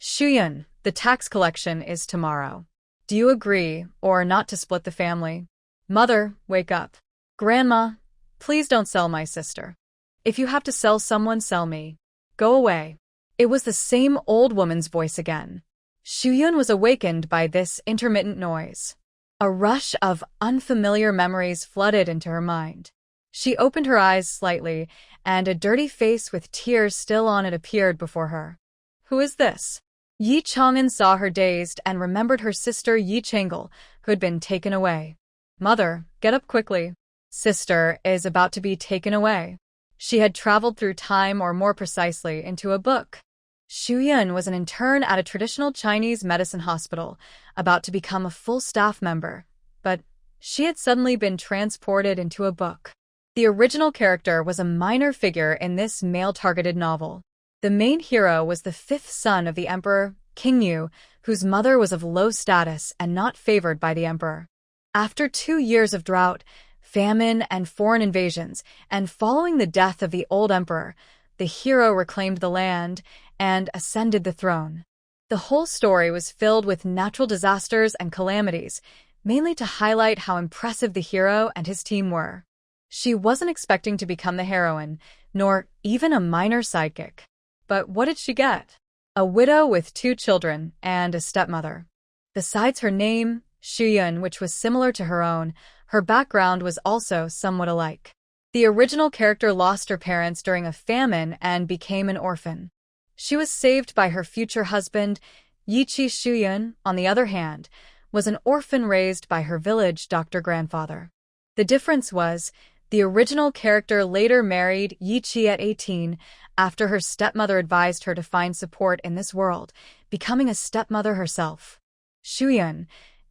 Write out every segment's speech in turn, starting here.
Shuyun, the tax collection is tomorrow. Do you agree or not to split the family? Mother, wake up. Grandma, please don't sell my sister. If you have to sell someone, sell me. Go away. It was the same old woman's voice again. Shuyun was awakened by this intermittent noise. A rush of unfamiliar memories flooded into her mind. She opened her eyes slightly, and a dirty face with tears still on it appeared before her. Who is this? Yi Chang'an saw her dazed and remembered her sister Yi Changle, who had been taken away. Mother, get up quickly. Sister is about to be taken away. She had traveled through time, or more precisely, into a book. Shuyun was an intern at a traditional Chinese medicine hospital, about to become a full staff member, but she had suddenly been transported into a book. The original character was a minor figure in this male-targeted novel. The main hero was the fifth son of the emperor, King Yu, whose mother was of low status and not favored by the emperor. After 2 years of drought, famine, and foreign invasions, and following the death of the old emperor, the hero reclaimed the land and ascended the throne. The whole story was filled with natural disasters and calamities, mainly to highlight how impressive the hero and his team were. She wasn't expecting to become the heroine, nor even a minor sidekick. But what did she get? A widow with 2 children and a stepmother. Besides her name, Shuyun, which was similar to her own, her background was also somewhat alike. The original character lost her parents during a famine and became an orphan. She was saved by her future husband. Yichi Shuyun, on the other hand, was an orphan raised by her village doctor grandfather. The difference was, the original character later married Yichi at 18 after her stepmother advised her to find support in this world, becoming a stepmother herself. Shuyun,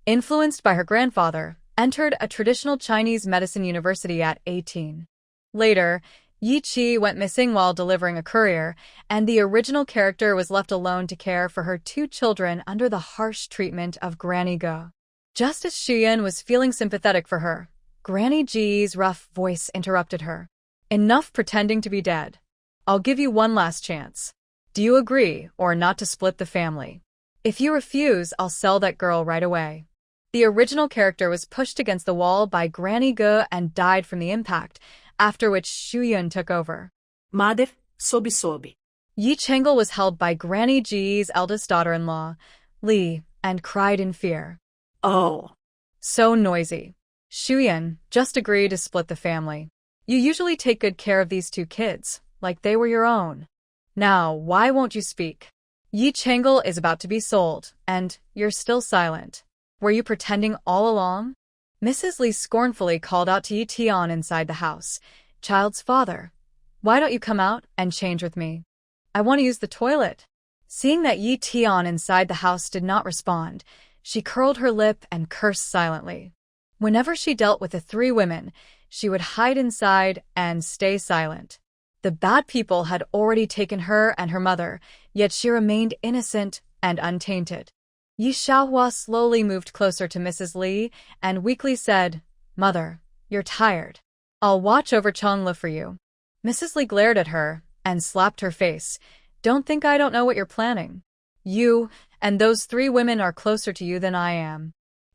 influenced by her grandfather, entered a traditional Chinese medicine university at 18. Later, Yi Qi went missing while delivering a courier, and the original character was left alone to care for her 2 children under the harsh treatment of Granny Go. Just as Shuyun was feeling sympathetic for her, Granny Ji's rough voice interrupted her. Enough pretending to be dead. I'll give you one last chance. Do you agree or not to split the family? If you refuse, I'll sell that girl right away. The original character was pushed against the wall by Granny Ge and died from the impact, after which Shuyun took over. Mother, sobe. Yi Changle was held by Granny Ji's eldest daughter-in-law, Li, and cried in fear. Oh. So noisy. Shuyun, just agree to split the family. You usually take good care of these 2 kids, like they were your own. Now, why won't you speak? Yi Changle is about to be sold, and you're still silent. Were you pretending all along? Mrs. Li scornfully called out to Yi Tian inside the house, child's father. Why don't you come out and change with me? I want to use the toilet. Seeing that Yi Tian inside the house did not respond, she curled her lip and cursed silently. Whenever she dealt with the 3 women, she would hide inside and stay silent. The bad people had already taken her and her mother, yet she remained innocent and untainted. Yi Xiaohua slowly moved closer to Mrs. Li and weakly said, Mother, you're tired. I'll watch over Changla for you. Mrs. Li glared at her and slapped her face. Don't think I don't know what you're planning. You and those 3 women are closer to you than I am.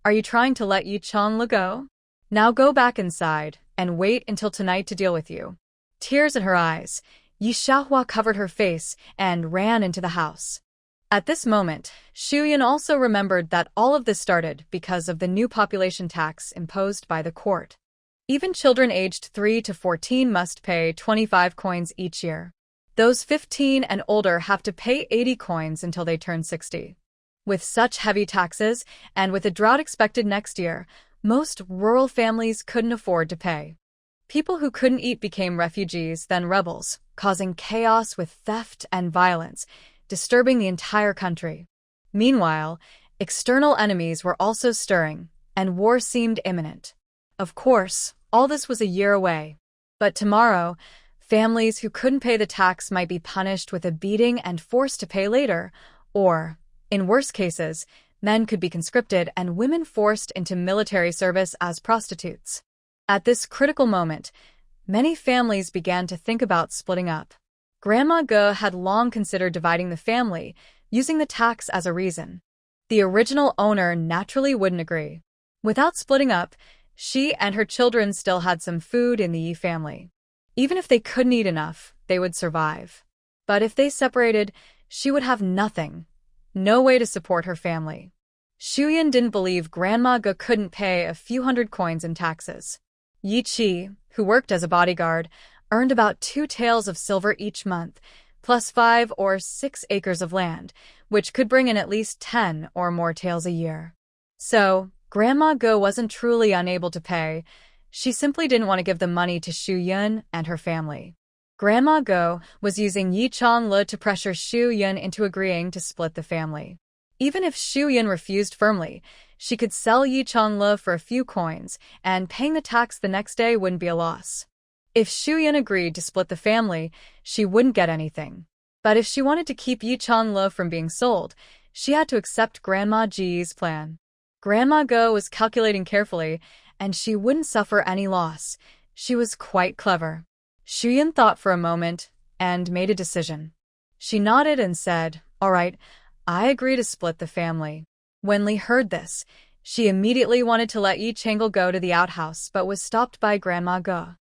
Are you trying to let Yi Changla go? Now go back inside and wait until tonight to deal with you. Tears in her eyes, Yi Xiaohua covered her face and ran into the house. At this moment, Shuyun also remembered that all of this started because of the new population tax imposed by the court. Even children aged 3 to 14 must pay 25 coins each year. Those 15 and older have to pay 80 coins until they turn 60. With such heavy taxes, and with a drought expected next year, most rural families couldn't afford to pay. People who couldn't eat became refugees, then rebels, causing chaos with theft and violence, disturbing the entire country. Meanwhile, external enemies were also stirring, and war seemed imminent. Of course, all this was a year away. But tomorrow, families who couldn't pay the tax might be punished with a beating and forced to pay later, or, in worse cases, men could be conscripted and women forced into military service as prostitutes. At this critical moment, many families began to think about splitting up. Grandma Ge had long considered dividing the family, using the tax as a reason. The original owner naturally wouldn't agree. Without splitting up, she and her children still had some food in the Yi family. Even if they couldn't eat enough, they would survive. But if they separated, she would have nothing. No way to support her family. Shuyan didn't believe Grandma Ge couldn't pay a few hundred coins in taxes. Yi Qi, who worked as a bodyguard, earned about 2 taels of silver each month, plus 5 or 6 acres of land, which could bring in at least 10 or more taels a year. So, Grandma Ge wasn't truly unable to pay. She simply didn't want to give the money to Shu Yun and her family. Grandma Ge was using Yi Changli to pressure Shu Yun into agreeing to split the family. Even if Shu Yun refused firmly, she could sell Yi Changli for a few coins, and paying the tax the next day wouldn't be a loss. If Shu Yun agreed to split the family, she wouldn't get anything. But if she wanted to keep Yi Changli from being sold, she had to accept Grandma Ji's plan. Grandma Ge was calculating carefully, and she wouldn't suffer any loss. She was quite clever. Shu Yun thought for a moment and made a decision. She nodded and said, "All right, I agree to split the family." When Li heard this, she immediately wanted to let Yi Changel go to the outhouse but was stopped by Grandma Ge.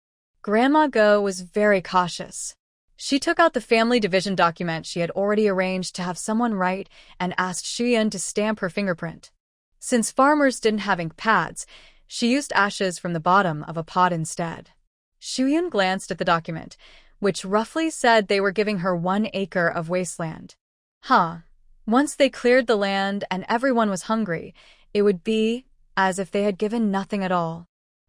Grandma Ge was very cautious. She took out the family division document she had already arranged to have someone write and asked Shu Yun to stamp her fingerprint. Since farmers didn't have ink pads, she used ashes from the bottom of a pot instead. Shu Yun glanced at the document, which roughly said they were giving her 1 acre of wasteland. Once they cleared the land and everyone was hungry, it would be as if they had given nothing at all.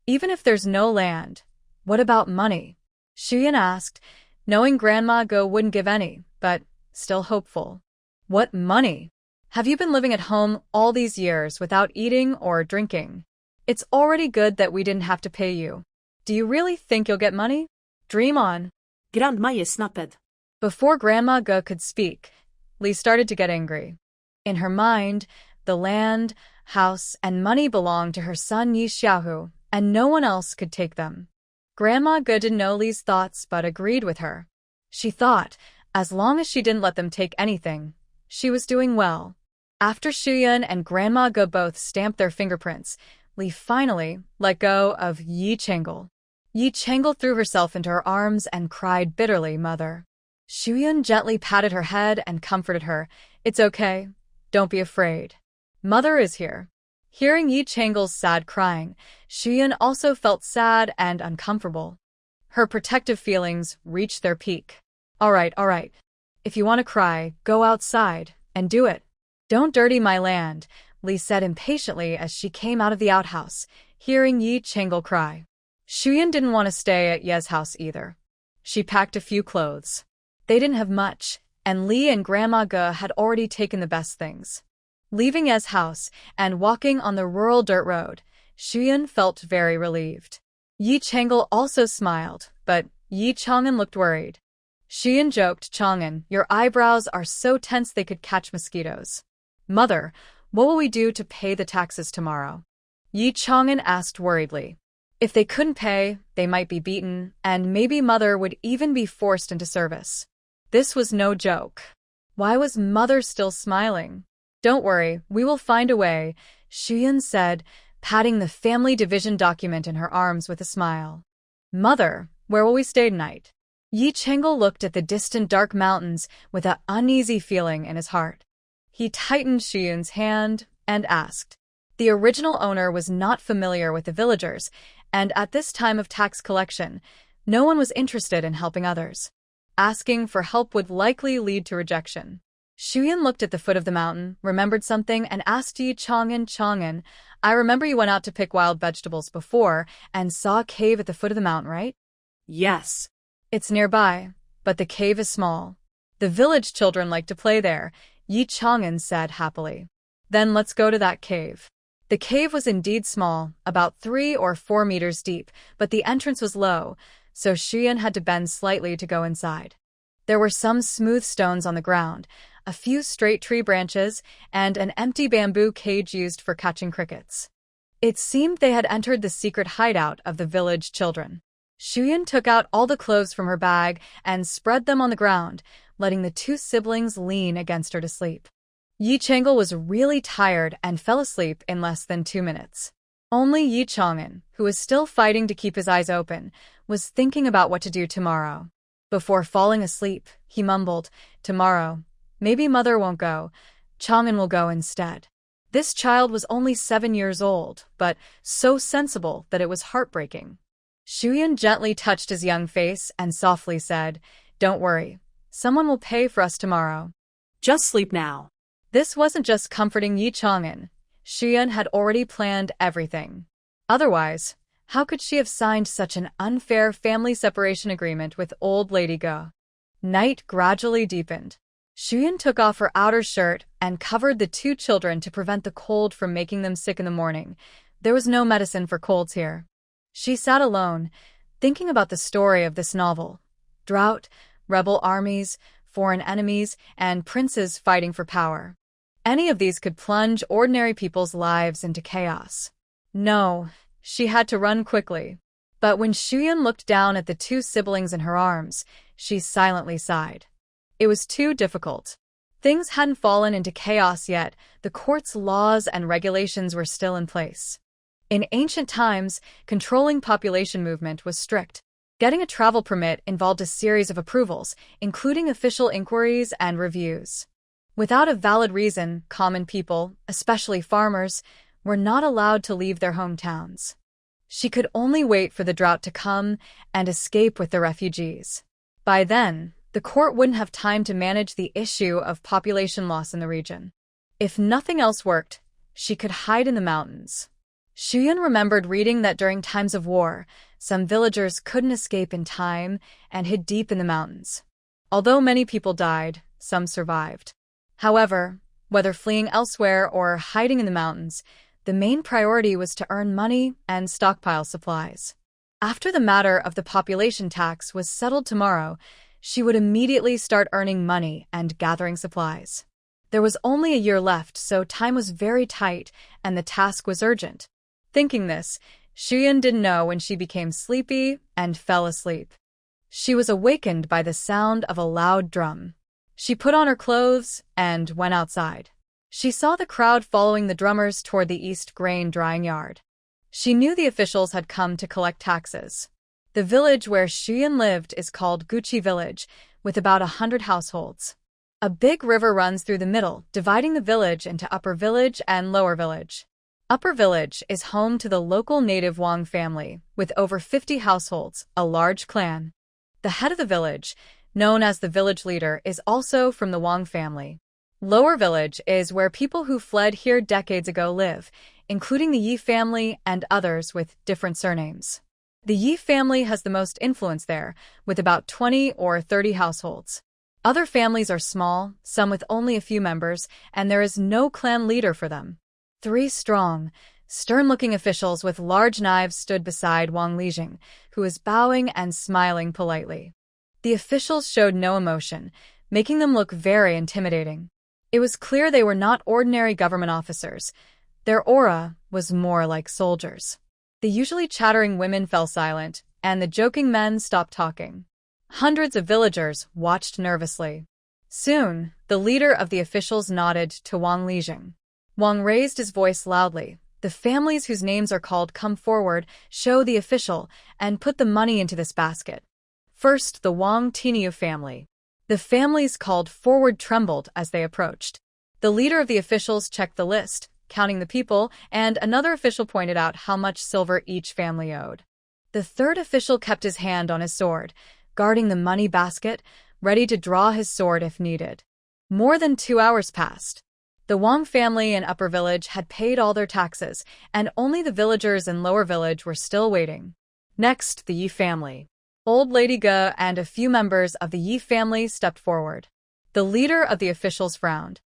Even if there's no land, what about money? Shu Yun asked, knowing Grandma Ge wouldn't give any, but still hopeful. What money? Have you been living at home all these years without eating or drinking? It's already good that we didn't have to pay you. Do you really think you'll get money? Dream on. Grandma je snapped. Before Grandma Ge could speak, Li started to get angry. In her mind, the land, house, and money belonged to her son Yi Xiaohu, and no one else could take them. Grandma Ge didn't know Li's thoughts but agreed with her. She thought, as long as she didn't let them take anything, she was doing well. After Shu Yun and Grandma Ge both stamped their fingerprints, Li finally let go of Yi Changel. Yi Changel threw herself into her arms and cried bitterly, "Mother." Shu Yun gently patted her head and comforted her. "It's okay. Don't be afraid. Mother is here." Hearing Yi Changel's sad crying, Shu Yun also felt sad and uncomfortable. Her protective feelings reached their peak. All right. If you want to cry, go outside and do it. Don't dirty my land," Li said impatiently as she came out of the outhouse, hearing Yi Changel cry. Shu Yun didn't want to stay at Ye's house either. She packed a few clothes. They didn't have much, and Li and Grandma Ge had already taken the best things. Leaving Ye's house and walking on the rural dirt road, Shu Yun felt very relieved. Yi Changel also smiled, but Yi Chang'an looked worried. Shu Yun joked, "Chang'an, your eyebrows are so tense they could catch mosquitoes." "Mother, what will we do to pay the taxes tomorrow?" Yi Chang'an asked worriedly. If they couldn't pay, they might be beaten, and maybe Mother would even be forced into service. This was no joke. Why was Mother still smiling? "Don't worry, we will find a way," Shu Yun said, patting the family division document in her arms with a smile. "Mother, where will we stay tonight?" Yi Changel looked at the distant dark mountains with an uneasy feeling in his heart. He tightened Shu Yun's hand and asked. The original owner was not familiar with the villagers, and at this time of tax collection, no one was interested in helping others. Asking for help would likely lead to rejection. Shu Yun looked at the foot of the mountain, remembered something, and asked Yi Chang'an, "I remember you went out to pick wild vegetables before and saw a cave at the foot of the mountain, right?" Yes. "It's nearby, but the cave is small. The village children like to play there," Yi Chang'an said happily. "Then let's go to that cave." The cave was indeed small, about 3 or 4 meters deep, but the entrance was low, so Shu Yun had to bend slightly to go inside. There were some smooth stones on the ground, a few straight tree branches, and an empty bamboo cage used for catching crickets. It seemed they had entered the secret hideout of the village children. Shuyan took out all the clothes from her bag and spread them on the ground, letting the two siblings lean against her to sleep. Yi Changel was really tired and fell asleep in less than 2 minutes. Only Yi Chang'an, who was still fighting to keep his eyes open, was thinking about what to do tomorrow. Before falling asleep, he mumbled, "Tomorrow, maybe mother won't go. Chang'an will go instead." This child was only 7 years old, but so sensible that it was heartbreaking. Shuyan gently touched his young face and softly said, "Don't worry. Someone will pay for us tomorrow. Just sleep now." This wasn't just comforting Yi Chang'an. Shuyan had already planned everything. Otherwise, how could she have signed such an unfair family separation agreement with old Lady Ge? Night gradually deepened. Shuyan took off her outer shirt and covered the two children to prevent the cold from making them sick in the morning. There was no medicine for colds here. She sat alone, thinking about the story of this novel. Drought, rebel armies, foreign enemies, and princes fighting for power. Any of these could plunge ordinary people's lives into chaos. No, she had to run quickly. But when Shuyan looked down at the two siblings in her arms, she silently sighed. It was too difficult. Things hadn't fallen into chaos yet. The court's laws and regulations were still in place. In ancient times, controlling population movement was strict. Getting a travel permit involved a series of approvals, including official inquiries and reviews. Without a valid reason, common people, especially farmers, were not allowed to leave their hometowns. She could only wait for the drought to come and escape with the refugees. By then, the court wouldn't have time to manage the issue of population loss in the region. If nothing else worked, she could hide in the mountains. Shuyan remembered reading that during times of war, some villagers couldn't escape in time and hid deep in the mountains. Although many people died, some survived. However, whether fleeing elsewhere or hiding in the mountains, the main priority was to earn money and stockpile supplies. After the matter of the population tax was settled tomorrow, she would immediately start earning money and gathering supplies. There was only a year left, so time was very tight and the task was urgent. Thinking this, Shuyan didn't know when she became sleepy and fell asleep. She was awakened by the sound of a loud drum. She put on her clothes and went outside. She saw the crowd following the drummers toward the East grain drying yard. She knew the officials had come to collect taxes. The village where Shuyan lived is called Gucci Village, with about 100 households. A big river runs through the middle, dividing the village into Upper Village and Lower Village. Upper Village is home to the local native Wang family, with over 50 households, a large clan. The head of the village, known as the village leader, is also from the Wang family. Lower Village is where people who fled here decades ago live, including the Yi family and others with different surnames. The Yi family has the most influence there, with about 20 or 30 households. Other families are small, some with only a few members, and there is no clan leader for them. 3 strong, stern-looking officials with large knives stood beside Wang Lijing, who was bowing and smiling politely. The officials showed no emotion, making them look very intimidating. It was clear they were not ordinary government officers. Their aura was more like soldiers. The usually chattering women fell silent, and the joking men stopped talking. Hundreds of villagers watched nervously. Soon, the leader of the officials nodded to Wang Lijing. Wang raised his voice loudly. "The families whose names are called come forward, show the official, and put the money into this basket." First, the Wang Tiniu family. The families called forward trembled as they approached. The leader of the officials checked the list, counting the people, and another official pointed out how much silver each family owed. The third official kept his hand on his sword, guarding the money basket, ready to draw his sword if needed. More than 2 hours passed. The Wang family in Upper Village had paid all their taxes, and only the villagers in Lower Village were still waiting. Next, the Yi family. Old Lady Ge and a few members of the Yi family stepped forward. The leader of the officials frowned.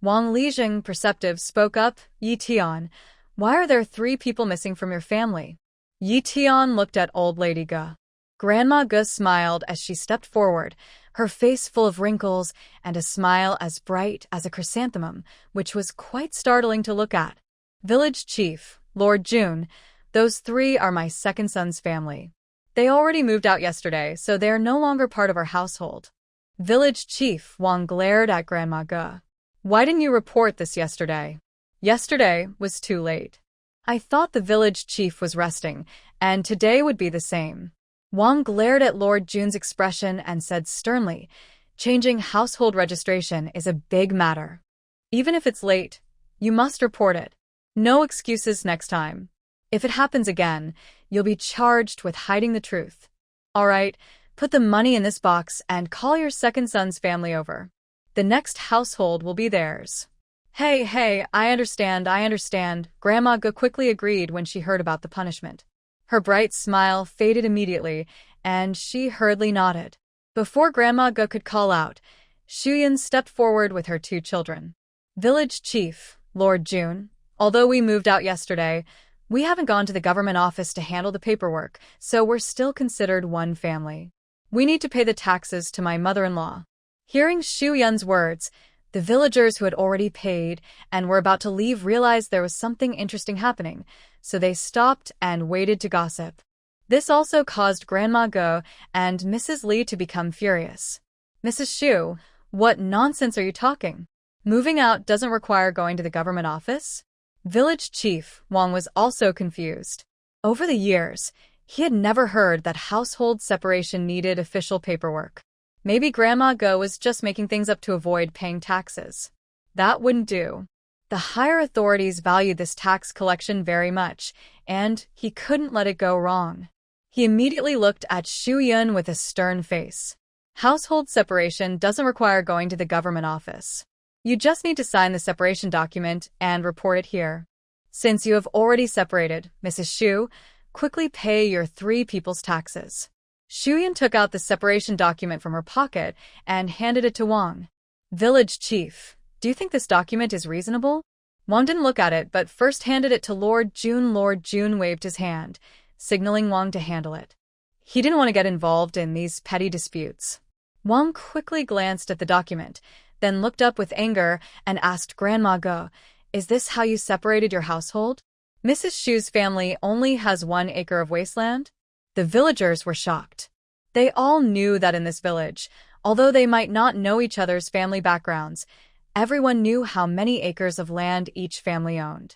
Wang Lijing, perceptive, spoke up, "Yi Tian, why are there 3 people missing from your family?" Yi Tian looked at Old Lady Ge. Grandma Ge smiled as she stepped forward, her face full of wrinkles and a smile as bright as a chrysanthemum, which was quite startling to look at. "Village Chief, Lord Jun, those 3 are my second son's family. They already moved out yesterday, so they are no longer part of our household. Village Chief Wang glared at Grandma Ge. Why didn't you report this yesterday? Yesterday was too late. I thought the village chief was resting, and today would be the same. Wang glared at Lord Jun's expression and said sternly, changing household registration is a big matter. Even if it's late, you must report it. No excuses next time. If it happens again, you'll be charged with hiding the truth. All right, put the money in this box and call your second son's family over. The next household will be theirs. Hey, I understand. Grandma Ge quickly agreed when she heard about the punishment. Her bright smile faded immediately, and she hurriedly nodded. Before Grandma Ge could call out, Shuyan stepped forward with her 2 children. Village Chief, Lord Jun, although we moved out yesterday, we haven't gone to the government office to handle the paperwork, so we're still considered one family. We need to pay the taxes to my mother-in-law. Hearing Shu Yun's words, the villagers who had already paid and were about to leave realized there was something interesting happening, so they stopped and waited to gossip. This also caused Grandma Ge and Mrs. Li to become furious. Mrs. Shu, what nonsense are you talking? Moving out doesn't require going to the government office? Village Chief Wang was also confused. Over the years, he had never heard that household separation needed official paperwork. Maybe Grandma Ge was just making things up to avoid paying taxes. That wouldn't do. The higher authorities valued this tax collection very much, and he couldn't let it go wrong. He immediately looked at Shu Yun with a stern face. Household separation doesn't require going to the government office. You just need to sign the separation document and report it here. Since you have already separated, Mrs. Shu, quickly pay your 3 people's taxes. Shu Yun took out the separation document from her pocket and handed it to Wang. Village Chief, do you think this document is reasonable? Wang didn't look at it, but first handed it to Lord Jun. Lord Jun waved his hand, signaling Wang to handle it. He didn't want to get involved in these petty disputes. Wang quickly glanced at the document, then looked up with anger and asked Grandma Ge, is this how you separated your household? Mrs. Shu's family only has 1 acre of wasteland? The villagers were shocked. They all knew that in this village, although they might not know each other's family backgrounds, everyone knew how many acres of land each family owned.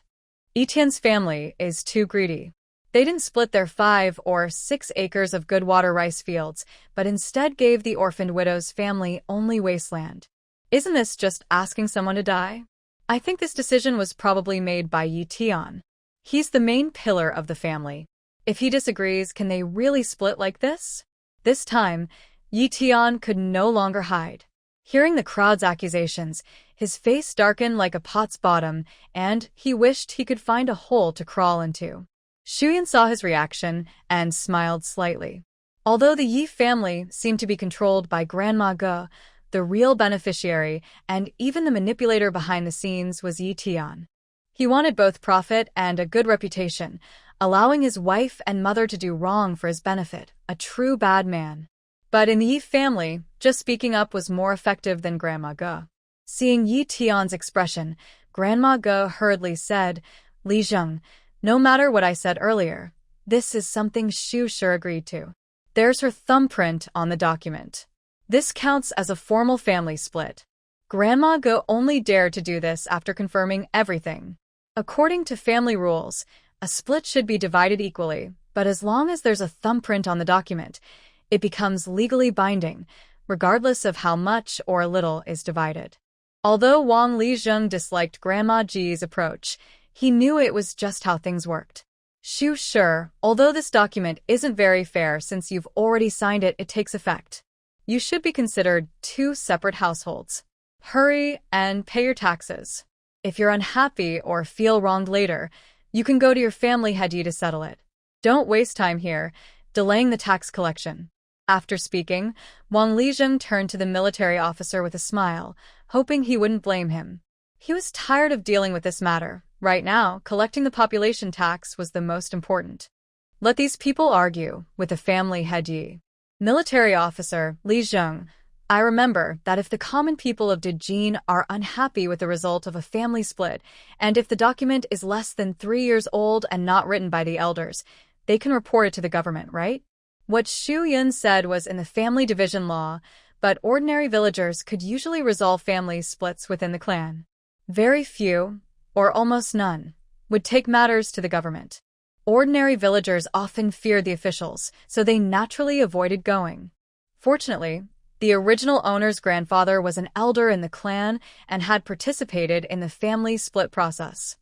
Etienne's family is too greedy. They didn't split their 5 or 6 acres of good water rice fields, but instead gave the orphaned widow's family only wasteland. Isn't this just asking someone to die? I think this decision was probably made by Yi Tian. He's the main pillar of the family. If he disagrees, can they really split like this? This time, Yi Tian could no longer hide. Hearing the crowd's accusations, his face darkened like a pot's bottom, and he wished he could find a hole to crawl into. Shuyan saw his reaction and smiled slightly. Although the Yi family seemed to be controlled by Grandma Ge, the real beneficiary and even the manipulator behind the scenes was Yi Tian. He wanted both profit and a good reputation, allowing his wife and mother to do wrong for his benefit, a true bad man. But in the Yi family, just speaking up was more effective than Grandma Ge. Seeing Yi Tian's expression, Grandma Ge hurriedly said, Li Zheng, no matter what I said earlier, this is something Shu sure agreed to. There's her thumbprint on the document. This counts as a formal family split. Grandma Ge only dared to do this after confirming everything. According to family rules, a split should be divided equally, but as long as there's a thumbprint on the document, it becomes legally binding, regardless of how much or little is divided. Although Wang Lizheng disliked Grandma Ji's approach, he knew it was just how things worked. Shu sure, although this document isn't very fair since you've already signed it, it takes effect. You should be considered 2 separate households. Hurry and pay your taxes. If you're unhappy or feel wronged later, you can go to your family head to settle it. Don't waste time here, delaying the tax collection. After speaking, Wang Lizheng turned to the military officer with a smile, hoping he wouldn't blame him. He was tired of dealing with this matter. Right now, collecting the population tax was the most important. Let these people argue with the family head Yi. Military officer Li Zheng, I remember that if the common people of Dejin are unhappy with the result of a family split, and if the document is less than 3 years old and not written by the elders, they can report it to the government, right? What Shu Yun said was in the family division law, but ordinary villagers could usually resolve family splits within the clan. Very few, or almost none, would take matters to the government. Ordinary villagers often feared the officials, so they naturally avoided going. Fortunately, the original owner's grandfather was an elder in the clan and had participated in the family split process.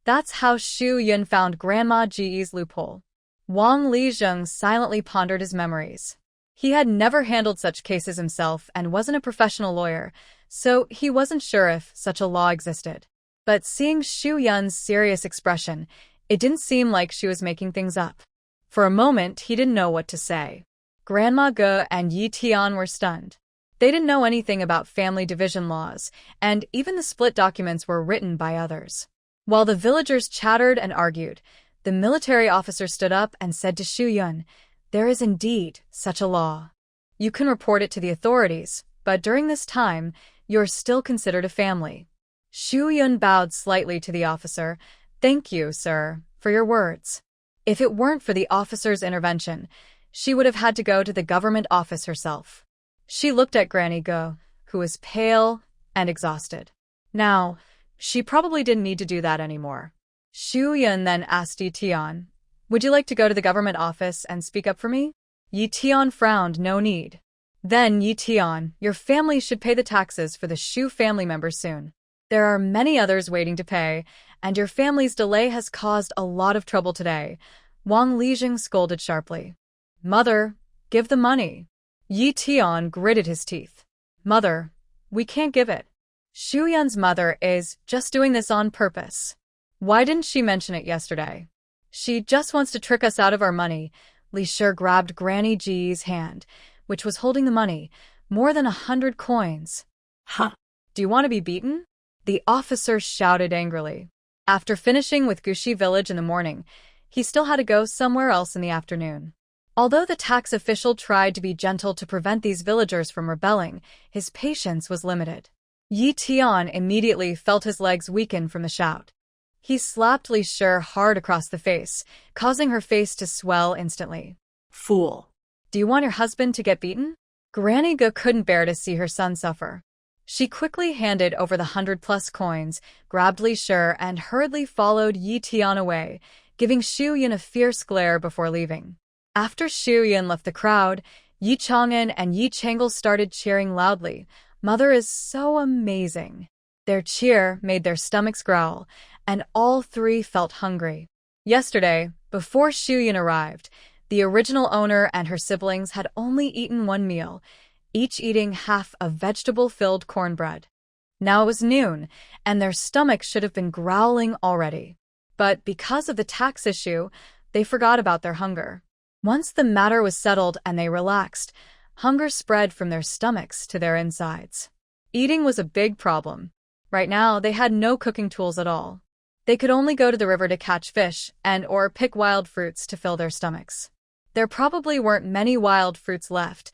That's how Shu Yun found Grandma Ji's loophole. Wang Lijeng silently pondered his memories. He had never handled such cases himself and wasn't a professional lawyer, so he wasn't sure if such a law existed. But seeing Shu Yun's serious expression, it didn't seem like she was making things up. For a moment, he didn't know what to say. Grandma Ge and Yi Tian were stunned. They didn't know anything about family division laws, and even the split documents were written by others. While the villagers chattered and argued, the military officer stood up and said to Shu Yun, "There is indeed such a law. You can report it to the authorities, but during this time, you're still considered a family." Shu Yun bowed slightly to the officer. "Thank you, sir, for your words." If it weren't for the officer's intervention, she would have had to go to the government office herself. She looked at Granny Ge, who was pale and exhausted. Now, she probably didn't need to do that anymore. Shu Yun then asked Yi Tian, "Would you like to go to the government office and speak up for me?" Yi Tian frowned, "No need." Then Yi Tian, "Your family should pay the taxes for the Shu family members soon. There are many others waiting to pay, and your family's delay has caused a lot of trouble today." Wang Lijing scolded sharply. "Mother, give the money." Yi Tian gritted his teeth. "Mother, we can't give it. Shu Yun's mother is just doing this on purpose. Why didn't she mention it yesterday? She just wants to trick us out of our money." Li Shi grabbed Granny Ji's hand, which was holding the money, more than 100 coins. Huh? "Do you want to be beaten?" the officer shouted angrily. After finishing with Gushi village in the morning, he still had to go somewhere else in the afternoon. Although the tax official tried to be gentle to prevent these villagers from rebelling, his patience was limited. Yi Tian immediately felt his legs weaken from the shout. He slapped Li Shi hard across the face, causing her face to swell instantly. "Fool. "Do you want your husband to get beaten?" Granny Ge couldn't bear to see her son suffer. She quickly handed over the 100+ coins, grabbed Li Shi, and hurriedly followed Yi Tian away, giving Shu Yun a fierce glare before leaving. After Shu Yun left the crowd, Yi Chang'an and Yi Changle started cheering loudly. "Mother is so amazing." Their cheer made their stomachs growl, and all three felt hungry. Yesterday, before Shu Yun arrived, the original owner and her siblings had only eaten one meal, each eating half a vegetable-filled cornbread. Now it was noon, and their stomachs should have been growling already. But because of the tax issue, they forgot about their hunger. Once the matter was settled and they relaxed, hunger spread from their stomachs to their insides. Eating was a big problem. Right now, they had no cooking tools at all. They could only go to the river to catch fish or pick wild fruits to fill their stomachs. There probably weren't many wild fruits left.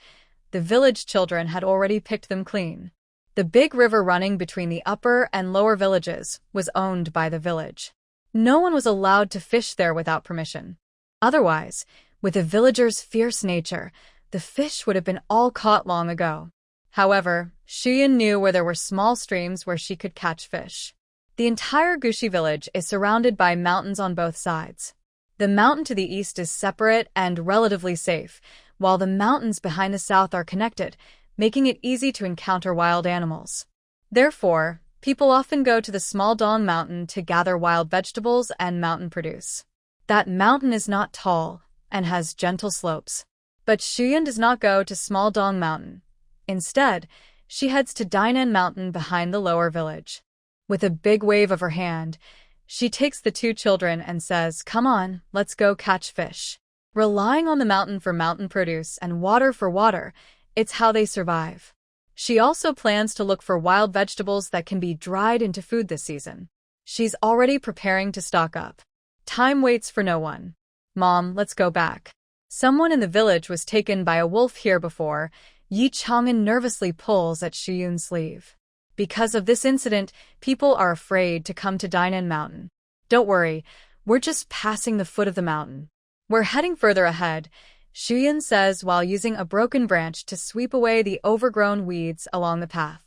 The village children had already picked them clean. The big river running between the upper and lower villages was owned by the village. No one was allowed to fish there without permission. Otherwise, with the villagers' fierce nature, the fish would have been all caught long ago. However, Shu Yun knew where there were small streams where she could catch fish. The entire Gushi village is surrounded by mountains on both sides. The mountain to the east is separate and relatively safe, while the mountains behind the south are connected, making it easy to encounter wild animals. Therefore, people often go to the small Dong Mountain to gather wild vegetables and mountain produce. That mountain is not tall and has gentle slopes. But Shu Yun does not go to Small Dong Mountain. Instead, she heads to Dainan Mountain behind the lower village. With a big wave of her hand, she takes the two children and says, "Come on, let's go catch fish." Relying on the mountain for mountain produce and water for water, it's how they survive. She also plans to look for wild vegetables that can be dried into food this season. She's already preparing to stock up. Time waits for no one. "Mom, let's go back." Someone in the village was taken by a wolf here before. Yi Chang'an nervously pulls at Shu Yun's sleeve. Because of this incident, people are afraid to come to Dainan Mountain. "Don't worry, we're just passing the foot of the mountain. We're heading further ahead." Shuyun says while using a broken branch to sweep away the overgrown weeds along the path.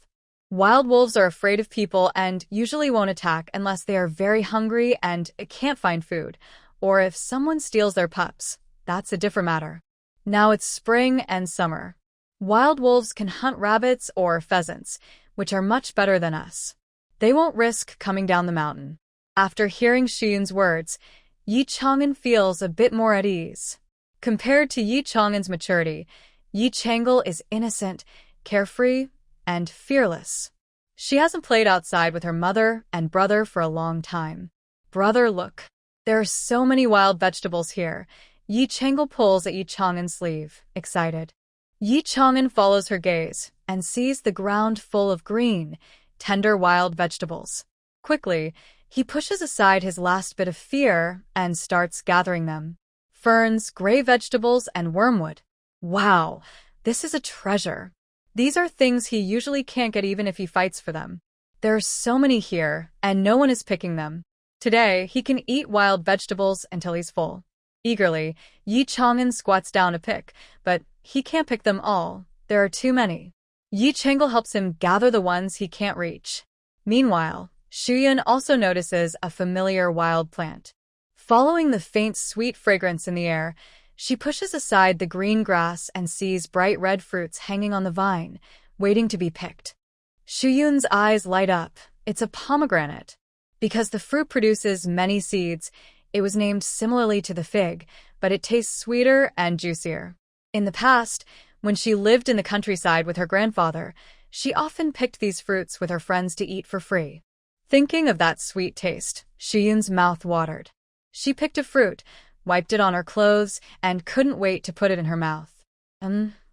Wild wolves are afraid of people and usually won't attack unless they are very hungry and can't find food, or if someone steals their pups. That's a different matter. Now it's spring and summer. Wild wolves can hunt rabbits or pheasants, which are much better than us. They won't risk coming down the mountain. After hearing Shuyun's words, Yi Chang'an feels a bit more at ease. Compared to Yi Chang'an's maturity, Yi Chang'an is innocent, carefree, and fearless. She hasn't played outside with her mother and brother for a long time. Brother, look. There are so many wild vegetables here. Yi Chang'an pulls at Yi Chang'an's sleeve, excited. Yi Chang'an follows her gaze and sees the ground full of green, tender wild vegetables. Quickly, he pushes aside his last bit of fear and starts gathering them. Ferns, gray vegetables, and wormwood. Wow, this is a treasure. These are things he usually can't get even if he fights for them. There are so many here, and no one is picking them. Today, he can eat wild vegetables until he's full. Eagerly, Yi Chang'an squats down to pick, but he can't pick them all. There are too many. Yi Chang'an helps him gather the ones he can't reach. Meanwhile, Shuyun also notices a familiar wild plant. Following the faint sweet fragrance in the air, she pushes aside the green grass and sees bright red fruits hanging on the vine, waiting to be picked. Shuyun's eyes light up. It's a pomegranate. Because the fruit produces many seeds, it was named similarly to the fig, but it tastes sweeter and juicier. In the past, when she lived in the countryside with her grandfather, she often picked these fruits with her friends to eat for free. Thinking of that sweet taste, Shuyun's mouth watered. She picked a fruit, wiped it on her clothes, and couldn't wait to put it in her mouth.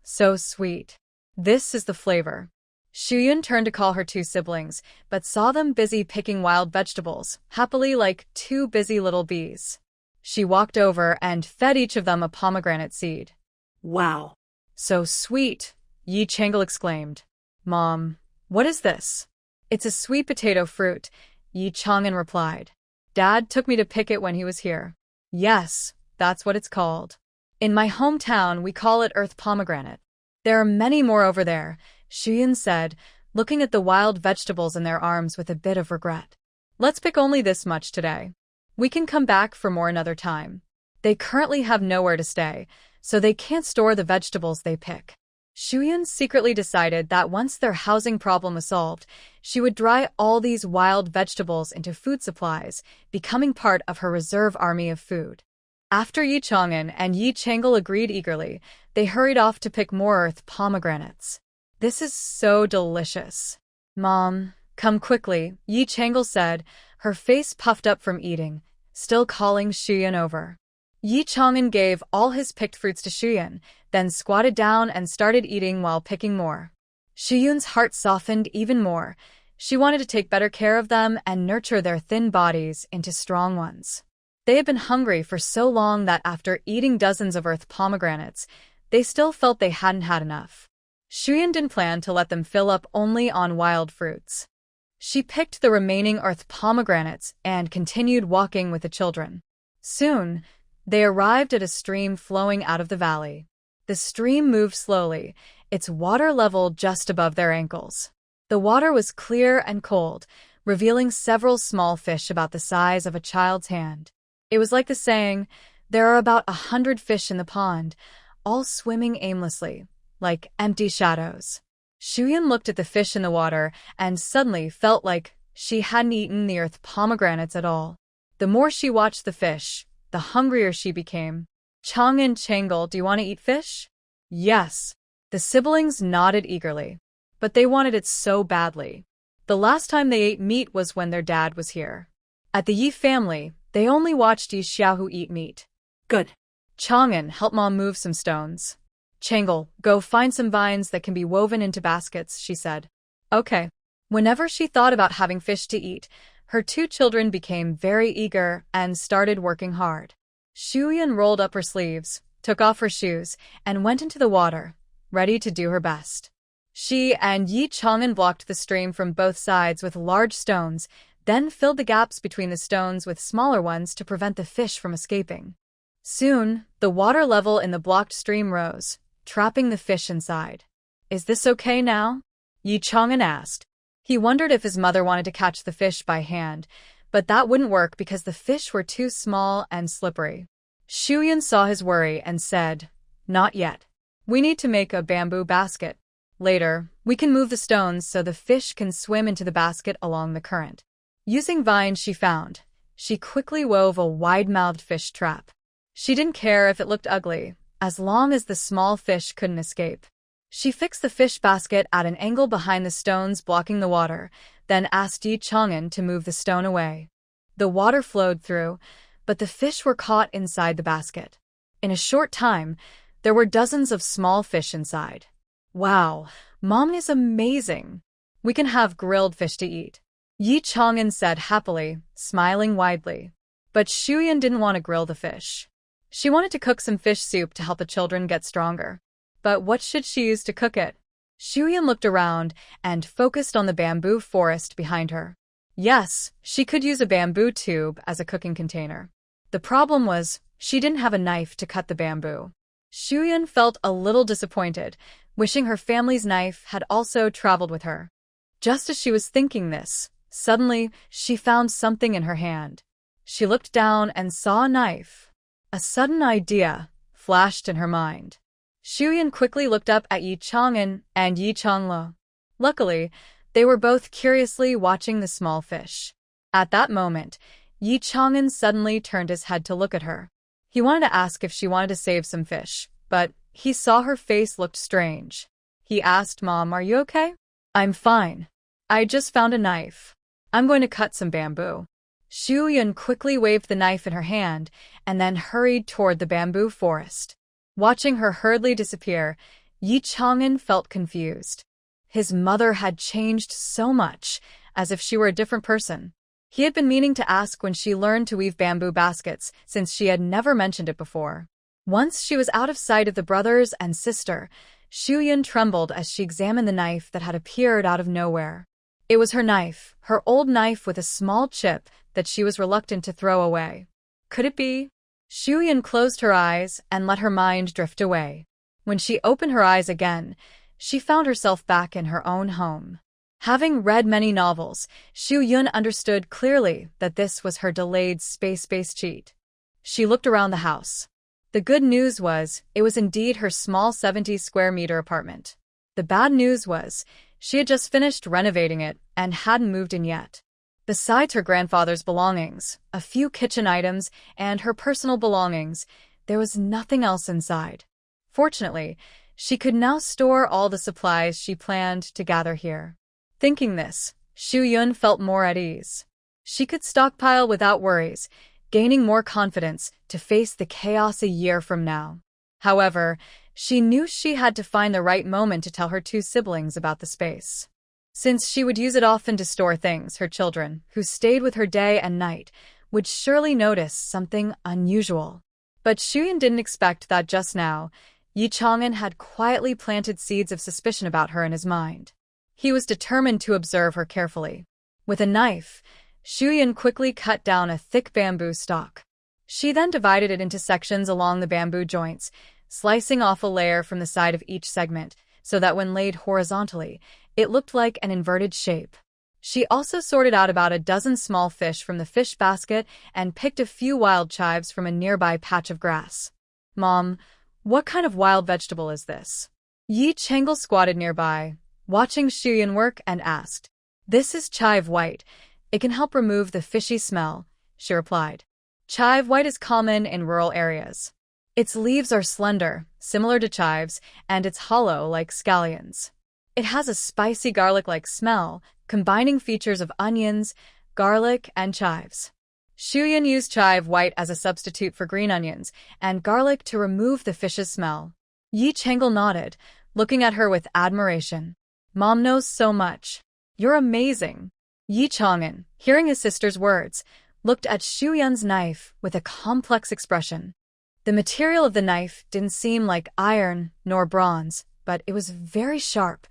So sweet. This is the flavor. Shuyun turned to call her two siblings, but saw them busy picking wild vegetables, happily like two busy little bees. She walked over and fed each of them a pomegranate seed. Wow. So sweet, Yi Chang'an exclaimed. Mom, what is this? It's a sweet potato fruit, Yi Chang'an replied. Dad took me to pick it when he was here. Yes, that's what it's called. In my hometown, we call it earth pomegranate. There are many more over there, Shuyun said, looking at the wild vegetables in their arms with a bit of regret. Let's pick only this much today. We can come back for more another time. They currently have nowhere to stay, so they can't store the vegetables they pick. Shuyun secretly decided that once their housing problem was solved, she would dry all these wild vegetables into food supplies, becoming part of her reserve army of food. After Yi Chang'an and Yi Chang'an agreed eagerly, they hurried off to pick more earth pomegranates. This is so delicious. Mom, come quickly, Yi Chang'an said, her face puffed up from eating, still calling Shuyun over. Yi Chang'an gave all his picked fruits to Shuyun, then squatted down and started eating while picking more. Shuyun's heart softened even more. She wanted to take better care of them and nurture their thin bodies into strong ones. They had been hungry for so long that after eating dozens of earth pomegranates, they still felt they hadn't had enough. Shuyun didn't plan to let them fill up only on wild fruits. She picked the remaining earth pomegranates and continued walking with the children. Soon, they arrived at a stream flowing out of the valley. The stream moved slowly, its water level just above their ankles. The water was clear and cold, revealing several small fish about the size of a child's hand. It was like the saying, "There are about 100 fish in the pond, all swimming aimlessly, like empty shadows." Shuyun looked at the fish in the water and suddenly felt like she hadn't eaten the earth pomegranates at all. The more she watched the fish, the hungrier she became. Chang'an, do you want to eat fish? Yes. The siblings nodded eagerly. But they wanted it so badly. The last time they ate meat was when their dad was here. At the Yi family, they only watched Yi Xiaohu eat meat. Good. Chang'an, help Mom move some stones. Chang'an, go find some vines that can be woven into baskets, she said. Okay. Whenever she thought about having fish to eat, her two children became very eager and started working hard. Shuyun rolled up her sleeves, took off her shoes, and went into the water, ready to do her best. She and Yi Chang'an blocked the stream from both sides with large stones, then filled the gaps between the stones with smaller ones to prevent the fish from escaping. Soon, the water level in the blocked stream rose, trapping the fish inside. Is this okay now? Yi Chang'an asked. He wondered if his mother wanted to catch the fish by hand, but that wouldn't work because the fish were too small and slippery. Xu Yun saw his worry and said, "Not yet. We need to make a bamboo basket. Later, we can move the stones so the fish can swim into the basket along the current." Using vines she found, she quickly wove a wide-mouthed fish trap. She didn't care if it looked ugly, as long as the small fish couldn't escape. She fixed the fish basket at an angle behind the stones blocking the water, then asked Yi Chang'an to move the stone away. The water flowed through, but the fish were caught inside the basket. In a short time, there were dozens of small fish inside. "Wow, Mom is amazing. We can have grilled fish to eat," Yi Chang'an said happily, smiling widely. But Xu Yun didn't want to grill the fish. She wanted to cook some fish soup to help the children get stronger. But what should she use to cook it? Xu Yun looked around and focused on the bamboo forest behind her. Yes, she could use a bamboo tube as a cooking container. The problem was, she didn't have a knife to cut the bamboo. Xu Yun felt a little disappointed, wishing her family's knife had also traveled with her. Just as she was thinking this, suddenly, she found something in her hand. She looked down and saw a knife. A sudden idea flashed in her mind. Xu Yun quickly looked up at Yi Chang'an and Yi Changlo. Luckily, they were both curiously watching the small fish. At that moment, Yi Chang'an suddenly turned his head to look at her. He wanted to ask if she wanted to save some fish, but he saw her face looked strange. He asked, "Mom, are you okay?" "I'm fine. I just found a knife. I'm going to cut some bamboo." Xu Yun quickly waved the knife in her hand and then hurried toward the bamboo forest. Watching her hurriedly disappear, Yi Chang'an felt confused. His mother had changed so much, as if she were a different person. He had been meaning to ask when she learned to weave bamboo baskets, since she had never mentioned it before. Once she was out of sight of the brothers and sister, Xu Yun trembled as she examined the knife that had appeared out of nowhere. It was her knife, her old knife with a small chip that she was reluctant to throw away. Could it be? Xu Yun closed her eyes and let her mind drift away. When she opened her eyes again, she found herself back in her own home. Having read many novels, Xu Yun understood clearly that this was her delayed space-based cheat. She looked around the house. The good news was, it was indeed her small 70-square-meter apartment. The bad news was, she had just finished renovating it and hadn't moved in yet. Besides her grandfather's belongings, a few kitchen items, and her personal belongings, there was nothing else inside. Fortunately, she could now store all the supplies she planned to gather here. Thinking this, Xu Yun felt more at ease. She could stockpile without worries, gaining more confidence to face the chaos a year from now. However, she knew she had to find the right moment to tell her two siblings about the space. Since she would use it often to store things, her children, who stayed with her day and night, would surely notice something unusual. But Xu Yun didn't expect that just now. Yi Chang'an had quietly planted seeds of suspicion about her in his mind. He was determined to observe her carefully. With a knife, Xu Yun quickly cut down a thick bamboo stalk. She then divided it into sections along the bamboo joints, slicing off a layer from the side of each segment, so that when laid horizontally, it looked like an inverted shape. She also sorted out about a dozen small fish from the fish basket and picked a few wild chives from a nearby patch of grass. "Mom, what kind of wild vegetable is this?" Yi Chang'an squatted nearby, watching Xu Yun work, and asked. "This is chive white. It can help remove the fishy smell," she replied. Chive white is common in rural areas. Its leaves are slender, similar to chives, and it's hollow like scallions. It has a spicy garlic-like smell, combining features of onions, garlic, and chives. Xu Yun used chive white as a substitute for green onions and garlic to remove the fish's smell. Yi Chang'an nodded, looking at her with admiration. "Mom knows so much. You're amazing." Yi Chang'an, hearing his sister's words, looked at Xu Yun's knife with a complex expression. The material of the knife didn't seem like iron nor bronze, but it was very sharp,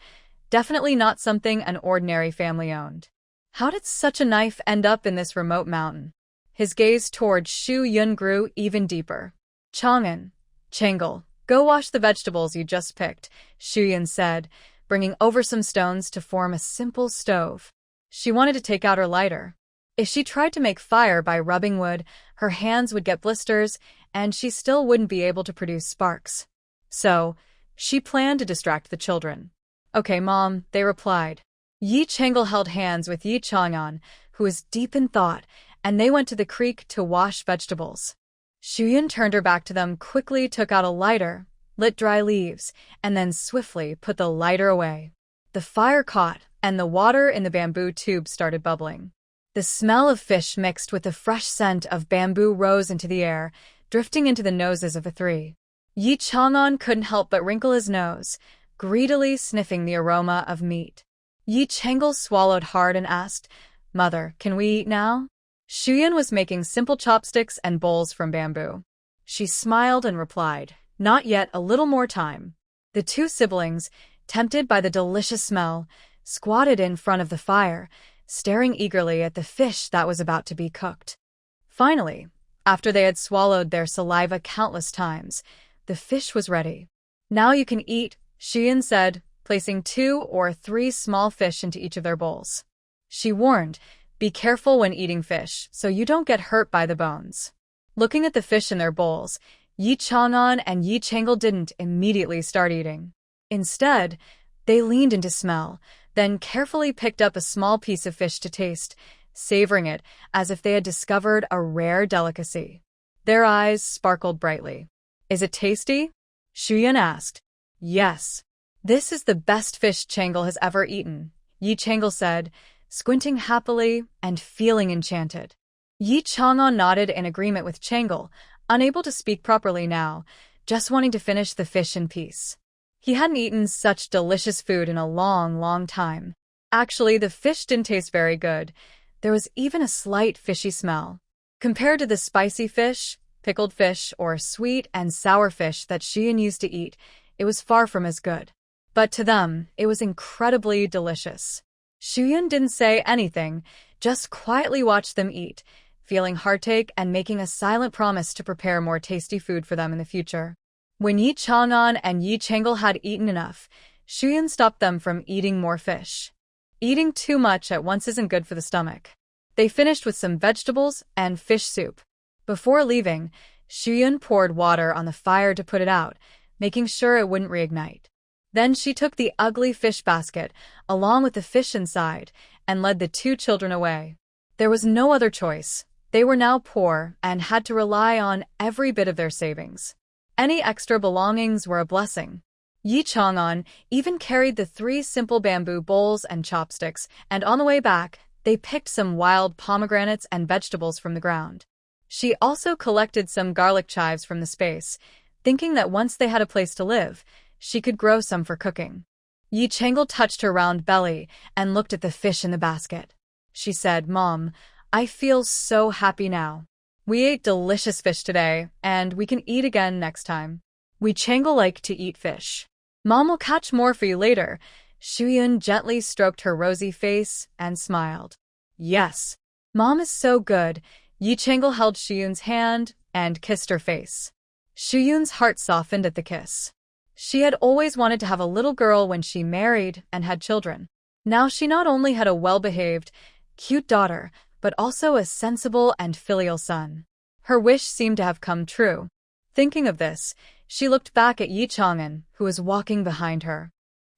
definitely not something an ordinary family owned. How did such a knife end up in this remote mountain? His gaze toward Xu Yun grew even deeper. Chang'an, Changle, go wash the vegetables you just picked, Shuyan said, bringing over some stones to form a simple stove. She wanted to take out her lighter. If she tried to make fire by rubbing wood, her hands would get blisters, and she still wouldn't be able to produce sparks. So, she planned to distract the children. Okay, Mom, they replied. Yi Changle held hands with Yi Chang'an, who was deep in thought, and they went to the creek to wash vegetables. Shuyan turned her back to them, quickly took out a lighter, lit dry leaves, and then swiftly put the lighter away. The fire caught, and the water in the bamboo tube started bubbling. The smell of fish mixed with the fresh scent of bamboo rose into the air, drifting into the noses of the three. Yi Chang'an couldn't help but wrinkle his nose, greedily sniffing the aroma of meat. Yi Changle swallowed hard and asked, Mother, can we eat now? Shuyan was making simple chopsticks and bowls from bamboo. She smiled and replied, Not yet, a little more time. The two siblings, tempted by the delicious smell, squatted in front of the fire, staring eagerly at the fish that was about to be cooked. Finally, after they had swallowed their saliva countless times, the fish was ready. Now you can eat, Shuyan said, placing 2 or 3 small fish into each of their bowls. She warned, Be careful when eating fish, so you don't get hurt by the bones. Looking at the fish in their bowls, Yi Chang'an and Yi Changle didn't immediately start eating. Instead, they leaned in to smell, then carefully picked up a small piece of fish to taste, savoring it as if they had discovered a rare delicacy. Their eyes sparkled brightly. Is it tasty? Shuyan asked. Yes. This is the best fish Changle has ever eaten, Yi Changle said, squinting happily and feeling enchanted. Yi Chang'an nodded in agreement with Changle, unable to speak properly now, just wanting to finish the fish in peace. He hadn't eaten such delicious food in a long, long time. Actually, the fish didn't taste very good. There was even a slight fishy smell. Compared to the spicy fish, pickled fish, or sweet and sour fish that Shuyan used to eat, it was far from as good. But to them, it was incredibly delicious. Shuyan didn't say anything, just quietly watched them eat, feeling heartache and making a silent promise to prepare more tasty food for them in the future. When Yi Chang'an and Yi Changle had eaten enough, Shuyan stopped them from eating more fish. Eating too much at once isn't good for the stomach. They finished with some vegetables and fish soup. Before leaving, Shuyan poured water on the fire to put it out, making sure it wouldn't reignite. Then she took the ugly fish basket, along with the fish inside, and led the 2 children away. There was no other choice. They were now poor and had to rely on every bit of their savings. Any extra belongings were a blessing. Yi Chang'an even carried the 3 simple bamboo bowls and chopsticks, and on the way back, they picked some wild pomegranates and vegetables from the ground. She also collected some garlic chives from the space, thinking that once they had a place to live, she could grow some for cooking. Yi Changle touched her round belly and looked at the fish in the basket. She said, Mom, I feel so happy now. We ate delicious fish today, and we can eat again next time. We Changle like to eat fish. Mom will catch more for you later. Shuyan gently stroked her rosy face and smiled. Yes. Mom is so good. Yi Changle held Shuyan's hand and kissed her face. Shuyan's heart softened at the kiss. She had always wanted to have a little girl when she married and had children. Now she not only had a well-behaved, cute daughter, but also a sensible and filial son. Her wish seemed to have come true. Thinking of this, she looked back at Yi Chang'an, who was walking behind her.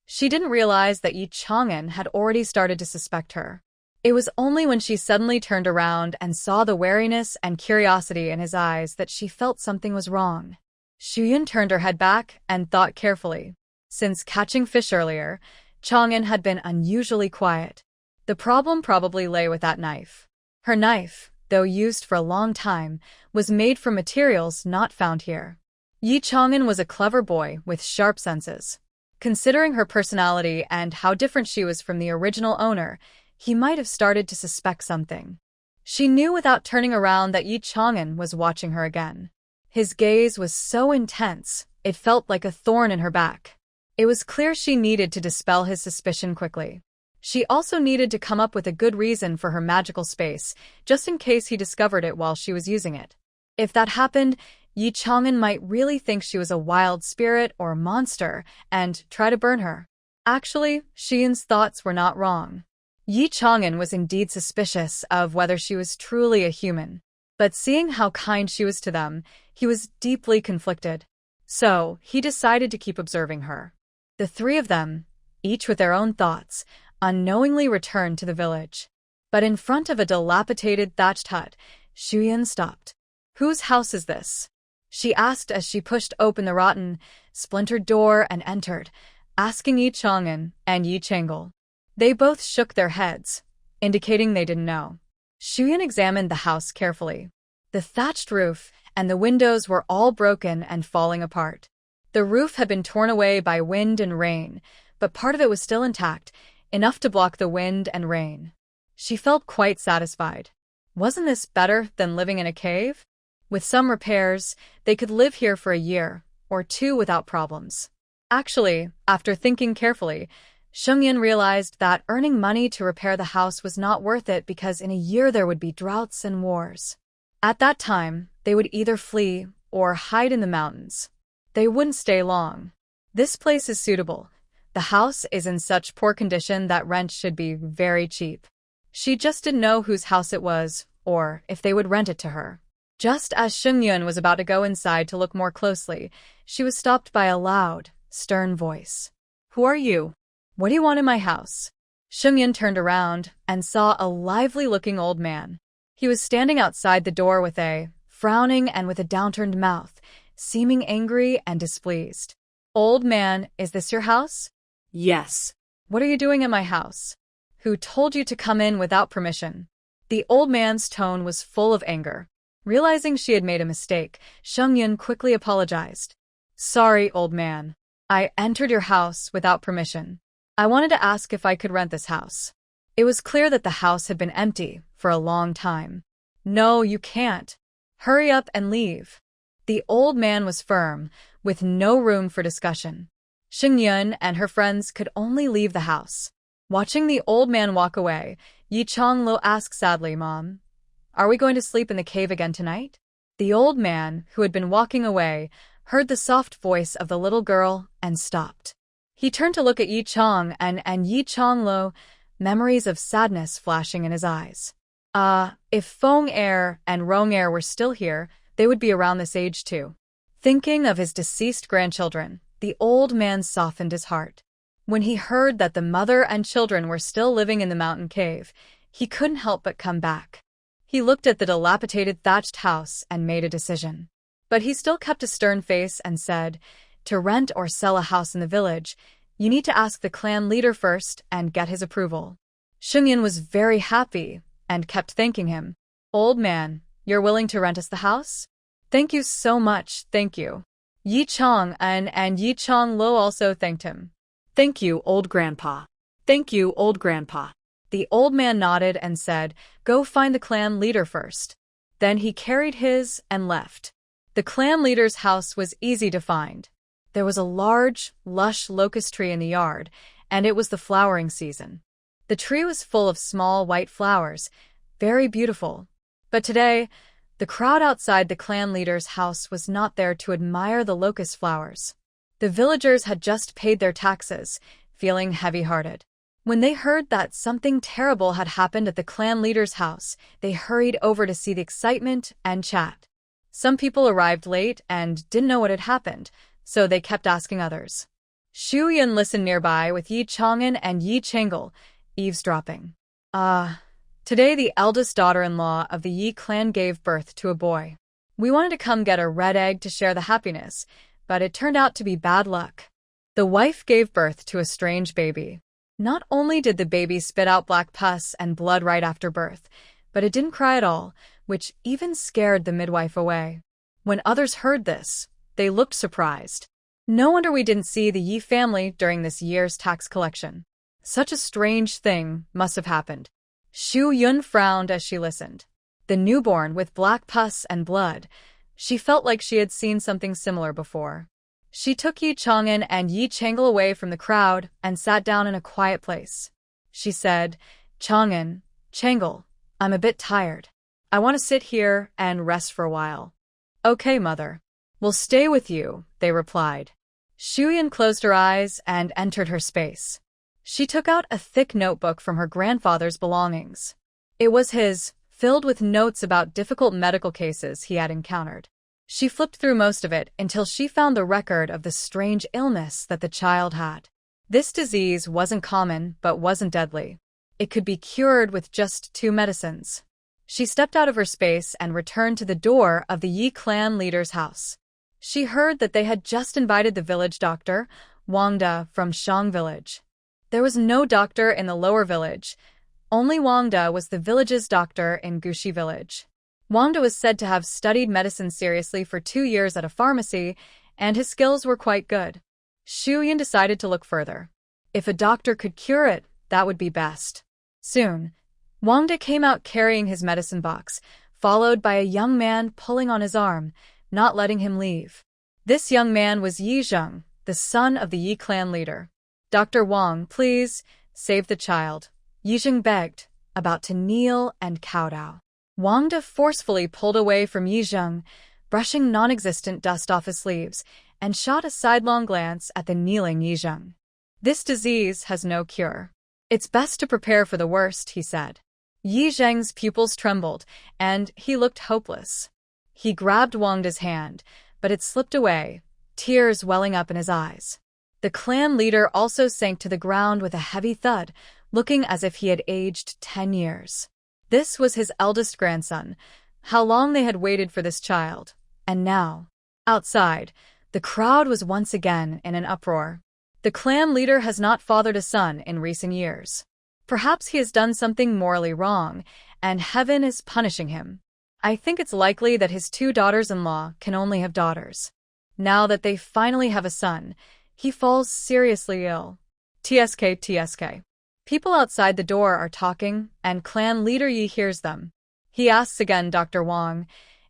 She didn't realize that Yi Chang'an had already started to suspect her. It was only when she suddenly turned around and saw the wariness and curiosity in his eyes that she felt something was wrong. Shuyan turned her head back and thought carefully. Since catching fish earlier, Chang'an had been unusually quiet. The problem probably lay with that knife. Her knife, though used for a long time, was made from materials not found here. Yi Chang'an was a clever boy with sharp senses. Considering her personality and how different she was from the original owner, he might have started to suspect something. She knew without turning around that Yi Chang'an was watching her again. His gaze was so intense, it felt like a thorn in her back. It was clear she needed to dispel his suspicion quickly. She also needed to come up with a good reason for her magical space, just in case he discovered it while she was using it. If that happened, Yi Chang'an might really think she was a wild spirit or monster and try to burn her. Actually, Xian's thoughts were not wrong. Yi Chang'an was indeed suspicious of whether she was truly a human. But seeing how kind she was to them, he was deeply conflicted. So, he decided to keep observing her. The three of them, each with their own thoughts, unknowingly returned to the village. But in front of a dilapidated thatched hut, Xian stopped. "Whose house is this?" she asked as she pushed open the rotten, splintered door and entered, asking Yi Chang'an and Yi Chang'e. They both shook their heads, indicating they didn't know. Xian examined the house carefully. The thatched roof and the windows were all broken and falling apart. The roof had been torn away by wind and rain, but part of it was still intact, enough to block the wind and rain. She felt quite satisfied. Wasn't this better than living in a cave? With some repairs, they could live here for a year or two without problems. Actually, after thinking carefully, Shengyan realized that earning money to repair the house was not worth it because in a year there would be droughts and wars. At that time, they would either flee or hide in the mountains. They wouldn't stay long. This place is suitable. The house is in such poor condition that rent should be very cheap. She just didn't know whose house it was, or if they would rent it to her. Just as Shengyan was about to go inside to look more closely, she was stopped by a loud, stern voice. "Who are you? What do you want in my house?" Shengyan turned around and saw a lively-looking old man. He was standing outside the door with frowning and with a downturned mouth, seeming angry and displeased. "Old man, is this your house?" Yes. "What are you doing at my house? Who told you to come in without permission?" The old man's tone was full of anger. Realizing she had made a mistake, Shengyan quickly apologized. "Sorry, old man. I entered your house without permission. I wanted to ask if I could rent this house." It was clear that the house had been empty for a long time. "No, you can't. Hurry up and leave." The old man was firm, with no room for discussion. Xingyun and her friends could only leave the house. Watching the old man walk away, Yi Changlo asked sadly, "Mom, are we going to sleep in the cave again tonight?" The old man, who had been walking away, heard the soft voice of the little girl and stopped. He turned to look at Yi Chang and Yi Changlo, memories of sadness flashing in his eyes. If Feng Er and Rong Er were still here, they would be around this age too. Thinking of his deceased grandchildren, the old man softened his heart. When he heard that the mother and children were still living in the mountain cave, he couldn't help but come back. He looked at the dilapidated thatched house and made a decision. But he still kept a stern face and said, "To rent or sell a house in the village, you need to ask the clan leader first and get his approval." Shengyan was very happy and kept thanking him. "Old man, you're willing to rent us the house? Thank you so much, thank you." Yi Chang and Yi Chang Lo also thanked him. Thank you, old grandpa. Thank you, old grandpa. The old man nodded and said, "Go find the clan leader first." Then he carried his and left. The clan leader's house was easy to find. There was a large, lush locust tree in the yard, and it was the flowering season. The tree was full of small white flowers, very beautiful. But today, the crowd outside the clan leader's house was not there to admire the locust flowers. The villagers had just paid their taxes, feeling heavy-hearted. When they heard that something terrible had happened at the clan leader's house, they hurried over to see the excitement and chat. Some people arrived late and didn't know what had happened, so they kept asking others. Xu Yun listened nearby with Yi Chang'an and Yi Chang'e, eavesdropping. Today the eldest daughter-in-law of the Yi clan gave birth to a boy. We wanted to come get a red egg to share the happiness, but it turned out to be bad luck. The wife gave birth to a strange baby. Not only did the baby spit out black pus and blood right after birth, but it didn't cry at all, which even scared the midwife away. When others heard this, they looked surprised. No wonder we didn't see the Yi family during this year's tax collection. Such a strange thing must have happened. Xu Yun frowned as she listened. The newborn with black pus and blood, she felt like she had seen something similar before. She took Yi Chang'an and Yi Chang'e away from the crowd and sat down in a quiet place. She said, "Chang'an, Chang'e, I'm a bit tired. I want to sit here and rest for a while." Okay, mother. We'll stay with you, they replied. Shuyan closed her eyes and entered her space. She took out a thick notebook from her grandfather's belongings. It was his, filled with notes about difficult medical cases he had encountered. She flipped through most of it until she found the record of the strange illness that the child had. This disease wasn't common, but wasn't deadly. It could be cured with just 2 medicines. She stepped out of her space and returned to the door of the Yi clan leader's house. She heard that they had just invited the village doctor, Wangda, from Shang village. There was no doctor in the lower village. Only Wangda was the village's doctor in Gushi village. Wangda was said to have studied medicine seriously for 2 years at a pharmacy, and his skills were quite good. Xu Yan decided to look further. If a doctor could cure it, that would be best. Soon, Wangda came out carrying his medicine box, followed by a young man pulling on his arm, not letting him leave. This young man was Yi Zheng, the son of the Yi clan leader. Dr. Wang, please, save the child, Yi Zheng begged, about to kneel and kowtow. Wangda forcefully pulled away from Yi Zheng, brushing non-existent dust off his sleeves, and shot a sidelong glance at the kneeling Yi Zheng. This disease has no cure. It's best to prepare for the worst, he said. Yi Zheng's pupils trembled, and he looked hopeless. He grabbed Wangda's hand, but it slipped away, tears welling up in his eyes. The clan leader also sank to the ground with a heavy thud, looking as if he had aged 10 years. This was his eldest grandson. How long they had waited for this child. And now, outside, the crowd was once again in an uproar. The clan leader has not fathered a son in recent years. Perhaps he has done something morally wrong, and heaven is punishing him. I think it's likely that his 2 daughters-in-law can only have daughters. Now that they finally have a son, he falls seriously ill. TSK. People outside the door are talking, and clan leader Yi hears them. He asks again Dr. Wang,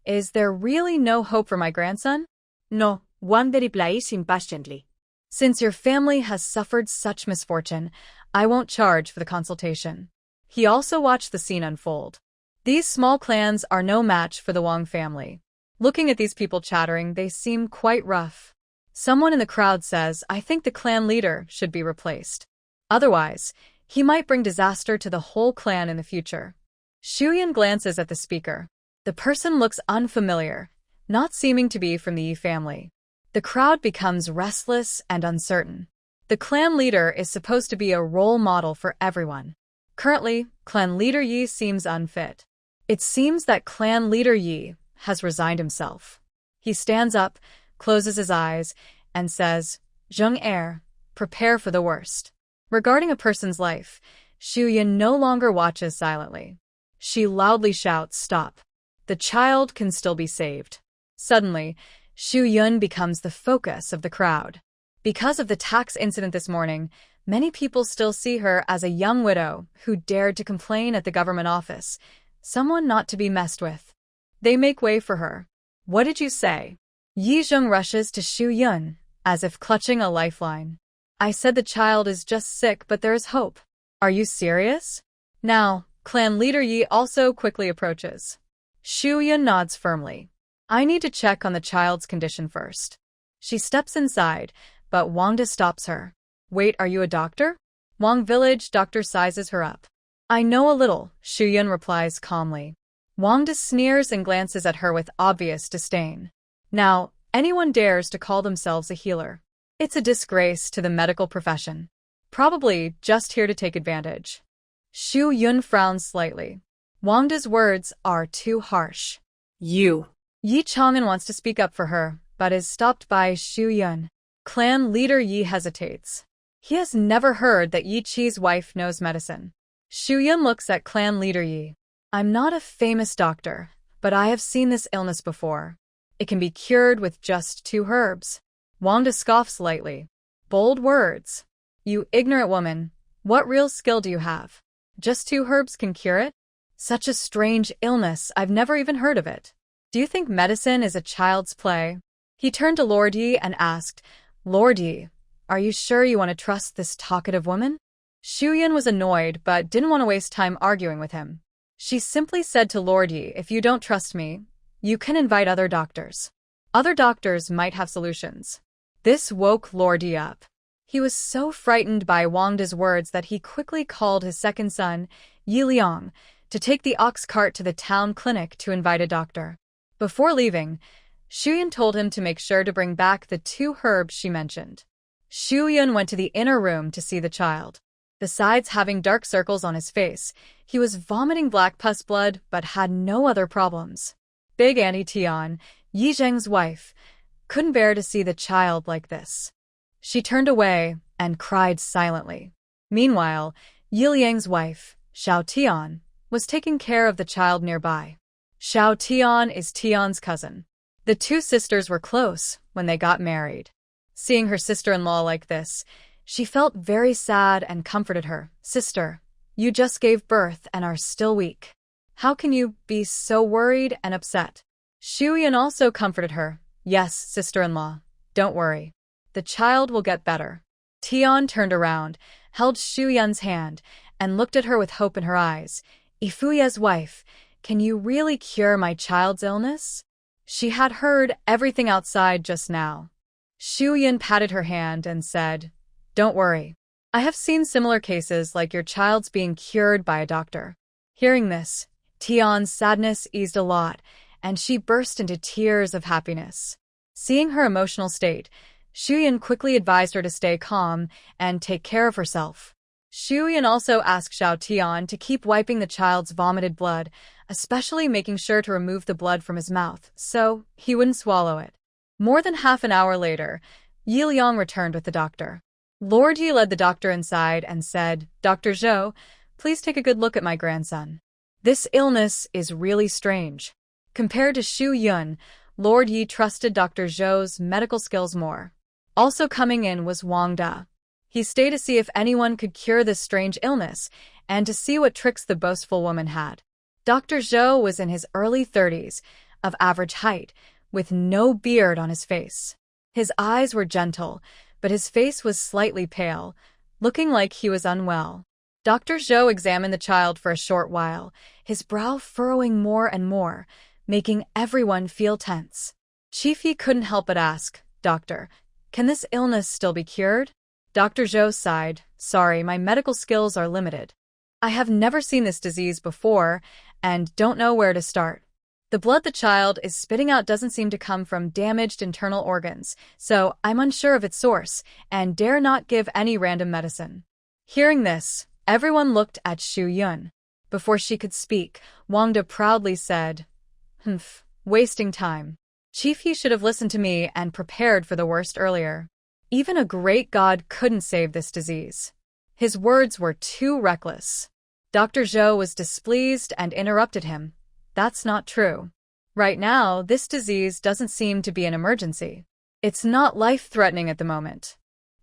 "Is there really no hope for my grandson?" No, Wangda replies impatiently. Since your family has suffered such misfortune, I won't charge for the consultation. He also watched the scene unfold. These small clans are no match for the Wang family. Looking at these people chattering, they seem quite rough. Someone in the crowd says, "I think the clan leader should be replaced. Otherwise, he might bring disaster to the whole clan in the future." Shuyan glances at the speaker. The person looks unfamiliar, not seeming to be from the Yi family. The crowd becomes restless and uncertain. The clan leader is supposed to be a role model for everyone. Currently, clan leader Yi seems unfit. It seems that clan leader Yi has resigned himself. He stands up, closes his eyes, and says, "Zheng heir, prepare for the worst." Regarding a person's life, Xu Yan no longer watches silently. She loudly shouts, "Stop. The child can still be saved." Suddenly, Xu Yun becomes the focus of the crowd. Because of the tax incident this morning, many people still see her as a young widow who dared to complain at the government office, someone not to be messed with. They make way for her. "What did you say?" Yi Zheng rushes to Xu Yun, as if clutching a lifeline. "I said the child is just sick, but there is hope. Are you serious?" Now, clan leader Yi also quickly approaches. Xu Yun nods firmly. "I need to check on the child's condition first." She steps inside, but Wangda stops her. "Wait, are you a doctor?" Wang village doctor sizes her up. "I know a little," Xu Yun replies calmly. Wangda sneers and glances at her with obvious disdain. Now, anyone dares to call themselves a healer. It's a disgrace to the medical profession. Probably just here to take advantage. Xu Yun frowns slightly. Wangda's words are too harsh. You. Yi Chang'an wants to speak up for her, but is stopped by Xu Yun. Clan leader Yi hesitates. He has never heard that Yi Qi's wife knows medicine. Xu Yun looks at clan leader Yi. "I'm not a famous doctor, but I have seen this illness before. It can be cured with just 2 herbs. Wangda scoffs lightly. "Bold words. You ignorant woman, what real skill do you have? Just 2 herbs can cure it? Such a strange illness, I've never even heard of it. Do you think medicine is a child's play?" He turned to Lord Yi and asked, "Lord Yi, are you sure you want to trust this talkative woman?" Xu Yun was annoyed but didn't want to waste time arguing with him. She simply said to Lord Yi, "If you don't trust me, You can invite other doctors. Other doctors might have solutions. This woke Lord Yi up. He was so frightened by Wang De's words that he quickly called his second son, Yi Liang, to take the ox cart to the town clinic to invite a doctor. Before leaving, Xu Yun told him to make sure to bring back the 2 herbs she mentioned. Xu Yun went to the inner room to see the child. Besides having dark circles on his face, he was vomiting black pus blood but had no other problems. Big Auntie Tian, Yi Zheng's wife, couldn't bear to see the child like this. She turned away and cried silently. Meanwhile, Yi Liang's wife, Xiao Tian, was taking care of the child nearby. Xiao Tian is Tian's cousin. The 2 sisters were close when they got married. Seeing her sister-in-law like this, she felt very sad and comforted her. Sister, you just gave birth and are still weak. How can you be so worried and upset? Xu Yun also comforted her. Yes, sister-in-law, don't worry. The child will get better. Tian turned around, held Xu Yun's hand, and looked at her with hope in her eyes. Ifuye's wife, can you really cure my child's illness? She had heard everything outside just now. Xu Yun patted her hand and said, Don't worry. I have seen similar cases like your child's being cured by a doctor. Hearing this, Tian's sadness eased a lot, and she burst into tears of happiness. Seeing her emotional state, Xu Yun quickly advised her to stay calm and take care of herself. Xu Yun also asked Xiao Tian to keep wiping the child's vomited blood, especially making sure to remove the blood from his mouth so he wouldn't swallow it. More than half an hour later, Yi Liang returned with the doctor. Lord Yi led the doctor inside and said, Dr. Zhou, please take a good look at my grandson. This illness is really strange. Compared to Xu Yun, Lord Yi trusted Dr. Zhou's medical skills more. Also coming in was Wang De. He stayed to see if anyone could cure this strange illness and to see what tricks the boastful woman had. Dr. Zhou was in his early 30s, of average height, with no beard on his face. His eyes were gentle, but his face was slightly pale, looking like he was unwell. Dr. Zhou examined the child for a short while, his brow furrowing more and more, making everyone feel tense. Chief Yi couldn't help but ask, Doctor, can this illness still be cured? Dr. Zhou sighed, Sorry, my medical skills are limited. I have never seen this disease before and don't know where to start. The blood the child is spitting out doesn't seem to come from damaged internal organs, so I'm unsure of its source and dare not give any random medicine. Hearing this, everyone looked at Xu Yun. Before she could speak, Wang De proudly said, Humph, wasting time. Chief Yi should have listened to me and prepared for the worst earlier. Even a great god couldn't save this disease. His words were too reckless. Dr. Zhou was displeased and interrupted him. That's not true. Right now, this disease doesn't seem to be an emergency. It's not life-threatening at the moment.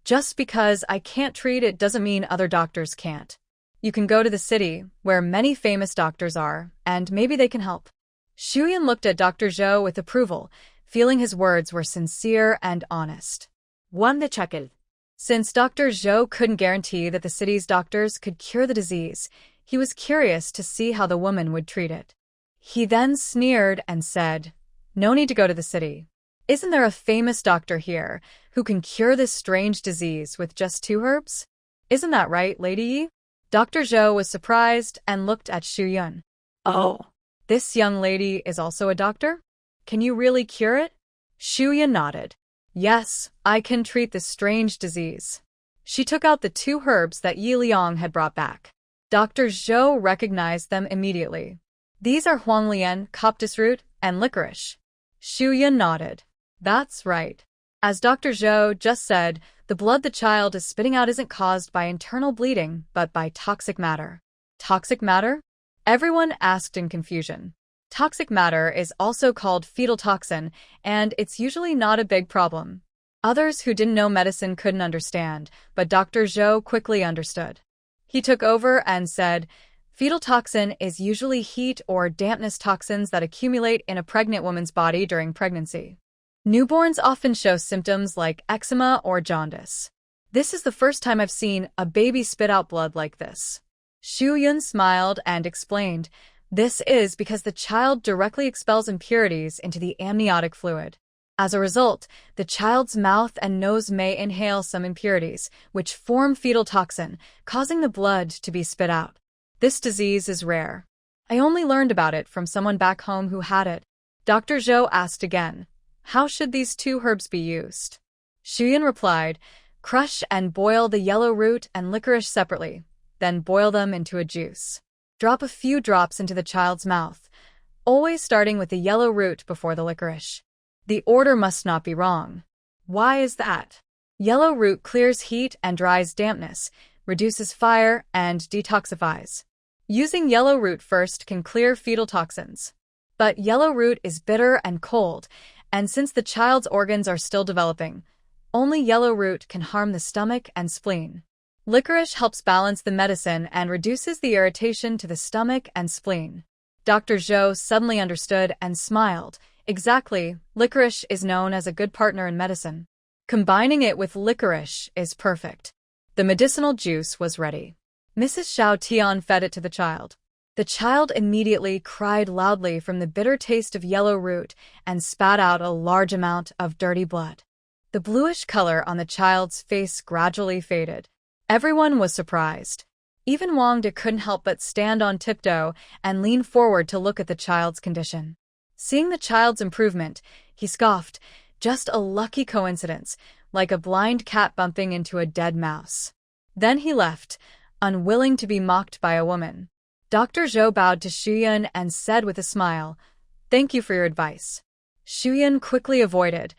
Just because I can't treat it doesn't mean other doctors can't. You can go to the city, where many famous doctors are, and maybe they can help. Xu Yun looked at Dr. Zhou with approval, feeling his words were sincere and honest. One the checkil. Since Dr. Zhou couldn't guarantee that the city's doctors could cure the disease, he was curious to see how the woman would treat it. He then sneered and said, No need to go to the city. Isn't there a famous doctor here who can cure this strange disease with just 2 herbs? Isn't that right, Lady Yi? Dr. Zhou was surprised and looked at Xu Yun. Oh. This young lady is also a doctor? Can you really cure it? Xu Yun nodded. Yes, I can treat this strange disease. She took out the 2 herbs that Yi Liang had brought back. Dr. Zhou recognized them immediately. These are huanglian, coptis root, and licorice. Xu Yun nodded. That's right. As Dr. Zhou just said, the blood the child is spitting out isn't caused by internal bleeding, but by toxic matter. Toxic matter? Everyone asked in confusion. Toxic matter is also called fetal toxin, and it's usually not a big problem. Others who didn't know medicine couldn't understand, but Dr. Zhou quickly understood. He took over and said, Fetal toxin is usually heat or dampness toxins that accumulate in a pregnant woman's body during pregnancy. Newborns often show symptoms like eczema or jaundice. This is the first time I've seen a baby spit out blood like this. Xu Yun smiled and explained, This is because the child directly expels impurities into the amniotic fluid. As a result, the child's mouth and nose may inhale some impurities, which form fetal toxin, causing the blood to be spit out. This disease is rare. I only learned about it from someone back home who had it. Dr. Zhou asked again, how should these two herbs be used? Shuyan replied, crush and boil the yellow root and licorice separately, then boil them into a juice. Drop a few drops into the child's mouth, always starting with the yellow root before the licorice. The order must not be wrong. Why is that? Yellow root clears heat and dries dampness, reduces fire, and detoxifies. Using yellow root first can clear fetal toxins. But yellow root is bitter and cold, and since the child's organs are still developing, only yellow root can harm the stomach and spleen. Licorice helps balance the medicine and reduces the irritation to the stomach and spleen. Dr. Zhou suddenly understood and smiled. Exactly, licorice is known as a good partner in medicine. Combining it with licorice is perfect. The medicinal juice was ready. Mrs. Xiao Tian fed it to the child. The child immediately cried loudly from the bitter taste of yellow root and spat out a large amount of dirty blood. The bluish color on the child's face gradually faded. Everyone was surprised. Even Wang De couldn't help but stand on tiptoe and lean forward to look at the child's condition. Seeing the child's improvement, he scoffed, just a lucky coincidence, like a blind cat bumping into a dead mouse. Then he left, unwilling to be mocked by a woman. Dr. Zhou bowed to Shuyan and said with a smile, thank you for your advice. Shuyan quickly avoided,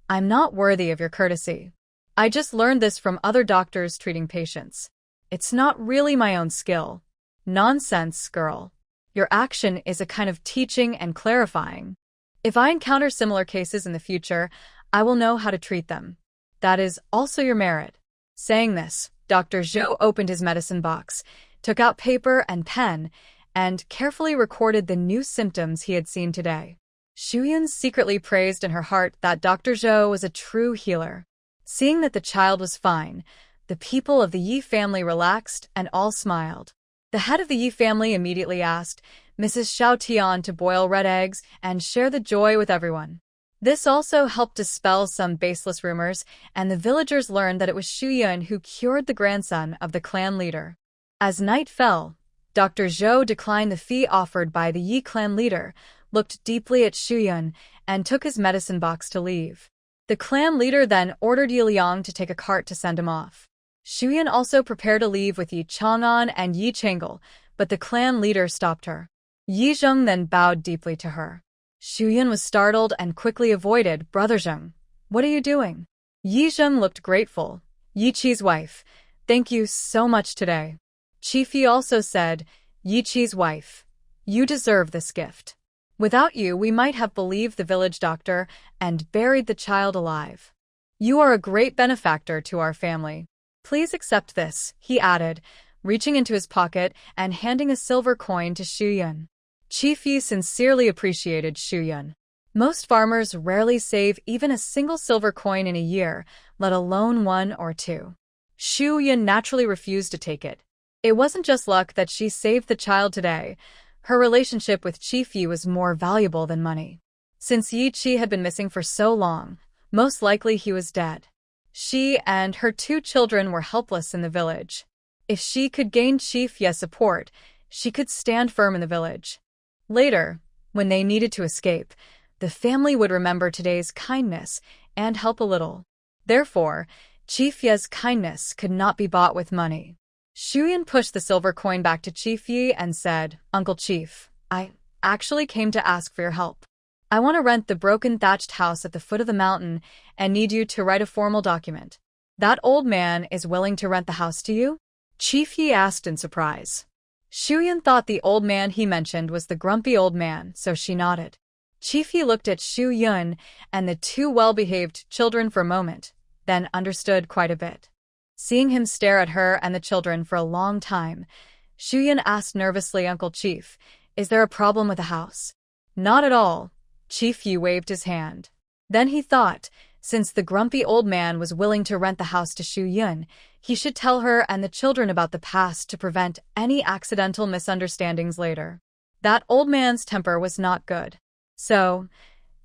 I'm not worthy of your courtesy. I just learned this from other doctors treating patients. It's not really my own skill. Nonsense, girl. Your action is a kind of teaching and clarifying. If I encounter similar cases in the future, I will know how to treat them. That is also your merit. Saying this, Dr. Zhou opened his medicine box, took out paper and pen, and carefully recorded the new symptoms he had seen today. Shuyan secretly praised in her heart that Dr. Zhou was a true healer. Seeing that the child was fine, the people of the Yi family relaxed and all smiled. The head of the Yi family immediately asked Mrs. Xiao Tian to boil red eggs and share the joy with everyone. This also helped dispel some baseless rumors, and the villagers learned that it was Shuyan who cured the grandson of the clan leader. As night fell, Dr. Zhou declined the fee offered by the Yi clan leader, looked deeply at Shuyan, and took his medicine box to leave. The clan leader then ordered Yi Liang to take a cart to send him off. Shuyan also prepared to leave with Yi Chang'an and Yi Changle, but the clan leader stopped her. Yi Zheng then bowed deeply to her. Shuyan was startled and quickly avoided. Brother Zheng, what are you doing? Yi Zheng looked grateful. Yi Qi's wife, thank you so much today. Qi Fi also said, Yi Qi's wife, you deserve this gift. Without you, we might have believed the village doctor and buried the child alive. You are a great benefactor to our family. Please accept this, he added, reaching into his pocket and handing a silver coin to Shuyan. Qi Fi sincerely appreciated Shuyan. Most farmers rarely save even a single silver coin in a year, let alone one or two. Shuyan naturally refused to take it. It wasn't just luck that she saved the child today. Her relationship with Qi Fi was more valuable than money. Since Yi Qi had been missing for so long, most likely he was dead. She and her two children were helpless in the village. If she could gain Qi Fi's support, she could stand firm in the village. Later, when they needed to escape, the family would remember today's kindness and help a little. Therefore, Qi Fi's kindness could not be bought with money. Shuyan pushed the silver coin back to Qi Fi and said, Uncle Chief, I actually came to ask for your help. I want to rent the broken thatched house at the foot of the mountain and need you to write a formal document. That old man is willing to rent the house to you? Qi Fi asked in surprise. Shuyan thought the old man he mentioned was the grumpy old man, so she nodded. Qi Fi looked at Shuyan and the two well-behaved children for a moment, then understood quite a bit. Seeing him stare at her and the children for a long time, Shuyan asked nervously, Uncle Chief, is there a problem with the house? Not at all. Qi Fi waved his hand. Then he thought, since the grumpy old man was willing to rent the house to Shuyan, he should tell her and the children about the past to prevent any accidental misunderstandings later. That old man's temper was not good. So,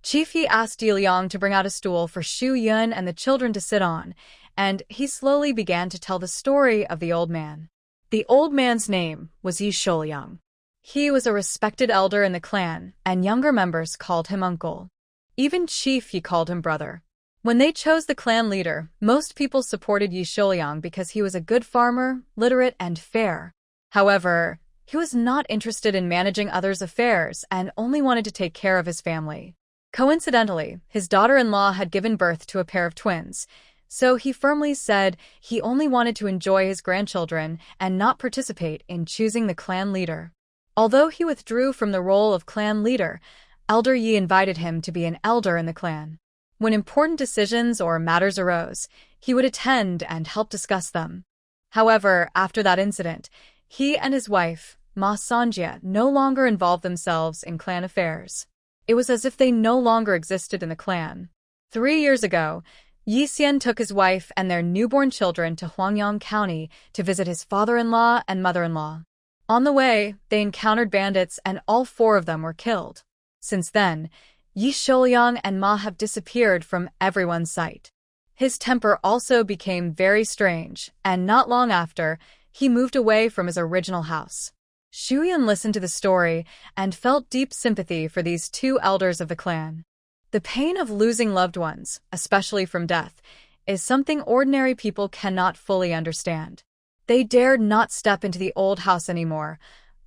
Chief Yi asked Yi Liang to bring out a stool for Shu Yun and the children to sit on, and he slowly began to tell the story of the old man. The old man's name was Yi Sholiang. He was a respected elder in the clan, and younger members called him uncle. Even Chief Yi called him brother. When they chose the clan leader, most people supported Yi Sholiang because he was a good farmer, literate, and fair. However, he was not interested in managing others' affairs and only wanted to take care of his family. Coincidentally, his daughter-in-law had given birth to a pair of twins, so he firmly said he only wanted to enjoy his grandchildren and not participate in choosing the clan leader. Although he withdrew from the role of clan leader, Elder Yi invited him to be an elder in the clan. When important decisions or matters arose, he would attend and help discuss them. However, after that incident, he and his wife, Ma Sanjia, no longer involved themselves in clan affairs. It was as if they no longer existed in the clan. 3 years ago, Yi Xian took his wife and their newborn children to Huangyang County to visit his father-in-law and mother-in-law. On the way, they encountered bandits and all 4 of them were killed. Since then, Yi Sholiang and Ma have disappeared from everyone's sight. His temper also became very strange, and not long after, he moved away from his original house. Shu Yun listened to the story and felt deep sympathy for these 2 elders of the clan. The pain of losing loved ones, especially from death, is something ordinary people cannot fully understand. They dared not step into the old house anymore,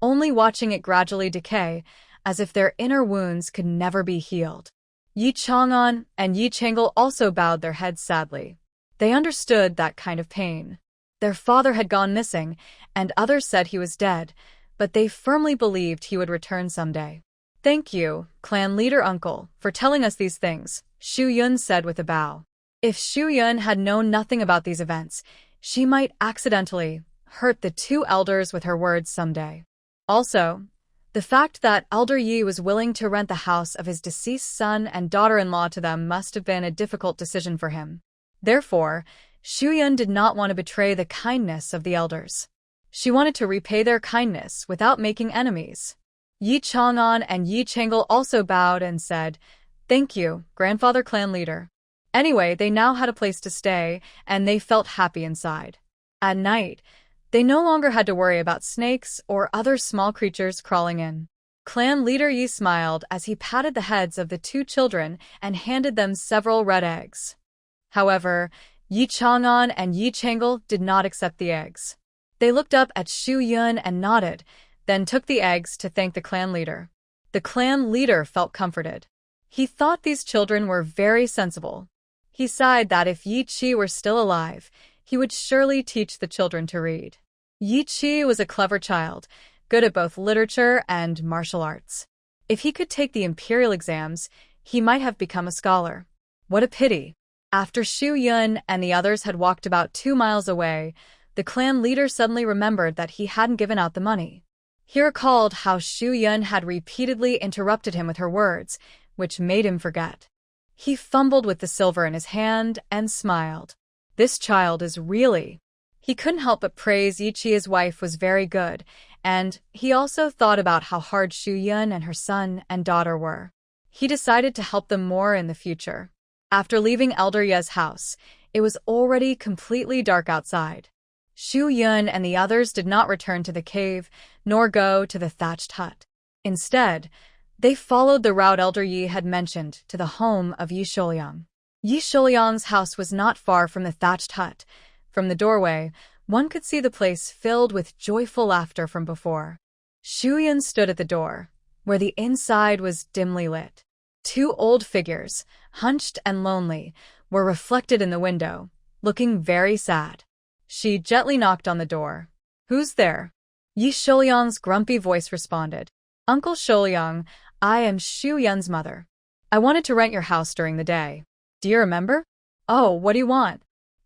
only watching it gradually decay, as if their inner wounds could never be healed. Yi Chang'an and Yi Changle also bowed their heads sadly. They understood that kind of pain. Their father had gone missing, and others said he was dead, but they firmly believed he would return someday. "Thank you, clan leader uncle, for telling us these things," Shu Yun said with a bow. If Shu Yun had known nothing about these events, she might accidentally hurt the 2 elders with her words someday. Also, the fact that Elder Yi was willing to rent the house of his deceased son and daughter-in-law to them must have been a difficult decision for him. Therefore, Shu Yun did not want to betray the kindness of the elders. She wanted to repay their kindness without making enemies. Yi Chang'an and Yi Changle also bowed and said, "Thank you, grandfather clan leader." Anyway, they now had a place to stay, and they felt happy inside. At night, they no longer had to worry about snakes or other small creatures crawling in. Clan leader Yi smiled as he patted the heads of the 2 children and handed them several red eggs. However, Yi Chang'an and Yi Changle did not accept the eggs. They looked up at Shu Yun and nodded, then took the eggs to thank the clan leader. The clan leader felt comforted. He thought these children were very sensible. He sighed that if Yi Qi were still alive, he would surely teach the children to read. Yi Qi was a clever child, good at both literature and martial arts. If he could take the imperial exams, he might have become a scholar. What a pity! After Shu Yun and the others had walked about 2 miles away, the clan leader suddenly remembered that he hadn't given out the money. He recalled how Shu Yun had repeatedly interrupted him with her words, which made him forget. He fumbled with the silver in his hand and smiled. This child is really... He couldn't help but praise Yi Qi's wife was very good, and he also thought about how hard Shu Yun and her son and daughter were. He decided to help them more in the future. After leaving Elder Ye's house, it was already completely dark outside. Shu Yun and the others did not return to the cave, nor go to the thatched hut. Instead, they followed the route Elder Yi had mentioned to the home of Yi Sholiang. Yi Sholiang's house was not far from the thatched hut. From the doorway, one could see the place filled with joyful laughter from before. Shu Yun stood at the door, where the inside was dimly lit. 2 old figures, hunched and lonely, were reflected in the window, looking very sad. She gently knocked on the door. "Who's there?" Yi Sholiang's grumpy voice responded. "Uncle Sholiang, I am Shu Yun's mother. I wanted to rent your house during the day. Do you remember?" "Oh, what do you want?"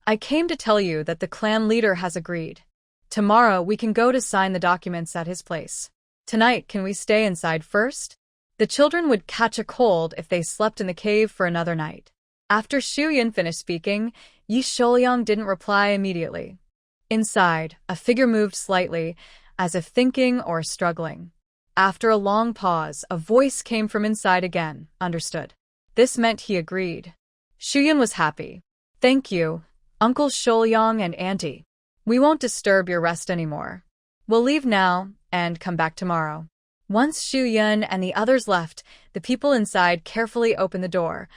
"I came to tell you that the clan leader has agreed. Tomorrow we can go to sign the documents at his place. Tonight, can we stay inside first? The children would catch a cold if they slept in the cave for another night." After Shu Yun finished speaking, Yi Sholiang didn't reply immediately. Inside, a figure moved slightly, as if thinking or struggling. After a long pause, a voice came from inside again. Understood. This meant he agreed. Shuyun was happy. Thank you, Uncle Sholyang and Auntie. We won't disturb your rest anymore. We'll leave now and come back tomorrow. Once Shuyun and the others left, the people inside carefully opened the door,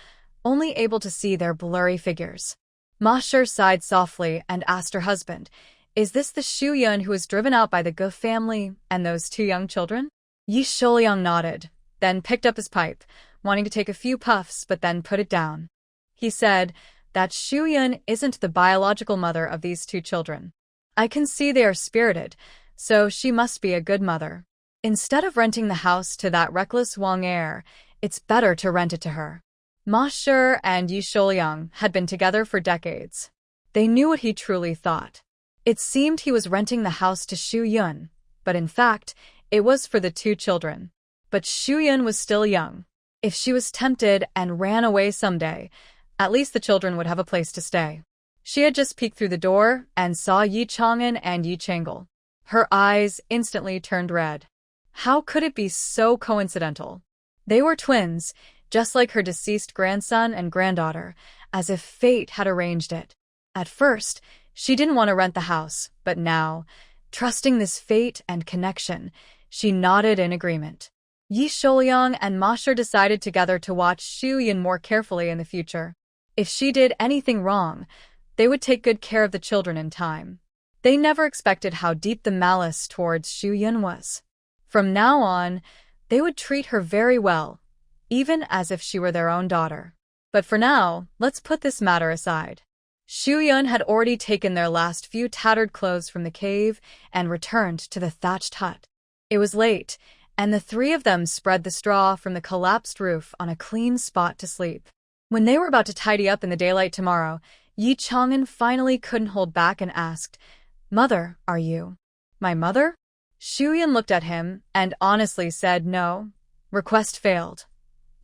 only able to see their blurry figures. Ma Shi sighed softly and asked her husband, "Is this the Shuyun who was driven out by the Gu family and those two young children?" Yi Sholyang nodded, then picked up his pipe, wanting to take a few puffs but then put it down. He said that Shuyun isn't the biological mother of these two children. I can see they are spirited, so she must be a good mother. Instead of renting the house to that reckless Wang heir, it's better to rent it to her. Ma Shi and Yi Sholyang had been together for decades. They knew what he truly thought. It seemed he was renting the house to Shuyun, but in fact, it was for the two children. But Shuyun was still young. If she was tempted and ran away someday, at least the children would have a place to stay. She had just peeked through the door and saw Yi Chang'an and Yi Changle. Her eyes instantly turned red. How could it be so coincidental? They were twins, just like her deceased grandson and granddaughter, as if fate had arranged it. At first, she didn't want to rent the house, but now, trusting this fate and connection, she nodded in agreement. Yi Sholyang and Ma Shi decided together to watch Shuyun more carefully in the future. If she did anything wrong, they would take good care of the children in time. They never expected how deep the malice towards Shuyun was. From now on, they would treat her very well, even as if she were their own daughter. But for now, let's put this matter aside. Shuyun had already taken their last few tattered clothes from the cave and returned to the thatched hut. It was late, and the three of them spread the straw from the collapsed roof on a clean spot to sleep. When they were about to tidy up in the daylight tomorrow, Yi Chang'an finally couldn't hold back and asked, "Mother, are you my mother?" Shuyun looked at him and honestly said no. Request failed.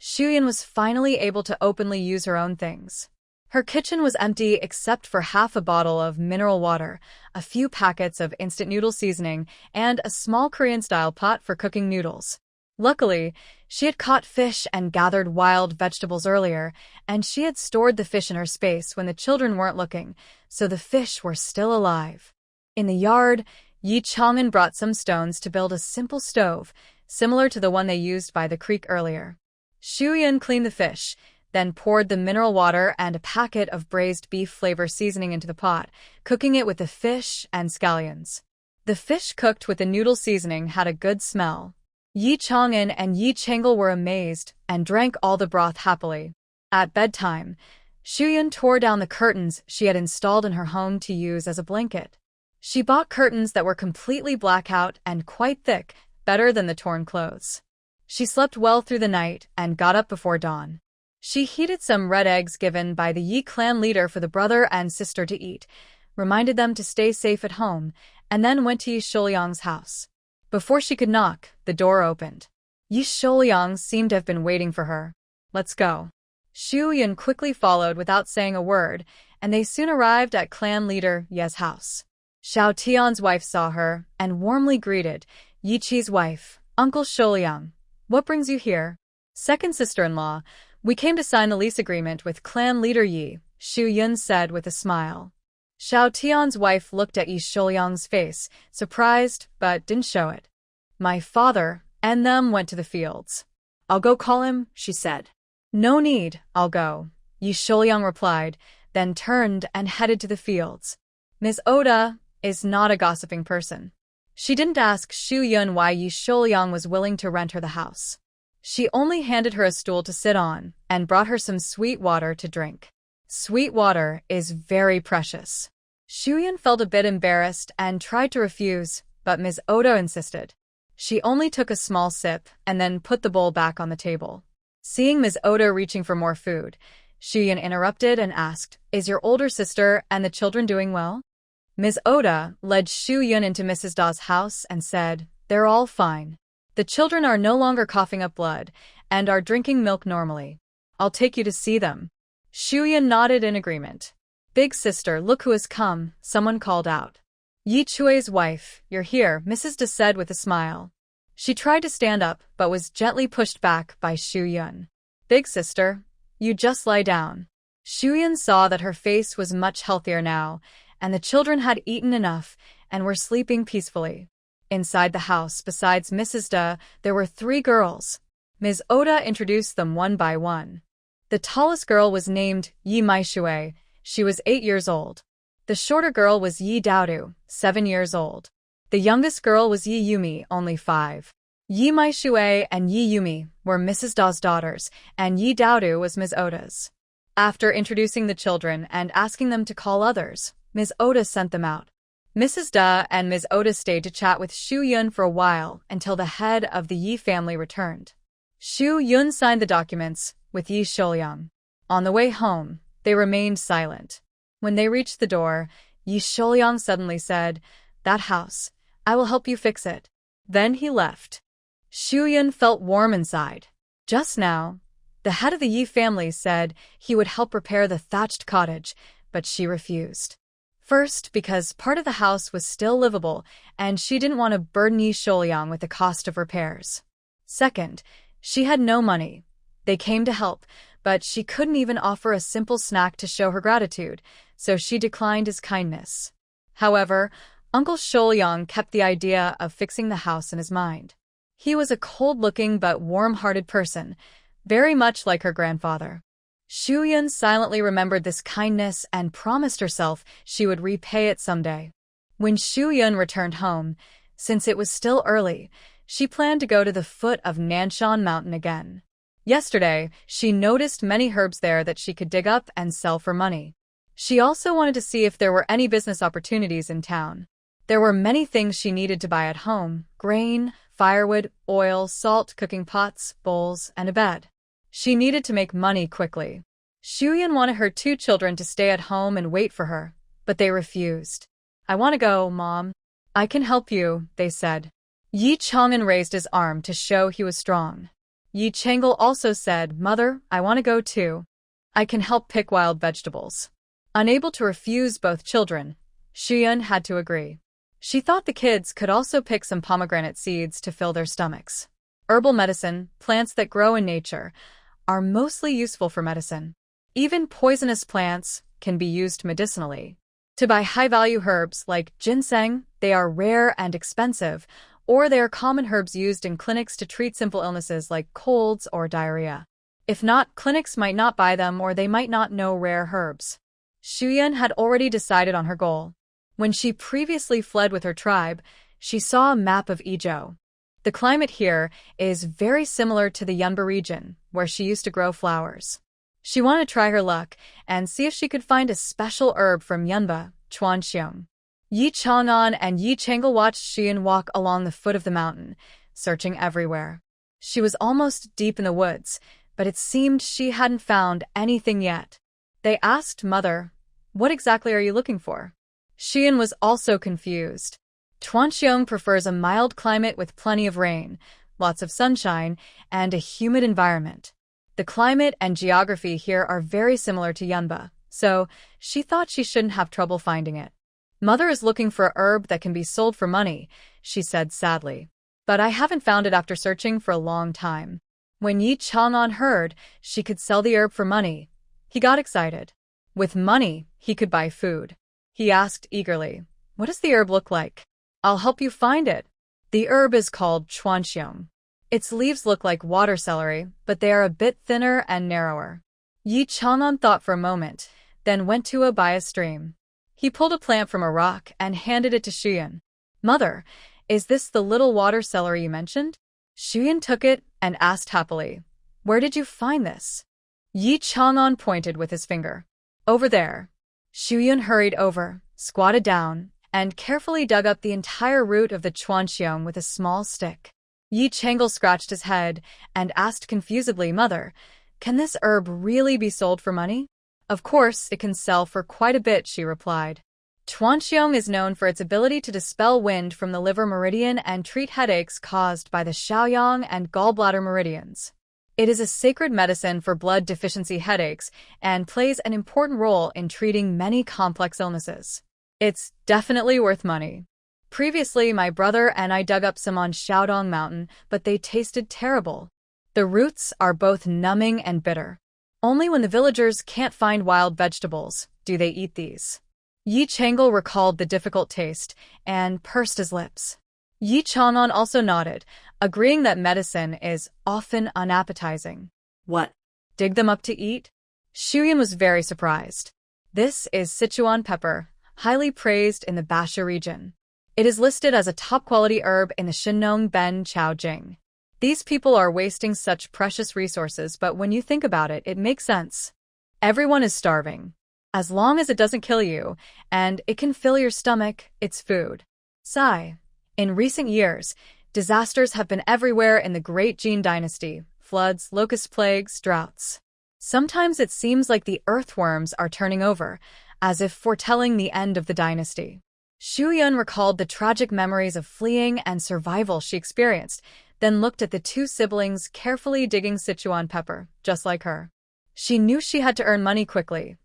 Shuyun was finally able to openly use her own things. Her kitchen was empty except for half a bottle of mineral water, a few packets of instant noodle seasoning, and a small Korean-style pot for cooking noodles. Luckily, she had caught fish and gathered wild vegetables earlier, and she had stored the fish in her space when the children weren't looking, so the fish were still alive. In the yard, Yi Chang'an brought some stones to build a simple stove, similar to the one they used by the creek earlier. Shuyun cleaned the fish, then poured the mineral water and a packet of braised beef flavor seasoning into the pot, cooking it with the fish and scallions. The fish cooked with the noodle seasoning had a good smell. Yi Chang'an and Yi Changle were amazed and drank all the broth happily. At bedtime, Shuyun tore down the curtains she had installed in her home to use as a blanket. She bought curtains that were completely blackout and quite thick, better than the torn clothes. She slept well through the night and got up before dawn. She heated some red eggs given by the Yi clan leader for the brother and sister to eat, reminded them to stay safe at home, and then went to Yi Sholyang's house. Before she could knock, the door opened. Yi Sholyang seemed to have been waiting for her. "Let's go." Shuyun quickly followed without saying a word, and they soon arrived at clan leader Ye's house. Xiao Tian's wife saw her and warmly greeted, "Yi Qi's wife, Uncle Sholyang. What brings you here?" "Second sister-in-law, we came to sign the lease agreement with clan leader Yi," Shuyun said with a smile. Xiao Tian's wife looked at Yi Sholyang's face, surprised, but didn't show it. "My father and them went to the fields. I'll go call him," she said. "No need, I'll go," Yi Sholyang replied, then turned and headed to the fields. Ms. Oda is not a gossiping person. She didn't ask Shuyun why Yi Sholyang was willing to rent her the house. She only handed her a stool to sit on and brought her some sweet water to drink. Sweet water is very precious. Shuyun felt a bit embarrassed and tried to refuse, but Ms. Oda insisted. She only took a small sip and then put the bowl back on the table. Seeing Ms. Oda reaching for more food, Shuyun interrupted and asked, "Is your older sister and the children doing well?" Ms. Oda led Shuyun into Mrs. Da's house and said, "They're all fine. The children are no longer coughing up blood and are drinking milk normally. I'll take you to see them." Shuyun nodded in agreement. "Big sister, look who has come," someone called out. "Yi Chui's wife, you're here," Mrs. Da said with a smile. She tried to stand up, but was gently pushed back by Xu Yun. Big sister, you just lie down. Xu Yun saw that her face was much healthier now, and the children had eaten enough and were sleeping peacefully. Inside the house, besides Mrs. De, there were 3 girls. Ms. Oda introduced them one by one. The tallest girl was named Yi Maishui. She was 8 years old. The shorter girl was Yi Daodu, 7 years old. The youngest girl was Yi Yumi, only 5. Yi Maishui and Yi Yumi were Mrs. Da's daughters, and Yi Daodu was Ms. Oda's. After introducing the children and asking them to call others, Ms. Oda sent them out. Mrs. Da and Ms. Oda stayed to chat with Xu Yun for a while until the head of the Yi family returned. Xu Yun signed the documents with Yi Shouliang. On the way home, they remained silent. When they reached the door, Yi Shouliang suddenly said, "That house, I will help you fix it." Then he left. Xu Yun felt warm inside. Just now, the head of the Yi family said he would help repair the thatched cottage, but she refused. First, because part of the house was still livable, and she didn't want to burden Yi Shouliang with the cost of repairs. Second, she had no money. They came to help, but she couldn't even offer a simple snack to show her gratitude, so she declined his kindness. However, Uncle Shouliang kept the idea of fixing the house in his mind. He was a cold-looking but warm-hearted person, very much like her grandfather. Xu Yun silently remembered this kindness and promised herself she would repay it someday. When Xu Yun returned home, since it was still early, she planned to go to the foot of Nanshan Mountain again. Yesterday, she noticed many herbs there that she could dig up and sell for money. She also wanted to see if there were any business opportunities in town. There were many things she needed to buy at home: grain, firewood, oil, salt, cooking pots, bowls, and a bed. She needed to make money quickly. Xu Yun wanted her 2 children to stay at home and wait for her, but they refused. "I want to go, Mom." "I can help you," they said. Yi Chang'an raised his arm to show he was strong. Yi Changle also said, "Mother, I want to go too. I can help pick wild vegetables." Unable to refuse both children, Xu Yun had to agree. She thought the kids could also pick some pomegranate seeds to fill their stomachs. Herbal medicine, plants that grow in nature, are mostly useful for medicine. Even poisonous plants can be used medicinally. To buy high-value herbs like ginseng, they are rare and expensive, or they are common herbs used in clinics to treat simple illnesses like colds or diarrhea. If not, clinics might not buy them or they might not know rare herbs. Xu Yun had already decided on her goal. When she previously fled with her tribe, she saw a map of Izhou. The climate here is very similar to the Yunba region, where she used to grow flowers. She wanted to try her luck and see if she could find a special herb from Yunba, Chuanxiong. Yi Chang'an and Yi Changle watched Xu Yun walk along the foot of the mountain, searching everywhere. She was almost deep in the woods, but it seemed she hadn't found anything yet. They asked Mother, "What exactly are you looking for?" Xu Yun was also confused. Chuanxiong prefers a mild climate with plenty of rain, lots of sunshine, and a humid environment. The climate and geography here are very similar to Yunba, so she thought she shouldn't have trouble finding it. "Mother is looking for a herb that can be sold for money," she said sadly. "But I haven't found it after searching for a long time." When Yi Chang'an heard she could sell the herb for money, he got excited. With money, he could buy food. He asked eagerly, "What does the herb look like?" "I'll help you find it." The herb is called Chuanxiong. Its leaves look like water celery, but they are a bit thinner and narrower. Yi Chang'an thought for a moment, then went to by a stream. He pulled a plant from a rock and handed it to Xu Yun. "Mother, is this the little water celery you mentioned?" Xu Yun took it and asked happily, "Where did you find this?" Yi Chang'an pointed with his finger. "Over there." Xu Yun hurried over, squatted down, and carefully dug up the entire root of the Chuanxiong with a small stick. Yi Changle scratched his head and asked confusedly, "Mother, can this herb really be sold for money?" "Of course, it can sell for quite a bit," she replied. Chuanxiong is known for its ability to dispel wind from the liver meridian and treat headaches caused by the Shaoyang and gallbladder meridians. It is a sacred medicine for blood deficiency headaches and plays an important role in treating many complex illnesses. It's definitely worth money. Previously, my brother and I dug up some on Xiaodong Mountain, but they tasted terrible. The roots are both numbing and bitter. Only when the villagers can't find wild vegetables do they eat these. Yi Chang'e recalled the difficult taste and pursed his lips. Yi Chang'an also nodded, agreeing that medicine is often unappetizing. What? Dig them up to eat? Shuyan was very surprised. This is Sichuan pepper, highly praised in the Basha region. It is listed as a top-quality herb in the Shinong Ben Chaojing. These people are wasting such precious resources, but when you think about it, it makes sense. Everyone is starving. As long as it doesn't kill you, and it can fill your stomach, it's food. Sigh. In recent years, disasters have been everywhere in the Great Jin Dynasty: floods, locust plagues, droughts. Sometimes it seems like the earthworms are turning over, as if foretelling the end of the dynasty. Xu Yun recalled the tragic memories of fleeing and survival she experienced, then looked at the two siblings carefully digging Sichuan pepper, just like her. She knew she had to earn money quickly.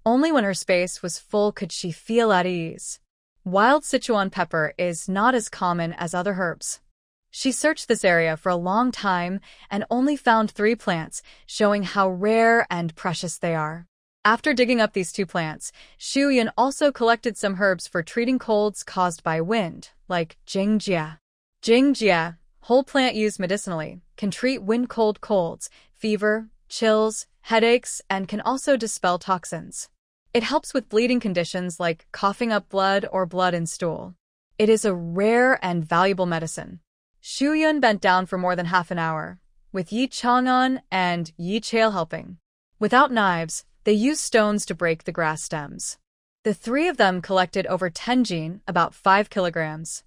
Only when her space was full could she feel at ease. Wild Sichuan pepper is not as common as other herbs. She searched this area for a long time and only found 3 plants, showing how rare and precious they are. After digging up these 2 plants, Xu Yun also collected some herbs for treating colds caused by wind, like Jingjia. Jingjia, whole plant used medicinally, can treat wind-cold colds, fever, chills, headaches, and can also dispel toxins. It helps with bleeding conditions like coughing up blood or blood in stool. It is a rare and valuable medicine. Xu Yun bent down for more than half an hour, with Yi Chang'an and Yi Chail helping. Without knives, they used stones to break the grass stems. The 3 of them collected over 10 jin, about 5 kilograms.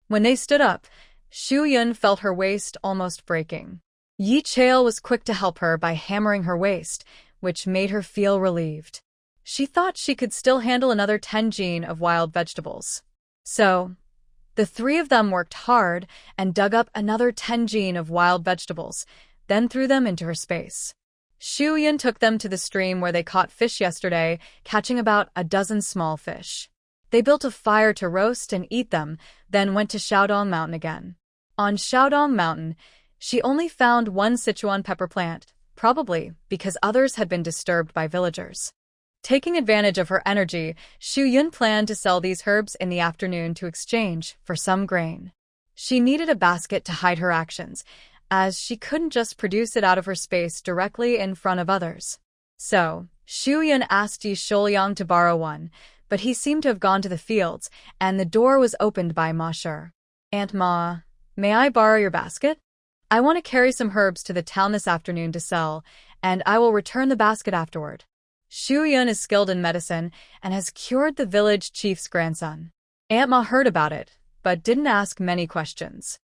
When they stood up, Xu Yun felt her waist almost breaking. Yi Chail was quick to help her by hammering her waist, which made her feel relieved. She thought she could still handle another 10 jin of wild vegetables. So, the 3 of them worked hard and dug up another 10 jin of wild vegetables, then threw them into her space. Xu Yun took them to the stream where they caught fish yesterday, catching about a dozen small fish. They built a fire to roast and eat them, then went to Xiaodong Mountain again. On Xiaodong Mountain, she only found 1 Sichuan pepper plant, probably because others had been disturbed by villagers. Taking advantage of her energy, Xu Yun planned to sell these herbs in the afternoon to exchange for some grain. She needed a basket to hide her actions, as she couldn't just produce it out of her space directly in front of others. So, Xu Yun asked Yi Shouyang to borrow one, but he seemed to have gone to the fields, and the door was opened by Ma Shi. "Aunt Ma, may I borrow your basket? I want to carry some herbs to the town this afternoon to sell, and I will return the basket afterward." Xu Yun is skilled in medicine and has cured the village chief's grandson. Aunt Ma heard about it, but didn't ask many questions.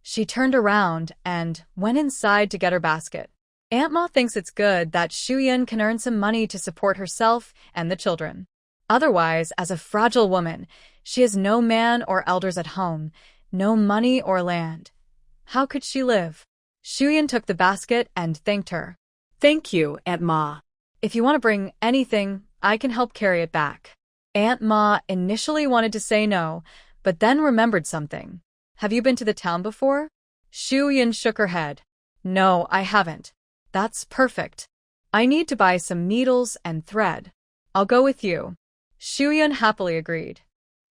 She turned around and went inside to get her basket. Aunt Ma thinks it's good that Xu Yun can earn some money to support herself and the children. Otherwise, as a fragile woman, she has no man or elders at home, no money or land. How could she live? Xu Yun took the basket and thanked her. Thank you, Aunt Ma. If you want to bring anything, I can help carry it back. Aunt Ma initially wanted to say no, but then remembered something. Have you been to the town before? Xu Yun shook her head. No, I haven't. That's perfect. I need to buy some needles and thread. I'll go with you. Xu Yun happily agreed.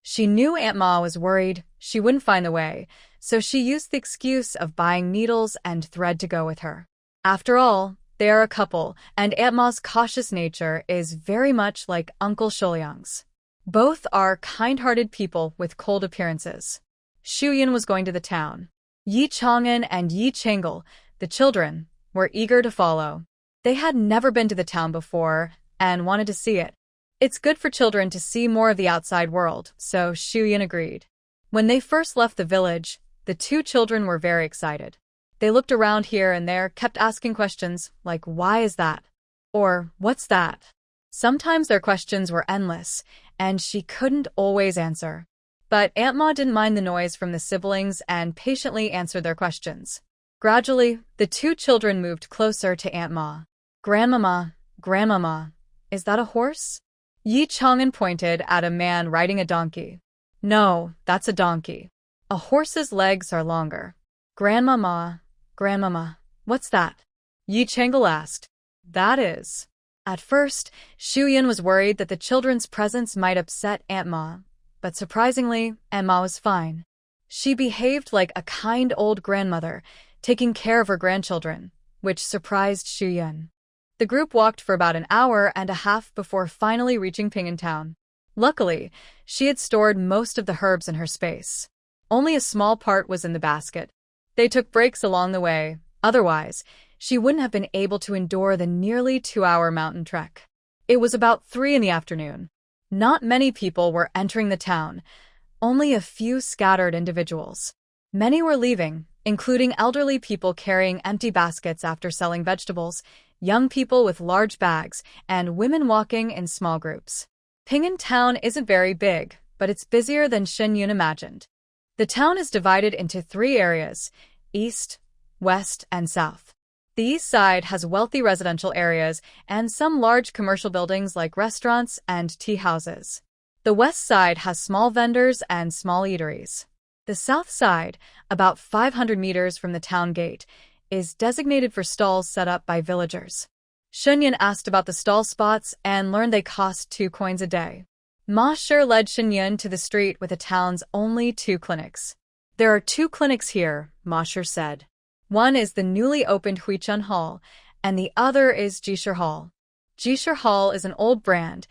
She knew Aunt Ma was worried she wouldn't find the way, so she used the excuse of buying needles and thread to go with her. After all, they are a couple, and Aunt Ma's cautious nature is very much like Uncle Shouyang's. Both are kind-hearted people with cold appearances. Xu Yun was going to the town. Yi Chang'an and Yi Chang'e, the children, were eager to follow. They had never been to the town before and wanted to see it. It's good for children to see more of the outside world, so Xu Yun agreed. When they first left the village, the 2 children were very excited. They looked around here and there, kept asking questions like, "Why is that?" or "What's that?" Sometimes their questions were endless, and she couldn't always answer. But Aunt Ma didn't mind the noise from the siblings and patiently answered their questions. Gradually, the 2 children moved closer to Aunt Ma. "Grandmama, Grandmama, is that a horse?" Yi Chang'an pointed at a man riding a donkey. No, that's a donkey. A horse's legs are longer. Grandmama, what's that? Yi Chang'e asked. That is. At first, Shuyan was worried that the children's presence might upset Aunt Ma, but surprisingly, Aunt Ma was fine. She behaved like a kind old grandmother, taking care of her grandchildren, which surprised Shuyan. The group walked for about an hour and a half before finally reaching Ping'an Town. Luckily, she had stored most of the herbs in her space. Only a small part was in the basket. They took breaks along the way, otherwise, she wouldn't have been able to endure the nearly 2-hour mountain trek. It was about 3 in the afternoon. Not many people were entering the town, only a few scattered individuals. Many were leaving, including elderly people carrying empty baskets after selling vegetables, young people with large bags, and women walking in small groups. Ping'an Town isn't very big, but it's busier than Shenyun imagined. The town is divided into 3 areas: east, west, and south. The east side has wealthy residential areas and some large commercial buildings like restaurants and tea houses. The west side has small vendors and small eateries. The south side, about 500 meters from the town gate, is designated for stalls set up by villagers. Shenyun asked about the stall spots and learned they cost 2 coins a day. Ma Shi led Shenyun to the street with the town's only 2 clinics. There are 2 clinics here, Ma Shi said. One is the newly opened Huichun Hall, and the other is Jishir Hall. Jishir Hall is an old brand.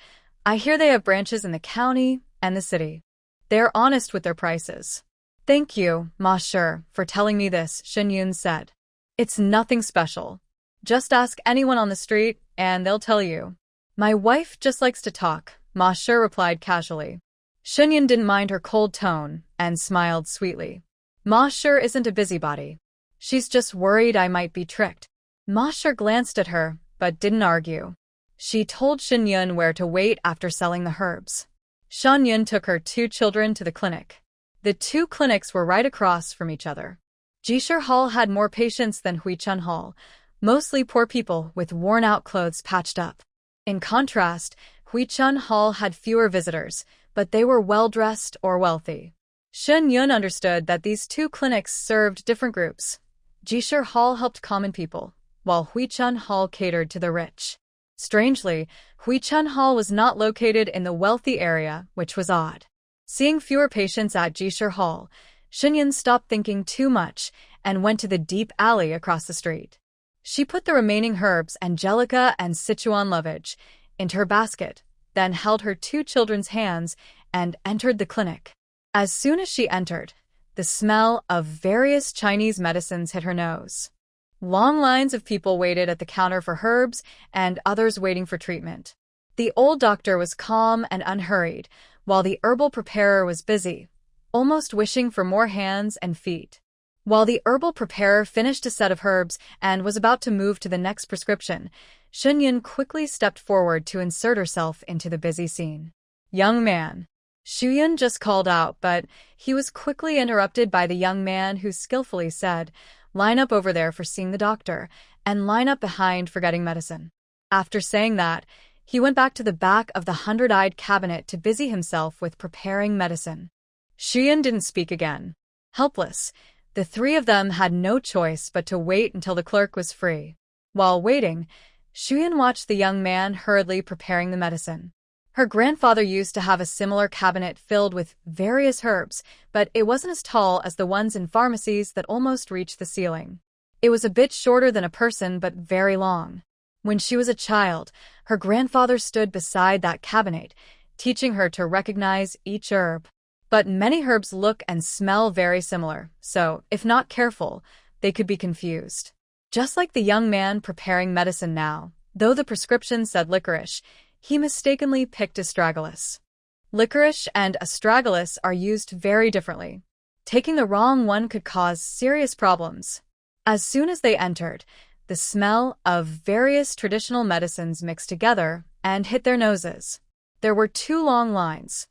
I hear they have branches in the county and the city. They're honest with their prices. Thank you, Ma Shi, for telling me this, Shenyun said. It's nothing special. Just ask anyone on the street, and they'll tell you. My wife just likes to talk, Ma Shi replied casually. Shenyun didn't mind her cold tone and smiled sweetly. Ma Shi isn't a busybody. She's just worried I might be tricked. Ma Shi glanced at her, but didn't argue. She told Shenyun where to wait after selling the herbs. Shenyun took her 2 children to the clinic. The 2 clinics were right across from each other. Jishir Hall had more patients than Huichun Hall, mostly poor people with worn-out clothes patched up. In contrast, Huichun Hall had fewer visitors, but they were well-dressed or wealthy. Shenyun understood that these 2 clinics served different groups. Jishir Hall helped common people, while Huichun Hall catered to the rich. Strangely, Huichun Hall was not located in the wealthy area, which was odd. Seeing fewer patients at Jishir Hall, Shenyun stopped thinking too much and went to the deep alley across the street. She put the remaining herbs, Angelica and Sichuan lovage, into her basket, then held her 2 children's hands and entered the clinic. As soon as she entered, the smell of various Chinese medicines hit her nose. Long lines of people waited at the counter for herbs and others waiting for treatment. The old doctor was calm and unhurried, while the herbal preparer was busy, almost wishing for more hands and feet. While the herbal preparer finished a set of herbs and was about to move to the next prescription, Shenyun quickly stepped forward to insert herself into the busy scene. Young man. Shuyan just called out, but he was quickly interrupted by the young man who skillfully said, "Line up over there for seeing the doctor, and line up behind for getting medicine." After saying that, he went back to the back of the 100-eyed cabinet to busy himself with preparing medicine. Shuyan didn't speak again. Helpless, the 3 of them had no choice but to wait until the clerk was free. While waiting, Shuyan watched the young man hurriedly preparing the medicine. Her grandfather used to have a similar cabinet filled with various herbs, but it wasn't as tall as the ones in pharmacies that almost reached the ceiling. It was a bit shorter than a person, but very long. When she was a child, her grandfather stood beside that cabinet, teaching her to recognize each herb. But many herbs look and smell very similar, so, if not careful, they could be confused. Just like the young man preparing medicine now, though the prescription said licorice, he mistakenly picked astragalus. Licorice and astragalus are used very differently. Taking the wrong one could cause serious problems. As soon as they entered, the smell of various traditional medicines mixed together and hit their noses. There were 2 long lines,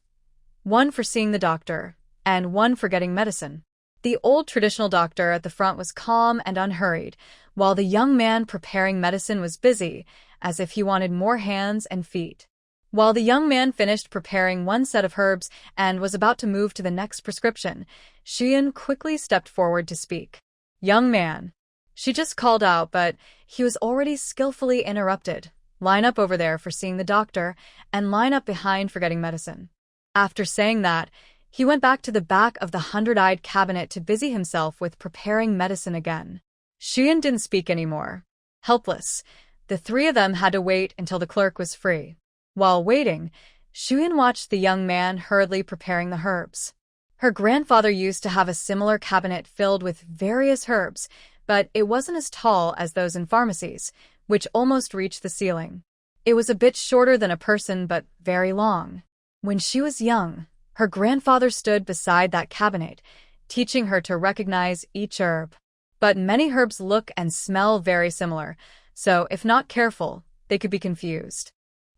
one for seeing the doctor and one for getting medicine. The old traditional doctor at the front was calm and unhurried, while the young man preparing medicine was busy, as if he wanted more hands and feet. While the young man finished preparing one set of herbs and was about to move to the next prescription, Xian quickly stepped forward to speak. "Young man." She just called out, but he was already skillfully interrupted. "Line up over there for seeing the doctor, and line up behind for getting medicine." After saying that, he went back to the back of the 100-eyed cabinet to busy himself with preparing medicine again. Xian didn't speak anymore. Helpless, the three of them had to wait until the clerk was free. While waiting, Xian watched the young man hurriedly preparing the herbs. Her grandfather used to have a similar cabinet filled with various herbs, but it wasn't as tall as those in pharmacies, which almost reached the ceiling. It was a bit shorter than a person, but very long. When she was young, her grandfather stood beside that cabinet, teaching her to recognize each herb. But many herbs look and smell very similar, so if not careful, they could be confused.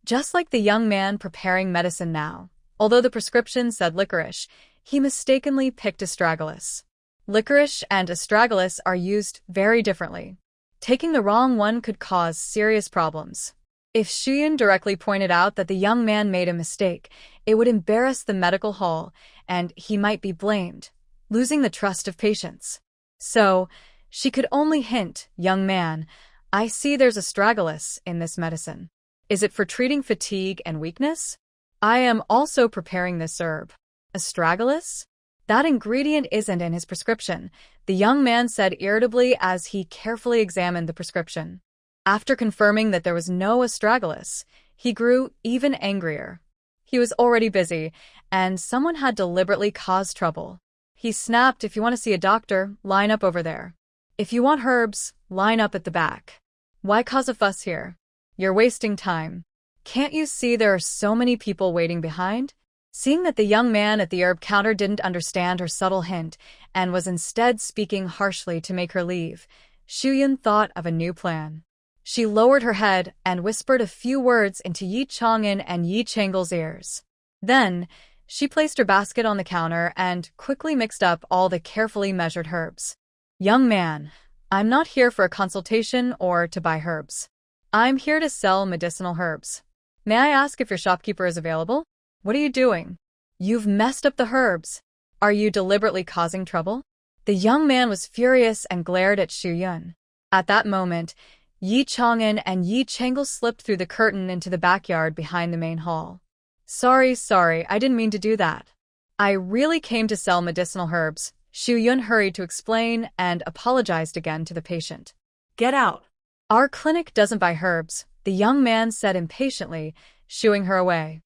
Just like the young man preparing medicine now, although the prescription said licorice, he mistakenly picked astragalus. Licorice and astragalus are used very differently. Taking the wrong one could cause serious problems. If Xian directly pointed out that the young man made a mistake, it would embarrass the medical hall, and he might be blamed, losing the trust of patients. So, she could only hint, "Young man, I see there's astragalus in this medicine. Is it for treating fatigue and weakness? I am also preparing this herb." Astragalus? That ingredient isn't in his prescription, the young man said irritably as he carefully examined the prescription. After confirming that there was no astragalus, he grew even angrier. He was already busy, and someone had deliberately caused trouble. He snapped, "If you want to see a doctor, line up over there. If you want herbs, line up at the back. Why cause a fuss here? You're wasting time. Can't you see there are so many people waiting behind?" Seeing that the young man at the herb counter didn't understand her subtle hint and was instead speaking harshly to make her leave, Xian thought of a new plan. She lowered her head and whispered a few words into Yi Chang'an and Yi Chang'el's ears. Then, she placed her basket on the counter and quickly mixed up all the carefully measured herbs. "Young man, I'm not here for a consultation or to buy herbs. I'm here to sell medicinal herbs. May I ask if your shopkeeper is available? What are you doing? You've messed up the herbs. Are you deliberately causing trouble?" The young man was furious and glared at Xu Yun. At that moment, Yi Chang'an and Yi Chang'el slipped through the curtain into the backyard behind the main hall. Sorry, I didn't mean to do that. I really came to sell medicinal herbs," Xu Yun hurried to explain and apologized again to the patient. "Get out." "Our clinic doesn't buy herbs," the young man said impatiently, shooing her away.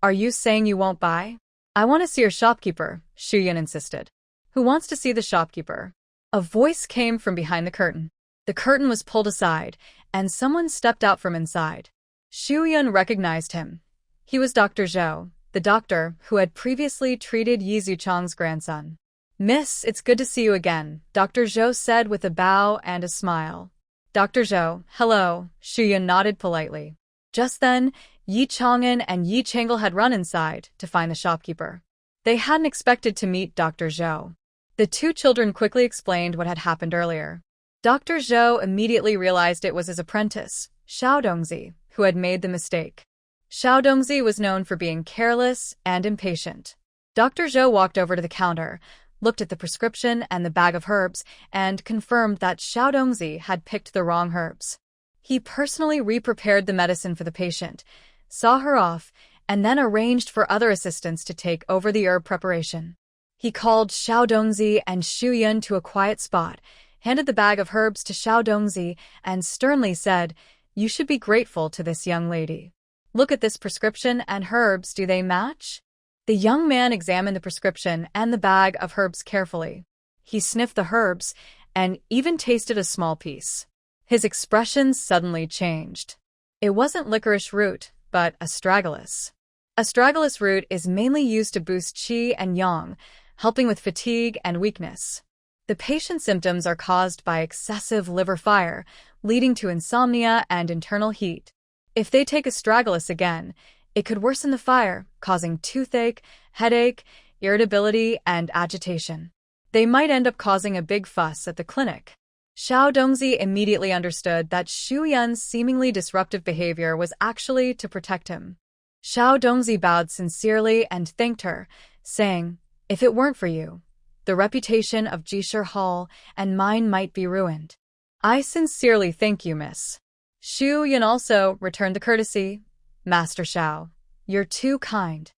"Are you saying you won't buy?" "I want to see your shopkeeper," Xu Yun insisted. "Who wants to see the shopkeeper?" A voice came from behind the curtain. The curtain was pulled aside, and someone stepped out from inside. Xu Yun recognized him. He was Dr. Zhou, the doctor who had previously treated Yi Zuchang's grandson. "Miss, it's good to see you again," Dr. Zhou said with a bow and a smile. "Dr. Zhou, hello," Xu Yun nodded politely. Just then, Yi Chang'an and Yi Chang'el had run inside to find the shopkeeper. They hadn't expected to meet Dr. Zhou. The two children quickly explained what had happened earlier. Dr. Zhou immediately realized it was his apprentice, Xiao Dongzi, who had made the mistake. Xiao Dongzi was known for being careless and impatient. Dr. Zhou walked over to the counter, looked at the prescription and the bag of herbs, and confirmed that Xiao Dongzi had picked the wrong herbs. He personally re-prepared the medicine for the patient, saw her off, and then arranged for other assistants to take over the herb preparation. He called Xiao Dongzi and Xu Yun to a quiet spot, handed the bag of herbs to Xiao Dongzi, and sternly said, "You should be grateful to this young lady. Look at this prescription and herbs, do they match?" The young man examined the prescription and the bag of herbs carefully. He sniffed the herbs and even tasted a small piece. His expression suddenly changed. It wasn't licorice root, but astragalus. Astragalus root is mainly used to boost qi and yang, helping with fatigue and weakness. The patient's symptoms are caused by excessive liver fire, leading to insomnia and internal heat. If they take astragalus again, it could worsen the fire, causing toothache, headache, irritability, and agitation. They might end up causing a big fuss at the clinic. Xiao Dongzi immediately understood that Xu Yun's seemingly disruptive behavior was actually to protect him. Xiao Dongzi bowed sincerely and thanked her, saying, "If it weren't for you, the reputation of Jisher Hall and mine might be ruined." "I sincerely thank you, miss." Xu Yun also returned the courtesy. "Master Xiao, you're too kind."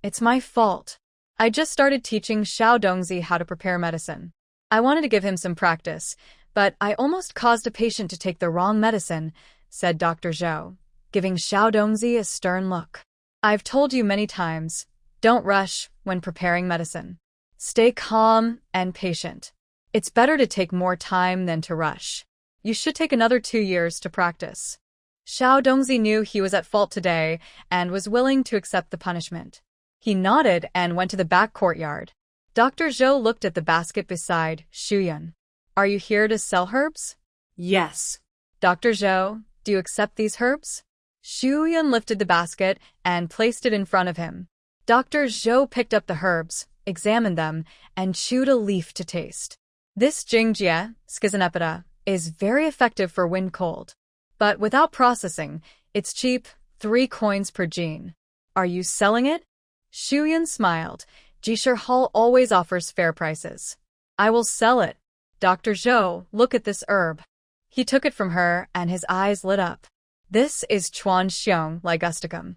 It's my fault. I just started teaching Xiao Dongzi how to prepare medicine. I wanted to give him some practice, but I almost caused a patient to take the wrong medicine," said Dr. Zhou, giving Xiao Dongzi a stern look. "I've told you many times, don't rush when preparing medicine. Stay calm and patient. It's better to take more time than to rush. You should take another 2 years to practice." Xiao Dongzi knew he was at fault today and was willing to accept the punishment. He nodded and went to the back courtyard. Dr. Zhou looked at the basket beside Xu Yun. "Are you here to sell herbs?" Yes. "Dr. Zhou, do you accept these herbs?" Xu Yun lifted the basket and placed it in front of him. Dr. Zhou picked up the herbs, examined them, and chewed a leaf to taste. "This Jingjie, Schizonepida, is very effective for wind cold. But without processing, it's cheap, 3 coins per gene. Are you selling it?" Xu Yun smiled. Jisher Hall always offers fair prices. "I will sell it." "Dr. Zhou, look at this herb." He took it from her and his eyes lit up. "This is Chuan Xiong ligusticum."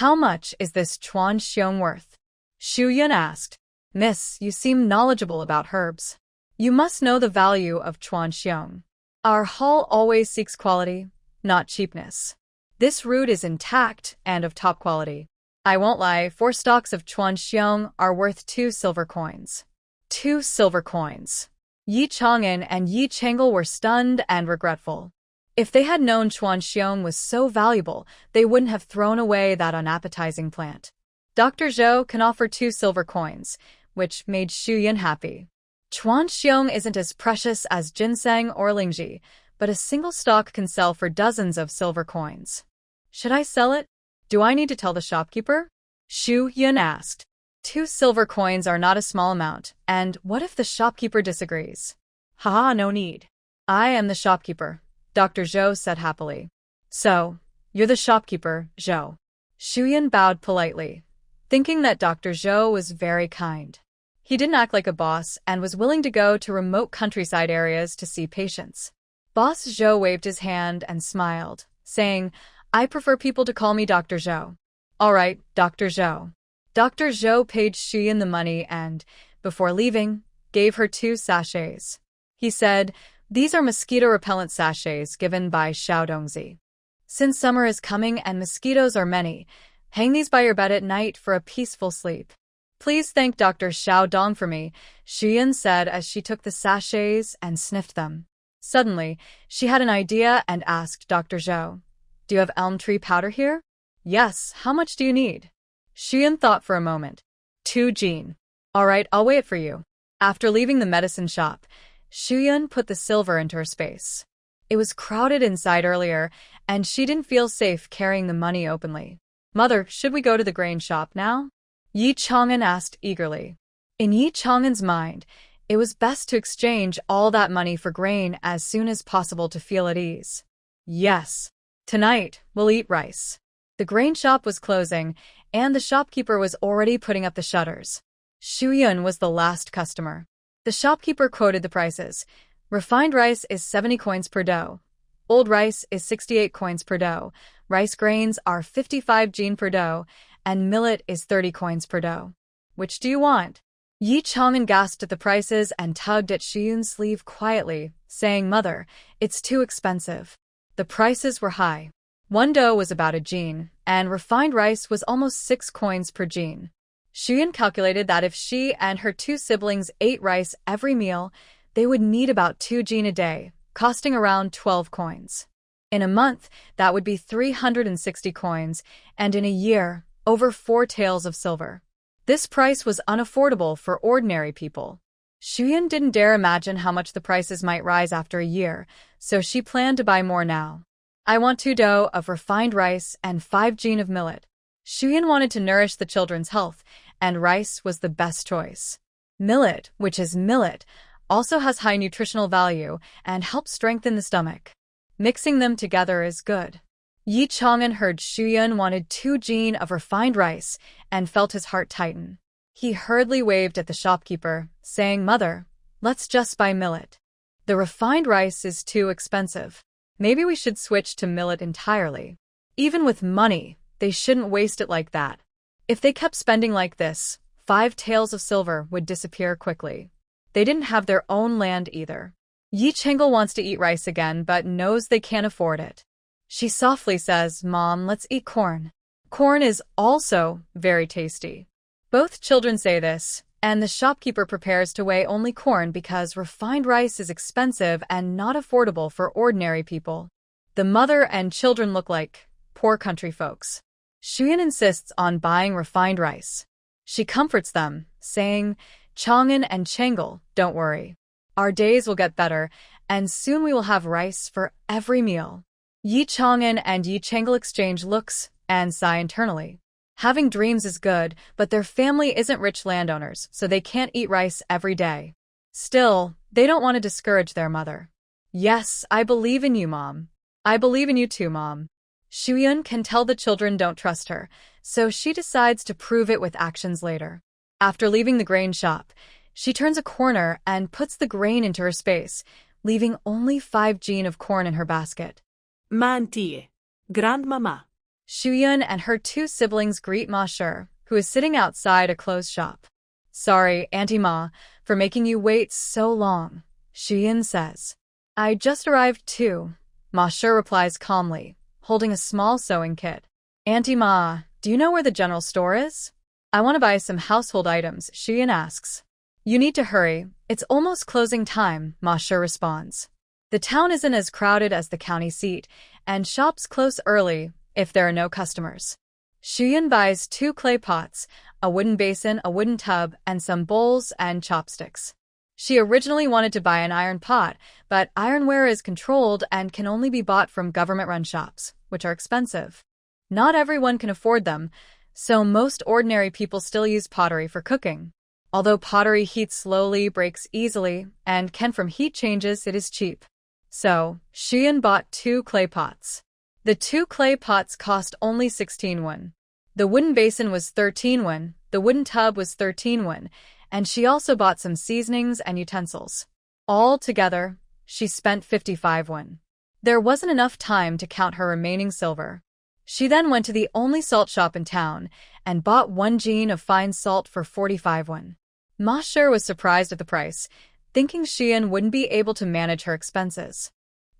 "How much is this Chuan Xiong worth?" Xu Yun asked. "Miss, you seem knowledgeable about herbs. You must know the value of Chuan Xiong. Our hall always seeks quality, not cheapness. This root is intact and of top quality. I won't lie, 4 stalks of Chuan Xiong are worth 2 silver coins." 2 silver coins. Yi Chang'an and Yi Chang'el were stunned and regretful. If they had known Chuan Xiong was so valuable, they wouldn't have thrown away that unappetizing plant. Dr. Zhou can offer 2 silver coins, which made Xu Yun happy. Chuan Xiong isn't as precious as ginseng or lingji, but a single stalk can sell for dozens of silver coins. "Should I sell it? Do I need to tell the shopkeeper?" Xu Yun asked. 2 silver coins are not a small amount, and what if the shopkeeper disagrees? "Haha, no need. I am the shopkeeper," Dr. Zhou said happily. "So, you're the shopkeeper, Zhou." Xu Yun bowed politely, thinking that Dr. Zhou was very kind. He didn't act like a boss and was willing to go to remote countryside areas to see patients. Boss Zhou waved his hand and smiled, saying, "I prefer people to call me Dr. Zhou." "All right, Dr. Zhou." Dr. Zhou paid Xu Yun the money and, before leaving, gave her 2 sachets. He said, "These are mosquito-repellent sachets given by Xiao Dongzi. Since summer is coming and mosquitoes are many, hang these by your bed at night for a peaceful sleep." "Please thank Dr. Xiao Dong for me," Xu Yun said as she took the sachets and sniffed them. Suddenly, she had an idea and asked Dr. Zhou, "Do you have elm tree powder here?" "Yes, how much do you need?" Xu Yun thought for a moment. 2 gene. "All right, I'll weigh it for you." After leaving the medicine shop, Xu Yun put the silver into her space. It was crowded inside earlier, and she didn't feel safe carrying the money openly. "Mother, should we go to the grain shop now?" Yi Chang'an asked eagerly. In Yi Chang'an's mind, it was best to exchange all that money for grain as soon as possible to feel at ease. "Yes. Tonight, we'll eat rice." The grain shop was closing, and the shopkeeper was already putting up the shutters. Xu Yun was the last customer. The shopkeeper quoted the prices. Refined rice is 70 coins per dough. Old rice is 68 coins per dough. Rice grains are 55 gene per dough, and millet is 30 coins per dough. "Which do you want?" Yi Chang'an gasped at the prices and tugged at Xu Yun's sleeve quietly, saying, "Mother, it's too expensive." The prices were high. 1 dough was about a gene, and refined rice was almost 6 coins per gene. Xu Yun calculated that if she and her 2 siblings ate rice every meal, they would need about 2 gene a day, costing around 12 coins. In a month, that would be 360 coins, and in a year, over 4 taels of silver. This price was unaffordable for ordinary people. Xu Yun didn't dare imagine how much the prices might rise after a year, so she planned to buy more now. "I want 2 dough of refined rice and 5 gene of millet." Xu Yun wanted to nourish the children's health, and rice was the best choice. Millet, which is millet, also has high nutritional value and helps strengthen the stomach. Mixing them together is good. Yi Chang'an heard Shuyun wanted 2 jin of refined rice and felt his heart tighten. He hurriedly waved at the shopkeeper, saying, "Mother, let's just buy millet. The refined rice is too expensive. Maybe we should switch to millet entirely. Even with money, they shouldn't waste it like that." If they kept spending like this, 5 taels of silver would disappear quickly. They didn't have their own land either. Yi Chang'an wants to eat rice again but knows they can't afford it. She softly says, "Mom, let's eat corn. Corn is also very tasty." Both children say this, and the shopkeeper prepares to weigh only corn because refined rice is expensive and not affordable for ordinary people. The mother and children look like poor country folks. Shuyun insists on buying refined rice. She comforts them, saying, "Chang'an and Chang'an, don't worry. Our days will get better, and soon we will have rice for every meal." Yi Chang'an and Yi Chang'an exchange looks and sigh internally. Having dreams is good, but their family isn't rich landowners, so they can't eat rice every day. Still, they don't want to discourage their mother. "Yes, I believe in you, Mom. I believe in you too, Mom." Shuyun can tell the children don't trust her, so she decides to prove it with actions later. After leaving the grain shop, she turns a corner and puts the grain into her space, leaving only 5 jin of corn in her basket. Mantie, grandmama. Shuyun and her 2 siblings greet Ma Shi, who is sitting outside a clothes shop. "Sorry, Auntie Ma, for making you wait so long," Shuyun says. "I just arrived too," Ma Shi replies calmly, holding a small sewing kit. "Auntie Ma, do you know where the general store is? I want to buy some household items," Shuyun asks. "You need to hurry. It's almost closing time," Ma Shi responds. The town isn't as crowded as the county seat, and shops close early if there are no customers. Shuyun buys 2 clay pots, a wooden basin, a wooden tub, and some bowls and chopsticks. She originally wanted to buy an iron pot, but ironware is controlled and can only be bought from government-run shops, which are expensive. Not everyone can afford them, so most ordinary people still use pottery for cooking. Although pottery heats slowly, breaks easily, and can from heat changes, it is cheap. So, Shuyun bought 2 clay pots. The 2 clay pots cost only 16 won. The wooden basin was 13 won, the wooden tub was 13 won, and she also bought some seasonings and utensils. All together, she spent 55 won. There wasn't enough time to count her remaining silver. She then went to the only salt shop in town and bought 1 jin of fine salt for 45 won. Ma Shi was surprised at the price, thinking Shuyun wouldn't be able to manage her expenses.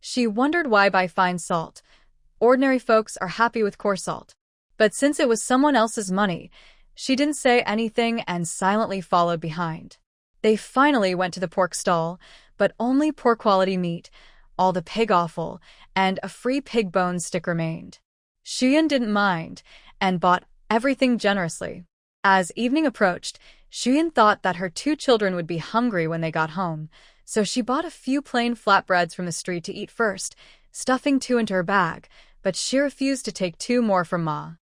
She wondered why buy fine salt. Ordinary folks are happy with coarse salt. But since it was someone else's money, she didn't say anything and silently followed behind. They finally went to the pork stall, but only poor quality meat, all the pig offal, and a free pig bone stick remained. Shuyun didn't mind and bought everything generously. As evening approached, Shuyun thought that her 2 children would be hungry when they got home, so she bought a few plain flatbreads from the street to eat first, stuffing 2 into her bag, but she refused to take 2 more from Ma.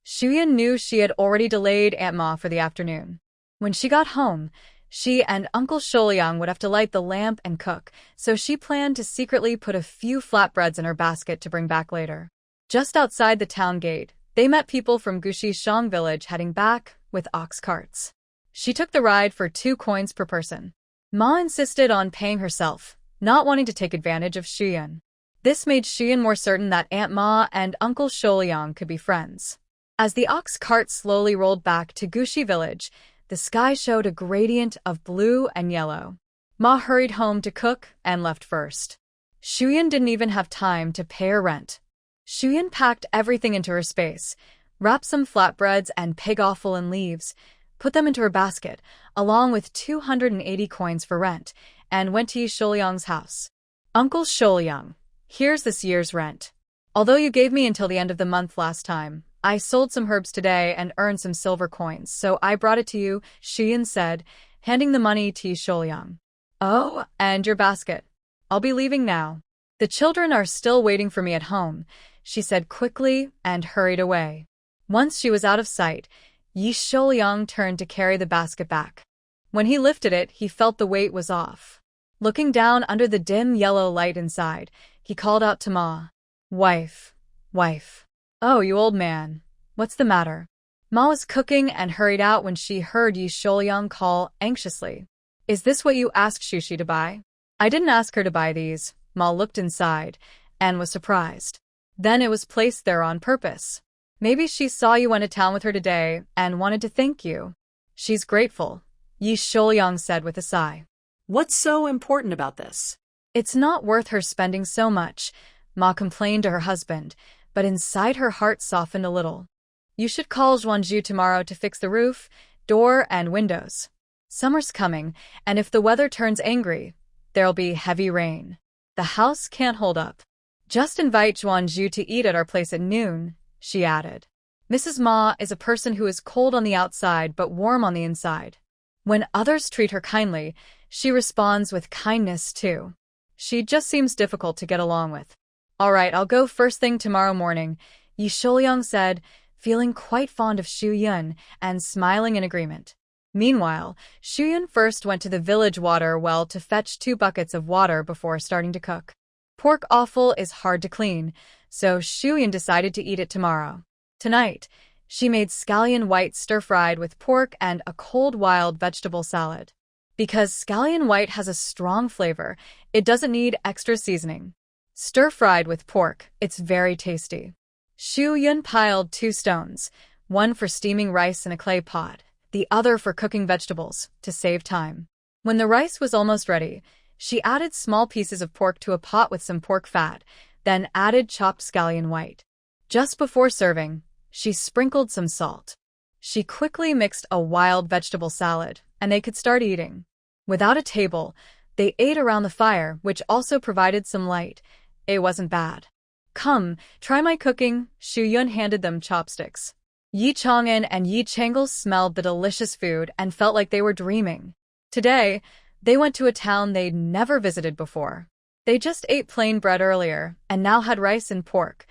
Shuyun knew she had already delayed Aunt Ma for the afternoon. When she got home, she and Uncle Sholyang would have to light the lamp and cook, so she planned to secretly put a few flatbreads in her basket to bring back later. Just outside the town gate, they met people from Gushishang village heading back with ox carts. She took the ride for 2 coins per person. Ma insisted on paying herself, not wanting to take advantage of Shuyun. This made Shuyun more certain that Aunt Ma and Uncle Sholyang could be friends. As the ox cart slowly rolled back to Gushi village, the sky showed a gradient of blue and yellow. Ma hurried home to cook and left first. Shuyun didn't even have time to pay her rent. Shuyun packed everything into her space, wrapped some flatbreads and pig offal in leaves, put them into her basket, along with 280 coins for rent, and went to Sholyang's house. "Uncle Sholyang, here's this year's rent. Although you gave me until the end of the month last time, I sold some herbs today and earned some silver coins, so I brought it to you," Shuyun said, handing the money to Sholyang. "Oh, and your basket. I'll be leaving now. The children are still waiting for me at home," she said quickly and hurried away. Once she was out of sight, Yi Sholyang turned to carry the basket back. When he lifted it, he felt the weight was off. Looking down under the dim yellow light inside, he called out to Ma, "Wife, Wife. Oh, you old man. What's the matter? Ma was cooking and hurried out when she heard Yi Sholyang call anxiously. Is this what you asked Shushi to buy? I didn't ask her to buy these. Ma looked inside and was surprised. Then it was placed there on purpose. Maybe she saw you went to town with her today and wanted to thank you. She's grateful, Yi Sholyang said with a sigh. What's so important about this? It's not worth her spending so much, Ma complained to her husband, but inside her heart softened a little. You should call Zhuanju tomorrow to fix the roof, door, and windows. Summer's coming, and if the weather turns angry, there'll be heavy rain. The house can't hold up. Just invite Zhuanju to eat at our place at noon, she added. Mrs. Ma is a person who is cold on the outside but warm on the inside. When others treat her kindly, she responds with kindness too. She just seems difficult to get along with. All right, I'll go first thing tomorrow morning, Yi Sholyang said, feeling quite fond of Xu Yun and smiling in agreement. Meanwhile, Xu Yun first went to the village water well to fetch 2 buckets of water before starting to cook. Pork offal is hard to clean, so Xu Yun decided to eat it tomorrow. Tonight, she made scallion white stir-fried with pork and a cold wild vegetable salad. Because scallion white has a strong flavor, it doesn't need extra seasoning. Stir-fried with pork, it's very tasty. Xu Yun piled 2 stones, one for steaming rice in a clay pot, the other for cooking vegetables, to save time. When the rice was almost ready, she added small pieces of pork to a pot with some pork fat, then added chopped scallion white. Just before serving, she sprinkled some salt. She quickly mixed a wild vegetable salad, and they could start eating. Without a table, they ate around the fire, which also provided some light. It wasn't bad. Come, try my cooking, Xu Yun handed them chopsticks. Yi Chang'an and Yi Changle smelled the delicious food and felt like they were dreaming. Today, they went to a town they'd never visited before. They just ate plain bread earlier, and now had rice and pork.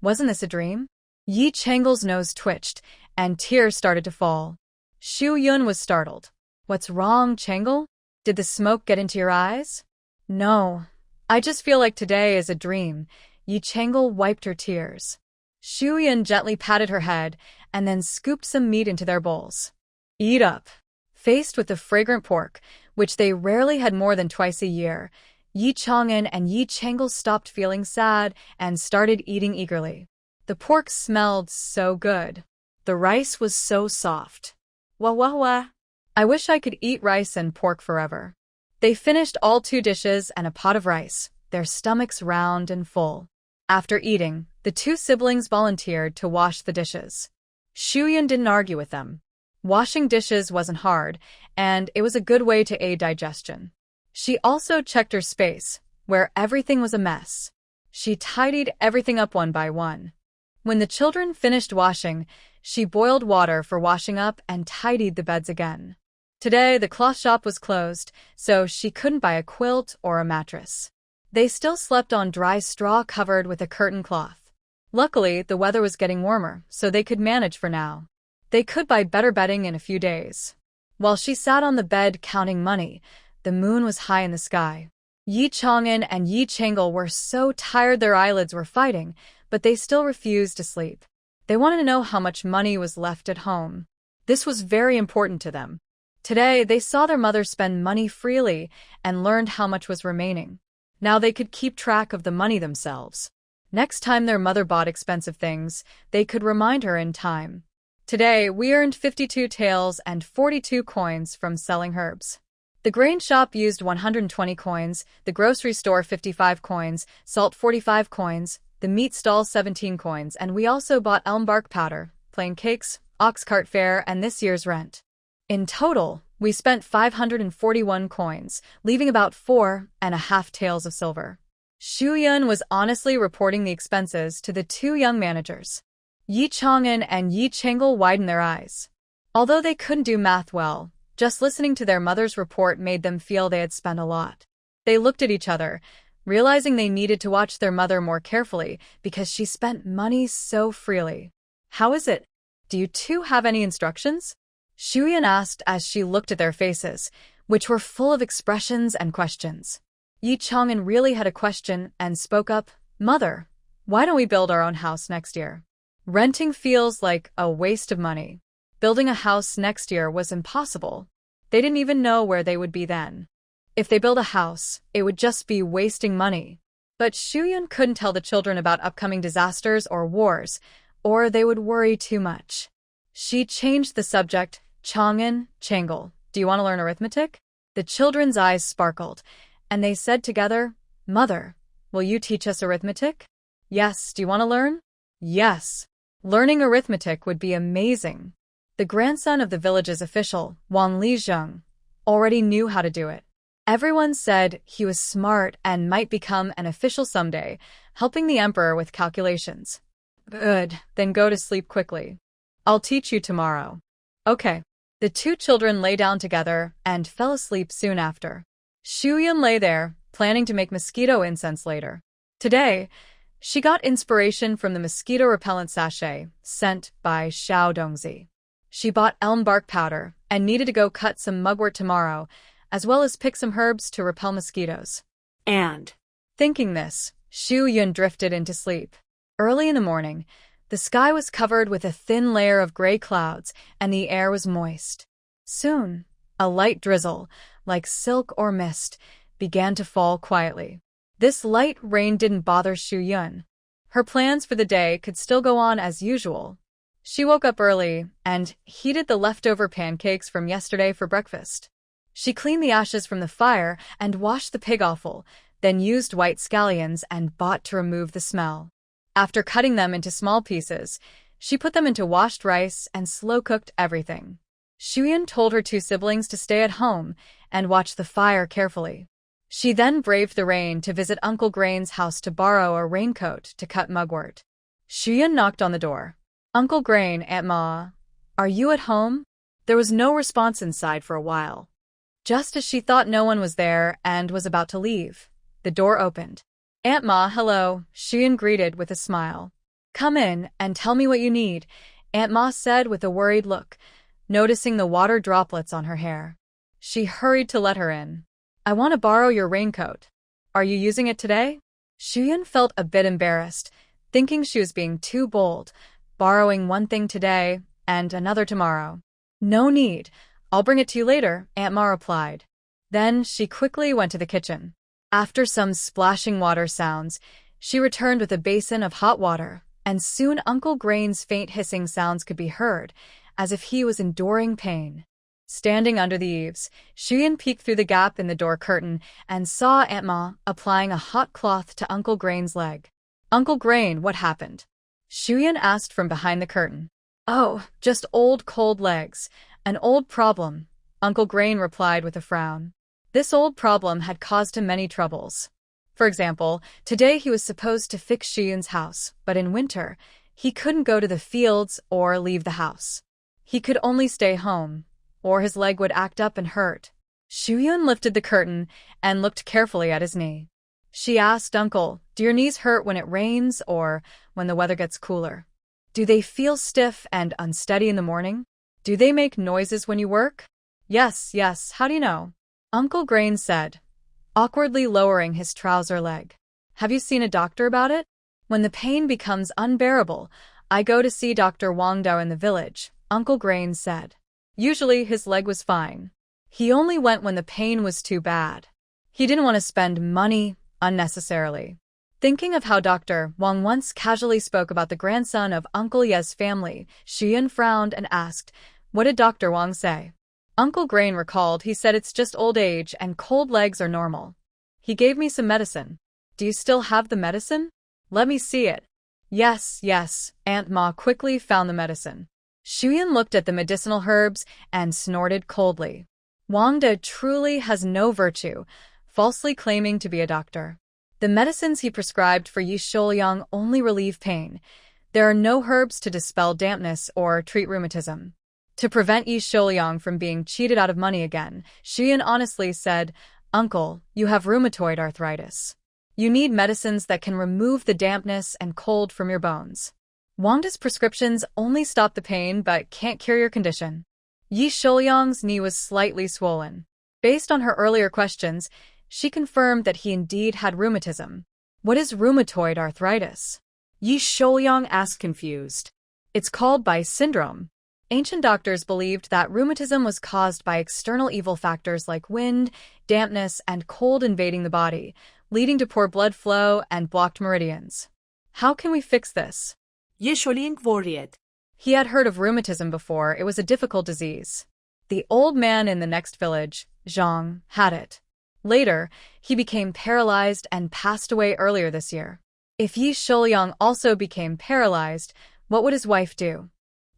Wasn't this a dream? Yi Changle's nose twitched, and tears started to fall. Xu Yun was startled. What's wrong, Changle? Did the smoke get into your eyes? No. I just feel like today is a dream. Yi Changle wiped her tears. Xu Yun gently patted her head and then scooped some meat into their bowls. Eat up. Faced with the fragrant pork, which they rarely had more than twice a year, Yi Chang'an and Yi Changle stopped feeling sad and started eating eagerly. The pork smelled so good. The rice was so soft. Wah wah wah. I wish I could eat rice and pork forever. They finished all 2 dishes and a pot of rice, their stomachs round and full. After eating, the 2 siblings volunteered to wash the dishes. Xu Yun didn't argue with them. Washing dishes wasn't hard, and it was a good way to aid digestion. She also checked her space, where everything was a mess. She tidied everything up one by one. When the children finished washing, she boiled water for washing up and tidied the beds again. Today, the cloth shop was closed, so she couldn't buy a quilt or a mattress. They still slept on dry straw covered with a curtain cloth. Luckily, the weather was getting warmer, so they could manage for now. They could buy better bedding in a few days. While she sat on the bed counting money, the moon was high in the sky. Yi Chang'an and Yi Changle were so tired their eyelids were fighting, but they still refused to sleep. They wanted to know how much money was left at home. This was very important to them. Today, they saw their mother spend money freely and learned how much was remaining. Now they could keep track of the money themselves. Next time their mother bought expensive things, they could remind her in time. Today, we earned 52 taels and 42 coins from selling herbs. The grain shop used 120 coins, the grocery store 55 coins, salt 45 coins, the meat stall 17 coins, and we also bought elm bark powder, plain cakes, ox cart fare, and this year's rent. In total, we spent 541 coins, leaving about 4.5 taels of silver. Xu Yun was honestly reporting the expenses to the 2 young managers. Yi Chang'an and Yi Changle widened their eyes. Although they couldn't do math well, just listening to their mother's report made them feel they had spent a lot. They looked at each other, realizing they needed to watch their mother more carefully because she spent money so freely. How is it? Do you 2 have any instructions? Xu Yun asked as she looked at their faces, which were full of expressions and questions. Yi Chang'an really had a question and spoke up, Mother, Why don't we build our own house next year? Renting feels like a waste of money. Building a house next year was impossible. They didn't even know where they would be then. If they build a house, it would just be wasting money. But Shuyun couldn't tell the children about upcoming disasters or wars, or they would worry too much. She changed the subject. Chang'an, Changle, do you want to learn arithmetic? The children's eyes sparkled, and they said together, Mother, will you teach us arithmetic? Yes, do you want to learn? Yes. Learning arithmetic would be amazing. The grandson of the village's official, Wang Lizheng, already knew how to do it. Everyone said he was smart and might become an official someday, helping the emperor with calculations. Good, then go to sleep quickly. I'll teach you tomorrow. Okay. The two children lay down together and fell asleep soon after. Shuyun lay there, planning to make mosquito incense later. Today, she got inspiration from the mosquito repellent sachet sent by Xiao Dongzi. She bought elm bark powder and needed to go cut some mugwort tomorrow, as well as pick some herbs to repel mosquitoes. And, Thinking this, Shuyun drifted into sleep. Early in the morning, the sky was covered with a thin layer of gray clouds, and the air was moist. Soon, a light drizzle, like silk or mist, began to fall quietly. This light rain didn't bother Shuyun. Her plans for the day could still go on as usual. She woke up early and heated the leftover pancakes from yesterday for breakfast. She cleaned the ashes from the fire and washed the pig offal, then used white scallions and bought to remove the smell. After cutting them into small pieces, she put them into washed rice and slow-cooked everything. Shuyun told her two siblings to stay at home and watch the fire carefully. She then braved the rain to visit Uncle Grain's house to borrow a raincoat to cut mugwort. Shuyun knocked on the door. Uncle Grain, Aunt Ma, are you at home? There was no response inside for a while. Just as she thought no one was there and was about to leave, the door opened. Aunt Ma, hello, Shuyun greeted with a smile. Come in and tell me what you need, Aunt Ma said with a worried look, noticing the water droplets on her hair. She hurried to let her in. I want to borrow your raincoat. Are you using it today? Shuyun felt a bit embarrassed, thinking she was being too bold, borrowing one thing today and another tomorrow. No need. I'll bring it to you later, Aunt Ma replied. Then she quickly went to the kitchen. After some splashing water sounds, she returned with a basin of hot water, and soon Uncle Grain's faint hissing sounds could be heard, as if he was enduring pain. Standing under the eaves, Shuyun peeked through the gap in the door curtain and saw Aunt Ma applying a hot cloth to Uncle Grain's leg. Uncle Grain, what happened? Shuyun asked from behind the curtain. Oh, just old cold legs. An old problem, Uncle Grain replied with a frown. This old problem had caused him many troubles. For example, today he was supposed to fix Shuyun's house, but in winter, he couldn't go to the fields or leave the house. He could only stay home, or his leg would act up and hurt. Shuyun lifted the curtain and looked carefully at his knee. She asked, Uncle, do your knees hurt when it rains or when the weather gets cooler? Do they feel stiff and unsteady in the morning? Do they make noises when you work? Yes, how do you know? Uncle Grain said, awkwardly lowering his trouser leg. Have you seen a doctor about it? When the pain becomes unbearable, I go to see Dr. Wang Dao in the village, Uncle Grain said. Usually his leg was fine. He only went when the pain was too bad. He didn't want to spend money unnecessarily. Thinking of how Dr. Wang once casually spoke about the grandson of Uncle Ye's family, Shuyun frowned and asked, what did Dr. Wang say? Uncle Grain recalled he said it's just old age and cold legs are normal. He gave me some medicine. Do you still have the medicine? Let me see it. Yes, Aunt Ma quickly found the medicine. Shuyun looked at the medicinal herbs and snorted coldly. Wang De truly has no virtue, falsely claiming to be a doctor. The medicines he prescribed for Yi Shouyang only relieve pain. There are no herbs to dispel dampness or treat rheumatism. To prevent Yi Shouyang from being cheated out of money again, Shuyun honestly said, Uncle, you have rheumatoid arthritis. You need medicines that can remove the dampness and cold from your bones. Wangda's prescriptions only stop the pain but can't cure your condition. Yi Shouyang's knee was slightly swollen. Based on her earlier questions, she confirmed that he indeed had rheumatism. What is rheumatoid arthritis? Yi Shouyang asked confused. It's called Bai syndrome. Ancient doctors believed that rheumatism was caused by external evil factors like wind, dampness, and cold invading the body, leading to poor blood flow and blocked meridians. How can we fix this? Yi Shouyang worried. He had heard of rheumatism before. It was a difficult disease. The old man in the next village, Zhang, had it. Later, he became paralyzed and passed away earlier this year. If Yi Shouyang also became paralyzed, what would his wife do?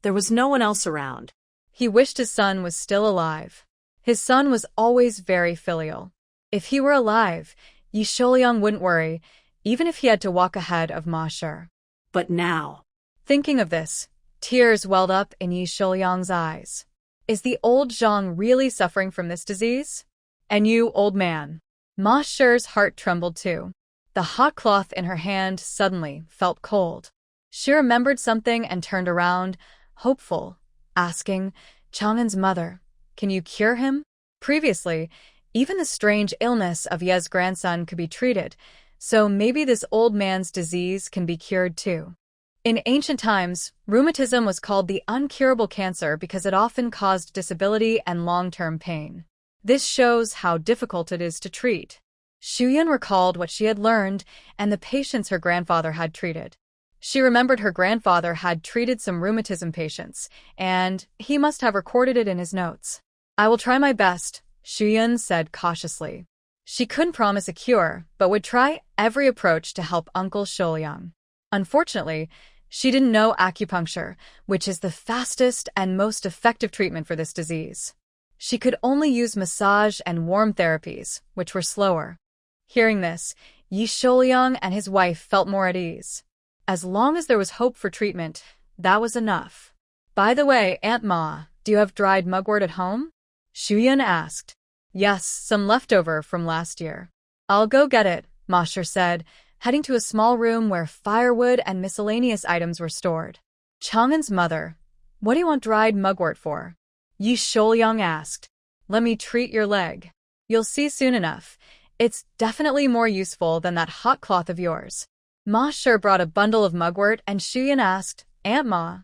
There was no one else around. He wished his son was still alive. His son was always very filial. If he were alive, Yi Shouyang wouldn't worry, even if he had to walk ahead of Ma Shi. But now, Thinking of this, tears welled up in Yi Shouyang's eyes. Is the old Zhang really suffering from this disease? And you, old man. Ma Shi's heart trembled too. The hot cloth in her hand suddenly felt cold. She remembered something and turned around, hopeful, asking, Chang'an's mother, can you cure him? Previously, even the strange illness of Ye's grandson could be treated, so maybe this old man's disease can be cured too. In ancient times, rheumatism was called the uncurable cancer because it often caused disability and long-term pain. This shows how difficult it is to treat. Shuyan recalled what she had learned and the patients her grandfather had treated. She remembered her grandfather had treated some rheumatism patients, and he must have recorded it in his notes. I will try my best, Shuyan said cautiously. She couldn't promise a cure, but would try every approach to help Uncle Shouyang. Unfortunately, she didn't know acupuncture, which is the fastest and most effective treatment for this disease. She could only use massage and warm therapies, which were slower. Hearing this, Yi Shouyang and his wife felt more at ease. As long as there was hope for treatment, that was enough. By the way, Aunt Ma, do you have dried mugwort at home? Shuyan asked. Yes, some leftover from last year. I'll go get it, Ma Shi said, heading to a small room where firewood and miscellaneous items were stored. Chang'an's mother, what do you want dried mugwort for? Yi Shouyang asked. Let me treat your leg. You'll see soon enough. It's definitely more useful than that hot cloth of yours. Ma Shi brought a bundle of mugwort and Shuyan asked, Aunt Ma,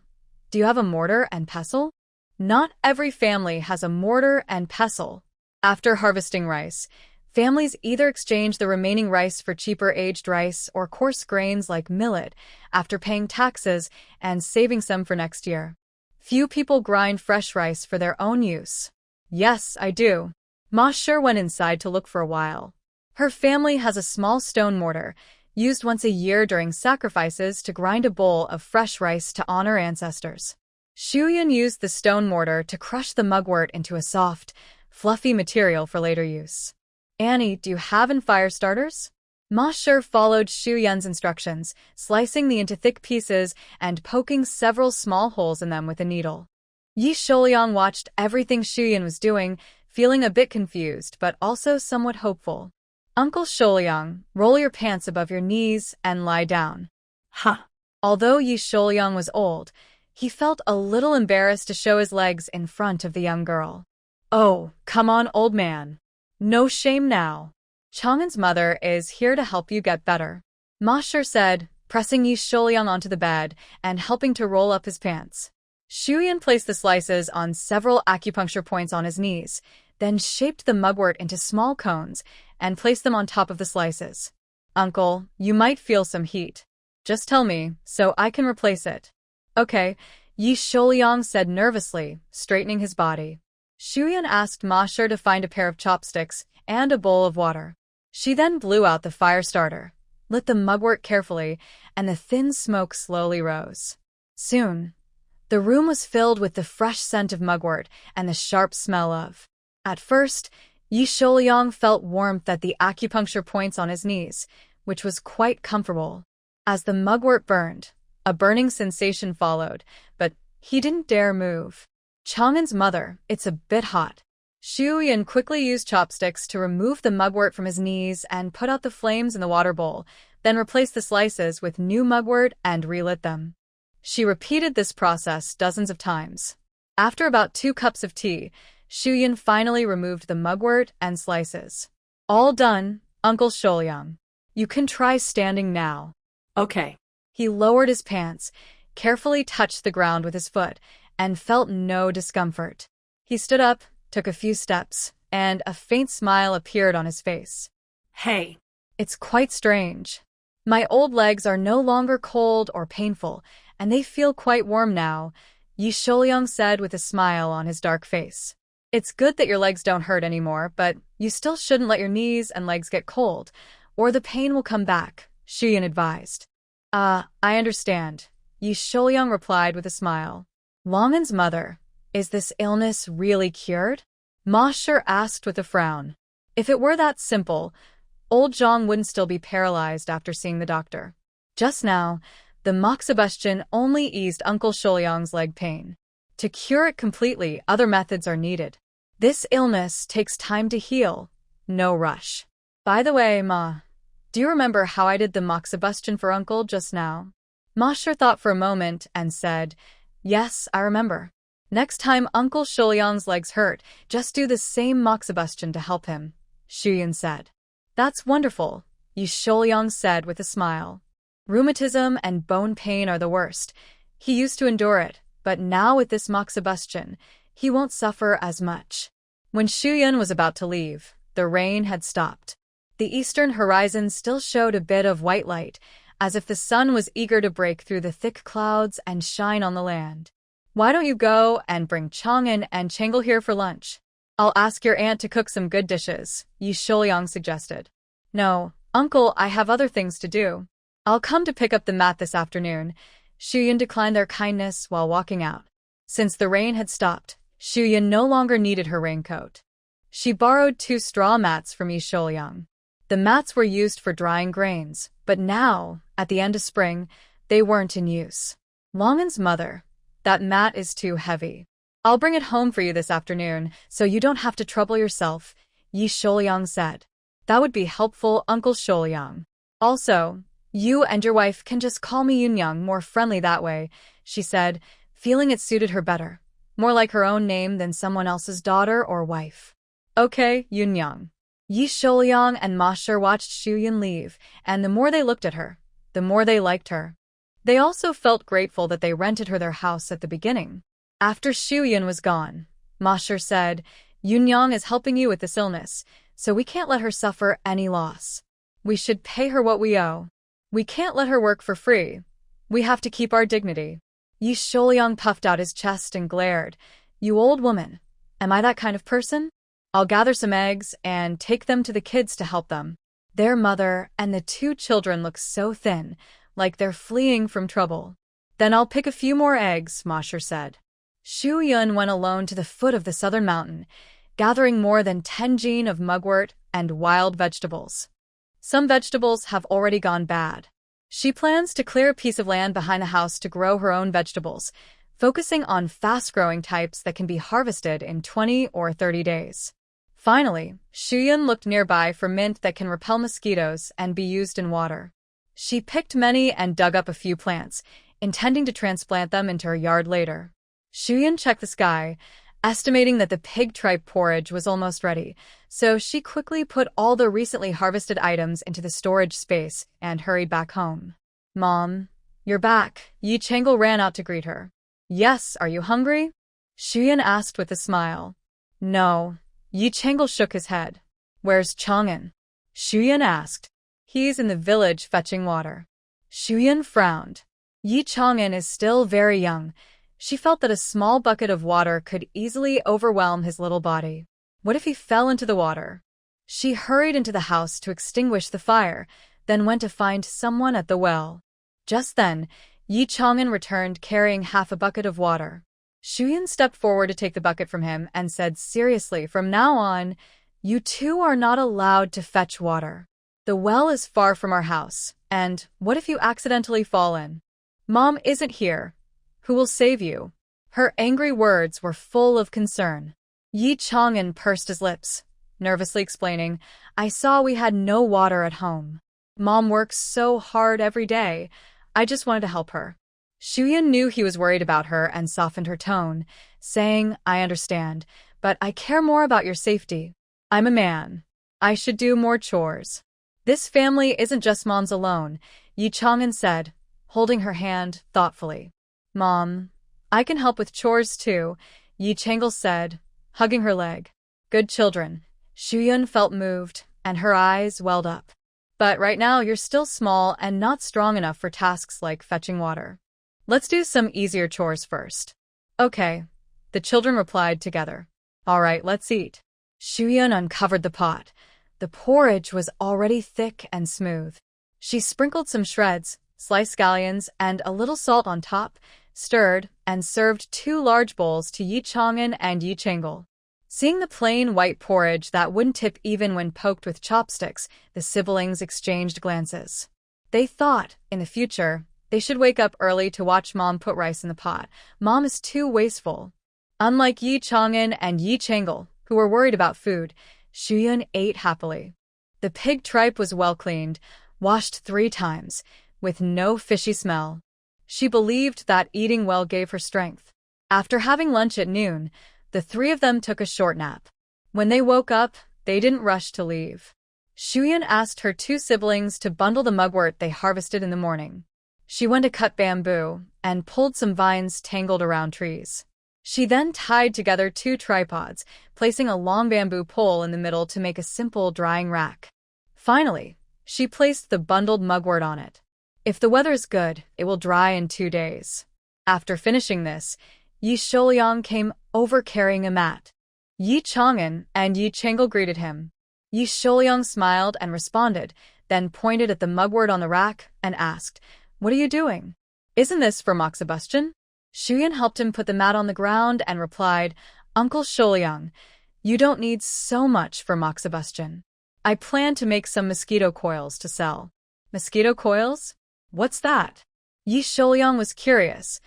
do you have a mortar and pestle? Not every family has a mortar and pestle. After harvesting rice, families either exchange the remaining rice for cheaper aged rice or coarse grains like millet after paying taxes and saving some for next year. Few people grind fresh rice for their own use. Yes, I do. Ma Shi went inside to look for a while. Her family has a small stone mortar, used once a year during sacrifices to grind a bowl of fresh rice to honor ancestors. Shuyan used the stone mortar to crush the mugwort into a soft, fluffy material for later use. Annie, do you have any fire starters? Ma Shi followed Shuyan's instructions, slicing the into thick pieces and poking several small holes in them with a needle. Yi Shouyang watched everything Shuyan was doing, feeling a bit confused but also somewhat hopeful. Uncle Shouyang, roll your pants above your knees and lie down. Ha! Although Yi Shouyang was old, he felt a little embarrassed to show his legs in front of the young girl. Oh, come on, old man. No shame now. Chang'an's mother is here to help you get better, Ma Shi said, pressing Yi Shouyang onto the bed and helping to roll up his pants. Shuyan placed the slices on several acupuncture points on his knees, then shaped the mugwort into small cones and placed them on top of the slices. Uncle, you might feel some heat. Just tell me, so I can replace it. Okay, Yi Shouyang said nervously, straightening his body. Shuyan asked Ma Shi to find a pair of chopsticks and a bowl of water. She then blew out the fire starter, lit the mugwort carefully, and the thin smoke slowly rose. Soon, the room was filled with the fresh scent of mugwort and the sharp smell of. At first, Yi Shouyang felt warmth at the acupuncture points on his knees, which was quite comfortable. As the mugwort burned, a burning sensation followed, but he didn't dare move. Chang'an's mother, it's a bit hot. Shuyan quickly used chopsticks to remove the mugwort from his knees and put out the flames in the water bowl, then replaced the slices with new mugwort and relit them. She repeated this process dozens of times. After about 2 cups of tea, Shuyan finally removed the mugwort and slices. All done, Uncle Shouyang. You can try standing now. Okay. He lowered his pants, carefully touched the ground with his foot, and felt no discomfort. He stood up, took a few steps, and a faint smile appeared on his face. Hey. It's quite strange. My old legs are no longer cold or painful, and they feel quite warm now, Yi Shouyang said with a smile on his dark face. It's good that your legs don't hurt anymore, but you still shouldn't let your knees and legs get cold, or the pain will come back, Shuyan advised. I understand, Yi Shouyang replied with a smile. Long'an's mother, is this illness really cured? Ma Shi asked with a frown. If it were that simple, old Zhang wouldn't still be paralyzed after seeing the doctor. Just now, the moxibustion only eased Uncle Shouyang's leg pain. To cure it completely, other methods are needed. This illness takes time to heal, no rush. By the way, Ma, do you remember how I did the moxibustion for Uncle just now? Ma Shi thought for a moment and said, Yes, I remember. Next time Uncle Shouyang's legs hurt, just do the same moxibustion to help him, Shuyan said. That's wonderful, Yi Shouyang said with a smile. Rheumatism and bone pain are the worst. He used to endure it, but now with this moxibustion, he won't suffer as much. When Shuyan was about to leave, the rain had stopped. The eastern horizon still showed a bit of white light, as if the sun was eager to break through the thick clouds and shine on the land. Why don't you go and bring Chang'an and Chang'el here for lunch? I'll ask your aunt to cook some good dishes, Yi Shouyang suggested. No, Uncle, I have other things to do. I'll come to pick up the mat this afternoon. Shuyan declined their kindness while walking out. Since the rain had stopped, Shuyan no longer needed her raincoat. She borrowed 2 straw mats from Yi Shouyang. The mats were used for drying grains, but now, at the end of spring, they weren't in use. Long'an's mother, that mat is too heavy. I'll bring it home for you this afternoon, so you don't have to trouble yourself, Yi Shouyang said. That would be helpful, Uncle Shouyang. Also, you and your wife can just call me Yunyang, more friendly that way, she said, feeling it suited her better. More like her own name than someone else's daughter or wife. Okay, Yunyang. Yi Shouyang and Ma Shi watched Shuyan leave, and the more they looked at her, the more they liked her. They also felt grateful that they rented her their house at the beginning. After Shuyan was gone, Ma Shi said, Yunyang is helping you with this illness, so we can't let her suffer any loss. We should pay her what we owe. We can't let her work for free. We have to keep our dignity. Yi Shouyang puffed out his chest and glared. You old woman, am I that kind of person? I'll gather some eggs and take them to the kids to help them. Their mother and the 2 children look so thin, like they're fleeing from trouble. Then I'll pick a few more eggs, Ma Shi said. Shuyan went alone to the foot of the southern mountain, gathering more than 10 jin of mugwort and wild vegetables. Some vegetables have already gone bad. She plans to clear a piece of land behind the house to grow her own vegetables, focusing on fast-growing types that can be harvested in 20 or 30 days. Finally, Shuyan looked nearby for mint that can repel mosquitoes and be used in water. She picked many and dug up a few plants, intending to transplant them into her yard later. Shuyan checked the sky, estimating that the pig tripe porridge was almost ready, so she quickly put all the recently harvested items into the storage space and hurried back home. Mom, you're back. Yi Chang'el ran out to greet her. Yes, are you hungry? Shuyan asked with a smile. No. Yi Chang'el shook his head. Where's Chang'an? Shuyan asked. He's in the village fetching water. Shuyan frowned. Yi Chang'an is still very young. She felt that a small bucket of water could easily overwhelm his little body. What if he fell into the water? She hurried into the house to extinguish the fire, then went to find someone at the well. Just then, Yi Chang'an returned carrying half a bucket of water. Shuyan stepped forward to take the bucket from him and said seriously, from now on, you 2 are not allowed to fetch water. The well is far from our house, and what if you accidentally fall in? Mom isn't here. Who will save you? Her angry words were full of concern. Yi Chang'an pursed his lips, nervously explaining, I saw we had no water at home. Mom works so hard every day. I just wanted to help her. Shuyan knew he was worried about her and softened her tone, saying, I understand, but I care more about your safety. I'm a man. I should do more chores. This family isn't just Mom's alone, Yi Chang'an said, holding her hand thoughtfully. Mom, I can help with chores too, Yi Changle said, hugging her leg. Good children. Shuyun felt moved, and her eyes welled up. But right now you're still small and not strong enough for tasks like fetching water. Let's do some easier chores first. Okay, the children replied together. All right, let's eat. Shuyun uncovered the pot. The porridge was already thick and smooth. She sprinkled some shreds, sliced scallions, and a little salt on top, stirred, and served 2 large bowls to Yi Chang'an and Yi Changle. Seeing the plain white porridge that wouldn't tip even when poked with chopsticks, the siblings exchanged glances. They thought, in the future, they should wake up early to watch Mom put rice in the pot. Mom is too wasteful. Unlike Yi Chang'an and Yi Changle, who were worried about food, Shuyun ate happily. The pig tripe was well cleaned, washed 3 times, with no fishy smell. She believed that eating well gave her strength. After having lunch at noon, the 3 of them took a short nap. When they woke up, they didn't rush to leave. Shuyun asked her 2 siblings to bundle the mugwort they harvested in the morning. She went to cut bamboo and pulled some vines tangled around trees. She then tied together 2 tripods, placing a long bamboo pole in the middle to make a simple drying rack. Finally, she placed the bundled mugwort on it. If the weather is good, it will dry in 2 days. After finishing this, Yi Sholiang came over carrying a mat. Yi Chang'an and Yi Changle greeted him. Yi Sholiang smiled and responded, then pointed at the mugwort on the rack and asked, "What are you doing? Isn't this for Moxibustion?" Shuyun helped him put the mat on the ground and replied, "Uncle Sholiang, you don't need so much for Moxibustion. I plan to make some mosquito coils to sell." Mosquito coils? What's that? Yi Sholiang was curious,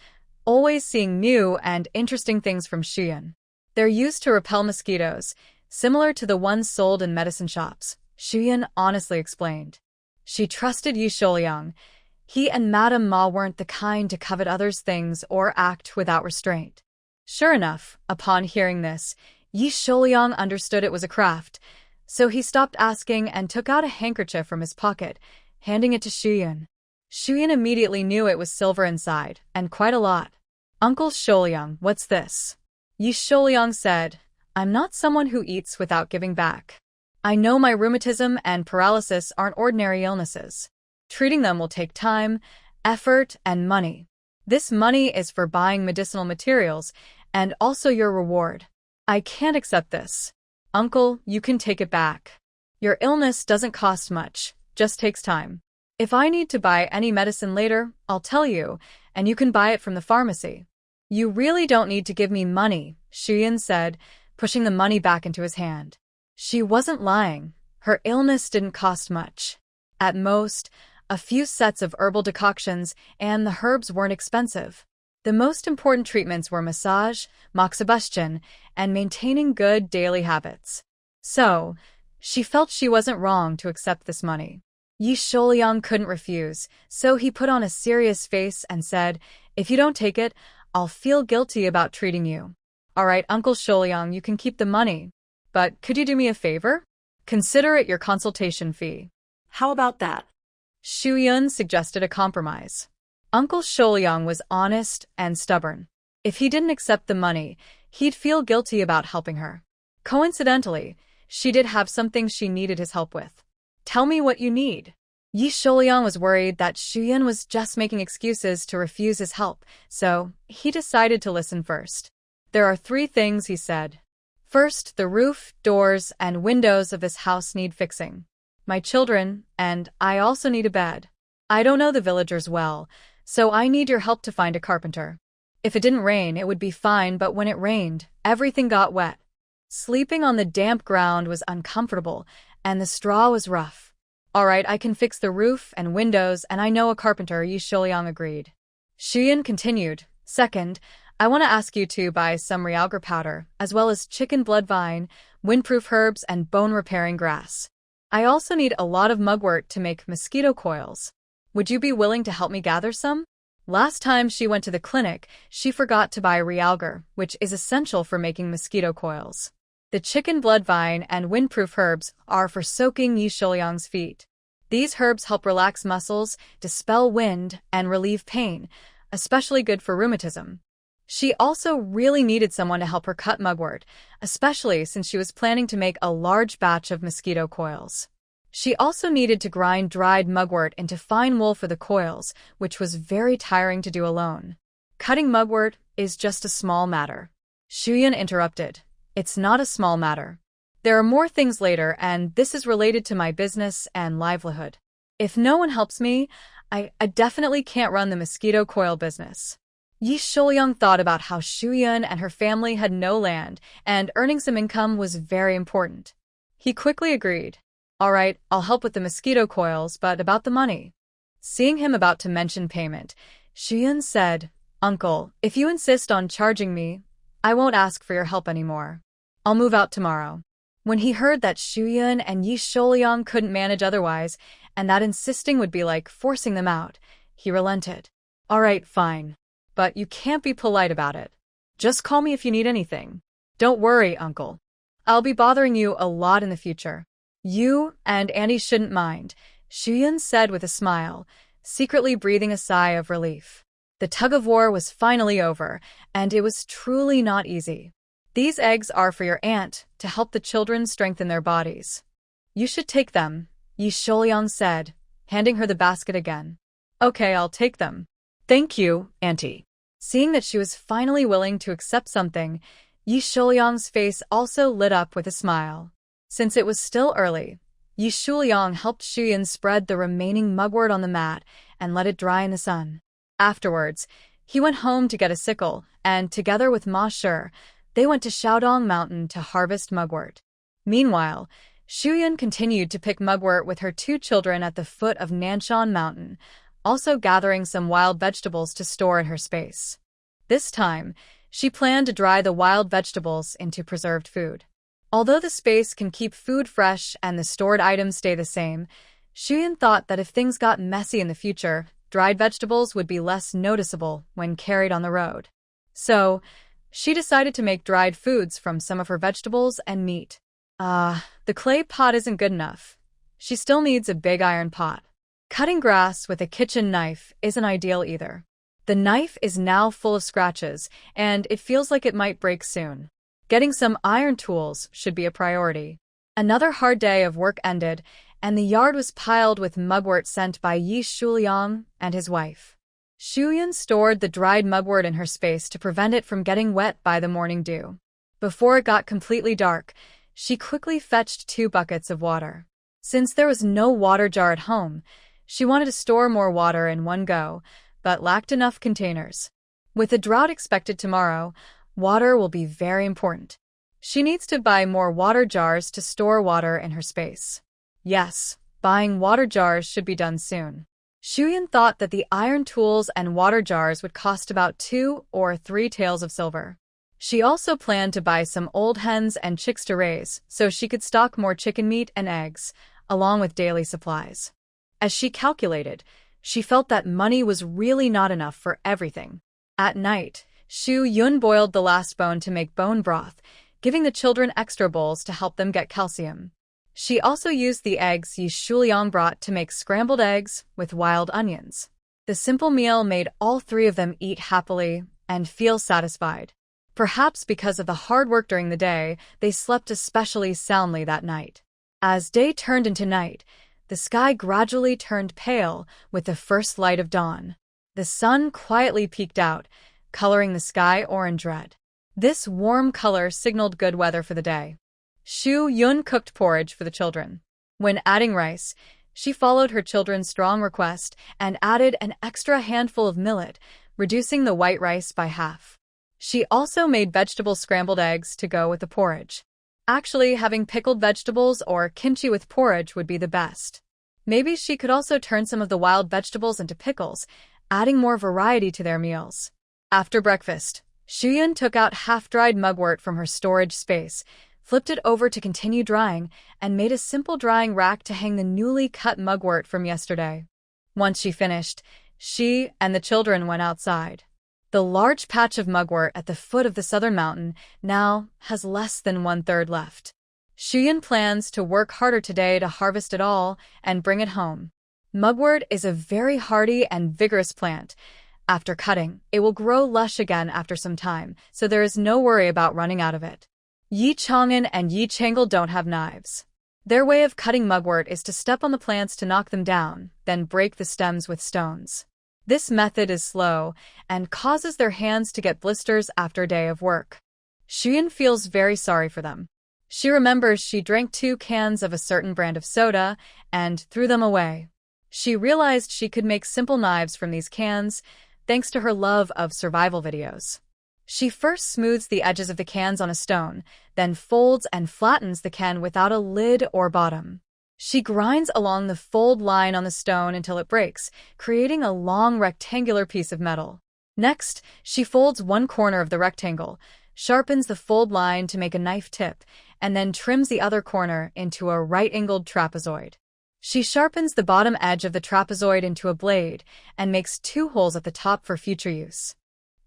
always seeing new and interesting things from Shuyun. They're used to repel mosquitoes, similar to the ones sold in medicine shops, Shuyun honestly explained. She trusted Yi Sholiang. He and Madame Ma weren't the kind to covet others' things or act without restraint. Sure enough, upon hearing this, Yi Sholiang understood it was a craft, so he stopped asking and took out a handkerchief from his pocket, handing it to Shuyun. Shuyun immediately knew it was silver inside, and quite a lot. "Uncle Sholiang, what's this?" Yi Sholiang said, "I'm not someone who eats without giving back. I know my rheumatism and paralysis aren't ordinary illnesses. Treating them will take time, effort, and money. This money is for buying medicinal materials and also your reward. I can't accept this. Uncle, you can take it back. Your illness doesn't cost much, just takes time. If I need to buy any medicine later, I'll tell you, and you can buy it from the pharmacy." "You really don't need to give me money," Shuyun said, pushing the money back into his hand. She wasn't lying. Her illness didn't cost much. At most, a few sets of herbal decoctions, and the herbs weren't expensive. The most important treatments were massage, moxibustion, and maintaining good daily habits. So, she felt she wasn't wrong to accept this money. Yi Sholiang couldn't refuse, so he put on a serious face and said, "If you don't take it, I'll feel guilty about treating you. All right, Uncle Sholiang, you can keep the money. But could you do me a favor? Consider it your consultation fee." How about that? Shuyun suggested a compromise. Uncle Sholiang was honest and stubborn. If he didn't accept the money, he'd feel guilty about helping her. Coincidentally, she did have something she needed his help with. "Tell me what you need." Yi Sholiang was worried that Shuyun was just making excuses to refuse his help, so he decided to listen first. "There are 3 things," he said. "First, the roof, doors, and windows of this house need fixing. My children, and I also need a bed. I don't know the villagers well, so I need your help to find a carpenter. If it didn't rain, it would be fine, but when it rained, everything got wet. Sleeping on the damp ground was uncomfortable, and the straw was rough." "All right, I can fix the roof and windows, and I know a carpenter," Yi Sholiang agreed. Shuyun continued, "Second, I want to ask you to buy some realgar powder, as well as chicken blood vine, windproof herbs, and bone-repairing grass. I also need a lot of mugwort to make mosquito coils. Would you be willing to help me gather some?" Last time she went to the clinic, she forgot to buy realgar, which is essential for making mosquito coils. The chicken blood vine and windproof herbs are for soaking Yi Sholiang's feet. These herbs help relax muscles, dispel wind, and relieve pain, especially good for rheumatism. She also really needed someone to help her cut mugwort, especially since she was planning to make a large batch of mosquito coils. She also needed to grind dried mugwort into fine wool for the coils, which was very tiring to do alone. Cutting mugwort is just a small matter. Shuyun interrupted. It's not a small matter. There are more things later, and this is related to my business and livelihood. If no one helps me, I definitely can't run the mosquito coil business. Yi Shuliang thought about how Shuyun and her family had no land, and earning some income was very important. He quickly agreed. All right, I'll help with the mosquito coils, but about the money. Seeing him about to mention payment, Shuyun said, Uncle, if you insist on charging me, I won't ask for your help anymore. I'll move out tomorrow. When he heard that Shuyun and Yi Shuliang couldn't manage otherwise, and that insisting would be like forcing them out, he relented. All right, fine. But you can't be polite about it. Just call me if you need anything. Don't worry, Uncle. I'll be bothering you a lot in the future. You and Annie shouldn't mind, Shuyun said with a smile, secretly breathing a sigh of relief. The tug-of-war was finally over, and it was truly not easy. These eggs are for your aunt, to help the children strengthen their bodies. You should take them, Yi Shuliang said, handing her the basket again. Okay, I'll take them. Thank you, Auntie. Seeing that she was finally willing to accept something, Yi Shuliang's face also lit up with a smile. Since it was still early, Yi Shuliang helped Shuyun spread the remaining mugwort on the mat and let it dry in the sun. Afterwards, he went home to get a sickle, and together with Ma Shi, they went to Shaodong Mountain to harvest mugwort. Meanwhile, Shuyun continued to pick mugwort with her two children at the foot of Nanshan Mountain, also gathering some wild vegetables to store in her space. This time, she planned to dry the wild vegetables into preserved food. Although the space can keep food fresh and the stored items stay the same, Shuyun thought that if things got messy in the future, dried vegetables would be less noticeable when carried on the road. So, she decided to make dried foods from some of her vegetables and meat. The clay pot isn't good enough. She still needs a big iron pot. Cutting grass with a kitchen knife isn't ideal either. The knife is now full of scratches, and it feels like it might break soon. Getting some iron tools should be a priority. Another hard day of work ended, and the yard was piled with mugwort sent by Yi Shuliang and his wife. Shuyun stored the dried mugwort in her space to prevent it from getting wet by the morning dew. Before it got completely dark, she quickly fetched 2 buckets of water. Since there was no water jar at home, she wanted to store more water in one go, but lacked enough containers. With a drought expected tomorrow, water will be very important. She needs to buy more water jars to store water in her space. Yes, buying water jars should be done soon. Shuyun thought that the iron tools and water jars would cost about 2 or 3 taels of silver. She also planned to buy some old hens and chicks to raise so she could stock more chicken meat and eggs, along with daily supplies. As she calculated, she felt that money was really not enough for everything. At night, Shuyun boiled the last bone to make bone broth, giving the children extra bowls to help them get calcium. She also used the eggs Yi Shuliang brought to make scrambled eggs with wild onions. The simple meal made all 3 of them eat happily and feel satisfied. Perhaps because of the hard work during the day, they slept especially soundly that night. As day turned into night, the sky gradually turned pale with the first light of dawn. The sun quietly peeked out, coloring the sky orange red. This warm color signaled good weather for the day. Shuyun cooked porridge for the children. When adding rice, she followed her children's strong request and added an extra handful of millet, reducing the white rice by half. She also made vegetable scrambled eggs to go with the porridge. Actually, having pickled vegetables or kimchi with porridge would be the best. Maybe she could also turn some of the wild vegetables into pickles, adding more variety to their meals. After breakfast, Shuyun took out half-dried mugwort from her storage space, flipped it over to continue drying, and made a simple drying rack to hang the newly cut mugwort from yesterday. Once she finished, she and the children went outside. The large patch of mugwort at the foot of the southern mountain now has less than 1/3 left. Shuyan plans to work harder today to harvest it all and bring it home. Mugwort is a very hardy and vigorous plant. After cutting, it will grow lush again after some time, so there is no worry about running out of it. Yi Chang'an and Yi Chang'el don't have knives. Their way of cutting mugwort is to step on the plants to knock them down, then break the stems with stones. This method is slow and causes their hands to get blisters after a day of work. Shuyan feels very sorry for them. She remembers she drank 2 cans of a certain brand of soda and threw them away. She realized she could make simple knives from these cans, thanks to her love of survival videos. She first smooths the edges of the cans on a stone, then folds and flattens the can without a lid or bottom. She grinds along the fold line on the stone until it breaks, creating a long rectangular piece of metal. Next, she folds one corner of the rectangle, sharpens the fold line to make a knife tip, and then trims the other corner into a right-angled trapezoid. She sharpens the bottom edge of the trapezoid into a blade and makes 2 holes at the top for future use.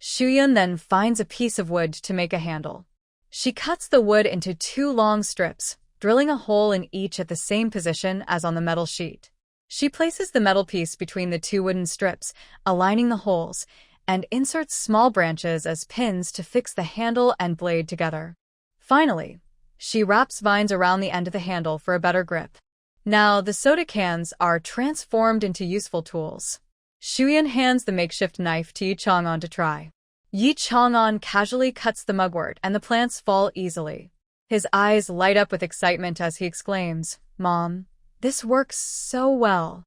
Shuyan then finds a piece of wood to make a handle. She cuts the wood into 2 long strips, drilling a hole in each at the same position as on the metal sheet. She places the metal piece between the 2 wooden strips, aligning the holes, and inserts small branches as pins to fix the handle and blade together. Finally, she wraps vines around the end of the handle for a better grip. Now, the soda cans are transformed into useful tools. Shuyan hands the makeshift knife to Yi Chang'an to try. Yi Chang'an casually cuts the mugwort and the plants fall easily. His eyes light up with excitement as he exclaims, "Mom, this works so well.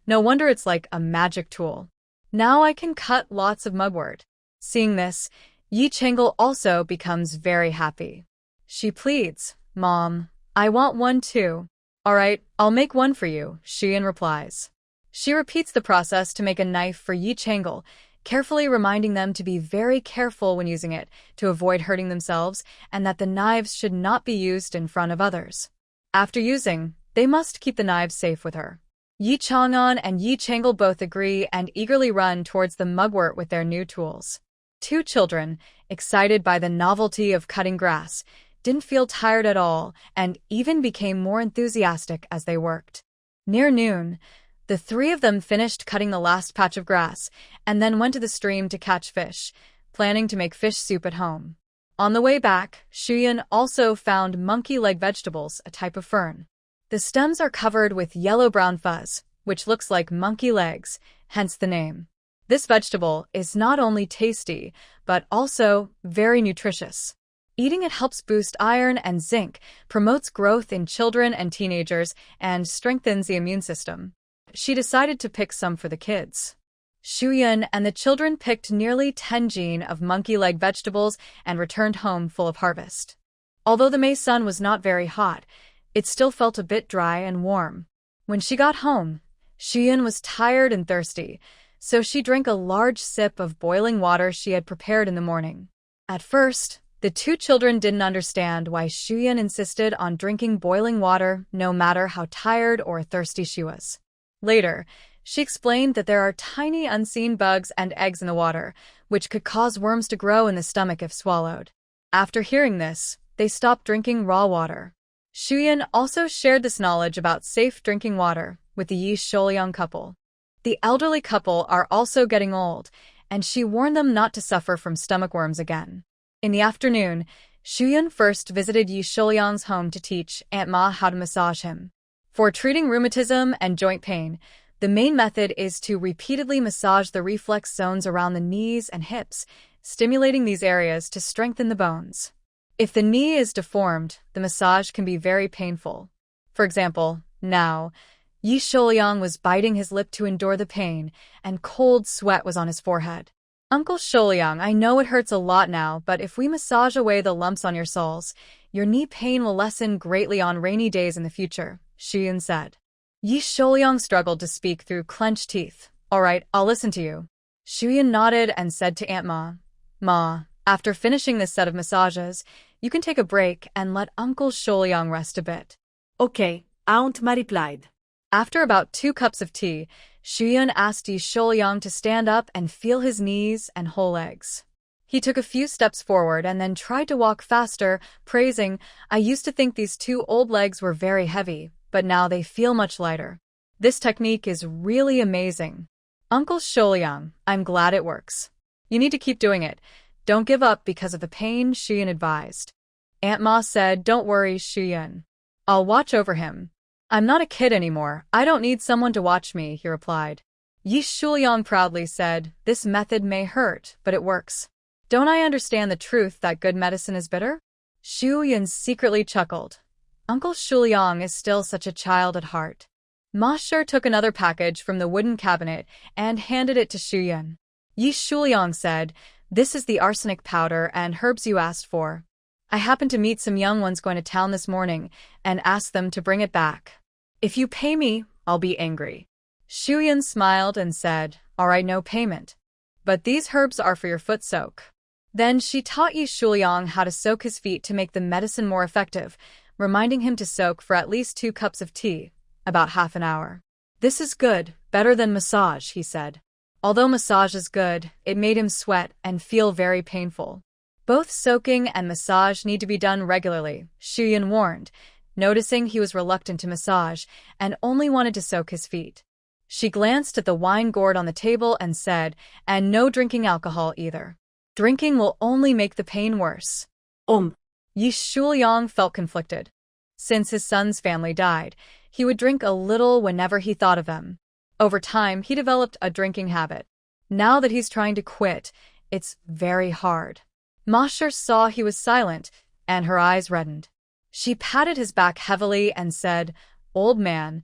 No wonder it's like a magic tool. Now I can cut lots of mugwort." Seeing this, Yi Chang'el also becomes very happy. She pleads, "Mom, I want one too." "All right, I'll make one for you," Shuyan replies. She repeats the process to make a knife for Yi Chang'el, carefully reminding them to be very careful when using it to avoid hurting themselves and that the knives should not be used in front of others. After using, they must keep the knives safe with her. Yi Chang'an and Yi Chang'el both agree and eagerly run towards the mugwort with their new tools. 2 children, excited by the novelty of cutting grass, didn't feel tired at all and even became more enthusiastic as they worked. Near noon, the 3 of them finished cutting the last patch of grass and then went to the stream to catch fish, planning to make fish soup at home. On the way back, Shuyan also found monkey leg vegetables, a type of fern. The stems are covered with yellow-brown fuzz, which looks like monkey legs, hence the name. This vegetable is not only tasty, but also very nutritious. Eating it helps boost iron and zinc, promotes growth in children and teenagers, and strengthens the immune system. She decided to pick some for the kids. Shuyan and the children picked nearly 10 jin of monkey leg vegetables and returned home full of harvest. Although the May sun was not very hot, it still felt a bit dry and warm. When she got home, Shuyan was tired and thirsty, so she drank a large sip of boiling water she had prepared in the morning. At first, the 2 children didn't understand why Shuyan insisted on drinking boiling water no matter how tired or thirsty she was. Later, she explained that there are tiny unseen bugs and eggs in the water, which could cause worms to grow in the stomach if swallowed. After hearing this, they stopped drinking raw water. Shuyan also shared this knowledge about safe drinking water with the Yi Sholiang couple. The elderly couple are also getting old, and she warned them not to suffer from stomach worms again. In the afternoon, Shuyan first visited Yi Sholiang's home to teach Aunt Ma how to massage him. For treating rheumatism and joint pain, the main method is to repeatedly massage the reflex zones around the knees and hips, stimulating these areas to strengthen the bones. If the knee is deformed, the massage can be very painful. For example, now, Yi Sholiang was biting his lip to endure the pain, and cold sweat was on his forehead. "Uncle Sholiang, I know it hurts a lot now, but if we massage away the lumps on your soles, your knee pain will lessen greatly on rainy days in the future," Shuyan said. Yi Sholiang struggled to speak through clenched teeth. "All right, I'll listen to you." Shuyan nodded and said to Aunt Ma, "Ma, after finishing this set of massages, you can take a break and let Uncle Sholiang rest a bit." Okay, Aunt Ma replied. After about 2 cups of tea, Shuyan asked Yi Sholiang to stand up and feel his knees and whole legs. He took a few steps forward and then tried to walk faster, praising, "I used to think these two old legs were very heavy, but now they feel much lighter. This technique is really amazing. Uncle Sholyang, I'm glad it works. You need to keep doing it. Don't give up because of the pain," Shuyun advised. Aunt Ma said, "Don't worry, Shuyun. I'll watch over him. I'm not a kid anymore. I don't need someone to watch me," he replied. Yi Shuliang proudly said, "This method may hurt, but it works. Don't I understand the truth that good medicine is bitter?" Shuyun secretly chuckled. Uncle Shuliang is still such a child at heart. Ma Shi took another package from the wooden cabinet and handed it to Shuyun. Yi Shuliang said, "This is the arsenic powder and herbs you asked for. I happened to meet some young ones going to town this morning and asked them to bring it back. If you pay me, I'll be angry." Shuyun smiled and said, "All right, no payment. But these herbs are for your foot soak." Then she taught Yi Shuliang how to soak his feet to make the medicine more effective, reminding him to soak for at least 2 cups of tea, about half an hour. "This is good, better than massage," he said. Although massage is good, it made him sweat and feel very painful. Both soaking and massage need to be done regularly, Shuyun warned, noticing he was reluctant to massage and only wanted to soak his feet. She glanced at the wine gourd on the table and said, "And no drinking alcohol either. Drinking will only make the pain worse." Yi Shuliang felt conflicted. Since his son's family died, he would drink a little whenever he thought of them. Over time, he developed a drinking habit. Now that he's trying to quit, it's very hard. Ma Shi saw he was silent, and her eyes reddened. She patted his back heavily and said, "Old man,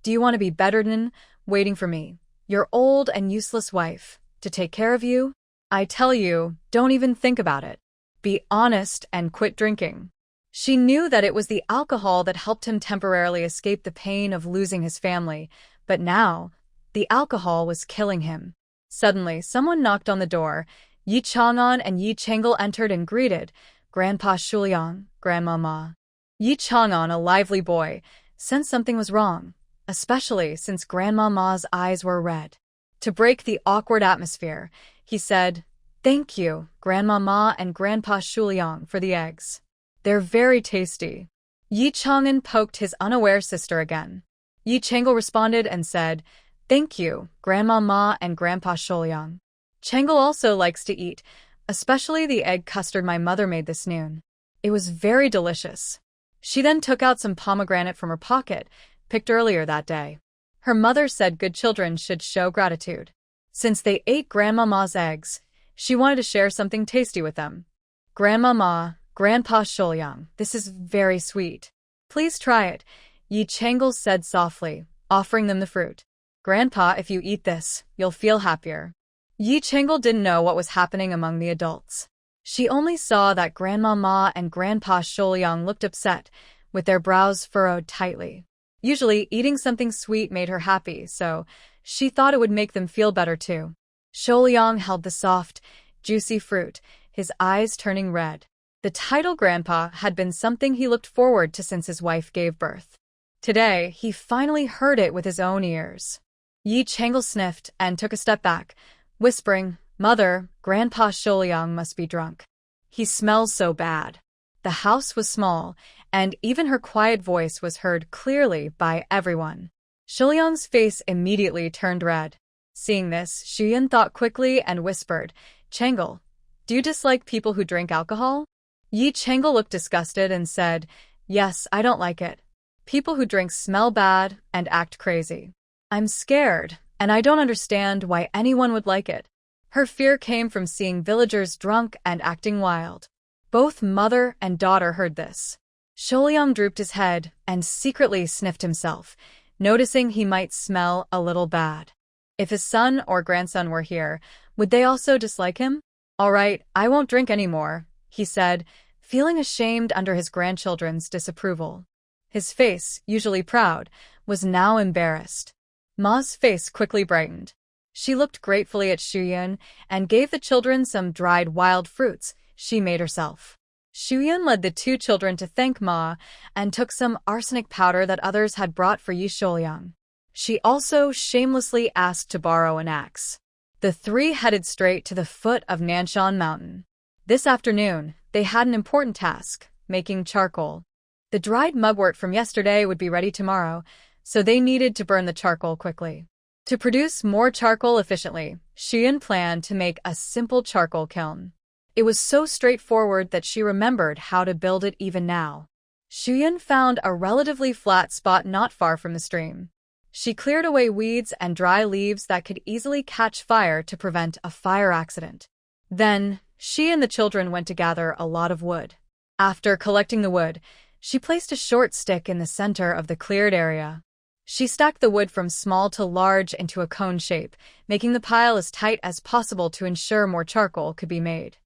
do you want to be bedridden, waiting for me, your old and useless wife, to take care of you? I tell you, don't even think about it. Be honest and quit drinking." She knew that it was the alcohol that helped him temporarily escape the pain of losing his family, but now, the alcohol was killing him. Suddenly, someone knocked on the door. Yi Chang'an and Yi Chengel entered and greeted, "Grandpa Shuliang, Grandma Ma." Yi Chang'an, a lively boy, sensed something was wrong, especially since Grandma Ma's eyes were red. To break the awkward atmosphere, he said, "Thank you, Grandma Ma and Grandpa Shuliang, for the eggs. They're very tasty." Yi Chang'an poked his unaware sister again. Yi Chengel responded and said, "Thank you, Grandma Ma and Grandpa Shuliang. Chengel also likes to eat, especially the egg custard my mother made this noon. It was very delicious." She then took out some pomegranate from her pocket, picked earlier that day. Her mother said good children should show gratitude. Since they ate Grandma Ma's eggs, she wanted to share something tasty with them. "Grandma Ma, Grandpa Shuliang, this is very sweet. Please try it," Yi Chengel said softly, offering them the fruit. "Grandpa, if you eat this, you'll feel happier." Yi Chengel didn't know what was happening among the adults. She only saw that Grandma Ma and Grandpa Shuliang looked upset, with their brows furrowed tightly. Usually, eating something sweet made her happy, so she thought it would make them feel better too. Shuliang held the soft, juicy fruit, his eyes turning red. The title Grandpa had been something he looked forward to since his wife gave birth. Today, he finally heard it with his own ears. Yi Chengel sniffed and took a step back, whispering, "Mother, Grandpa Shuliang must be drunk. He smells so bad." The house was small, and even her quiet voice was heard clearly by everyone. Shuliang's face immediately turned red. Seeing this, Shuyun thought quickly and whispered, "Chengel, do you dislike people who drink alcohol?" Yi Chengel looked disgusted and said, "Yes, I don't like it. People who drink smell bad and act crazy. I'm scared, and I don't understand why anyone would like it." Her fear came from seeing villagers drunk and acting wild. Both mother and daughter heard this. Shuliang drooped his head and secretly sniffed himself, noticing he might smell a little bad. If his son or grandson were here, would they also dislike him? "All right, I won't drink anymore," he said, feeling ashamed under his grandchildren's disapproval. His face, usually proud, was now embarrassed. Ma's face quickly brightened. She looked gratefully at Shuyun and gave the children some dried wild fruits she made herself. Shuyun led the 2 children to thank Ma and took some arsenic powder that others had brought for Yi Shuliang. She also shamelessly asked to borrow an axe. The three headed straight to the foot of Nanshan Mountain. This afternoon, they had an important task, making charcoal. The dried mugwort from yesterday would be ready tomorrow, so they needed to burn the charcoal quickly. To produce more charcoal efficiently, Xian planned to make a simple charcoal kiln. It was so straightforward that she remembered how to build it even now. Xian found a relatively flat spot not far from the stream. She cleared away weeds and dry leaves that could easily catch fire to prevent a fire accident. Then, she and the children went to gather a lot of wood. After collecting the wood, she placed a short stick in the center of the cleared area. She stacked the wood from small to large into a cone shape, making the pile as tight as possible to ensure more charcoal could be made.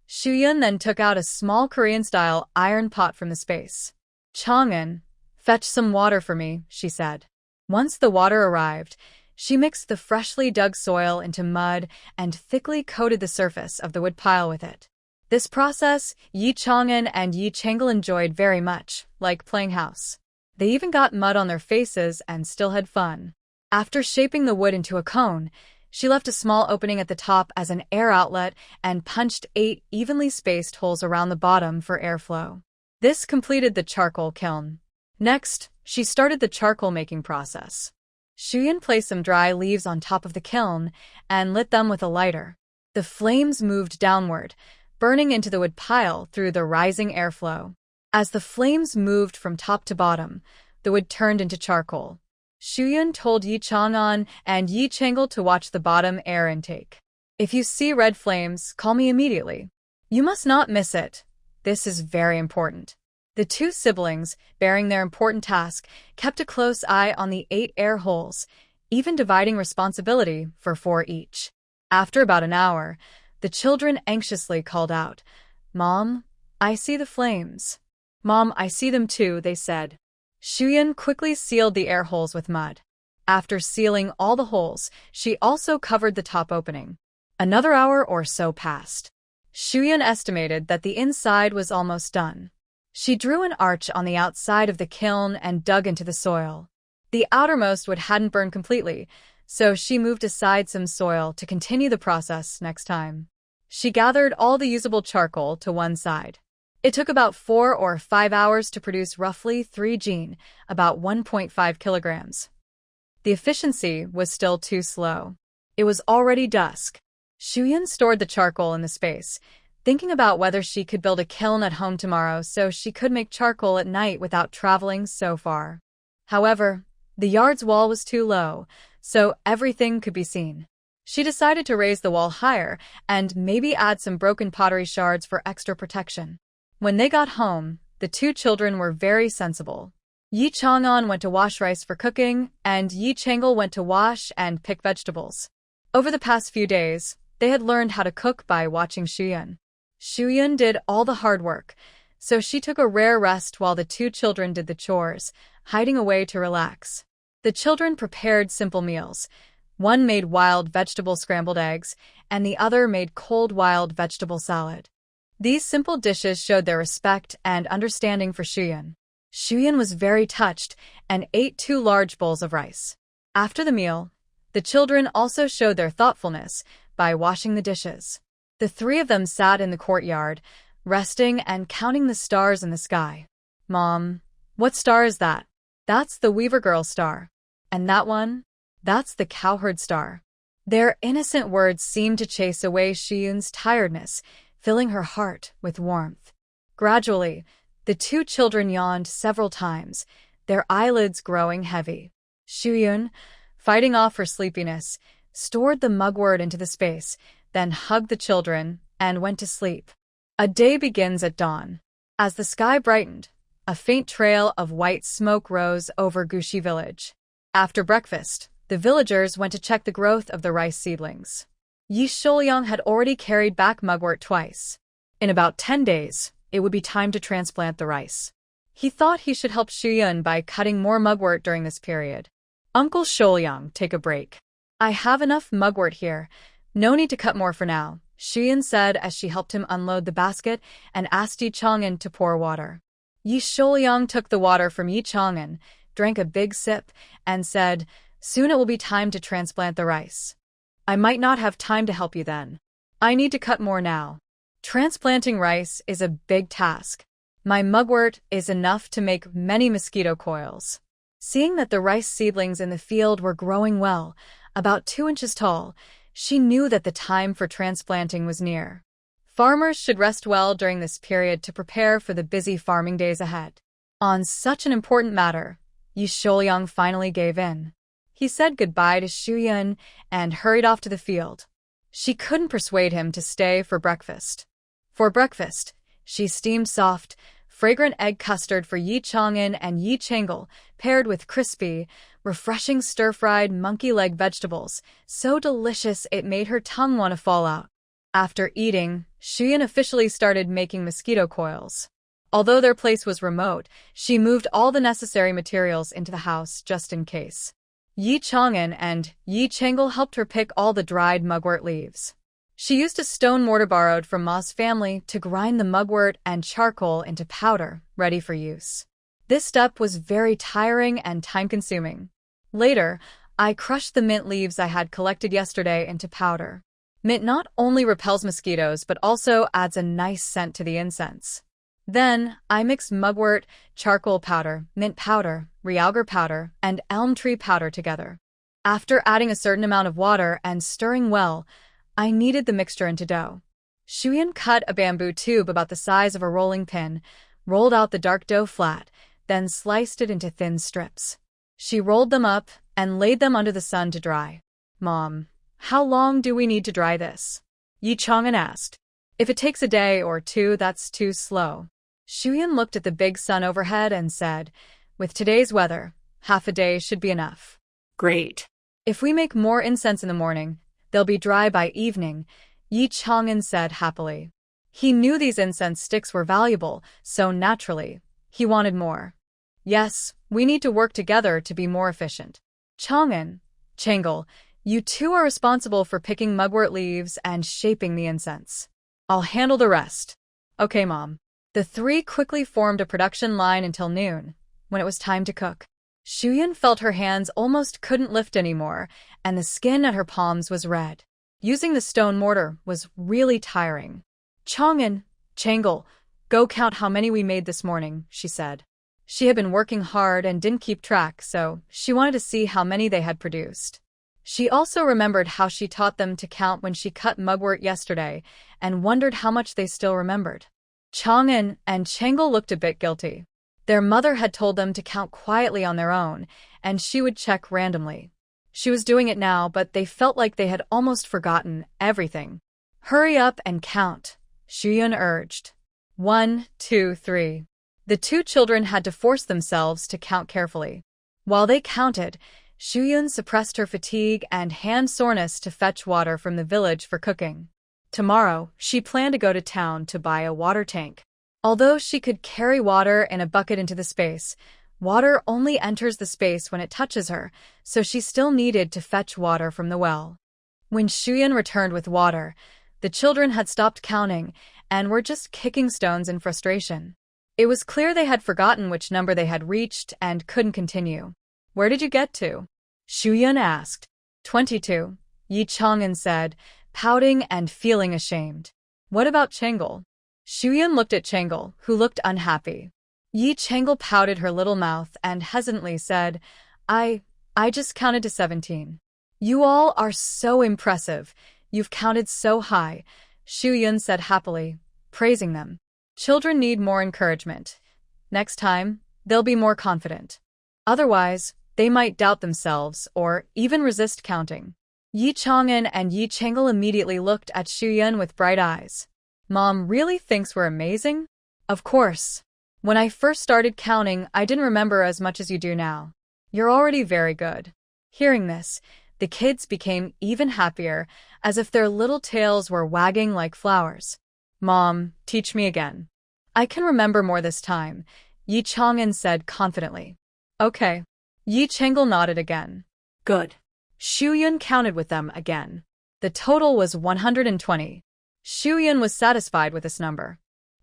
Shuyun then took out a small Korean-style iron pot from the space. "Chang'an, fetch some water for me," she said. Once the water arrived, she mixed the freshly dug soil into mud and thickly coated the surface of the wood pile with it. This process, Yi Chang'an and Yi Changle enjoyed very much, like playing house. They even got mud on their faces and still had fun. After shaping the wood into a cone, she left a small opening at the top as an air outlet and punched 8 evenly spaced holes around the bottom for airflow. This completed the charcoal kiln. Next, she started the charcoal making process. Shuyan placed some dry leaves on top of the kiln and lit them with a lighter. The flames moved downward, burning into the wood pile through the rising airflow. As the flames moved from top to bottom, the wood turned into charcoal. Shuyun told Yi Chang'an and Yi Changle to watch the bottom air intake. "If you see red flames, call me immediately. You must not miss it. This is very important." The two siblings, bearing their important task, kept a close eye on the 8 air holes, even dividing responsibility for 4 each. After about an hour, the children anxiously called out, "Mom, I see the flames." "Mom, I see them too," they said. Shuyun quickly sealed the air holes with mud. After sealing all the holes, she also covered the top opening. Another hour or so passed. Shuyun estimated that the inside was almost done. She drew an arch on the outside of the kiln and dug into the soil. The outermost wood hadn't burned completely, so she moved aside some soil to continue the process next time. She gathered all the usable charcoal to one side. It took about 4 or 5 hours to produce roughly 3 jin, about 1.5 kilograms. The efficiency was still too slow. It was already dusk. Shuyun stored the charcoal in the space, thinking about whether she could build a kiln at home tomorrow so she could make charcoal at night without traveling so far. However, the yard's wall was too low, so everything could be seen. She decided to raise the wall higher and maybe add some broken pottery shards for extra protection. When they got home, the two children were very sensible. Yi Chang'an went to wash rice for cooking, and Yi Changle went to wash and pick vegetables. Over the past few days, they had learned how to cook by watching Shuyun. Shuyun did all the hard work, so she took a rare rest while the two children did the chores, hiding away to relax. The children prepared simple meals. One made wild vegetable scrambled eggs, and the other made cold wild vegetable salad. These simple dishes showed their respect and understanding for Shuyun. Shuyun was very touched and ate 2 large bowls of rice. After the meal, the children also showed their thoughtfulness by washing the dishes. The 3 of them sat in the courtyard, resting and counting the stars in the sky. "Mom, what star is that?" "That's the Weaver Girl star." "And that one?" "That's the Cowherd star." Their innocent words seemed to chase away Shuyun's tiredness, filling her heart with warmth. Gradually, the 2 children yawned several times, their eyelids growing heavy. Shuyun, fighting off her sleepiness, stored the mugwort into the space, then hugged the children and went to sleep. A day begins at dawn. As the sky brightened, a faint trail of white smoke rose over Gushi village. After breakfast, the villagers went to check the growth of the rice seedlings. Yi Sholyang had already carried back mugwort twice. In about 10 days, it would be time to transplant the rice. He thought he should help Shuyun by cutting more mugwort during this period. "Uncle Sholyang, take a break. I have enough mugwort here. No need to cut more for now," Shuyun said as she helped him unload the basket and asked Yi Chang'an to pour water. Yi Sholyang took the water from Yi Chang'an, drank a big sip, and said, "Soon it will be time to transplant the rice." I might not have time to help you then. I need to cut more now. Transplanting rice is a big task. My mugwort is enough to make many mosquito coils. Seeing that the rice seedlings in the field were growing well, about 2 inches tall, she knew that the time for transplanting was near. Farmers should rest well during this period to prepare for the busy farming days ahead. On such an important matter, Yi Shouyang finally gave in. He said goodbye to Shuyun and hurried off to the field. She couldn't persuade him to stay for breakfast. For breakfast, she steamed soft, fragrant egg custard for Yi Chang'an and Yi Chang'el, paired with crispy, refreshing stir-fried monkey leg vegetables, so delicious it made her tongue want to fall out. After eating, Shuyun officially started making mosquito coils. Although their place was remote, she moved all the necessary materials into the house just in case. Yi Chang'an and Yi Chang'el helped her pick all the dried mugwort leaves. She used a stone mortar borrowed from Ma's family to grind the mugwort and charcoal into powder, ready for use. This step was very tiring and time-consuming. Later, I crushed the mint leaves I had collected yesterday into powder. Mint not only repels mosquitoes but also adds a nice scent to the incense. Then, I mixed mugwort, charcoal powder, mint powder, realgar powder, and elm tree powder together. After adding a certain amount of water and stirring well, I kneaded the mixture into dough. Shuyun cut a bamboo tube about the size of a rolling pin, rolled out the dark dough flat, then sliced it into thin strips. She rolled them up and laid them under the sun to dry. Mom, how long do we need to dry this? Yi Chang'an asked. If it takes a day or two, that's too slow. Shuyun looked at the big sun overhead and said, with today's weather, half a day should be enough. Great. If we make more incense in the morning, they'll be dry by evening, Yi Chang'an said happily. He knew these incense sticks were valuable, so naturally, he wanted more. Yes, we need to work together to be more efficient. Chang'an, Chang'el, you two are responsible for picking mugwort leaves and shaping the incense. I'll handle the rest. Okay, Mom. The three quickly formed a production line until noon, when it was time to cook. Shuyun felt her hands almost couldn't lift anymore, and the skin at her palms was red. Using the stone mortar was really tiring. Chang'an, Chang'el, go count how many we made this morning, she said. She had been working hard and didn't keep track, so she wanted to see how many they had produced. She also remembered how she taught them to count when she cut mugwort yesterday, and wondered how much they still remembered. Chang'an and Chang'el looked a bit guilty. Their mother had told them to count quietly on their own, and she would check randomly. She was doing it now, but they felt like they had almost forgotten everything. Hurry up and count, Shuyun urged. 1, 2, 3. The two children had to force themselves to count carefully. While they counted, Shuyun suppressed her fatigue and hand soreness to fetch water from the village for cooking. Tomorrow, she planned to go to town to buy a water tank. Although she could carry water in a bucket into the space, water only enters the space when it touches her, so she still needed to fetch water from the well. When Shuyun returned with water, the children had stopped counting and were just kicking stones in frustration. It was clear they had forgotten which number they had reached and couldn't continue. Where did you get to? Shuyun asked. 22, Yi Chang'an said, pouting and feeling ashamed. What about Chang'el? Shuyun looked at Chang'el, who looked unhappy. Yi Chang'el pouted her little mouth and hesitantly said, I just counted to 17. You all are so impressive. You've counted so high, Shuyun said happily, praising them. Children need more encouragement. Next time, they'll be more confident. Otherwise, they might doubt themselves or even resist counting. Yi Chang'an and Yi Chang'el immediately looked at Shuyun with bright eyes. Mom really thinks we're amazing? Of course. When I first started counting, I didn't remember as much as you do now. You're already very good. Hearing this, the kids became even happier, as if their little tails were wagging like flowers. Mom, teach me again. I can remember more this time, Yi Chang'an said confidently. Okay. Yi Chang'el nodded again. Good. Shuyun counted with them again. The total was 120. Shuyun was satisfied with this number.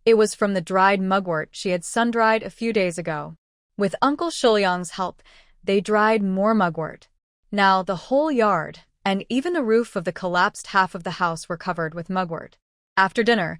It was from the dried mugwort she had sun-dried a few days ago. With Uncle Shouyang's help, they dried more mugwort. Now the whole yard, and even the roof of the collapsed half of the house were covered with mugwort. After dinner,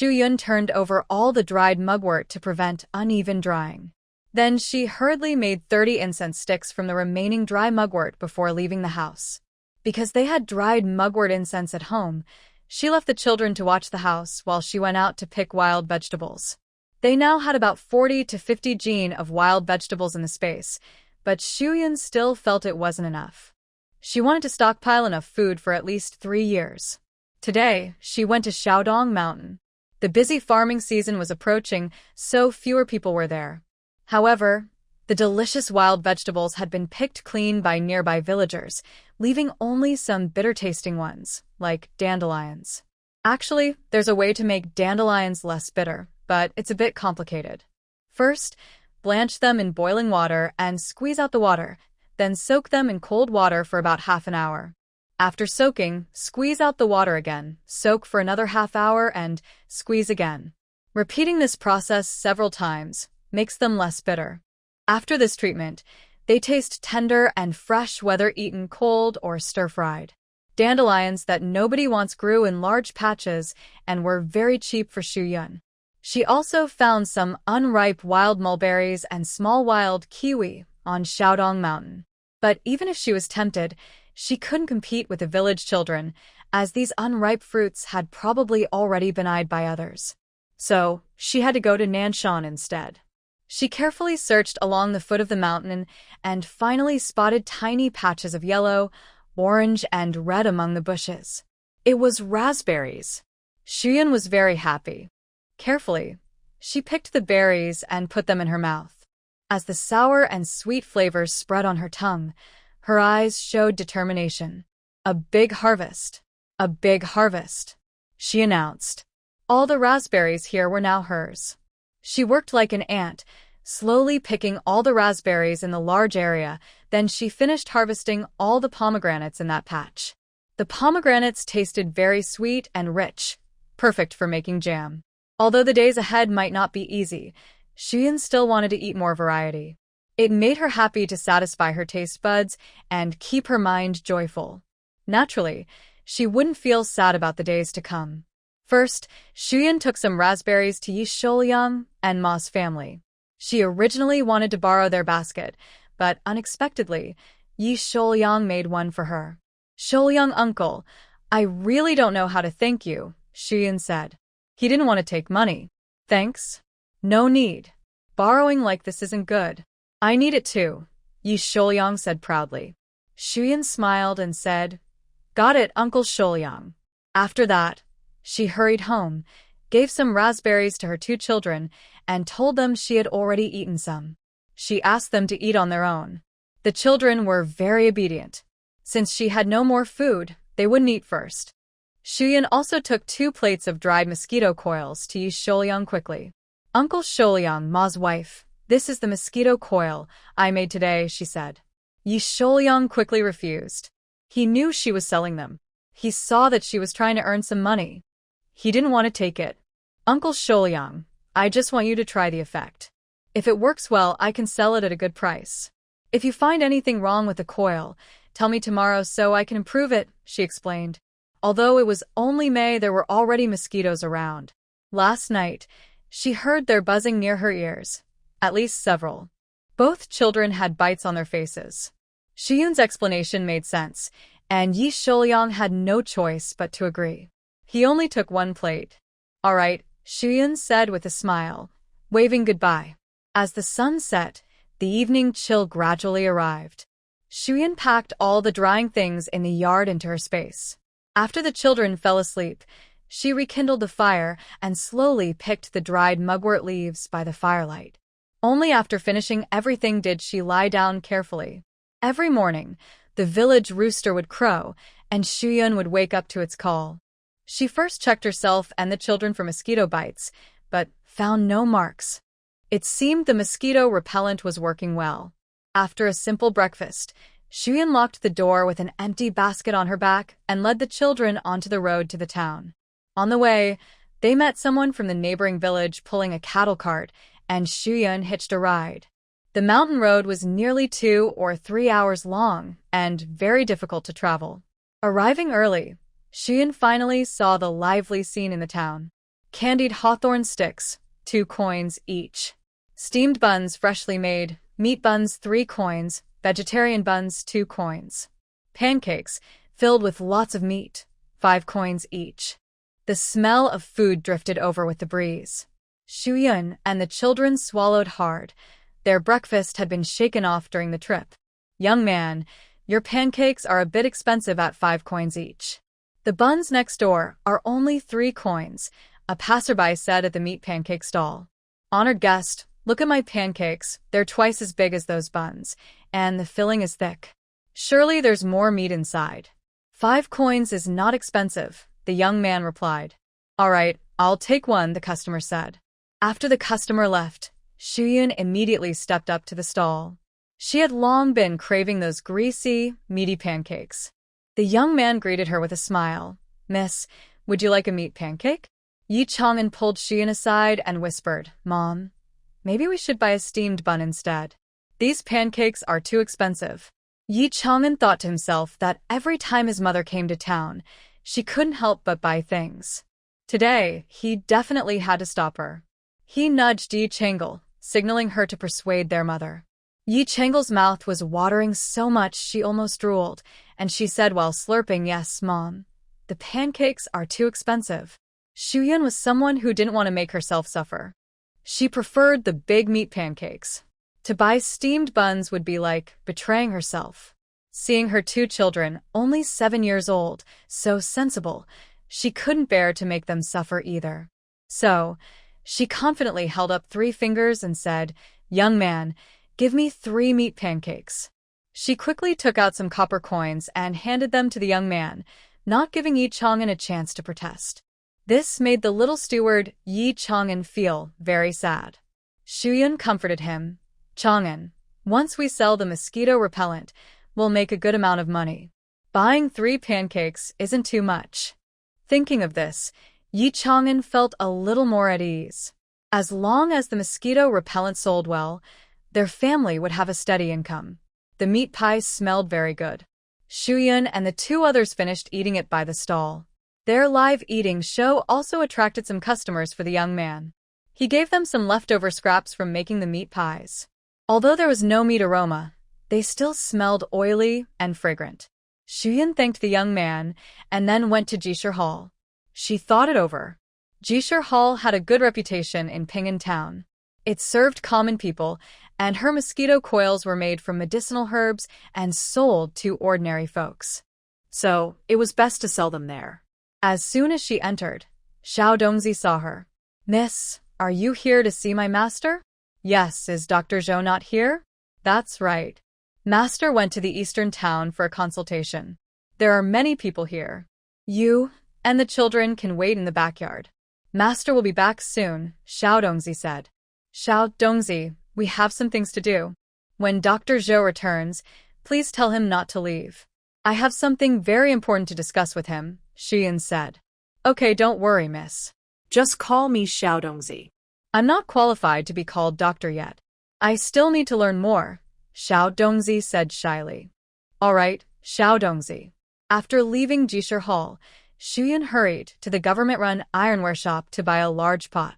Yun turned over all the dried mugwort to prevent uneven drying. Then she hurriedly made 30 incense sticks from the remaining dry mugwort before leaving the house. Because they had dried mugwort incense at home, she left the children to watch the house while she went out to pick wild vegetables. They now had about 40 to 50 gene of wild vegetables in the space, but Yun still felt it wasn't enough. She wanted to stockpile enough food for at least 3 years. Today, she went to Shaodong Mountain. The busy farming season was approaching, so fewer people were there. However, the delicious wild vegetables had been picked clean by nearby villagers, leaving only some bitter-tasting ones, like dandelions. Actually, there's a way to make dandelions less bitter, but it's a bit complicated. First, blanch them in boiling water and squeeze out the water, then soak them in cold water for about half an hour. After soaking, squeeze out the water again, soak for another half hour, and squeeze again. Repeating this process several times makes them less bitter. After this treatment, they taste tender and fresh whether eaten cold or stir-fried. Dandelions that nobody wants grew in large patches and were very cheap for Yun. She also found some unripe wild mulberries and small wild kiwi on Shaodong Mountain. But even if she was tempted, she couldn't compete with the village children, as these unripe fruits had probably already been eyed by others. So, she had to go to Nanshan instead. She carefully searched along the foot of the mountain and finally spotted tiny patches of yellow, orange, and red among the bushes. It was raspberries. Yun was very happy. Carefully, she picked the berries and put them in her mouth. As the sour and sweet flavors spread on her tongue, her eyes showed determination. "A big harvest. A big harvest," she announced. All the raspberries here were now hers. She worked like an ant, slowly picking all the raspberries in the large area, then she finished harvesting all the pomegranates in that patch. The pomegranates tasted very sweet and rich, perfect for making jam. Although the days ahead might not be easy, Yun still wanted to eat more variety. It made her happy to satisfy her taste buds and keep her mind joyful. Naturally, she wouldn't feel sad about the days to come. First, Yun took some raspberries to Yi Shouyang and Ma's family. She originally wanted to borrow their basket, but unexpectedly, Yi Shouyang made one for her. "Shouyang uncle, I really don't know how to thank you," Yun said. He didn't want to take money. "Thanks? No need. Borrowing like this isn't good. I need it too," Yi Shouyang said proudly. Yun smiled and said, "Got it, Uncle Shouyang." After that, she hurried home, gave some raspberries to her 2 children, and told them she had already eaten some. She asked them to eat on their own. The children were very obedient. Since she had no more food, they wouldn't eat first. Yun also took 2 plates of dried mosquito coils to Yi Shouyang quickly. "Uncle Shouyang, Ma's wife, this is the mosquito coil I made today," she said. Yi Shouyang quickly refused. He knew she was selling them. He saw that she was trying to earn some money. He didn't want to take it. "Uncle Shouyang, I just want you to try the effect. If it works well, I can sell it at a good price. If you find anything wrong with the coil, tell me tomorrow so I can improve it," she explained. Although it was only May, there were already mosquitoes around. Last night, she heard their buzzing near her ears. At least several. Both children had bites on their faces. Yun's explanation made sense, and Yi Shouyang had no choice but to agree. He only took 1 plate. "All right," Yun said with a smile, waving goodbye. As the sun set, the evening chill gradually arrived. Yun packed all the drying things in the yard into her space. After the children fell asleep, she rekindled the fire and slowly picked the dried mugwort leaves by the firelight. Only after finishing everything did she lie down carefully. Every morning, the village rooster would crow, and Yun would wake up to its call. She first checked herself and the children for mosquito bites, but found no marks. It seemed the mosquito repellent was working well. After a simple breakfast, Yun locked the door with an empty basket on her back and led the children onto the road to the town. On the way, they met someone from the neighboring village pulling a cattle cart, and Yun hitched a ride. The mountain road was nearly 2 or 3 hours long and very difficult to travel. Arriving early, Xian finally saw the lively scene in the town. Candied hawthorn sticks, 2 coins each. Steamed buns freshly made, meat buns 3 coins, vegetarian buns 2 coins. Pancakes, filled with lots of meat, 5 coins each. The smell of food drifted over with the breeze. Xu and the children swallowed hard. Their breakfast had been shaken off during the trip. Young man, your pancakes are a bit expensive at 5 coins each. The buns next door are only 3 coins, a passerby said at the meat pancake stall. Honored guest, look at my pancakes, they're twice as big as those buns, and the filling is thick. Surely there's more meat inside. 5 coins is not expensive, the young man replied. All right, I'll take one, the customer said. After the customer left, Xu immediately stepped up to the stall. She had long been craving those greasy, meaty pancakes. The young man greeted her with a smile. Miss, would you like a meat pancake? Yi Chang'an pulled Xian aside and whispered, Mom, maybe we should buy a steamed bun instead. These pancakes are too expensive. Yi Chang'an thought to himself that every time his mother came to town, she couldn't help but buy things. Today, he definitely had to stop her. He nudged Yi Changle, signaling her to persuade their mother. Yi Changle's mouth was watering so much she almost drooled, and she said while slurping, Yes, Mom. The pancakes are too expensive. Xu was someone who didn't want to make herself suffer. She preferred the big meat pancakes. To buy steamed buns would be like betraying herself. Seeing her 2 children, only 7 years old, so sensible, she couldn't bear to make them suffer either. So, she confidently held up 3 fingers and said, Young man, give me 3 meat pancakes. She quickly took out some copper coins and handed them to the young man, not giving Yi Chang'an a chance to protest. This made the little steward Yi Chang'an feel very sad. Xu comforted him. Chang'an, once we sell the mosquito repellent, we'll make a good amount of money. Buying 3 pancakes isn't too much. Thinking of this, Yi Chang'an felt a little more at ease. As long as the mosquito repellent sold well, their family would have a steady income. The meat pie smelled very good. Xu and the 2 others finished eating it by the stall. Their live eating show also attracted some customers for the young man. He gave them some leftover scraps from making the meat pies. Although there was no meat aroma, they still smelled oily and fragrant. Xu thanked the young man and then went to Jishir Hall. She thought it over. Jishir Hall had a good reputation in Ping'an town. It served common people, and her mosquito coils were made from medicinal herbs and sold to ordinary folks. So, it was best to sell them there. As soon as she entered, Xiao Dongzi saw her. Miss, are you here to see my master? Yes, is Dr. Zhou not here? That's right. Master went to the eastern town for a consultation. There are many people here. You and the children can wait in the backyard. Master will be back soon, Xiao Dongzi said. Xiao Dongzi, we have some things to do. When Dr. Zhou returns, please tell him not to leave. I have something very important to discuss with him, Xian said. Okay, don't worry, miss. Just call me Xiao Dongzi. I'm not qualified to be called doctor yet. I still need to learn more, Xiao Dongzi said shyly. All right, Xiao Dongzi. After leaving Jishir Hall, Xu hurried to the government-run ironware shop to buy a large pot.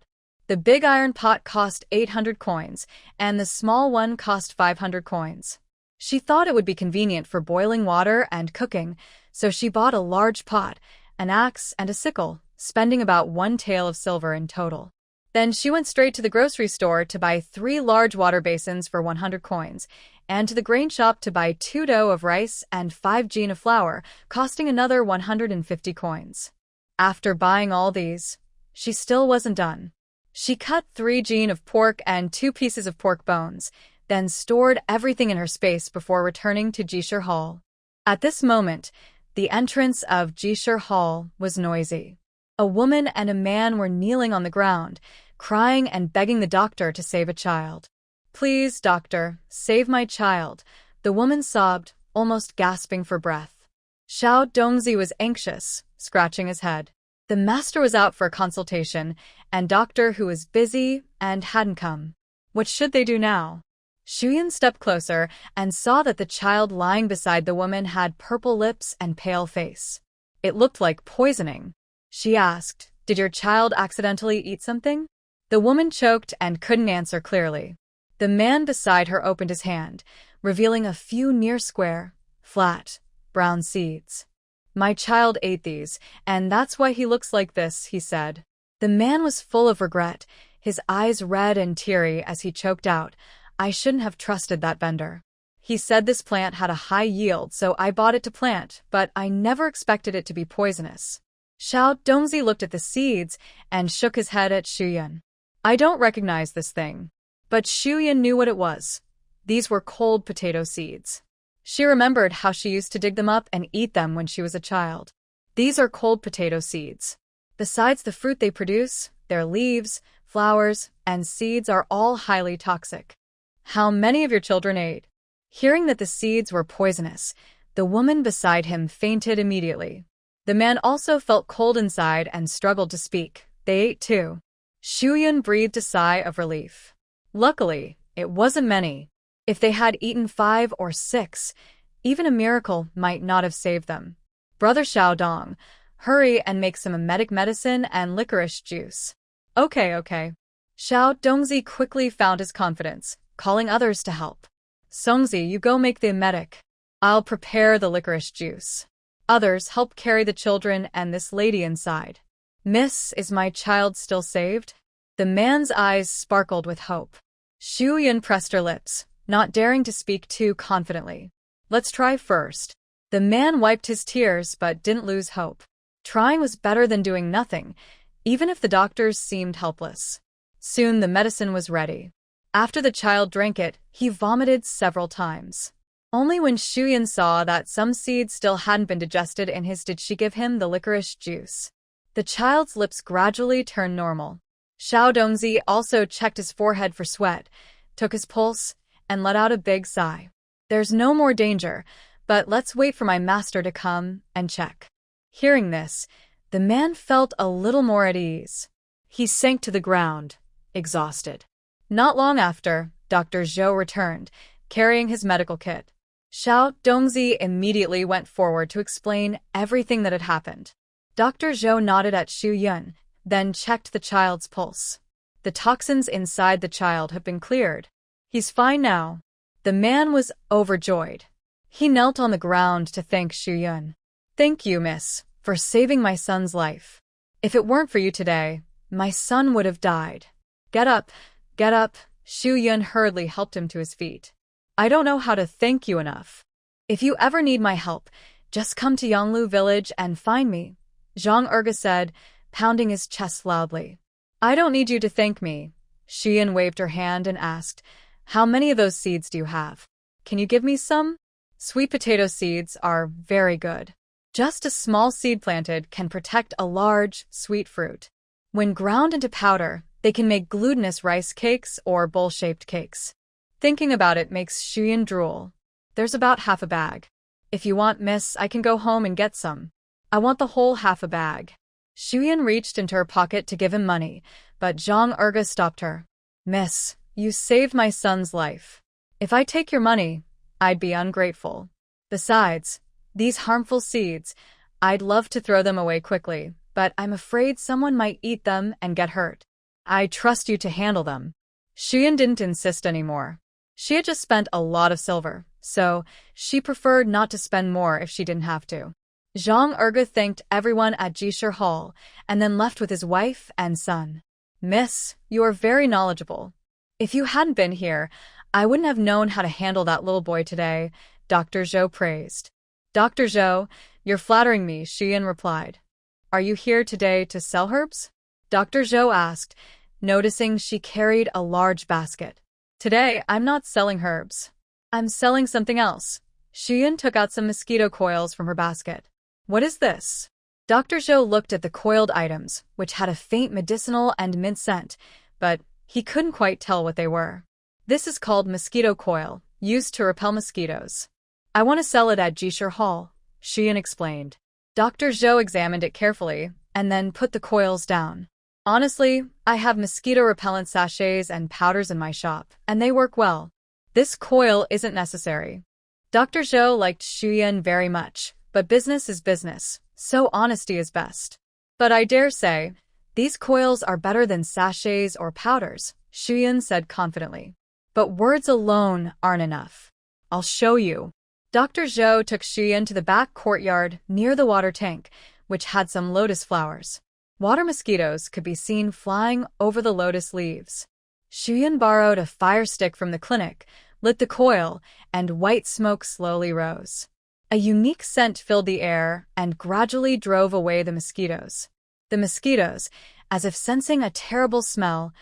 The big iron pot cost 800 coins, and the small one cost 500 coins. She thought it would be convenient for boiling water and cooking, so she bought a large pot, an axe, and a sickle, spending about 1 tael of silver in total. Then she went straight to the grocery store to buy 3 large water basins for 100 coins, and to the grain shop to buy 2 dough of rice and 5 jin of flour, costing another 150 coins. After buying all these, she still wasn't done. She cut 3 jin of pork and 2 pieces of pork bones, then stored everything in her space before returning to Jishir Hall. At this moment, the entrance of Jishir Hall was noisy. A woman and a man were kneeling on the ground, crying and begging the doctor to save a child. Please, doctor, save my child, the woman sobbed, almost gasping for breath. Xiao Dongzi was anxious, scratching his head. The master was out for a consultation, and doctor who was busy and hadn't come. What should they do now? Shuyan stepped closer and saw that the child lying beside the woman had purple lips and pale face. It looked like poisoning. She asked, "Did your child accidentally eat something?" The woman choked and couldn't answer clearly. The man beside her opened his hand, revealing a few near-square, flat, brown seeds. "My child ate these, and that's why he looks like this," he said. The man was full of regret, his eyes red and teary as he choked out, "I shouldn't have trusted that vendor. He said this plant had a high yield, so I bought it to plant, but I never expected it to be poisonous." Xiao Dongzi looked at the seeds and shook his head at Shuyan. "I don't recognize this thing." But Shuyan knew what it was. These were cold potato seeds. She remembered how she used to dig them up and eat them when she was a child. These are cold potato seeds. Besides the fruit they produce, their leaves, flowers, and seeds are all highly toxic. "How many of your children ate?" Hearing that the seeds were poisonous, the woman beside him fainted immediately. The man also felt cold inside and struggled to speak. They ate too. Shuyan breathed a sigh of relief. Luckily, it wasn't many. If they had eaten 5 or 6, even a miracle might not have saved them. "Brother Xiaodong, hurry and make some emetic medicine and licorice juice." Okay. Xiao Dongzi quickly found his confidence, calling others to help. "Songzi, you go make the emetic. I'll prepare the licorice juice." Others helped carry the children and this lady inside. "Miss, is my child still saved?" The man's eyes sparkled with hope. Shuyan pressed her lips, not daring to speak too confidently. "Let's try first." The man wiped his tears but didn't lose hope. Trying was better than doing nothing, even if the doctors seemed helpless. Soon the medicine was ready. After the child drank it, he vomited several times. Only when Shuyan saw that some seeds still hadn't been digested in his did she give him the licorice juice. The child's lips gradually turned normal. Xiao Dongzi also checked his forehead for sweat, took his pulse, and let out a big sigh. "There's no more danger, but let's wait for my master to come and check." Hearing this, the man felt a little more at ease. He sank to the ground, exhausted. Not long after, Dr. Zhou returned, carrying his medical kit. Xiao Dongzi immediately went forward to explain everything that had happened. Dr. Zhou nodded at Xu Yun, then checked the child's pulse. The toxins inside the child have been cleared. He's fine now. The man was overjoyed. He knelt on the ground to thank Xu Yun. "Thank you, miss, for saving my son's life. If it weren't for you today, my son would have died." Get up. Xu Yun hurriedly helped him to his feet. "I don't know how to thank you enough. If you ever need my help, just come to Yonglu village and find me," Zhang Erge said, pounding his chest loudly. "I don't need you to thank me." Xian waved her hand and asked, "How many of those seeds do you have? Can you give me some?" Sweet potato seeds are very good. Just a small seed planted can protect a large, sweet fruit. When ground into powder, they can make glutinous rice cakes or bowl-shaped cakes. Thinking about it makes Shuyan drool. "There's about half a bag. If you want, miss, I can go home and get some." "I want the whole half a bag." Shuyan reached into her pocket to give him money, but Zhang Erge stopped her. "Miss, you saved my son's life. If I take your money, I'd be ungrateful. Besides, these harmful seeds, I'd love to throw them away quickly, but I'm afraid someone might eat them and get hurt. I trust you to handle them." Shuyan didn't insist anymore. She had just spent a lot of silver, so she preferred not to spend more if she didn't have to. Zhang Erge thanked everyone at Jishir Hall and then left with his wife and son. "Miss, you are very knowledgeable. If you hadn't been here, I wouldn't have known how to handle that little boy today," Dr. Zhou praised. "Dr. Zhou, you're flattering me," Xian replied. "Are you here today to sell herbs?" Dr. Zhou asked, noticing she carried a large basket. "Today, I'm not selling herbs. I'm selling something else." Xian took out some mosquito coils from her basket. "What is this?" Dr. Zhou looked at the coiled items, which had a faint medicinal and mint scent, but he couldn't quite tell what they were. "This is called mosquito coil, used to repel mosquitoes. I want to sell it at Jishir Hall," Xian explained. Dr. Zhou examined it carefully and then put the coils down. "Honestly, I have mosquito repellent sachets and powders in my shop, and they work well. This coil isn't necessary. Dr. Zhou liked Shuyan very much, but business is business, so honesty is best. But I dare say, these coils are better than sachets or powders, Shuyan said confidently. But words alone aren't enough. I'll show you. Dr. Zhou took Shuyan to the back courtyard near the water tank, which had some lotus flowers. Water mosquitoes could be seen flying over the lotus leaves. Shuyan borrowed a fire stick from the clinic, lit the coil, and white smoke slowly rose. A unique scent filled the air and gradually drove away the mosquitoes. The mosquitoes, as if sensing a terrible smell,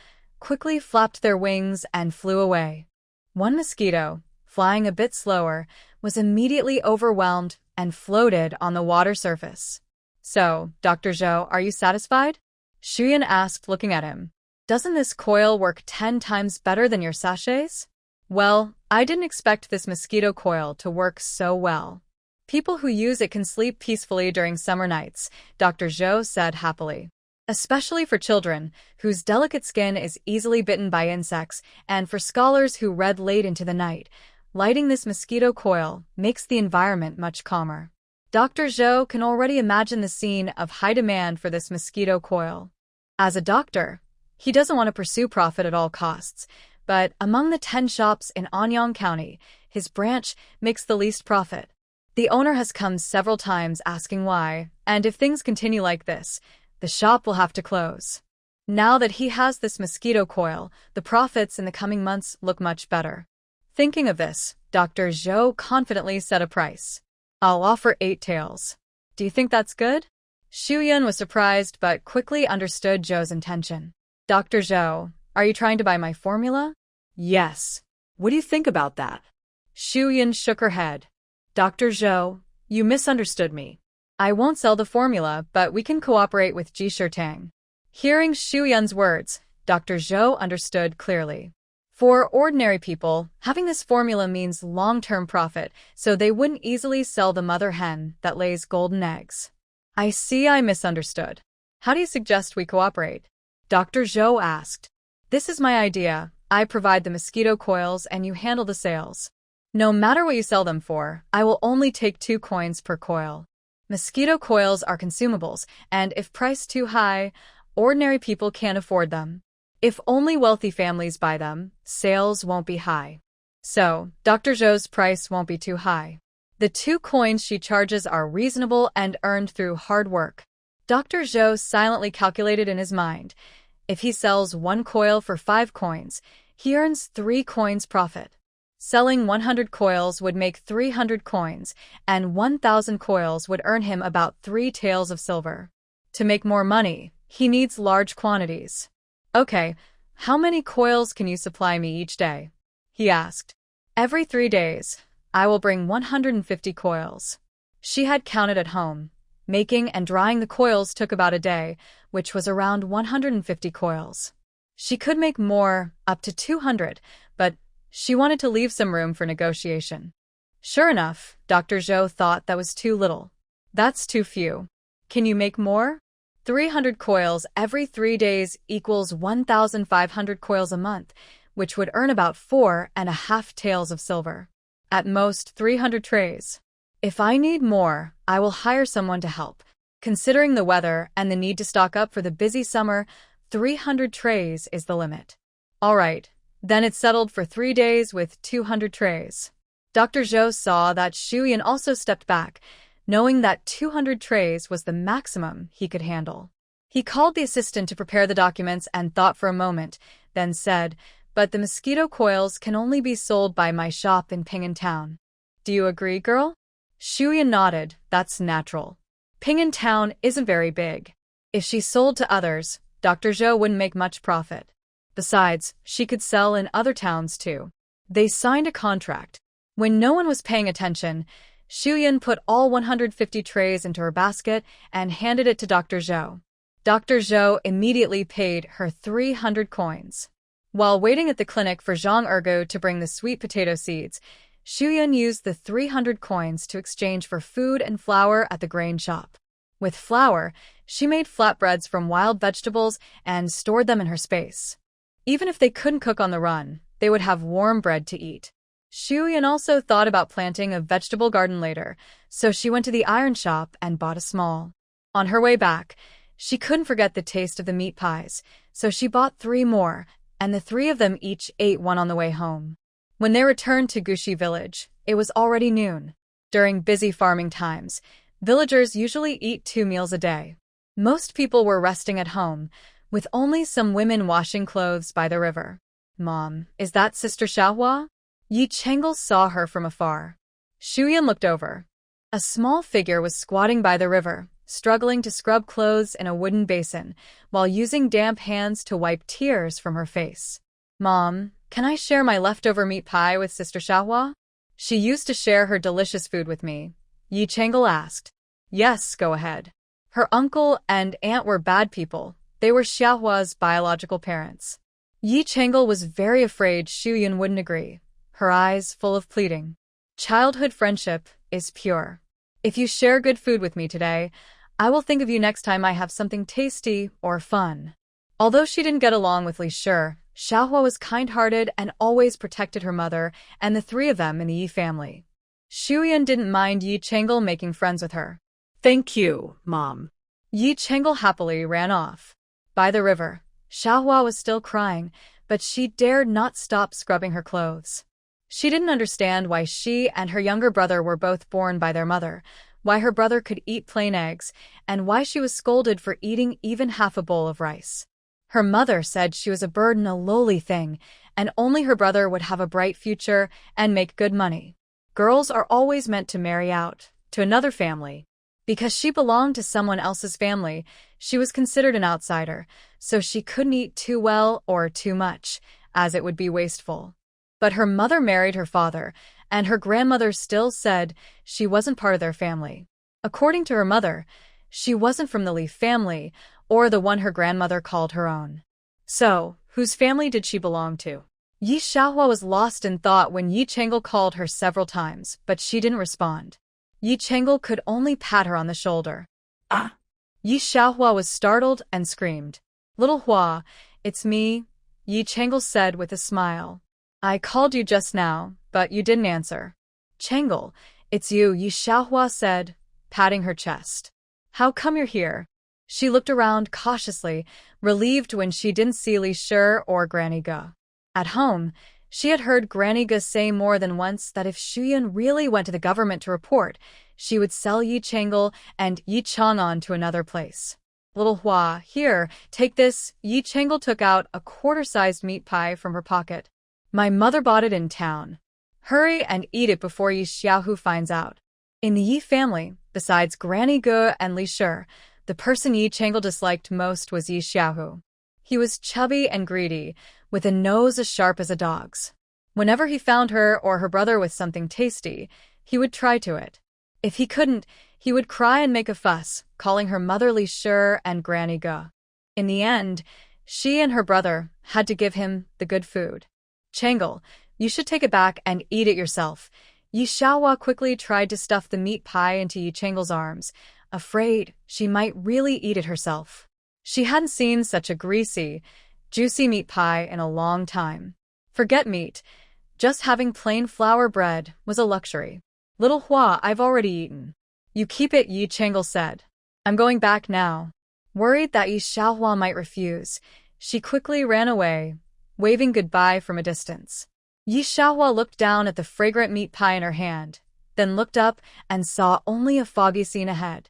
quickly flapped their wings and flew away. One mosquito, flying a bit slower, was immediately overwhelmed and floated on the water surface. So, Dr. Zhou, are you satisfied? Shuyan asked, looking at him. Doesn't this coil work 10 times better than your sachets? Well, I didn't expect this mosquito coil to work so well. People who use it can sleep peacefully during summer nights, Dr. Zhou said happily. Especially for children, whose delicate skin is easily bitten by insects, and for scholars who read late into the night, lighting this mosquito coil makes the environment much calmer. Dr. Zhou can already imagine the scene of high demand for this mosquito coil. As a doctor, he doesn't want to pursue profit at all costs, but among the 10 shops in Anyang County, his branch makes the least profit. The owner has come several times asking why, and if things continue like this, the shop will have to close. Now that he has this mosquito coil, the profits in the coming months look much better. Thinking of this, Dr. Zhou confidently set a price. I'll offer 8 taels. Do you think that's good? Shuyan was surprised but quickly understood Zhou's intention. Dr. Zhou, are you trying to buy my formula? Yes. What do you think about that? Shuyan shook her head. Dr. Zhou, you misunderstood me. I won't sell the formula, but we can cooperate with Ji Shirtang. Hearing Shuyan's words, Dr. Zhou understood clearly. For ordinary people, having this formula means long-term profit, so they wouldn't easily sell the mother hen that lays golden eggs. I see I misunderstood. How do you suggest we cooperate? Dr. Zhou asked. This is my idea. I provide the mosquito coils and you handle the sales. No matter what you sell them for, I will only take 2 coins per coil. Mosquito coils are consumables, and if priced too high, ordinary people can't afford them. If only wealthy families buy them, sales won't be high. So, Dr. Zhou's price won't be too high. The 2 coins she charges are reasonable and earned through hard work. Dr. Zhou silently calculated in his mind. If he sells 1 coil for 5 coins, he earns 3 coins profit. Selling 100 coils would make 300 coins, and 1,000 coils would earn him about 3 taels of silver. To make more money, he needs large quantities. Okay, how many coils can you supply me each day? He asked. Every 3 days, I will bring 150 coils. She had counted at home. Making and drying the coils took about a day, which was around 150 coils. She could make more, up to 200, but she wanted to leave some room for negotiation. Sure enough, Dr. Zhou thought that was too little. That's too few. Can you make more? 300 coils every 3 days equals 1,500 coils a month, which would earn about 4.5 taels of silver. At most 300 trays. If I need more, I will hire someone to help. Considering the weather and the need to stock up for the busy summer, 300 trays is the limit. All right, then it's settled for 3 days with 200 trays. Dr. Zhou saw that Shuyan also stepped back, knowing that 200 trays was the maximum he could handle. He called the assistant to prepare the documents and thought for a moment, then said, but the mosquito coils can only be sold by my shop in Ping'an Town. Do you agree, girl? Shuyan nodded. That's natural. Ping'an Town isn't very big. If she sold to others, Dr. Zhou wouldn't make much profit. Besides, she could sell in other towns too. They signed a contract. When no one was paying attention, Shuyan put all 150 trays into her basket and handed it to Dr. Zhou. Dr. Zhou immediately paid her 300 coins. While waiting at the clinic for Zhang Ergo to bring the sweet potato seeds, Shuyan used the 300 coins to exchange for food and flour at the grain shop. With flour, she made flatbreads from wild vegetables and stored them in her space. Even if they couldn't cook on the run, they would have warm bread to eat. Shuyan also thought about planting a vegetable garden later, so she went to the iron shop and bought a small. On her way back, she couldn't forget the taste of the meat pies, so she bought 3 more, and the 3 of them each ate one on the way home. When they returned to Gushi village, it was already noon. During busy farming times, villagers usually eat 2 meals a day. Most people were resting at home, with only some women washing clothes by the river. "Mom, is that Sister Xiaohua?" Yi Chengel saw her from afar. Shuyan looked over. A small figure was squatting by the river, struggling to scrub clothes in a wooden basin, while using damp hands to wipe tears from her face. "Mom, can I share my leftover meat pie with Sister Xiaohua? She used to share her delicious food with me," Yi Chengel asked. "Yes, go ahead." Her uncle and aunt were bad people. They were Xiaohua's biological parents. Yi Chengel was very afraid Shuyan wouldn't agree, her eyes full of pleading. "Childhood friendship is pure. If you share good food with me today, I will think of you next time I have something tasty or fun." Although she didn't get along with Li Shi, Xiaohua was kind-hearted and always protected her mother and the 3 of them in the Yi family. Shuyan didn't mind Yi Chengel making friends with her. Thank you, Mom. Yi Chengel happily ran off. By the river, Xiaohua was still crying, but she dared not stop scrubbing her clothes. She didn't understand why she and her younger brother were both born by their mother, why her brother could eat plain eggs, and why she was scolded for eating even half a bowl of rice. Her mother said she was a burden, a lowly thing, and only her brother would have a bright future and make good money. Girls are always meant to marry out to another family. Because she belonged to someone else's family, she was considered an outsider, so she couldn't eat too well or too much, as it would be wasteful. But her mother married her father, and her grandmother still said she wasn't part of their family. According to her mother, she wasn't from the Li family, or the one her grandmother called her own. So, whose family did she belong to? Yi Xiaohua was lost in thought when Yi Chengel called her several times, but she didn't respond. Yi Chengel could only pat her on the shoulder. "Ah!" Yi Xiaohua was startled and screamed. "Little Hua, it's me," Yi Chengel said with a smile. "I called you just now, but you didn't answer." "Chengel, it's you," Yi Xiaohua said, patting her chest. "How come you're here?" She looked around cautiously, relieved when she didn't see Li Shi or Granny Ge. At home, she had heard Granny Ge say more than once that if Shuyan really went to the government to report, she would sell Yi Chengel and Yi Chang'an to another place. "Little Hua, here, take this." Yi Chengel took out a quarter-sized meat pie from her pocket. "My mother bought it in town. Hurry and eat it before Yi Xiaohu finds out." In the Yi family, besides Granny Ge and Li Shi, the person Yi Chengel disliked most was Yi Xiaohu. He was chubby and greedy, with a nose as sharp as a dog's. Whenever he found her or her brother with something tasty, he would try to it. If he couldn't, he would cry and make a fuss, calling her mother Li Shi and Granny Ge. In the end, she and her brother had to give him the good food. "Chengel, you should take it back and eat it yourself." Yi Xiaohua quickly tried to stuff the meat pie into Yi Chengel's arms, afraid she might really eat it herself. She hadn't seen such a greasy, juicy meat pie in a long time. Forget meat. Just having plain flour bread was a luxury. "Little Hua, I've already eaten." "You keep it," Yi Chengel said. "I'm going back now." Worried that Yi Xiaohua might refuse, she quickly ran away, waving goodbye from a distance. Yi Xiaohua looked down at the fragrant meat pie in her hand, then looked up and saw only a foggy scene ahead.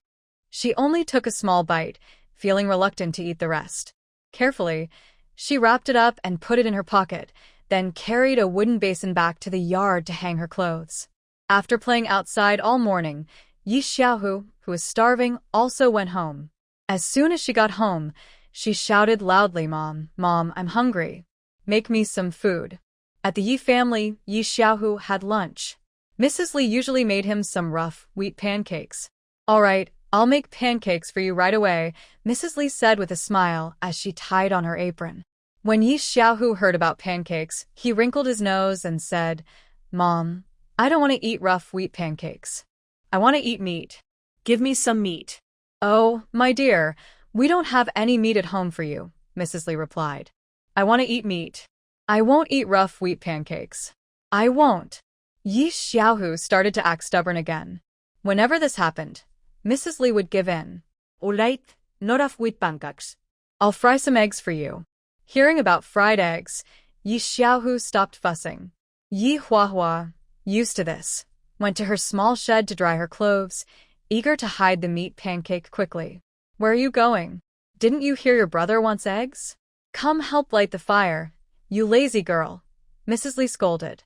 She only took a small bite, feeling reluctant to eat the rest. Carefully, she wrapped it up and put it in her pocket, then carried a wooden basin back to the yard to hang her clothes. After playing outside all morning, Yi Xiaohu, who was starving, also went home. As soon as she got home, she shouted loudly, "Mom, Mom, I'm hungry. Make me some food." At the Yi family, Yi Xiaohu had lunch. Mrs. Li usually made him some rough wheat pancakes. "All right, I'll make pancakes for you right away," Mrs. Li said with a smile as she tied on her apron. When Yi Xiaohu heard about pancakes, he wrinkled his nose and said, "Mom, I don't want to eat rough wheat pancakes. I want to eat meat. Give me some meat." "Oh, my dear, we don't have any meat at home for you," Mrs. Li replied. "I want to eat meat. I won't eat rough wheat pancakes. I won't." Yi Xiaohu started to act stubborn again. Whenever this happened, Mrs. Li would give in. Alright, not off with pancakes. I'll fry some eggs for you. Hearing about fried eggs, Yi Xiaohu stopped fussing. Yi Huahua, used to this, went to her small shed to dry her clothes, eager to hide the meat pancake quickly. Where are you going? Didn't you hear your brother wants eggs? Come help light the fire, you lazy girl, Mrs. Li scolded.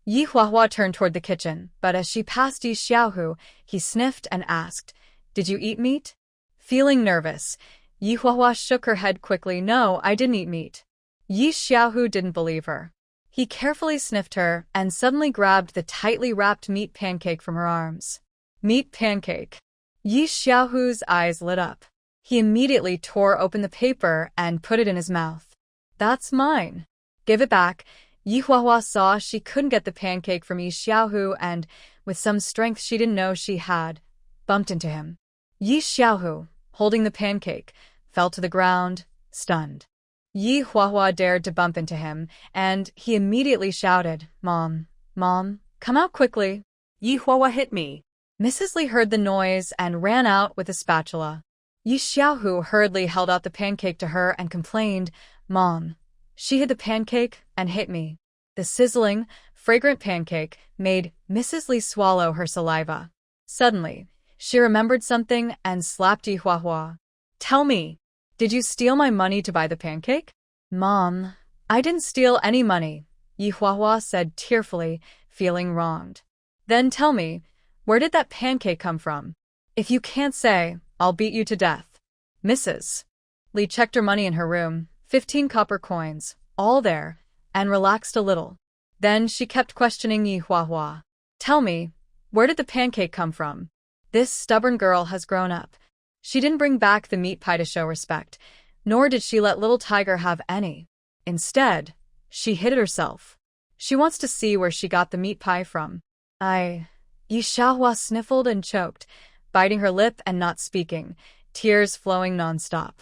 Yi Huahua turned toward the kitchen, but as she passed Yi Xiaohu, he sniffed and asked, Did you eat meat? Feeling nervous, Yi Huahua shook her head quickly. No, I didn't eat meat. Yi Xiaohu didn't believe her. He carefully sniffed her and suddenly grabbed the tightly wrapped meat pancake from her arms. Meat pancake. Yi Xiaohu's eyes lit up. He immediately tore open the paper and put it in his mouth. That's mine. Give it back. Yi Huahua saw she couldn't get the pancake from Yi Xiaohu and, with some strength she didn't know she had, bumped into him. Yi Xiaohu, holding the pancake, fell to the ground, stunned. Yi Huahua dared to bump into him, and he immediately shouted, Mom, come out quickly. Yi Huahua hit me. Mrs. Li heard the noise and ran out with a spatula. Yi Xiaohu hurriedly held out the pancake to her and complained, Mom, she hid the pancake and hit me. The sizzling, fragrant pancake made Mrs. Li swallow her saliva. Suddenly, she remembered something and slapped Yi Huahua. Tell me, did you steal my money to buy the pancake? Mom, I didn't steal any money, Yi Huahua said tearfully, feeling wronged. Then tell me, where did that pancake come from? If you can't say, I'll beat you to death. Mrs. Li checked her money in her room, 15 copper coins, all there, and relaxed a little. Then she kept questioning Yi Huahua. Tell me, where did the pancake come from? This stubborn girl has grown up. She didn't bring back the meat pie to show respect, nor did she let little Tiger have any. Instead, she hid it herself. She wants to see where she got the meat pie from. Yi Xiaohua sniffled and choked, biting her lip and not speaking, tears flowing nonstop.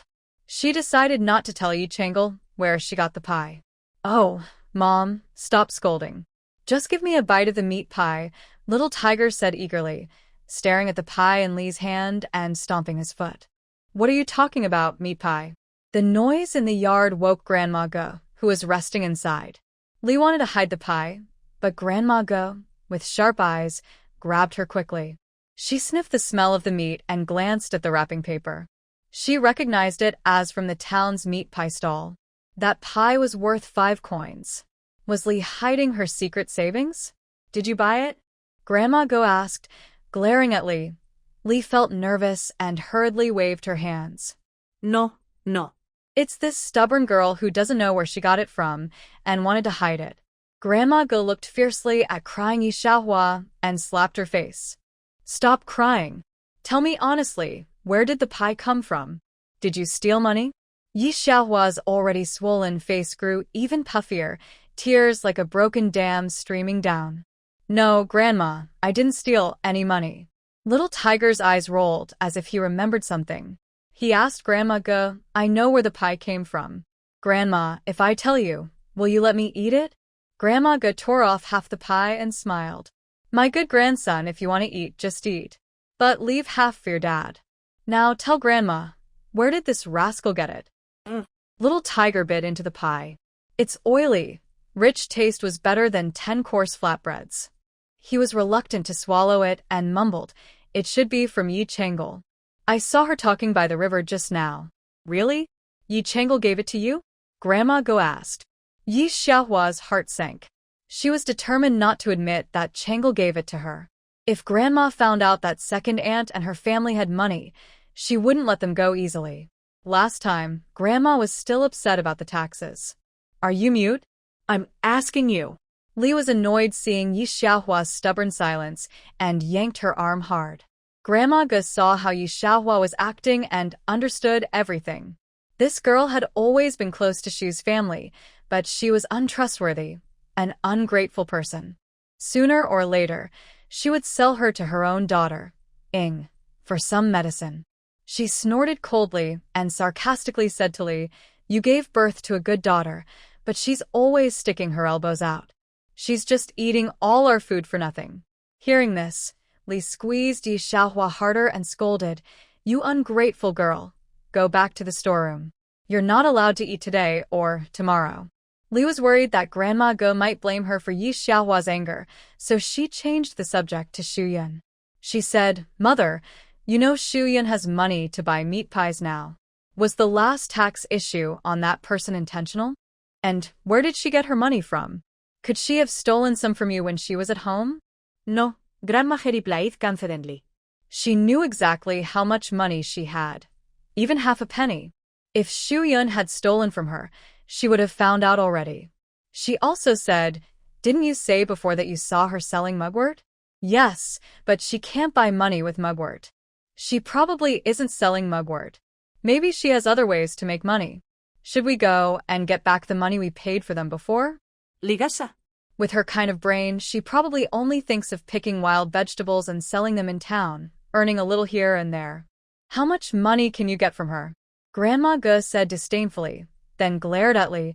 She decided not to tell Yi Changle where she got the pie. Oh, Mom, stop scolding. Just give me a bite of the meat pie, little Tiger said eagerly, staring at the pie in Li's hand and stomping his foot. What are you talking about, meat pie? The noise in the yard woke Grandma Go, who was resting inside. Li wanted to hide the pie, but Grandma Go, with sharp eyes, grabbed her quickly. She sniffed the smell of the meat and glanced at the wrapping paper. She recognized it as from the town's meat pie stall. That pie was worth 5 coins. Was Li hiding her secret savings? Did you buy it? Grandma Go asked, glaring at Li. Li felt nervous and hurriedly waved her hands. No. It's this stubborn girl who doesn't know where she got it from and wanted to hide it. Grandma Go looked fiercely at crying Yi Xiaohua and slapped her face. Stop crying. Tell me honestly, where did the pie come from? Did you steal money? Yi Xiaohua's already swollen face grew even puffier, tears like a broken dam streaming down. No, Grandma, I didn't steal any money. Little Tiger's eyes rolled as if he remembered something. He asked Grandma Go, I know where the pie came from. Grandma, if I tell you, will you let me eat it? Grandma Go tore off half the pie and smiled. My good grandson, if you want to eat, just eat. But leave half for your dad. Now tell Grandma, where did this rascal get it? Little Tiger bit into the pie. Its oily, rich taste was better than 10 coarse flatbreads. He was reluctant to swallow it and mumbled, It should be from Yi Changle. I saw her talking by the river just now. Really? Yi Changle gave it to you? Grandma Go asked. Yi Xiaohua's heart sank. She was determined not to admit that Changle gave it to her. If Grandma found out that second aunt and her family had money, she wouldn't let them go easily. Last time, Grandma was still upset about the taxes. Are you mute? I'm asking you. Li was annoyed seeing Yi Xiaohua's stubborn silence and yanked her arm hard. Grandma Ge saw how Yi Xiaohua was acting and understood everything. This girl had always been close to Shu's family, but she was untrustworthy, an ungrateful person. Sooner or later, she would sell her to her own daughter, Ying, for some medicine. She snorted coldly and sarcastically said to Li, You gave birth to a good daughter, but she's always sticking her elbows out. She's just eating all our food for nothing. Hearing this, Li squeezed Yi Xiaohua harder and scolded, "You ungrateful girl. Go back to the storeroom. You're not allowed to eat today or tomorrow." Li was worried that Grandma Ge might blame her for Yi Xiaohua's anger, so she changed the subject to Xu Yun. She said, "Mother, you know Xu Yun has money to buy meat pies now. Was the last tax issue on that person intentional? And where did she get her money from? Could she have stolen some from you when she was at home?" "No, Grandma he replied confidently. She knew exactly how much money she had. Even half a penny. If Xu Yun had stolen from her, she would have found out already. She also said, "Didn't you say before that you saw her selling mugwort?" "Yes, but she can't buy money with mugwort. She probably isn't selling mugwort. Maybe she has other ways to make money. Should we go and get back the money we paid for them before?" "Ligasa." With her kind of brain, she probably only thinks of picking wild vegetables and selling them in town, earning a little here and there. "How much money can you get from her?" Grandma Ge said disdainfully, then glared at Li.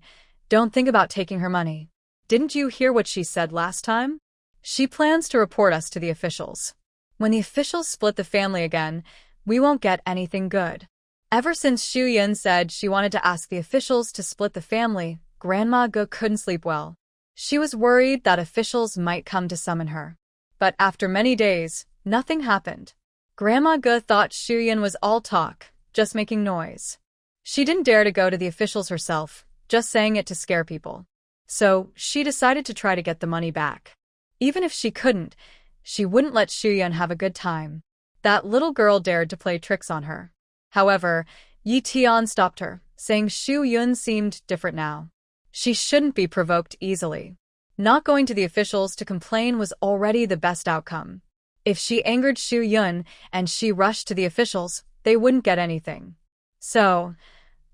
"Don't think about taking her money. Didn't you hear what she said last time? She plans to report us to the officials. When the officials split the family again, we won't get anything good." Ever since Xu Yun said she wanted to ask the officials to split the family, Grandma Ge couldn't sleep well. She was worried that officials might come to summon her. But after many days, nothing happened. Grandma Ge thought Xu Yun was all talk, just making noise. She didn't dare to go to the officials herself, just saying it to scare people. So she decided to try to get the money back. Even if she couldn't, she wouldn't let Xu Yun have a good time. That little girl dared to play tricks on her. However, Yi Tian stopped her, saying Xu Yun seemed different now. She shouldn't be provoked easily. Not going to the officials to complain was already the best outcome. If she angered Xu Yun and she rushed to the officials, they wouldn't get anything. So,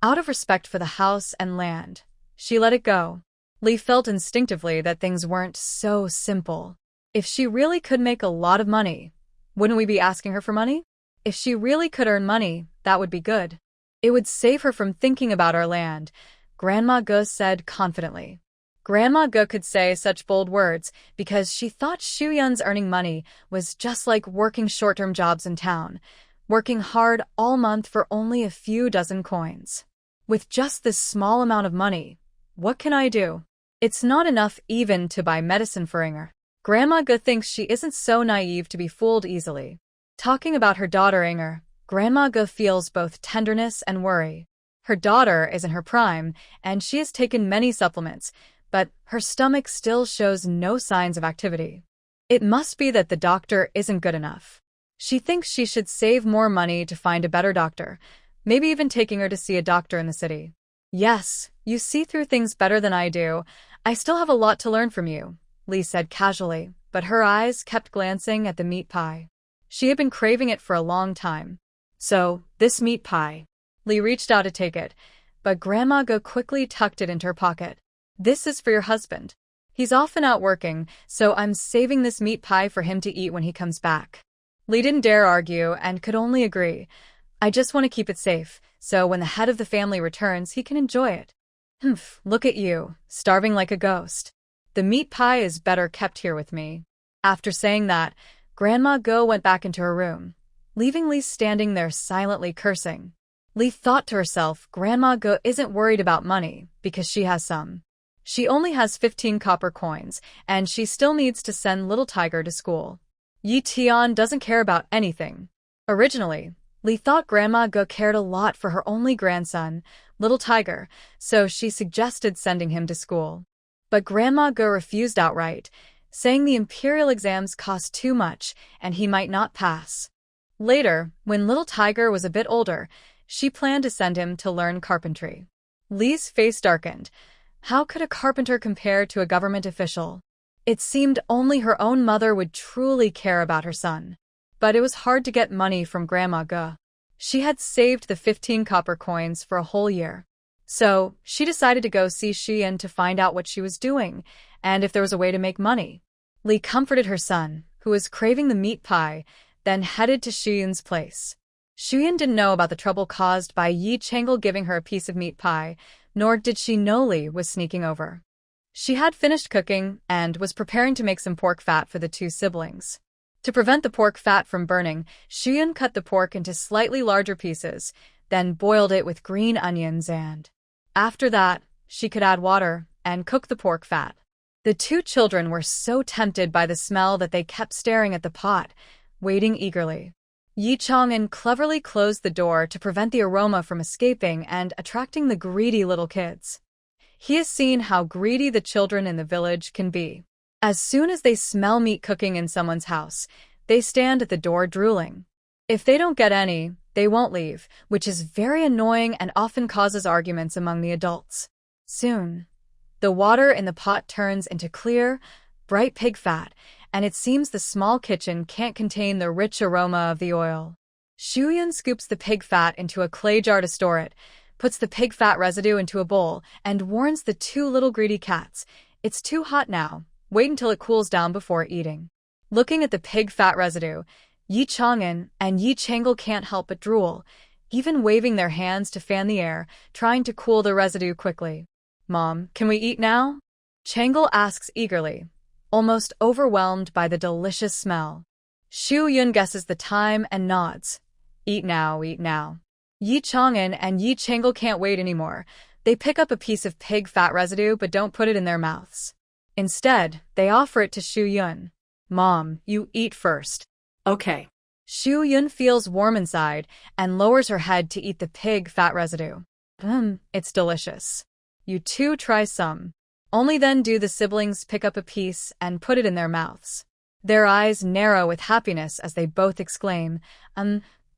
out of respect for the house and land, she let it go. Li felt instinctively that things weren't so simple. If she really could make a lot of money, wouldn't we be asking her for money? If she really could earn money, that would be good. It would save her from thinking about our land, Grandma Ge said confidently. Grandma Ge could say such bold words because she thought Xu Yun's earning money was just like working short-term jobs in town, working hard all month for only a few dozen coins. With just this small amount of money, what can I do? It's not enough even to buy medicine for Inger. Grandma Ge thinks she isn't so naive to be fooled easily. Talking about her daughter Inger, Grandma Ge feels both tenderness and worry. Her daughter is in her prime, and she has taken many supplements, but her stomach still shows no signs of activity. It must be that the doctor isn't good enough. She thinks she should save more money to find a better doctor, maybe even taking her to see a doctor in the city. "Yes, you see through things better than I do. I still have a lot to learn from you," Li said casually, but her eyes kept glancing at the meat pie. She had been craving it for a long time. "So, this meat pie." Li reached out to take it, but Grandma Ge quickly tucked it into her pocket. "This is for your husband. He's often out working, so I'm saving this meat pie for him to eat when he comes back." Li didn't dare argue and could only agree. "I just want to keep it safe, so when the head of the family returns, he can enjoy it." "Humph, look at you, starving like a ghost. The meat pie is better kept here with me." After saying that, Grandma Ge went back into her room, leaving Li standing there silently cursing. Li thought to herself, Grandma Ge isn't worried about money, because she has some. She only has 15 copper coins, and she still needs to send little Tiger to school. Yi Tian doesn't care about anything. Originally, Li thought Grandma Ge cared a lot for her only grandson, little Tiger, so she suggested sending him to school. But Grandma Ge refused outright, saying the imperial exams cost too much and he might not pass. Later, when little Tiger was a bit older, she planned to send him to learn carpentry. Li's face darkened. How could a carpenter compare to a government official? It seemed only her own mother would truly care about her son. But it was hard to get money from Grandma Ge. She had saved the 15 copper coins for a whole year. So, she decided to go see Xu Yun to find out what she was doing, and if there was a way to make money. Li comforted her son, who was craving the meat pie, then headed to Xu Yun's place. Xu Yun didn't know about the trouble caused by Yi Changle giving her a piece of meat pie, nor did she know Li was sneaking over. She had finished cooking and was preparing to make some pork fat for the two siblings. To prevent the pork fat from burning, Shuyun cut the pork into slightly larger pieces, then boiled it with green onions and, after that, she could add water and cook the pork fat. The two children were so tempted by the smell that they kept staring at the pot, waiting eagerly. Yi Chang'an cleverly closed the door to prevent the aroma from escaping and attracting the greedy little kids. He has seen how greedy the children in the village can be. As soon as they smell meat cooking in someone's house, they stand at the door drooling. If they don't get any, they won't leave, which is very annoying and often causes arguments among the adults. Soon, the water in the pot turns into clear, bright pig fat, and it seems the small kitchen can't contain the rich aroma of the oil. Shuyun scoops the pig fat into a clay jar to store it, puts the pig fat residue into a bowl, and warns the two little greedy cats, "It's too hot now. Wait until it cools down before eating." Looking at the pig fat residue, Yi Chang'an and Yi Changle can't help but drool, even waving their hands to fan the air, trying to cool the residue quickly. "Mom, can we eat now?" Changle asks eagerly, almost overwhelmed by the delicious smell. Shuyun guesses the time and nods. "Eat now, eat now." Yi Chang'an and Yi Changle can't wait anymore. They pick up a piece of pig fat residue but don't put it in their mouths. Instead, they offer it to Shuyun. "Mom, you eat first." Okay. Shuyun feels warm inside and lowers her head to eat the pig fat residue. It's delicious. You two try some. Only then do the siblings pick up a piece and put it in their mouths. Their eyes narrow with happiness as they both exclaim,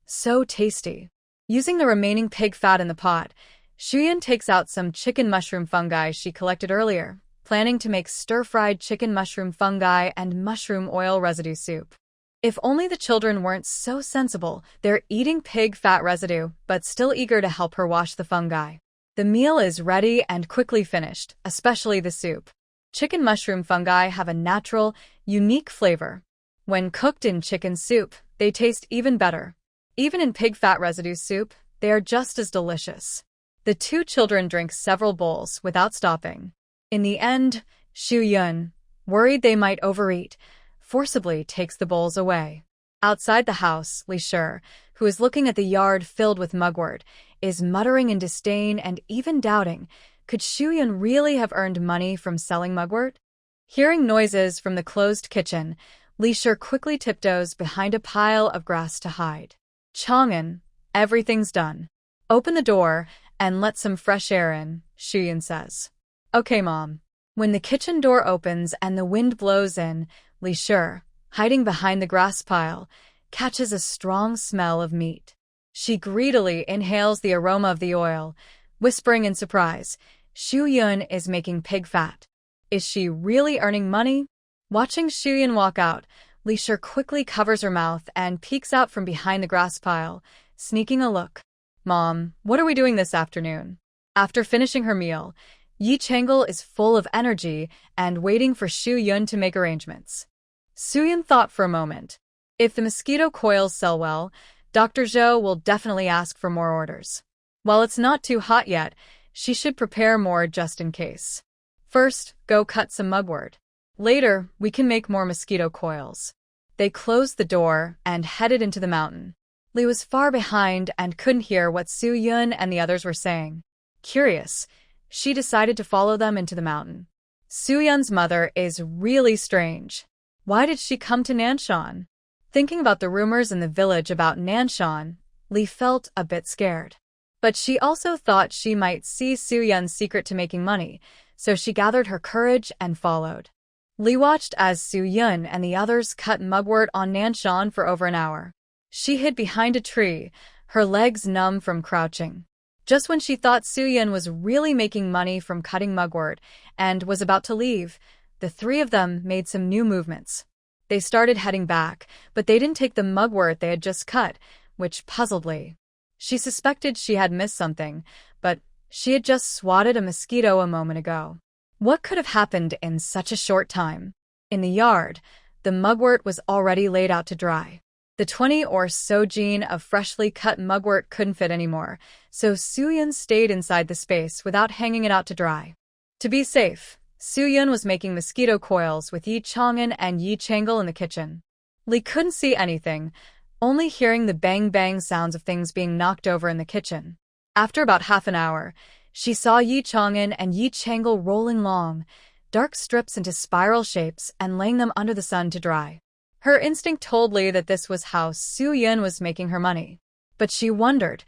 so tasty." Using the remaining pig fat in the pot, Shuyun takes out some chicken mushroom fungi she collected earlier, planning to make stir-fried chicken mushroom fungi and mushroom oil residue soup. If only the children weren't so sensible, they're eating pig fat residue, but still eager to help her wash the fungi. The meal is ready and quickly finished, especially the soup. Chicken mushroom fungi have a natural, unique flavor. When cooked in chicken soup, they taste even better. Even in pig fat residue soup, they are just as delicious. The two children drink several bowls without stopping. In the end, Shuyun, worried they might overeat, forcibly takes the bowls away. Outside the house, Li Shi, who is looking at the yard filled with mugwort, is muttering in disdain and even doubting, could Shuyun really have earned money from selling mugwort? Hearing noises from the closed kitchen, Li Shi quickly tiptoes behind a pile of grass to hide. "Chang'an, everything's done. Open the door and let some fresh air in," Shuyun says. "Okay, Mom." When the kitchen door opens and the wind blows in, Li Shi, hiding behind the grass pile, catches a strong smell of meat. She greedily inhales the aroma of the oil, whispering in surprise, "Shuyun is making pig fat. Is she really earning money?" Watching Shuyun walk out, Li Shi quickly covers her mouth and peeks out from behind the grass pile, sneaking a look. "Mom, what are we doing this afternoon?" After finishing her meal, Yi Changle is full of energy and waiting for Shuyun to make arrangements. Shuyun thought for a moment. If the mosquito coils sell well, Dr. Zhou will definitely ask for more orders. While it's not too hot yet, she should prepare more just in case. First, go cut some mugwort. Later, we can make more mosquito coils. They closed the door and headed into the mountain. Li was far behind and couldn't hear what Shuyun and the others were saying. Curious, she decided to follow them into the mountain. Shuyun's mother is really strange. Why did she come to Nanshan? Thinking about the rumors in the village about Nanshan, Li felt a bit scared. But she also thought she might see Shuyun's secret to making money, so she gathered her courage and followed. Li watched as Shuyun and the others cut mugwort on Nanshan for over an hour. She hid behind a tree, her legs numb from crouching. Just when she thought Shuyun was really making money from cutting mugwort and was about to leave, the three of them made some new movements. They started heading back, but they didn't take the mugwort they had just cut, which puzzled Li. She suspected she had missed something, but she had just swatted a mosquito a moment ago. What could have happened in such a short time? In the yard, the mugwort was already laid out to dry. The 20 or so jean of freshly cut mugwort couldn't fit anymore, so Shuyun stayed inside the space without hanging it out to dry. To be safe, Su-yun was making mosquito coils with Yi Chang'an and Yi Changle in the kitchen. Lee couldn't see anything, only hearing the bang-bang sounds of things being knocked over in the kitchen. After about half an hour, she saw Yi Chang'an and Yi Changle rolling long, dark strips into spiral shapes and laying them under the sun to dry. Her instinct told Lee that this was how Su-yun was making her money. But she wondered,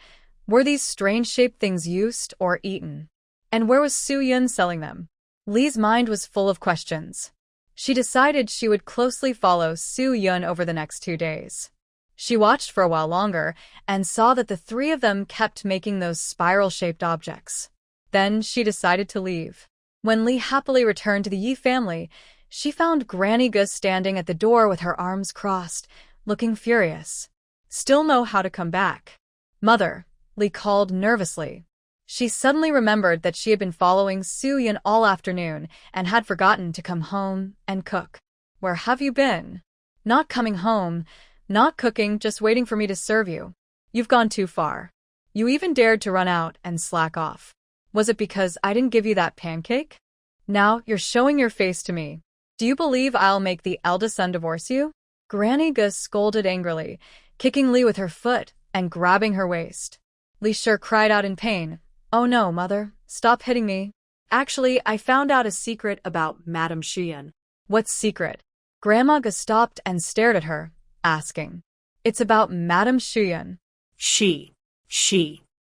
were these strange-shaped things used or eaten? And where was Su-yun selling them? Lee's mind was full of questions. She decided she would closely follow Su-yun over the next 2 days. She watched for a while longer and saw that the three of them kept making those spiral-shaped objects. Then she decided to leave. When Lee happily returned to the Yi family, she found Granny Gus standing at the door with her arms crossed, looking furious. Still know how to come back. Mother, Lee called nervously. She suddenly remembered that she had been following Su-yun all afternoon and had forgotten to come home and cook. Where have you been? Not coming home, not cooking, just waiting for me to serve you. You've gone too far. You even dared to run out and slack off. Was it because I didn't give you that pancake? Now you're showing your face to me. Do you believe I'll make the eldest son divorce you? Granny Gus scolded angrily, kicking Lee with her foot and grabbing her waist. Lee sure cried out in pain. Oh no, Mother, stop hitting me. Actually, I found out a secret about Madame Shuyun. What secret? Grandma Gus stopped and stared at her, asking. It's about Madame Shuyun. She.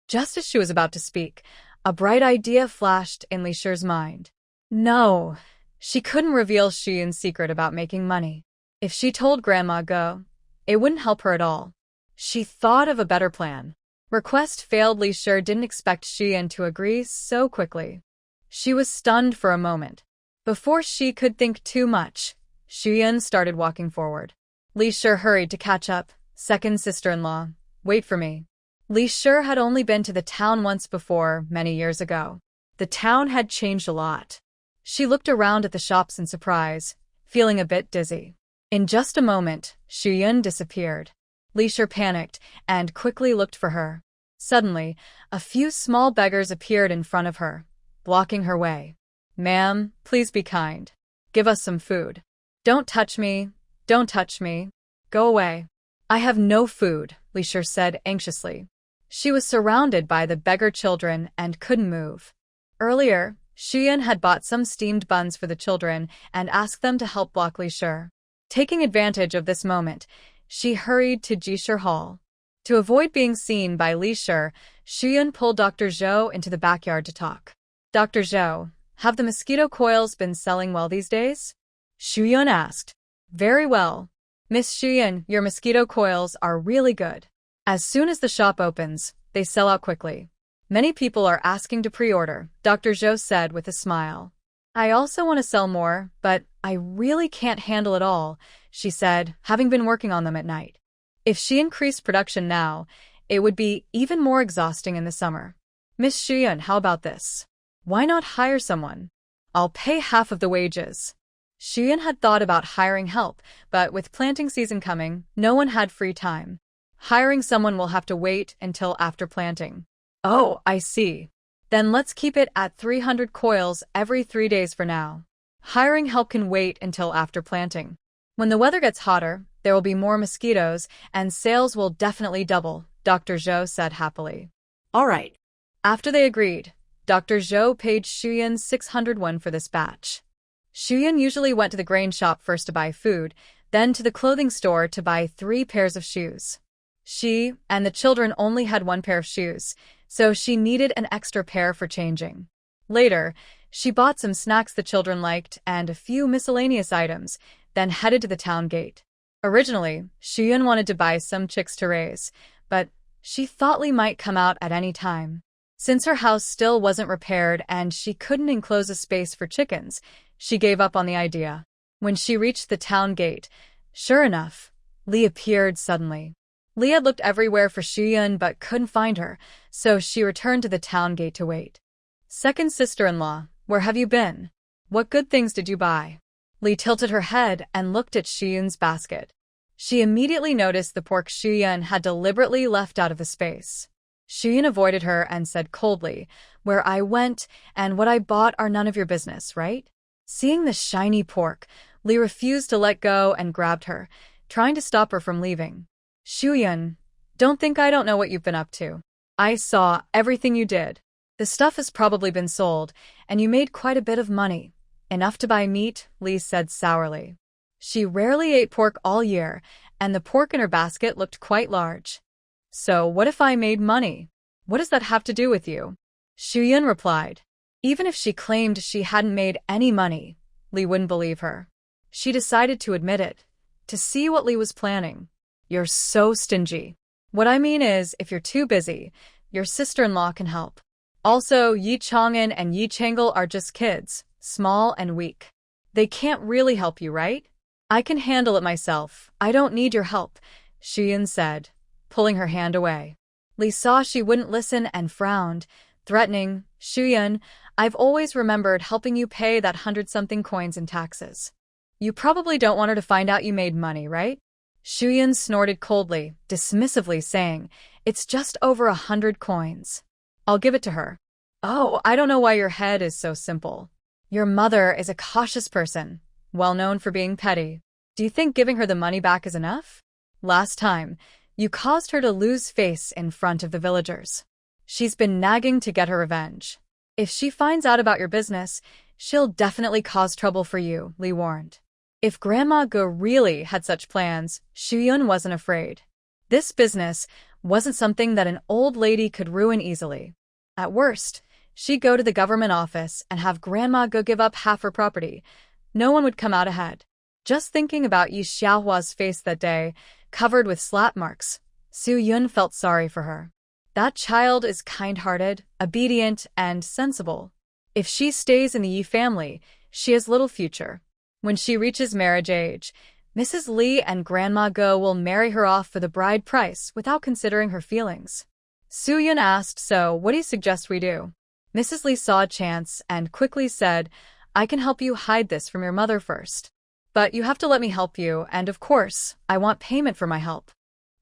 Just as she was about to speak, a bright idea flashed in Li Shi's mind. No, she couldn't reveal Shuyun's secret about making money. If she told Grandma Go, it wouldn't help her at all. She thought of a better plan. Request failed. Li Shi didn't expect Shuyun to agree so quickly. She was stunned for a moment. Before she could think too much, Shuyun started walking forward. Li Shi hurried to catch up. Second sister-in-law, wait for me. Li Shi had only been to the town once before, many years ago. The town had changed a lot. She looked around at the shops in surprise, feeling a bit dizzy. In just a moment, Shuyun disappeared. Li Shi panicked and quickly looked for her. Suddenly, a few small beggars appeared in front of her, blocking her way. Ma'am, please be kind. Give us some food. Don't touch me. Don't touch me. Go away. I have no food, Li Shi said anxiously. She was surrounded by the beggar children and couldn't move. Earlier, Shuyun had bought some steamed buns for the children and asked them to help block Li Shi. Taking advantage of this moment, she hurried to Jishir Hall. To avoid being seen by Li Shi, Shuyun pulled Dr. Zhou into the backyard to talk. Dr. Zhou, have the mosquito coils been selling well these days? Shuyun asked. Very well. Miss Shuyun, your mosquito coils are really good. As soon as the shop opens, they sell out quickly. Many people are asking to pre-order, Dr. Zhou said with a smile. I also want to sell more, but I really can't handle it all, she said, having been working on them at night. If she increased production now, it would be even more exhausting in the summer. Miss Shuyun, how about this? Why not hire someone? I'll pay half of the wages. Shuyun had thought about hiring help, but with planting season coming, no one had free time. Hiring someone will have to wait until after planting. Oh, I see. Then let's keep it at 300 coils every 3 days for now. Hiring help can wait until after planting. When the weather gets hotter, there will be more mosquitoes, and sales will definitely double, Dr. Zhou said happily. All right. After they agreed, Dr. Zhou paid Shuyun 601 for this batch. Shuyun usually went to the grain shop first to buy food, then to the clothing store to buy 3 pairs of shoes. She and the children only had 1 pair of shoes, so she needed an extra pair for changing. Later, she bought some snacks the children liked and a few miscellaneous items, then headed to the town gate. Originally, Shuyun wanted to buy some chicks to raise, but she thought Lee might come out at any time. Since her house still wasn't repaired and she couldn't enclose a space for chickens, she gave up on the idea. When she reached the town gate, sure enough, Lee appeared suddenly. Lee had looked everywhere for Shuyun but couldn't find her, so she returned to the town gate to wait. Second sister-in-law, where have you been? What good things did you buy? Lee tilted her head and looked at Shuyun's basket. She immediately noticed the pork Shuyun had deliberately left out of the space. Shuyun avoided her and said coldly, Where I went and what I bought are none of your business, right? Seeing the shiny pork, Lee refused to let go and grabbed her, trying to stop her from leaving. Shuyun, don't think I don't know what you've been up to. I saw everything you did. The stuff has probably been sold, and you made quite a bit of money. Enough to buy meat, Lee said sourly. She rarely ate pork all year, and the pork in her basket looked quite large. So what if I made money? What does that have to do with you? Shuyun replied. Even if she claimed she hadn't made any money, Lee wouldn't believe her. She decided to admit it, to see what Lee was planning. You're so stingy. What I mean is, if you're too busy, your sister-in-law can help. Also, Yi Chang'an and Yi Changle are just kids, small and weak. They can't really help you, right? I can handle it myself. I don't need your help, Shuyun said, pulling her hand away. Lee saw she wouldn't listen and frowned, threatening, Shuyun, I've always remembered helping you pay that 100-something coins in taxes. You probably don't want her to find out you made money, right? Shuyun snorted coldly, dismissively saying, it's just over 100 coins. I'll give it to her. Oh, I don't know why your head is so simple. Your mother is a cautious person, well known for being petty. Do you think giving her the money back is enough? Last time, you caused her to lose face in front of the villagers. She's been nagging to get her revenge. If she finds out about your business, she'll definitely cause trouble for you, Lee warned. If Grandma Ge really had such plans, Shuyun wasn't afraid. This business wasn't something that an old lady could ruin easily. At worst, she'd go to the government office and have Grandma Ge give up half her property. No one would come out ahead. Just thinking about Yi Xiaohua's face that day, covered with slap marks, Su Yun felt sorry for her. That child is kind-hearted, obedient, and sensible. If she stays in the Yi family, she has little future. When she reaches marriage age, Mrs. Li and Grandma Ge will marry her off for the bride price without considering her feelings. Su Yun asked, so what do you suggest we do? Mrs. Li saw a chance and quickly said, I can help you hide this from your mother first. But you have to let me help you, and of course, I want payment for my help.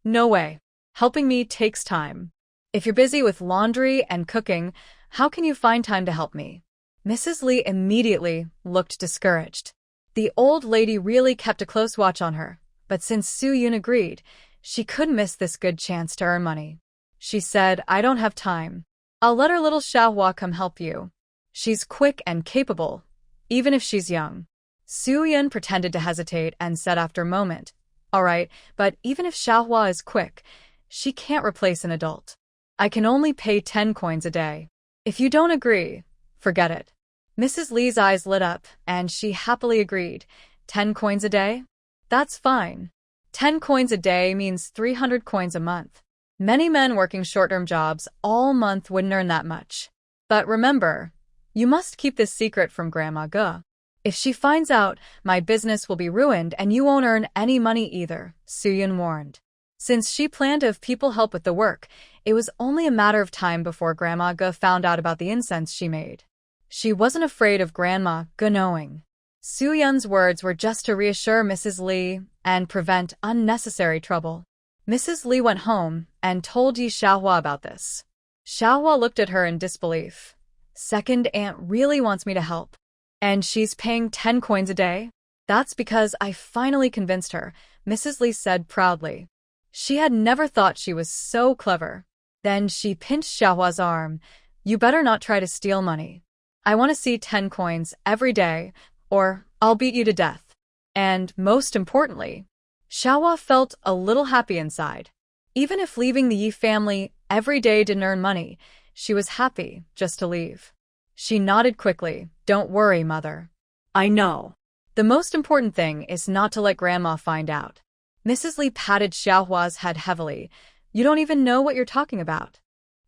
No way. Helping me takes time. If you're busy with laundry and cooking, how can you find time to help me? Mrs. Li immediately looked discouraged. The old lady really kept a close watch on her, but since Su Yun agreed, she couldn't miss this good chance to earn money. She said, I don't have time. I'll let our little Xiaohua come help you. She's quick and capable, even if she's young. Su Yun pretended to hesitate and said after a moment, all right, but even if Xiaohua is quick, she can't replace an adult. I can only pay 10 coins a day. If you don't agree, forget it. Mrs. Li's eyes lit up, and she happily agreed. 10 coins a day? That's fine. 10 coins a day means 300 coins a month. Many men working short-term jobs all month wouldn't earn that much. But remember, you must keep this secret from Grandma Ge. If she finds out, my business will be ruined and you won't earn any money either, Su Yun warned. Since she planned to have people help with the work, it was only a matter of time before Grandma Ge found out about the incense she made. She wasn't afraid of Grandma Ge knowing. Su Yun's words were just to reassure Mrs. Li and prevent unnecessary trouble. Mrs. Li went home and told Yi Xiaohua about this. Xiaohua looked at her in disbelief. Second aunt really wants me to help. And she's paying 10 coins a day? That's because I finally convinced her, Mrs. Li said proudly. She had never thought she was so clever. Then she pinched Xiaohua's arm. You better not try to steal money. I want to see 10 coins every day, or I'll beat you to death. And most importantly, Xiaohua felt a little happy inside. Even if leaving the Yi family every day didn't earn money, she was happy just to leave. She nodded quickly. Don't worry, Mother. I know. The most important thing is not to let Grandma find out. Mrs. Li patted Xiaohua's head heavily. You don't even know what you're talking about.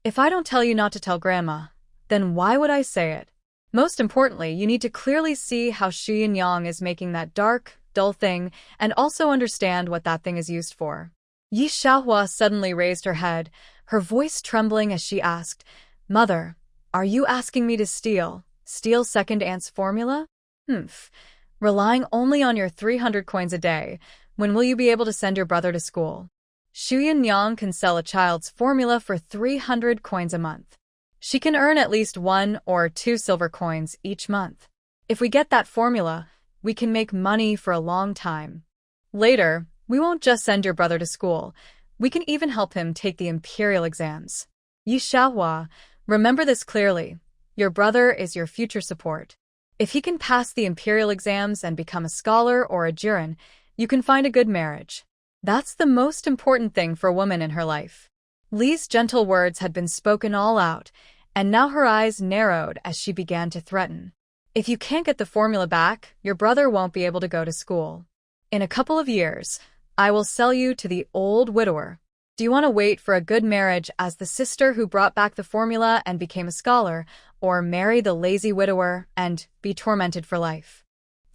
If I don't tell you not to tell Grandma, then why would I say it? Most importantly, you need to clearly see how Xu Yinyang is making that dark, dull thing and also understand what that thing is used for. Yi Xiaohua suddenly raised her head, her voice trembling as she asked, Mother, are you asking me to steal second aunt's formula? Relying only on your 300 coins a day, when will you be able to send your brother to school? Xu Yinyang can sell a child's formula for 300 coins a month. She can earn at least 1 or 2 silver coins each month. If we get that formula, we can make money for a long time. Later, we won't just send your brother to school. We can even help him take the imperial exams. Yi Xiaohua, remember this clearly. Your brother is your future support. If he can pass the imperial exams and become a scholar or a jiren, you can find a good marriage. That's the most important thing for a woman in her life. Li's gentle words had been spoken all out, and now her eyes narrowed as she began to threaten. If you can't get the formula back, your brother won't be able to go to school. In a couple of years, I will sell you to the old widower. Do you want to wait for a good marriage as the sister who brought back the formula and became a scholar, or marry the lazy widower and be tormented for life?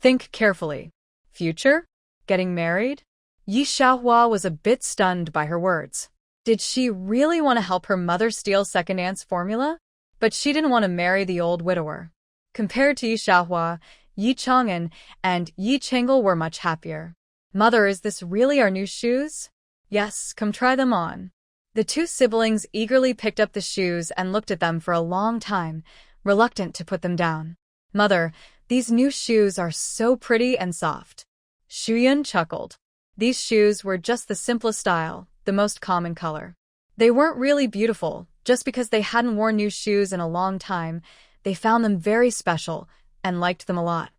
Think carefully. Future? Getting married? Yi Xiaohua was a bit stunned by her words. Did she really want to help her mother steal Second Aunt's formula? But she didn't want to marry the old widower. Compared to Yi Xiaohua, Yi Chang'an and Yi Chengle were much happier. Mother, is this really our new shoes? Yes, come try them on. The two siblings eagerly picked up the shoes and looked at them for a long time, reluctant to put them down. Mother, these new shoes are so pretty and soft. Shuyun chuckled. These shoes were just the simplest style, the most common color. They weren't really beautiful, just because they hadn't worn new shoes in a long time. They found them very special and liked them a lot.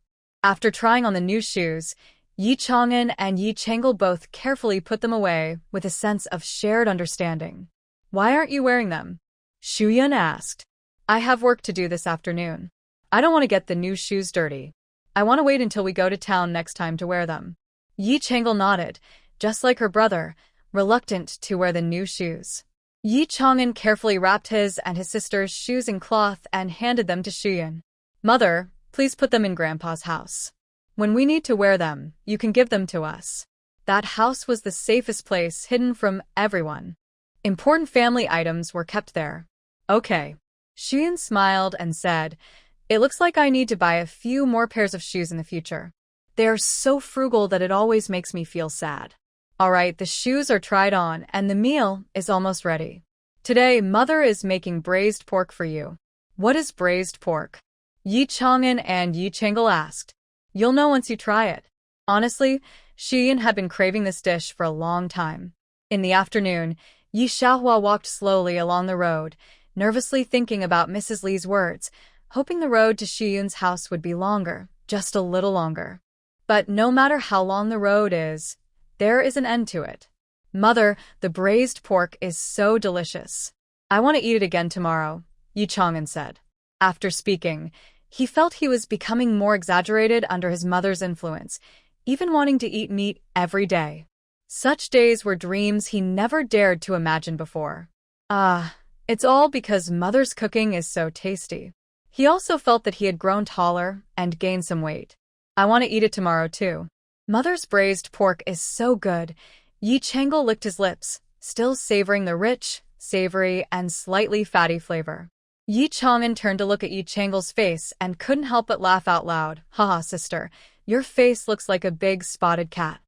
After trying on the new shoes, Yi Chang'an and Yi Chengle both carefully put them away with a sense of shared understanding. Why aren't you wearing them? Shuyun asked. I have work to do this afternoon. I don't want to get the new shoes dirty. I want to wait until we go to town next time to wear them. Yi Chengle nodded, just like her brother, reluctant to wear the new shoes. Yi Chang'an carefully wrapped his and his sister's shoes in cloth and handed them to Shuyun. Mother, please put them in Grandpa's house. When we need to wear them, you can give them to us. That house was the safest place, hidden from everyone. Important family items were kept there. Okay. Shuyun smiled and said, it looks like I need to buy a few more pairs of shoes in the future. They are so frugal that it always makes me feel sad. All right, the shoes are tried on and the meal is almost ready. Today, Mother is making braised pork for you. What is braised pork? Yi Chang'an and Yi Chengle asked. You'll know once you try it. Honestly, Shuyun had been craving this dish for a long time. In the afternoon, Yi Xiaohua walked slowly along the road, nervously thinking about Mrs. Li's words, hoping the road to Shuyun's house would be longer, just a little longer. But no matter how long the road is, there is an end to it. Mother, the braised pork is so delicious. I want to eat it again tomorrow, Yi Chang'an said. After speaking, he felt he was becoming more exaggerated under his mother's influence, even wanting to eat meat every day. Such days were dreams he never dared to imagine before. It's all because Mother's cooking is so tasty. He also felt that he had grown taller and gained some weight. I want to eat it tomorrow too. Mother's braised pork is so good. Yi Chengle licked his lips, still savoring the rich, savory, and slightly fatty flavor. Yi Chang'an turned to look at Yi Chengle's face and couldn't help but laugh out loud. Haha, sister, your face looks like a big spotted cat.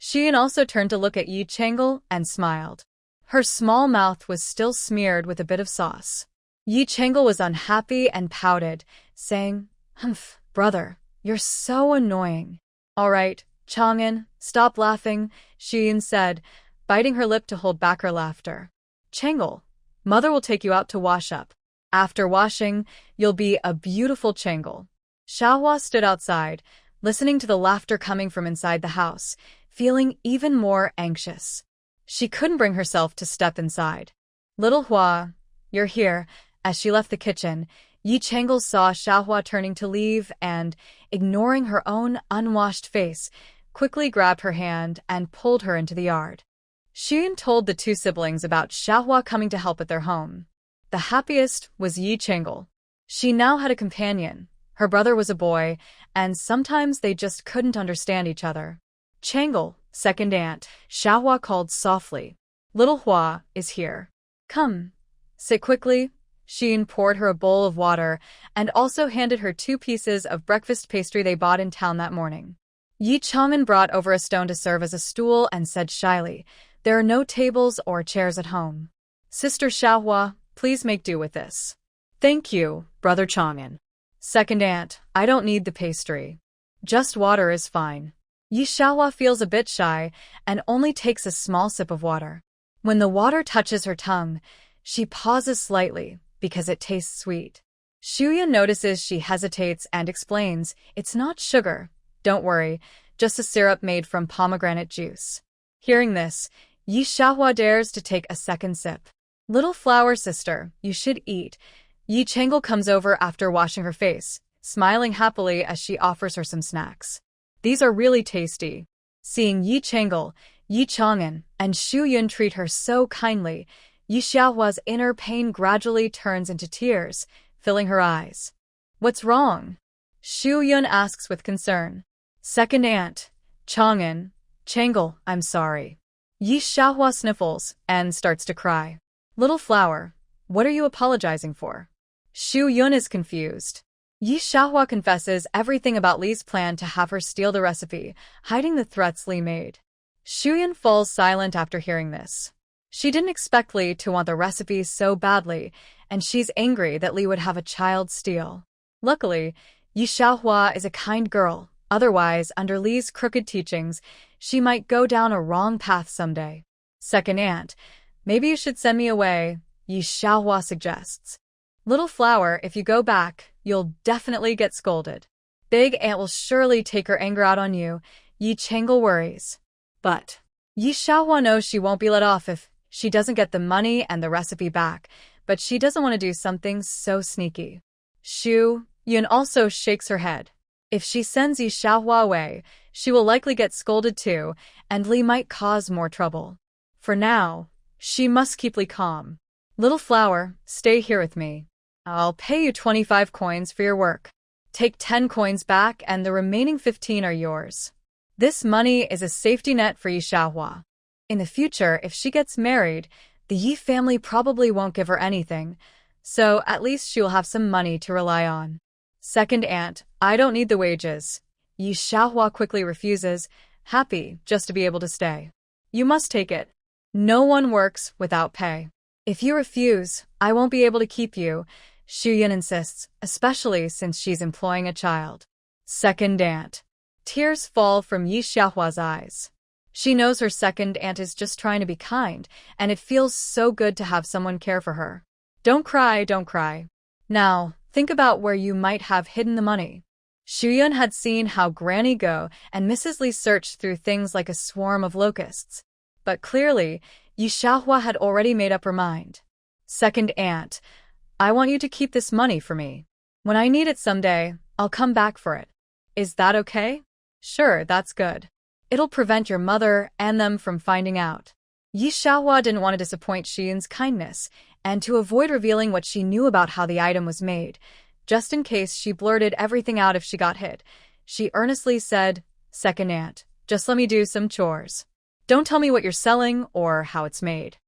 Shuyun also turned to look at Yi Chengle and smiled. Her small mouth was still smeared with a bit of sauce. Yi Chengle was unhappy and pouted, saying, Humph, brother, you're so annoying. All right, Chang'an, stop laughing, Shuyun said, biting her lip to hold back her laughter. Chengle, Mother will take you out to wash up. After washing, you'll be a beautiful Chengle. Xiaohua stood outside, listening to the laughter coming from inside the house, feeling even more anxious. She couldn't bring herself to step inside. Little Hua, you're here. As she left the kitchen, Yi Chengle saw Xiaohua turning to leave and, ignoring her own unwashed face, quickly grabbed her hand and pulled her into the yard. Shuyun told the two siblings about Xiaohua coming to help at their home. The happiest was Yi Chengle. She now had a companion. Her brother was a boy, and sometimes they just couldn't understand each other. Chengle, second aunt, Xiaohua called softly. Little Hua is here. Come. Sit quickly. Shuyun poured her a bowl of water and also handed her 2 pieces of breakfast pastry they bought in town that morning. Yi Chang'an brought over a stone to serve as a stool and said shyly, there are no tables or chairs at home. Sister Xiaohua, please make do with this. Thank you, Brother Chang'an. Second aunt, I don't need the pastry. Just water is fine. Yi Xiaohua feels a bit shy and only takes a small sip of water. When the water touches her tongue, she pauses slightly because it tastes sweet. Shuyan notices she hesitates and explains, it's not sugar. Don't worry, just a syrup made from pomegranate juice. Hearing this, Yi Xiaohua dares to take a second sip. Little flower sister, you should eat. Yi Changel comes over after washing her face, smiling happily as she offers her some snacks. These are really tasty. Seeing Yi Changel, Yi Chang'an, and Shu Yun treat her so kindly, Yi Xiaohua's inner pain gradually turns into tears, filling her eyes. What's wrong? Shu Yun asks with concern. Second aunt, Chang'an, Changel, I'm sorry. Yi Xiaohua sniffles and starts to cry. Little flower, what are you apologizing for? Shu Yun is confused. Yi Xiaohua confesses everything about Li's plan to have her steal the recipe, hiding the threats Li made. Shu Yun falls silent after hearing this. She didn't expect Li to want the recipe so badly, and she's angry that Li would have a child steal. Luckily, Yi Xiaohua is a kind girl, otherwise, under Li's crooked teachings, she might go down a wrong path someday. Second aunt, maybe you should send me away, Yi Xiaohua suggests. Little flower, if you go back, you'll definitely get scolded. Big aunt will surely take her anger out on you, Yi Changel worries. But Yi Xiaohua knows she won't be let off if she doesn't get the money and the recipe back, but she doesn't want to do something so sneaky. Shu Yun also shakes her head. If she sends Yi Xiaohua away, she will likely get scolded too, and Li might cause more trouble. For now, she must keep Li calm. Little flower, stay here with me. I'll pay you 25 coins for your work. Take 10 coins back and the remaining 15 are yours. This money is a safety net for Yi Xiaohua. In the future, if she gets married, the Yi family probably won't give her anything, so at least she will have some money to rely on. Second aunt, I don't need the wages. Yi Xiaohua quickly refuses, happy just to be able to stay. You must take it. No one works without pay. If you refuse, I won't be able to keep you, Shu Yun insists, especially since she's employing a child. Second aunt. Tears fall from Yi Xiaohua's eyes. She knows her second aunt is just trying to be kind, and it feels so good to have someone care for her. Don't cry, don't cry. Now, think about where you might have hidden the money. Shu Yun had seen how Granny Go and Mrs. Li searched through things like a swarm of locusts. But clearly, Yi Xiaohua had already made up her mind. Second aunt, I want you to keep this money for me. When I need it someday, I'll come back for it. Is that okay? Sure, that's good. It'll prevent your mother and them from finding out. Yi Xiaohua didn't want to disappoint Shiyun's kindness, and to avoid revealing what she knew about how the item was made, just in case she blurted everything out if she got hit, she earnestly said, Second aunt, just let me do some chores. Don't tell me what you're selling or how it's made.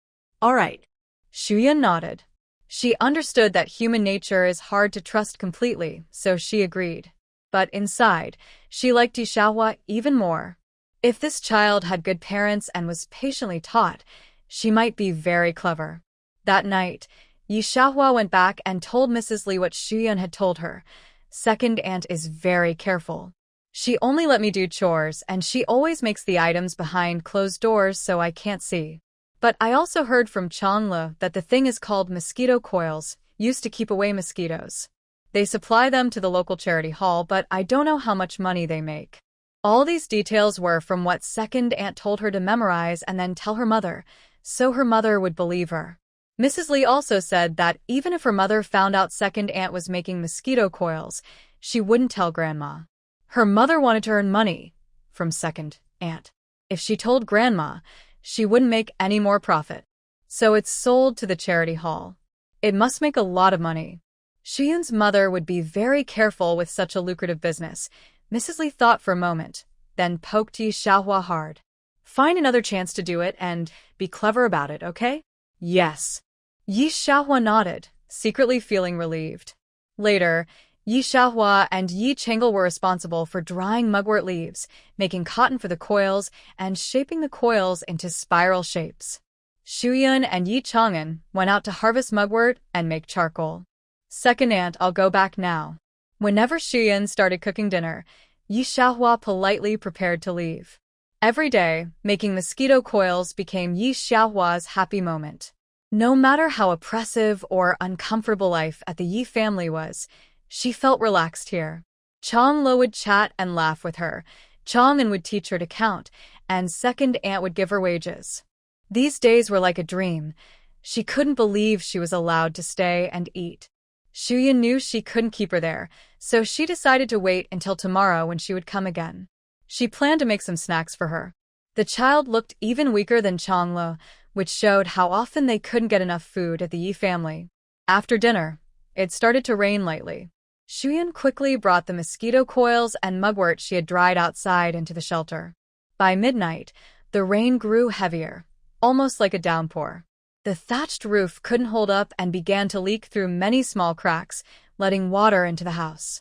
All right. Shu Yun nodded. She understood that human nature is hard to trust completely, so she agreed. But inside, she liked Yi Xiaohua even more. If this child had good parents and was patiently taught, she might be very clever. That night, Yi Xiaohua went back and told Mrs. Li what Shu Yun had told her. Second aunt is very careful. She only let me do chores, and she always makes the items behind closed doors so I can't see. But I also heard from Changla that the thing is called mosquito coils, used to keep away mosquitoes. They supply them to the local charity hall, but I don't know how much money they make. All these details were from what second aunt told her to memorize and then tell her mother, so her mother would believe her. Mrs. Li also said that even if her mother found out second aunt was making mosquito coils, she wouldn't tell grandma. Her mother wanted to earn money from second aunt. If she told grandma, she wouldn't make any more profit. So it's sold to the charity hall. It must make a lot of money. Shiyun's mother would be very careful with such a lucrative business. Mrs. Li thought for a moment, then poked Yi Xiaohua hard. Find another chance to do it and be clever about it, okay? Yes. Yi Xiaohua nodded, secretly feeling relieved. Later, Yi Xiaohua and Yi Changel were responsible for drying mugwort leaves, making cotton for the coils, and shaping the coils into spiral shapes. Shu Yun and Yi Chang'an went out to harvest mugwort and make charcoal. Second aunt, I'll go back now. Whenever Xuyan started cooking dinner, Yi Xiaohua politely prepared to leave. Every day, making mosquito coils became Yi Xiaohua's happy moment. No matter how oppressive or uncomfortable life at the Yi family was, she felt relaxed here. Chong Lo would chat and laugh with her. Chong An would teach her to count, and second aunt would give her wages. These days were like a dream. She couldn't believe she was allowed to stay and eat. Xuyan knew she couldn't keep her there, so she decided to wait until tomorrow when she would come again. She planned to make some snacks for her. The child looked even weaker than Chonglo, which showed how often they couldn't get enough food at the Yi family. After dinner, it started to rain lightly. Xuyan quickly brought the mosquito coils and mugwort she had dried outside into the shelter. By midnight, the rain grew heavier, almost like a downpour. The thatched roof couldn't hold up and began to leak through many small cracks, letting water into the house.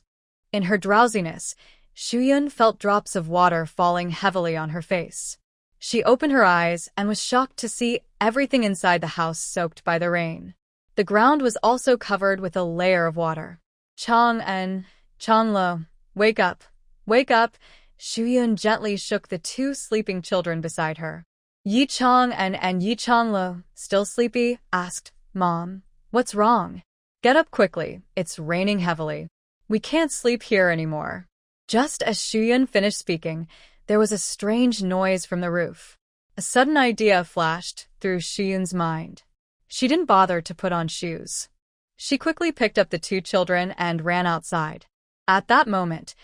In her drowsiness, Xuyan felt drops of water falling heavily on her face. She opened her eyes and was shocked to see everything inside the house soaked by the rain. The ground was also covered with a layer of water. Chonglo, wake up, wake up! Xuyan gently shook the two sleeping children beside her. Yi Chong'an and Yi Chonglo, still sleepy, asked, Mom, what's wrong? Get up quickly, it's raining heavily. We can't sleep here anymore. Just as Xuyan finished speaking, there was a strange noise from the roof. A sudden idea flashed through Xuyan's mind. She didn't bother to put on shoes. She quickly picked up the two children and ran outside. At that moment,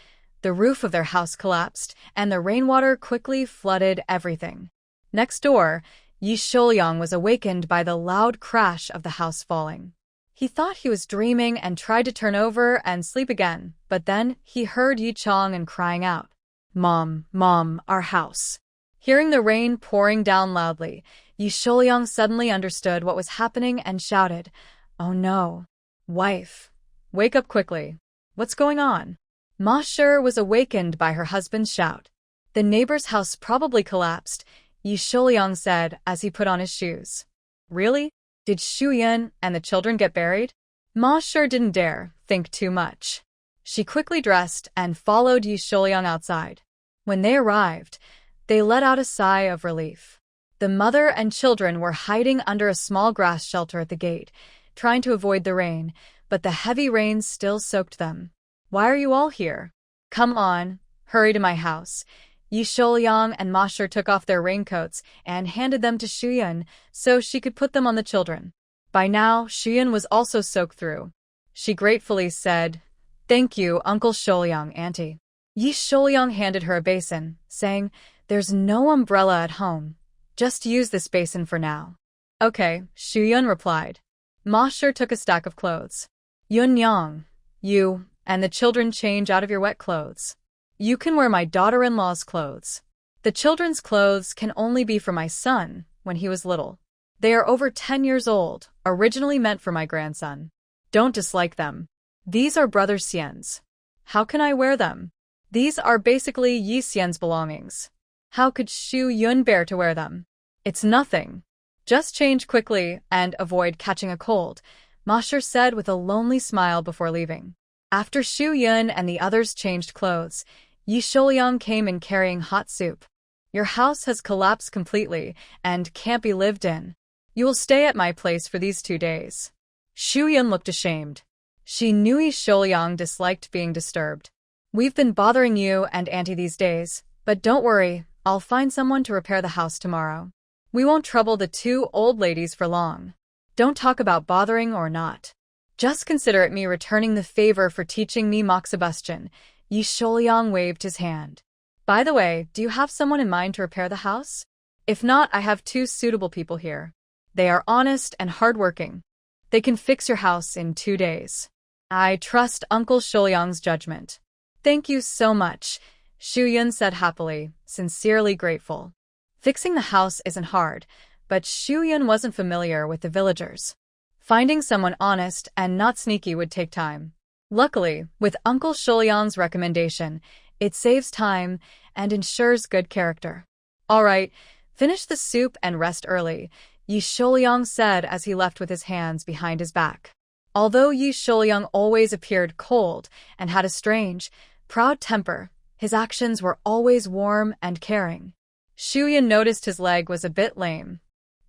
the roof of their house collapsed, and the rainwater quickly flooded everything. Next door, Yi Shouyang was awakened by the loud crash of the house falling. He thought he was dreaming and tried to turn over and sleep again, but then he heard Yi Chong'an crying out, Mom, Mom, our house. Hearing the rain pouring down loudly, Yi Shouyang suddenly understood what was happening and shouted, Oh no. Wife, wake up quickly. What's going on? Ma Shi was awakened by her husband's shout. The neighbor's house probably collapsed, Yi Shouyang said as he put on his shoes. Really? Did Xuyan and the children get buried? Ma Shi didn't dare think too much. She quickly dressed and followed Yi Shouyang outside. When they arrived, they let out a sigh of relief. The mother and children were hiding under a small grass shelter at the gate, trying to avoid the rain, but the heavy rain still soaked them. Why are you all here? Come on, hurry to my house. Yi Shouyang and Ma Shi took off their raincoats and handed them to Xuyan so she could put them on the children. By now, Xuyan was also soaked through. She gratefully said, Thank you, Uncle Shouyang, Auntie. Yi Shouyang handed her a basin, saying, There's no umbrella at home. Just use this basin for now. Okay, Xuyan replied. Ma Shi took a stack of clothes. Yun Yang, you and the children change out of your wet clothes. You can wear my daughter-in-law's clothes. The children's clothes can only be for my son when he was little. They are over 10 years old, originally meant for my grandson. Don't dislike them. These are Brother Xian's. How can I wear them? These are basically Yi Xian's belongings. How could Xu Yun bear to wear them? It's nothing. Just change quickly and avoid catching a cold, Ma Shi said with a lonely smile before leaving. After Xu Yun and the others changed clothes, Yi Shouyang came in carrying hot soup. Your house has collapsed completely and can't be lived in. You will stay at my place for these 2 days. Xu Yun looked ashamed. She knew Yi Shouyang disliked being disturbed. We've been bothering you and Auntie these days, but don't worry, I'll find someone to repair the house tomorrow. We won't trouble the 2 old ladies for long. Don't talk about bothering or not. Just consider it me returning the favor for teaching me Moxibustion. Yi Shouyang waved his hand. By the way, do you have someone in mind to repair the house? If not, I have 2 suitable people here. They are honest and hardworking. They can fix your house in 2 days. I trust Uncle Shouyang's judgment. Thank you so much, Xu Yun said happily, sincerely grateful. Fixing the house isn't hard, but Xu Yun wasn't familiar with the villagers. Finding someone honest and not sneaky would take time. Luckily, with Uncle Shouyang's recommendation, it saves time and ensures good character. All right, finish the soup and rest early, Yi Shouyang said as he left with his hands behind his back. Although Yi Shulyang always appeared cold and had a strange, proud temper, his actions were always warm and caring. Shuyan noticed his leg was a bit lame.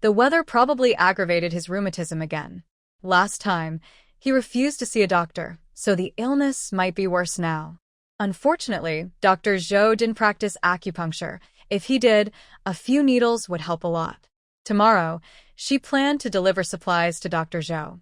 The weather probably aggravated his rheumatism again. Last time, he refused to see a doctor, so the illness might be worse now. Unfortunately, Dr. Zhou didn't practice acupuncture. If he did, a few needles would help a lot. Tomorrow, she planned to deliver supplies to Dr. Zhou.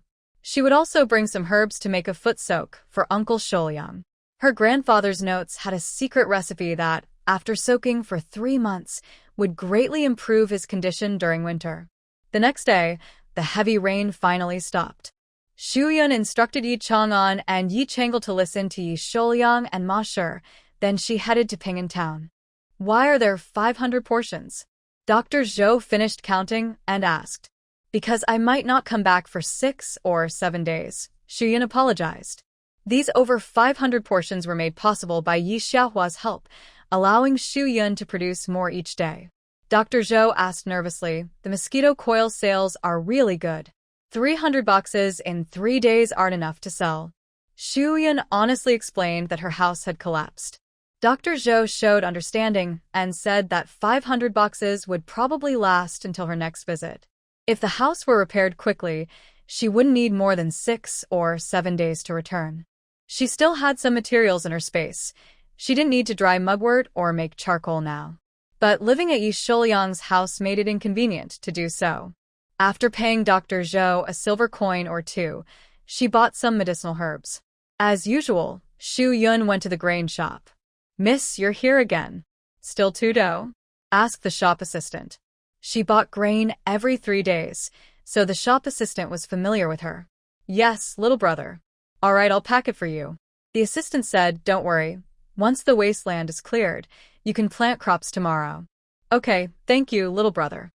She would also bring some herbs to make a foot soak for Uncle Shulyang. Her grandfather's notes had a secret recipe that, after soaking for 3 months, would greatly improve his condition during winter. The next day, the heavy rain finally stopped. Xu Yun instructed Yi Chang'an and Yi Changle to listen to Yi Shulyang and Ma Shi, then she headed to Ping'an town. Why are there 500 portions? Dr. Zhou finished counting and asked. Because I might not come back for 6 or 7 days, Xu Yun apologized. These over 500 portions were made possible by Yi Xiaohua's help, allowing Xu Yun to produce more each day. Dr. Zhou asked nervously, the mosquito coil sales are really good. 300 boxes in 3 days aren't enough to sell. Xu Yun honestly explained that her house had collapsed. Dr. Zhou showed understanding and said that 500 boxes would probably last until her next visit. If the house were repaired quickly, she wouldn't need more than 6 or 7 days to return. She still had some materials in her space. She didn't need to dry mugwort or make charcoal now. But living at Yi Shulyang's house made it inconvenient to do so. After paying Dr. Zhou a silver coin or 2, she bought some medicinal herbs. As usual, Xu Yun went to the grain shop. Miss, you're here again. Still 2 dough? Asked the shop assistant. She bought grain every 3 days, so the shop assistant was familiar with her. Yes, little brother. All right, I'll pack it for you. The assistant said, don't worry. Once the wasteland is cleared, you can plant crops tomorrow. Okay, thank you, little brother.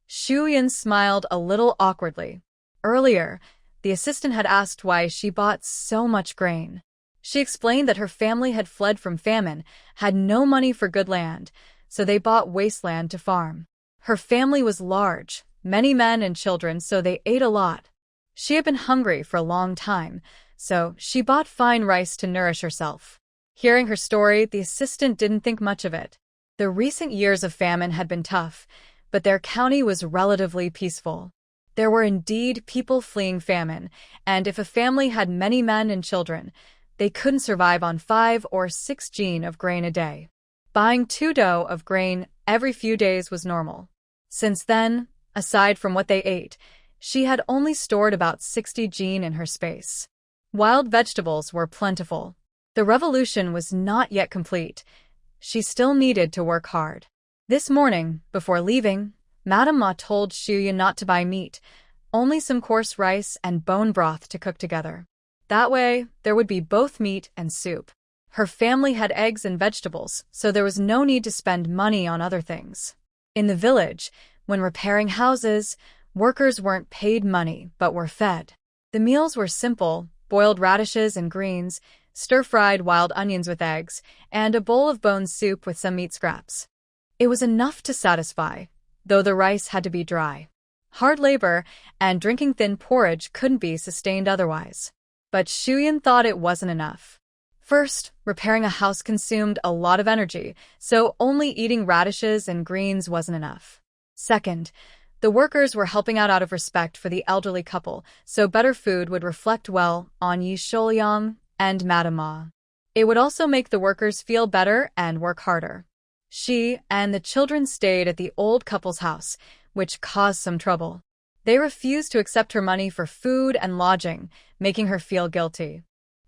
Xu Yun smiled a little awkwardly. Earlier, the assistant had asked why she bought so much grain. She explained that her family had fled from famine, had no money for good land, so they bought wasteland to farm. Her family was large, many men and children, so they ate a lot. She had been hungry for a long time, so she bought fine rice to nourish herself. Hearing her story, the assistant didn't think much of it. The recent years of famine had been tough, but their county was relatively peaceful. There were indeed people fleeing famine, and if a family had many men and children, they couldn't survive on 5 or 6 jin of grain a day. Buying 2 dough of grain every few days was normal. Since then, aside from what they ate, she had only stored about 60 jin in her space. Wild vegetables were plentiful. The revolution was not yet complete. She still needed to work hard. This morning, before leaving, Madame Ma told Xu Yun not to buy meat, only some coarse rice and bone broth to cook together. That way, there would be both meat and soup. Her family had eggs and vegetables, so there was no need to spend money on other things. In the village, when repairing houses, workers weren't paid money but were fed. The meals were simple: boiled radishes and greens, stir-fried wild onions with eggs, and a bowl of bone soup with some meat scraps. It was enough to satisfy, though the rice had to be dry. Hard labor and drinking thin porridge couldn't be sustained otherwise. But Xu Yun thought it wasn't enough. First, repairing a house consumed a lot of energy, so only eating radishes and greens wasn't enough. Second, the workers were helping out of respect for the elderly couple, so better food would reflect well on Yi Shulyang and Madame Ma. It would also make the workers feel better and work harder. She and the children stayed at the old couple's house, which caused some trouble. They refused to accept her money for food and lodging, making her feel guilty.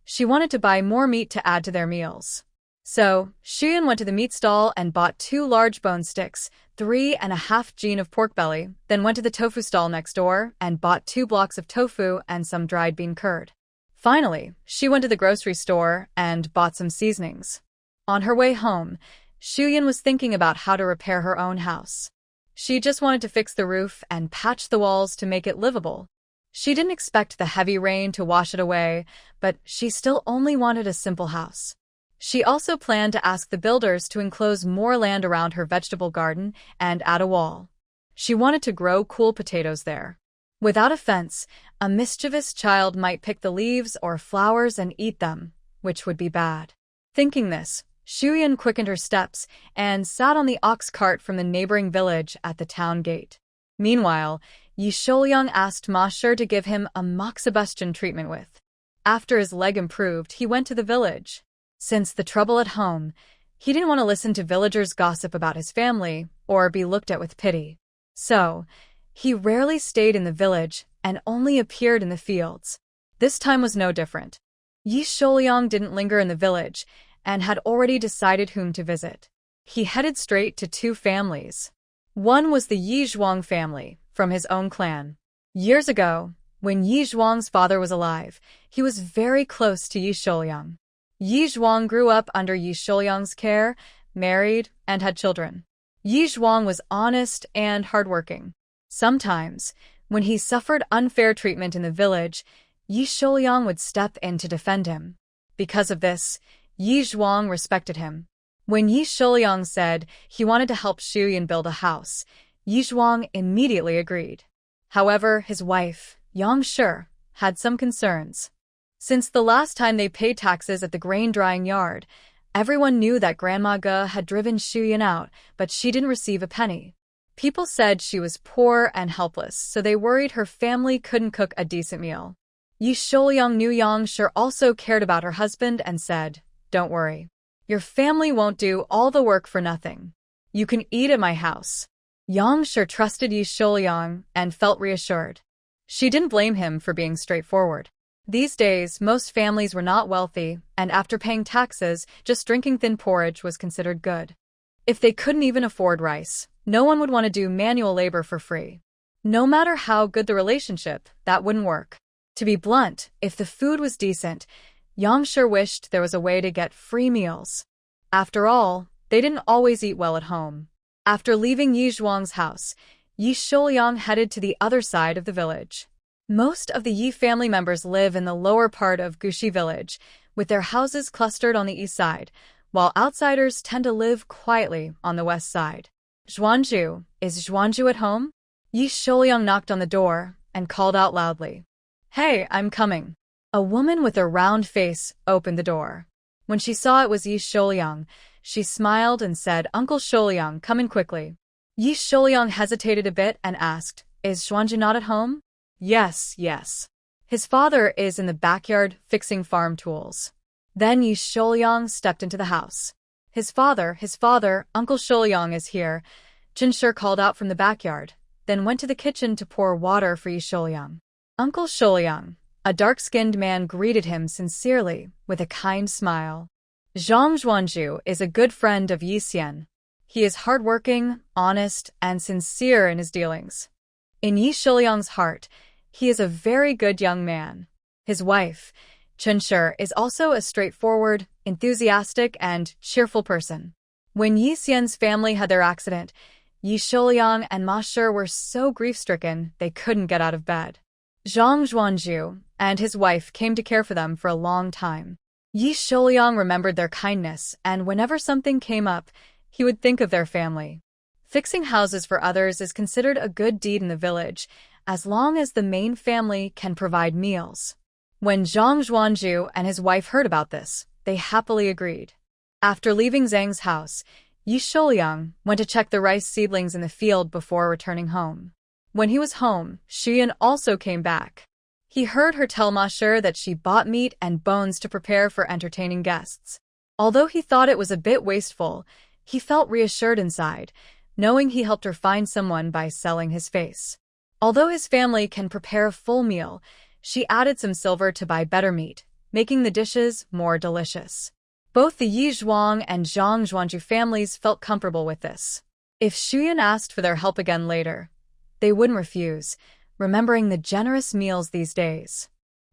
She wanted to buy more meat to add to their meals. So, Xu Yun went to the meat stall and bought 2 large bone sticks, 3.5 jin of pork belly, then went to the tofu stall next door and bought 2 blocks of tofu and some dried bean curd. Finally, she went to the grocery store and bought some seasonings. On her way home, Xu Yun was thinking about how to repair her own house. She just wanted to fix the roof and patch the walls to make it livable. She didn't expect the heavy rain to wash it away, but she still only wanted a simple house. She also planned to ask the builders to enclose more land around her vegetable garden and add a wall. She wanted to grow cool potatoes there. Without offense, a mischievous child might pick the leaves or flowers and eat them, which would be bad. Thinking this, Shuyan quickened her steps and sat on the ox cart from the neighboring village at the town gate. Meanwhile, Yi Sholyang asked Ma Shi to give him a moxibustion treatment with. After his leg improved, he went to the village. Since the trouble at home, he didn't want to listen to villagers' gossip about his family or be looked at with pity. So, he rarely stayed in the village and only appeared in the fields. This time was no different. Yi Sholyang didn't linger in the village and had already decided whom to visit. He headed straight to two families. One was the Yi Zhuang family, from his own clan. Years ago, when Yi Zhuang's father was alive, he was very close to Yi Sholyang. Yi Zhuang grew up under Yi Sholyang's care, married, and had children. Yi Zhuang was honest and hardworking. Sometimes, when he suffered unfair treatment in the village, Yi Sholyang would step in to defend him. Because of this, Yi Zhuang respected him. When Yi Sholyang said he wanted to help Shuyan build a house, Yi Zhuang immediately agreed. However, his wife, Yang Shi, had some concerns. Since the last time they paid taxes at the grain drying yard, everyone knew that Grandma Ge had driven Shuyan out, but she didn't receive a penny. People said she was poor and helpless, so they worried her family couldn't cook a decent meal. Yi Sholyang knew Yang Shi also cared about her husband and said, "Don't worry. Your family won't do all the work for nothing. You can eat at my house." Yang Shi trusted Yi Sholyang and felt reassured. She didn't blame him for being straightforward. These days, most families were not wealthy, and after paying taxes, just drinking thin porridge was considered good. If they couldn't even afford rice, no one would want to do manual labor for free. No matter how good the relationship, that wouldn't work. To be blunt, if the food was decent, Yang Shi wished there was a way to get free meals. After all, they didn't always eat well at home. After leaving Yi Zhuang's house, Yi Sholyang headed to the other side of the village. Most of the Yi family members live in the lower part of Gushi village, with their houses clustered on the east side, while outsiders tend to live quietly on the west side. "Zhuanju, is Zhuanju at home?" Yi Sholyang knocked on the door and called out loudly. "Hey, I'm coming." A woman with a round face opened the door. When she saw it was Yi Sholyang, she smiled and said, "Uncle Sholyang, come in quickly." Yi Sholyang hesitated a bit and asked, "Is Zhuanju not at home?" Yes. His father is in the backyard fixing farm tools." Then Yi Sholyang stepped into the house. His father, Uncle Sholyang is here," Jin Shi called out from the backyard, then went to the kitchen to pour water for Yi Sholyang. Uncle Sholyang, a dark-skinned man, greeted him sincerely, with a kind smile. Zhang Zhuanju is a good friend of Yi Xian. He is hardworking, honest, and sincere in his dealings. In Yi Sholyang's heart, he is a very good young man. His wife, Jin Shi, is also a straightforward, enthusiastic, and cheerful person. When Yi Xian's family had their accident, Yi Sholyang and Ma Shi were so grief-stricken they couldn't get out of bed. Zhang Zhuanju and his wife came to care for them for a long time. Yi Sholyang remembered their kindness, and whenever something came up, he would think of their family. Fixing houses for others is considered a good deed in the village, as long as the main family can provide meals. When Zhang Zhuanju and his wife heard about this, they happily agreed. After leaving Zhang's house, Yi Sholyang went to check the rice seedlings in the field before returning home. When he was home, Shuyan also came back. He heard her tell Ma Shi that she bought meat and bones to prepare for entertaining guests. Although he thought it was a bit wasteful, he felt reassured inside, knowing he helped her find someone by selling his face. Although his family can prepare a full meal, she added some silver to buy better meat, making the dishes more delicious. Both the Yi Zhuang and Zhang Zhuanju families felt comfortable with this. If Shuyan asked for their help again later, they wouldn't refuse, remembering the generous meals these days.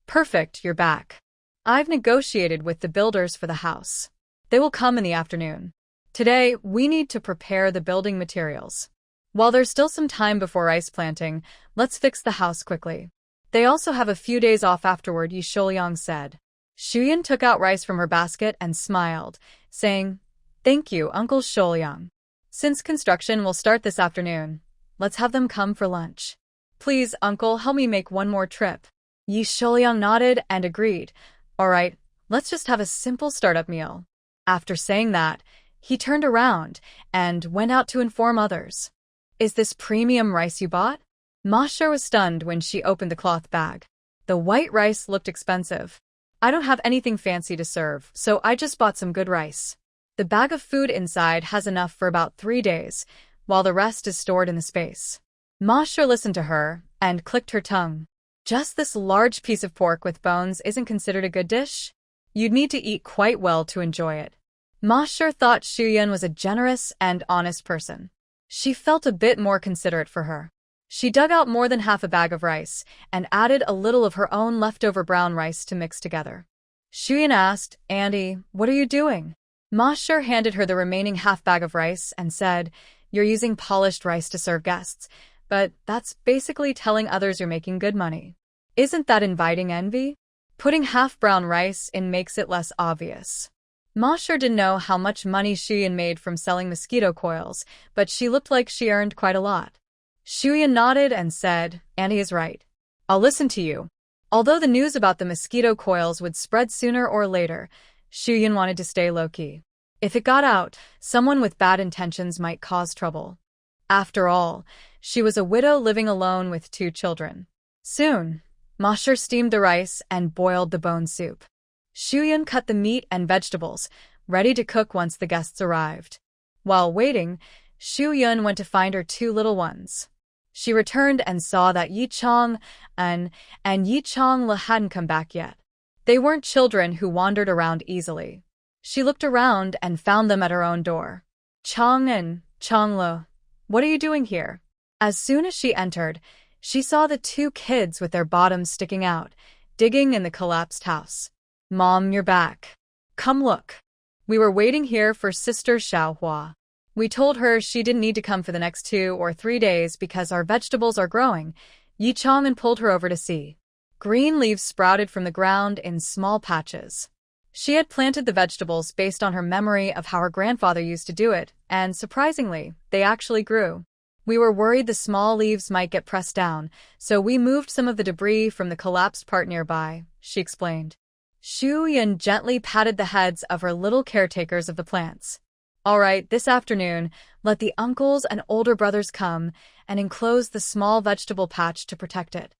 "Perfect, you're back. I've negotiated with the builders for the house. They will come in the afternoon. Today, we need to prepare the building materials. While there's still some time before rice planting, let's fix the house quickly. They also have a few days off afterward," Yi Sholyang said. Shuyan took out rice from her basket and smiled, saying, "Thank you, Uncle Sholyang. Since construction will start this afternoon, let's have them come for lunch." Please, uncle, help me make one more trip. Yi Shouliang nodded and agreed. All right, let's just have a simple startup meal. After saying that, he turned around and went out to inform others. Is this premium rice you bought? Ma Shi was stunned when she opened the cloth bag. The white rice looked expensive. I don't have anything fancy to serve, so I just bought some good rice. The bag of food inside has enough for about 3 days, while the rest is stored in the space. Ma Shi listened to her and clicked her tongue. Just this large piece of pork with bones isn't considered a good dish? You'd need to eat quite well to enjoy it. Ma Shi thought Xu Yun was a generous and honest person. She felt a bit more considerate for her. She dug out more than half a bag of rice and added a little of her own leftover brown rice to mix together. Xu Yun asked, Andy, what are you doing? Ma Shi handed her the remaining half bag of rice and said, You're using polished rice to serve guests, but that's basically telling others you're making good money. Isn't that inviting envy? Putting half brown rice in makes it less obvious. Ma Shi didn't know how much money Xu Yun made from selling mosquito coils, but she looked like she earned quite a lot. Xu Yun nodded and said, Andy is right. I'll listen to you. Although the news about the mosquito coils would spread sooner or later, Xu Yun wanted to stay low-key. If it got out, someone with bad intentions might cause trouble. After all, she was a widow living alone with 2 children. Soon, Ma Shi steamed the rice and boiled the bone soup. Xu Yun cut the meat and vegetables, ready to cook once the guests arrived. While waiting, Xu Yun went to find her 2 little ones. She returned and saw that Yi Chong and Yi Chong Le hadn't come back yet. They weren't children who wandered around easily. She looked around and found them at her own door. Chong and Chong Le, what are you doing here? As soon as she entered, she saw the 2 kids with their bottoms sticking out, digging in the collapsed house. Mom, you're back. Come look. We were waiting here for Sister Xiaohua. We told her she didn't need to come for the next 2 or 3 days because our vegetables are growing. Yi Chong pulled her over to see. Green leaves sprouted from the ground in small patches. She had planted the vegetables based on her memory of how her grandfather used to do it, and surprisingly, they actually grew. We were worried the small leaves might get pressed down, so we moved some of the debris from the collapsed part nearby, she explained. Xu Yun gently patted the heads of her little caretakers of the plants. All right, this afternoon, let the uncles and older brothers come and enclose the small vegetable patch to protect it.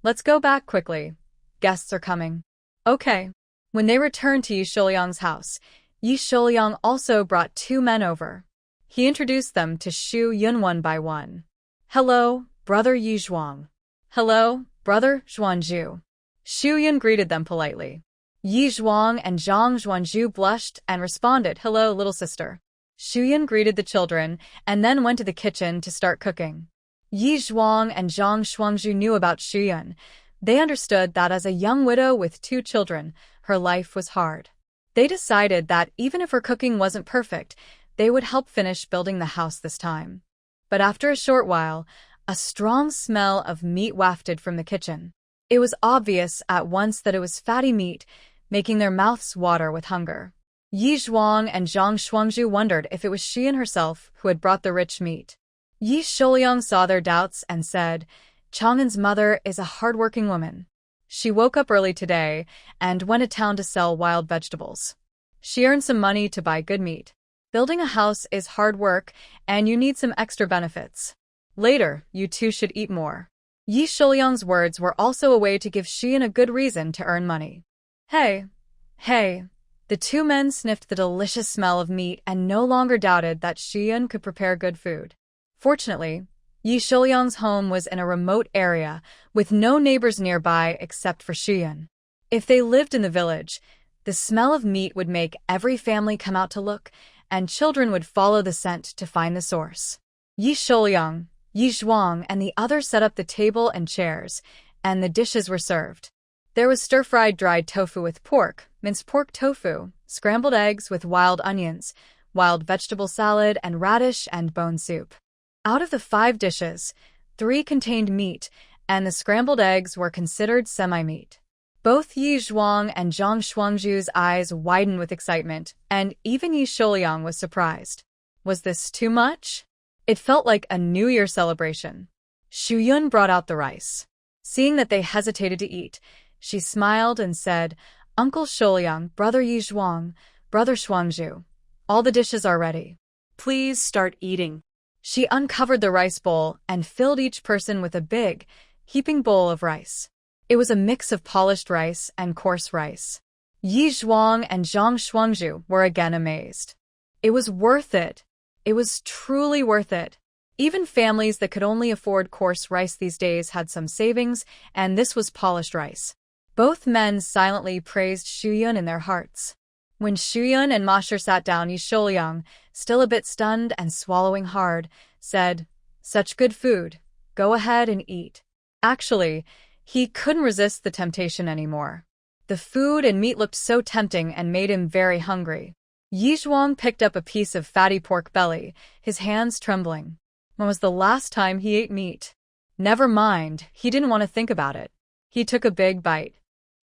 Let's go back quickly. Guests are coming. Okay. When they returned to Yi Shouliang's house, Yi Shouliang also brought 2 men over. He introduced them to Xu Yun one by one. Hello, brother Yi Zhuang. Hello, brother Zhuanzhu. Xu Yun greeted them politely. Yi Zhuang and Zhang Zhuanzhu blushed and responded, Hello, little sister. Xu Yun greeted the children and then went to the kitchen to start cooking. Yi Zhuang and Zhang Zhuangzhu knew about Xu Yun. They understood that as a young widow with 2 children, her life was hard. They decided that even if her cooking wasn't perfect, they would help finish building the house this time. But after a short while, a strong smell of meat wafted from the kitchen. It was obvious at once that it was fatty meat, making their mouths water with hunger. Yi Zhuang and Zhang Shuangzhu wondered if it was she and herself who had brought the rich meat. Yi Shouliang saw their doubts and said, Chang'an's mother is a hard-working woman. She woke up early today and went to town to sell wild vegetables. She earned some money to buy good meat. Building a house is hard work, and you need some extra benefits. Later, you 2 should eat more. Yi Shouliang's words were also a way to give Xu Yun a good reason to earn money. Hey. The 2 men sniffed the delicious smell of meat and no longer doubted that Xu Yun could prepare good food. Fortunately, Yi Shouliang's home was in a remote area with no neighbors nearby except for Xu Yun. If they lived in the village, the smell of meat would make every family come out to look, and children would follow the scent to find the source. Yi Shouliang, Yi Zhuang, and the others set up the table and chairs, and the dishes were served. There was stir-fried dried tofu with pork, minced pork tofu, scrambled eggs with wild onions, wild vegetable salad, and radish and bone soup. Out of the 5 dishes, 3 contained meat, and the scrambled eggs were considered semi-meat. Both Yi Zhuang and Zhang Shuangzhu's eyes widened with excitement, and even Yi Shouliang was surprised. Was this too much? It felt like a New Year celebration. Shu Yun brought out the rice. Seeing that they hesitated to eat, she smiled and said, Uncle Shouyang, Brother Yi Zhuang, Brother Shuangzhu, all the dishes are ready. Please start eating. She uncovered the rice bowl and filled each person with a big, heaping bowl of rice. It was a mix of polished rice and coarse rice. Yi Zhuang and Zhang Shuangzhu were again amazed. It was worth it. It was truly worth it. Even families that could only afford coarse rice these days had some savings, and this was polished rice. Both men silently praised Shu Yun in their hearts. When Shu Yun and Ma Shi sat down, Yi Shouyang, still a bit stunned and swallowing hard, said, Such good food. Go ahead and eat. Actually, he couldn't resist the temptation anymore. The food and meat looked so tempting and made him very hungry. Yi Zhuang picked up a piece of fatty pork belly, his hands trembling. When was the last time he ate meat? Never mind, he didn't want to think about it. He took a big bite.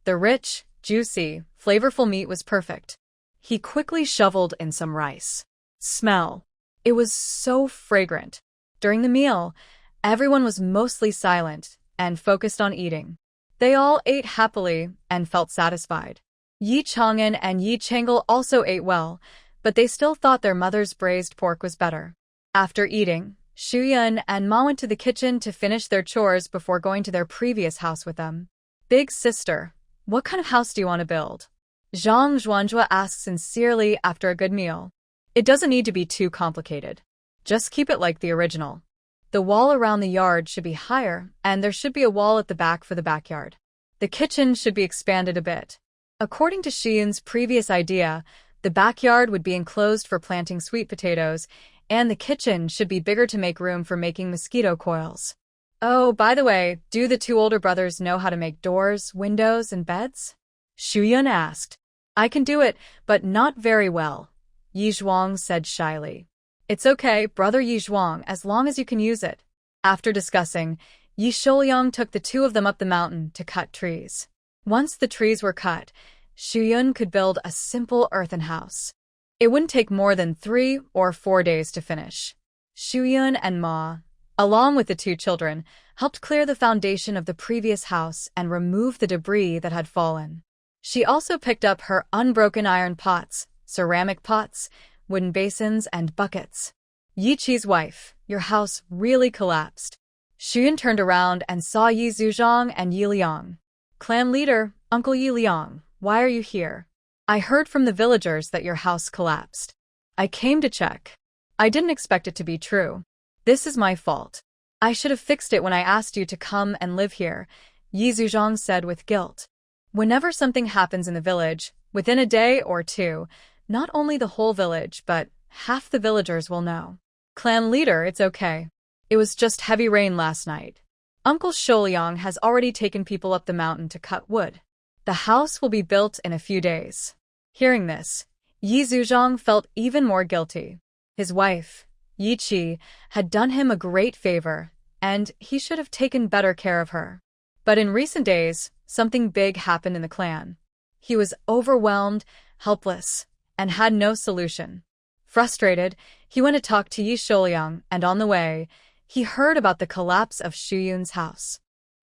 The rich, juicy, flavorful meat was perfect. He quickly shoveled in some rice. Smell. It was so fragrant. During the meal, everyone was mostly silent and focused on eating. They all ate happily and felt satisfied. Yi Chang'an and Yi Changle also ate well, but they still thought their mother's braised pork was better. After eating, Shu Yun and Ma went to the kitchen to finish their chores before going to their previous house with them. Big sister, what kind of house do you want to build? Zhang Zhuanzhua asked sincerely after a good meal. It doesn't need to be too complicated. Just keep it like the original. The wall around the yard should be higher, and there should be a wall at the back for the backyard. The kitchen should be expanded a bit. According to Shiyun's previous idea, the backyard would be enclosed for planting sweet potatoes, and the kitchen should be bigger to make room for making mosquito coils. Oh, by the way, do the two older brothers know how to make doors, windows, and beds? Shu Yun asked. I can do it, but not very well, Yi Zhuang said shyly. It's okay, Brother Yi Zhuang, as long as you can use it. After discussing, Yi Shouyang took the two of them up the mountain to cut trees. Once the trees were cut, Shu Yun could build a simple earthen house. It wouldn't take more than 3 or 4 days to finish. Shu Yun and Ma, along with the two children, helped clear the foundation of the previous house and remove the debris that had fallen. She also picked up her unbroken iron pots, ceramic pots, wooden basins, and buckets. Yi Qi's wife, your house really collapsed. Shu Yun turned around and saw Yi Zuzhang and Yi Liang. Clan leader, Uncle Yi Liang, why are you here? I heard from the villagers that your house collapsed. I came to check. I didn't expect it to be true. This is my fault. I should have fixed it when I asked you to come and live here, Yi Zuzhang said with guilt. Whenever something happens in the village, within a day or two, not only the whole village, but half the villagers will know. Clan leader, it's okay. It was just heavy rain last night. Uncle Shouyang has already taken people up the mountain to cut wood. The house will be built in a few days. Hearing this, Yi Zuzhang felt even more guilty. His wife, Yi Qi, had done him a great favor, and he should have taken better care of her. But in recent days, something big happened in the clan. He was overwhelmed, helpless, and had no solution. Frustrated, he went to talk to Yi Shouyang, and on the way, he heard about the collapse of Shu Yun's house.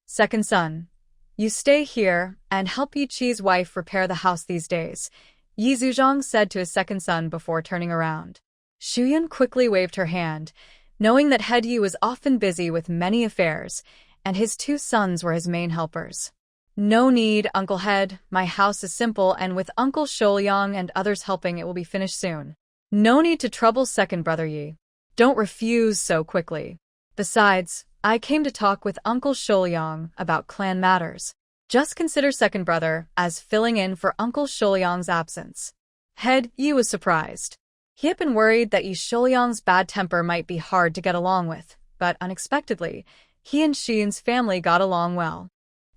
Second son, you stay here and help Yi Qi's wife repair the house these days, Yi Zuzhang said to his second son before turning around. Shu Yun quickly waved her hand, knowing that Head Yi was often busy with many affairs, and his two sons were his main helpers. No need, Uncle Head, my house is simple, and with Uncle Shouyang and others helping it will be finished soon. No need to trouble second brother Yi. Don't refuse so quickly. Besides, I came to talk with Uncle Shouyang about clan matters. Just consider second brother as filling in for Uncle Shouyang's absence. Head Yi was surprised. He had been worried that Yi Shouyang's bad temper might be hard to get along with, but unexpectedly, he and Shiyun's family got along well.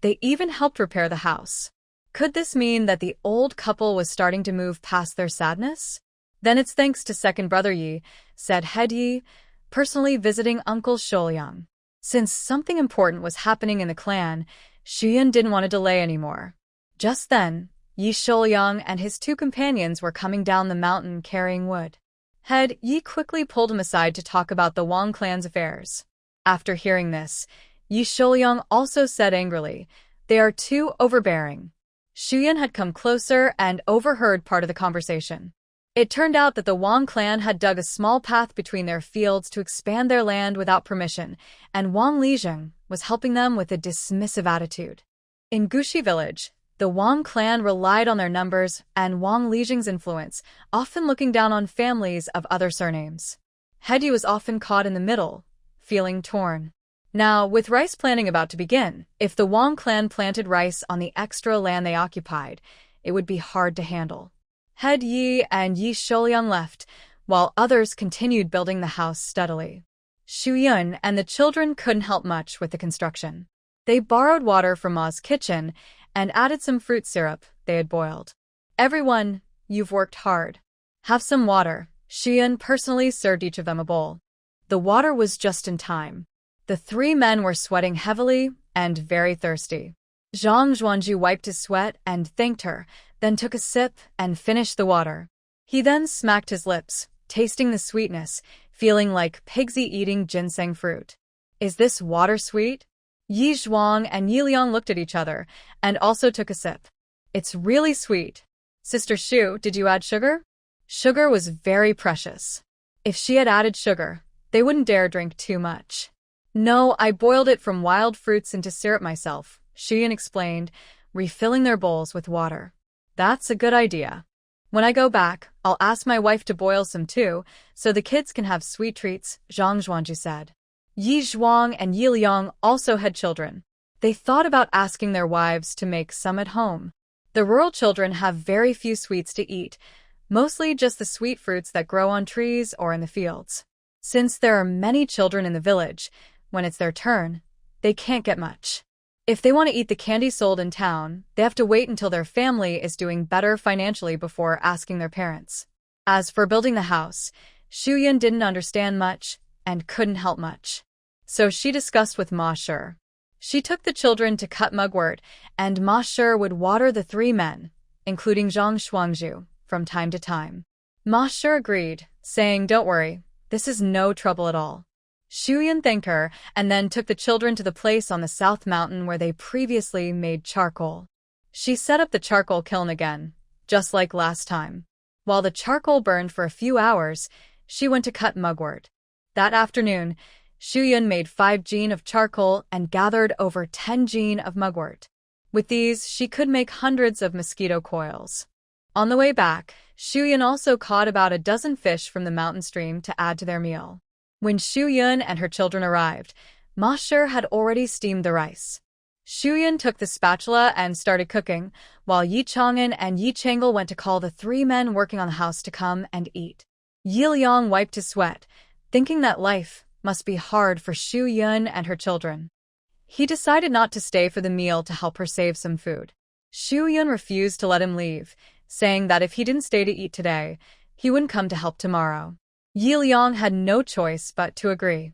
They even helped repair the house. Could this mean that the old couple was starting to move past their sadness? Then it's thanks to second brother Yi, said Head Yi, personally visiting Uncle Shouyang. Since something important was happening in the clan, Shiyun didn't want to delay anymore. Just then, Yi Shouyang and his two companions were coming down the mountain carrying wood. Head Yi quickly pulled him aside to talk about the Wang clan's affairs. After hearing this, Yi Shouyang also said angrily, "They are too overbearing." Shuyan had come closer and overheard part of the conversation. It turned out that the Wang clan had dug a small path between their fields to expand their land without permission, and Wang Lijing was helping them with a dismissive attitude. In Gushi village, the Wang clan relied on their numbers and Wang Lijing's influence, often looking down on families of other surnames. Heidi was often caught in the middle, feeling torn. Now, with rice planting about to begin, if the Wang clan planted rice on the extra land they occupied, it would be hard to handle. Head Yi and Yi Shouyang left, while others continued building the house steadily. Xu Yun and the children couldn't help much with the construction. They borrowed water from Ma's kitchen and added some fruit syrup they had boiled. "Everyone, you've worked hard. Have some water." Xu Yun personally served each of them a bowl. The water was just in time. The three men were sweating heavily and very thirsty. Zhang Zhuanju wiped his sweat and thanked her, then took a sip and finished the water. He then smacked his lips, tasting the sweetness, feeling like pigsy eating ginseng fruit. "Is this water sweet?" Yi Zhuang and Yi Liang looked at each other and also took a sip. "It's really sweet." "Sister Shu, did you add sugar?" Sugar was very precious. If she had added sugar, they wouldn't dare drink too much. "No, I boiled it from wild fruits into syrup myself," Shuyan explained, refilling their bowls with water. "That's a good idea. When I go back, I'll ask my wife to boil some too, so the kids can have sweet treats," Zhang Zhuanju said. Yi Zhuang and Yi Liang also had children. They thought about asking their wives to make some at home. The rural children have very few sweets to eat, mostly just the sweet fruits that grow on trees or in the fields. Since there are many children in the village, when it's their turn, they can't get much. If they want to eat the candy sold in town, they have to wait until their family is doing better financially before asking their parents. As for building the house, Shuyan didn't understand much and couldn't help much. So she discussed with Ma Shi. She took the children to cut mugwort, and Ma Shi would water the three men, including Zhang Shuangju, from time to time. Ma Shi agreed, saying, "Don't worry, this is no trouble at all." Shuyan thanked her and then took the children to the place on the South Mountain where they previously made charcoal. She set up the charcoal kiln again, just like last time. While the charcoal burned for a few hours, she went to cut mugwort. That afternoon, Shuyan made 5 jin of charcoal and gathered over 10 jin of mugwort. With these, she could make hundreds of mosquito coils. On the way back, Shuyan also caught about a dozen fish from the mountain stream to add to their meal. When Shuyan and her children arrived, Ma Shi had already steamed the rice. Shuyan took the spatula and started cooking, while Yi Chang'an and Yi Changle went to call the 3 men working on the house to come and eat. Yi Liang wiped his sweat, thinking that life must be hard for Shuyan and her children. He decided not to stay for the meal to help her save some food. Shuyan refused to let him leave, saying that if he didn't stay to eat today, he wouldn't come to help tomorrow. Yi Liang had no choice but to agree.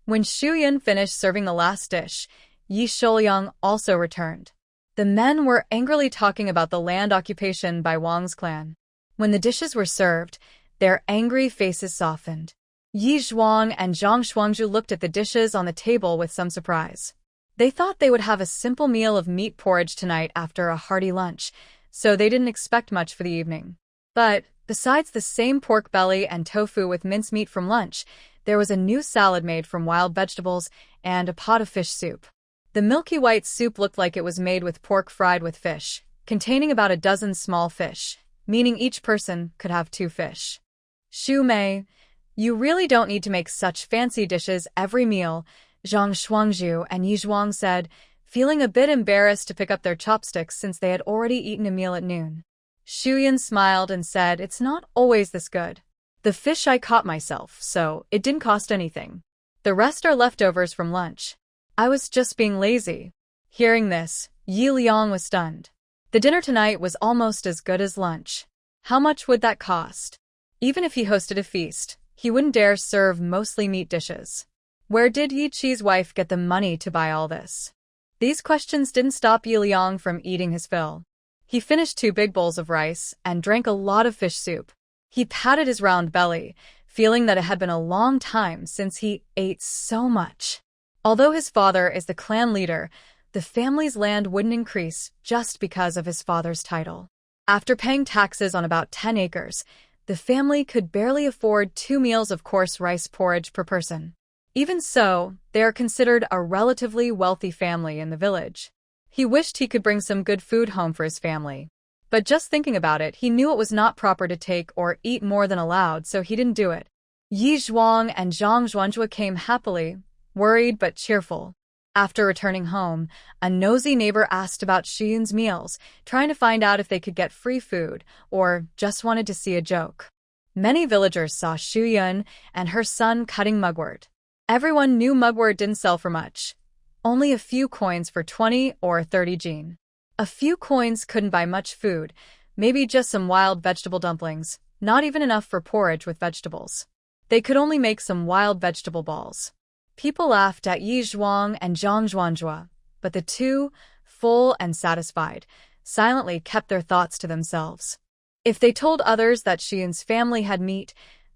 When Shuyan finished serving the last dish, Yi Shouyang also returned. The men were angrily talking about the land occupation by Wang's clan. When the dishes were served, their angry faces softened. Yi Zhuang and Zhang Shuangju looked at the dishes on the table with some surprise. They thought they would have a simple meal of meat porridge tonight after a hearty lunch, so they didn't expect much for the evening. But besides the same pork belly and tofu with mincemeat from lunch, there was a new salad made from wild vegetables and a pot of fish soup. The milky white soup looked like it was made with pork fried with fish, containing about a dozen small fish, meaning each person could have 2 fish. "Xu Mei, you really don't need to make such fancy dishes every meal," Zhang Shuangju and Yi Zhuang said, feeling a bit embarrassed to pick up their chopsticks since they had already eaten a meal at noon. Shuyan smiled and said, "It's not always this good. The fish I caught myself, so it didn't cost anything. The rest are leftovers from lunch. I was just being lazy." Hearing this, Yi Liang was stunned. The dinner tonight was almost as good as lunch. How much would that cost? Even if he hosted a feast, he wouldn't dare serve mostly meat dishes. Where did Yi Chi's wife get the money to buy all this? These questions didn't stop Yi Liang from eating his fill. He finished 2 big bowls of rice and drank a lot of fish soup. He patted his round belly, feeling that it had been a long time since he ate so much. Although his father is the clan leader, the family's land wouldn't increase just because of his father's title. After paying taxes on about 10 acres, the family could barely afford 2 meals of coarse rice porridge per person. Even so, they are considered a relatively wealthy family in the village. He wished he could bring some good food home for his family. But just thinking about it, he knew it was not proper to take or eat more than allowed, so he didn't do it. Yi Zhuang and Zhang Zhuanjue came happily, worried but cheerful. After returning home, a nosy neighbor asked about Shuyun's meals, trying to find out if they could get free food, or just wanted to see a joke. Many villagers saw Shuyun and her son cutting mugwort. Everyone knew mugwort didn't sell for much. Only a few coins for 20 or 30 jin. A few coins couldn't buy much food, maybe just some wild vegetable dumplings, not even enough for porridge with vegetables. They could only make some wild vegetable balls. People laughed at Yi Zhuang and Zhang Zhuanjue, but the two, full and satisfied, silently kept their thoughts to themselves. If they told others that Shuyun's family had meat,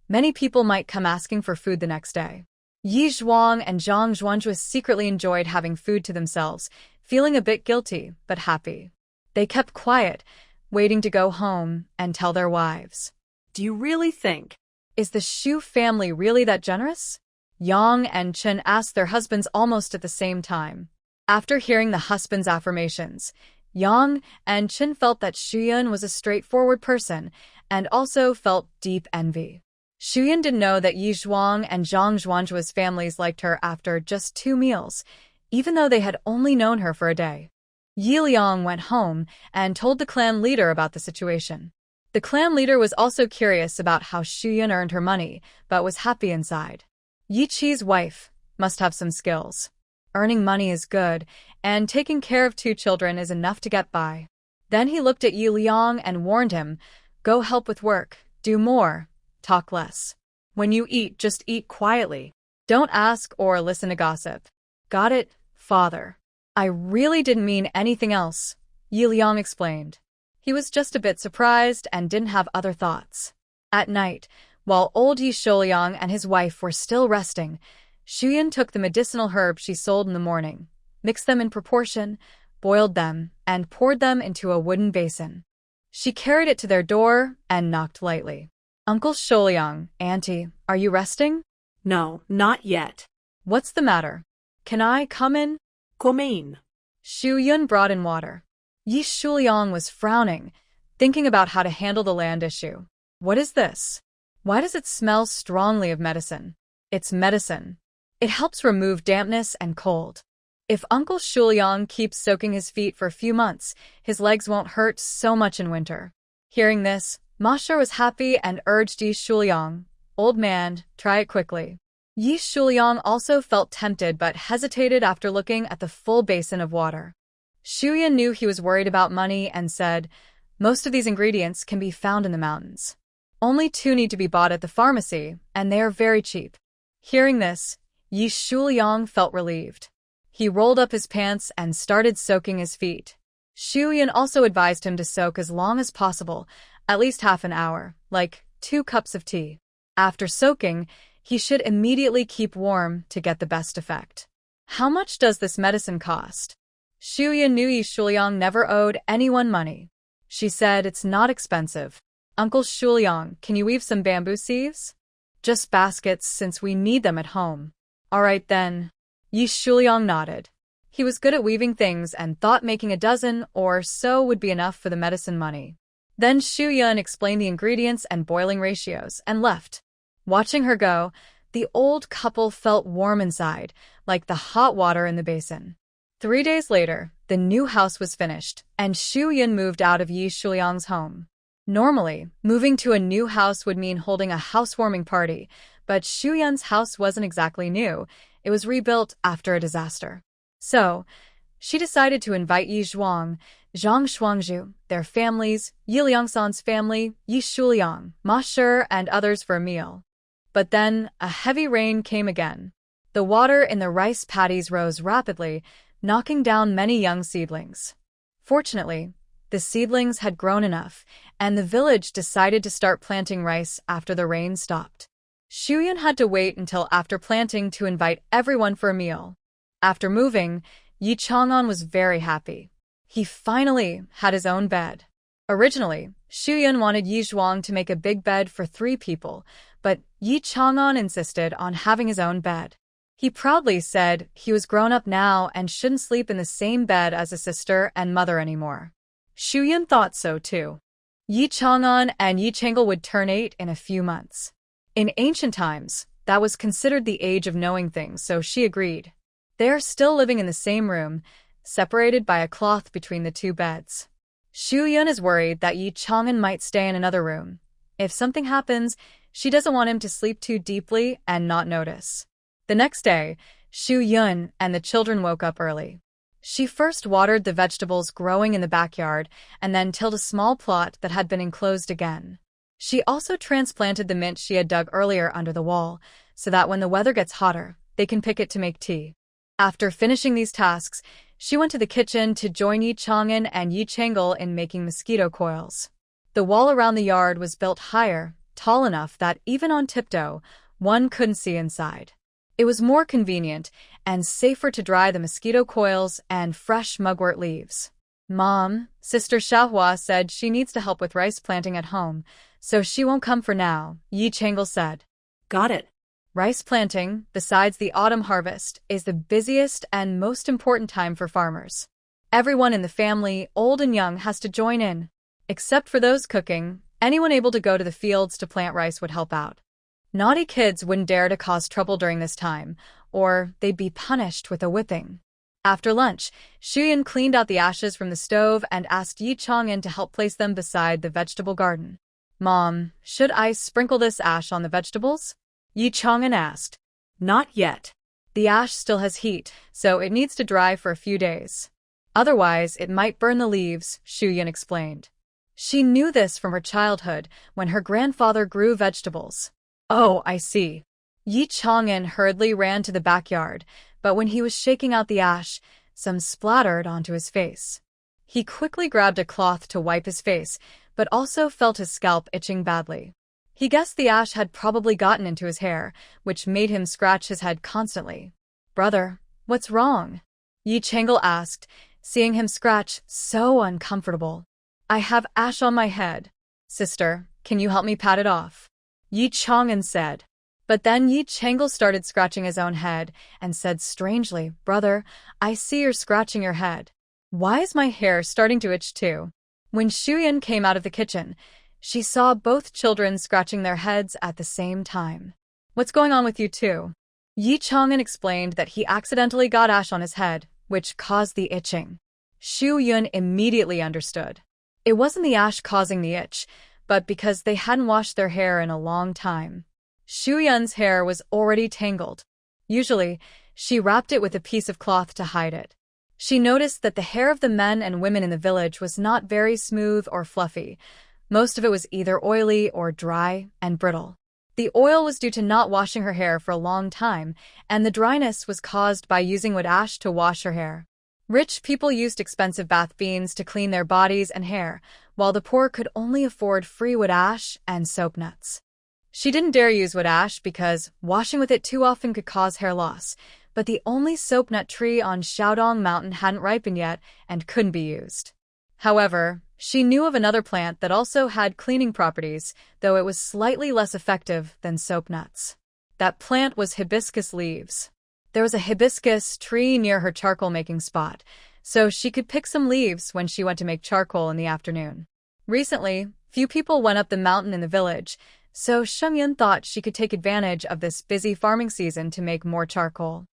many people might come asking for food the next day. Yi Zhuang and Zhang Zhuanjue secretly enjoyed having food to themselves, feeling a bit guilty but happy. They kept quiet, waiting to go home and tell their wives. Do you really think? Is the Shu family really that generous? Yang and Chen asked their husbands almost at the same time. After hearing the husband's affirmations, Yang and Chen felt that Shuyun was a straightforward person and also felt deep envy. Shuyun didn't know that Yi Zhuang and Zhang Zhuanjue's families liked her after just 2 meals, even though they had only known her for a day. Yi Liang went home and told the clan leader about the situation. The clan leader was also curious about how Shuyun earned her money, but was happy inside. Yi Qi's wife must have some skills. Earning money is good, and taking care of 2 children is enough to get by. Then he looked at Yi Liang and warned him, "Go help with work, do more, talk less. When you eat, just eat quietly. Don't ask or listen to gossip." "Got it, father. I really didn't mean anything else," Yi Liang explained. He was just a bit surprised and didn't have other thoughts. At night, while old Yi Sholiang and his wife were still resting, Shuyun took the medicinal herbs she sold in the morning, mixed them in proportion, boiled them, and poured them into a wooden basin. She carried it to their door and knocked lightly. "Uncle Sholiang, Auntie, are you resting?" No, not yet. "What's the matter? Can I come in?" Come in. Shuyun brought in water. Yi Shuliang was frowning, thinking about how to handle the land issue. "What is this? Why does it smell strongly of medicine?" "It's medicine. It helps remove dampness and cold. If Uncle Shuliang keeps soaking his feet for a few months, his legs won't hurt so much in winter." Hearing this, Masha was happy and urged Yi Shuliang, "Old man, try it quickly." Yi Shuliang also felt tempted but hesitated after looking at the full basin of water. Shuyun knew he was worried about money and said, "Most of these ingredients can be found in the mountains. Only 2 need to be bought at the pharmacy, and they are very cheap." Hearing this, Yi Shuliang felt relieved. He rolled up his pants and started soaking his feet. Shuyun also advised him to soak as long as possible, at least half an hour, like 2 cups of tea. After soaking, he should immediately keep warm to get the best effect. "How much does this medicine cost?" Shuyun knew Yi Shuliang never owed anyone money. She said, "It's not expensive. Uncle Shuliang, can you weave some bamboo sieves?" "Just baskets, since we need them at home." "All right then." Yi Shuliang nodded. He was good at weaving things and thought making a dozen or so would be enough for the medicine money. Then Shuyun explained the ingredients and boiling ratios and left. Watching her go, the old couple felt warm inside, like the hot water in the basin. 3 days later, the new house was finished, and Shuyun moved out of Yi Shuliang's home. Normally, moving to a new house would mean holding a housewarming party, but Shuyun's house wasn't exactly new. It was rebuilt after a disaster. So, she decided to invite Yi Zhuang, Zhang Shuangzhu, their families, Yi Liangsan's family, Yi Shuliang, Ma Shi, and others for a meal. But then, a heavy rain came again. The water in the rice paddies rose rapidly, knocking down many young seedlings. Fortunately, the seedlings had grown enough, and the village decided to start planting rice after the rain stopped. Shuyun had to wait until after planting to invite everyone for a meal. After moving, Yi Chang'an was very happy. He finally had his own bed. Originally, Xu Yun wanted Yi Zhuang to make a big bed for 3 people, but Yi Chang'an insisted on having his own bed. He proudly said he was grown up now and shouldn't sleep in the same bed as a sister and mother anymore. Xu Yun thought so too. Yi Chang'an and Yi Chang'el would turn 8 in a few months. In ancient times, that was considered the age of knowing things, so she agreed. They are still living in the same room, separated by a cloth between the 2 beds. Xu Yun is worried that Yi Chang'an might stay in another room. If something happens, she doesn't want him to sleep too deeply and not notice. The next day, Xu Yun and the children woke up early. She first watered the vegetables growing in the backyard and then tilled a small plot that had been enclosed again. She also transplanted the mint she had dug earlier under the wall, so that when the weather gets hotter, they can pick it to make tea. After finishing these tasks, she went to the kitchen to join Yi Chang'an and Yi Chang'el in making mosquito coils. The wall around the yard was built higher, tall enough that even on tiptoe, one couldn't see inside. It was more convenient and safer to dry the mosquito coils and fresh mugwort leaves. Mom, Sister Xiaohua said she needs to help with rice planting at home, so she won't come for now, Yi Chang'el said. Got it. Rice planting, besides the autumn harvest, is the busiest and most important time for farmers. Everyone in the family, old and young, has to join in. Except for those cooking, anyone able to go to the fields to plant rice would help out. Naughty kids wouldn't dare to cause trouble during this time, or they'd be punished with a whipping. After lunch, Xu Yun cleaned out the ashes from the stove and asked Yi Chang'an to help place them beside the vegetable garden. Mom, should I sprinkle this ash on the vegetables? Yi Chang'an asked. Not yet. The ash still has heat, so it needs to dry for a few days. Otherwise, it might burn the leaves, Xu Yun explained. She knew this from her childhood, when her grandfather grew vegetables. Oh, I see. Yi Chang'an hurriedly ran to the backyard, but when he was shaking out the ash, some splattered onto his face. He quickly grabbed a cloth to wipe his face, but also felt his scalp itching badly. He guessed the ash had probably gotten into his hair, which made him scratch his head constantly. Brother, what's wrong? Yi Chang'el asked, seeing him scratch so uncomfortable. I have ash on my head. Sister, can you help me pat it off? Yi Chang'an said. But then Yi Chang'el started scratching his own head and said strangely, Brother, I see you're scratching your head. Why is my hair starting to itch too? When Xu Yun came out of the kitchen, she saw both children scratching their heads at the same time. What's going on with you two? Yi Chang'an explained that he accidentally got ash on his head, which caused the itching. Xu Yun immediately understood. It wasn't the ash causing the itch, but because they hadn't washed their hair in a long time. Xu Yun's hair was already tangled. Usually, she wrapped it with a piece of cloth to hide it. She noticed that the hair of the men and women in the village was not very smooth or fluffy. Most of it was either oily or dry and brittle. The oil was due to not washing her hair for a long time, and the dryness was caused by using wood ash to wash her hair. Rich people used expensive bath beans to clean their bodies and hair, while the poor could only afford free wood ash and soap nuts. She didn't dare use wood ash because washing with it too often could cause hair loss, but the only soap nut tree on Shaodong Mountain hadn't ripened yet and couldn't be used. However, she knew of another plant that also had cleaning properties, though it was slightly less effective than soap nuts. That plant was hibiscus leaves. There was a hibiscus tree near her charcoal-making spot, so she could pick some leaves when she went to make charcoal in the afternoon. Recently, few people went up the mountain in the village, so Sheng Yun thought she could take advantage of this busy farming season to make more charcoal.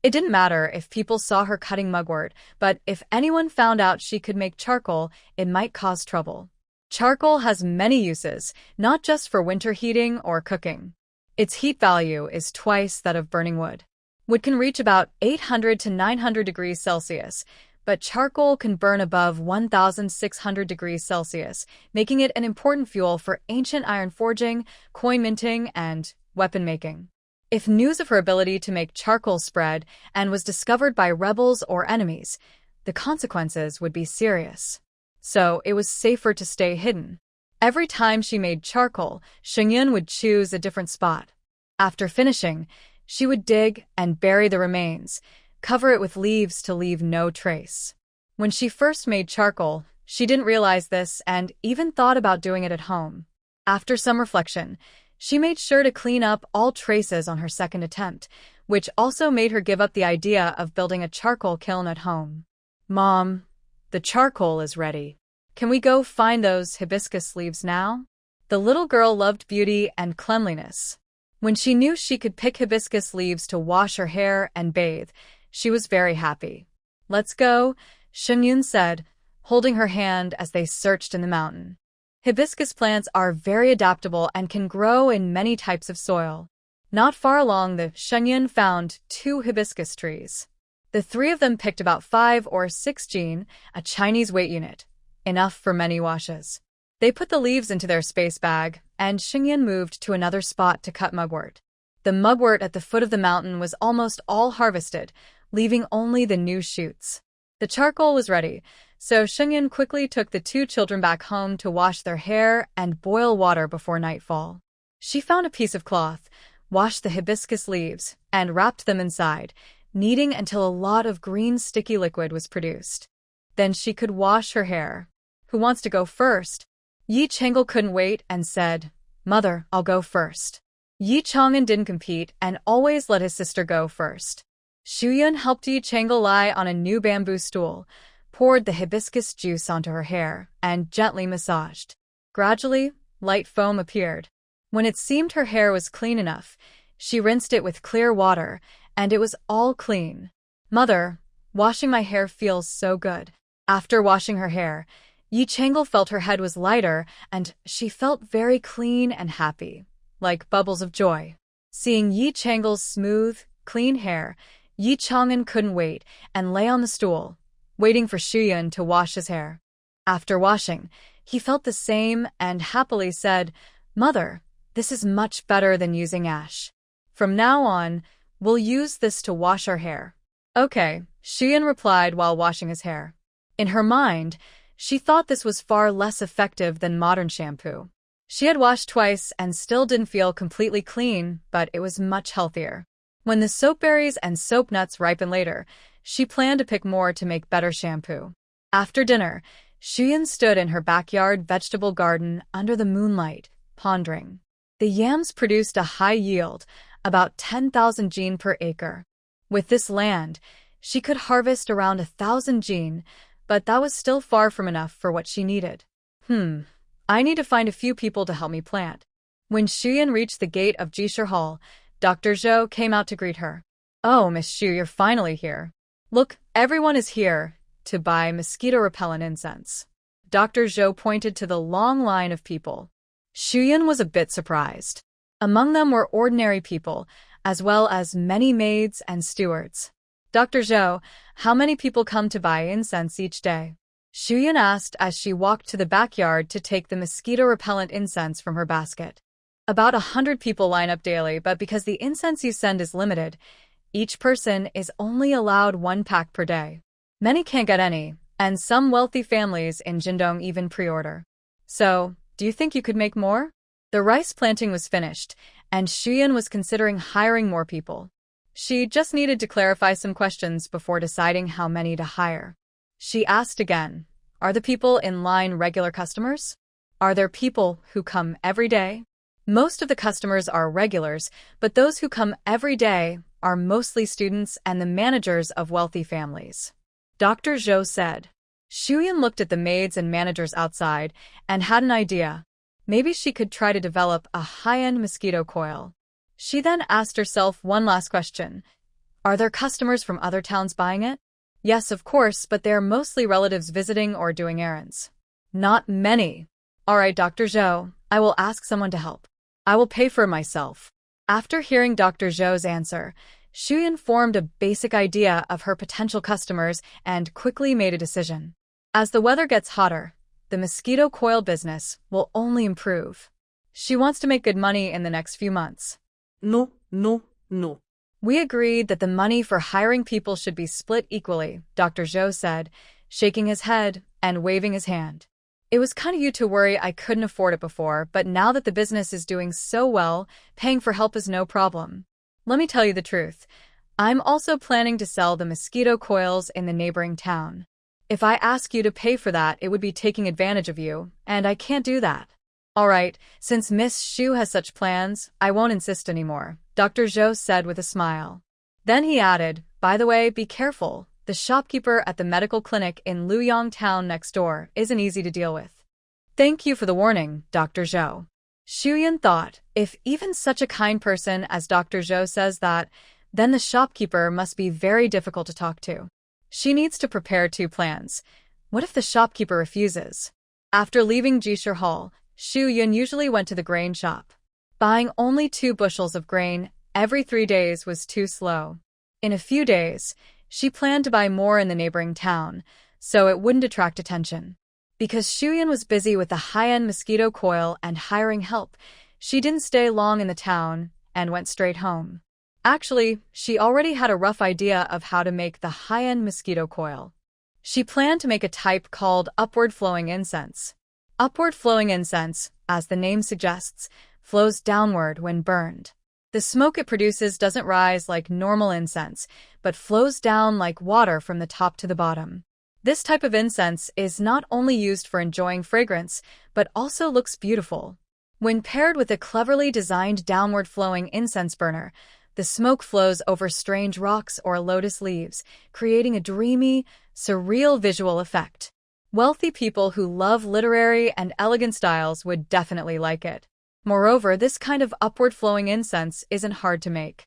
It didn't matter if people saw her cutting mugwort, but if anyone found out she could make charcoal, it might cause trouble. Charcoal has many uses, not just for winter heating or cooking. Its heat value is twice that of burning wood. Wood can reach about 800 to 900 degrees Celsius, but charcoal can burn above 1,600 degrees Celsius, making it an important fuel for ancient iron forging, coin minting, and weapon making. If news of her ability to make charcoal spread and was discovered by rebels or enemies, the consequences would be serious. So it was safer to stay hidden. Every time she made charcoal, Sheng Yun would choose a different spot. After finishing, she would dig and bury the remains, Cover it with leaves to leave no trace. When she first made charcoal, she didn't realize this and even thought about doing it at home. After some reflection, she made sure to clean up all traces on her second attempt, which also made her give up the idea of building a charcoal kiln at home. Mom, the charcoal is ready. Can we go find those hibiscus leaves now? The little girl loved beauty and cleanliness. When she knew she could pick hibiscus leaves to wash her hair and bathe, she was very happy. Let's go, Shenyun said, holding her hand as they searched in the mountain. Hibiscus plants are very adaptable and can grow in many types of soil. Not far along the Shenyun found 2 hibiscus trees. The 3 of them picked about 5 or 6 jin, a Chinese weight unit, enough for many washes. They put the leaves into their space bag, and Xingyan moved to another spot to cut mugwort. The mugwort at the foot of the mountain was almost all harvested, leaving only the new shoots. The charcoal was ready, so Xingyan quickly took the 2 children back home to wash their hair and boil water before nightfall. She found a piece of cloth, washed the hibiscus leaves, and wrapped them inside, kneading until a lot of green sticky liquid was produced. Then she could wash her hair. Who wants to go first? Yi Changel couldn't wait and said, Mother, I'll go first. Yi Chang'an didn't compete and always let his sister go first. Shuyun helped Yi Changel lie on a new bamboo stool, poured the hibiscus juice onto her hair, and gently massaged. Gradually, light foam appeared. When it seemed her hair was clean enough, she rinsed it with clear water, and it was all clean. Mother, washing my hair feels so good. After washing her hair, Yi Changel felt her head was lighter, and she felt very clean and happy, like bubbles of joy. Seeing Yi Changel's smooth, clean hair, Yi Chang'an couldn't wait and lay on the stool, waiting for Shuyun to wash his hair. After washing, he felt the same and happily said, Mother, this is much better than using ash. From now on, we'll use this to wash our hair. Okay, Shuyun replied while washing his hair. In her mind, she thought this was far less effective than modern shampoo. She had washed twice and still didn't feel completely clean, but it was much healthier. When the soap berries and soap nuts ripened later, she planned to pick more to make better shampoo. After dinner, Shuyun stood in her backyard vegetable garden under the moonlight, pondering. The yams produced a high yield, about 10,000 jin per acre. With this land, she could harvest around 1,000 jin, but that was still far from enough for what she needed. I need to find a few people to help me plant. When Shuyun reached the gate of Jisher Hall, Dr. Zhou came out to greet her. Oh, Miss Xu, you're finally here. Look, everyone is here to buy mosquito-repellent incense. Dr. Zhou pointed to the long line of people. Shuyun was a bit surprised. Among them were ordinary people, as well as many maids and stewards. Dr. Zhou, how many people come to buy incense each day? Shuyun asked as she walked to the backyard to take the mosquito-repellent incense from her basket. About 100 people line up daily, but because the incense you send is limited, each person is only allowed 1 pack per day. Many can't get any, and some wealthy families in Jindong even pre-order. So, do you think you could make more? The rice planting was finished, and Shuyun was considering hiring more people. She just needed to clarify some questions before deciding how many to hire. She asked again, are the people in line regular customers? Are there people who come every day? Most of the customers are regulars, but those who come every day are mostly students and the managers of wealthy families. Dr. Zhou said. Shuyun looked at the maids and managers outside and had an idea. Maybe she could try to develop a high-end mosquito coil. She then asked herself one last question. Are there customers from other towns buying it? Yes, of course, but they are mostly relatives visiting or doing errands. Not many. All right, Dr. Zhou, I will ask someone to help. I will pay for it myself. After hearing Dr. Zhou's answer, Shuyun formed a basic idea of her potential customers and quickly made a decision. As the weather gets hotter, the mosquito coil business will only improve. She wants to make good money in the next few months. No. We agreed that the money for hiring people should be split equally, Dr. Zhou said, shaking his head and waving his hand. It was kind of you to worry I couldn't afford it before, but now that the business is doing so well, paying for help is no problem. Let me tell you the truth. I'm also planning to sell the mosquito coils in the neighboring town. If I ask you to pay for that, it would be taking advantage of you, and I can't do that. All right, since Miss Xu has such plans, I won't insist anymore, Dr. Zhou said with a smile. Then he added, by the way, be careful. The shopkeeper at the medical clinic in Luyang town next door isn't easy to deal with. Thank you for the warning, Dr. Zhou. Xuyan thought, if even such a kind person as Dr. Zhou says that, then the shopkeeper must be very difficult to talk to. She needs to prepare two plans. What if the shopkeeper refuses? After leaving Jisher Hall, Xu Yun usually went to the grain shop. Buying only 2 bushels of grain every 3 days was too slow. In a few days, she planned to buy more in the neighboring town, so it wouldn't attract attention. Because Xu Yun was busy with the high-end mosquito coil and hiring help, she didn't stay long in the town and went straight home. Actually, she already had a rough idea of how to make the high-end mosquito coil. She planned to make a type called upward-flowing incense. Upward-flowing incense, as the name suggests, flows downward when burned. The smoke it produces doesn't rise like normal incense, but flows down like water from the top to the bottom. This type of incense is not only used for enjoying fragrance, but also looks beautiful. When paired with a cleverly designed downward-flowing incense burner, the smoke flows over strange rocks or lotus leaves, creating a dreamy, surreal visual effect. Wealthy people who love literary and elegant styles would definitely like it. Moreover, this kind of upward-flowing incense isn't hard to make.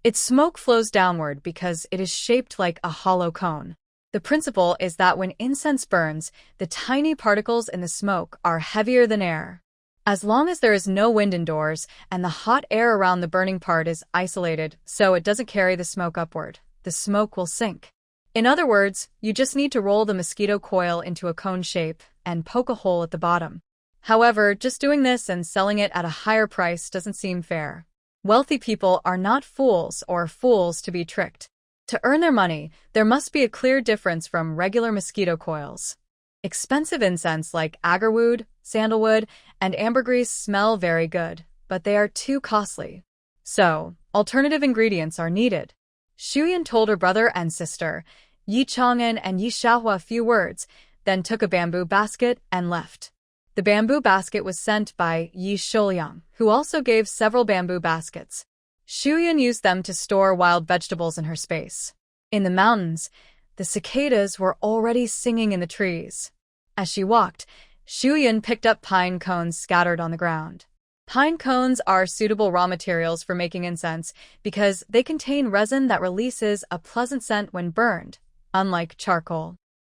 Its smoke flows downward because it is shaped like a hollow cone. The principle is that when incense burns, the tiny particles in the smoke are heavier than air. As long as there is no wind indoors and the hot air around the burning part is isolated so it doesn't carry the smoke upward, the smoke will sink. In other words, you just need to roll the mosquito coil into a cone shape and poke a hole at the bottom. However, just doing this and selling it at a higher price doesn't seem fair. Wealthy people are not fools or fools to be tricked. To earn their money, there must be a clear difference from regular mosquito coils. Expensive incense like agarwood, sandalwood, and ambergris smell very good, but they are too costly. So, alternative ingredients are needed. Xuyan told her brother and sister, Yi Chang'an and Yi Xiaohua, a few words, then took a bamboo basket and left. The bamboo basket was sent by Yi Shouliang, who also gave several bamboo baskets. Xuyan used them to store wild vegetables in her space. In the mountains, the cicadas were already singing in the trees. As she walked, Xuyan picked up pine cones scattered on the ground. Pine cones are suitable raw materials for making incense because they contain resin that releases a pleasant scent when burned, unlike charcoal.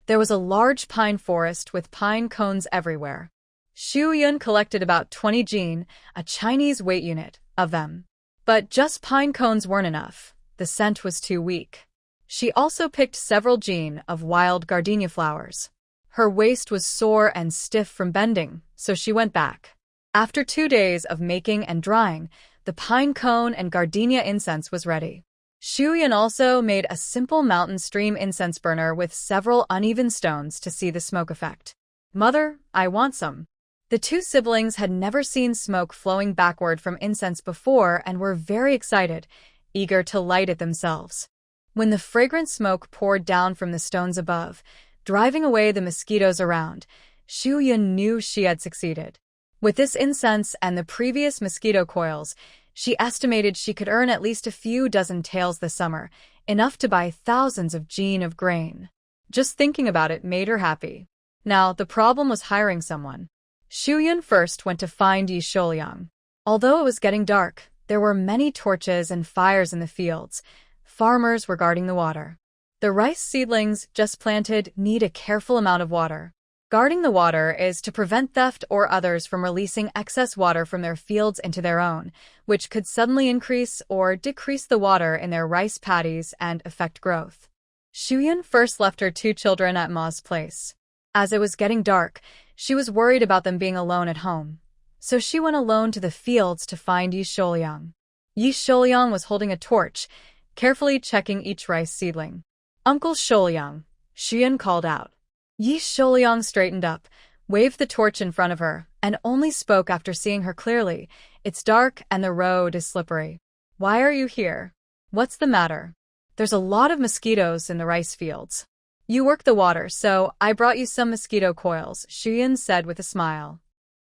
There was a large pine forest with pine cones everywhere. Xuyan collected about 20 jin, a Chinese weight unit, of them. But just pine cones weren't enough. The scent was too weak. She also picked several jin of wild gardenia flowers. Her waist was sore and stiff from bending, so she went back. After 2 days of making and drying, the pine cone and gardenia incense was ready. Xuyan also made a simple mountain stream incense burner with several uneven stones to see the smoke effect. Mother, I want some. The 2 siblings had never seen smoke flowing backward from incense before and were very excited, eager to light it themselves. When the fragrant smoke poured down from the stones above, driving away the mosquitoes around, Xuyan knew she had succeeded. With this incense and the previous mosquito coils, she estimated she could earn at least a few dozen taels this summer, enough to buy thousands of jin of grain. Just thinking about it made her happy. Now, the problem was hiring someone. Xuyan first went to find Yi Shouliang. Although it was getting dark, there were many torches and fires in the fields. Farmers were guarding the water. The rice seedlings just planted need a careful amount of water. Guarding the water is to prevent theft or others from releasing excess water from their fields into their own, which could suddenly increase or decrease the water in their rice paddies and affect growth. Xuyan first left her 2 children at Ma's place. As it was getting dark, she was worried about them being alone at home. So she went alone to the fields to find Yi Shouliang. Yi Shouliang was holding a torch, carefully checking each rice seedling. Uncle Shouliang, Xuyan called out. Yi Shouliang straightened up, waved the torch in front of her, and only spoke after seeing her clearly. It's dark and the road is slippery. Why are you here? What's the matter? There's a lot of mosquitoes in the rice fields. You work the water, so I brought you some mosquito coils, Shuyan said with a smile.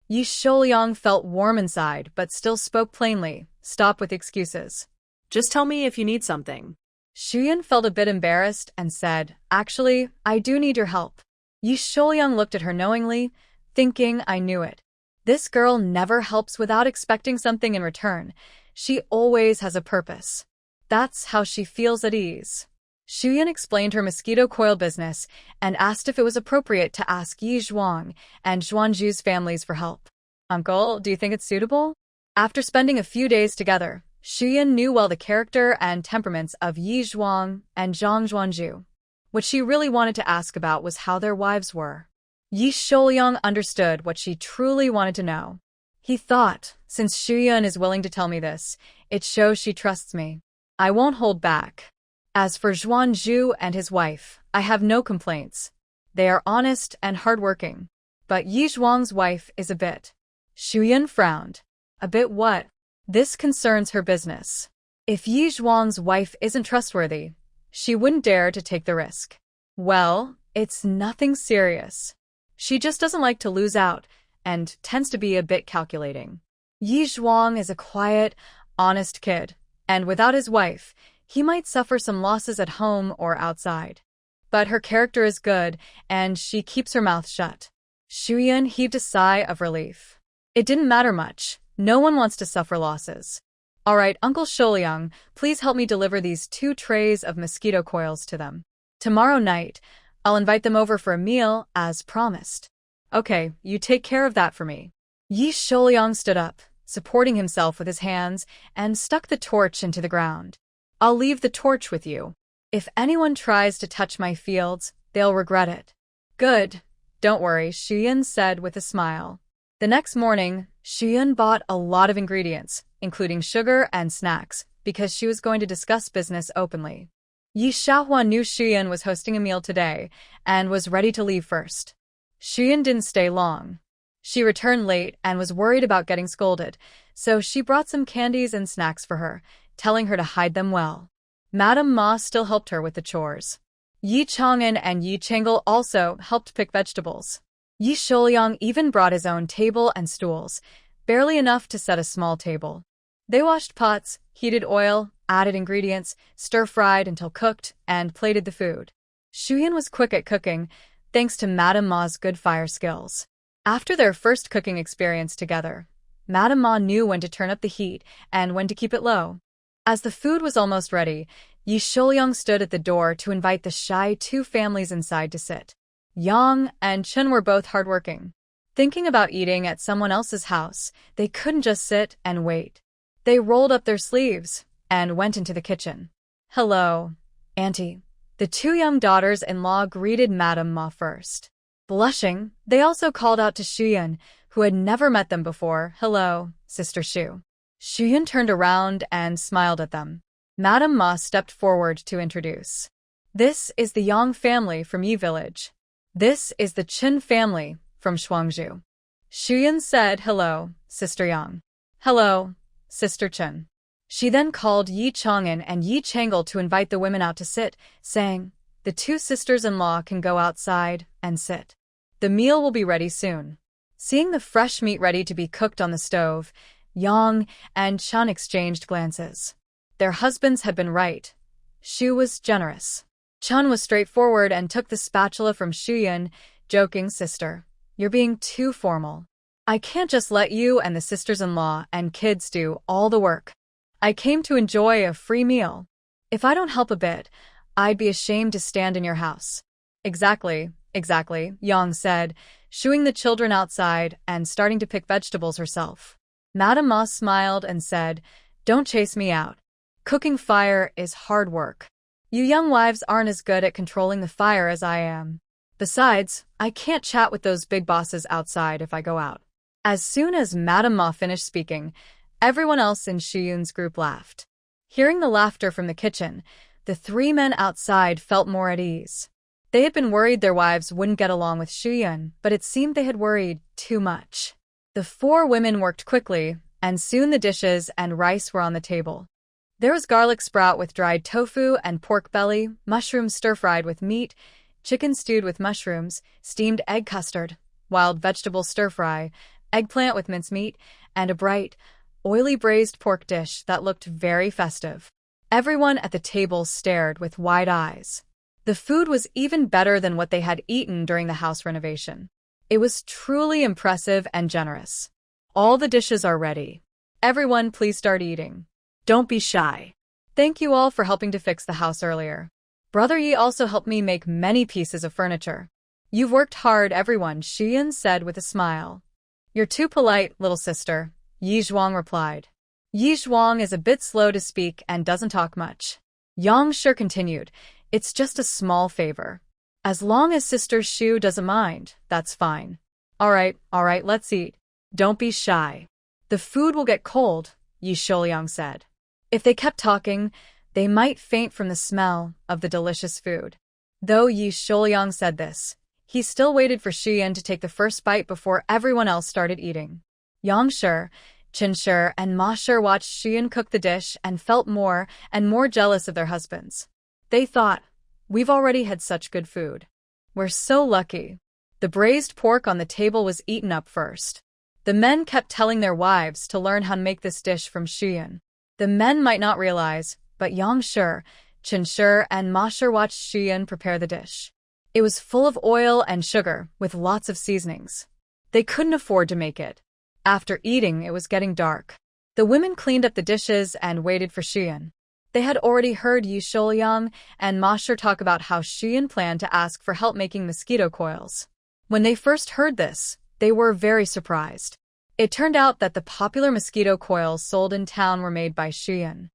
Yi Shouyang felt warm inside, but still spoke plainly. Stop with excuses. Just tell me if you need something. Shuyan felt a bit embarrassed and said, Actually, I do need your help. Yi Shouyang looked at her knowingly, thinking I knew it. This girl never helps without expecting something in return. She always has a purpose. That's how she feels at ease. Shuyan explained her mosquito coil business and asked if it was appropriate to ask Yi Zhuang and Zhuanzhu's families for help. Uncle, do you think it's suitable? After spending a few days together, Shuyan knew well the character and temperaments of Yi Zhuang and Zhang Zhuanzhu. What she really wanted to ask about was how their wives were. Yi Shouyang understood what she truly wanted to know. He thought, since Shuyan is willing to tell me this, it shows she trusts me. I won't hold back. As for Zhuanzhu and his wife, I have no complaints. They are honest and hardworking. But Yi Zhuang's wife is a bit. Shuyan frowned. A bit what? This concerns her business. If Yi Zhuang's wife isn't trustworthy, she wouldn't dare to take the risk. Well, it's nothing serious. She just doesn't like to lose out and tends to be a bit calculating. Yi Zhuang is a quiet, honest kid, and without his wife, he might suffer some losses at home or outside. But her character is good, and she keeps her mouth shut. Shuyan heaved a sigh of relief. It didn't matter much. No one wants to suffer losses. All right, Uncle Shouyang, please help me deliver these 2 trays of mosquito coils to them. Tomorrow night, I'll invite them over for a meal, as promised. Okay, you take care of that for me. Yi Shouyang stood up, supporting himself with his hands, and stuck the torch into the ground. I'll leave the torch with you. If anyone tries to touch my fields, they'll regret it. Good. Don't worry, Shuyan said with a smile. The next morning, Shuyan bought a lot of ingredients, including sugar and snacks, because she was going to discuss business openly. Yi Xiaohua knew Shuyan was hosting a meal today and was ready to leave first. Shuyan didn't stay long. She returned late and was worried about getting scolded, so she brought some candies and snacks for her, telling her to hide them well. Madame Ma still helped her with the chores. Yi Chang'an and Yi Chengle also helped pick vegetables. Yi Shouyang even brought his own table and stools, barely enough to set a small table. They washed pots, heated oil, added ingredients, stir-fried until cooked, and plated the food. Shuyan was quick at cooking, thanks to Madame Ma's good fire skills. After their first cooking experience together, Madame Ma knew when to turn up the heat and when to keep it low. As the food was almost ready, Yi Shouyang stood at the door to invite the shy 2 families inside to sit. Yang and Chen were both hardworking. Thinking about eating at someone else's house, they couldn't just sit and wait. They rolled up their sleeves and went into the kitchen. Hello, Auntie. The 2 young daughters-in-law greeted Madame Ma first. Blushing, they also called out to Shuyan, who had never met them before. Hello, Sister Shu. Shuyan turned around and smiled at them. Madame Ma stepped forward to introduce. This is the Yang family from Yi Village. This is the Chen family from Shuangzhu. Shuyan said, Hello, Sister Yang. Hello, Sister Chen. She then called Yi Chang'an and Yi Chengle to invite the women out to sit, saying, The 2 sisters-in-law can go outside and sit. The meal will be ready soon. Seeing the fresh meat ready to be cooked on the stove, Yang and Chen exchanged glances. Their husbands had been right. Shu was generous. Chen was straightforward and took the spatula from Shuyan, joking, Sister, you're being too formal. I can't just let you and the sisters-in-law and kids do all the work. I came to enjoy a free meal. If I don't help a bit, I'd be ashamed to stand in your house. Exactly, Yang said, shooing the children outside and starting to pick vegetables herself. Madame Ma smiled and said, Don't chase me out. Cooking fire is hard work. You young wives aren't as good at controlling the fire as I am. Besides, I can't chat with those big bosses outside if I go out. As soon as Madame Ma finished speaking, everyone else in Shiyun's group laughed. Hearing the laughter from the kitchen, the 3 men outside felt more at ease. They had been worried their wives wouldn't get along with Shiyun, but it seemed they had worried too much. The 4 women worked quickly, and soon the dishes and rice were on the table. There was garlic sprout with dried tofu and pork belly, mushrooms stir-fried with meat, chicken stewed with mushrooms, steamed egg custard, wild vegetable stir-fry, eggplant with mincemeat, and a bright, oily braised pork dish that looked very festive. Everyone at the table stared with wide eyes. The food was even better than what they had eaten during the house renovation. It was truly impressive and generous. All the dishes are ready. Everyone, please start eating. Don't be shy. Thank you all for helping to fix the house earlier. Brother Yi also helped me make many pieces of furniture. You've worked hard, everyone, Xian said with a smile. You're too polite, little sister, Yi Zhuang replied. Yi Zhuang is a bit slow to speak and doesn't talk much. Yang Shi continued, it's just a small favor. As long as Sister Shu doesn't mind, that's fine. All right, let's eat. Don't be shy. The food will get cold, Yi Shouliang said. If they kept talking, they might faint from the smell of the delicious food. Though Yi Shouliang said this, he still waited for Xian to take the first bite before everyone else started eating. Yang Shi, Qin Shi, and Ma Shi watched Xian cook the dish and felt more and more jealous of their husbands. They thought, we've already had such good food. We're so lucky. The braised pork on the table was eaten up first. The men kept telling their wives to learn how to make this dish from Xian. The men might not realize, but Yang Shi, Qin Shi, and Ma Shi watched Xian prepare the dish. It was full of oil and sugar, with lots of seasonings. They couldn't afford to make it. After eating, it was getting dark. The women cleaned up the dishes and waited for Xian. They had already heard Yi Shouliang and Ma Shi talk about how Xian planned to ask for help making mosquito coils. When they first heard this, they were very surprised. It turned out that the popular mosquito coils sold in town were made by Xian.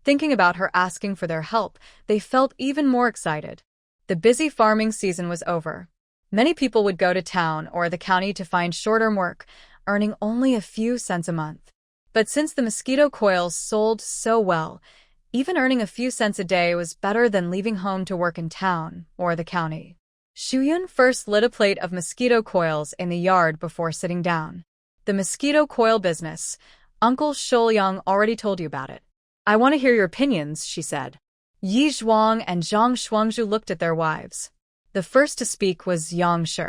Thinking about her asking for their help, they felt even more excited. The busy farming season was over. Many people would go to town or the county to find short-term work, earning only a few cents a month. But since the mosquito coils sold so well, even earning a few cents a day was better than leaving home to work in town or the county. Shuyun first lit a plate of mosquito coils in the yard before sitting down. The mosquito coil business. Uncle Shouliang already told you about it. I want to hear your opinions, she said. Yi Zhuang and Zhang Shuangzhu looked at their wives. The first to speak was Yang Shi.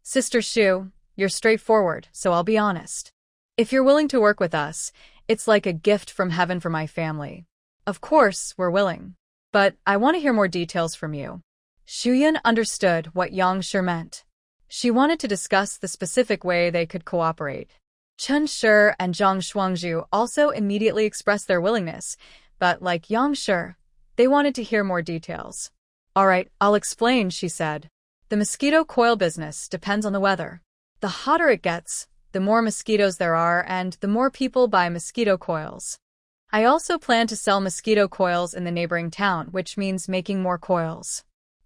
Sister Shu, you're straightforward, so I'll be honest. If you're willing to work with us, it's like a gift from heaven for my family. Of course, we're willing. But I want to hear more details from you. Shuyun understood what Yang Shi meant. She wanted to discuss the specific way they could cooperate. Chen Shi and Zhang Shuangzhu also immediately expressed their willingness, but like Yang Shi, they wanted to hear more details. All right, I'll explain, she said. The mosquito coil business depends on the weather. The hotter it gets, the more mosquitoes there are and the more people buy mosquito coils. I also plan to sell mosquito coils in the neighboring town, which means making more coils.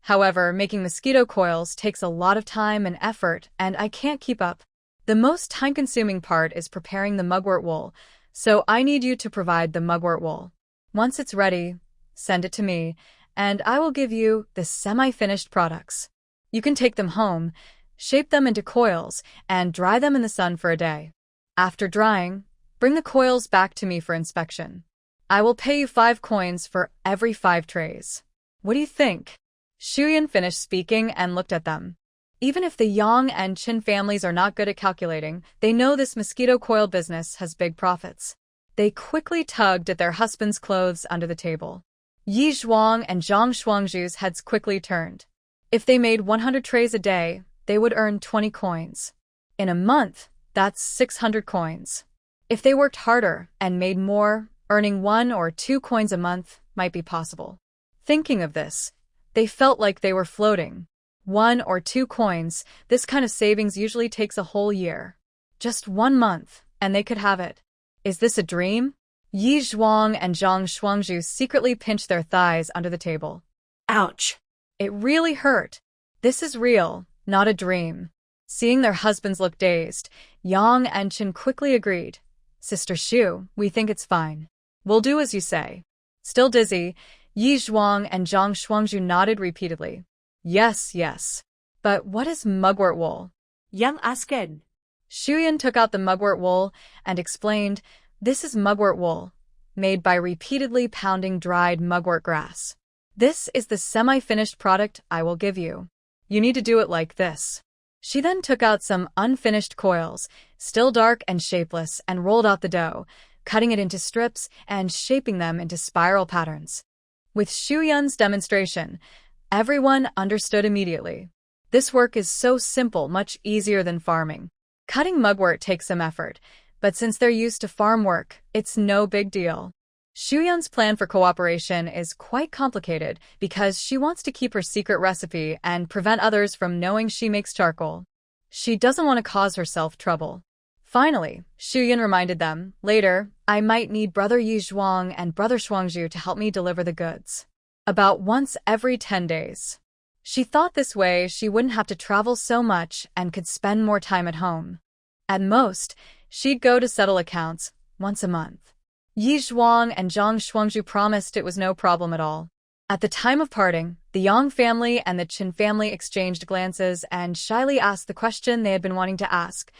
However, making mosquito coils takes a lot of time and effort, and I can't keep up. The most time-consuming part is preparing the mugwort wool, so I need you to provide the mugwort wool. Once it's ready, send it to me, and I will give you the semi-finished products. You can take them home, shape them into coils, and dry them in the sun for a day. After drying, bring the coils back to me for inspection. I will pay you 5 coins for every 5 trays. What do you think? Shuyun finished speaking and looked at them. Even if the Yang and Qin families are not good at calculating, they know this mosquito coil business has big profits. They quickly tugged at their husbands' clothes under the table. Yi Zhuang and Zhang Shuangzhu's heads quickly turned. If they made 100 trays a day, they would earn 20 coins. In a month, that's 600 coins. If they worked harder and made more, earning 1 or 2 coins a month might be possible. Thinking of this, they felt like they were floating. 1 or 2 coins, this kind of savings usually takes a whole year. Just 1 month, and they could have it. Is this a dream? Yi Zhuang and Zhang Shuangzhu secretly pinched their thighs under the table. Ouch! It really hurt. This is real, not a dream. Seeing their husbands look dazed, Yang and Qin quickly agreed. Sister Shu, we think it's fine. We'll do as you say. Still dizzy, Yi Zhuang and Zhang Shuangzhu nodded repeatedly. Yes, yes. But what is mugwort wool? Yang asked. Shuyun took out the mugwort wool and explained, this is mugwort wool. made by repeatedly pounding dried mugwort grass. This is the semi-finished product I will give you. You need to do it like this. She then took out some unfinished coils, still dark and shapeless, and rolled out the dough, cutting it into strips and shaping them into spiral patterns. With Xu Yun's demonstration, everyone understood immediately. This work is so simple, much easier than farming. Cutting mugwort takes some effort, but since they're used to farm work, it's no big deal. Xu Yun's plan for cooperation is quite complicated because she wants to keep her secret recipe and prevent others from knowing she makes charcoal. She doesn't want to cause herself trouble. Finally, Xu Yun reminded them, later, I might need Brother Yi Zhuang and Brother Shuangzhu to help me deliver the goods. About once every 10 days. She thought this way she wouldn't have to travel so much and could spend more time at home. At most, she'd go to settle accounts once a month. Yi Zhuang and Zhang Shuangzhu promised it was no problem at all. At the time of parting, the Yang family and the Qin family exchanged glances and shyly asked the question they had been wanting to ask.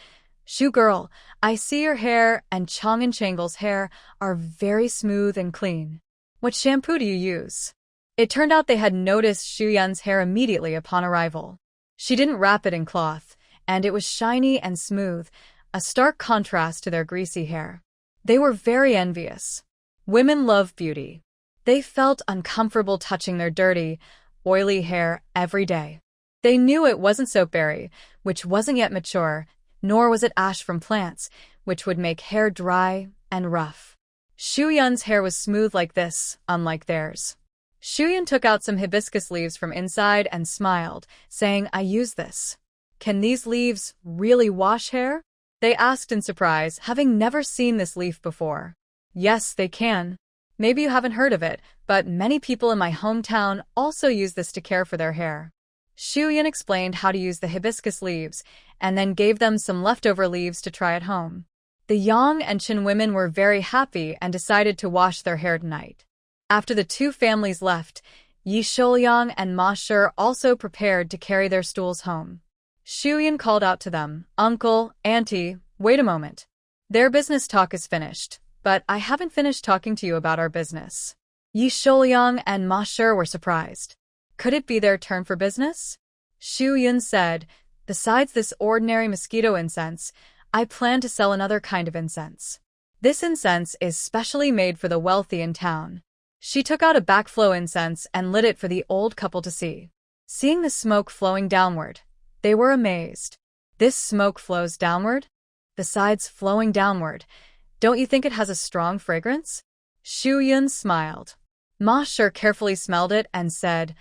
Shu girl, I see your hair and Chang and Changle's hair are very smooth and clean. What shampoo do you use? It turned out they had noticed Xu Yun's hair immediately upon arrival. She didn't wrap it in cloth, and it was shiny and smooth, a stark contrast to their greasy hair. They were very envious. Women love beauty. They felt uncomfortable touching their dirty, oily hair every day. They knew it wasn't soapberry, which wasn't yet mature, nor was it ash from plants, which would make hair dry and rough. Xu Yun's hair was smooth like this, unlike theirs. Xu Yun took out some hibiscus leaves from inside and smiled, saying, I use this. Can these leaves really wash hair? They asked in surprise, having never seen this leaf before. Yes, they can. Maybe you haven't heard of it, but many people in my hometown also use this to care for their hair. Xu Yun explained how to use the hibiscus leaves, and then gave them some leftover leaves to try at home. The Yang and Qin women were very happy and decided to wash their hair tonight. After the two families left, Yi Shouliang and Ma Shi also prepared to carry their stools home. Xu Yun called out to them, Uncle, Auntie, wait a moment. Their business talk is finished, but I haven't finished talking to you about our business. Yi Shouliang and Ma Shi were surprised. Could it be their turn for business? Xu Yun said, besides this ordinary mosquito incense, I plan to sell another kind of incense. This incense is specially made for the wealthy in town. She took out a backflow incense and lit it for the old couple to see. Seeing the smoke flowing downward, they were amazed. This smoke flows downward? Besides flowing downward, don't you think it has a strong fragrance? Xu Yun smiled. Ma Shi carefully smelled it and said,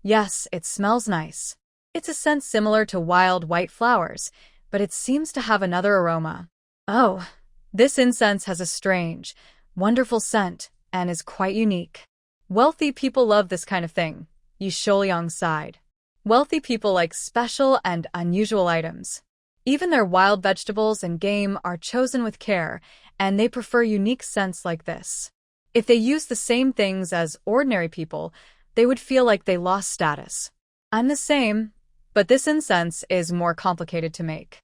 yes, it smells nice. It's a scent similar to wild white flowers, but it seems to have another aroma. Oh, this incense has a strange, wonderful scent and is quite unique. Wealthy people love this kind of thing, Yi Shouliang sighed. Wealthy people like special and unusual items. Even their wild vegetables and game are chosen with care, and they prefer unique scents like this. If they use the same things as ordinary people, they would feel like they lost status. I'm the same, but this incense is more complicated to make.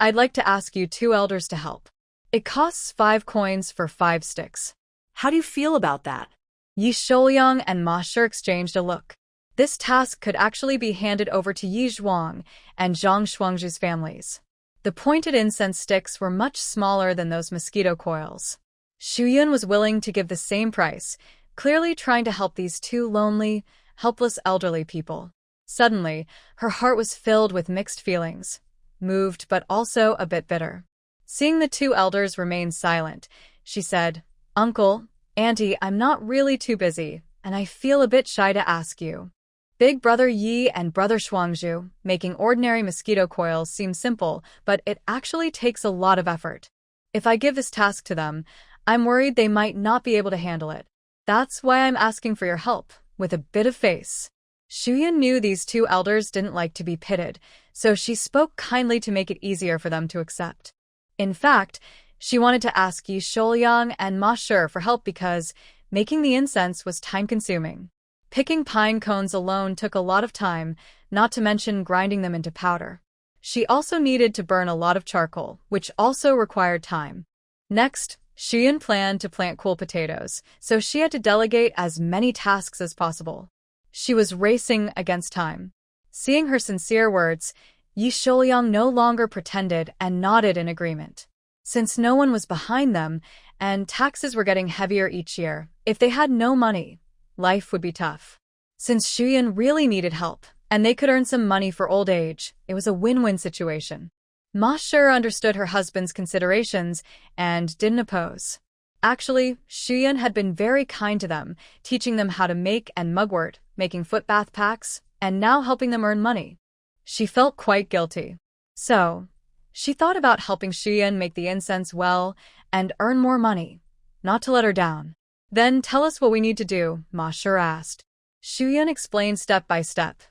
I'd like to ask you two elders to help. It costs 5 coins for 5 sticks. How do you feel about that? Yi Shouliang and Ma Shi exchanged a look. This task could actually be handed over to Yi Zhuang and Zhang Shuangzhu's families. The pointed incense sticks were much smaller than those mosquito coils. Xu Yun was willing to give the same price, clearly trying to help these two lonely, helpless elderly people. Suddenly, her heart was filled with mixed feelings, moved but also a bit bitter. Seeing the two elders remain silent, she said, Uncle, Auntie, I'm not really too busy, and I feel a bit shy to ask you. Big Brother Yi and Brother Shuangzhu, making ordinary mosquito coils seem simple, but it actually takes a lot of effort. If I give this task to them, I'm worried they might not be able to handle it. That's why I'm asking for your help, with a bit of face. Xu Yun knew these two elders didn't like to be pitted, so she spoke kindly to make it easier for them to accept. In fact, she wanted to ask Yi Shouliang and Ma Shi for help because making the incense was time-consuming. Picking pine cones alone took a lot of time, not to mention grinding them into powder. She also needed to burn a lot of charcoal, which also required time. Next, Xian planned to plant cool potatoes, so she had to delegate as many tasks as possible. She was racing against time. Seeing her sincere words, Yi Shouliang no longer pretended and nodded in agreement. Since no one was behind them, and taxes were getting heavier each year, if they had no money, life would be tough. Since Shuyan really needed help, and they could earn some money for old age, it was a win-win situation. Ma Shi understood her husband's considerations and didn't oppose. Actually, Shuyan had been very kind to them, teaching them how to make and mugwort, making foot bath packs, and now helping them earn money. She felt quite guilty. So, she thought about helping Shuyan make the incense well and earn more money, not to let her down. Then tell us what we need to do, Ma Shi asked. Shuyan explained step by step.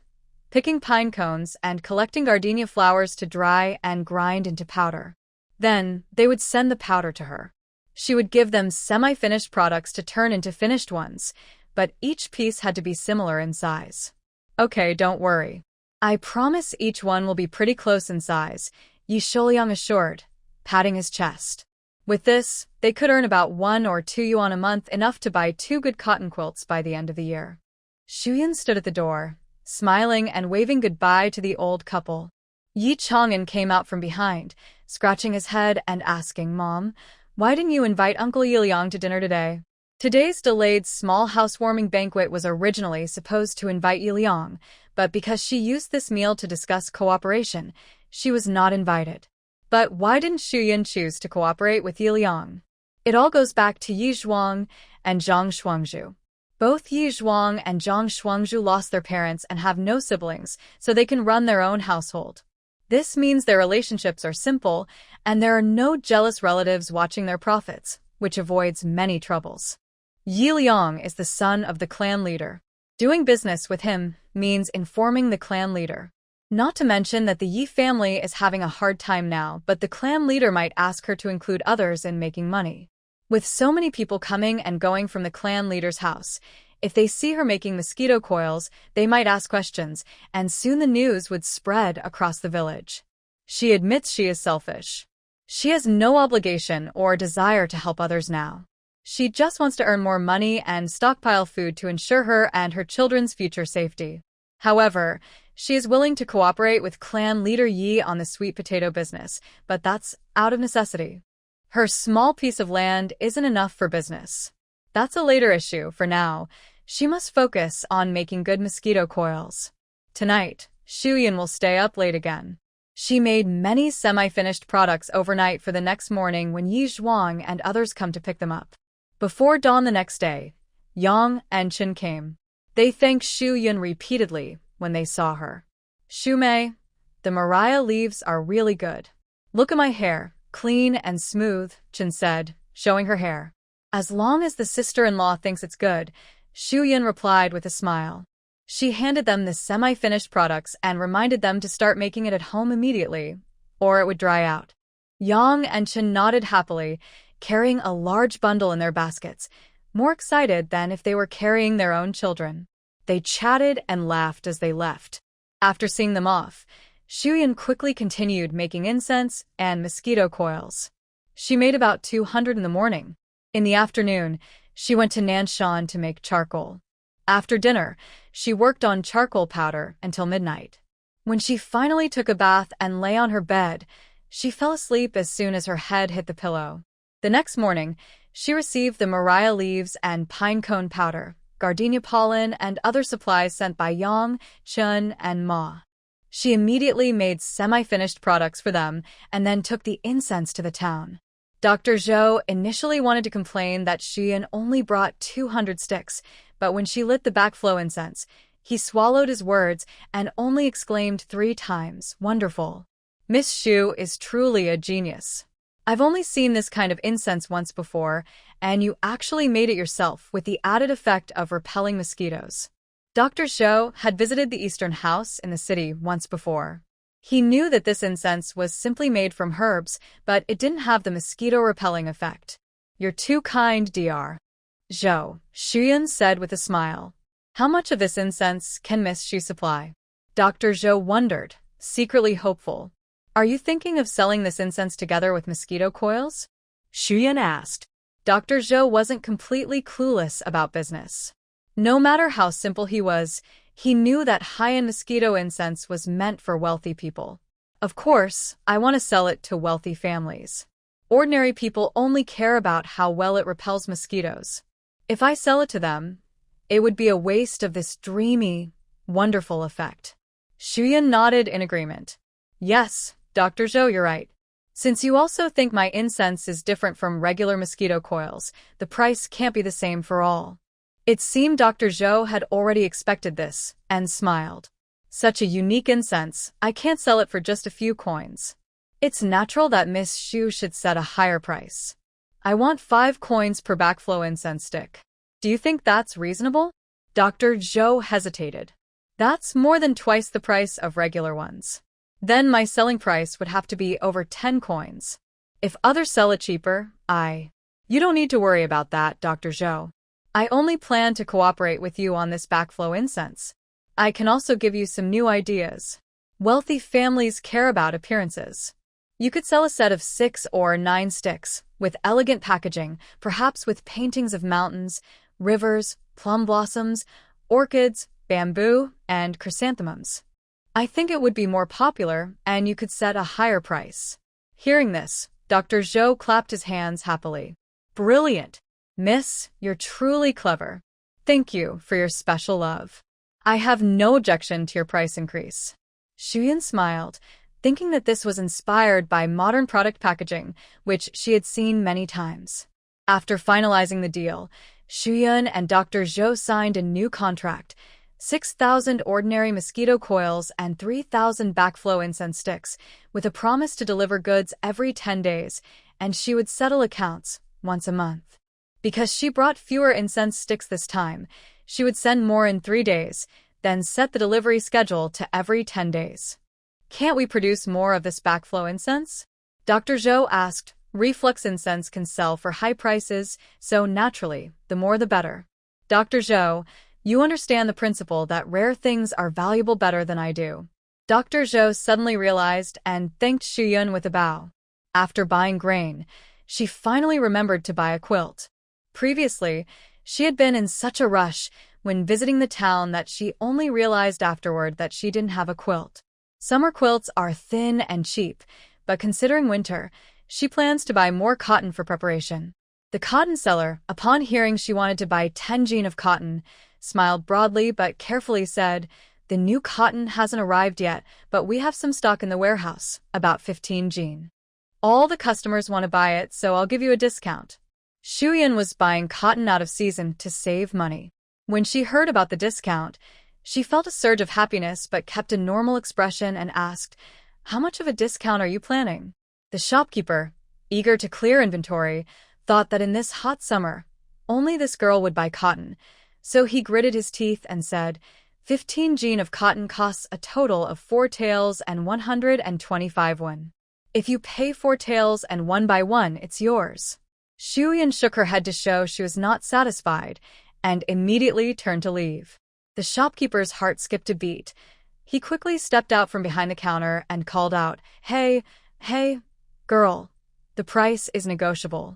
Picking pine cones and collecting gardenia flowers to dry and grind into powder. Then, they would send the powder to her. She would give them semi-finished products to turn into finished ones, but each piece had to be similar in size. Okay, don't worry. I promise each one will be pretty close in size, Yi Shouliang assured, patting his chest. With this, they could earn about 1 or 2 yuan a month, enough to buy 2 good cotton quilts by the end of the year. Shuyan stood at the door, smiling and waving goodbye to the old couple. Yi Chang'an came out from behind, scratching his head and asking, Mom, why didn't you invite Uncle Yiliang to dinner today? Today's delayed small housewarming banquet was originally supposed to invite Yiliang, but because she used this meal to discuss cooperation, she was not invited. But why didn't Shuyan choose to cooperate with Yiliang? It all goes back to Yi Zhuang and Zhang Shuangzhu. Both Yi Zhuang and Zhang Shuangzhu lost their parents and have no siblings, so they can run their own household. This means their relationships are simple, and there are no jealous relatives watching their profits, which avoids many troubles. Yi Liang is the son of the clan leader. Doing business with him means informing the clan leader. Not to mention that the Yi family is having a hard time now, but the clan leader might ask her to include others in making money. With so many people coming and going from the clan leader's house, if they see her making mosquito coils, they might ask questions, and soon the news would spread across the village. She admits she is selfish. She has no obligation or desire to help others now. She just wants to earn more money and stockpile food to ensure her and her children's future safety. However, she is willing to cooperate with clan leader Yi on the sweet potato business, but that's out of necessity. Her small piece of land isn't enough for business. That's a later issue. For now, she must focus on making good mosquito coils. Tonight, Shuyan will stay up late again. She made many semi-finished products overnight for the next morning when Yi Zhuang and others come to pick them up. Before dawn the next day, Yang and Chen came. They thanked Shuyan repeatedly when they saw her. Shumei, the Mariah leaves are really good. Look at my hair, clean and smooth, Chen said, showing her hair. As long as the sister-in-law thinks it's good, Shuyan replied with a smile. She handed them the semi-finished products and reminded them to start making it at home immediately, or it would dry out. Yang and Chen nodded happily, carrying a large bundle in their baskets, more excited than if they were carrying their own children. They chatted and laughed as they left. After seeing them off, Shuyan quickly continued making incense and mosquito coils. She made about 200 in the morning. In the afternoon, she went to Nanshan to make charcoal. After dinner, she worked on charcoal powder until midnight. When she finally took a bath and lay on her bed, she fell asleep as soon as her head hit the pillow. The next morning, she received the Mariah leaves and pine cone powder, gardenia pollen, and other supplies sent by Yang, Chen, and Ma. She immediately made semi-finished products for them and then took the incense to the town. Dr. Zhou initially wanted to complain that Xian only brought 200 sticks, but when she lit the backflow incense, he swallowed his words and only exclaimed 3 times, "Wonderful. Miss Xu is truly a genius. I've only seen this kind of incense once before, and you actually made it yourself with the added effect of repelling mosquitoes." Dr. Zhou had visited the Eastern House in the city once before. He knew that this incense was simply made from herbs, but it didn't have the mosquito-repelling effect. "You're too kind, Dr. Zhou," Shuyan said with a smile. "How much of this incense can Miss Xu supply?" Dr. Zhou wondered, secretly hopeful. "Are you thinking of selling this incense together with mosquito coils?" Shuyan asked. Dr. Zhou wasn't completely clueless about business. No matter how simple he was, he knew that high-end mosquito incense was meant for wealthy people. Of course, I want to sell it to wealthy families. Ordinary people only care about how well it repels mosquitoes. If I sell it to them, it would be a waste of this dreamy, wonderful effect. Shuyan nodded in agreement. Yes, Dr. Zhou, you're right. Since you also think my incense is different from regular mosquito coils, the price can't be the same for all. It seemed Dr. Zhou had already expected this, and smiled. Such a unique incense, I can't sell it for just a few coins. It's natural that Miss Xu should set a higher price. I want 5 coins per backflow incense stick. Do you think that's reasonable? Dr. Zhou hesitated. That's more than twice the price of regular ones. Then my selling price would have to be over 10 coins. If others sell it cheaper, You don't need to worry about that, Dr. Zhou. I only plan to cooperate with you on this backflow incense. I can also give you some new ideas. Wealthy families care about appearances. You could sell a set of 6 or 9 sticks, with elegant packaging, perhaps with paintings of mountains, rivers, plum blossoms, orchids, bamboo, and chrysanthemums. I think it would be more popular, and you could set a higher price. Hearing this, Dr. Zhou clapped his hands happily. Brilliant! Miss, you're truly clever. Thank you for your special love. I have no objection to your price increase. Shuyan smiled, thinking that this was inspired by modern product packaging, which she had seen many times. After finalizing the deal, Shuyan and Dr. Zhou signed a new contract, 6,000 ordinary mosquito coils and 3,000 backflow incense sticks, with a promise to deliver goods every 10 days, and she would settle accounts once a month. Because she brought fewer incense sticks this time, she would send more in 3 days, then set the delivery schedule to every 10 days. Can't we produce more of this backflow incense? Dr. Zhou asked. Reflux incense can sell for high prices, so naturally, the more the better. Dr. Zhou, you understand the principle that rare things are valuable better than I do. Dr. Zhou suddenly realized and thanked Shuyun with a bow. After buying grain, she finally remembered to buy a quilt. Previously, she had been in such a rush when visiting the town that she only realized afterward that she didn't have a quilt. Summer quilts are thin and cheap, but considering winter, she plans to buy more cotton for preparation. The cotton seller, upon hearing she wanted to buy 10 jean of cotton, smiled broadly but carefully said, "The new cotton hasn't arrived yet, but we have some stock in the warehouse, about 15 jean. All the customers want to buy it, so I'll give you a discount." Shuyan was buying cotton out of season to save money. When she heard about the discount, she felt a surge of happiness but kept a normal expression and asked, "How much of a discount are you planning?" The shopkeeper, eager to clear inventory, thought that in this hot summer, only this girl would buy cotton, so he gritted his teeth and said, 15 jean of cotton costs a total of 4 taels and 125 won. If you pay 4 taels and 1 by 1, it's yours. Shuyan shook her head to show she was not satisfied, and immediately turned to leave. The shopkeeper's heart skipped a beat. He quickly stepped out from behind the counter and called out, Hey, girl, the price is negotiable.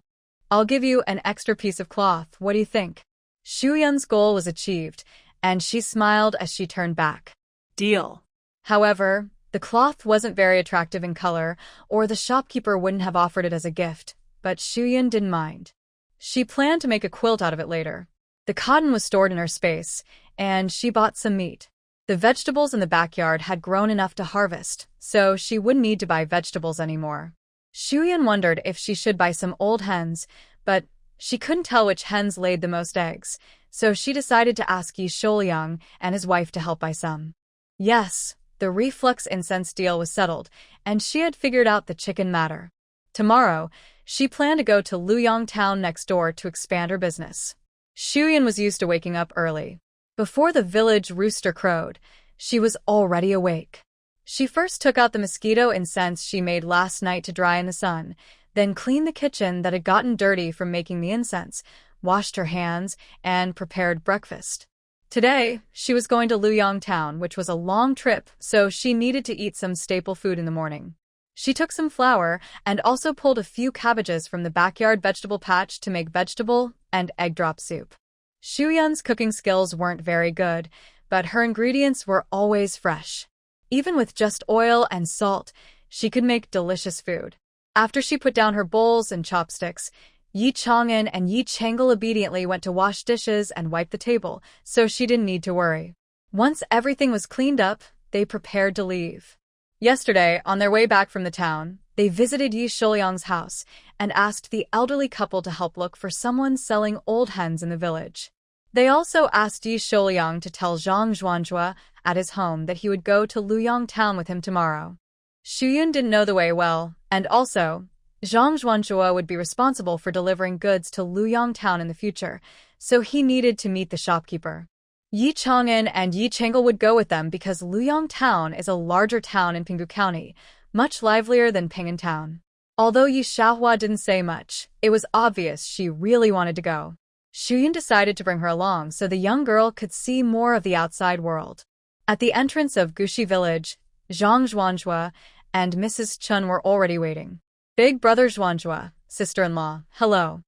I'll give you an extra piece of cloth, what do you think?" Shuyun's goal was achieved, and she smiled as she turned back. Deal. However, the cloth wasn't very attractive in color, or the shopkeeper wouldn't have offered it as a gift, but Shuyun didn't mind. She planned to make a quilt out of it later. The cotton was stored in her space, and she bought some meat. The vegetables in the backyard had grown enough to harvest, so she wouldn't need to buy vegetables anymore. Shuyan wondered if she should buy some old hens, but she couldn't tell which hens laid the most eggs, so she decided to ask Yi Shouyang and his wife to help buy some. Yes, the reflux incense deal was settled, and she had figured out the chicken matter. Tomorrow, she planned to go to Luyang town next door to expand her business. Shuyan was used to waking up early. Before the village rooster crowed, she was already awake. She first took out the mosquito incense she made last night to dry in the sun, then cleaned the kitchen that had gotten dirty from making the incense, washed her hands, and prepared breakfast. Today, she was going to Luyang town, which was a long trip, so she needed to eat some staple food in the morning. She took some flour and also pulled a few cabbages from the backyard vegetable patch to make vegetable and egg drop soup. Xu Yun's cooking skills weren't very good, but her ingredients were always fresh. Even with just oil and salt, she could make delicious food. After she put down her bowls and chopsticks, Yi Chang'an and Yi Changle obediently went to wash dishes and wipe the table, so she didn't need to worry. Once everything was cleaned up, they prepared to leave. Yesterday, on their way back from the town, they visited Yi Shuliang's house and asked the elderly couple to help look for someone selling old hens in the village. They also asked Yi Shuliang to tell Zhang Zhuanzhua at his home that he would go to Luyang town with him tomorrow. Xu Yun didn't know the way well, and also, Zhang Zhuanzhua would be responsible for delivering goods to Luyang town in the future, so he needed to meet the shopkeeper. Yi Chang'an and Yi Changle would go with them because Luyang town is a larger town in Pinggu County, much livelier than Ping'an town. Although Yi Xiaohua didn't say much, it was obvious she really wanted to go. Xu Yun decided to bring her along so the young girl could see more of the outside world. At the entrance of Gushi village, Zhang Zhuanzhua and Mrs. Chun were already waiting. Big brother Zhuanzhua, sister-in-law, hello.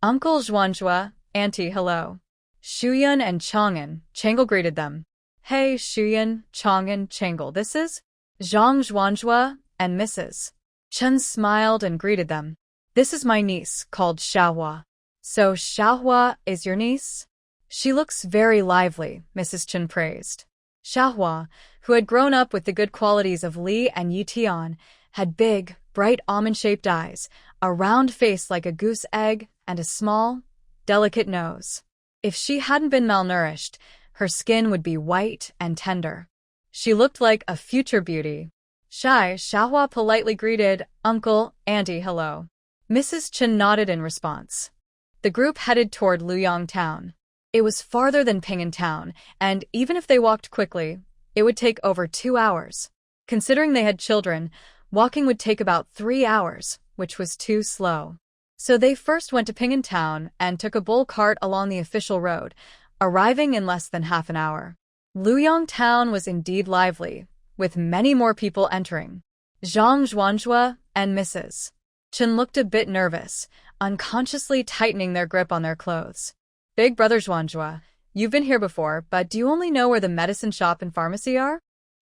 Uncle Zhuanzhua, auntie, hello. Xu Yun and Chang'an, Changle greeted them. Hey, Xu Yun, Chang'an, Changle, this is Zhang Zhuanzhua and Mrs. Chun smiled and greeted them. This is my niece, called Xiaohua. So Xiaohua is your niece? She looks very lively, Mrs. Chun praised. Xiaohua, who had grown up with the good qualities of Li and Yi Tian, had big, bright almond-shaped eyes, a round face like a goose egg, and a small, delicate nose. If she hadn't been malnourished, her skin would be white and tender. She looked like a future beauty. Xiaohua politely greeted, Uncle, Auntie, hello. Mrs. Chen nodded in response. The group headed toward Luyang town. It was farther than Ping'an town, and even if they walked quickly, it would take over 2 hours. Considering they had children, walking would take about 3 hours, which was too slow. So they first went to Ping'an town and took a bull cart along the official road, arriving in less than half an hour. Luyang town was indeed lively, with many more people entering. Zhang Zhuanzhua and Mrs. Chen looked a bit nervous, unconsciously tightening their grip on their clothes. Big brother Zhuanzhua, you've been here before, but do you only know where the medicine shop and pharmacy are?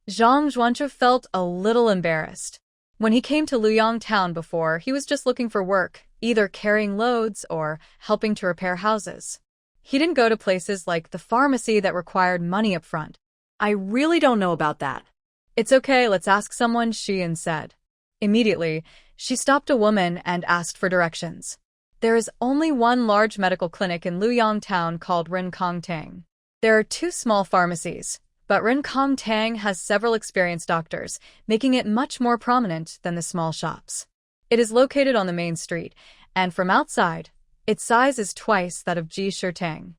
Zhang Zhuanzhua felt a little embarrassed. When he came to Luyang town before, he was just looking for work, either carrying loads or helping to repair houses. He didn't go to places like the pharmacy that required money up front. I really don't know about that. It's okay, let's ask someone, Xian said. Immediately, she stopped a woman and asked for directions. There is only one large medical clinic in Luyang town called Rincong Tang. There are 2 small pharmacies, but Rincong Tang has several experienced doctors, making it much more prominent than the small shops. It is located on the main street, and from outside, its size is twice that of Ji Shirtang.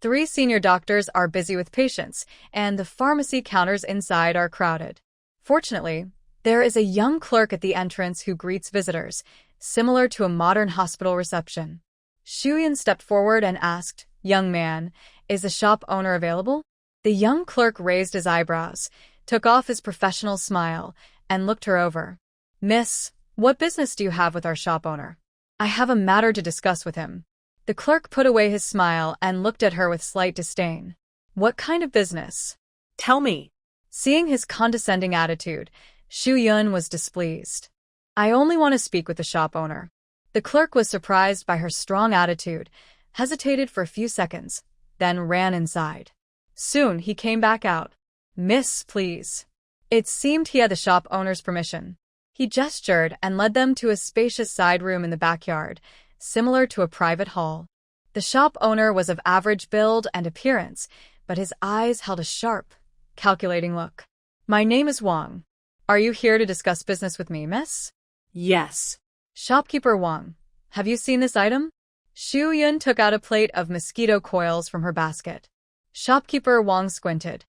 3 senior doctors are busy with patients, and the pharmacy counters inside are crowded. Fortunately, there is a young clerk at the entrance who greets visitors, similar to a modern hospital reception. Xu Yun stepped forward and asked, Young man, is the shop owner available? The young clerk raised his eyebrows, took off his professional smile, and looked her over. Miss, what business do you have with our shop owner? I have a matter to discuss with him. The clerk put away his smile and looked at her with slight disdain. What kind of business? Tell me. Seeing his condescending attitude, Xu Yun was displeased. I only want to speak with the shop owner. The clerk was surprised by her strong attitude, hesitated for a few seconds, then ran inside. Soon he came back out. Miss, please. It seemed he had the shop owner's permission. He gestured and led them to a spacious side room in the backyard, similar to a private hall. The shop owner was of average build and appearance, but his eyes held a sharp, calculating look. My name is Wang. Are you here to discuss business with me, miss? Yes. Shopkeeper Wang, have you seen this item? Xu Yun took out a plate of mosquito coils from her basket. Shopkeeper Wang squinted.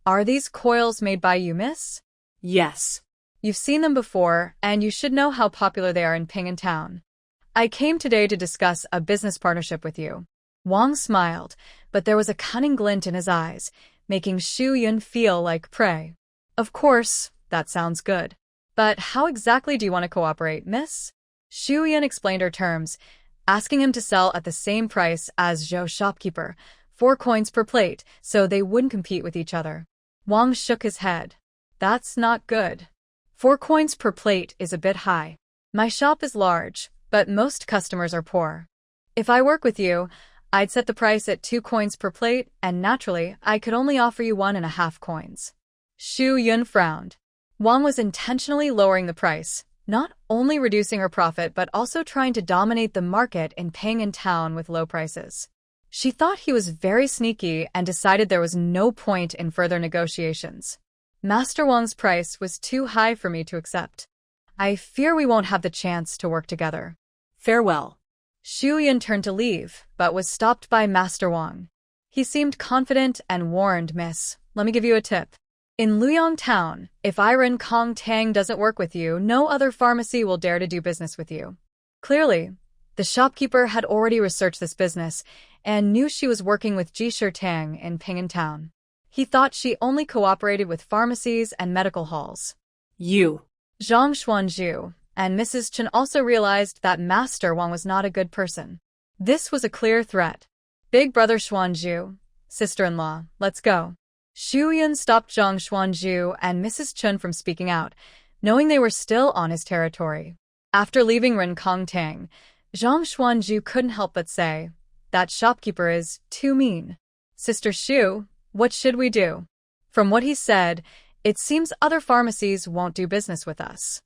Are these coils made by you, miss? Yes. You've seen them before, and you should know how popular they are in Ping'an town. I came today to discuss a business partnership with you. Wang smiled, but there was a cunning glint in his eyes, making Xu Yun feel like prey. Of course, that sounds good. But how exactly do you want to cooperate, miss? Xu Yun explained her terms, asking him to sell at the same price as Zhou's shopkeeper, 4 coins per plate, so they wouldn't compete with each other. Wang shook his head. That's not good. 4 coins per plate is a bit high. My shop is large, but most customers are poor. If I work with you, I'd set the price at 2 coins per plate, and naturally, I could only offer you 1.5 coins. Xu Yun frowned. Wang was intentionally lowering the price, not only reducing her profit but also trying to dominate the market in Ping'an Town with low prices. She thought he was very sneaky and decided there was no point in further negotiations. Master Wang's price was too high for me to accept. I fear we won't have the chance to work together. Farewell. Xu Yun turned to leave, but was stopped by Master Wang. He seemed confident and warned, Miss, let me give you a tip. In Luoyang Town, if Iron Kong Tang doesn't work with you, no other pharmacy will dare to do business with you. Clearly, the shopkeeper had already researched this business and knew she was working with Jisher Tang in Ping'an Town. He thought she only cooperated with pharmacies and medical halls. You. Zhang Xuanzhu and Mrs. Chen also realized that Master Wang was not a good person. This was a clear threat. Big brother Xuanzhu, sister-in-law, let's go. Xu Yun stopped Zhang Xuanzhu and Mrs. Chen from speaking out, knowing they were still on his territory. After leaving Rincong Tang, Zhang Xuanzhu couldn't help but say, that shopkeeper is too mean. Sister Xu, what should we do? From what he said, it seems other pharmacies won't do business with us.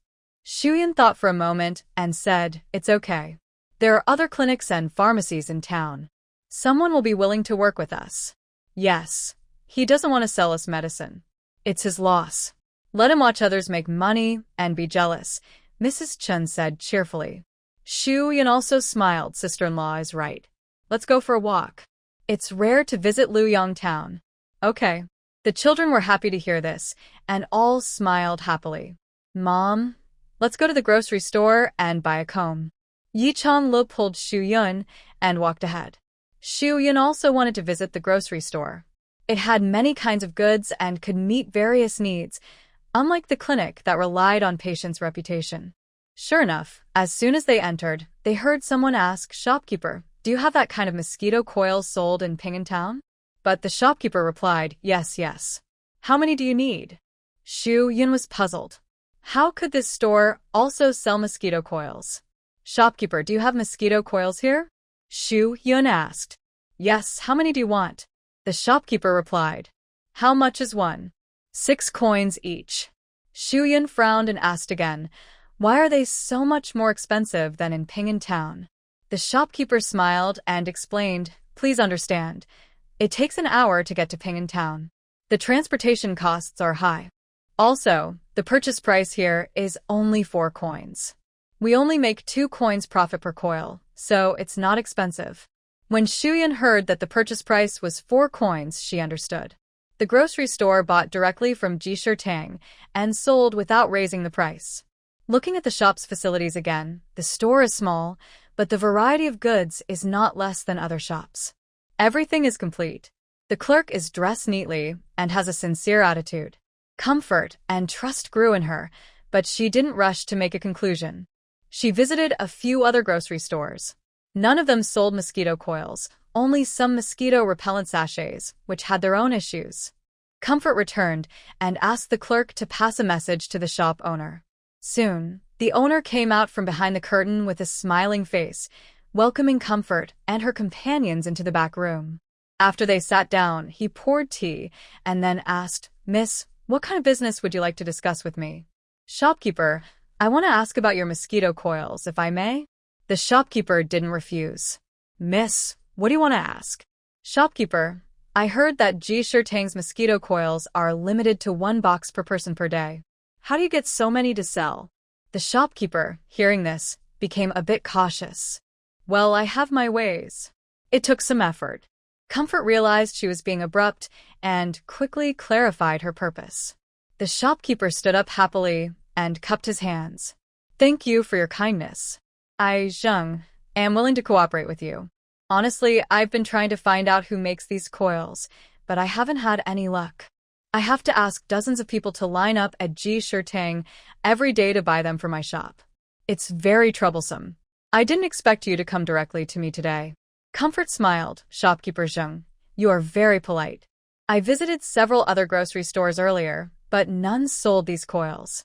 Xu Yun thought for a moment and said, it's okay. There are other clinics and pharmacies in town. Someone will be willing to work with us. Yes. He doesn't want to sell us medicine. It's his loss. Let him watch others make money and be jealous, Mrs. Chen said cheerfully. Xu Yun also smiled. Sister-in-law is right. Let's go for a walk. It's rare to visit Luoyang Town. Okay. The children were happy to hear this, and all smiled happily. Mom, let's go to the grocery store and buy a comb. Yi Changlu pulled Xu Yun and walked ahead. Xu Yun also wanted to visit the grocery store. It had many kinds of goods and could meet various needs, unlike the clinic that relied on patients' reputation. Sure enough, as soon as they entered, they heard someone ask, shopkeeper, do you have that kind of mosquito coil sold in Ping'an Town? But the shopkeeper replied, yes, yes. How many do you need? Xu Yun was puzzled. How could this store also sell mosquito coils? Shopkeeper, do you have mosquito coils here? Xu Yun asked. Yes, how many do you want? The shopkeeper replied. How much is one? 6 coins each. Xu Yun frowned and asked again, why are they so much more expensive than in Ping'an Town? The shopkeeper smiled and explained, please understand. It takes an hour to get to Ping'an Town. The transportation costs are high. Also, the purchase price here is only 4 coins. We only make 2 coins profit per coil, so it's not expensive. When Xu Yun heard that the purchase price was 4 coins, she understood. The grocery store bought directly from Jisher Tang and sold without raising the price. Looking at the shop's facilities again, the store is small, but the variety of goods is not less than other shops. Everything is complete. The clerk is dressed neatly and has a sincere attitude. Comfort and trust grew in her, but she didn't rush to make a conclusion. She visited a few other grocery stores. None of them sold mosquito coils, only some mosquito repellent sachets, which had their own issues. Comfort returned and asked the clerk to pass a message to the shop owner. Soon, the owner came out from behind the curtain with a smiling face, welcoming Comfort and her companions into the back room. After they sat down, he poured tea and then asked, Miss, what kind of business would you like to discuss with me? Shopkeeper, I want to ask about your mosquito coils, if I may? The shopkeeper didn't refuse. Miss, what do you want to ask? Shopkeeper, I heard that Jisher Tang's mosquito coils are limited to 1 box per person per day. How do you get so many to sell? The shopkeeper, hearing this, became a bit cautious. Well, I have my ways. It took some effort. Comfort realized she was being abrupt and quickly clarified her purpose. The shopkeeper stood up happily and cupped his hands. Thank you for your kindness. I, Zheng, am willing to cooperate with you. Honestly, I've been trying to find out who makes these coils, but I haven't had any luck. I have to ask dozens of people to line up at Ji Shirtang every day to buy them for my shop. It's very troublesome. I didn't expect you to come directly to me today. Comfort smiled. Shopkeeper Zheng, you are very polite. I visited several other grocery stores earlier, but none sold these coils.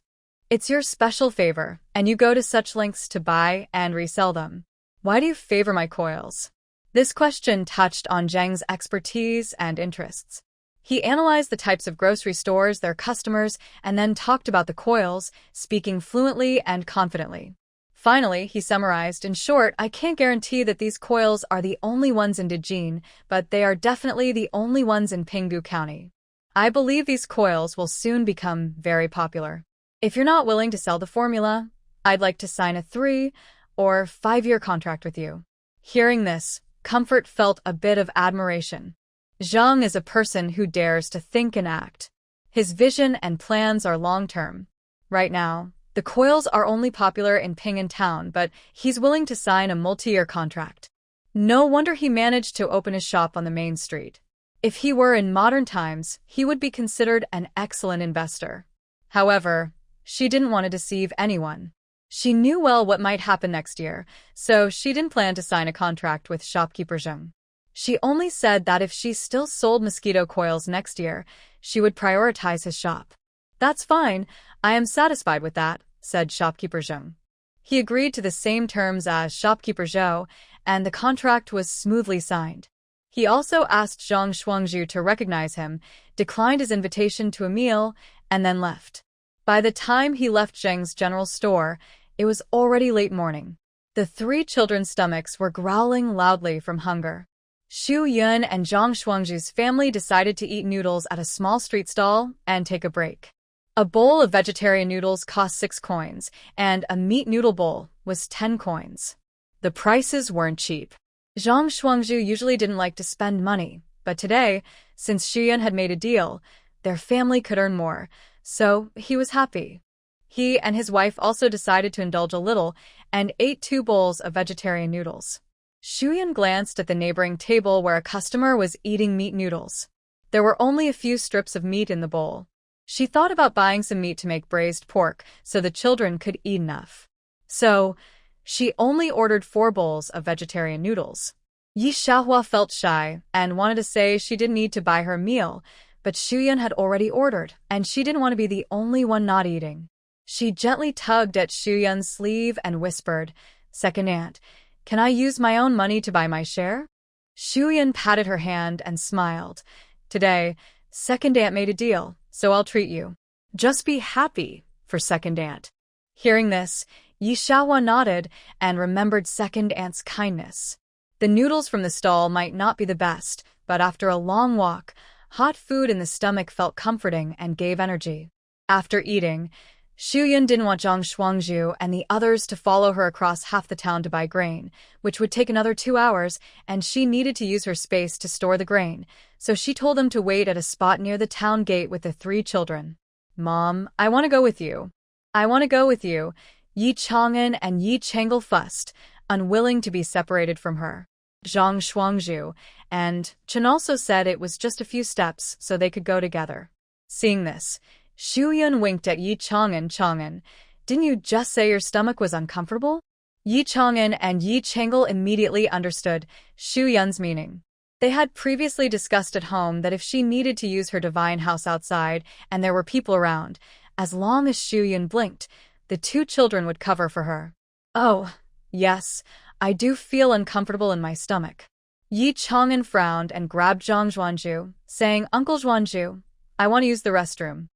It's your special favor, and you go to such lengths to buy and resell them. Why do you favor my coils? This question touched on Zheng's expertise and interests. He analyzed the types of grocery stores, their customers, and then talked about the coils, speaking fluently and confidently. Finally, he summarized, in short, I can't guarantee that these coils are the only ones in Dejin, but they are definitely the only ones in Pinggu County. I believe these coils will soon become very popular. If you're not willing to sell the formula, I'd like to sign a 3 or 5-year contract with you. Hearing this, Comfort felt a bit of admiration. Zhang is a person who dares to think and act. His vision and plans are long-term. Right now, the coils are only popular in Ping'an town, but he's willing to sign a multi-year contract. No wonder he managed to open his shop on the main street. If he were in modern times, he would be considered an excellent investor. However, she didn't want to deceive anyone. She knew well what might happen next year, so she didn't plan to sign a contract with shopkeeper Zheng. She only said that if she still sold mosquito coils next year, she would prioritize his shop. That's fine, I am satisfied with that, said shopkeeper Zheng. He agreed to the same terms as shopkeeper Zhou, and the contract was smoothly signed. He also asked Zhang Shuangzhu to recognize him, declined his invitation to a meal, and then left. By the time he left Zheng's general store, it was already late morning. The 3 children's stomachs were growling loudly from hunger. Xu Yun and Zhang Shuangzhu's family decided to eat noodles at a small street stall and take a break. A bowl of vegetarian noodles cost 6 coins, and a meat noodle bowl was 10 coins. The prices weren't cheap. Zhang Shuangzhu usually didn't like to spend money, but today, since Xu Yun had made a deal, their family could earn more, so he was happy. He and his wife also decided to indulge a little and ate 2 bowls of vegetarian noodles. Xu Yun glanced at the neighboring table where a customer was eating meat noodles. There were only a few strips of meat in the bowl. She thought about buying some meat to make braised pork so the children could eat enough. So, she only ordered 4 bowls of vegetarian noodles. Yi Xiaohua felt shy and wanted to say she didn't need to buy her a meal, but Xu Yun had already ordered, and she didn't want to be the only one not eating. She gently tugged at Xu Yun's sleeve and whispered, "Second aunt, can I use my own money to buy my share?" Xu Yun patted her hand and smiled. "Today, second aunt made a deal, so I'll treat you. Just be happy for second aunt." Hearing this, Yi Xiaohua nodded and remembered second aunt's kindness. The noodles from the stall might not be the best, but after a long walk, hot food in the stomach felt comforting and gave energy. After eating, Xu Yun didn't want Zhang Shuangzhu and the others to follow her across half the town to buy grain, which would take another 2 hours, and she needed to use her space to store the grain, so she told them to wait at a spot near the town gate with the 3 children. "Mom, I want to go with you." "I want to go with you," Yi Chang'an and Yi Chang'el fussed, unwilling to be separated from her. Zhang Shuangzhu and Chen also said it was just a few steps so they could go together. Seeing this, Xu Yun winked at Yi Chang'an. "Didn't you just say your stomach was uncomfortable?" Yi Chang'an and Yi Chang'el immediately understood Xu Yun's meaning. They had previously discussed at home that if she needed to use her divine house outside and there were people around, as long as Xu Yun blinked, the 2 children would cover for her. "Oh, yes, I do feel uncomfortable in my stomach." Yi Chang'an frowned and grabbed Zhang Zhuanzhu, saying, "Uncle Zhuanzhu, I want to use the restroom."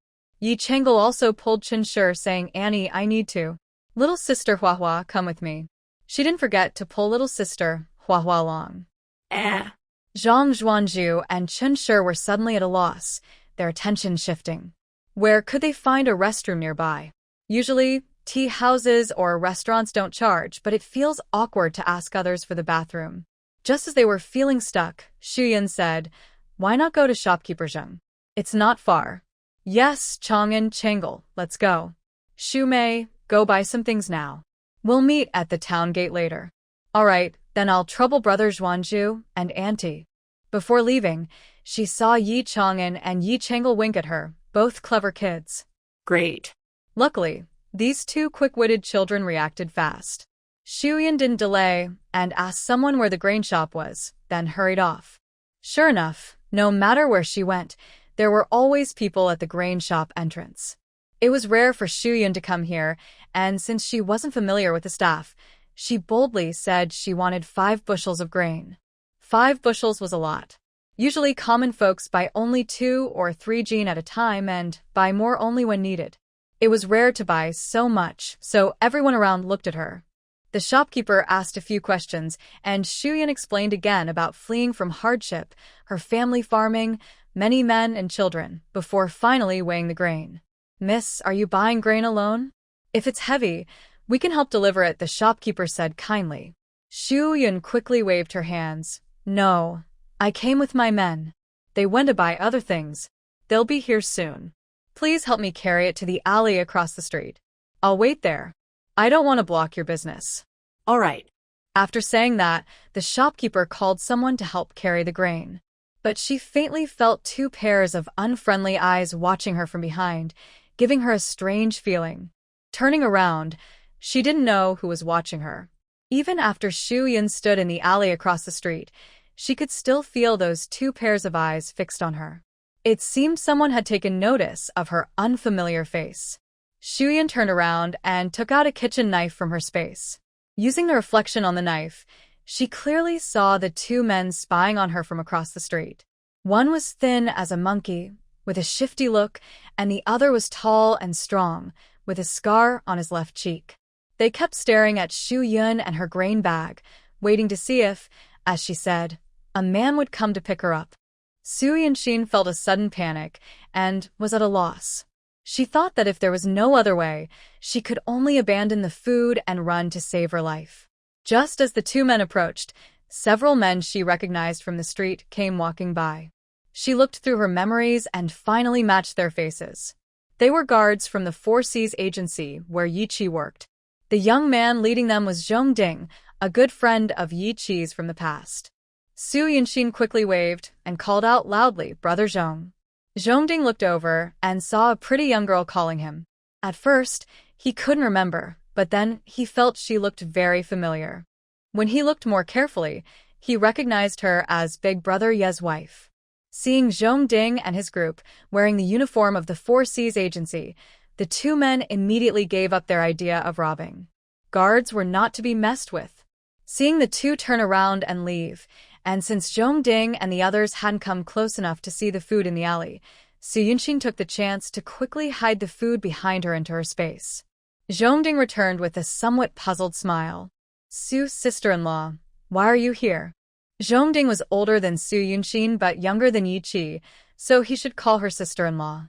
Yi Chang'el also pulled Chen Shi, saying, "Annie, I need to." "Little sister Huahua, come with me." She didn't forget to pull little sister Huahua along. Zhang Zhuanzhu and Chen Shi were suddenly at a loss, their attention shifting. Where could they find a restroom nearby? Usually, tea houses or restaurants don't charge, but it feels awkward to ask others for the bathroom. Just as they were feeling stuck, Xu Yun said, "Why not go to shopkeeper Zheng? It's not far." "Yes, Chang'an Chang'el, let's go." "Xu Mei, go buy some things now. We'll meet at the town gate later." "All right, then I'll trouble brother Zhuanzhu and auntie." Before leaving, she saw Yi Chang'an and Yi Changle wink at her, both clever kids. Great. Luckily, these two quick-witted children reacted fast. Shuyan didn't delay and asked someone where the grain shop was, then hurried off. Sure enough, no matter where she went, there were always people at the grain shop entrance. It was rare for Shuyan to come here, and since she wasn't familiar with the staff, she boldly said she wanted 5 bushels of grain. 5 bushels was a lot. Usually common folks buy only 2 or 3 jin at a time and buy more only when needed. It was rare to buy so much, so everyone around looked at her. The shopkeeper asked a few questions, and Shuyan explained again about fleeing from hardship, her family farming, many men and children, before finally weighing the grain. "Miss, are you buying grain alone? If it's heavy, we can help deliver it," the shopkeeper said kindly. Shuyan quickly waved her hands. "No, I came with my men. They went to buy other things. They'll be here soon. Please help me carry it to the alley across the street. I'll wait there. I don't want to block your business." All right. After saying that, the shopkeeper called someone to help carry the grain. But she faintly felt 2 pairs of unfriendly eyes watching her from behind, giving her a strange feeling. Turning around, she didn't know who was watching her. Even after Shuyan stood in the alley across the street, she could still feel those 2 pairs of eyes fixed on her. It seemed someone had taken notice of her unfamiliar face. Shuyan turned around and took out a kitchen knife from her space. Using the reflection on the knife, she clearly saw the 2 men spying on her from across the street. One was thin as a monkey, with a shifty look, and the other was tall and strong, with a scar on his left cheek. They kept staring at Shuyan and her grain bag, waiting to see if, as she said, a man would come to pick her up. Su Yunshin felt a sudden panic and was at a loss. She thought that if there was no other way, she could only abandon the food and run to save her life. Just as the 2 men approached, several men she recognized from the street came walking by. She looked through her memories and finally matched their faces. They were guards from the Four Seas agency where Yi Chi worked. The young man leading them was Zhong Ding, a good friend of Yi Chi's from the past. Su Yunshin quickly waved and called out loudly, "Brother Zhong." Zhongding looked over and saw a pretty young girl calling him. At first, he couldn't remember, but then he felt she looked very familiar. When he looked more carefully, he recognized her as Big Brother Ye's wife. Seeing Zhongding and his group wearing the uniform of the Four Seas agency, the 2 men immediately gave up their idea of robbing. Guards were not to be messed with. Seeing the 2 turn around and leave, and since Zhongding and the others hadn't come close enough to see the food in the alley, Su Yunshin took the chance to quickly hide the food behind her into her space. Zhongding returned with a somewhat puzzled smile. "Su's sister-in-law, why are you here?" Zhongding was older than Su Yunshin but younger than Yi Chi, so he should call her sister-in-law.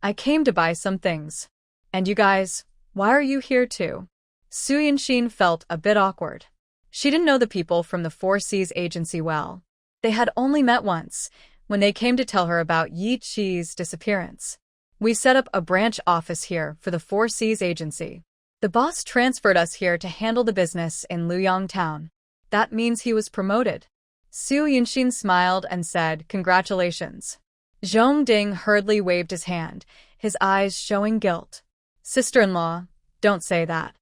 "I came to buy some things. And you guys, why are you here too?" Su Yunshin felt a bit awkward. She didn't know the people from the Four Seas agency well. They had only met once, when they came to tell her about Yi Chi's disappearance. "We set up a branch office here for the Four Seas agency. The boss transferred us here to handle the business in Luyang town. That means he was promoted." Su Yunshin smiled and said, "Congratulations." Zhongding hurriedly waved his hand, his eyes showing guilt. "Sister-in-law, don't say that.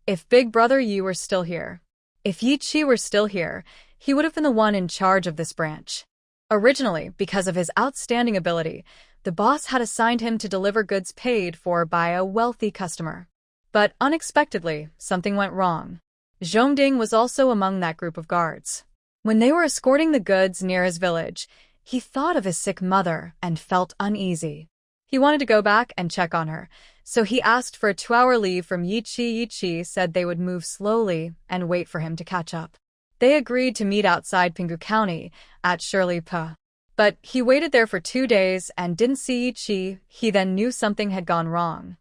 If Big Brother Yi were still here, if Yi Chi were still here, he would have been the one in charge of this branch. Originally, because of his outstanding ability, the boss had assigned him to deliver goods paid for by a wealthy customer. But unexpectedly, something went wrong. Zhongding was also among that group of guards. When they were escorting the goods near his village, he thought of his sick mother and felt uneasy. He wanted to go back and check on her, so he asked for a 2-hour leave from Yi Chi. Yi Chi said they would move slowly and wait for him to catch up. They agreed to meet outside Pinggu County at Shirley Pa. But he waited there for 2 days and didn't see Yi Chi. He then knew something had gone wrong.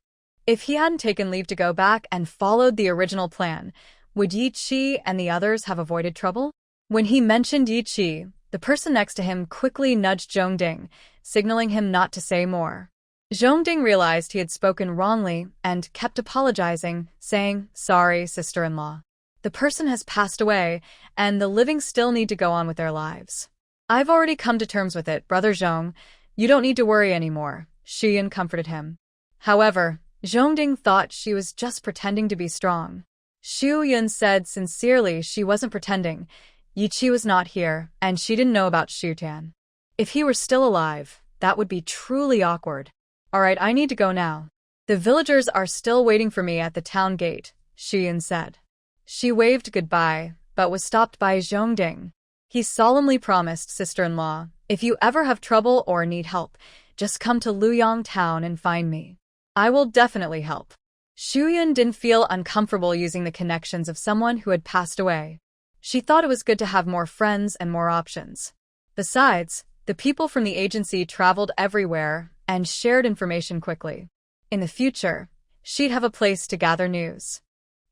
If he hadn't taken leave to go back and followed the original plan, would Yi Chi and the others have avoided trouble? When he mentioned Yi Chi, the person next to him quickly nudged Zhongding, signaling him not to say more. Zhongding realized he had spoken wrongly and kept apologizing, saying, "Sorry, sister-in-law. The person has passed away, and the living still need to go on with their lives." I've already come to terms with it, Brother Zhong. You don't need to worry anymore, Shiyan comforted him. However, Zhongding thought she was just pretending to be strong. Xu Yun said sincerely she wasn't pretending. Yiqi was not here, and she didn't know about Xu Tian. If he were still alive, that would be truly awkward. Alright, I need to go now. The villagers are still waiting for me at the town gate, Xu Yun said. She waved goodbye, but was stopped by Zhongding. He solemnly promised sister-in-law, if you ever have trouble or need help, just come to Luyang town and find me. I will definitely help. Xu didn't feel uncomfortable using the connections of someone who had passed away. She thought it was good to have more friends and more options. Besides, the people from the agency traveled everywhere and shared information quickly. In the future, she'd have a place to gather news.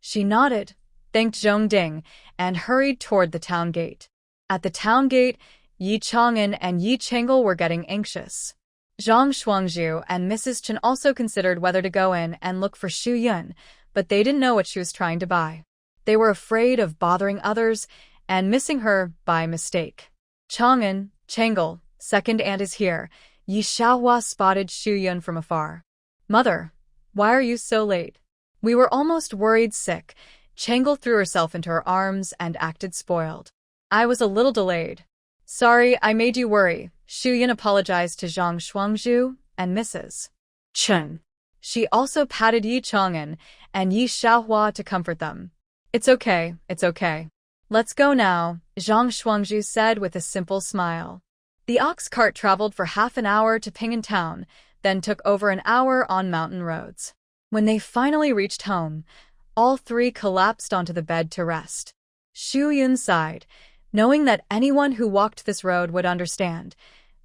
She nodded, thanked Zhongding, and hurried toward the town gate. At the town gate, Yi Chang'an and Yi Chengle were getting anxious. Zhang Shuangzhu and Mrs. Chen also considered whether to go in and look for Xu Yun, but they didn't know what she was trying to buy. They were afraid of bothering others and missing her by mistake. Chang'an, Chengle, second aunt is here. Yi Xiaohua spotted Xu Yun from afar. Mother, why are you so late? We were almost worried sick. Chengle threw herself into her arms and acted spoiled. I was a little delayed. Sorry, I made you worry. Xu Yun apologized to Zhang Shuangzhu and Mrs. Chen. She also patted Yi Chang'an and Yi Xiaohua to comfort them. It's okay, it's okay. Let's go now, Zhang Shuangzhu said with a simple smile. The ox cart traveled for half an hour to Ping'an town, then took over an hour on mountain roads. When they finally reached home, all three collapsed onto the bed to rest. Xu Yun sighed, knowing that anyone who walked this road would understand.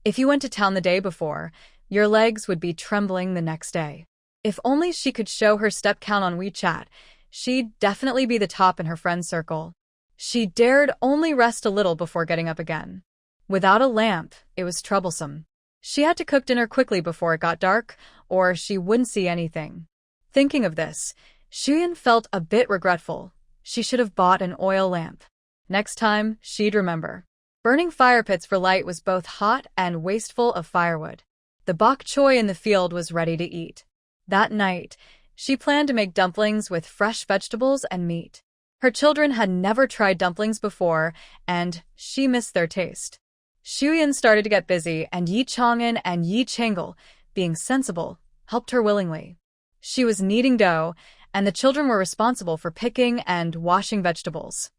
If you went to town the day before, your legs would be trembling the next day. If only she could show her step count on WeChat, she'd definitely be the top in her friend circle. She dared only rest a little before getting up again. Without a lamp, it was troublesome. She had to cook dinner quickly before it got dark, or she wouldn't see anything. Thinking of this, Xu Yun felt a bit regretful. She should have bought an oil lamp. Next time, she'd remember. Burning fire pits for light was both hot and wasteful of firewood. The bok choy in the field was ready to eat. That night, she planned to make dumplings with fresh vegetables and meat. Her children had never tried dumplings before, and she missed their taste. Xu Yun started to get busy, and Yi Chang'an and Yi Chengle, being sensible, helped her willingly. She was kneading dough, and the children were responsible for picking and washing vegetables.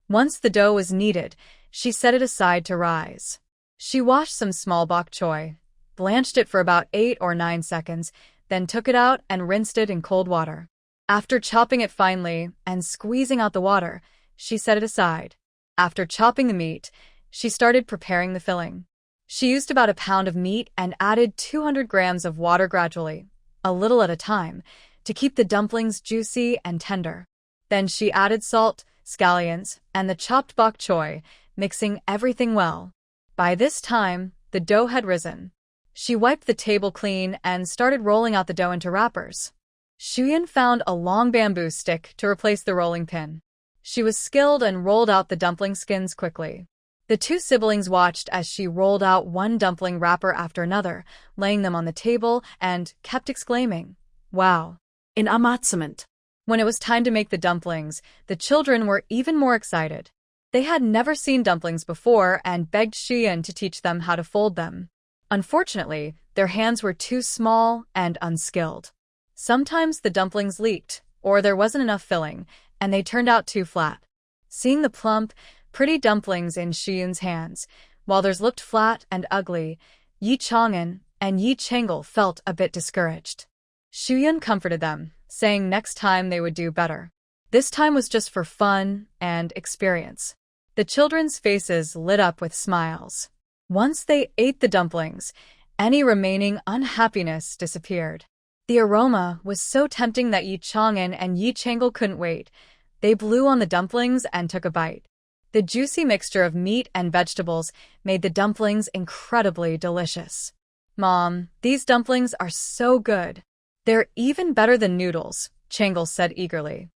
Once the dough was kneaded, she set it aside to rise. She washed some small bok choy, blanched it for about 8 or 9 seconds, then took it out and rinsed it in cold water. After chopping it finely and squeezing out the water, she set it aside. After chopping the meat, she started preparing the filling. She used about a pound of meat and added 200 grams of water gradually, a little at a time, to keep the dumplings juicy and tender. Then she added salt, scallions, and the chopped bok choy, mixing everything well. By this time, the dough had risen. She wiped the table clean and started rolling out the dough into wrappers. Xu Yun found a long bamboo stick to replace the rolling pin. She was skilled and rolled out the dumpling skins quickly. The two siblings watched as she rolled out one dumpling wrapper after another, laying them on the table, and kept exclaiming, "Wow!" in amazement. When it was time to make the dumplings, the children were even more excited. They had never seen dumplings before and begged Xu Yun to teach them how to fold them. Unfortunately, their hands were too small and unskilled. Sometimes the dumplings leaked, or there wasn't enough filling, and they turned out too flat. Seeing the plump, pretty dumplings in Xu Yun's hands, while theirs looked flat and ugly, Yi Chang'an and Yi Chengle felt a bit discouraged. Xu Yun comforted them, saying next time they would do better. This time was just for fun and experience. The children's faces lit up with smiles. Once they ate the dumplings, any remaining unhappiness disappeared. The aroma was so tempting that Yi Chang'an and Yi Chengle couldn't wait. They blew on the dumplings and took a bite. The juicy mixture of meat and vegetables made the dumplings incredibly delicious. "Mom, these dumplings are so good. They're even better than noodles," Chengle said eagerly.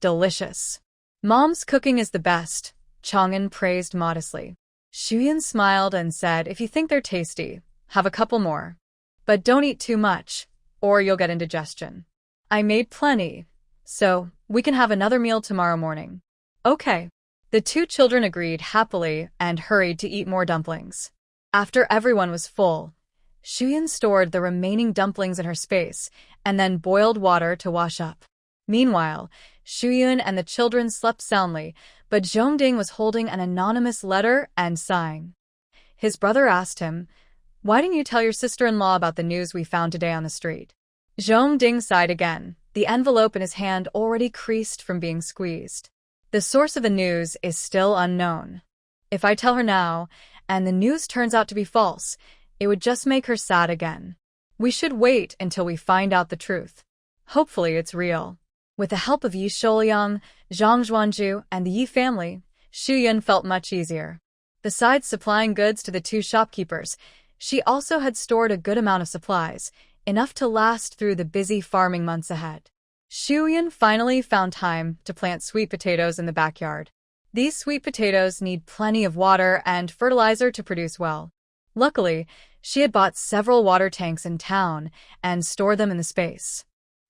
"Delicious. Mom's cooking is the best," Chang'an praised modestly. Shuyun smiled and said, if you think they're tasty, have a couple more. But don't eat too much, or you'll get indigestion. I made plenty, so we can have another meal tomorrow morning. Okay. The two children agreed happily and hurried to eat more dumplings. After everyone was full, Shuyun stored the remaining dumplings in her space and then boiled water to wash up. Meanwhile, Shuyun and the children slept soundly, but Zhongding was holding an anonymous letter and sighing. His brother asked him, why didn't you tell your sister-in-law about the news we found today on the street? Zhongding sighed again, the envelope in his hand already creased from being squeezed. The source of the news is still unknown. If I tell her now, and the news turns out to be false, it would just make her sad again. We should wait until we find out the truth. Hopefully it's real. With the help of Yi Shouliang, Zhang Zhuanju, and the Yi family, Shuyun felt much easier. Besides supplying goods to the two shopkeepers, she also had stored a good amount of supplies, enough to last through the busy farming months ahead. Shuyun finally found time to plant sweet potatoes in the backyard. These sweet potatoes need plenty of water and fertilizer to produce well. Luckily, she had bought several water tanks in town and stored them in the space.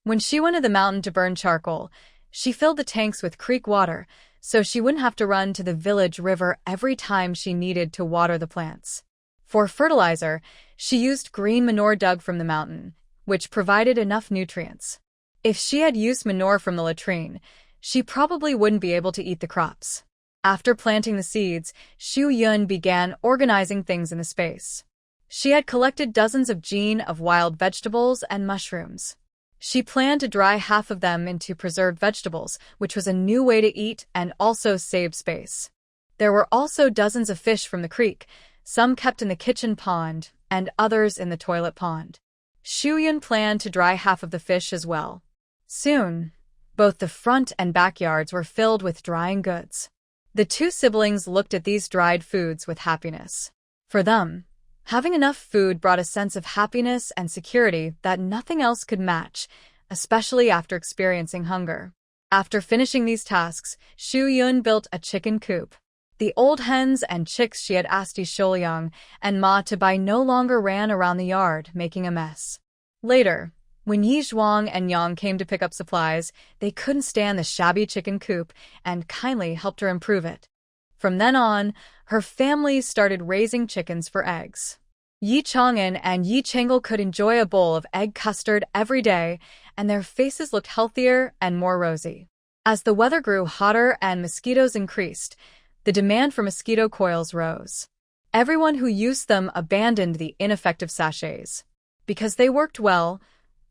When she went to the mountain to burn charcoal, she filled the tanks with creek water so she wouldn't have to run to the village river every time she needed to water the plants. For fertilizer, she used green manure dug from the mountain, which provided enough nutrients. If she had used manure from the latrine, she probably wouldn't be able to eat the crops. After planting the seeds, Shuyun began organizing things in the space. She had collected dozens of genes of wild vegetables and mushrooms. She planned to dry half of them into preserved vegetables, which was a new way to eat and also saved space. There were also dozens of fish from the creek, some kept in the kitchen pond and others in the toilet pond. Shuyun planned to dry half of the fish as well. Soon, both the front and backyards were filled with drying goods. The two siblings looked at these dried foods with happiness. For them, having enough food brought a sense of happiness and security that nothing else could match, especially after experiencing hunger. After finishing these tasks, Shuyun built a chicken coop. The old hens and chicks she had asked Yi Shouliang and Ma to buy no longer ran around the yard, making a mess. Later, when Yi Zhuang and Yang came to pick up supplies, they couldn't stand the shabby chicken coop and kindly helped her improve it. From then on, her family started raising chickens for eggs. Yi Chang'an and Yi Chengel could enjoy a bowl of egg custard every day, and their faces looked healthier and more rosy. As the weather grew hotter and mosquitoes increased, the demand for mosquito coils rose. Everyone who used them abandoned the ineffective sachets. Because they worked well,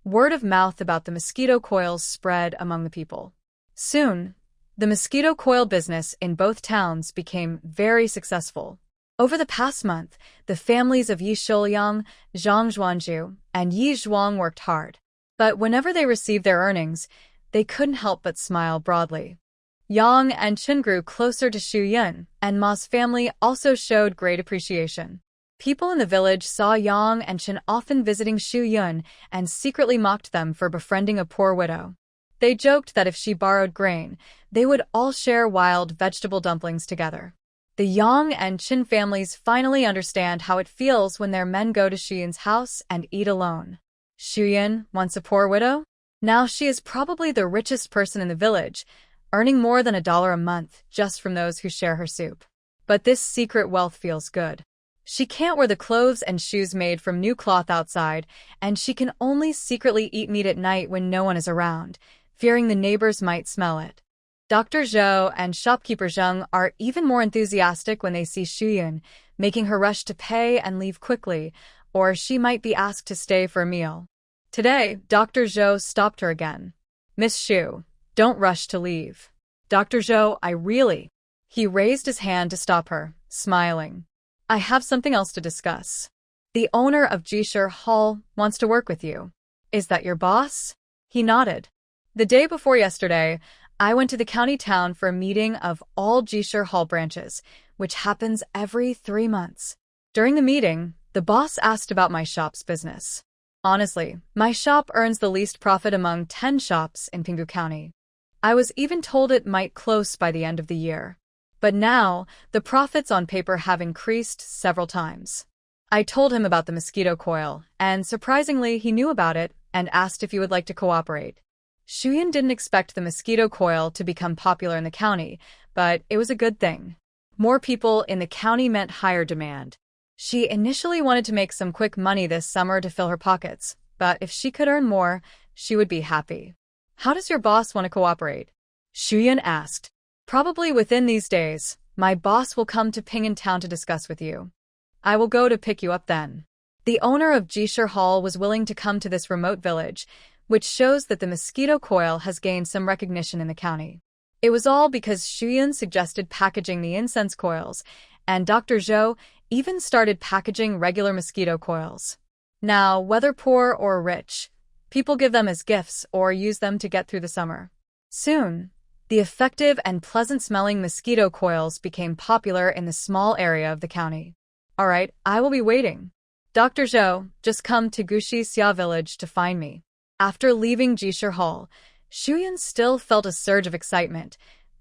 word of mouth about the mosquito coils spread among the people. Soon, the mosquito coil business in both towns became very successful. Over the past month, the families of Yi Shouliang, Zhang Zhuanju, and Yi Zhuang worked hard. But whenever they received their earnings, they couldn't help but smile broadly. Yang and Chen grew closer to Shuyun, and Ma's family also showed great appreciation. People in the village saw Yang and Chen often visiting Shuyun and secretly mocked them for befriending a poor widow. They joked that if she borrowed grain, they would all share wild vegetable dumplings together. The Yang and Chen families finally understand how it feels when their men go to Shuyun's house and eat alone. Shuyun, once a poor widow, now she is probably the richest person in the village, earning more than $1 a month just from those who share her soup. But this secret wealth feels good. She can't wear the clothes and shoes made from new cloth outside, and she can only secretly eat meat at night when no one is around, fearing the neighbors might smell it. Dr. Zhou and shopkeeper Zheng are even more enthusiastic when they see Shuyun, making her rush to pay and leave quickly, or she might be asked to stay for a meal. Today, Dr. Zhou stopped her again. Miss Xu, don't rush to leave. Dr. Zhou, He raised his hand to stop her, smiling. I have something else to discuss. The owner of Jishir Hall wants to work with you. Is that your boss? He nodded. The day before yesterday, I went to the county town for a meeting of all Jishir Hall branches, which happens every 3 months. During the meeting, the boss asked about my shop's business. Honestly, my shop earns the least profit among 10 shops in Pinggu County. I was even told it might close by the end of the year. But now, the profits on paper have increased several times. I told him about the mosquito coil, and surprisingly, he knew about it and asked if you would like to cooperate. Shuyan didn't expect the mosquito coil to become popular in the county, but it was a good thing. More people in the county meant higher demand. She initially wanted to make some quick money this summer to fill her pockets, but if she could earn more, she would be happy. How does your boss want to cooperate? Shuyan asked. Probably within these days, my boss will come to Ping'an Town to discuss with you. I will go to pick you up then. The owner of Jishir Hall was willing to come to this remote village, which shows that the mosquito coil has gained some recognition in the county. It was all because Shuyan suggested packaging the incense coils, and Dr. Zhou even started packaging regular mosquito coils. Now, whether poor or rich, people give them as gifts or use them to get through the summer. Soon, the effective and pleasant-smelling mosquito coils became popular in the small area of the county. All right, I will be waiting. Dr. Zhou, just come to Gushi Xia village to find me. After leaving Jishir Hall, Shuyan still felt a surge of excitement,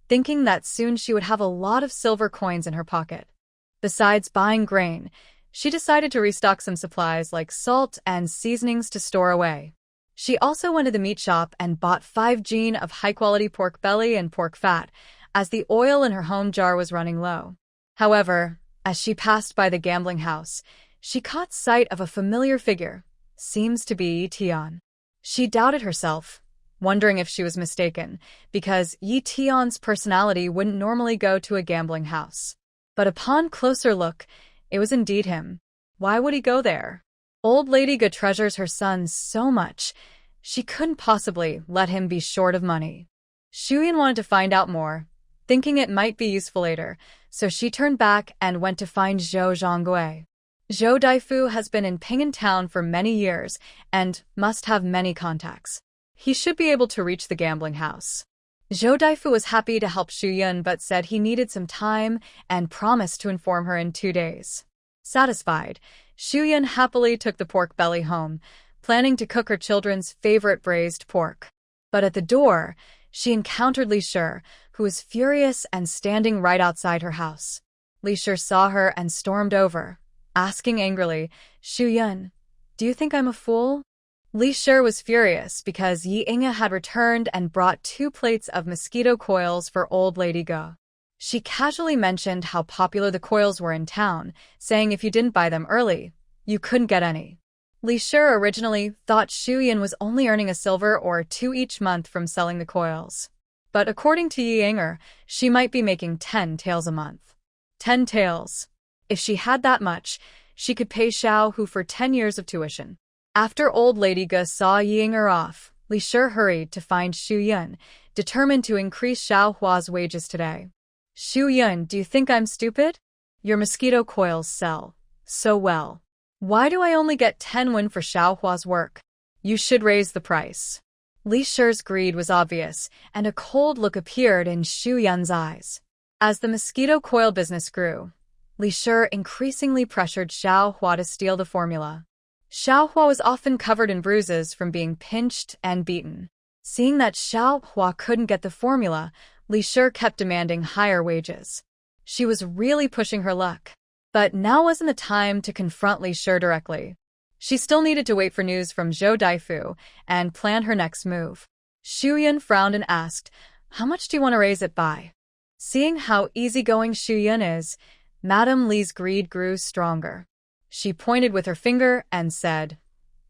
thinking that soon she would have a lot of silver coins in her pocket. Besides buying grain, she decided to restock some supplies like salt and seasonings to store away. She also went to the meat shop and bought 5 jin of high-quality pork belly and pork fat, as the oil in her home jar was running low. However, as she passed by the gambling house, she caught sight of a familiar figure. Seems to be Yi Tian. She doubted herself, wondering if she was mistaken, because Yi Tian's personality wouldn't normally go to a gambling house. But upon closer look, it was indeed him. Why would he go there? Old Lady Ge treasures her son so much, she couldn't possibly let him be short of money. Shuyan wanted to find out more, thinking it might be useful later, so she turned back and went to find Zhou Zhonggui. Zhou Daifu has been in Ping'an Town for many years and must have many contacts. He should be able to reach the gambling house. Zhou Daifu was happy to help Shuyan but said he needed some time and promised to inform her in 2 days. Satisfied, Shuyan happily took the pork belly home, planning to cook her children's favorite braised pork. But at the door, she encountered Li Shi, who was furious and standing right outside her house. Li Shi saw her and stormed over, asking angrily, "Shuyan, do you think I'm a fool?" Li Shi was furious because Yi Inge had returned and brought 2 plates of mosquito coils for Old Lady Ge. She casually mentioned how popular the coils were in town, saying if you didn't buy them early, you couldn't get any. Li Shi originally thought Shuyan was only earning a silver or 2 each month from selling the coils. But according to Yi Inge, she might be making 10 taels a month. 10 taels. If she had that much, she could pay Xiao Hu for 10 years of tuition. After Old Lady Ge saw Yi Inge off, Li Shi hurried to find Shuyan, determined to increase Xiao Hua's wages today. "Shuyan, do you think I'm stupid? Your mosquito coils sell so well. Why do I only get 10 won for Xiao Hua's work? You should raise the price." Li Shi's greed was obvious, and a cold look appeared in Shuyan's eyes. As the mosquito coil business grew, Li Shi increasingly pressured Xiao Hua to steal the formula. Xiao Hua was often covered in bruises from being pinched and beaten. Seeing that Xiao Hua couldn't get the formula, Li Shi kept demanding higher wages. She was really pushing her luck. But now wasn't the time to confront Li Shi directly. She still needed to wait for news from Zhou Daifu and plan her next move. Shuyan frowned and asked, "How much do you want to raise it by?" Seeing how easygoing Shuyan is, Madame Li's greed grew stronger. She pointed with her finger and said,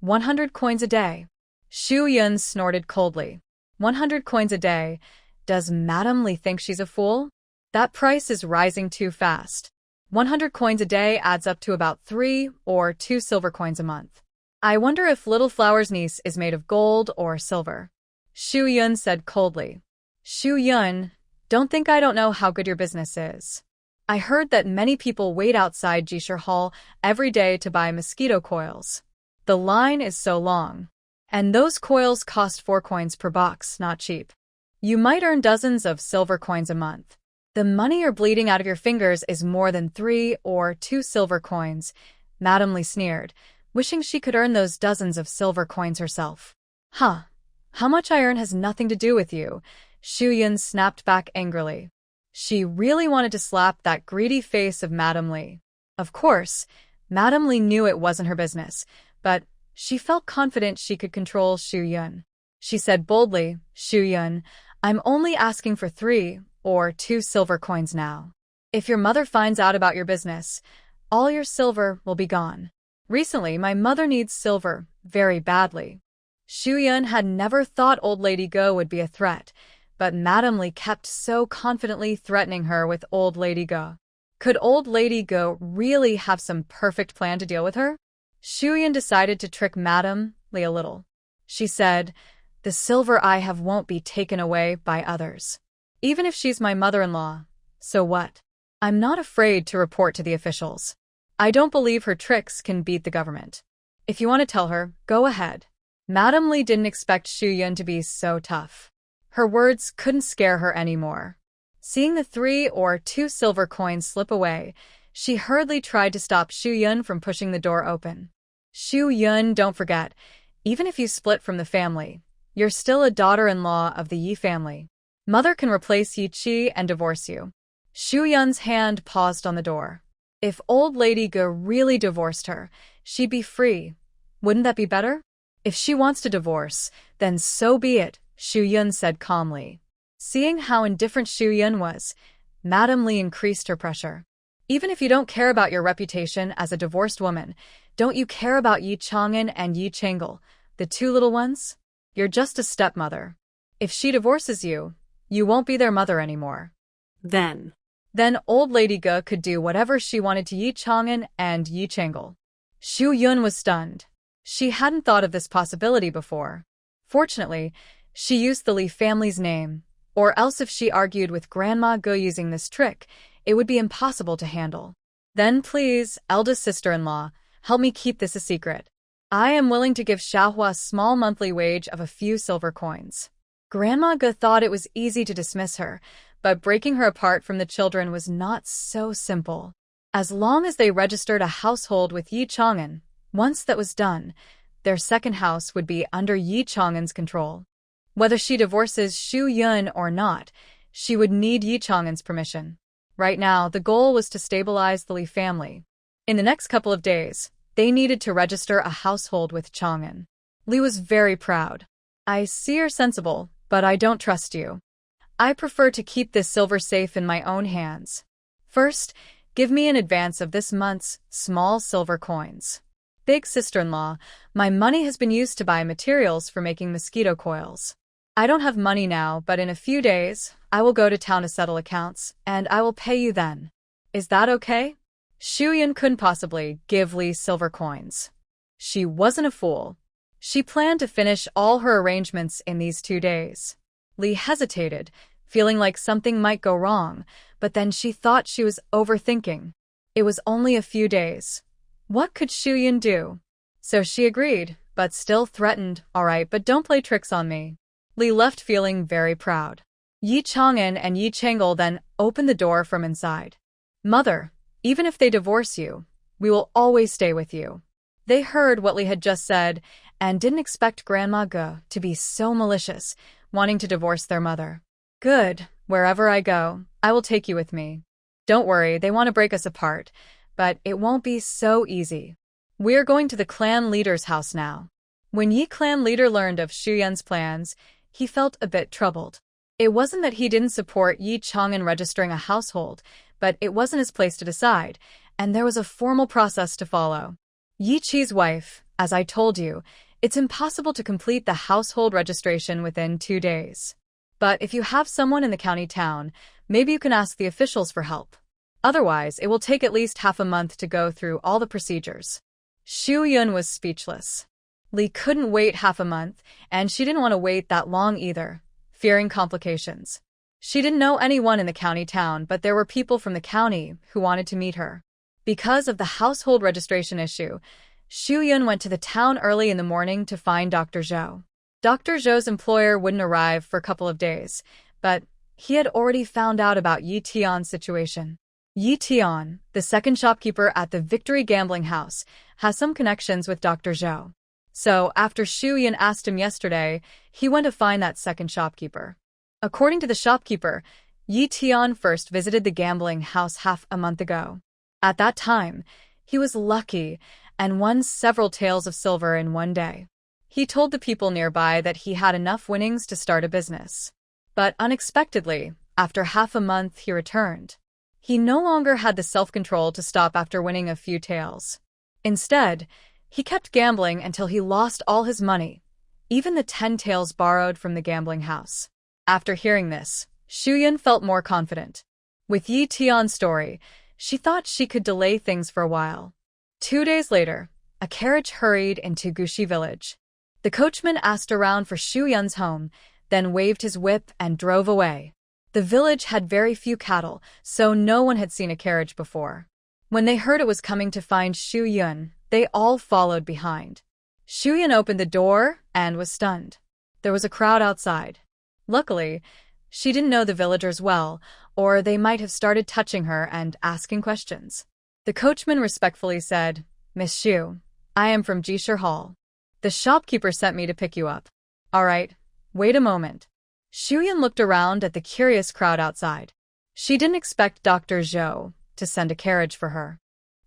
100 coins a day. Shuyan snorted coldly. 100 coins a day? Does Madame Li think she's a fool? That price is rising too fast. 100 coins a day adds up to about 3 or 2 silver coins a month. I wonder if Little Flower's niece is made of gold or silver. Shuyan said coldly. Shuyan, don't think I don't know how good your business is. I heard that many people wait outside Jishir Hall every day to buy mosquito coils. The line is so long. And those coils cost 4 coins per box, not cheap. You might earn dozens of silver coins a month. The money you're bleeding out of your fingers is more than 3 or 2 silver coins, Madame Li sneered, wishing she could earn those dozens of silver coins herself. Huh. How much I earn has nothing to do with you, Shuyan snapped back angrily. She really wanted to slap that greedy face of Madame Li. Of course, Madame Li knew it wasn't her business, but she felt confident she could control Xu Yun. She said boldly, "Xu Yun, I'm only asking for 3 or 2 silver coins now. If your mother finds out about your business, all your silver will be gone. Recently, my mother needs silver very badly." Xu Yun had never thought Old Lady Go would be a threat, but Madame Li kept so confidently threatening her with Old Lady Go. Could Old Lady Go really have some perfect plan to deal with her? Xu Yun decided to trick Madame Li a little. She said, "The silver I have won't be taken away by others. Even if she's my mother-in-law, so what? I'm not afraid to report to the officials. I don't believe her tricks can beat the government. If you want to tell her, go ahead." Madame Li didn't expect Xu Yun to be so tough. Her words couldn't scare her anymore. Seeing the 3 or 2 silver coins slip away, she hurriedly tried to stop Xu Yun from pushing the door open. "Xu Yun, don't forget, even if you split from the family, you're still a daughter-in-law of the Yi family. Mother can replace Yi Qi and divorce you." Xu Yun's hand paused on the door. If Old Lady Ge really divorced her, she'd be free. Wouldn't that be better? If she wants to divorce, then so be it, Xu Yun said calmly. Seeing how indifferent Xu Yun was, Madame Li increased her pressure. "Even if you don't care about your reputation as a divorced woman, don't you care about Yi Chang'an and Yi Chang'el, the 2 little ones? You're just a stepmother. If she divorces you, you won't be their mother anymore." Then Old Lady Ge could do whatever she wanted to Yi Chang'an and Yi Chang'el. Xu Yun was stunned. She hadn't thought of this possibility before. Fortunately, she used the Li family's name, or else if she argued with Grandma Ge using this trick, it would be impossible to handle. "Then please, eldest sister-in-law, help me keep this a secret. I am willing to give Xiaohua a small monthly wage of a few silver coins." Grandma Ge thought it was easy to dismiss her, but breaking her apart from the children was not so simple. As long as they registered a household with Yi Chang'an, once that was done, their second house would be under Yi Chang'an's control. Whether she divorces Xu Yun or not, she would need Yi Chang'an's permission. Right now, the goal was to stabilize the Li family. In the next couple of days, they needed to register a household with Chang'an. Li was very proud. "I see you're sensible, but I don't trust you. I prefer to keep this silver safe in my own hands. First, give me an advance of this month's small silver coins." "Big sister-in-law, my money has been used to buy materials for making mosquito coils. I don't have money now, but in a few days, I will go to town to settle accounts, and I will pay you then. Is that okay?" Xu Yun couldn't possibly give Li silver coins. She wasn't a fool. She planned to finish all her arrangements in these 2 days. Li hesitated, feeling like something might go wrong, but then she thought she was overthinking. It was only a few days. What could Xu Yun do? So she agreed, but still threatened, "All right, but don't play tricks on me." Li left feeling very proud. Yi Chang'an and Yi Chang'el then opened the door from inside. "Mother, even if they divorce you, we will always stay with you." They heard what Li had just said and didn't expect Grandma Ge to be so malicious, wanting to divorce their mother. "Good, wherever I go, I will take you with me. Don't worry, they want to break us apart, but it won't be so easy. We're going to the clan leader's house now." When Yi clan leader learned of Xu Yun's plans, he felt a bit troubled. It wasn't that he didn't support Yi Chang'an registering a household, but it wasn't his place to decide, and there was a formal process to follow. "Yi Qi's wife, as I told you, it's impossible to complete the household registration within 2 days. But if you have someone in the county town, maybe you can ask the officials for help. Otherwise, it will take at least half a month to go through all the procedures." Xu Yun was speechless. Li couldn't wait half a month, and she didn't want to wait that long either, fearing complications. She didn't know anyone in the county town, but there were people from the county who wanted to meet her. Because of the household registration issue, Xu Yun went to the town early in the morning to find Dr. Zhou. Dr. Zhou's employer wouldn't arrive for a couple of days, but he had already found out about Yi Tian's situation. Yi Tian, the second shopkeeper at the Victory Gambling House, has some connections with Dr. Zhou. So, after Xu Yun asked him yesterday, he went to find that second shopkeeper. According to the shopkeeper, Yi Tian first visited the gambling house half a month ago. At that time, he was lucky and won several taels of silver in one day. He told the people nearby that he had enough winnings to start a business. But unexpectedly, after half a month, he returned. He no longer had the self-control to stop after winning a few taels. Instead, he kept gambling until he lost all his money, even the 10 taels borrowed from the gambling house. After hearing this, Shu-yun felt more confident. With Yi Tian's story, she thought she could delay things for a while. 2 days later, a carriage hurried into Gushi village. The coachman asked around for Shu-yun's home, then waved his whip and drove away. The village had very few cattle, so no one had seen a carriage before. When they heard it was coming to find Shu-yun, they all followed behind. Shu-yun opened the door and was stunned. There was a crowd outside. Luckily, she didn't know the villagers well, or they might have started touching her and asking questions. The coachman respectfully said, "Miss Shu, I am from Jishir Hall. The shopkeeper sent me to pick you up." "All right, wait a moment." Shu-yun looked around at the curious crowd outside. She didn't expect Dr. Zhou to send a carriage for her.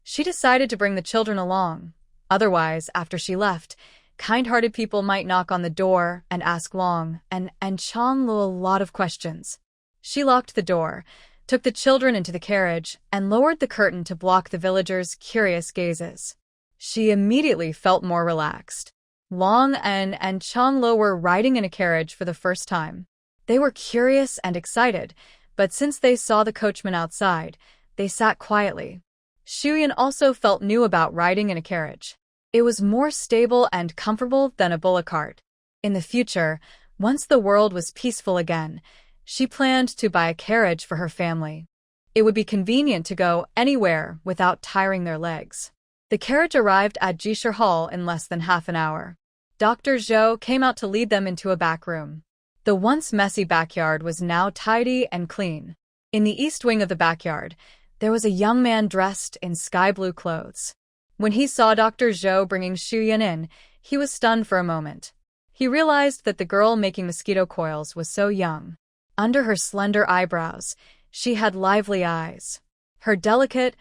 She decided to bring the children along. Otherwise, after she left, kind-hearted people might knock on the door and ask Long and Chang Lu a lot of questions. She locked the door, took the children into the carriage, and lowered the curtain to block the villagers' curious gazes. She immediately felt more relaxed. Long and Chang Lu were riding in a carriage for the first time. They were curious and excited, but since they saw the coachman outside, they sat quietly. Shu-yun also felt new about riding in a carriage. It was more stable and comfortable than a bullock cart. In the future, once the world was peaceful again, she planned to buy a carriage for her family. It would be convenient to go anywhere without tiring their legs. The carriage arrived at Jishir Hall in less than half an hour. Dr. Zhou came out to lead them into a back room. The once messy backyard was now tidy and clean. In the east wing of the backyard, there was a young man dressed in sky-blue clothes. When he saw Dr. Zhou bringing Shu-yun in, he was stunned for a moment. He realized that the girl making mosquito coils was so young. Under her slender eyebrows, she had lively eyes. Her delicate,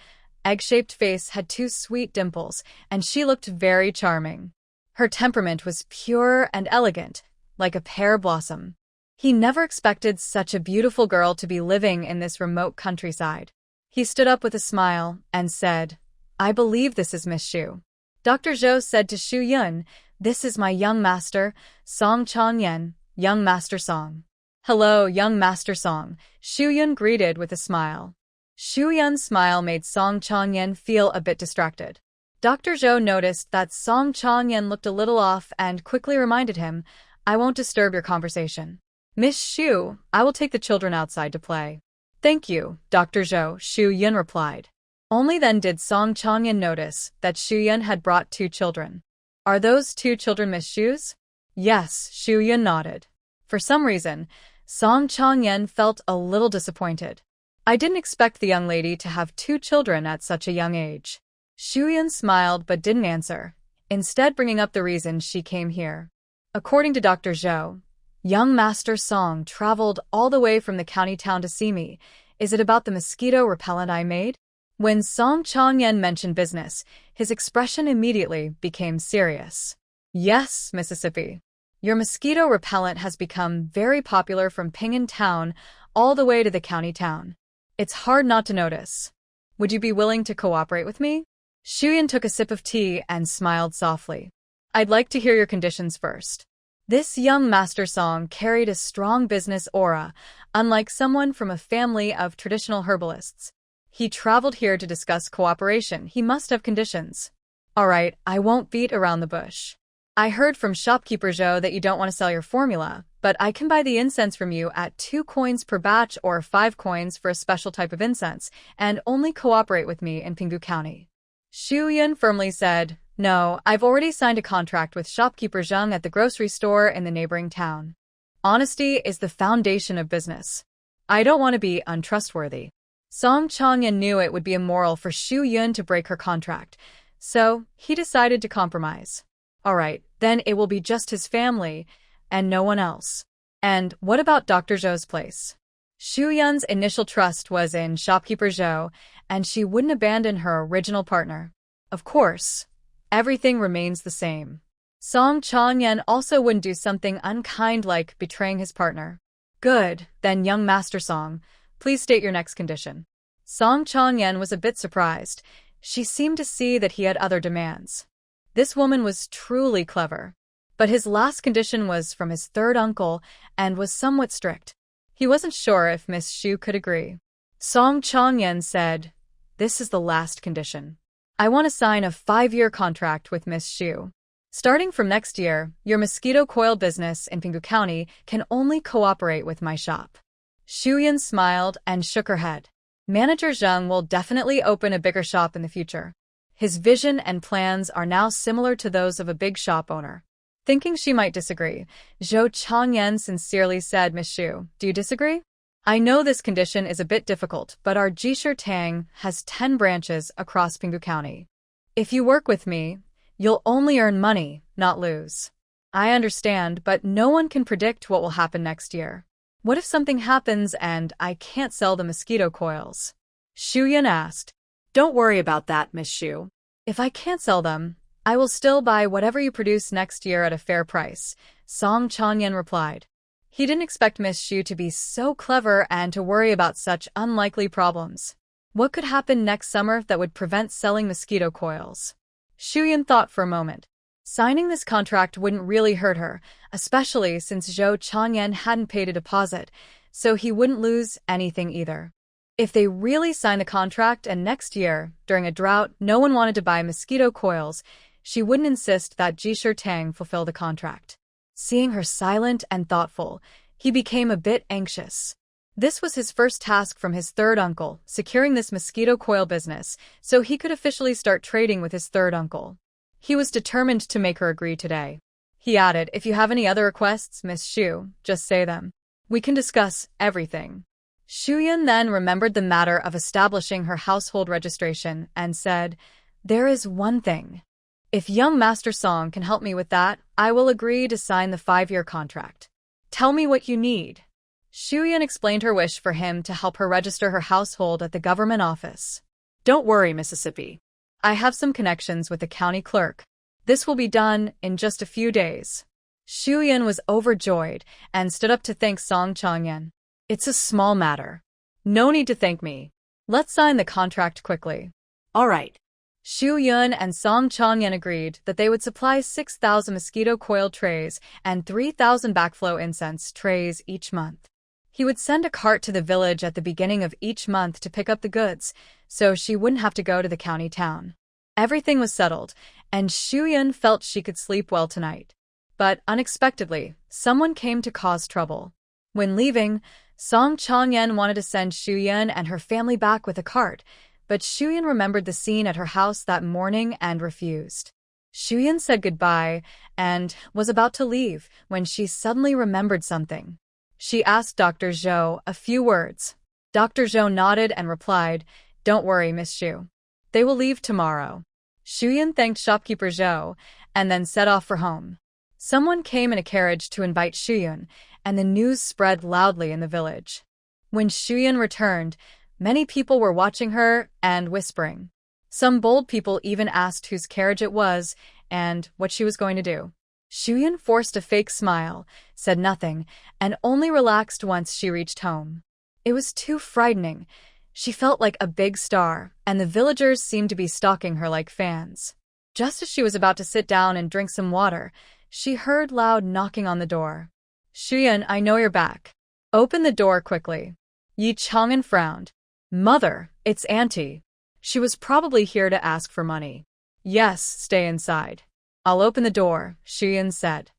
egg-shaped face had 2 sweet dimples, and she looked very charming. Her temperament was pure and elegant, like a pear blossom. He never expected such a beautiful girl to be living in this remote countryside. He stood up with a smile and said, "I believe this is Miss Shu." Dr. Zhou said to Shu-yun, "This is my young master, Song Changyan, young master Song." "Hello, young master Song," Shu-yun greeted with a smile. Shu-yun's smile made Song Changyan feel a bit distracted. Dr. Zhou noticed that Song Changyan looked a little off and quickly reminded him, "I won't disturb your conversation. Miss Shu, I will take the children outside to play." "Thank you, Dr. Zhou," Shu-yun replied. Only then did Song Changyan notice that Shu-yun had brought 2 children. "Are those 2 children Miss Shu's?" "Yes," Shu-yun nodded. For some reason, Song Changyan felt a little disappointed. "I didn't expect the young lady to have 2 children at such a young age." Shu-yun smiled but didn't answer, instead bringing up the reason she came here. According to Dr. Zhou, young Master Song traveled all the way from the county town to see me. Is it about the mosquito repellent I made? When Song Changyan mentioned business, his expression immediately became serious. "Yes, Mississippi. Your mosquito repellent has become very popular from Ping'an town all the way to the county town. It's hard not to notice. Would you be willing to cooperate with me?" Shu-yun took a sip of tea and smiled softly. "I'd like to hear your conditions first." This young Master Song carried a strong business aura, unlike someone from a family of traditional herbalists. He traveled here to discuss cooperation. He must have conditions. "All right, I won't beat around the bush. I heard from shopkeeper Zhou that you don't want to sell your formula, but I can buy the incense from you at 2 coins per batch or 5 coins for a special type of incense, and only cooperate with me in Pinggu County." Shu-yun firmly said, "No, I've already signed a contract with shopkeeper Zhang at the grocery store in the neighboring town. Honesty is the foundation of business. I don't want to be untrustworthy." Song Changyan knew it would be immoral for Shu-yun to break her contract, so he decided to compromise. "All right, then it will be just his family and no one else." "And what about Dr. Zhou's place?" Xu Yun's initial trust was in shopkeeper Zhou, and she wouldn't abandon her original partner. Of course, everything remains the same. Song Changyan also wouldn't do something unkind like betraying his partner. Good, then young Master Song, please state your next condition. Song Changyan was a bit surprised. She seemed to see that he had other demands. This woman was truly clever. But his last condition was from his third uncle and was somewhat strict. He wasn't sure if Miss Xu could agree. Song Changyan said, "This is the last condition. I want to sign a 5-year contract with Miss Xu. Starting from next year, your mosquito coil business in Pinggu County can only cooperate with my shop." Xu Yun smiled and shook her head. Manager Zheng will definitely open a bigger shop in the future. His vision and plans are now similar to those of a big shop owner. Thinking she might disagree, Zhou Changyan sincerely said, "Miss Xu, do you disagree? I know this condition is a bit difficult, but our Jishir Tang has 10 branches across Pinggu County. If you work with me, you'll only earn money, not lose. I understand, but no one can predict what will happen next year. What if something happens and I can't sell the mosquito coils?" Xu Yun asked. "Don't worry about that, Miss Xu. "If I can't sell them, I will still buy whatever you produce next year at a fair price," Song Changyan replied. He didn't expect Miss Xu to be so clever and to worry about such unlikely problems. What could happen next summer that would prevent selling mosquito coils? Xu Yun thought for a moment. Signing this contract wouldn't really hurt her, especially since Zhou Changyan hadn't paid a deposit, so he wouldn't lose anything either. If they really signed the contract and next year, during a drought, no one wanted to buy mosquito coils, she wouldn't insist that Jishir Tang fulfill the contract. Seeing her silent and thoughtful, he became a bit anxious. This was his first task from his third uncle, securing this mosquito coil business, so he could officially start trading with his third uncle. He was determined to make her agree today. He added, "If you have any other requests, Miss Xu, just say them. We can discuss everything." Xu Yun then remembered the matter of establishing her household registration and said, "There is one thing. If young Master Song can help me with that, I will agree to sign the 5-year contract. Tell me what you need." Xu Yun explained her wish for him to help her register her household at the government office. "Don't worry, Mississippi. I have some connections with the county clerk. This will be done in just a few days." Xu Yun was overjoyed and stood up to thank Song Changyan. "It's a small matter. No need to thank me. Let's sign the contract quickly." "All right." Xu Yun and Song Changyan agreed that they would supply 6,000 mosquito coil trays and 3,000 backflow incense trays each month. He would send a cart to the village at the beginning of each month to pick up the goods, so she wouldn't have to go to the county town. Everything was settled, and Xu Yun felt she could sleep well tonight. But unexpectedly, someone came to cause trouble. When leaving, Song Changyan wanted to send Xu Yun and her family back with a cart, but Xu Yun remembered the scene at her house that morning and refused. Xu Yun said goodbye and was about to leave when she suddenly remembered something. She asked Dr. Zhou a few words. Dr. Zhou nodded and replied, "Don't worry, Miss Xu. They will leave tomorrow." Xu Yun thanked shopkeeper Zhou and then set off for home. Someone came in a carriage to invite Xu Yun, and the news spread loudly in the village. When Xu Yun returned, many people were watching her and whispering. Some bold people even asked whose carriage it was and what she was going to do. Xu Yun forced a fake smile, said nothing, and only relaxed once she reached home. It was too frightening. She felt like a big star, and the villagers seemed to be stalking her like fans. Just as she was about to sit down and drink some water, she heard loud knocking on the door. "Xu Yun, I know you're back. Open the door quickly." Yi Chang'an frowned. "Mother, it's Auntie. She was probably here to ask for money." "Yes, stay inside. I'll open the door," Xu Yun said.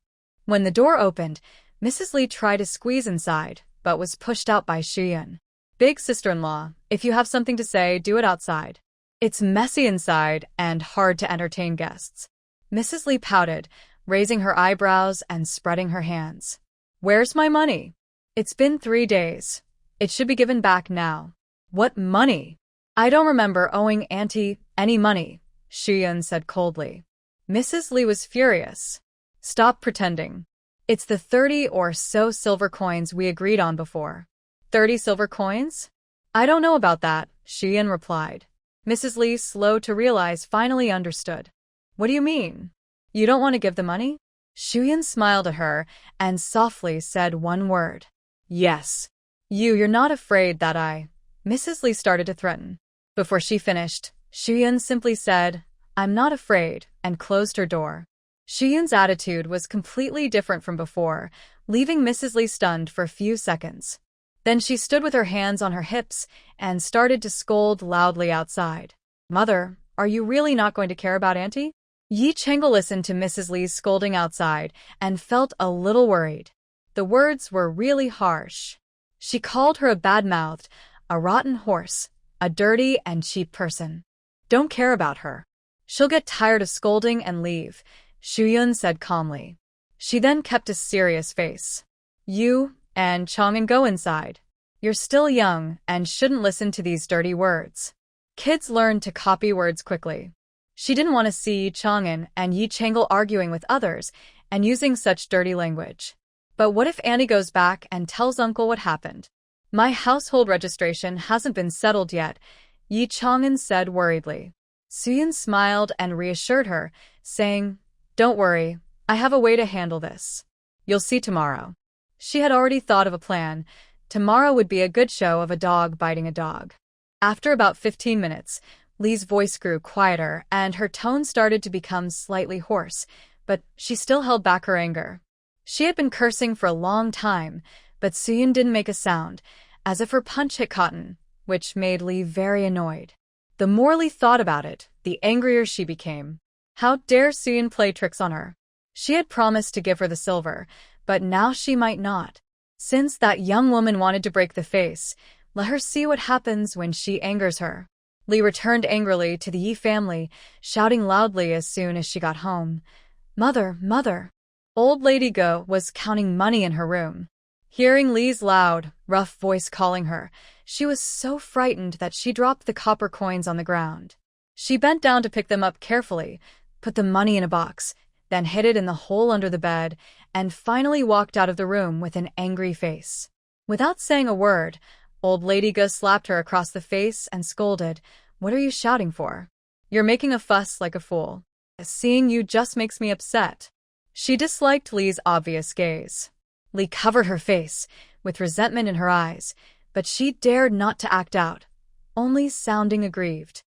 When the door opened, Mrs. Li tried to squeeze inside, but was pushed out by Xu Yun. "Big sister-in-law, if you have something to say, do it outside. It's messy inside and hard to entertain guests." Mrs. Li pouted, raising her eyebrows and spreading her hands. "Where's my money? It's been 3 days. It should be given back now." "What money? I don't remember owing Auntie any money," Xu Yun said coldly. Mrs. Li was furious. "Stop pretending. It's the 30 or so silver coins we agreed on before." 30 silver coins? I don't know about that, Xian replied. Mrs. Li, slow to realize, finally understood. What do you mean? You don't want to give the money? Xian smiled at her and softly said one word. Yes. You're not afraid that I... Mrs. Li started to threaten. Before she finished, Xian simply said, I'm not afraid, and closed her door. Xian's attitude was completely different from before, leaving Mrs. Li stunned for a few seconds. Then she stood with her hands on her hips and started to scold loudly outside. Mother, are you really not going to care about Auntie? Yi Chengel listened to Mrs. Li's scolding outside and felt a little worried. The words were really harsh. She called her a bad-mouthed, a rotten horse, a dirty and cheap person. Don't care about her. She'll get tired of scolding and leave, Shuyun said calmly. She then kept a serious face. You and Chang'an go inside. You're still young and shouldn't listen to these dirty words. Kids learn to copy words quickly. She didn't want to see Chang'an and Yi Chengel arguing with others and using such dirty language. But what if Annie goes back and tells Uncle what happened? My household registration hasn't been settled yet, Yi Chang'an said worriedly. Suyin smiled and reassured her, saying, Don't worry, I have a way to handle this. You'll see tomorrow. She had already thought of a plan. Tomorrow would be a good show of a dog biting a dog. After about 15 minutes, Li's voice grew quieter and her tone started to become slightly hoarse, but she still held back her anger. She had been cursing for a long time, but Suyin didn't make a sound, as if her punch hit cotton, which made Li very annoyed. The more Li thought about it, the angrier she became. How dare Suyin play tricks on her? She had promised to give her the silver, but now she might not. Since that young woman wanted to break the face, let her see what happens when she angers her. Li returned angrily to the Yi family, shouting loudly as soon as she got home. Mother, mother! Old Lady Go was counting money in her room. Hearing Li's loud, rough voice calling her, she was so frightened that she dropped the copper coins on the ground. She bent down to pick them up carefully, put the money in a box, then hid it in the hole under the bed, and finally walked out of the room with an angry face. Without saying a word, Old Lady Go slapped her across the face and scolded, What are you shouting for? You're making a fuss like a fool. Seeing you just makes me upset. She disliked Li's obvious gaze. Li covered her face, with resentment in her eyes, but she dared not to act out, only sounding aggrieved.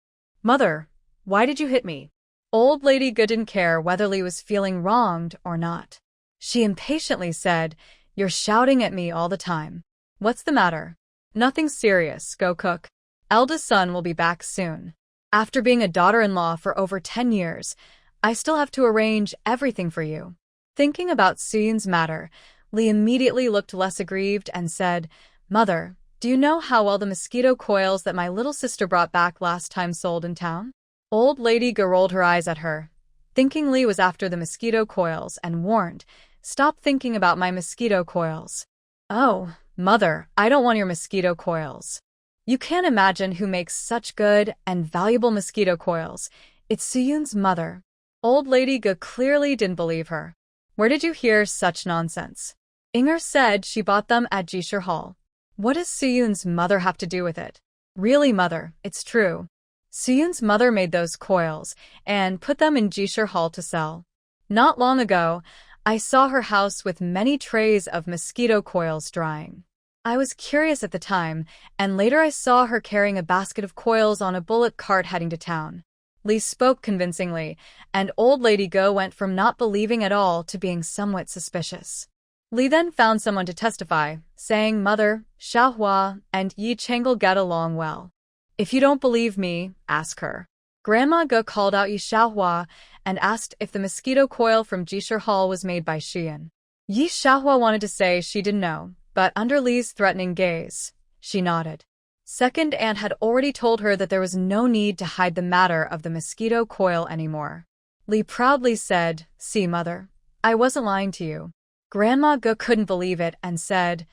Mother, why did you hit me? Old Lady Go didn't care whether Li was feeling wronged or not. She impatiently said, You're shouting at me all the time. What's the matter? Nothing serious, go cook. Eldest son will be back soon. After being a daughter-in-law for over 10 years, I still have to arrange everything for you. Thinking about Suyun's matter, Li immediately looked less aggrieved and said, Mother, do you know how well the mosquito coils that my little sister brought back last time sold in town? Old Lady Go rolled her eyes at her, thinking Li was after the mosquito coils, and warned, Stop thinking about my mosquito coils. Oh, Mother, I don't want your mosquito coils. You can't imagine who makes such good and valuable mosquito coils. It's Suyun's mother. Old Lady Go clearly didn't believe her. Where did you hear such nonsense? Inger said she bought them at Jishir Hall. What does Suyun's mother have to do with it? Really, Mother, it's true. Suyun's mother made those coils and put them in Jishir Hall to sell. Not long ago, I saw her house with many trays of mosquito coils drying. I was curious at the time, and later I saw her carrying a basket of coils on a bullock cart heading to town. Li spoke convincingly, and Old Lady Go went from not believing at all to being somewhat suspicious. Li then found someone to testify, saying Mother, Xiaohua, and Yi Chengel get along well. If you don't believe me, ask her. Grandma Go called out Yi Xiaohua and asked if the mosquito coil from Jishir Hall was made by Xian. Yi Xiaohua wanted to say she didn't know, but under Li's threatening gaze, she nodded. Second aunt had already told her that there was no need to hide the matter of the mosquito coil anymore. Li proudly said, See, Mother, I wasn't lying to you. Grandma Go couldn't believe it and said,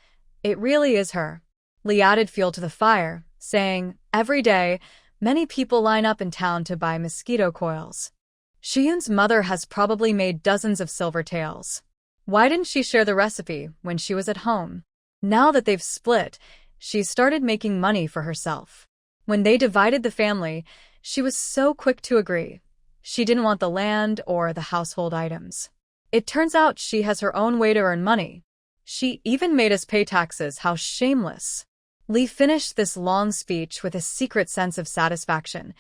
It really is her. Li added fuel to the fire, saying, Every day, many people line up in town to buy mosquito coils. Shiyun's mother has probably made dozens of silver tails. Why didn't she share the recipe when she was at home? Now that they've split, She started making money for herself. When they divided the family, she was so quick to agree. She didn't want the land or the household items. It turns out she has her own way to earn money. She even made us pay taxes. How shameless. Lee finished this long speech with a secret sense of satisfaction,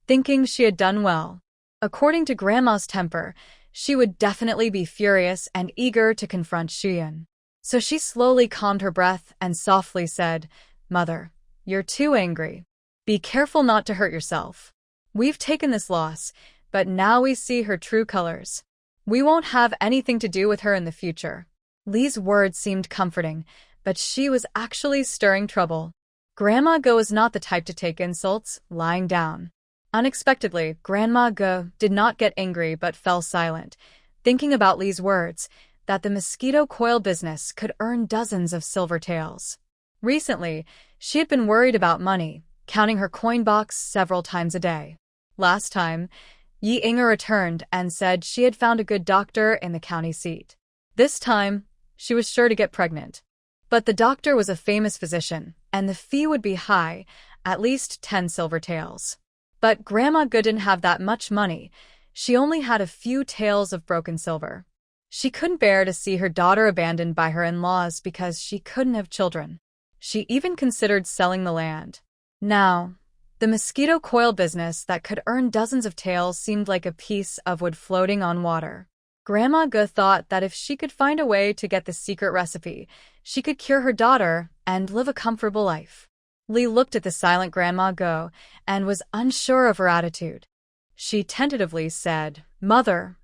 thinking she had done well. According to Grandma's temper, she would definitely be furious and eager to confront Shuyun. So she slowly calmed her breath and softly said, "Mother, you're too angry. Be careful not to hurt yourself. We've taken this loss, but now we see her true colors. We won't have anything to do with her in the future." Lee's words seemed comforting, but she was actually stirring trouble. Grandma Go is not the type to take insults lying down. Unexpectedly, Grandma Go did not get angry but fell silent, thinking about Lee's words, that the mosquito coil business could earn dozens of silver taels. Recently, she had been worried about money, counting her coin box several times a day. Last time, Yi Inga returned and said she had found a good doctor in the county seat. This time, she was sure to get pregnant. But the doctor was a famous physician, and the fee would be high, at least 10 silver taels. But Grandma Go didn't have that much money. She only had a few taels of broken silver. She couldn't bear to see her daughter abandoned by her in-laws because she couldn't have children. She even considered selling the land. Now, the mosquito coil business that could earn dozens of taels seemed like a piece of wood floating on water. Grandma Go thought that if she could find a way to get the secret recipe, she could cure her daughter and live a comfortable life. Lee looked at the silent Grandma Go and was unsure of her attitude. She tentatively said, Mother,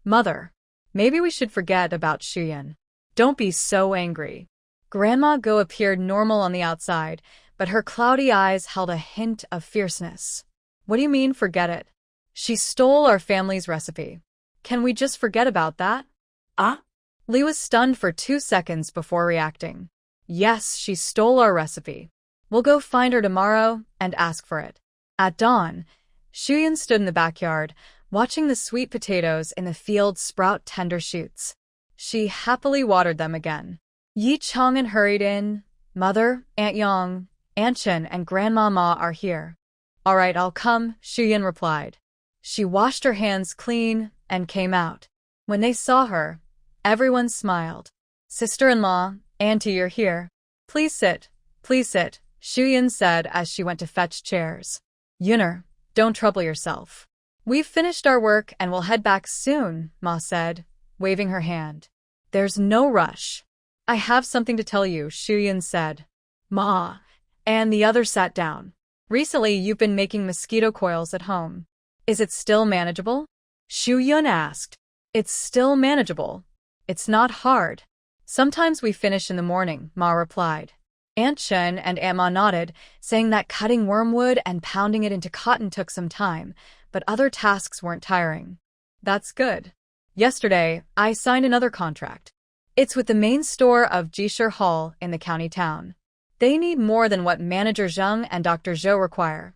maybe we should forget about Shuyun. Don't be so angry." Grandma Go appeared normal on the outside, but her cloudy eyes held a hint of fierceness. "What do you mean, forget it? She stole our family's recipe. Can we just forget about that?" Lee was stunned for 2 seconds before reacting. "Yes, she stole our recipe. We'll go find her tomorrow and ask for it." At dawn, Shuyun stood in the backyard, watching the sweet potatoes in the field sprout tender shoots. She happily watered them again. Yi Chang'an hurried in. "Mother, Aunt Yang, Aunt Chen, and Grandma Ma are here." "All right, I'll come," Shuyun replied. She washed her hands clean and came out. When they saw her, everyone smiled. "Sister-in-law, Auntie, you're here. Please sit, Shuyun said as she went to fetch chairs. "Yuner, don't trouble yourself. We've finished our work and we'll head back soon," Ma said, waving her hand. "There's no rush. I have something to tell you," Shuyun said. "Ma," and the other sat down. "Recently you've been making mosquito coils at home. Is it still manageable?" Shuyun asked. "It's still manageable. It's not hard. Sometimes we finish in the morning," Ma replied. Aunt Chen and Aunt Ma nodded, saying that cutting wormwood and pounding it into cotton took some time, but other tasks weren't tiring. "That's good. Yesterday, I signed another contract. It's with the main store of Jishir Hall in the county town. They need more than what Manager Zheng and Dr. Zhou require.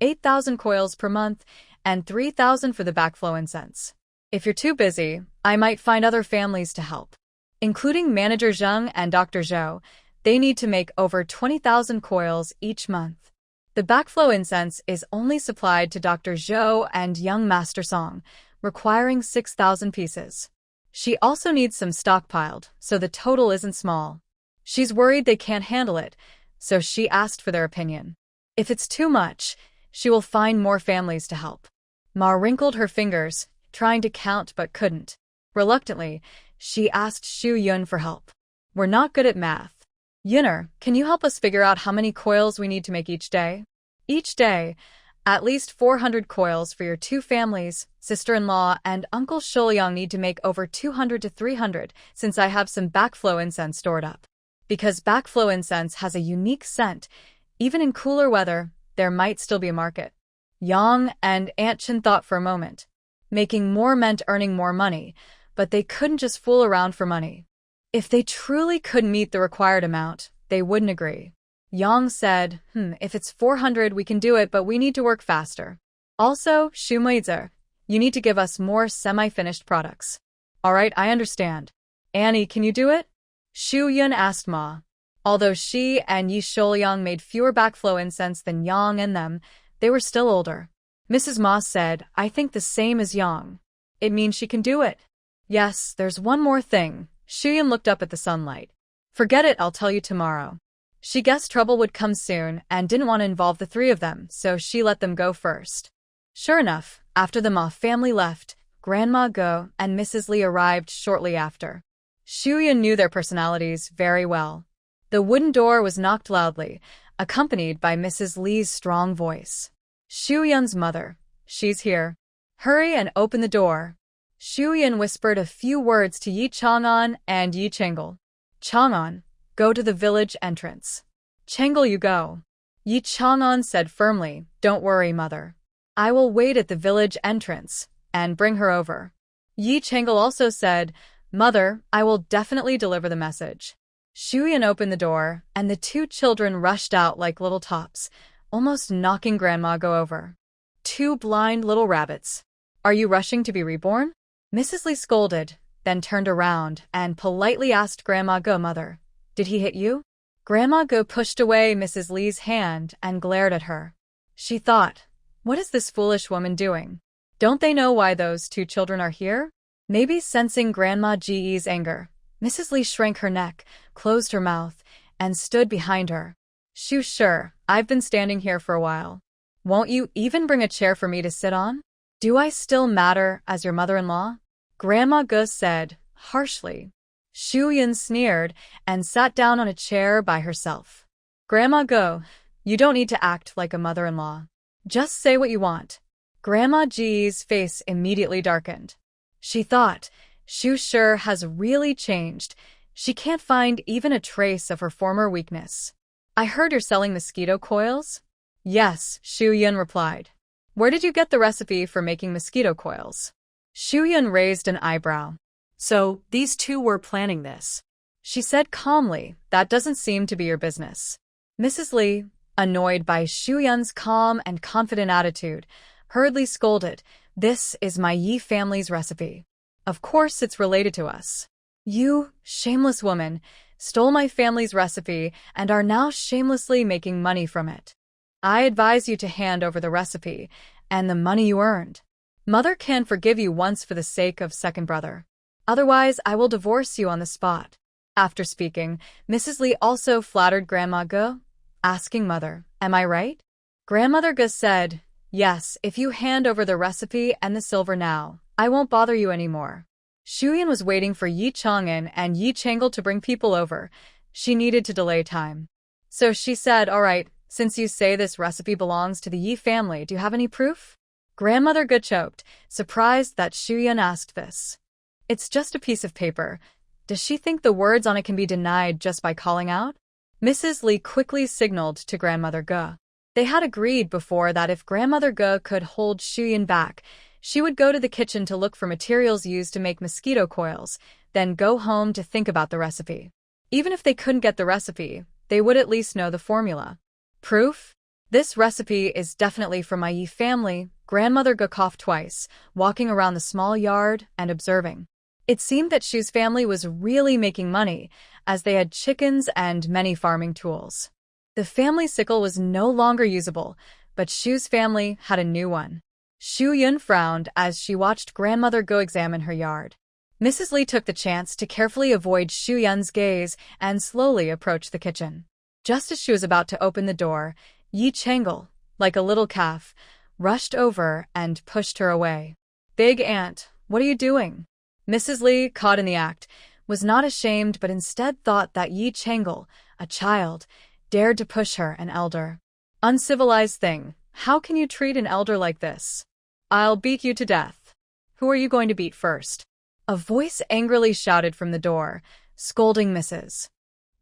8,000 coils per month and 3,000 for the backflow incense. If you're too busy, I might find other families to help." Including Manager Zheng and Dr. Zhou, they need to make over 20,000 coils each month. The backflow incense is only supplied to Dr. Zhou and young Master Song, requiring 6,000 pieces. She also needs some stockpiled, so the total isn't small. She's worried they can't handle it, so she asked for their opinion. If it's too much, she will find more families to help. Ma wrinkled her fingers, trying to count but couldn't. Reluctantly, she asked Shuyun for help. "We're not good at math. Yuner, can you help us figure out how many coils we need to make each day?" "Each day, at least 400 coils for your 2 families. Sister-in-law and Uncle Sholyang need to make over 200 to 300, since I have some backflow incense stored up. Because backflow incense has a unique scent, even in cooler weather, there might still be a market." Yang and Aunt Chen thought for a moment. Making more meant earning more money, but they couldn't just fool around for money. If they truly couldn't meet the required amount, they wouldn't agree. Yang said, if it's 400 we can do it, but we need to work faster. Also, Shumeizer, you need to give us more semi-finished products." "All right, I understand. Annie, can you do it?" Shuyun asked Ma. Although she and Yi Shouyang made fewer backflow incense than Yang and them, they were still older. Mrs. Ma said, I think the same as Yang. It means she can do it. Yes, there's one more thing. Shuyan looked up at the sunlight. Forget it, I'll tell you tomorrow. She guessed trouble would come soon and didn't want to involve the three of them, so she let them go first. Sure enough, after the Ma family left, Grandma Go and Mrs. Li arrived shortly after. Shuyan knew their personalities very well. The wooden door was knocked loudly, accompanied by Mrs. Li's strong voice. Shuyan's mother. She's here. Hurry and open the door. Shuyan whispered a few words to Yi Chang'an and Yi Chengle. Chang'an, go to the village entrance. Chengle, you go. Yi Chang'an said firmly, don't worry, mother. I will wait at the village entrance and bring her over. Yi Chengle also said, Mother, I will definitely deliver the message. Shuyan opened the door, and the two children rushed out like little tops, almost knocking Grandma Go over. Two blind little rabbits. Are you rushing to be reborn? Mrs. Li scolded, then turned around and politely asked Grandma Go, Mother, did he hit you? Grandma Go pushed away Mrs. Li's hand and glared at her. She thought, what is this foolish woman doing? Don't they know why those two children are here? Maybe sensing Grandma Ji's anger, Mrs. Li shrank her neck, closed her mouth, and stood behind her. Sure, I've been standing here for a while. Won't you even bring a chair for me to sit on? Do I still matter as your mother-in-law? Grandma Ge said, harshly. Shuyan sneered and sat down on a chair by herself. Grandma Ge, you don't need to act like a mother-in-law. Just say what you want. Grandma Ji's face immediately darkened. She thought, Shu sure has really changed. She can't find even a trace of her former weakness. I heard you're selling mosquito coils? Yes, Shuyan replied. Where did you get the recipe for making mosquito coils? Shuyan raised an eyebrow. So, these two were planning this. She said calmly, that doesn't seem to be your business. Mrs. Li, annoyed by Shuyan's calm and confident attitude, hurriedly scolded, this is my Yi family's recipe. Of course it's related to us. You, shameless woman, stole my family's recipe and are now shamelessly making money from it. I advise you to hand over the recipe and the money you earned. Mother can forgive you once for the sake of second brother. Otherwise, I will divorce you on the spot. After speaking, Mrs. Li also flattered Grandma Ge, asking Mother, am I right? Grandmother Ge said, yes, if you hand over the recipe and the silver now, I won't bother you anymore. Shuyan was waiting for Yi Chang'an and Yi Chengle to bring people over. She needed to delay time. So she said, all right, since you say this recipe belongs to the Yi family, do you have any proof? Grandmother Ge choked, surprised that Shuyan asked this. It's just a piece of paper. Does she think the words on it can be denied just by calling out? Mrs. Li quickly signaled to Grandmother Ge. They had agreed before that if Grandmother Ge could hold Shuyan back, she would go to the kitchen to look for materials used to make mosquito coils, then go home to think about the recipe. Even if they couldn't get the recipe, they would at least know the formula. Proof? This recipe is definitely from my Yi family. Grandmother Ge coughed twice, walking around the small yard and observing. It seemed that Shu's family was really making money, as they had chickens and many farming tools. The family sickle was no longer usable, but Shu's family had a new one. Shuyan frowned as she watched Grandmother Ge examine her yard. Mrs. Li took the chance to carefully avoid Shuyan's gaze and slowly approached the kitchen. Just as she was about to open the door, Yi Chengle, like a little calf, rushed over and pushed her away. Big Aunt, what are you doing? Mrs. Li, caught in the act, was not ashamed but instead thought that Yi Chengle, a child, dared to push her, an elder. Uncivilized thing, how can you treat an elder like this? I'll beat you to death. Who are you going to beat first? A voice angrily shouted from the door, scolding Mrs.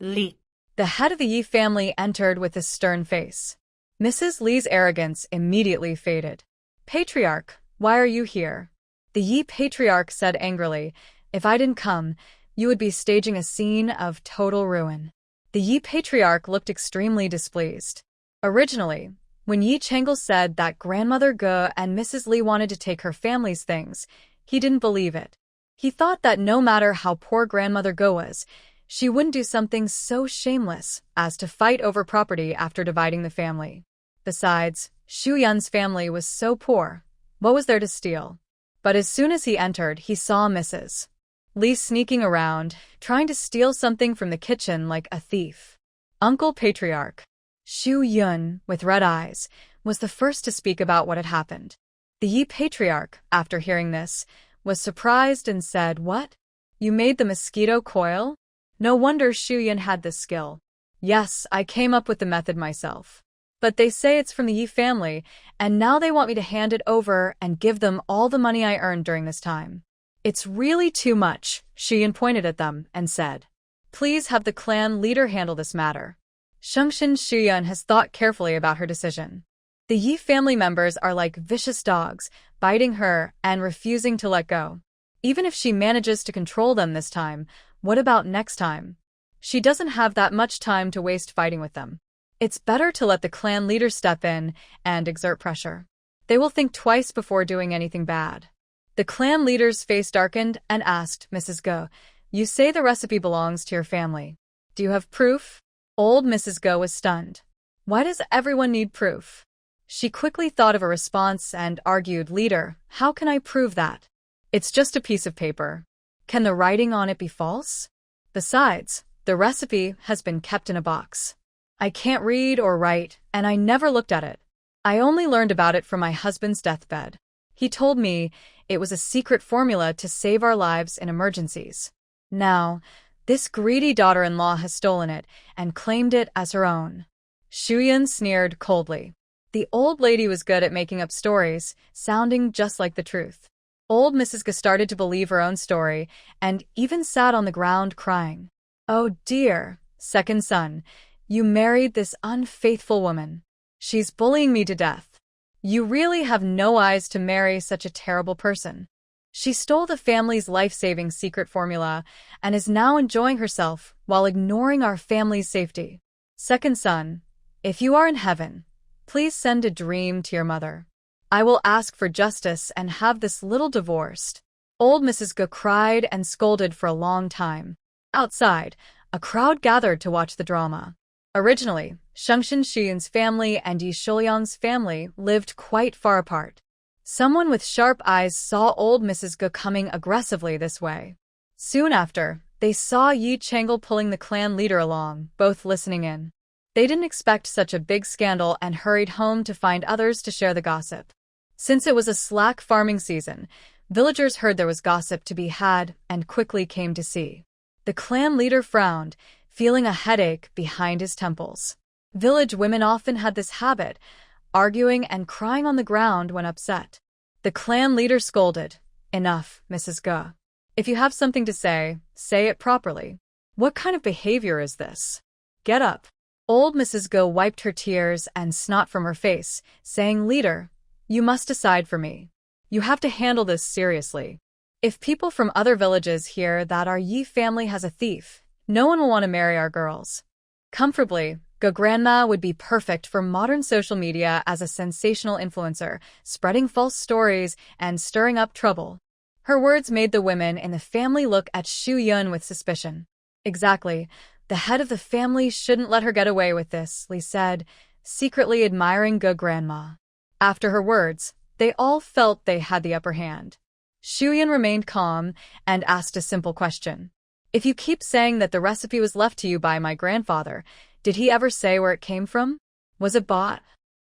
Li. The head of the Yi family entered with a stern face. Mrs. Li's arrogance immediately faded. Patriarch, why are you here? The Yi patriarch said angrily, if I didn't come, you would be staging a scene of total ruin. The Yi patriarch looked extremely displeased. Originally, when Yi Chengle said that Grandmother Ge and Mrs. Li wanted to take her family's things, he didn't believe it. He thought that no matter how poor Grandmother Ge was, She wouldn't do something so shameless as to fight over property after dividing the family. Besides, Xu Yun's family was so poor. What was there to steal? But as soon as he entered, he saw Mrs. Li sneaking around, trying to steal something from the kitchen like a thief. Uncle Patriarch Xu Yun, with red eyes, was the first to speak about what had happened. The Yi Patriarch, after hearing this, was surprised and said, "What? You made the mosquito coil? No wonder Xu Yun had this skill." "Yes, I came up with the method myself. But they say it's from the Yi family, and now they want me to hand it over and give them all the money I earned during this time. It's really too much." Xu Yun pointed at them and said, "Please have the clan leader handle this matter." Shengxin Xu Yun has thought carefully about her decision. The Yi family members are like vicious dogs, biting her and refusing to let go. Even if she manages to control them this time, what about next time? She doesn't have that much time to waste fighting with them. It's better to let the clan leader step in and exert pressure. They will think twice before doing anything bad. The clan leader's face darkened and asked Mrs. Go, "You say the recipe belongs to your family. Do you have proof?" Old Mrs. Go was stunned. Why does everyone need proof? She quickly thought of a response and argued, "Leader, how can I prove that? It's just a piece of paper. Can the writing on it be false? Besides, the recipe has been kept in a box. I can't read or write, and I never looked at it. I only learned about it from my husband's deathbed. He told me it was a secret formula to save our lives in emergencies. Now, this greedy daughter-in-law has stolen it and claimed it as her own." Xu Yun sneered coldly. The old lady was good at making up stories, sounding just like the truth. Old Mrs. Ge started to believe her own story and even sat on the ground crying. "Oh dear, second son, you married this unfaithful woman. She's bullying me to death. You really have no eyes to marry such a terrible person. She stole the family's life-saving secret formula and is now enjoying herself while ignoring our family's safety. Second son, if you are in heaven, please send a dream to your mother. I will ask for justice and have this little divorced." Old Mrs. Ge cried and scolded for a long time. Outside, a crowd gathered to watch the drama. Originally, Shengxin Xu Yun's family and Yi Shuliang's family lived quite far apart. Someone with sharp eyes saw old Mrs. Ge coming aggressively this way. Soon after, they saw Yi Changel pulling the clan leader along, both listening in. They didn't expect such a big scandal and hurried home to find others to share the gossip. Since it was a slack farming season, villagers heard there was gossip to be had and quickly came to see. The clan leader frowned, feeling a headache behind his temples. Village women often had this habit, arguing and crying on the ground when upset. The clan leader scolded, "Enough, Mrs. Ge. If you have something to say it properly. What kind of behavior is this? Get up." Old Mrs. Ge wiped her tears and snot from her face, saying, "Leader, you must decide for me. You have to handle this seriously. If people from other villages hear that our Yi family has a thief, no one will want to marry our girls." Comfortably, Ge Grandma would be perfect for modern social media as a sensational influencer, spreading false stories and stirring up trouble. Her words made the women in the family look at Xu Yun with suspicion. "Exactly. The head of the family shouldn't let her get away with this," Li said, secretly admiring Ge Grandma. After her words, they all felt they had the upper hand. Xu Yun remained calm and asked a simple question. "If you keep saying that the recipe was left to you by my grandfather, did he ever say where it came from? Was it bought,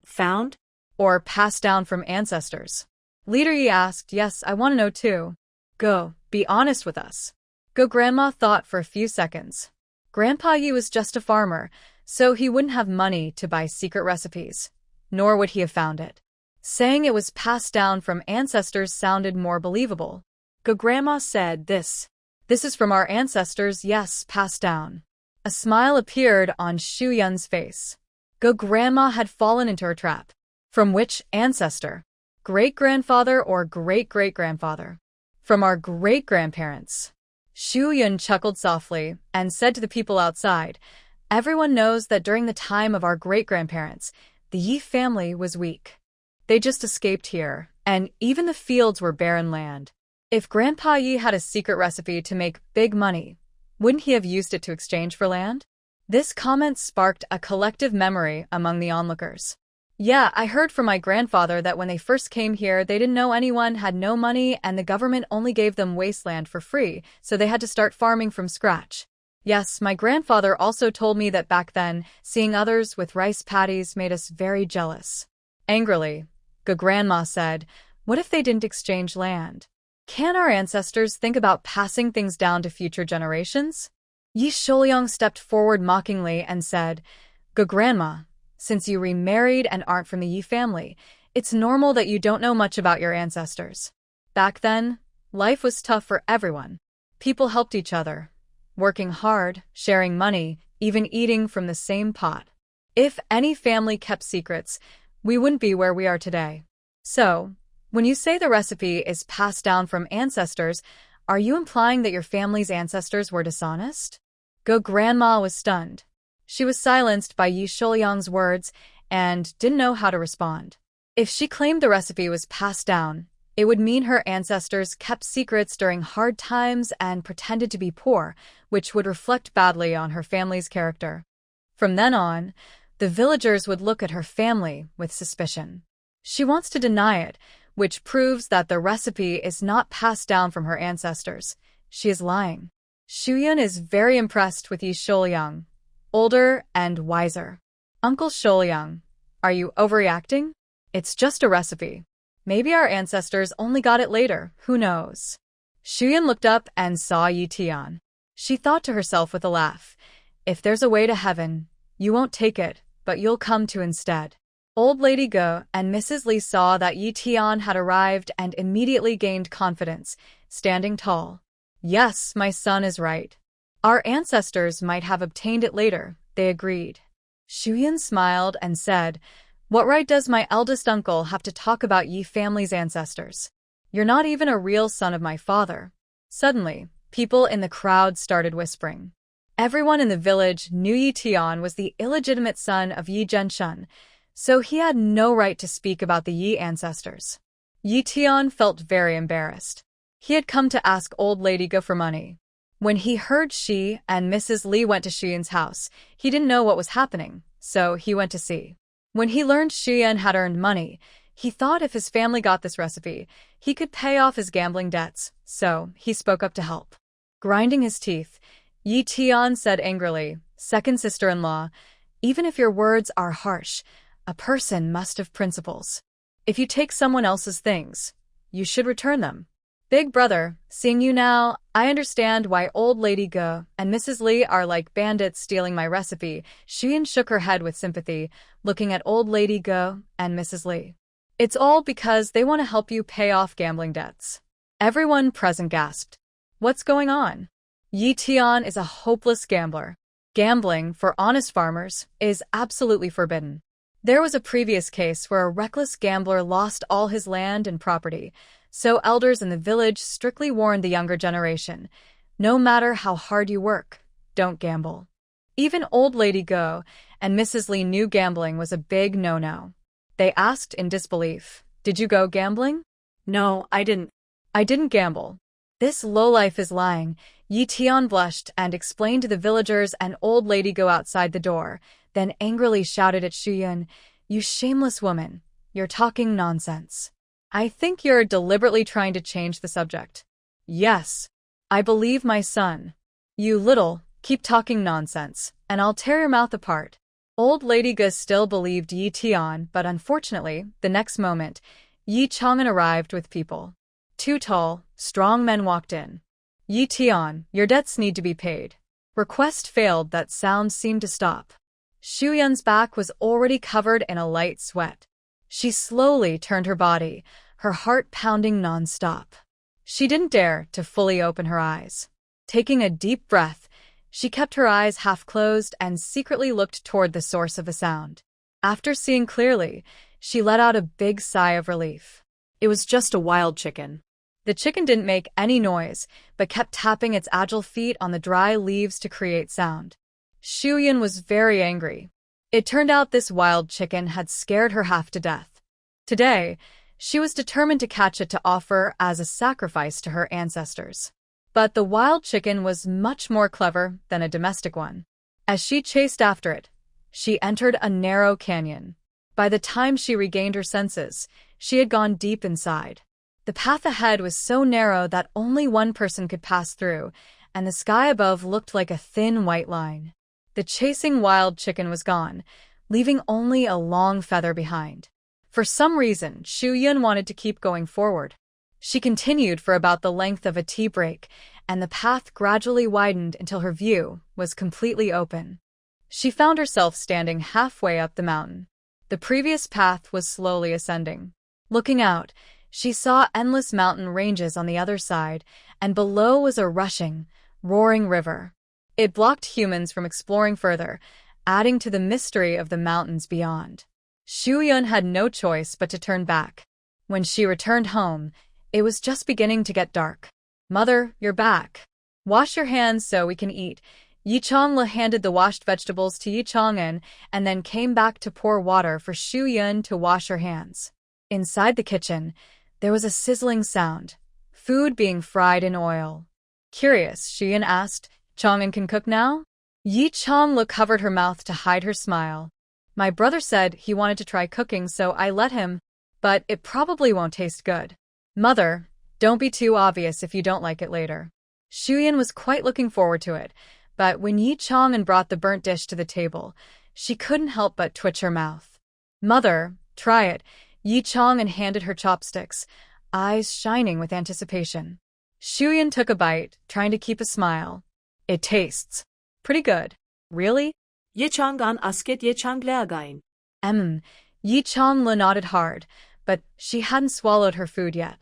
Found? or passed down from ancestors?" Leader Yi asked. "Yes, I want to know too. Go, be honest with us." Ge Grandma thought for a few seconds. Grandpa Yi was just a farmer, so he wouldn't have money to buy secret recipes, nor would he have found it. Saying it was passed down from ancestors sounded more believable. Ge Grandma said, This is from our ancestors, yes, passed down." A smile appeared on Xu Yun's face. Ge Grandma had fallen into her trap. From which ancestor? Great-grandfather or great-great-grandfather? From our great-grandparents. Xu Yun chuckled softly and said to the people outside, "Everyone knows that during the time of our great-grandparents, the Yi family was weak. They just escaped here, and even the fields were barren land. If Grandpa Yi had a secret recipe to make big money, Wouldn't he have used it to exchange for land? This comment sparked a collective memory among the onlookers. Yeah, I heard from my grandfather that when they first came here, they didn't know anyone, had no money, and the government only gave them wasteland for free, so they had to start farming from scratch. Yes, my grandfather also told me that back then, seeing others with rice paddies made us very jealous. Angrily, grandma said, what if they didn't exchange land? Can our ancestors think about passing things down to future generations? Yi Shouyang stepped forward mockingly and said, Grandma, since you remarried and aren't from the Yi family, it's normal that you don't know much about your ancestors. Back then, life was tough for everyone. People helped each other, working hard, sharing money, even eating from the same pot. If any family kept secrets, we wouldn't be where we are today. So, when you say the recipe is passed down from ancestors, are you implying that your family's ancestors were dishonest? Grandma was stunned. She was silenced by Yi Shouyang's words and didn't know how to respond. If she claimed the recipe was passed down, it would mean her ancestors kept secrets during hard times and pretended to be poor, which would reflect badly on her family's character. From then on, the villagers would look at her family with suspicion. She wants to deny it, which proves that the recipe is not passed down from her ancestors. She is lying. Shuyun is very impressed with Yi Shouyang, older and wiser. Uncle Shouyang, are you overreacting? It's just a recipe. Maybe our ancestors only got it later, who knows? Shuyun looked up and saw Yi Tian. She thought to herself with a laugh, if there's a way to heaven, you won't take it, but you'll come to instead. Old Lady Go and Mrs. Li saw that Yi Tian had arrived and immediately gained confidence, standing tall. Yes, my son is right. Our ancestors might have obtained it later, they agreed. Shuyun smiled and said, what right does my eldest uncle have to talk about Yi family's ancestors? You're not even a real son of my father. Suddenly, people in the crowd started whispering. Everyone in the village knew Yi Tian was the illegitimate son of Yi Zhenshun, so he had no right to speak about the Yi ancestors. Yi Tian felt very embarrassed. He had come to ask Old Lady Go for money. When he heard she and Mrs. Li went to Shuyun's house, he didn't know what was happening, so he went to see. When he learned Shuyun had earned money, he thought if his family got this recipe, he could pay off his gambling debts, so he spoke up to help. Grinding his teeth, Yi Tian said angrily, second sister-in-law, even if your words are harsh, a person must have principles. If you take someone else's things, you should return them. Big brother, seeing you now, I understand why Old Lady Go and Mrs. Li are like bandits stealing my recipe. Shuyun shook her head with sympathy, looking at Old Lady Go and Mrs. Li. It's all because they want to help you pay off gambling debts. Everyone present gasped. What's going on? Yi Tian is a hopeless gambler. Gambling, for honest farmers, is absolutely forbidden. There was a previous case where a reckless gambler lost all his land and property, so elders in the village strictly warned the younger generation, no matter how hard you work, don't gamble. Even Old Lady Go and Mrs. Li knew gambling was a big no-no. They asked in disbelief, did you go gambling? No, I didn't. I didn't gamble. This lowlife is lying. Yi Tian blushed and explained to the villagers and Old Lady Go outside the door, then angrily shouted at Shuyun, you shameless woman, you're talking nonsense. I think you're deliberately trying to change the subject. Yes, I believe my son. You little, keep talking nonsense, and I'll tear your mouth apart. Old Lady Ge still believed Yi Tian, but unfortunately, the next moment, Yi Chang'an arrived with people. Two tall, strong men walked in. Yi Tian, your debts need to be paid. Request failed. That sound seemed to stop. Shuyun's back was already covered in a light sweat. She slowly turned her body, her heart pounding non-stop. She didn't dare to fully open her eyes. Taking a deep breath, she kept her eyes half closed and secretly looked toward the source of the sound. After seeing clearly, she let out a big sigh of relief. It was just a wild chicken. The chicken didn't make any noise, but kept tapping its agile feet on the dry leaves to create sound. Shuyun was very angry. It turned out this wild chicken had scared her half to death. Today, she was determined to catch it to offer as a sacrifice to her ancestors. But the wild chicken was much more clever than a domestic one. As she chased after it, she entered a narrow canyon. By the time she regained her senses, she had gone deep inside. The path ahead was so narrow that only one person could pass through, and the sky above looked like a thin white line. The chasing wild chicken was gone, leaving only a long feather behind. For some reason, Shu Yun wanted to keep going forward. She continued for about the length of a tea break, and the path gradually widened until her view was completely open. She found herself standing halfway up the mountain. The previous path was slowly ascending. Looking out, she saw endless mountain ranges on the other side, and below was a rushing, roaring river. It blocked humans from exploring further, adding to the mystery of the mountains beyond. Shu Yun had no choice but to turn back. When she returned home, it was just beginning to get dark. "Mother, you're back. Wash your hands so we can eat." Yi Changla handed the washed vegetables to Yi Chang'an and then came back to pour water for Shu Yun to wash her hands. Inside the kitchen, there was a sizzling sound, food being fried in oil. Curious, Shu Yun asked, "Chang'an can cook now?" Yi Changla covered her mouth to hide her smile. "My brother said he wanted to try cooking, so I let him, but it probably won't taste good." "Mother, don't be too obvious if you don't like it later." Shu Yun was quite looking forward to it, but when Yi Chang'an brought the burnt dish to the table, she couldn't help but twitch her mouth. "Mother, try it." Yi Chang'an handed her chopsticks, eyes shining with anticipation. Shu Yun took a bite, trying to keep a smile. "It tastes pretty good." "Really?" Ye Chang'an asket ye Chang'leagain. Yi Chang'la nodded hard, but she hadn't swallowed her food yet.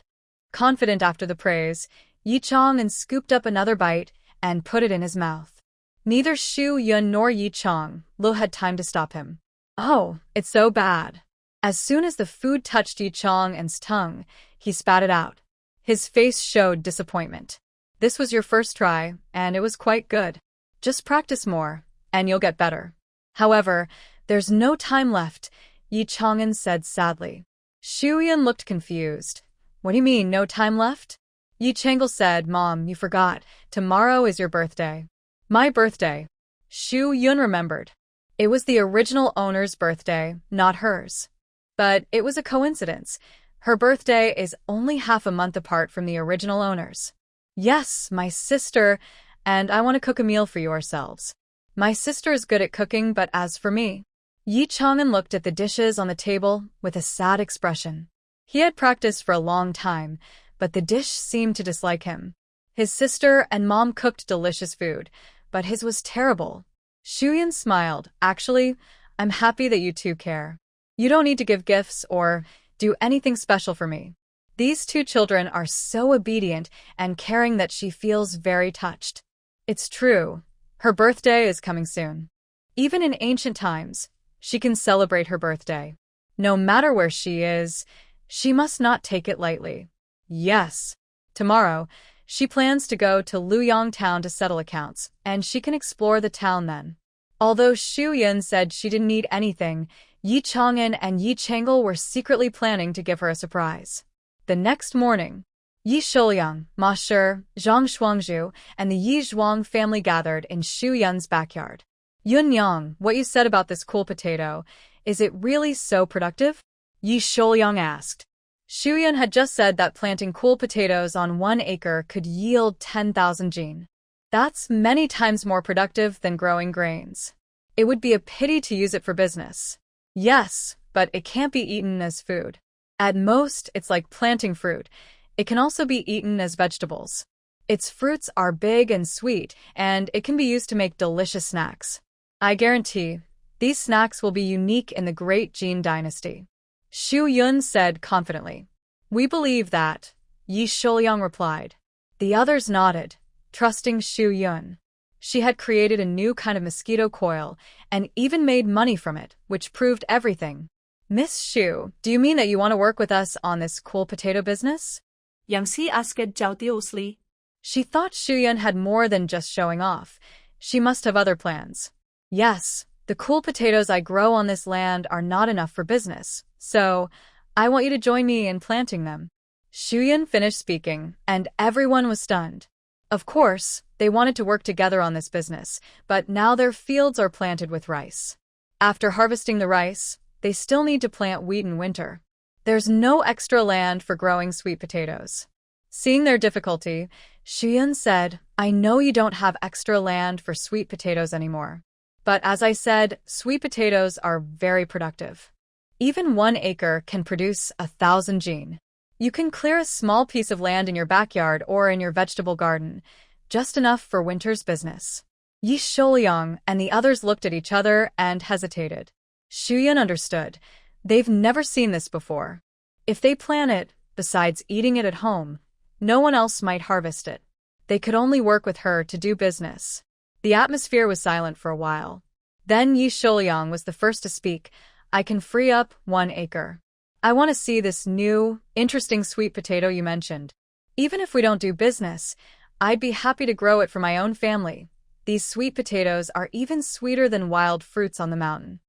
Confident after the praise, Yi Chang'an scooped up another bite and put it in his mouth. Neither Shu Yun nor Yi Chang'la had time to stop him. "Oh, it's so bad." As soon as the food touched Yi Chang'an's tongue, he spat it out. His face showed disappointment. "This was your first try, and it was quite good. Just practice more, and you'll get better." "However, there's no time left," Yi Chang'an said sadly. Shu Yun looked confused. "What do you mean, no time left?" Yi Chang'la said, "Mom, you forgot. Tomorrow is your birthday." "My birthday?" Shu Yun remembered. It was the original owner's birthday, not hers. But it was a coincidence. Her birthday is only half a month apart from the original owner's. "Yes, my sister, and I want to cook a meal for you ourselves. My sister is good at cooking, but as for me..." Yi Chang'an looked at the dishes on the table with a sad expression. He had practiced for a long time, but the dish seemed to dislike him. His sister and mom cooked delicious food, but his was terrible. Shu Yun smiled. "Actually, I'm happy that you two care. You don't need to give gifts or do anything special for me." These two children are so obedient and caring that she feels very touched. It's true. Her birthday is coming soon. Even in ancient times, she can celebrate her birthday. No matter where she is, she must not take it lightly. Yes. Tomorrow, she plans to go to Luoyang town to settle accounts, and she can explore the town then. Although Shu Yun said she didn't need anything, Yi Chang'an and Yi Chang'la were secretly planning to give her a surprise. The next morning, Yi Shouyang, Ma Shi, Zhang Shuangzhu, and the Yi Zhuang family gathered in Shu Yun's backyard. "Yun Yang, what you said about this cool potato, is it really so productive?" Yi Shouyang asked. Shu Yun had just said that planting cool potatoes on 1 acre could yield 10,000 jin. That's many times more productive than growing grains. It would be a pity to use it for business. Yes, but it can't be eaten as food. At most, it's like planting fruit. It can also be eaten as vegetables. Its fruits are big and sweet, and it can be used to make delicious snacks. I guarantee, these snacks will be unique in the Great Jin Dynasty. Shu Yun said confidently. "We believe that," Yi Shouyang replied. The others nodded, trusting Shu Yun. She had created a new kind of mosquito coil and even made money from it, which proved everything. "Miss Shu, do you mean that you want to work with us on this cool potato business?" Yang si asked Jiao. She thought Shu Yun had more than just showing off. She must have other plans. "Yes, the cool potatoes I grow on this land are not enough for business, so I want you to join me in planting them." Shu Yun finished speaking, and everyone was stunned. Of course, they wanted to work together on this business, but now their fields are planted with rice. After harvesting the rice, they still need to plant wheat in winter. There's no extra land for growing sweet potatoes. Seeing their difficulty, Shuyun said, I know you don't have extra land for sweet potatoes anymore. But as I said, sweet potatoes are very productive. Even 1 acre can produce 1,000 jin. You can clear a small piece of land in your backyard or in your vegetable garden, just enough for winter's business. Yi Shouliang and the others looked at each other and hesitated. Shuyun understood. They've never seen this before. If they plant it, besides eating it at home, no one else might harvest it. They could only work with her to do business. The atmosphere was silent for a while. Then Yi Shouliang was the first to speak. I can free up 1 acre. I want to see this new, interesting sweet potato you mentioned. Even if we don't do business, I'd be happy to grow it for my own family. These sweet potatoes are even sweeter than wild fruits on the mountain.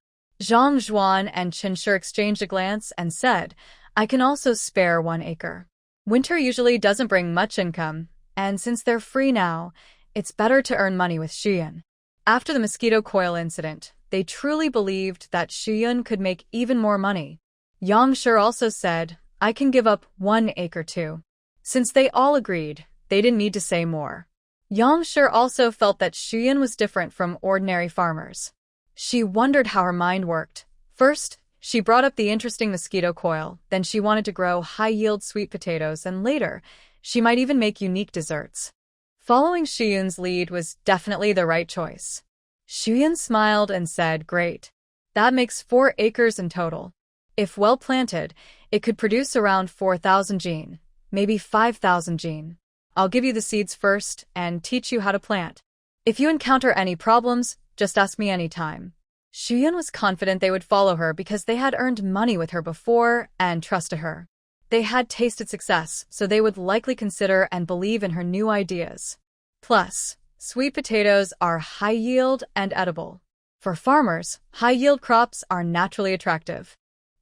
Zhang Zhuan and Chen Shi exchanged a glance and said, I can also spare 1 acre. Winter usually doesn't bring much income, and since they're free now, it's better to earn money with Shuyun. After the mosquito coil incident, they truly believed that Shuyun could make even more money. Yang Shi also said, I can give up 1 acre too. Since they all agreed, they didn't need to say more. Yang Shi also felt that Shuyun was different from ordinary farmers. She wondered how her mind worked. First, she brought up the interesting mosquito coil, then she wanted to grow high-yield sweet potatoes, and later, she might even make unique desserts. Following Shuyun's lead was definitely the right choice. Shuyun smiled and said, Great. That makes 4 acres in total. If well planted, it could produce around 4,000 jin, maybe 5,000 jin. I'll give you the seeds first and teach you how to plant. If you encounter any problems, just ask me anytime. Shuyun was confident they would follow her because they had earned money with her before and trusted her. They had tasted success, so they would likely consider and believe in her new ideas. Plus, sweet potatoes are high-yield and edible. For farmers, high-yield crops are naturally attractive.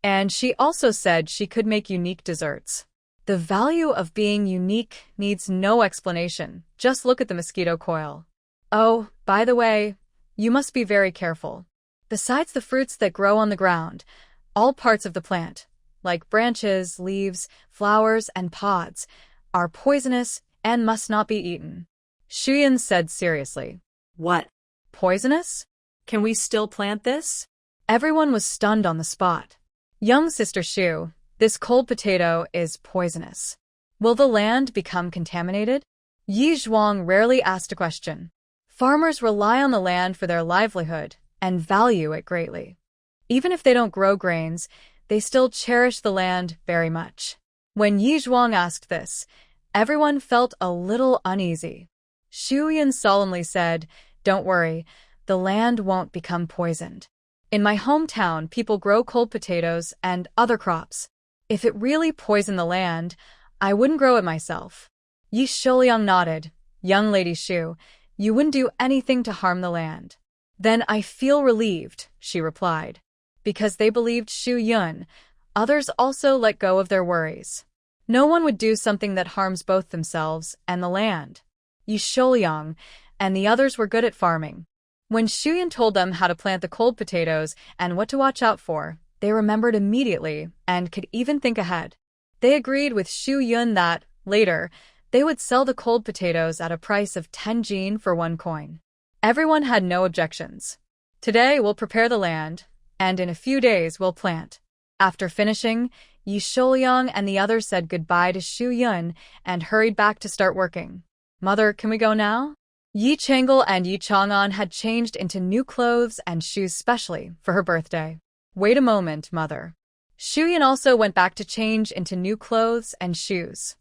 And she also said she could make unique desserts. The value of being unique needs no explanation. Just look at the mosquito coil. Oh, by the way, you must be very careful. Besides the fruits that grow on the ground, all parts of the plant, like branches, leaves, flowers, and pods, are poisonous and must not be eaten. Shuyun said seriously. What? Poisonous? Can we still plant this? Everyone was stunned on the spot. Young Sister Shu, this cold potato is poisonous. Will the land become contaminated? Yi Zhuang rarely asked a question. Farmers rely on the land for their livelihood and value it greatly. Even if they don't grow grains, they still cherish the land very much. When Yi Zhuang asked this, everyone felt a little uneasy. Shuyun solemnly said, Don't worry, the land won't become poisoned. In my hometown, people grow cold potatoes and other crops. If it really poisoned the land, I wouldn't grow it myself. Yi Shouliang nodded. Young Lady Shu, you wouldn't do anything to harm the land. Then I feel relieved, she replied. Because they believed Shuyun, others also let go of their worries. No one would do something that harms both themselves and the land. Yi Shouliang and the others were good at farming. When Shuyun told them how to plant the cold potatoes and what to watch out for, they remembered immediately and could even think ahead. They agreed with Shuyun that, later, they would sell the cold potatoes at a price of 10 jin for 1 coin. Everyone had no objections. Today we'll prepare the land, and in a few days we'll plant. After finishing, Yi Shouliang and the others said goodbye to Shuyun and hurried back to start working. Mother, can we go now? Yi Changel and Yi Chang'an had changed into new clothes and shoes specially for her birthday. Wait a moment, Mother. Shuyun also went back to change into new clothes and shoes.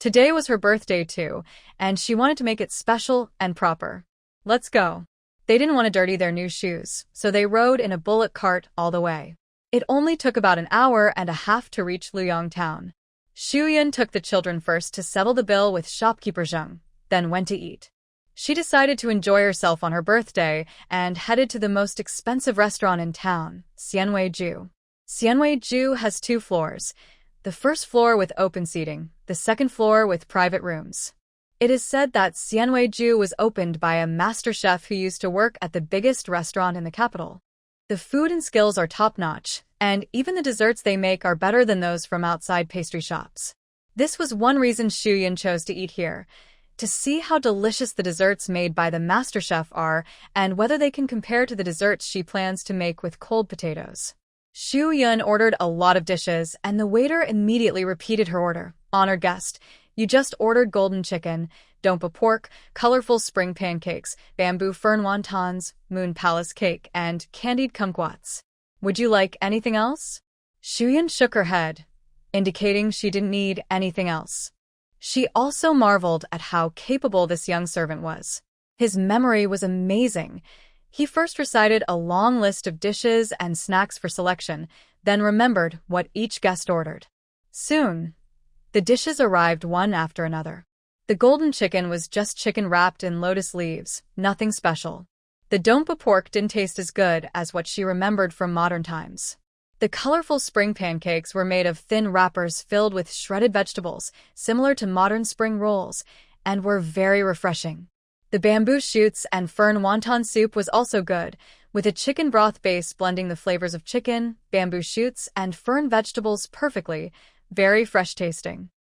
Today was her birthday too, and she wanted to make it special and proper. Let's go. They didn't want to dirty their new shoes, so they rode in a bullock cart all the way. It only took about an hour and a half to reach Luoyang town. Shuyun took the children first to settle the bill with shopkeeper Zheng, then went to eat. She decided to enjoy herself on her birthday and headed to the most expensive restaurant in town, Xianwei-ju. Xianwei-ju has 2 floors, the first floor with open seating, the second floor with private rooms. It is said that Xianwei-ju was opened by a master chef who used to work at the biggest restaurant in the capital. The food and skills are top-notch, and even the desserts they make are better than those from outside pastry shops. This was one reason Xu Yun chose to eat here, to see how delicious the desserts made by the master chef are and whether they can compare to the desserts she plans to make with cold potatoes. Xu Yun ordered a lot of dishes, and the waiter immediately repeated her order. "Honored guest, you just ordered golden chicken, dompa pork, colorful spring pancakes, bamboo fern wontons, moon palace cake, and candied kumquats. Would you like anything else?" Xu Yun shook her head, indicating she didn't need anything else. She also marveled at how capable this young servant was. His memory was amazing. He first recited a long list of dishes and snacks for selection, then remembered what each guest ordered. Soon, the dishes arrived one after another. The golden chicken was just chicken wrapped in lotus leaves, nothing special. The dompa pork didn't taste as good as what she remembered from modern times. The colorful spring pancakes were made of thin wrappers filled with shredded vegetables, similar to modern spring rolls, and were very refreshing. The bamboo shoots and fern wonton soup was also good, with a chicken broth base blending the flavors of chicken, bamboo shoots, and fern vegetables perfectly, very fresh tasting.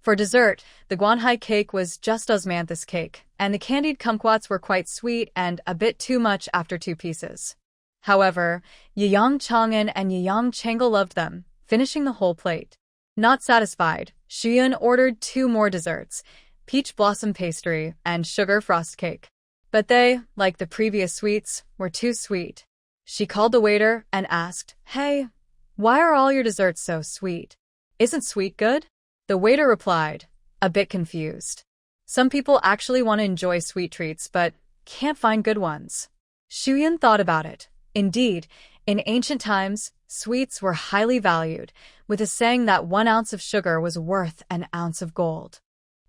For dessert, the guanhai cake was just osmanthus cake, and the candied kumquats were quite sweet and a bit too much after 2 pieces. However, Yang Chang'an and Yang Chang'e loved them, finishing the whole plate. Not satisfied, Xu Yun ordered 2 more desserts, peach blossom pastry and sugar frost cake. But they, like the previous sweets, were too sweet. She called the waiter and asked, "Hey, why are all your desserts so sweet? Isn't sweet good?" The waiter replied, a bit confused. "Some people actually want to enjoy sweet treats but can't find good ones." Xu Yun thought about it. Indeed, in ancient times, sweets were highly valued, with a saying that 1 ounce of sugar was worth an ounce of gold.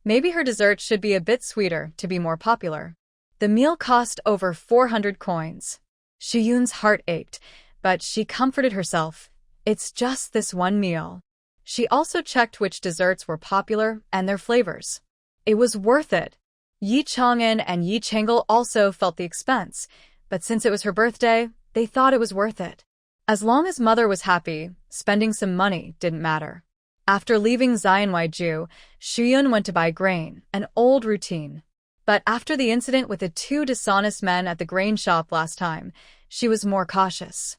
Maybe her dessert should be a bit sweeter to be more popular. The meal cost over 400 coins. Xu Yun's heart ached, but she comforted herself. It's just this one meal. She also checked which desserts were popular and their flavors. It was worth it. Yi Chang'an and Yi Chang'e also felt the expense, but since it was her birthday, they thought it was worth it. As long as mother was happy, spending some money didn't matter. After leaving Xianwei-ju, Xu Yun went to buy grain, an old routine. But after the incident with the 2 dishonest men at the grain shop last time, she was more cautious.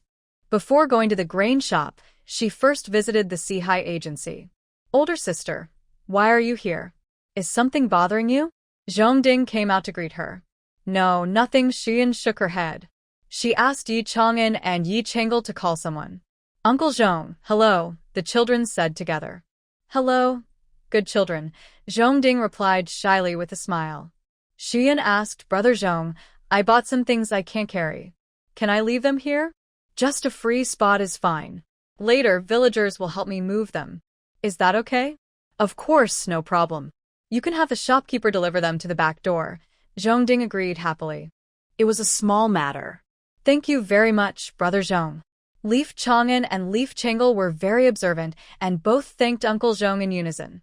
Before going to the grain shop, she first visited the Sihai agency. "Older sister, why are you here? Is something bothering you?" Zhongding came out to greet her. "No, nothing." Xu Yun shook her head. She asked Yi Chang'an and Yi Chang'e to call someone. "Uncle Zhong, hello," the children said together. "Hello, good children," Zhongding replied shyly with a smile. Xu Yun asked, "Brother Zhong, I bought some things I can't carry. Can I leave them here? Just a free spot is fine. Later, villagers will help me move them. Is that okay?" "Of course, no problem. You can have the shopkeeper deliver them to the back door," Zhongding agreed happily. It was a small matter. "Thank you very much, Brother Zhong." Leaf Chang'an and Leaf Chang'e were very observant and both thanked Uncle Zhong in unison.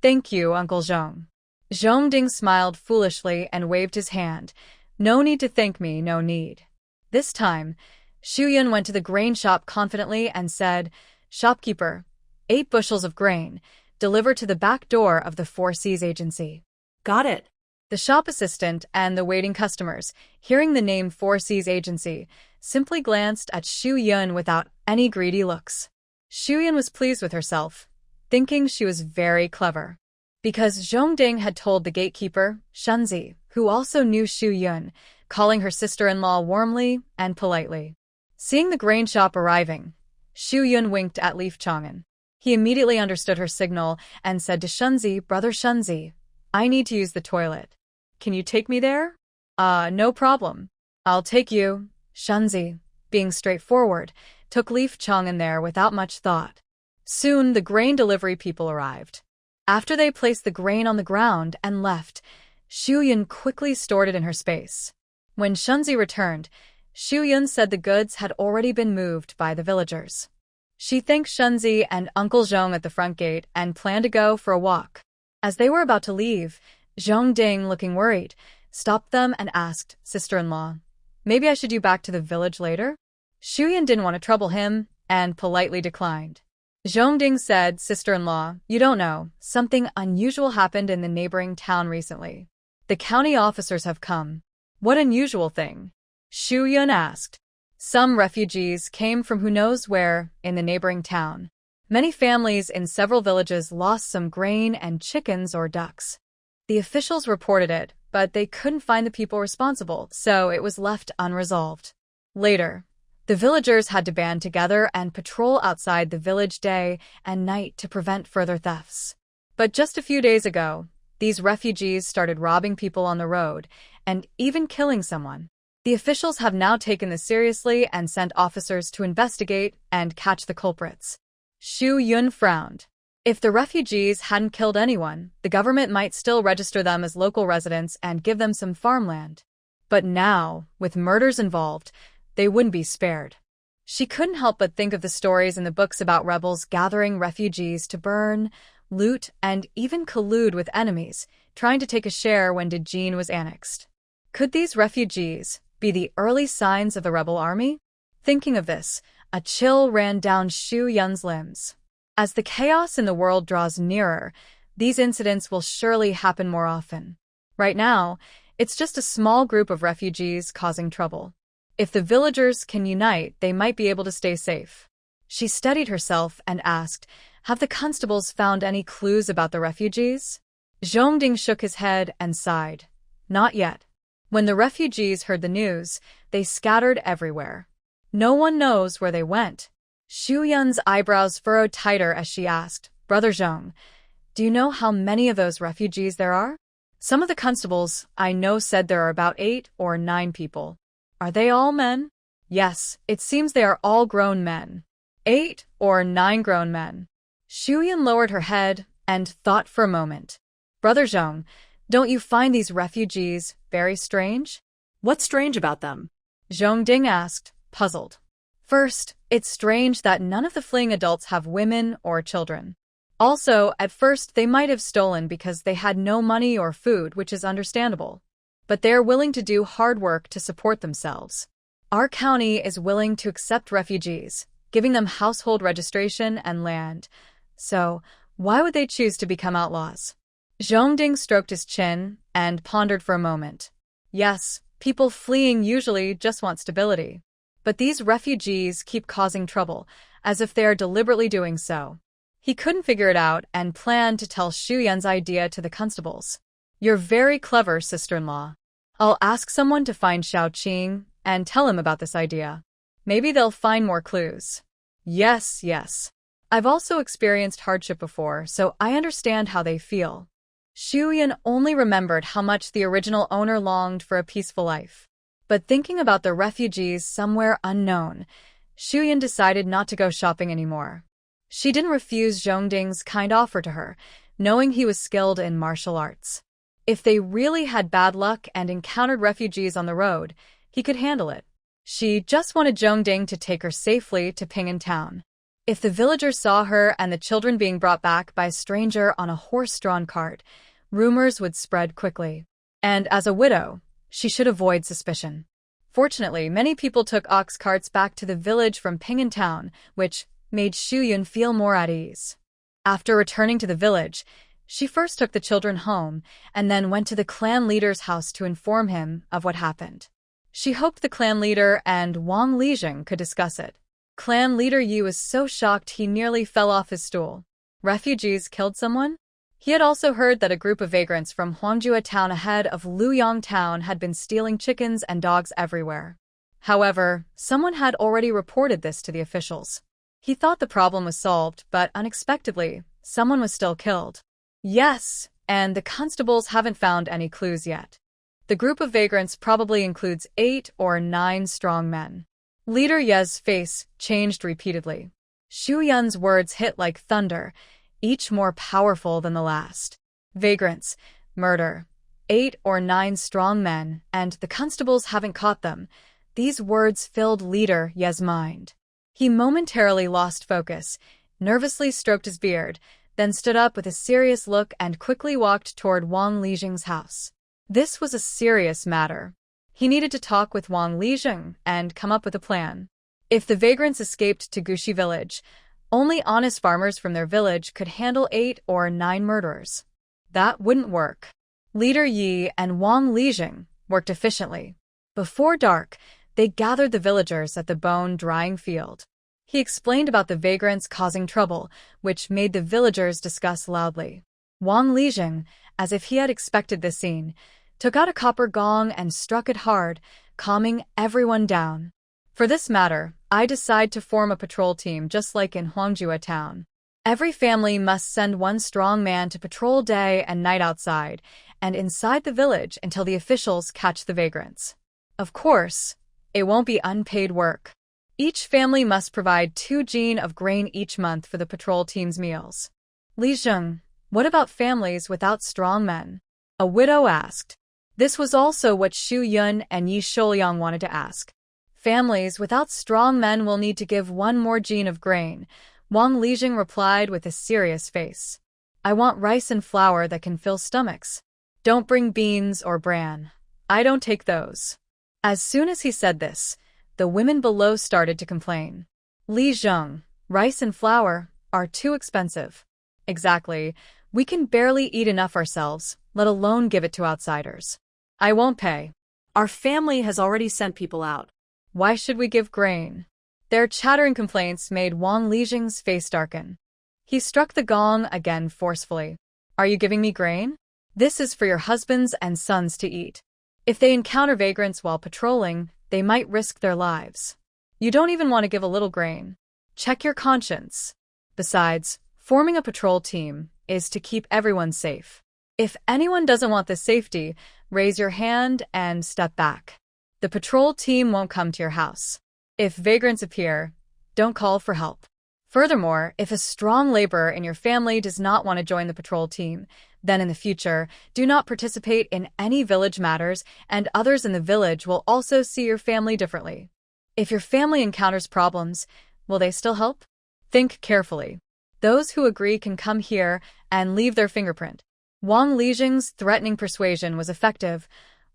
"Thank you, Uncle Zhong." Zhongding smiled foolishly and waved his hand. "No need to thank me, no need." This time, Xu Yun went to the grain shop confidently and said, "Shopkeeper, 8 bushels of grain, deliver to the back door of the Four Seas agency." Got it. The shop assistant and the waiting customers, hearing the name Four Seas agency, simply glanced at Xu Yun without any greedy looks. Xu Yun was pleased with herself, thinking she was very clever. Because Zhongding had told the gatekeeper, Shunzi, who also knew Xu Yun, calling her sister-in-law warmly and politely. Seeing the grain shop arriving, Xu Yun winked at Leaf Chang'an. He immediately understood her signal and said to Shunzi, "Brother Shunzi, I need to use the toilet. Can you take me there?" No problem. I'll take you." Shunzi, being straightforward, took Leaf Chang'an there without much thought. Soon, the grain delivery people arrived. After they placed the grain on the ground and left, Xu Yun quickly stored it in her space. When Shunzi returned, Xu Yun said the goods had already been moved by the villagers. She thanked Shunzi and Uncle Zhong at the front gate and planned to go for a walk. As they were about to leave, Zhongding, looking worried, stopped them and asked sister-in-law, "Maybe I should you back to the village later?" Shuyan didn't want to trouble him and politely declined. Zhongding said, "Sister-in-law, you don't know, something unusual happened in the neighboring town recently. The county officers have come." "What unusual thing?" Shuyan asked. "Some refugees came from who knows where in the neighboring town. Many families in several villages lost some grain and chickens or ducks. The officials reported it, but they couldn't find the people responsible, so it was left unresolved. Later, the villagers had to band together and patrol outside the village day and night to prevent further thefts. But just a few days ago, these refugees started robbing people on the road and even killing someone. The officials have now taken this seriously and sent officers to investigate and catch the culprits." Shu Yun frowned. If the refugees hadn't killed anyone, the government might still register them as local residents and give them some farmland. But now, with murders involved, they wouldn't be spared. She couldn't help but think of the stories in the books about rebels gathering refugees to burn, loot, and even collude with enemies, trying to take a share when Dejin was annexed. Could these refugees be the early signs of the rebel army? Thinking of this, a chill ran down Shu Yun's limbs. As the chaos in the world draws nearer, these incidents will surely happen more often. Right now, it's just a small group of refugees causing trouble. If the villagers can unite, they might be able to stay safe. She steadied herself and asked, "Have the constables found any clues about the refugees?" Zhongding shook his head and sighed. "Not yet." When the refugees heard the news, they scattered everywhere. No one knows where they went. Shu Yun's eyebrows furrowed tighter as she asked, "Brother Zhong, do you know how many of those refugees there are?" "Some of the constables I know said there are about 8 or 9 people." "Are they all men?" "Yes, it seems they are all grown men." 8 or 9 grown men. Shu Yun lowered her head and thought for a moment. "Brother Zhong, don't you find these refugees very strange?" What's strange about them? Zhongding asked, puzzled. "First, it's strange that none of the fleeing adults have women or children. Also, at first they might have stolen because they had no money or food, which is understandable. But they are willing to do hard work to support themselves. Our county is willing to accept refugees, giving them household registration and land. So, why would they choose to become outlaws?" Zhongding stroked his chin and pondered for a moment. "Yes, people fleeing usually just want stability. But these refugees keep causing trouble, as if they are deliberately doing so." He couldn't figure it out and planned to tell Shu Yun's idea to the constables. "You're very clever, sister-in-law. I'll ask someone to find Xiao Qing and tell him about this idea. Maybe they'll find more clues." Yes. I've also experienced hardship before, so I understand how they feel." Shu Yun only remembered how much the original owner longed for a peaceful life. But thinking about the refugees somewhere unknown, Shu Yun decided not to go shopping anymore. She didn't refuse Zhongding's kind offer to her, knowing he was skilled in martial arts. If they really had bad luck and encountered refugees on the road, he could handle it. She just wanted Zhongding to take her safely to Ping'an town. If the villagers saw her and the children being brought back by a stranger on a horse-drawn cart, rumors would spread quickly. And as a widow, she should avoid suspicion. Fortunately, many people took ox carts back to the village from Ping'an town, which made Shu Yun feel more at ease. After returning to the village, she first took the children home and then went to the clan leader's house to inform him of what happened. She hoped the clan leader and Wang Lijing could discuss it. Clan leader Yu was so shocked he nearly fell off his stool. Refugees killed someone? He had also heard that a group of vagrants from Huangjua town ahead of Luyang town had been stealing chickens and dogs everywhere. However, someone had already reported this to the officials. He thought the problem was solved, but unexpectedly, someone was still killed. Yes, and the constables haven't found any clues yet. The group of vagrants probably includes 8 or 9 strong men. Leader Ye's face changed repeatedly. Shu Yun's words hit like thunder, each more powerful than the last. Vagrants, murder, 8 or 9 strong men, and the constables haven't caught them. These words filled Leader Ye's mind. He momentarily lost focus, nervously stroked his beard, then stood up with a serious look and quickly walked toward Wang Lijing's house. This was a serious matter. He needed to talk with Wang Lijing and come up with a plan. If the vagrants escaped to Gushi village, only honest farmers from their village could handle 8 or 9 murderers. That wouldn't work. Leader Yi and Wang Lijing worked efficiently. Before dark, they gathered the villagers at the bone-drying field. He explained about the vagrants causing trouble, which made the villagers discuss loudly. Wang Lijing, as if he had expected this scene, took out a copper gong and struck it hard, calming everyone down. For this matter, I decide to form a patrol team just like in Huangjua town. Every family must send one strong man to patrol day and night outside and inside the village until the officials catch the vagrants. Of course, it won't be unpaid work. Each family must provide 2 jin of grain each month for the patrol team's meals. Li Zheng, what about families without strong men? A widow asked. This was also what Xu Yun and Yi Shouyang wanted to ask. Families without strong men will need to give 1 more jin of grain, Wang Lijing replied with a serious face. I want rice and flour that can fill stomachs. Don't bring beans or bran. I don't take those. As soon as he said this, the women below started to complain. Li Zheng, rice and flour are too expensive. Exactly. We can barely eat enough ourselves, let alone give it to outsiders. I won't pay. Our family has already sent people out. Why should we give grain? Their chattering complaints made Wang Lijing's face darken. He struck the gong again forcefully. Are you giving me grain? This is for your husbands and sons to eat. If they encounter vagrants while patrolling, they might risk their lives. You don't even want to give a little grain. Check your conscience. Besides, forming a patrol team is to keep everyone safe. If anyone doesn't want this safety, raise your hand and step back. The patrol team won't come to your house. If vagrants appear, don't call for help. Furthermore, if a strong laborer in your family does not want to join the patrol team, then in the future, do not participate in any village matters, and others in the village will also see your family differently. If your family encounters problems, will they still help? Think carefully. Those who agree can come here and leave their fingerprint. Wang Lijing's threatening persuasion was effective.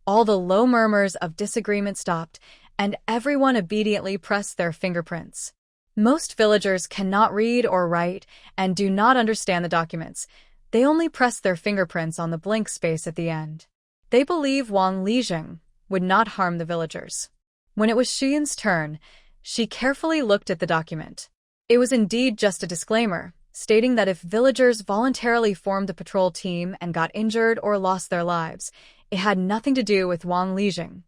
All the low murmurs of disagreement stopped, and everyone obediently pressed their fingerprints. Most villagers cannot read or write and do not understand the documents. They only press their fingerprints on the blank space at the end. They believe Wang Lijing would not harm the villagers. When it was Xuyin's turn, she carefully looked at the document. It was indeed just a disclaimer, stating that if villagers voluntarily formed the patrol team and got injured or lost their lives, it had nothing to do with Wang Lijing.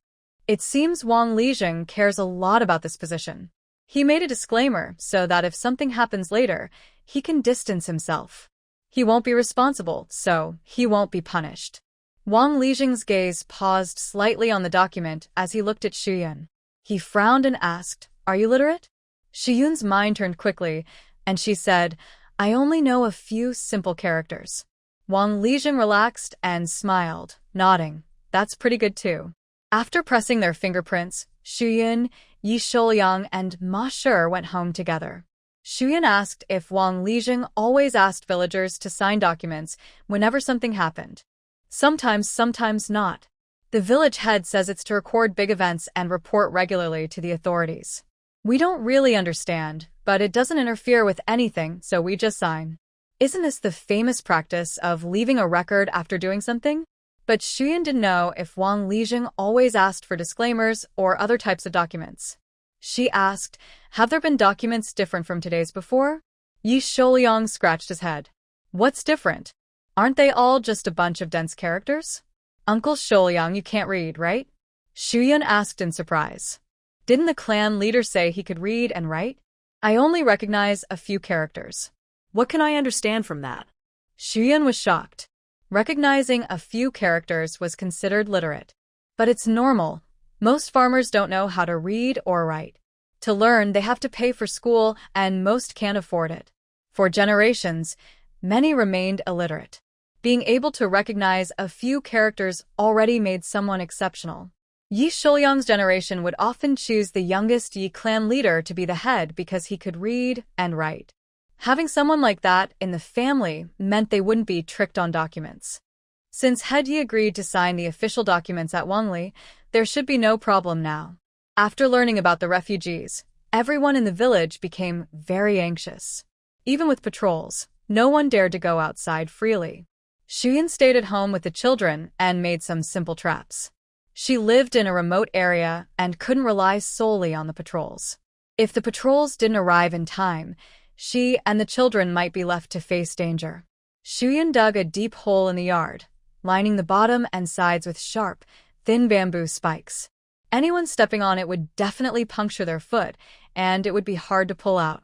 It seems Wang Lijing cares a lot about this position. He made a disclaimer so that if something happens later, he can distance himself. He won't be responsible, so he won't be punished. Wang Lijing's gaze paused slightly on the document as he looked at Xuyun. He frowned and asked, "Are you literate?" Xuyun's mind turned quickly, and she said, "I only know a few simple characters." Wang Lijing relaxed and smiled, nodding. "That's pretty good too." After pressing their fingerprints, Xuyun, Yi Shouyang, and Ma Shi went home together. Xuyun asked if Wang Lijing always asked villagers to sign documents whenever something happened. Sometimes not. The village head says it's to record big events and report regularly to the authorities. We don't really understand, but it doesn't interfere with anything, so we just sign. Isn't this the famous practice of leaving a record after doing something? But Xuyun didn't know if Wang Lijing always asked for disclaimers or other types of documents. She asked, "Have there been documents different from today's before?" Yi Shouyang scratched his head. "What's different? Aren't they all just a bunch of dense characters?" "Uncle Shouyang, you can't read, right?" Xuyun asked in surprise. "Didn't the clan leader say he could read and write?" "I only recognize a few characters." What can I understand from that? Xuyun was shocked. Recognizing a few characters was considered literate. But it's normal. Most farmers don't know how to read or write. To learn, they have to pay for school, and most can't afford it. For generations, many remained illiterate. Being able to recognize a few characters already made someone exceptional. Yi Shouyang's generation would often choose the youngest Yi clan leader to be the head because he could read and write. Having someone like that in the family meant they wouldn't be tricked on documents. Since Head Yi agreed to sign the official documents at Wangli, there should be no problem now. After learning about the refugees, everyone in the village became very anxious. Even with patrols, no one dared to go outside freely. Shuyan stayed at home with the children and made some simple traps. She lived in a remote area and couldn't rely solely on the patrols. If the patrols didn't arrive in time, she and the children might be left to face danger. Shuyan dug a deep hole in the yard, lining the bottom and sides with sharp, thin bamboo spikes. Anyone stepping on it would definitely puncture their foot, and it would be hard to pull out.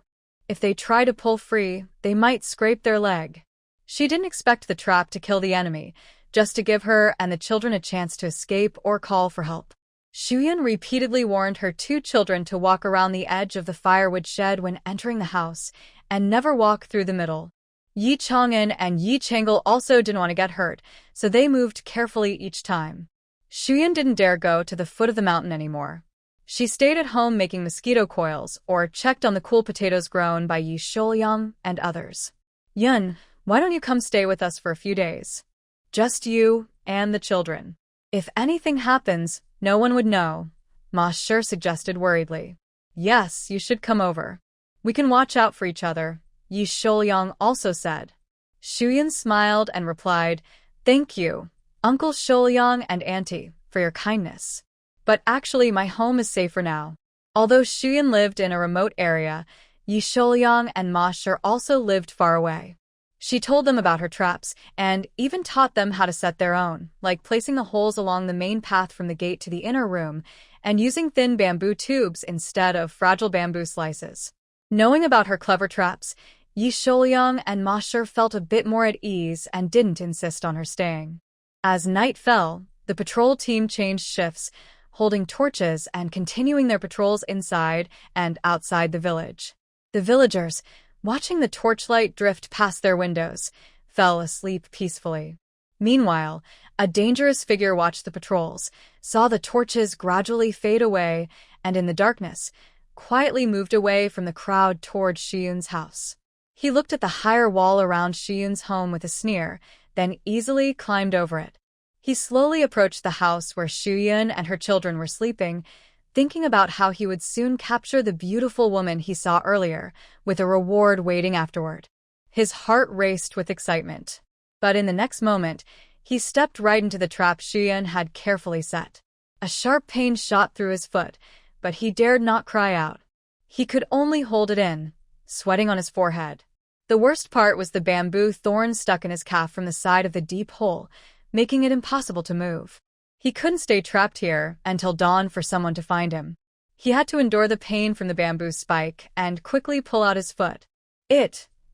If they tried to pull free, they might scrape their leg. She didn't expect the trap to kill the enemy, just to give her and the children a chance to escape or call for help. Shuyan repeatedly warned her two children to walk around the edge of the firewood shed when entering the house, and never walk through the middle. Yi Chang'an and Yi Changle also didn't want to get hurt, so they moved carefully each time. Shuyan didn't dare go to the foot of the mountain anymore. She stayed at home making mosquito coils or checked on the cool potatoes grown by Yi Shouyang and others. Yun, why don't you come stay with us for a few days? Just you and the children. If anything happens, no one would know, Ma Shi suggested worriedly. Yes, you should come over. We can watch out for each other, Yi Shouyang also said. Shuyan smiled and replied, Thank you, Uncle Shouyang and Auntie, for your kindness. But actually my home is safer now. Although Shuyan lived in a remote area, Yi Shouyang and Ma Shi also lived far away. She told them about her traps and even taught them how to set their own, like placing the holes along the main path from the gate to the inner room and using thin bamboo tubes instead of fragile bamboo slices. Knowing about her clever traps, Yi Shouyang and Ma Shi felt a bit more at ease and didn't insist on her staying. As night fell, the patrol team changed shifts, holding torches and continuing their patrols inside and outside the village. The villagers, watching the torchlight drift past their windows, fell asleep peacefully. Meanwhile, a dangerous figure watched the patrols, saw the torches gradually fade away, and in the darkness, quietly moved away from the crowd toward Shiyun's house. He looked at the higher wall around Shiyun's home with a sneer, then easily climbed over it. He slowly approached the house where Shuyun and her children were sleeping, thinking about how he would soon capture the beautiful woman he saw earlier, with a reward waiting afterward. His heart raced with excitement. But in the next moment, he stepped right into the trap Shuyun had carefully set. A sharp pain shot through his foot, but he dared not cry out. He could only hold it in, sweating on his forehead. The worst part was the bamboo thorn stuck in his calf from the side of the deep hole, making it impossible to move. He couldn't stay trapped here until dawn for someone to find him. He had to endure the pain from the bamboo spike and quickly pull out his foot.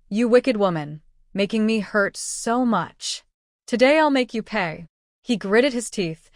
You wicked woman, making me hurt so much. Today I'll make you pay. He gritted his teeth,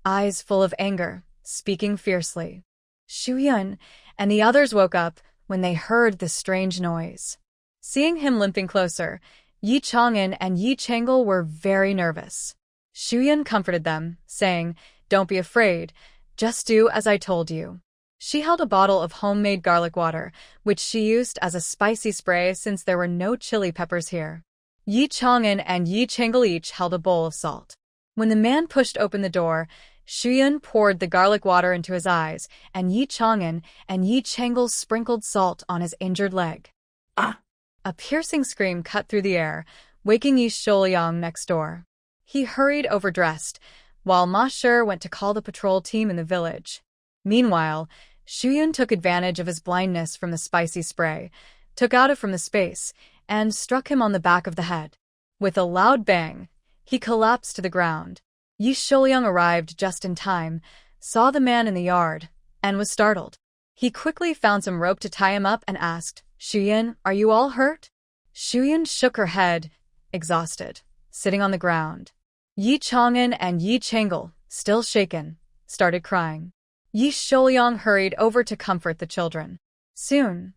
eyes full of anger, speaking fiercely. Shuyun and the others woke up when they heard the strange noise. Seeing him limping closer, Yi Chang'an and Yi Changle were very nervous. Shuyun comforted them, saying, Don't be afraid, just do as I told you. She held a bottle of homemade garlic water, which she used as a spicy spray since there were no chili peppers here. Yi Chang'an and Yi Changle each held a bowl of salt. When the man pushed open the door, Shuyun poured the garlic water into his eyes, and Yi Chang'an and Yi Changle sprinkled salt on his injured leg. Ah! A piercing scream cut through the air, waking Yi Shouyang next door. He hurried overdressed, while Ma Shi went to call the patrol team in the village. Meanwhile, Shuyun took advantage of his blindness from the spicy spray, took out it from the space, and struck him on the back of the head. With a loud bang, he collapsed to the ground. Yi Shouyang arrived just in time, saw the man in the yard, and was startled. He quickly found some rope to tie him up and asked, Shuyun, are you all hurt? Shuyun shook her head, exhausted, sitting on the ground. Yi Chang'an and Yi Changle, still shaken, started crying. Yi Shouyang hurried over to comfort the children. Soon,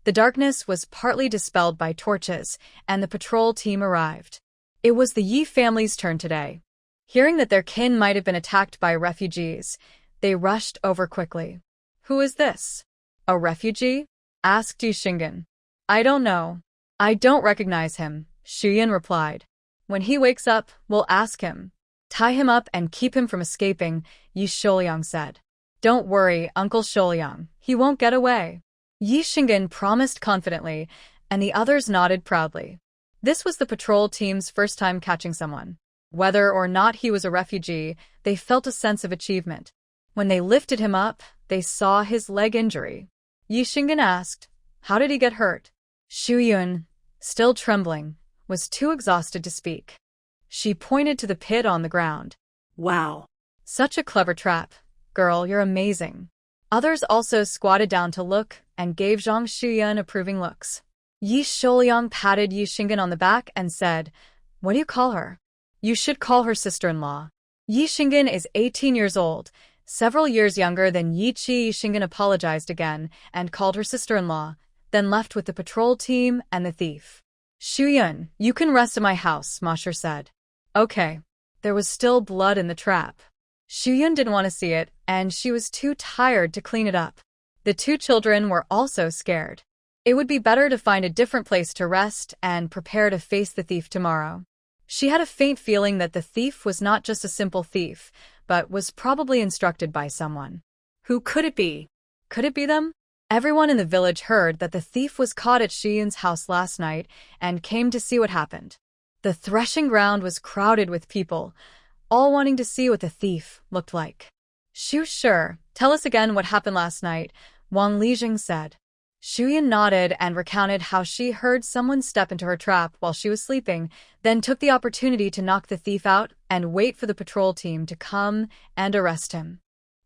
the darkness was partly dispelled by torches, and the patrol team arrived. It was the Yi family's turn today. Hearing that their kin might have been attacked by refugees, they rushed over quickly. Who is this? A refugee? Asked Yi Shingen. I don't know. I don't recognize him, Shuyan replied. When he wakes up, we'll ask him. Tie him up and keep him from escaping, Yi Shouyang said. Don't worry, Uncle Shouyang, he won't get away. Yi Shingen promised confidently, and the others nodded proudly. This was the patrol team's first time catching someone. Whether or not he was a refugee, they felt a sense of achievement. When they lifted him up, they saw his leg injury. Yi Shingen asked, how did he get hurt? Xu Yun, still trembling, was too exhausted to speak. She pointed to the pit on the ground. Wow. Such a clever trap. Girl, you're amazing. Others also squatted down to look and gave Zhang Shuyun approving looks. Yi Shouyang patted Yi Shingen on the back and said, what do you call her? You should call her sister-in-law. Yi Shingen is 18 years old, several years younger than Yi Chi. Yi Shingen apologized again and called her sister-in-law, then left with the patrol team and the thief. Shuyun, you can rest at my house, Masher said. Okay. There was still blood in the trap. Shuyun didn't want to see it, and she was too tired to clean it up. The two children were also scared. It would be better to find a different place to rest and prepare to face the thief tomorrow. She had a faint feeling that the thief was not just a simple thief, but was probably instructed by someone. Who could it be? Could it be them? Everyone in the village heard that the thief was caught at Shuyun's house last night and came to see what happened. The threshing ground was crowded with people, all wanting to see what the thief looked like. Sure, tell us again what happened last night, Wang Lijing said. Shuyun nodded and recounted how she heard someone step into her trap while she was sleeping, then took the opportunity to knock the thief out and wait for the patrol team to come and arrest him.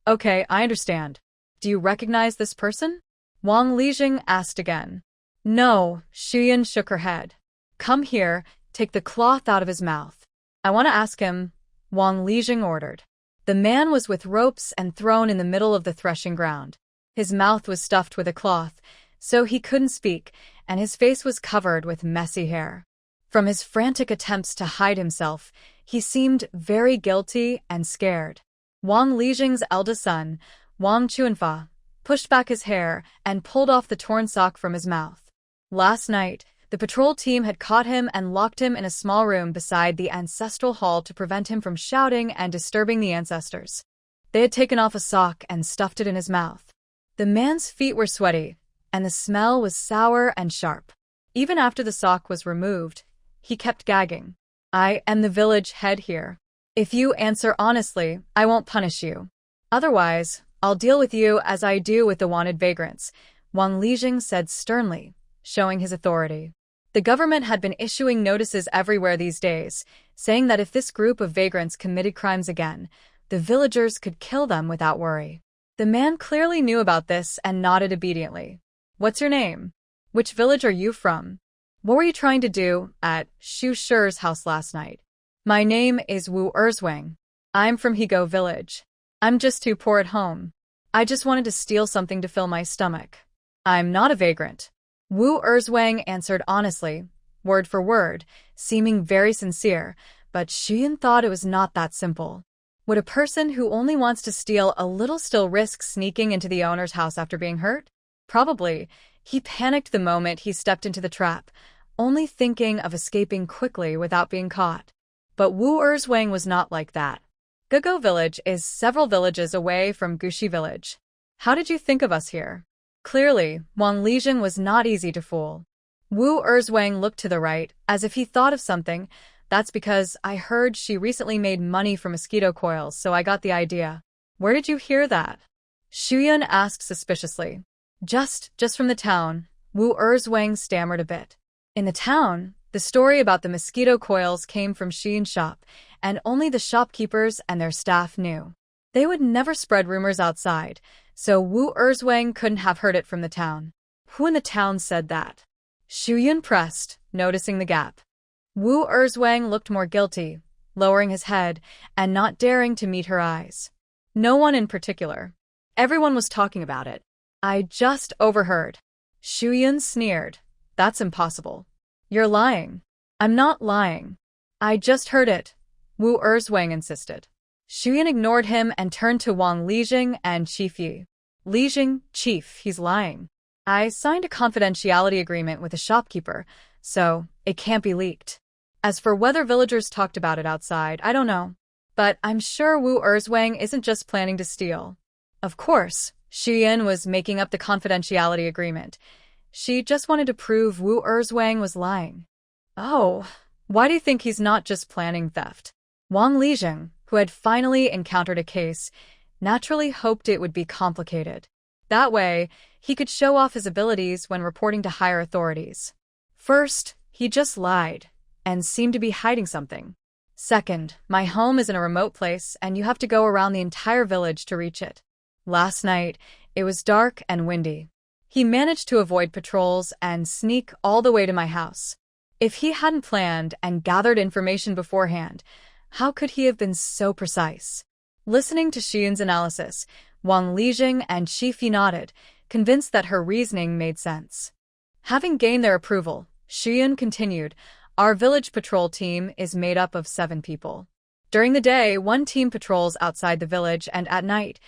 Okay, I understand. Do you recognize this person? Wang Lijing asked again. No, Shuyun shook her head. Come here, take the cloth out of his mouth. I want to ask him, Wang Lijing ordered. The man was with ropes and thrown in the middle of the threshing ground. His mouth was stuffed with a cloth, so he couldn't speak, and his face was covered with messy hair. From his frantic attempts to hide himself, he seemed very guilty and scared. Wang Lijing's eldest son, Wang Chuanfa, pushed back his hair and pulled off the torn sock from his mouth. Last night, the patrol team had caught him and locked him in a small room beside the ancestral hall to prevent him from shouting and disturbing the ancestors. They had taken off a sock and stuffed it in his mouth. The man's feet were sweaty, and the smell was sour and sharp. Even after the sock was removed, he kept gagging. I am the village head here. If you answer honestly, I won't punish you. Otherwise, I'll deal with you as I do with the wanted vagrants, Wang Lijing said sternly, showing his authority. The government had been issuing notices everywhere these days, saying that if this group of vagrants committed crimes again, the villagers could kill them without worry. The man clearly knew about this and nodded obediently. What's your name? Which village are you from? What were you trying to do at Xu Shi's house last night? My name is Wu Erzwang. I'm from Higo village. I'm just too poor at home. I just wanted to steal something to fill my stomach. I'm not a vagrant. Wu Erzwang answered honestly, word for word, seeming very sincere, but Shuyun thought it was not that simple. Would a person who only wants to steal a little still risk sneaking into the owner's house after being hurt? Probably. He panicked the moment he stepped into the trap, only thinking of escaping quickly without being caught. But Wu Erzwang was not like that. Gugo village is several villages away from Gushi village. How did you think of us here? Clearly, Wang Lijing was not easy to fool. Wu Erzwang looked to the right, as if he thought of something. That's because I heard she recently made money from mosquito coils, so I got the idea. Where did you hear that? Shuyun asked suspiciously. Just from the town, Wu Erzwang stammered a bit. In the town, the story about the mosquito coils came from Shuyun's shop, and only the shopkeepers and their staff knew. They would never spread rumors outside, so Wu Erzwang couldn't have heard it from the town. Who in the town said that? Shuyun pressed, noticing the gap. Wu Erzwang looked more guilty, lowering his head and not daring to meet her eyes. No one in particular. Everyone was talking about it. I just overheard. Shuyun sneered. That's impossible. You're lying. I'm not lying. I just heard it, Wu Erzwang insisted. Shuyun ignored him and turned to Wang Lijing and Chief Yi. Lijing, Chief, he's lying. I signed a confidentiality agreement with the shopkeeper, so it can't be leaked. As for whether villagers talked about it outside, I don't know. But I'm sure Wu Erzwang isn't just planning to steal. Of course, Xian was making up the confidentiality agreement. She just wanted to prove Wu Erzwang was lying. Oh, why do you think he's not just planning theft? Wang Lijing, who had finally encountered a case, naturally hoped it would be complicated. That way, he could show off his abilities when reporting to higher authorities. First, he just lied and seemed to be hiding something. Second, my home is in a remote place and you have to go around the entire village to reach it. Last night, it was dark and windy. He managed to avoid patrols and sneak all the way to my house. If he hadn't planned and gathered information beforehand, how could he have been so precise? Listening to Xian's analysis, Wang Lijing and Shifi nodded, convinced that her reasoning made sense. Having gained their approval, Xian continued, our village patrol team is made up of 7 people. During the day, 1 team patrols outside the village, and at night,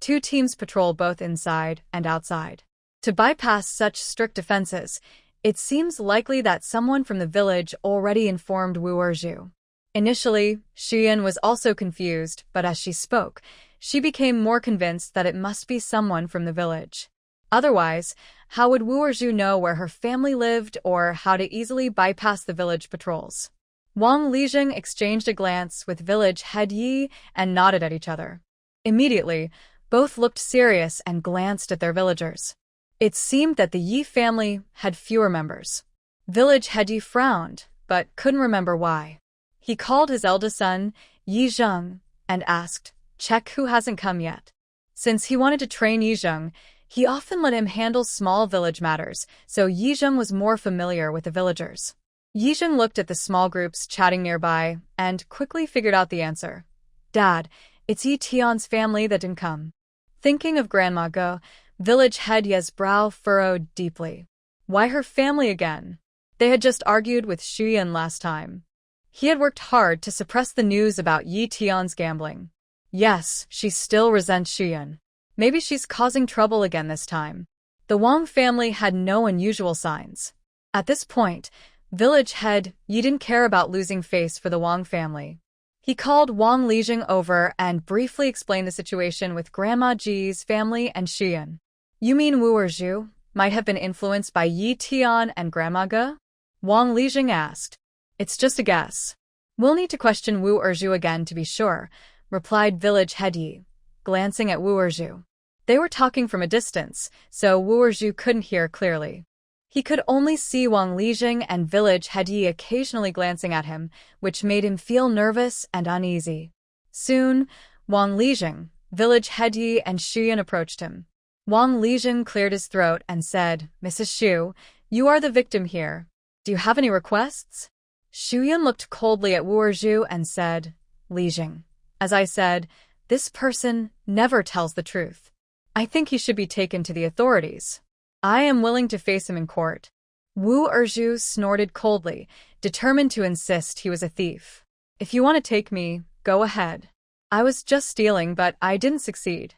2 teams patrol both inside and outside. To bypass such strict defenses, it seems likely that someone from the village already informed Wu Erzhu. Initially, Xian was also confused, but as she spoke, she became more convinced that it must be someone from the village. Otherwise, how would Wu Erzhu know where her family lived or how to easily bypass the village patrols? Wang Lijing exchanged a glance with village head Yi and nodded at each other. Immediately, both looked serious and glanced at their villagers. It seemed that the Yi family had fewer members. Village head Yi frowned, but couldn't remember why. He called his eldest son, Yi Zheng, and asked, check who hasn't come yet. Since he wanted to train Yi Zheng, he often let him handle small village matters, so Yi Zheng was more familiar with the villagers. Yi Zheng looked at the small groups chatting nearby and quickly figured out the answer. Dad, it's Yi Tian's family that didn't come. Thinking of Grandma Ge, village head Ye's brow furrowed deeply. Why her family again? They had just argued with Xian last time. He had worked hard to suppress the news about Yi Tian's gambling. Yes, she still resents Xian. Maybe she's causing trouble again this time. The Wang family had no unusual signs. At this point, village head Yi didn't care about losing face for the Wang family. He called Wang Lijing over and briefly explained the situation with Grandma Ji's family and Xian. You mean Wu Erzhu might have been influenced by Yi Tian and Grandma Ge? Wang Lijing asked. It's just a guess. We'll need to question Wu Erzhu again to be sure, replied village head Yi, glancing at Wu Erzhu. They were talking from a distance, so Wu Erzhu couldn't hear clearly. He could only see Wang Lijing and village head Yi occasionally glancing at him, which made him feel nervous and uneasy. Soon, Wang Lijing, village head Yi, and Xian approached him. Wang Lijing cleared his throat and said, Mrs. Xu, you are the victim here. Do you have any requests? Xian looked coldly at Wu Erzhu and said, Lijing, as I said, this person never tells the truth. I think he should be taken to the authorities. I am willing to face him in court. Wu Erzhu snorted coldly, determined to insist he was a thief. If you want to take me, go ahead. I was just stealing, but I didn't succeed.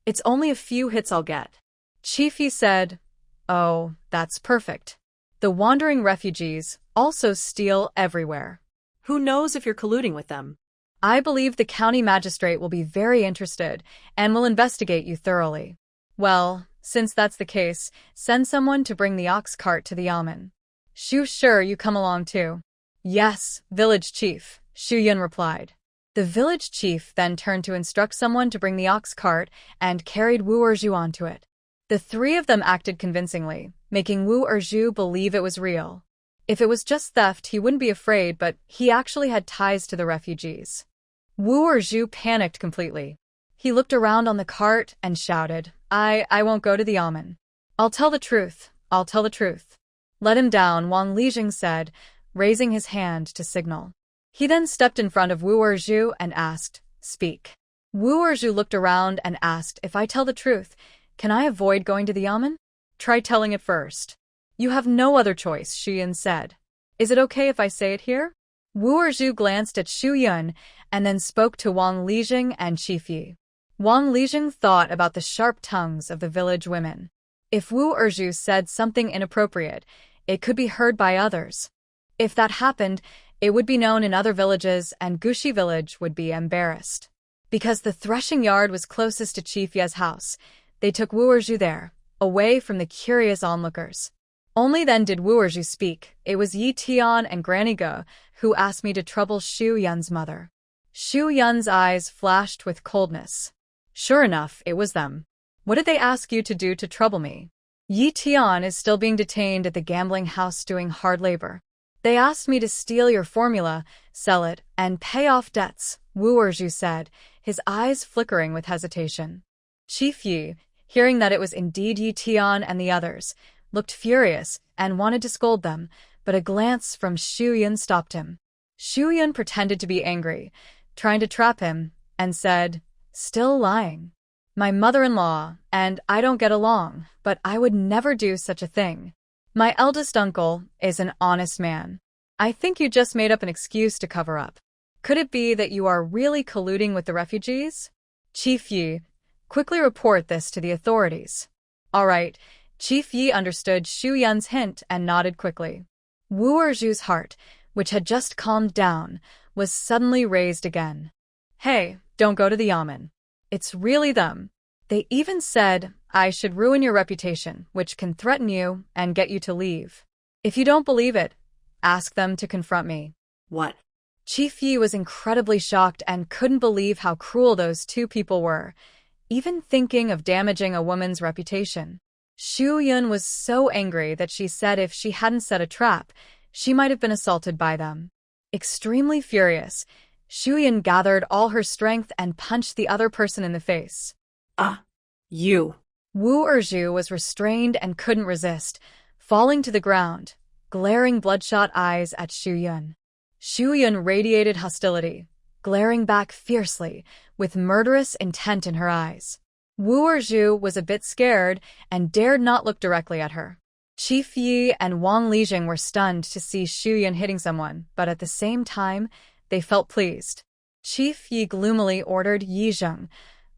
It's only a few hits I'll get. Chiefy said, oh, that's perfect. The wandering refugees also steal everywhere. Who knows if you're colluding with them? I believe the county magistrate will be very interested and will investigate you thoroughly. Well, since that's the case, send someone to bring the ox cart to the yamen. Shu, sure, you come along too. Yes, village chief, Shu Yun replied. The village chief then turned to instruct someone to bring the ox cart and carried Wu Erzhu onto it. The 3 of them acted convincingly, making Wu Erzhu believe it was real. If it was just theft, he wouldn't be afraid, but he actually had ties to the refugees. Wu Erzhu panicked completely. He looked around on the cart and shouted, I won't go to the yamen. I'll tell the truth. I'll tell the truth. Let him down, Wang Lijing said, raising his hand to signal. He then stepped in front of Wu Erzhu and asked, speak. Wu Erzhu looked around and asked, if I tell the truth, can I avoid going to the yamen? Try telling it first. You have no other choice, Xian said. Is it okay if I say it here? Wu Erzhu glanced at Xu Yun and then spoke to Wang Lijing and Chifi. Wang Lijing thought about the sharp tongues of the village women. If Wu Erzhu said something inappropriate, it could be heard by others. If that happened, it would be known in other villages and Gushi village would be embarrassed. Because the threshing yard was closest to Chief Ye's house, they took Wu Erju there, away from the curious onlookers. Only then did Wu Erju speak. It was Yi Tian and Granny Ge who asked me to trouble Xu Yun's mother. Xu Yun's eyes flashed with coldness. Sure enough, it was them. What did they ask you to do to trouble me? Yi Tian is still being detained at the gambling house doing hard labor. They asked me to steal your formula, sell it, and pay off debts, Wu Erju said, his eyes flickering with hesitation. Chief Yi, hearing that it was indeed Yi Tian and the others, looked furious and wanted to scold them, but a glance from Xu Yun stopped him. Xu Yun pretended to be angry, trying to trap him, and said, "Still lying. My mother-in-law and I don't get along, but I would never do such a thing. My eldest uncle is an honest man. I think you just made up an excuse to cover up. Could it be that you are really colluding with the refugees? Chief Yi, quickly report this to the authorities." All right, Chief Yi understood Xu Yun's hint and nodded quickly. Wu Erju's heart, which had just calmed down, was suddenly raised again. Hey, don't go to the yamen. It's really them. They even said I should ruin your reputation, which can threaten you and get you to leave. If you don't believe it, ask them to confront me. What? Chief Yi was incredibly shocked and couldn't believe how cruel those two people were, even thinking of damaging a woman's reputation. Xu Yun was so angry that she said if she hadn't set a trap, she might have been assaulted by them. Extremely furious, Xu Yun gathered all her strength and punched the other person in the face. You. Wu Erju was restrained and couldn't resist, falling to the ground, glaring bloodshot eyes at Xu Yun. Xu Yun radiated hostility, glaring back fiercely, with murderous intent in her eyes. Wu Erju was a bit scared and dared not look directly at her. Chief Yi and Wang Lijing were stunned to see Xu Yun hitting someone, but at the same time, they felt pleased. Chief Yi gloomily ordered Yi Zheng,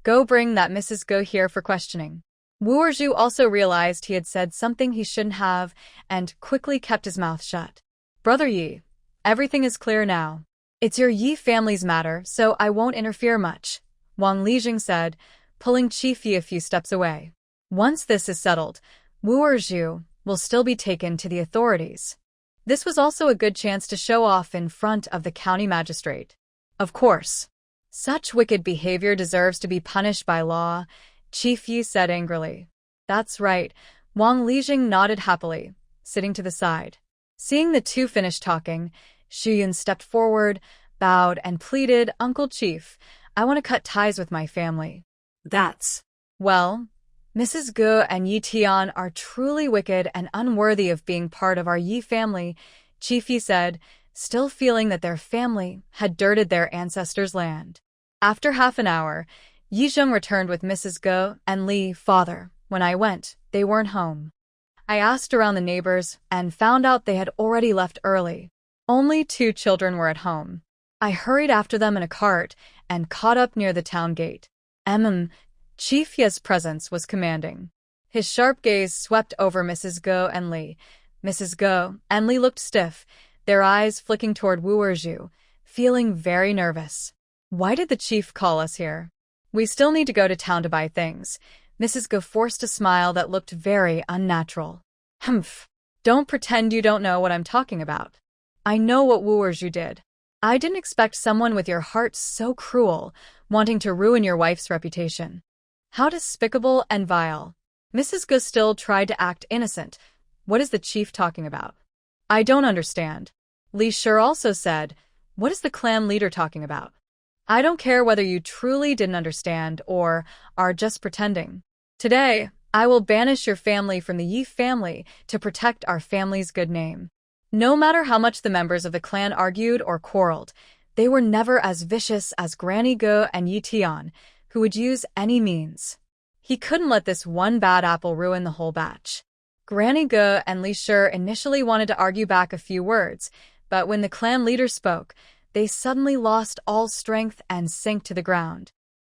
"Go bring that Mrs. Ge here for questioning." Wu Erju also realized he had said something he shouldn't have and quickly kept his mouth shut. "Brother Yi, everything is clear now. It's your Yi family's matter, so I won't interfere much," Wang Lijing said, pulling Chief Yi a few steps away. "Once this is settled, Wu Erju will still be taken to the authorities." This was also a good chance to show off in front of the county magistrate. Of course. Such wicked behavior deserves to be punished by law, Chief Yi said angrily. That's right, Wang Lijing nodded happily, sitting to the side. Seeing the two finish talking, Xu Yun stepped forward, bowed, and pleaded, "Uncle Chief, I want to cut ties with my family." Well, Mrs. Ge and Yi Tian are truly wicked and unworthy of being part of our Yi family, Chief Yi said, still feeling that their family had dirted their ancestors' land. After half an hour, Yi Zheng returned with Mrs. Ge and Li. "Father, when I went, they weren't home. I asked around the neighbors and found out they had already left early. Only 2 children were at home. I hurried after them in a cart and caught up near the town gate." Chief Ye's presence was commanding. His sharp gaze swept over Mrs. Ge and Li. Mrs. Ge and Li looked stiff, their eyes flicking toward Wu Erju, feeling very nervous. "Why did the chief call us here?" "We still need to go to town to buy things." Mrs. Ge forced a smile that looked very unnatural. "Humph. Don't pretend you don't know what I'm talking about. I know what Wu Erju did. I didn't expect someone with your heart so cruel, wanting to ruin your wife's reputation. How despicable and vile." Mrs. Ge still tried to act innocent. "What is the chief talking about?" "I don't understand." Li Shi also said, "What is the clan leader talking about?" "I don't care whether you truly didn't understand or are just pretending. Today, I will banish your family from the Yi family to protect our family's good name." No matter how much the members of the clan argued or quarreled, they were never as vicious as Granny Ge and Yi Tian, who would use any means. He couldn't let this one bad apple ruin the whole batch. Granny Ge and Li Shi initially wanted to argue back a few words, but when the clan leader spoke, they suddenly lost all strength and sank to the ground.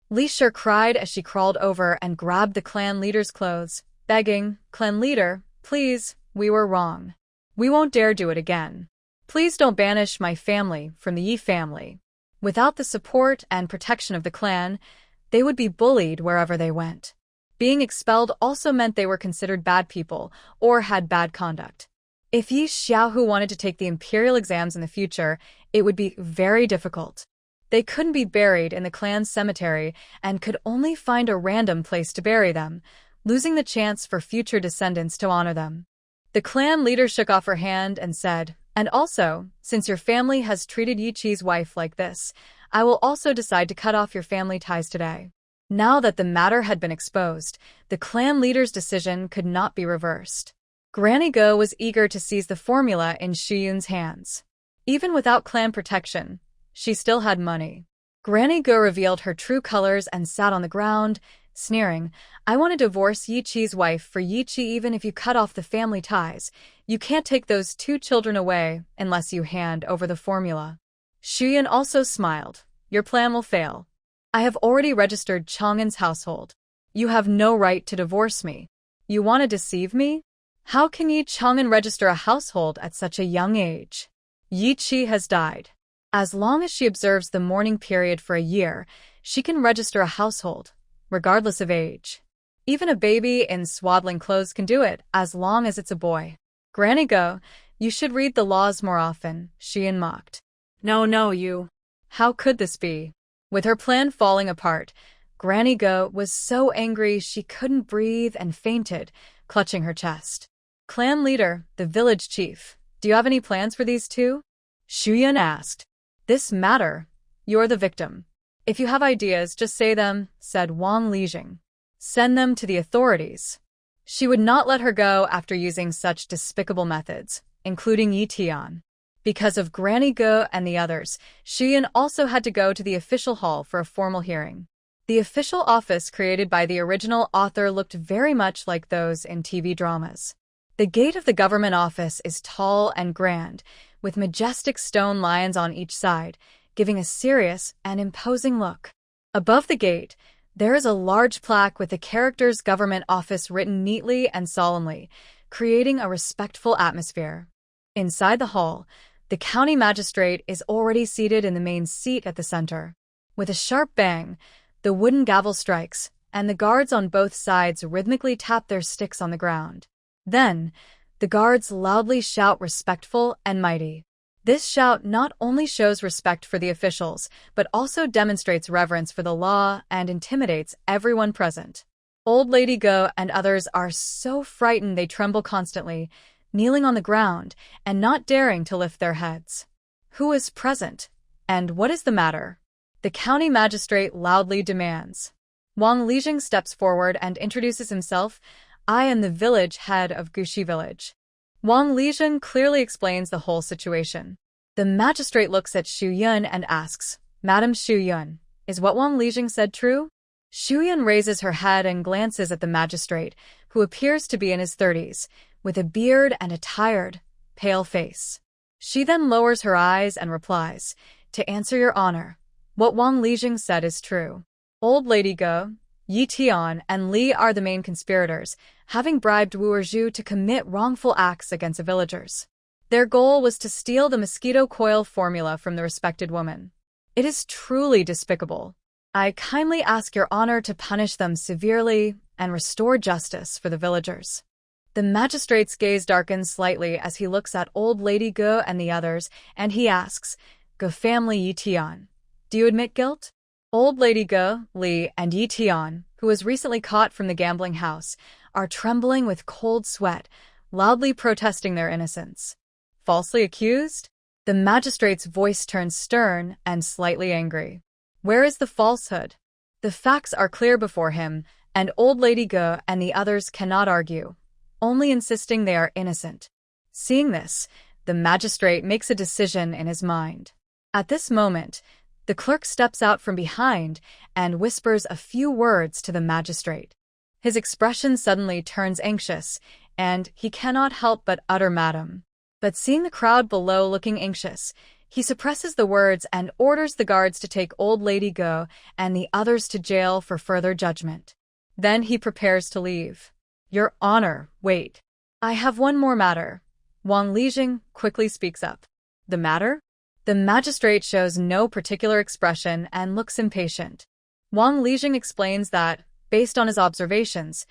Li Shi cried as she crawled over and grabbed the clan leader's clothes, begging, "Clan leader, please, we were wrong. We won't dare do it again. Please don't banish my family from the Yi family. Without the support and protection of the clan, they would be bullied wherever they went. Being expelled also meant they were considered bad people or had bad conduct. If Yi Xiaohu wanted to take the imperial exams in the future, it would be very difficult. They couldn't be buried in the clan's cemetery and could only find a random place to bury them, losing the chance for future descendants to honor them. The clan leader shook off her hand and said, "And also, since your family has treated Yi Qi's wife like this, I will also decide to cut off your family ties today." Now that the matter had been exposed, the clan leader's decision could not be reversed. Granny Go was eager to seize the formula in Shuyun's hands. Even without clan protection, she still had money. Granny Go revealed her true colors and sat on the ground, sneering, "I want to divorce Yi Qi's wife for Yi Qi even if you cut off the family ties. You can't take those 2 children away unless you hand over the formula." Shuyun also smiled. "Your plan will fail. I have already registered Chang'an's household. You have no right to divorce me. You want to deceive me? How can Yi Chang'an register a household at such a young age? Yi Qi has died. As long as she observes the mourning period for a year, she can register a household, regardless of age. Even a baby in swaddling clothes can do it, as long as it's a boy." "Granny Go, you should read the laws more often," Shuyun mocked. No, you. How could this be? With her plan falling apart, Granny Go was so angry she couldn't breathe and fainted, clutching her chest. "Clan leader, the village chief, do you have any plans for these two?" Shuyun asked. "This matter, you're the victim. If you have ideas, just say them," said Wang Lijing. "Send them to the authorities." She would not let her go after using such despicable methods, including Yi Tian. Because of Granny Go and the others, Shuyun also had to go to the official hall for a formal hearing. The official office created by the original author looked very much like those in TV dramas. The gate of the government office is tall and grand, with majestic stone lions on each side, giving a serious and imposing look. Above the gate, there is a large plaque with the characters "Government Office" written neatly and solemnly, creating a respectful atmosphere. Inside the hall, the county magistrate is already seated in the main seat at the center. With a sharp bang, the wooden gavel strikes, and the guards on both sides rhythmically tap their sticks on the ground. Then, the guards loudly shout "respectful" and "mighty." This shout not only shows respect for the officials, but also demonstrates reverence for the law and intimidates everyone present. Old Lady Go and others are so frightened they tremble constantly, kneeling on the ground and not daring to lift their heads. "Who is present? And what is the matter?" the county magistrate loudly demands. Wang Lijing steps forward and introduces himself. "I am the village head of Gushi village." Wang Lijing clearly explains the whole situation. The magistrate looks at Shuyun and asks, "Madam Shuyun, is what Wang Lijing said true?" Shuyun raises her head and glances at the magistrate, who appears to be in his 30s, with a beard and a tired, pale face. She then lowers her eyes and replies, "To answer your honor, what Wang Lijing said is true. Old Lady Go, Yi Tian, and Li are the main conspirators, having bribed Wu Erju to commit wrongful acts against the villagers. Their goal was to steal the mosquito coil formula from the respected woman. It is truly despicable. I kindly ask your honor to punish them severely and restore justice for the villagers." The magistrate's gaze darkens slightly as he looks at Old Lady Go and the others, and he asks, "Go family Yi Tian, do you admit guilt?" Old Lady Go, Li, and Yi Tian, who was recently caught from the gambling house, are trembling with cold sweat, loudly protesting their innocence. Falsely accused? The magistrate's voice turns stern and slightly angry. Where is the falsehood? The facts are clear before him, and Old Lady Go and the others cannot argue, only insisting they are innocent. Seeing this, the magistrate makes a decision in his mind. At this moment, the clerk steps out from behind and whispers a few words to the magistrate. His expression suddenly turns anxious, and he cannot help but utter "Madam." But seeing the crowd below looking anxious, he suppresses the words and orders the guards to take Old Lady Go and the others to jail for further judgment. Then he prepares to leave. "Your Honor, wait. I have one more matter. Wang Lijing quickly speaks up. The matter? The magistrate shows no particular expression and looks impatient. Wang Lijing explains that, based on his observations,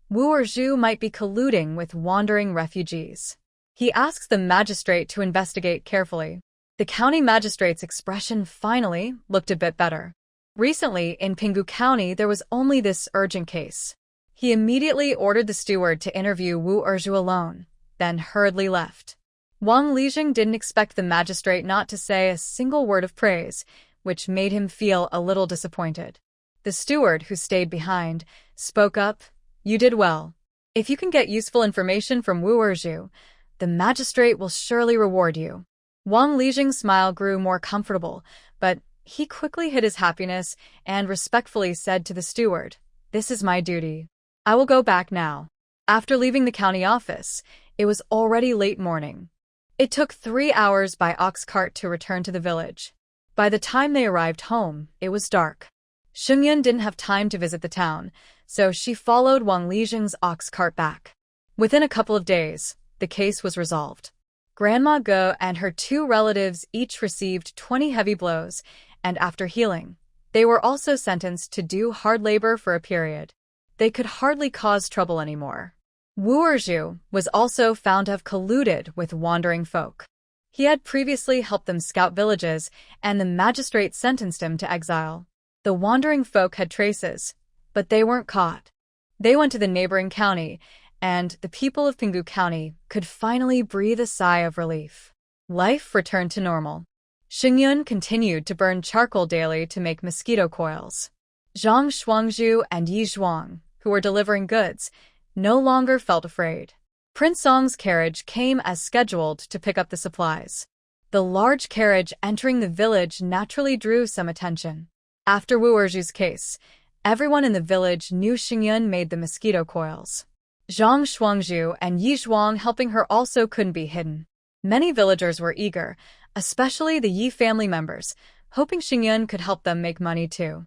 Wu Erzhu might be colluding with wandering refugees. He asks the magistrate to investigate carefully. The county magistrate's expression finally looked a bit better. Recently, in Pinggu County, there was only this urgent case. He immediately ordered the steward to interview Wu Erzhu alone, then hurriedly left. Wang Lijing didn't expect the magistrate not to say a single word of praise, which made him feel a little disappointed. The steward, who stayed behind, spoke up. You did well. If you can get useful information from Wu Erzhu, the magistrate will surely reward you. Wang Lijing's smile grew more comfortable, but he quickly hid his happiness and respectfully said to the steward, "This is my duty. I will go back now." After leaving the county office, it was already late morning. It took 3 hours by ox cart to return to the village. By the time they arrived home, it was dark. Xingyun didn't have time to visit the town, so she followed Wang Lijing's ox cart back. Within a couple of days, the case was resolved. Grandma Ge and her 2 relatives each received 20 heavy blows, and after healing, they were also sentenced to do hard labor for a period. They could hardly cause trouble anymore. Wu Erzhu was also found to have colluded with wandering folk. He had previously helped them scout villages, and the magistrate sentenced him to exile. The wandering folk had traces, but they weren't caught. They went to the neighboring county, and the people of Pinggu County could finally breathe a sigh of relief. Life returned to normal. Xingyun continued to burn charcoal daily to make mosquito coils. Zhang Shuangzhu and Yi Zhuang, who were delivering goods, no longer felt afraid. Prince Song's carriage came as scheduled to pick up the supplies. The large carriage entering the village naturally drew some attention. After Wu Erzhu's case, everyone in the village knew Xingyun made the mosquito coils. Zhang Shuangzhu and Yi Zhuang helping her also couldn't be hidden. Many villagers were eager, especially the Yi family members, hoping Xingyun could help them make money too.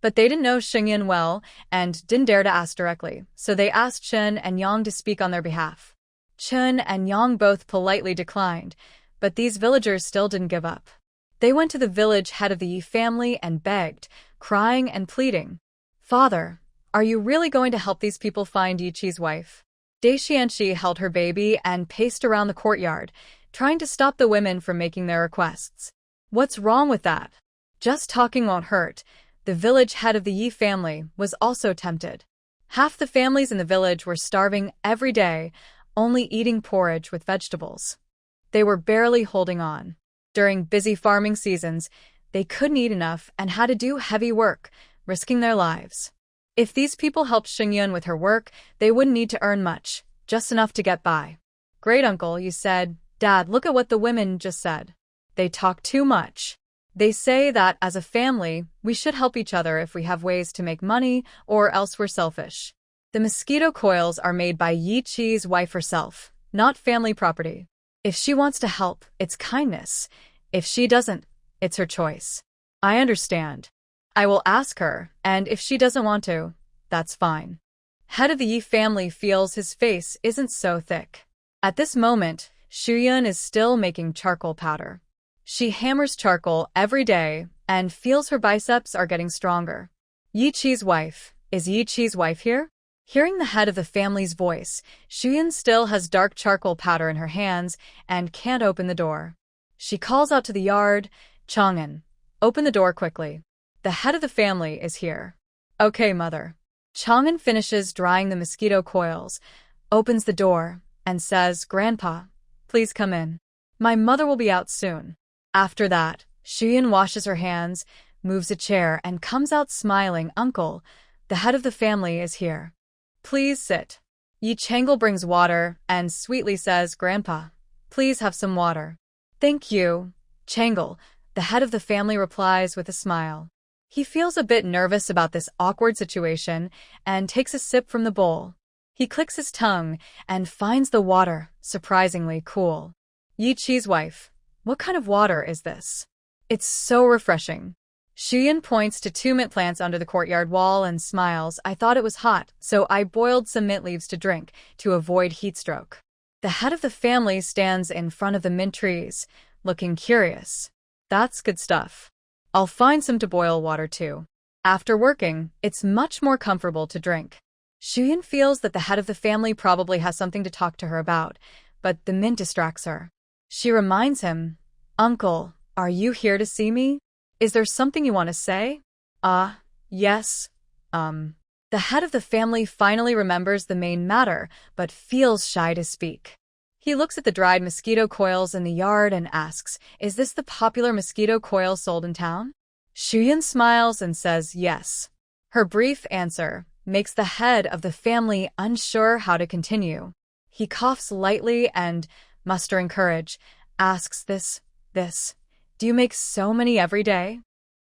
But they didn't know Xingyun well and didn't dare to ask directly, so they asked Chen and Yang to speak on their behalf. Chen and Yang both politely declined, but these villagers still didn't give up. They went to the village head of the Yi family and begged, crying and pleading, "Father, are you really going to help these people find Yi Qi's wife?" Dai Xianxi held her baby and paced around the courtyard, trying to stop the women from making their requests. "What's wrong with that? Just talking won't hurt." The village head of the Yi family was also tempted. Half the families in the village were starving every day, only eating porridge with vegetables. They were barely holding on. During busy farming seasons, they couldn't eat enough and had to do heavy work, risking their lives. If these people helped Xingyun with her work, they wouldn't need to earn much, just enough to get by. "Great uncle," you said. "Dad, look at what the women just said. They talk too much. They say that as a family, we should help each other if we have ways to make money, or else we're selfish." The mosquito coils are made by Yi Qi's wife herself, not family property. If she wants to help, it's kindness. If she doesn't, it's her choice. I understand. I will ask her, and if she doesn't want to, that's fine. Head of the Yi family feels his face isn't so thick. At this moment, Shuyun is still making charcoal powder. She hammers charcoal every day and feels her biceps are getting stronger. Yi Qi's wife. Is Yi Qi's wife here? Hearing the head of the family's voice, Shuyun still has dark charcoal powder in her hands and can't open the door. She calls out to the yard, "Chang'an, open the door quickly. The head of the family is here." "Okay, mother." Chang'an finishes drying the mosquito coils, opens the door, and says, "Grandpa, please come in. My mother will be out soon." After that, Shuyun washes her hands, moves a chair, and comes out smiling. "Uncle, the head of the family is here. Please sit." Yi Chang'el brings water and sweetly says, "Grandpa, please have some water." "Thank you, Chang'el," the head of the family replies with a smile. He feels a bit nervous about this awkward situation and takes a sip from the bowl. He clicks his tongue and finds the water surprisingly cool. "Yi Qi's wife, what kind of water is this? It's so refreshing." Shuyun points to 2 mint plants under the courtyard wall and smiles. "I thought it was hot, so I boiled some mint leaves to drink to avoid heat stroke." The head of the family stands in front of the mint trees, looking curious. That's good stuff. I'll find some to boil water too. After working, it's much more comfortable to drink. Shuyan feels that the head of the family probably has something to talk to her about, but the mint distracts her. She reminds him, "Uncle, are you here to see me? Is there something you want to say?" Yes. The head of the family finally remembers the main matter, but feels shy to speak. He looks at the dried mosquito coils in the yard and asks, "Is this the popular mosquito coil sold in town?" Shuyan smiles and says yes. Her brief answer makes the head of the family unsure how to continue. He coughs lightly and, mustering courage, asks this. "Do you make so many every day?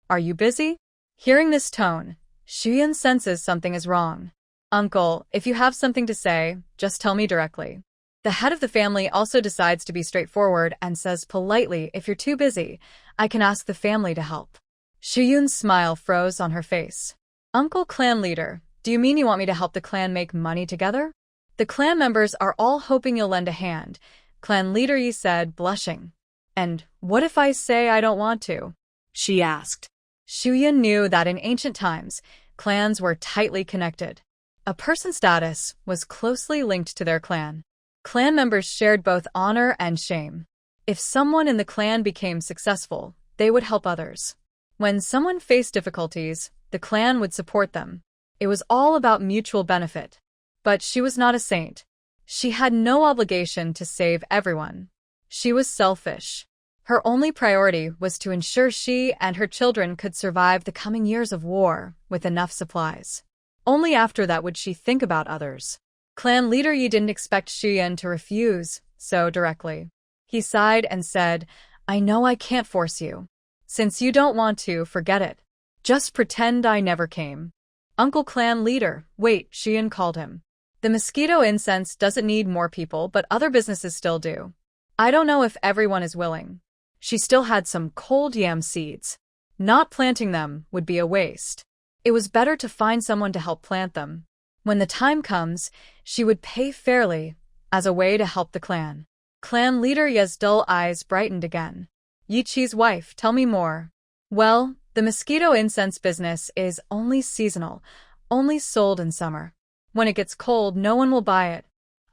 Are you busy?" Hearing this tone, Shuyan senses something is wrong. "Uncle, if you have something to say, just tell me directly." The head of the family also decides to be straightforward and says politely, "If you're too busy, I can ask the family to help." Shuyun's smile froze on her face. "Uncle Clan Leader, do you mean you want me to help the clan make money together?" "The clan members are all hoping you'll lend a hand," Clan Leader Yi said, blushing. "And what if I say I don't want to?" she asked. Shuyun knew that in ancient times, clans were tightly connected. A person's status was closely linked to their clan. Clan members shared both honor and shame. If someone in the clan became successful, they would help others. When someone faced difficulties, the clan would support them. It was all about mutual benefit. But she was not a saint. She had no obligation to save everyone. She was selfish. Her only priority was to ensure she and her children could survive the coming years of war with enough supplies. Only after that would she think about others. Clan Leader Yi didn't expect Shuyan to refuse so directly. He sighed and said, "I know I can't force you. Since you don't want to, forget it. Just pretend I never came." "Uncle Clan Leader, wait," Shuyan called him. "The mosquito incense doesn't need more people, but other businesses still do. I don't know if everyone is willing." She still had some cold yam seeds. Not planting them would be a waste. It was better to find someone to help plant them. When the time comes, she would pay fairly as a way to help the clan. Clan Leader Ye's dull eyes brightened again. "Yichi's wife, tell me more." "Well, the mosquito incense business is only seasonal, only sold in summer. When it gets cold, no one will buy it.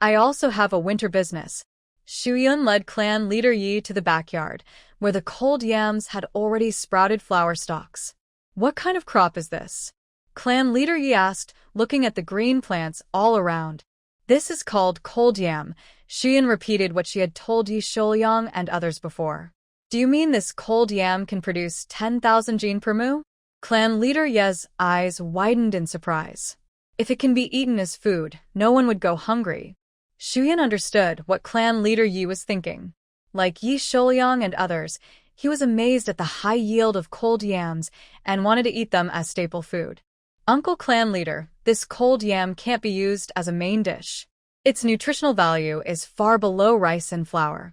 I also have a winter business." Shuyun led Clan Leader Yi to the backyard, where the cold yams had already sprouted flower stalks. "What kind of crop is this?" Clan Leader Yi asked, looking at the green plants all around. "This is called cold yam." Shuyun repeated what she had told Yi Shouyang and others before. "Do you mean this cold yam can produce 10,000 jin per mu?" Clan Leader Ye's eyes widened in surprise. If it can be eaten as food, no one would go hungry. Shuyan understood what Clan Leader Yi was thinking. Like Yi Shouyang and others, he was amazed at the high yield of cold yams and wanted to eat them as staple food. "Uncle Clan Leader, this cold yam can't be used as a main dish. Its nutritional value is far below rice and flour.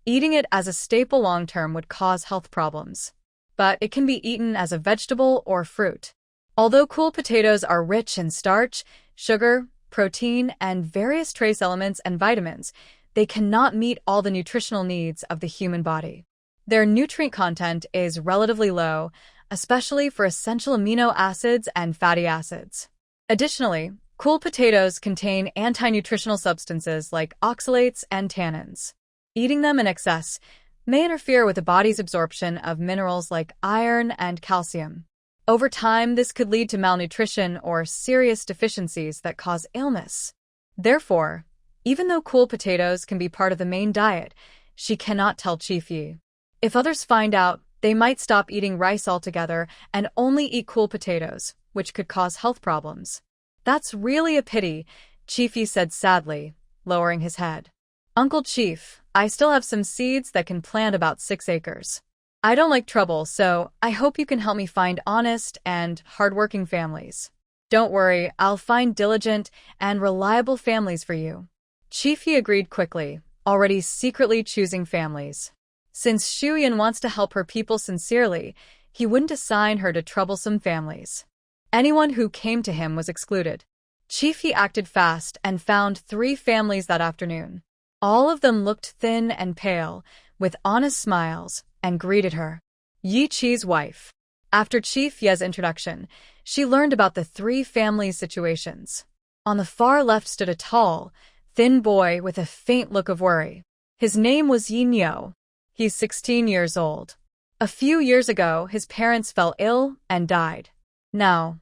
Eating it as a staple long-term would cause health problems. But it can be eaten as a vegetable or fruit. Although cool potatoes are rich in starch, sugar, protein, and various trace elements and vitamins, they cannot meet all the nutritional needs of the human body. Their nutrient content is relatively low, especially for essential amino acids and fatty acids. Additionally, cool potatoes contain anti-nutritional substances like oxalates and tannins. Eating them in excess may interfere with the body's absorption of minerals like iron and calcium. Over time, this could lead to malnutrition or serious deficiencies that cause illness. Therefore, even though cool potatoes can be part of the main diet, she cannot tell Chief Yi. If others find out, they might stop eating rice altogether and only eat cool potatoes, which could cause health problems. "That's really a pity," Chief Yi said sadly, lowering his head. "Uncle Chief, I still have some seeds that can plant about 6 acres. I don't like trouble, so I hope you can help me find honest and hardworking families." "Don't worry, I'll find diligent and reliable families for you." Chief Yi agreed quickly, already secretly choosing families. Since Shuyan wants to help her people sincerely, he wouldn't assign her to troublesome families. Anyone who came to him was excluded. Chief Yi acted fast and found 3 families that afternoon. All of them looked thin and pale, with honest smiles, and greeted her. Yi Qi's wife. After Chief Ye's introduction, she learned about the three families' situations. On the far left stood a tall, thin boy with a faint look of worry. His name was Yin Yo. He's 16 years old. A few years ago, his parents fell ill and died. Now,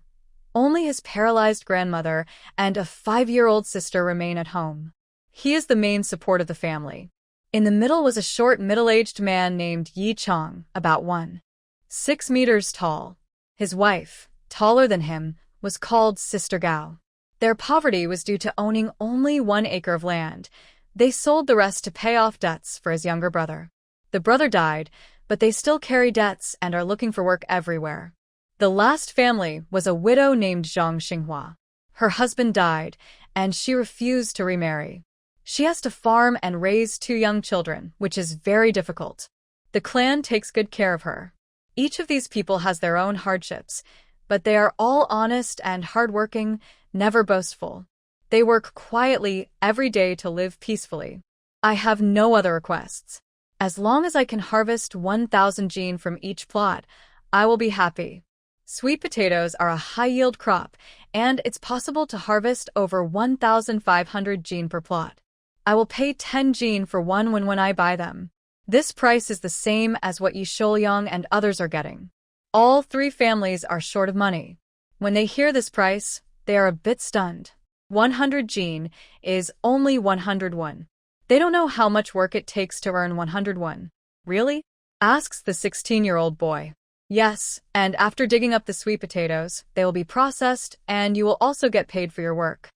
only his paralyzed grandmother and a 5-year-old sister remain at home. He is the main support of the family. In the middle was a short, middle-aged man named Yi Chong, about 1.6 meters tall. His wife, taller than him, was called Sister Gao. Their poverty was due to owning only 1 acre of land. They sold the rest to pay off debts for his younger brother. The brother died, but they still carry debts and are looking for work everywhere. The last family was a widow named Zhang Xinghua. Her husband died, and she refused to remarry. She has to farm and raise 2 young children, which is very difficult. The clan takes good care of her. Each of these people has their own hardships, but they are all honest and hardworking, never boastful. They work quietly every day to live peacefully. I have no other requests. As long as I can harvest 1,000 jin from each plot, I will be happy. Sweet potatoes are a high-yield crop, and it's possible to harvest over 1,500 jin per plot. I will pay 10 jin for one when I buy them. This price is the same as what Yi Shouyang and others are getting. All 3 families are short of money. When they hear this price, they are a bit stunned. 100 jin is only 100 won. They don't know how much work it takes to earn 100 won. Really? Asks the 16-year-old boy. Yes, and after digging up the sweet potatoes, they will be processed, and you will also get paid for your work.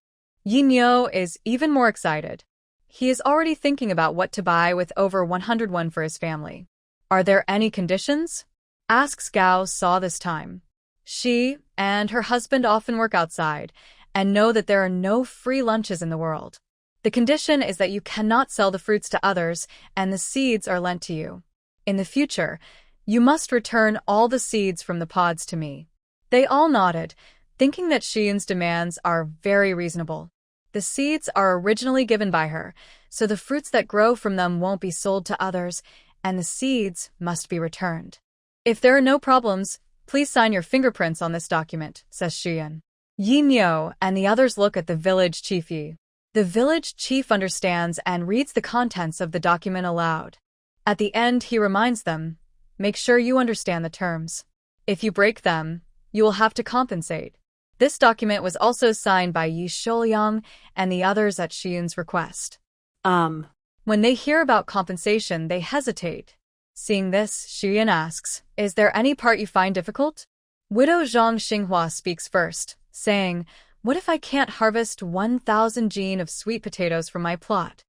Yin Yo is even more excited. He is already thinking about what to buy with over 100 won for his family. Are there any conditions? Asks Gao Saw this time. She and her husband often work outside, and know that there are no free lunches in the world. The condition is that you cannot sell the fruits to others, and the seeds are lent to you. In the future, you must return all the seeds from the pods to me. They all nodded, thinking that Shiyun's demands are very reasonable. The seeds are originally given by her, so the fruits that grow from them won't be sold to others, and the seeds must be returned. If there are no problems, please sign your fingerprints on this document, says Shiyun. Yin Yo and the others look at the village chief Yi. The village chief understands and reads the contents of the document aloud. At the end, he reminds them, make sure you understand the terms. If you break them, you will have to compensate. This document was also signed by Yi Shouyang and the others at Shiyun's request. When they hear about compensation, they hesitate. Seeing this, Shiyun asks, is there any part you find difficult? Widow Zhang Xinghua speaks first, saying, what if I can't harvest 1,000 jin of sweet potatoes from my plot?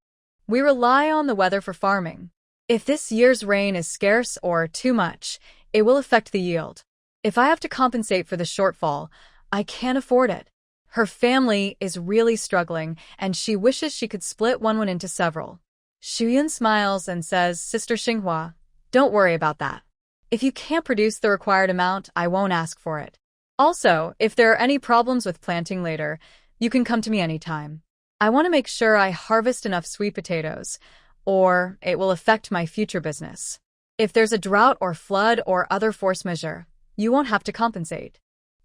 We rely on the weather for farming. If this year's rain is scarce or too much, it will affect the yield. If I have to compensate for the shortfall, I can't afford it. Her family is really struggling, and she wishes she could split one into several. Shuyun smiles and says, Sister Xinghua, don't worry about that. If you can't produce the required amount, I won't ask for it. Also, if there are any problems with planting later, you can come to me anytime. I want to make sure I harvest enough sweet potatoes, or it will affect my future business. If there's a drought or flood or other force majeure, you won't have to compensate.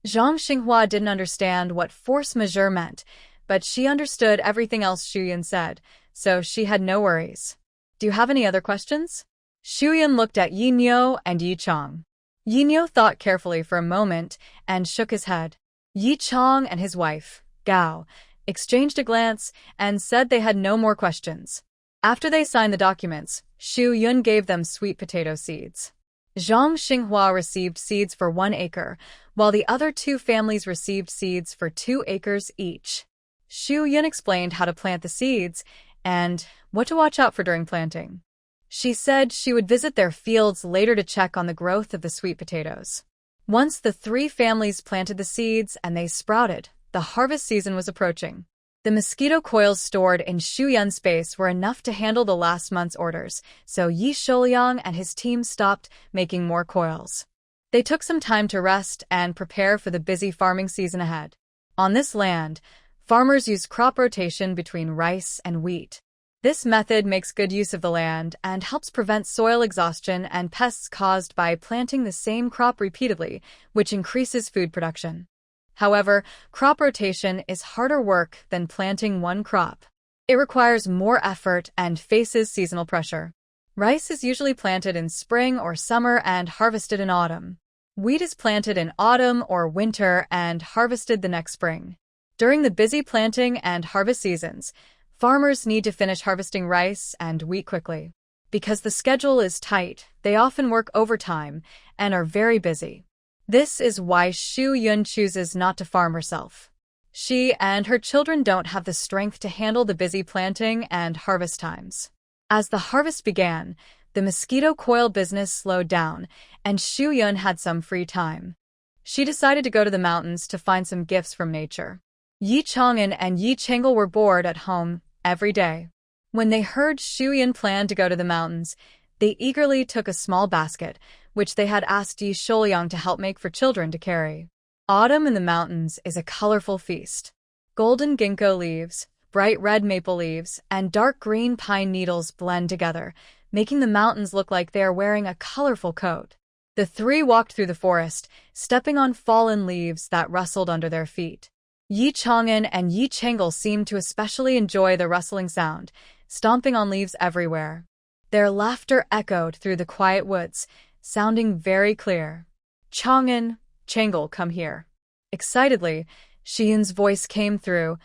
Zhang Xinghua didn't understand what force majeure meant, but she understood everything else Shuyun said, so she had no worries. Do you have any other questions? Shuyun looked at Yin Yo and Yi Chong. Yin Yo thought carefully for a moment and shook his head. Yi Chong and his wife, Gao, exchanged a glance and said they had no more questions. After they signed the documents, Shuyun gave them sweet potato seeds. Zhang Xinghua received seeds for 1 acre, while the other 2 families received seeds for 2 acres each. Shuyun explained how to plant the seeds and what to watch out for during planting. She said she would visit their fields later to check on the growth of the sweet potatoes. Once the 3 families planted the seeds and they sprouted, the harvest season was approaching. The mosquito coils stored in Shuyun's space were enough to handle the last month's orders, so Yi Shouyang and his team stopped making more coils. They took some time to rest and prepare for the busy farming season ahead. On this land, farmers use crop rotation between rice and wheat. This method makes good use of the land and helps prevent soil exhaustion and pests caused by planting the same crop repeatedly, which increases food production. However, crop rotation is harder work than planting one crop. It requires more effort and faces seasonal pressure. Rice is usually planted in spring or summer and harvested in autumn. Wheat is planted in autumn or winter and harvested the next spring. During the busy planting and harvest seasons, farmers need to finish harvesting rice and wheat quickly. Because the schedule is tight, they often work overtime and are very busy. This is why Xu Yun chooses not to farm herself. She and her children don't have the strength to handle the busy planting and harvest times. As the harvest began, the mosquito coil business slowed down, and Xu Yun had some free time. She decided to go to the mountains to find some gifts from nature. Yi Chang'an and Yi Chengel were bored at home every day. When they heard Xu Yun planned to go to the mountains, they eagerly took a small basket, which they had asked Yi Shouliang to help make for children to carry. Autumn in the mountains is a colorful feast. Golden ginkgo leaves, bright red maple leaves, and dark green pine needles blend together, making the mountains look like they are wearing a colorful coat. The three walked through the forest, stepping on fallen leaves that rustled under their feet. Yi Chang'an and Yi Chengel seemed to especially enjoy the rustling sound, stomping on leaves everywhere. Their laughter echoed through the quiet woods, sounding very clear. Chang'an, Chengel, come here. Excitedly, Xiyun's voice came through,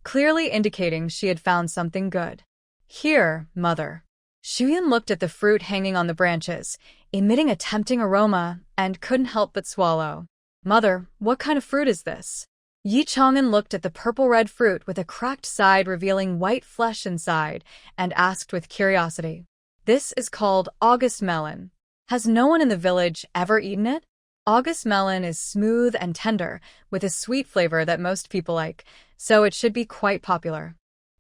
clearly indicating she had found something good. Here, mother. Xiyun looked at the fruit hanging on the branches, emitting a tempting aroma, and couldn't help but swallow. Mother, what kind of fruit is this? Yi Chang'an looked at the purple-red fruit with a cracked side revealing white flesh inside, and asked with curiosity. This is called August melon. Has no one in the village ever eaten it? August melon is smooth and tender, with a sweet flavor that most people like, so it should be quite popular.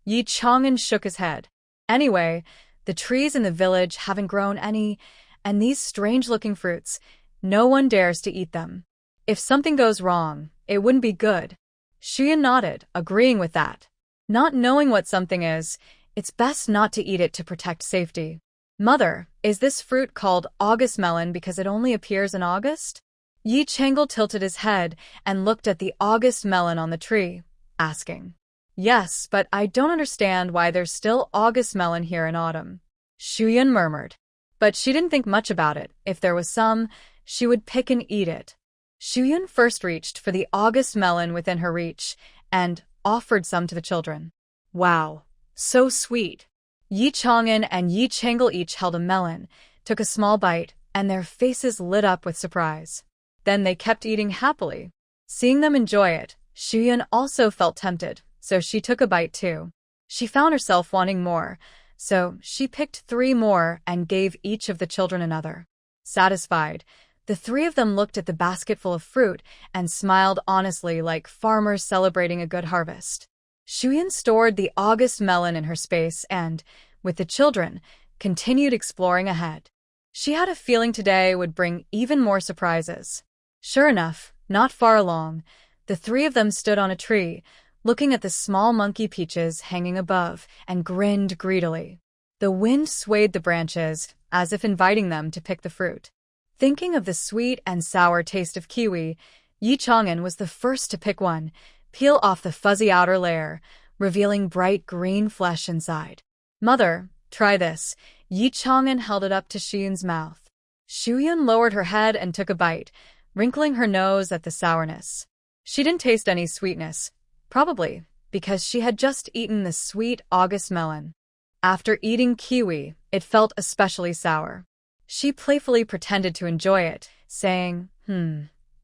Yi Chang'an shook his head. Anyway, the trees in the village haven't grown any, and these strange-looking fruits, no one dares to eat them. If something goes wrong, it wouldn't be good. Xiyun nodded, agreeing with that. Not knowing what something is, it's best not to eat it to protect safety. Mother, is this fruit called August melon because it only appears in August? Yi Chengel tilted his head and looked at the August melon on the tree, asking. Yes, but I don't understand why there's still August melon here in autumn. Xu Yun murmured. But she didn't think much about it. If there was some, she would pick and eat it. Xu Yun first reached for the August melon within her reach and offered some to the children. Wow, so sweet. Yi Chang'an and Yi Chengel each held a melon, took a small bite, and their faces lit up with surprise. Then they kept eating happily. Seeing them enjoy it, Xu Yun also felt tempted, so she took a bite too. She found herself wanting more, so she picked 3 more and gave each of the children another. Satisfied, the 3 of them looked at the basket full of fruit and smiled honestly like farmers celebrating a good harvest. Xu Yun stored the August melon in her space and, with the children, continued exploring ahead. She had a feeling today would bring even more surprises. Sure enough, not far along, the 3 of them stood on a tree, looking at the small monkey peaches hanging above, and grinned greedily. The wind swayed the branches, as if inviting them to pick the fruit. Thinking of the sweet and sour taste of kiwi, Yi Chang'an was the first to pick one, peel off the fuzzy outer layer, revealing bright green flesh inside. Mother, try this. Yi Chang'an held it up to Xiyun's mouth. Xu Yun lowered her head and took a bite, wrinkling her nose at the sourness. She didn't taste any sweetness, probably because she had just eaten the sweet August melon. After eating kiwi, it felt especially sour. She playfully pretended to enjoy it, saying,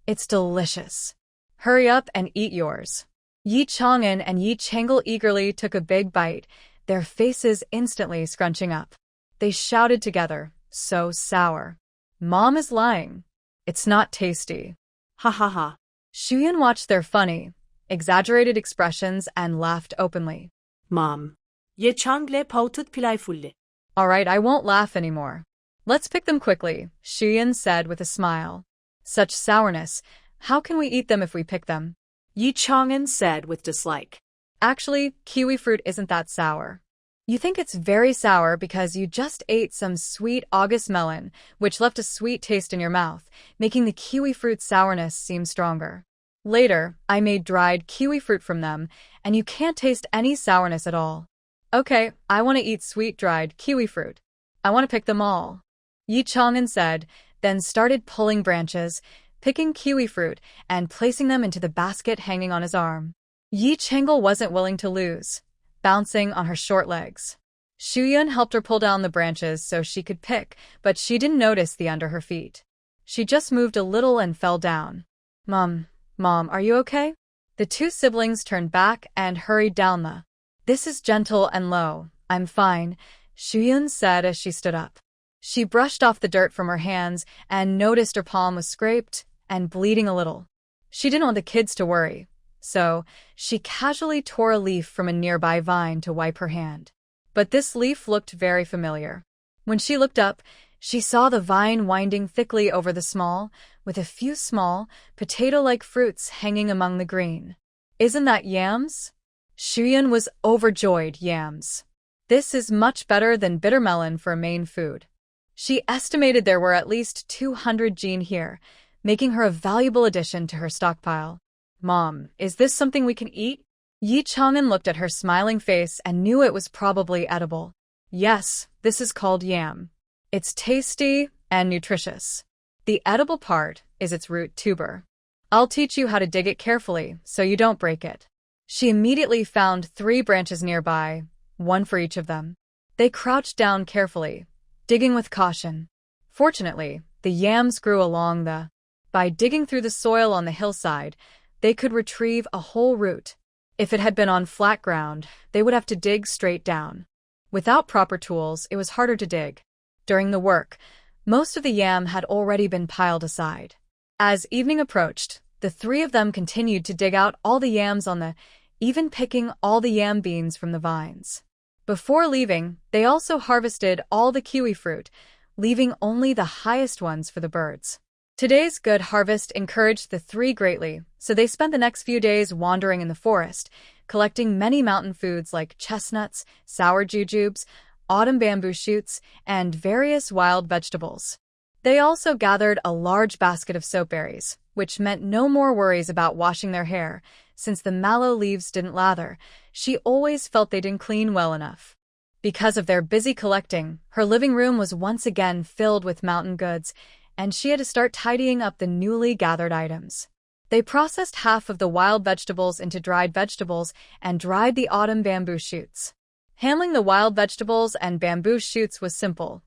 it's delicious. Hurry up and eat yours. Yi Chang'an and Yi Chengel eagerly took a big bite, their faces instantly scrunching up. They shouted together, so sour. Mom is lying. It's not tasty. Ha ha ha. Xu Yun watched their funny, exaggerated expressions and laughed openly. Mom. Ye changle pautut pilay fulle. All right, I won't laugh anymore. Let's pick them quickly, Xu Yun said with a smile. Such sourness. How can we eat them if we pick them? Yi Chang'an said with dislike. Actually, kiwi fruit isn't that sour. You think it's very sour because you just ate some sweet August melon, which left a sweet taste in your mouth, making the kiwi fruit sourness seem stronger. Later, I made dried kiwi fruit from them, and you can't taste any sourness at all. Okay, I want to eat sweet dried kiwi fruit. I want to pick them all. Yi Chang'an said, then started pulling branches, picking kiwi fruit, and placing them into the basket hanging on his arm. Yi Chang'an wasn't willing to lose, bouncing on her short legs. Shuyun helped her pull down the branches so she could pick, but she didn't notice the under her feet. She just moved a little and fell down. Mom, are you okay? The two siblings turned back and hurried down the. This is gentle and low. I'm fine, Shuyun said as she stood up. She brushed off the dirt from her hands and noticed her palm was scraped and bleeding a little. She didn't want the kids to worry, so she casually tore a leaf from a nearby vine to wipe her hand. But this leaf looked very familiar. When she looked up, she saw the vine winding thickly over the small, with a few small, potato-like fruits hanging among the green. Isn't that yams? Shuyun was overjoyed. Yams. This is much better than bitter melon for a main food. She estimated there were at least 200 gene here, making her a valuable addition to her stockpile. Mom, is this something we can eat? Yi Chang'an looked at her smiling face and knew it was probably edible. Yes, this is called yam. It's tasty and nutritious. The edible part is its root tuber. I'll teach you how to dig it carefully so you don't break it. She immediately found 3 branches nearby, one for each of them. They crouched down carefully, digging with caution. Fortunately, the yams grew along the. By digging through the soil on the hillside, they could retrieve a whole root. If it had been on flat ground, they would have to dig straight down. Without proper tools, it was harder to dig. During the work, most of the yam had already been piled aside. As evening approached, the 3 of them continued to dig out all the yams on the, even picking all the yam beans from the vines. Before leaving, they also harvested all the kiwi fruit, leaving only the highest ones for the birds. Today's good harvest encouraged the 3 greatly, so they spent the next few days wandering in the forest, collecting many mountain foods like chestnuts, sour jujubes, autumn bamboo shoots, and various wild vegetables. They also gathered a large basket of soapberries, which meant no more worries about washing their hair. Since the mallow leaves didn't lather, she always felt they didn't clean well enough. Because of their busy collecting, her living room was once again filled with mountain goods, and she had to start tidying up the newly gathered items. They processed half of the wild vegetables into dried vegetables and dried the autumn bamboo shoots. Handling the wild vegetables and bamboo shoots was simple.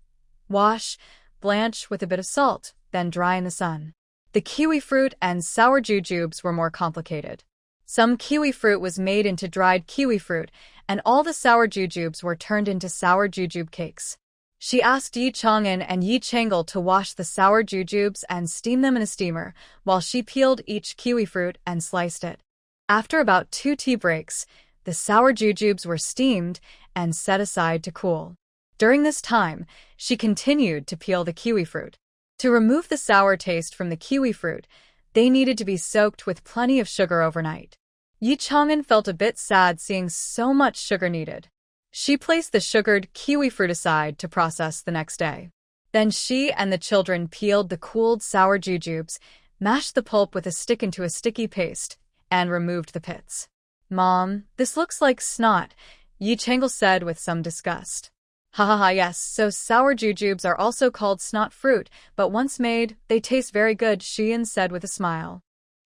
Wash, blanch with a bit of salt, then dry in the sun. The kiwi fruit and sour jujubes were more complicated. Some kiwi fruit was made into dried kiwi fruit, and all the sour jujubes were turned into sour jujube cakes. She asked Yi Chang'an and Yi Chang'an to wash the sour jujubes and steam them in a steamer, while she peeled each kiwi fruit and sliced it. After about 2 tea breaks, the sour jujubes were steamed and set aside to cool. During this time, she continued to peel the kiwi fruit. To remove the sour taste from the kiwi fruit, they needed to be soaked with plenty of sugar overnight. Yi Chang'an felt a bit sad seeing so much sugar needed. She placed the sugared kiwi fruit aside to process the next day. Then she and the children peeled the cooled sour jujubes, mashed the pulp with a stick into a sticky paste, and removed the pits. Mom, this looks like snot, Yi Chang'an said with some disgust. Ha ha ha, yes, so sour jujubes are also called snot fruit, but once made, they taste very good, Shuyun said with a smile.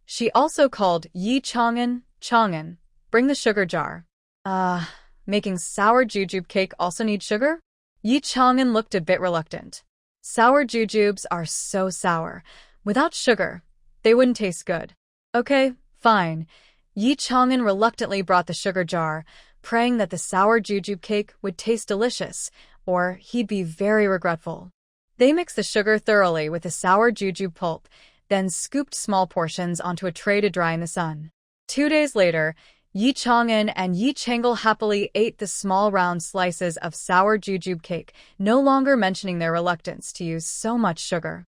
She also called Yi Chang'an, Chang'an, bring the sugar jar. Making sour jujube cake also need sugar? Yi Chang'an looked a bit reluctant. Sour jujubes are so sour. Without sugar, they wouldn't taste good. Okay, fine. Yi Chang'an reluctantly brought the sugar jar, praying that the sour jujube cake would taste delicious, or he'd be very regretful. They mixed the sugar thoroughly with the sour jujube pulp, then scooped small portions onto a tray to dry in the sun. 2 days later, Yi Chang'an and Yi Chang'an happily ate the small round slices of sour jujube cake, no longer mentioning their reluctance to use so much sugar.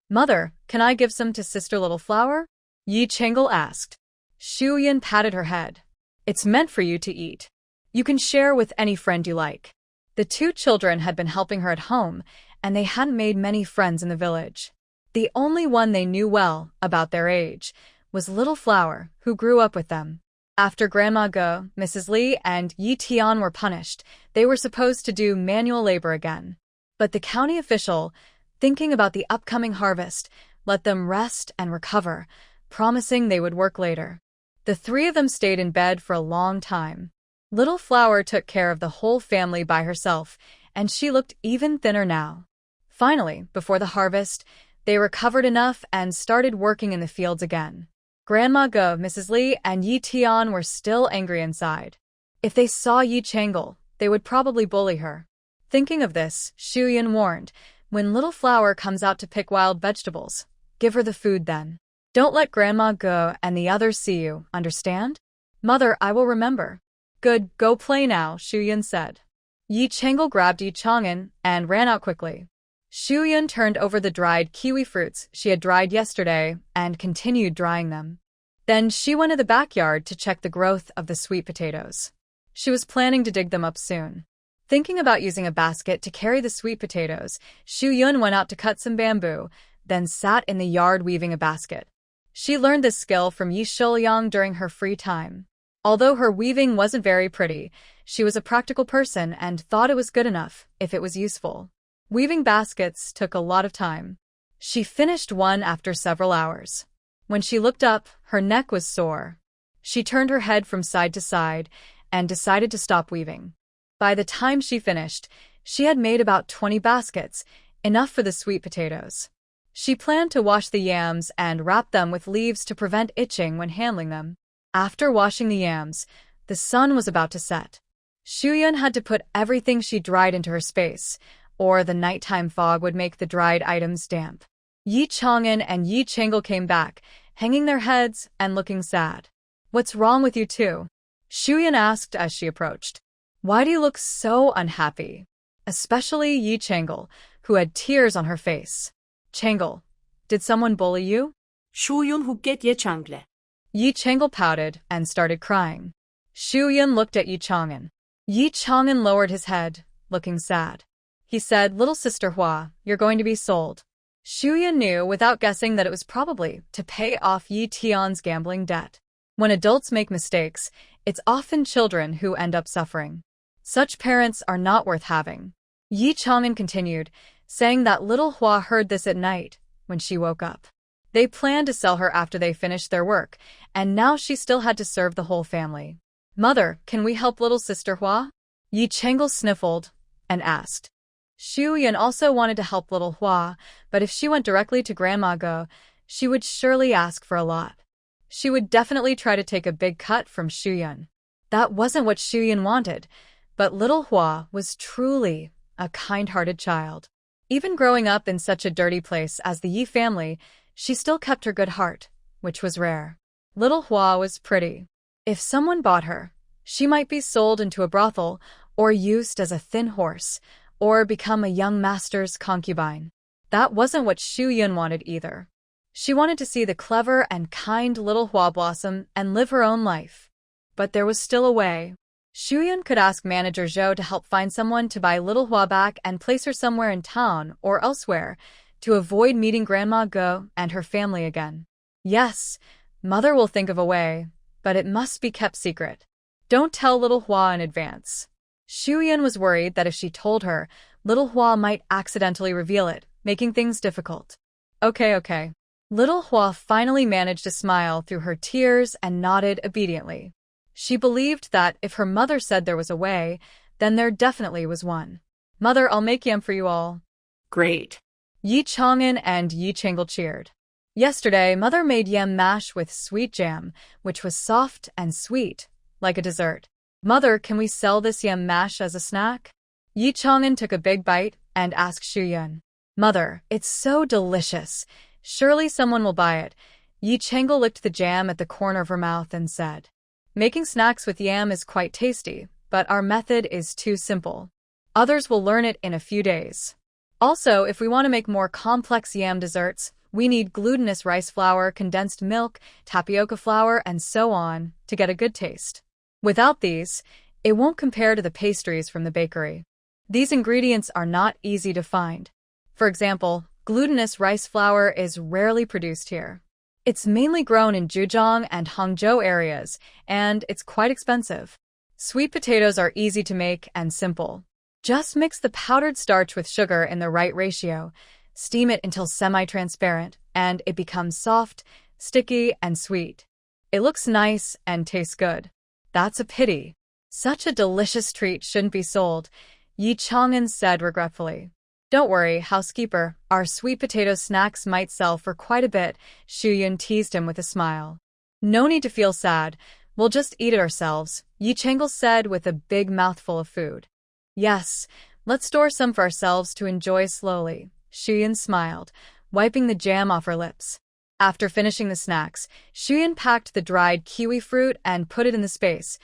Mother, can I give some to Sister Little Flower? Yi Chang'an asked. Shuyun patted her head. It's meant for you to eat. You can share with any friend you like. The two children had been helping her at home, and they hadn't made many friends in the village. The only one they knew well, about their age, was Little Flower, who grew up with them. After Grandma Go, Mrs. Lee, and Yi Tian were punished, they were supposed to do manual labor again. But the county official, thinking about the upcoming harvest, let them rest and recover, promising they would work later. The three of them stayed in bed for a long time. Little Flower took care of the whole family by herself, and she looked even thinner now. Finally, before the harvest, they recovered enough and started working in the fields again. Grandma Go, Mrs. Lee, and Yi Tian were still angry inside. If they saw Yi Changle, they would probably bully her. Thinking of this, Shu Yun warned, "When Little Flower comes out to pick wild vegetables, give her the food then. Don't let Grandma Go and the others see you, understand?" "Mother, I will remember." "Good, go play now," Shu Yun said. Yi Changle grabbed Yi Chang'an and ran out quickly. Shu Yun turned over the dried kiwi fruits she had dried yesterday and continued drying them. Then she went to the backyard to check the growth of the sweet potatoes. She was planning to dig them up soon. Thinking about using a basket to carry the sweet potatoes, Shu Yun went out to cut some bamboo, then sat in the yard weaving a basket. She learned this skill from Yi Shuliang during her free time. Although her weaving wasn't very pretty, she was a practical person and thought it was good enough if it was useful. Weaving baskets took a lot of time. She finished one after several hours. When she looked up, her neck was sore. She turned her head from side to side and decided to stop weaving. By the time she finished, she had made about 20 baskets, enough for the sweet potatoes. She planned to wash the yams and wrap them with leaves to prevent itching when handling them. After washing the yams, the sun was about to set. Shu Yun had to put everything she dried into her space, or the nighttime fog would make the dried items damp. Yi Chang'an and Yi Changle came back, hanging their heads and looking sad. "What's wrong with you two?" Shu Yun asked as she approached. "Why do you look so unhappy?" Especially Yi Changle, who had tears on her face. "Changle, did someone bully you?" Shu Yun hugget Ye Changle. Yi Changle pouted and started crying. Shu Yun looked at Yi Chang'an. Yi Chang'an lowered his head, looking sad. He said, "Little sister Hua, you're going to be sold." Shu Yun knew without guessing that it was probably to pay off Yi Tian's gambling debt. When adults make mistakes, it's often children who end up suffering. Such parents are not worth having. Yi Chang'an continued, saying that little Hua heard this at night when she woke up. They planned to sell her after they finished their work, and now she still had to serve the whole family. "Mother, can we help little sister Hua?" Yi Changle sniffled and asked. Shu Yun also wanted to help little Hua, but if she went directly to Grandma Go, she would surely ask for a lot. She would definitely try to take a big cut from Shu Yun. That wasn't what Shu Yun wanted, but little Hua was truly a kind-hearted child. Even growing up in such a dirty place as the Yi family, she still kept her good heart, which was rare. Little Hua was pretty. If someone bought her, she might be sold into a brothel or used as a thin horse, or become a young master's concubine. That wasn't what Shu Yun wanted either. She wanted to see the clever and kind little Hua blossom and live her own life. But there was still a way. Shu Yun could ask Manager Zhou to help find someone to buy little Hua back and place her somewhere in town or elsewhere to avoid meeting Grandma Go and her family again. Yes, Mother will think of a way, but it must be kept secret. Don't tell little Hua in advance. Shu Yun was worried that if she told her, little Hua might accidentally reveal it, making things difficult. Okay. Little Hua finally managed to smile through her tears and nodded obediently. She believed that if her mother said there was a way, then there definitely was one. "Mother, I'll make yam for you all." Great. Yi Chang'an and Yi Changle cheered. Yesterday, Mother made yam mash with sweet jam, which was soft and sweet, like a dessert. "Mother, can we sell this yam mash as a snack?" Yi Chang'an took a big bite and asked Shu Yun. "Mother, it's so delicious. Surely someone will buy it." Yi Changle licked the jam at the corner of her mouth and said, "Making snacks with yam is quite tasty, but our method is too simple. Others will learn it in a few days. Also, if we want to make more complex yam desserts, we need glutinous rice flour, condensed milk, tapioca flour, and so on to get a good taste. Without these, it won't compare to the pastries from the bakery." These ingredients are not easy to find. For example, glutinous rice flour is rarely produced here. It's mainly grown in Zhejiang and Hangzhou areas, and it's quite expensive. Sweet potatoes are easy to make and simple. Just mix the powdered starch with sugar in the right ratio, steam it until semi-transparent, and it becomes soft, sticky, and sweet. It looks nice and tastes good. That's a pity. Such a delicious treat shouldn't be sold, Yi Chang'an said regretfully. Don't worry, housekeeper, our sweet potato snacks might sell for quite a bit, Xu Yun teased him with a smile. No need to feel sad, we'll just eat it ourselves, Yi Chang'an said with a big mouthful of food. Yes, let's store some for ourselves to enjoy slowly, Xu Yun smiled, wiping the jam off her lips. After finishing the snacks, Xu Yun packed the dried kiwi fruit and put it in the space,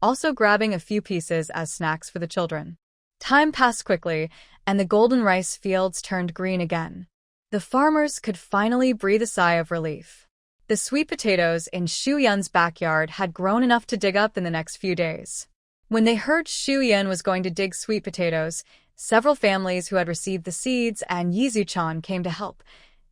also grabbing a few pieces as snacks for the children. Time passed quickly, and the golden rice fields turned green again. The farmers could finally breathe a sigh of relief. The sweet potatoes in Xu Yun's backyard had grown enough to dig up in the next few days. When they heard Xu Yun was going to dig sweet potatoes, several families who had received the seeds and Yizuchan came to help,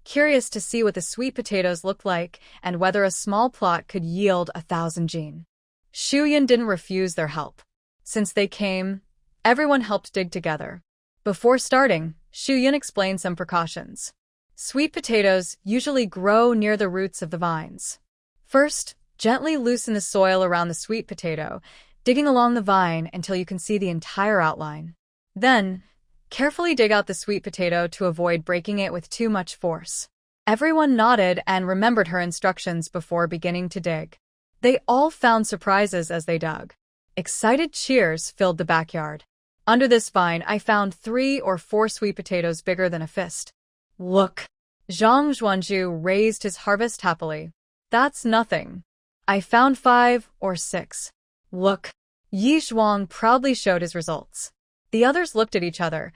curious to see what the sweet potatoes looked like and whether a small plot could yield 1,000 jin. Xu Yun didn't refuse their help. Since they came, everyone helped dig together. Before starting, Xu Yun explained some precautions. Sweet potatoes usually grow near the roots of the vines. First, gently loosen the soil around the sweet potato, digging along the vine until you can see the entire outline. Then, carefully dig out the sweet potato to avoid breaking it with too much force. Everyone nodded and remembered her instructions before beginning to dig. They all found surprises as they dug. Excited cheers filled the backyard. Under this vine, I found 3 or 4 sweet potatoes bigger than a fist. Look! Zhang Zhuanzhu raised his harvest happily. That's nothing. I found 5 or 6. Look! Yi Zhuang proudly showed his results. The others looked at each other.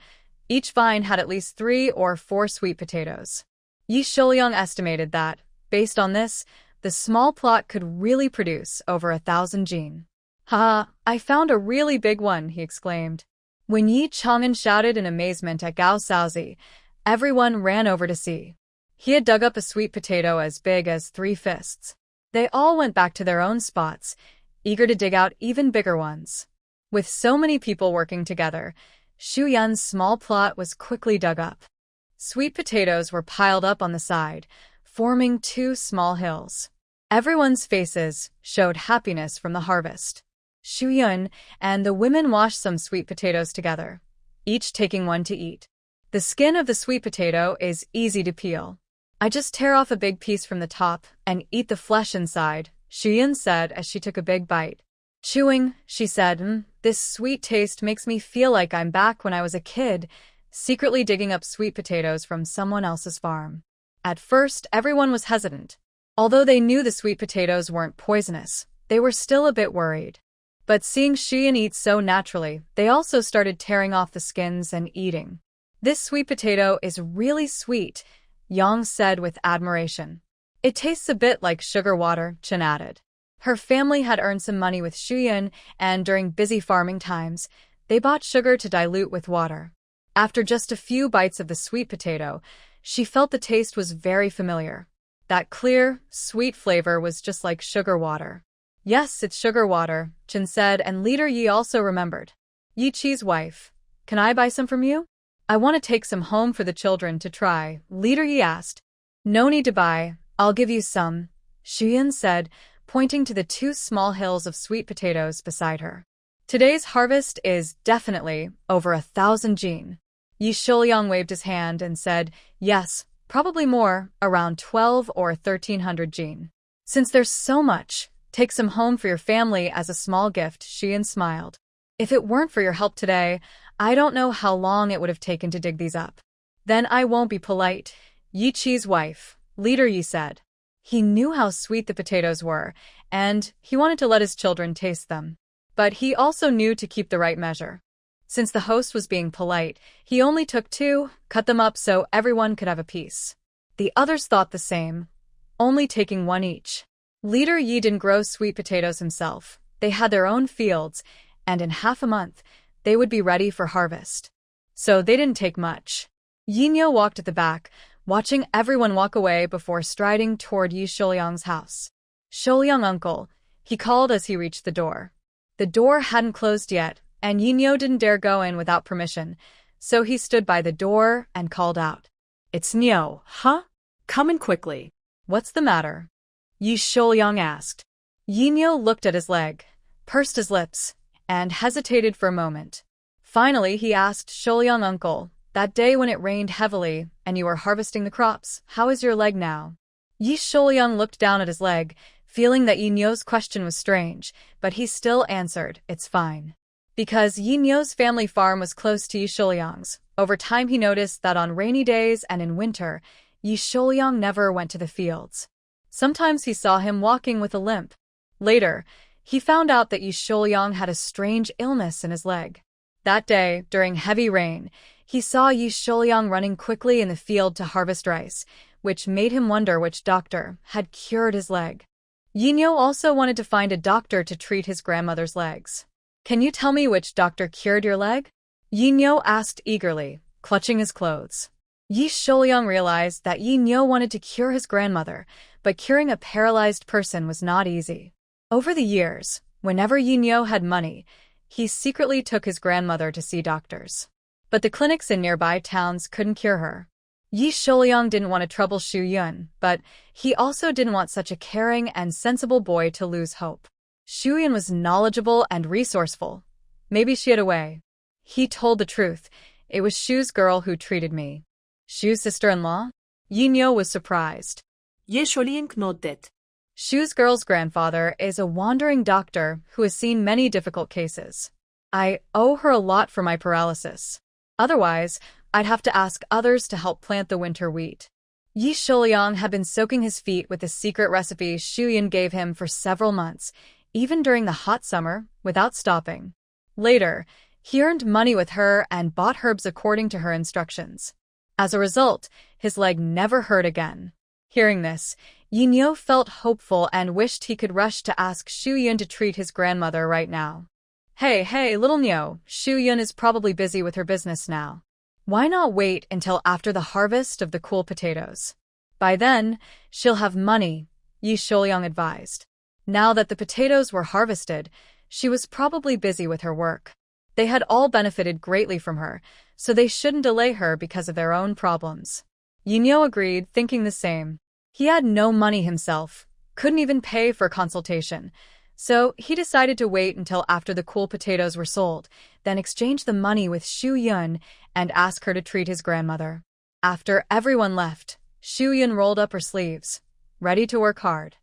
Each vine had at least 3 or 4 sweet potatoes. Yi Shouliang estimated that, based on this, the small plot could really produce over 1,000 jin. Ha! I found a really big one, he exclaimed. When Yi Chang'an shouted in amazement at Gao Shaozi, everyone ran over to see. He had dug up a sweet potato as big as 3 fists. They all went back to their own spots, eager to dig out even bigger ones. With so many people working together, Xu Yun's small plot was quickly dug up. Sweet potatoes were piled up on the side, forming 2 small hills. Everyone's faces showed happiness from the harvest. Xu Yun and the women washed some sweet potatoes together, each taking one to eat. The skin of the sweet potato is easy to peel. I just tear off a big piece from the top and eat the flesh inside, Xu Yun said as she took a big bite. Chewing, she said, this sweet taste makes me feel like I'm back when I was a kid, secretly digging up sweet potatoes from someone else's farm. At first, everyone was hesitant. Although they knew the sweet potatoes weren't poisonous, they were still a bit worried. But seeing Xu Yun eat so naturally, they also started tearing off the skins and eating. This sweet potato is really sweet, Yang said with admiration. It tastes a bit like sugar water, Chen added. Her family had earned some money with Xu Yun, and during busy farming times, they bought sugar to dilute with water. After just a few bites of the sweet potato, she felt the taste was very familiar. That clear, sweet flavor was just like sugar water. Yes, it's sugar water, Chen said, and Leader Yi also remembered. Yi Qi's wife, can I buy some from you? I want to take some home for the children to try, Leader Yi asked. No need to buy, I'll give you some, Xu Yun said, pointing to the 2 small hills of sweet potatoes beside her. Today's harvest is definitely over 1,000 jin. Yi Shouliang waved his hand and said, yes, probably more, around 12 or 1,300 jin. Since there's so much, take some home for your family as a small gift, Xu Yun smiled. If it weren't for your help today, I don't know how long it would have taken to dig these up. Then I won't be polite, Yi Qi's wife, Leader Yi said. He knew how sweet the potatoes were, and he wanted to let his children taste them. But he also knew to keep the right measure. Since the host was being polite, he only took 2, cut them up so everyone could have a piece. The others thought the same, only taking 1 each. Leader Yi didn't grow sweet potatoes himself. They had their own fields, and in half a month, they would be ready for harvest. So they didn't take much. Yinyo walked at the back, watching everyone walk away before striding toward Yi Shuliang's house. "Shuliang uncle," he called as he reached the door. The door hadn't closed yet, and Yinyo didn't dare go in without permission, so he stood by the door and called out. "It's Nyo, huh? Come in quickly." "What's the matter?" Yi Shuliang asked. Yinyo looked at his leg, pursed his lips, and hesitated for a moment. Finally, he asked, "Shuliang uncle, that day when it rained heavily and you were harvesting the crops, how is your leg now?" Yi Shuliang looked down at his leg, feeling that Yinyo's question was strange, but he still answered, "It's fine." Because Yinyo's family farm was close to Yi Shuliang's, over time he noticed that on rainy days and in winter, Yi Shuliang never went to the fields. Sometimes he saw him walking with a limp. Later, he found out that Yi Shuliang had a strange illness in his leg. That day, during heavy rain, he saw Yi Shuliang running quickly in the field to harvest rice, which made him wonder which doctor had cured his leg. Yinyo also wanted to find a doctor to treat his grandmother's legs. "Can you tell me which doctor cured your leg?" Yinyo asked eagerly, clutching his clothes. Yi Shuliang realized that Yinyo wanted to cure his grandmother, but curing a paralyzed person was not easy. Over the years, whenever Yinyo had money, he secretly took his grandmother to see doctors. But the clinics in nearby towns couldn't cure her. Yi Shuliang didn't want to trouble Xu Yun, but he also didn't want such a caring and sensible boy to lose hope. Xu Yun was knowledgeable and resourceful. Maybe she had a way. He told the truth. "It was Xu's girl who treated me." "Xu's sister-in-law?" Yinyo was surprised. Ye Shuliang nodded. Xu's girl's grandfather is a wandering doctor who has seen many difficult cases. I owe her a lot for my paralysis. Otherwise, I'd have to ask others to help plant the winter wheat. Yi Shuliang had been soaking his feet with the secret recipe Xu Yun gave him for several months, even during the hot summer, without stopping. Later, he earned money with her and bought herbs according to her instructions. As a result, his leg never hurt again. Hearing this, Yinyo felt hopeful and wished he could rush to ask Xu Yun to treat his grandmother right now. Hey, little Nyo, Xu Yun is probably busy with her business now. Why not wait until after the harvest of the cool potatoes? By then, she'll have money, Yi Shuliang advised. Now that the potatoes were harvested, she was probably busy with her work. They had all benefited greatly from her, so they shouldn't delay her because of their own problems. Yinyo agreed, thinking the same. He had no money himself, couldn't even pay for consultation, so he decided to wait until after the cool potatoes were sold, then exchange the money with Xu Yun and ask her to treat his grandmother. After everyone left, Xu Yun rolled up her sleeves, ready to work hard.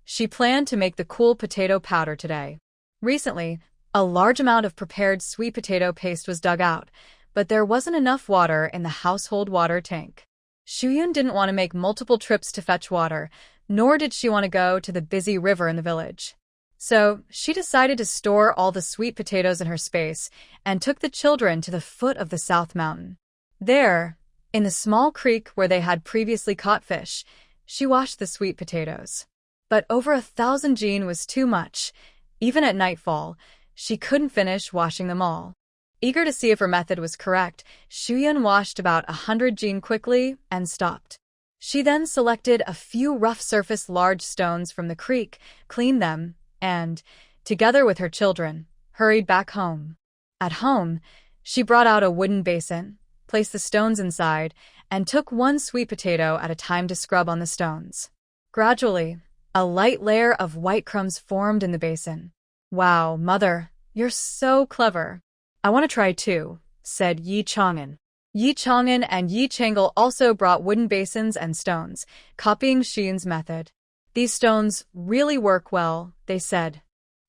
She planned to make the cool potato powder today. Recently, a large amount of prepared sweet potato paste was dug out, but there wasn't enough water in the household water tank. Xu Yun didn't want to make multiple trips to fetch water, nor did she want to go to the busy river in the village. So, she decided to store all the sweet potatoes in her space and took the children to the foot of the South Mountain. There, in the small creek where they had previously caught fish, she washed the sweet potatoes. But over 1,000 jin was too much. Even at nightfall, she couldn't finish washing them all. Eager to see if her method was correct, Xu Yun washed about 100 jin quickly and stopped. She then selected a few rough-surfaced large stones from the creek, cleaned them, and, together with her children, hurried back home. At home, she brought out a wooden basin, placed the stones inside, and took one sweet potato at a time to scrub on the stones. Gradually, a light layer of white crumbs formed in the basin. "Wow, Mother, you're so clever. I want to try too," said Yi Chang'an. Yi Chang'an and Yi Changle also brought wooden basins and stones, copying Xu Yun's method. "These stones really work well," they said.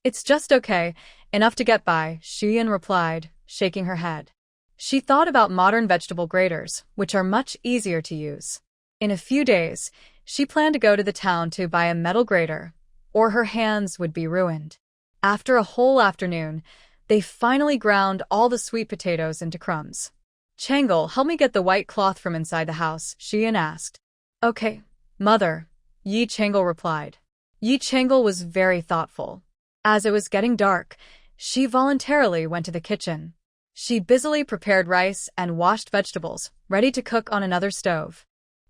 "It's just okay, enough to get by," Xu Yun replied, shaking her head. She thought about modern vegetable graters, which are much easier to use. In a few days, she planned to go to the town to buy a metal grater, or her hands would be ruined. After a whole afternoon, they finally ground all the sweet potatoes into crumbs. "Changle, help me get the white cloth from inside the house," Xu Yun asked. "Okay, Mother," Yi Changle replied. Yi Changle was very thoughtful. As it was getting dark, she voluntarily went to the kitchen. She busily prepared rice and washed vegetables, ready to cook on another stove.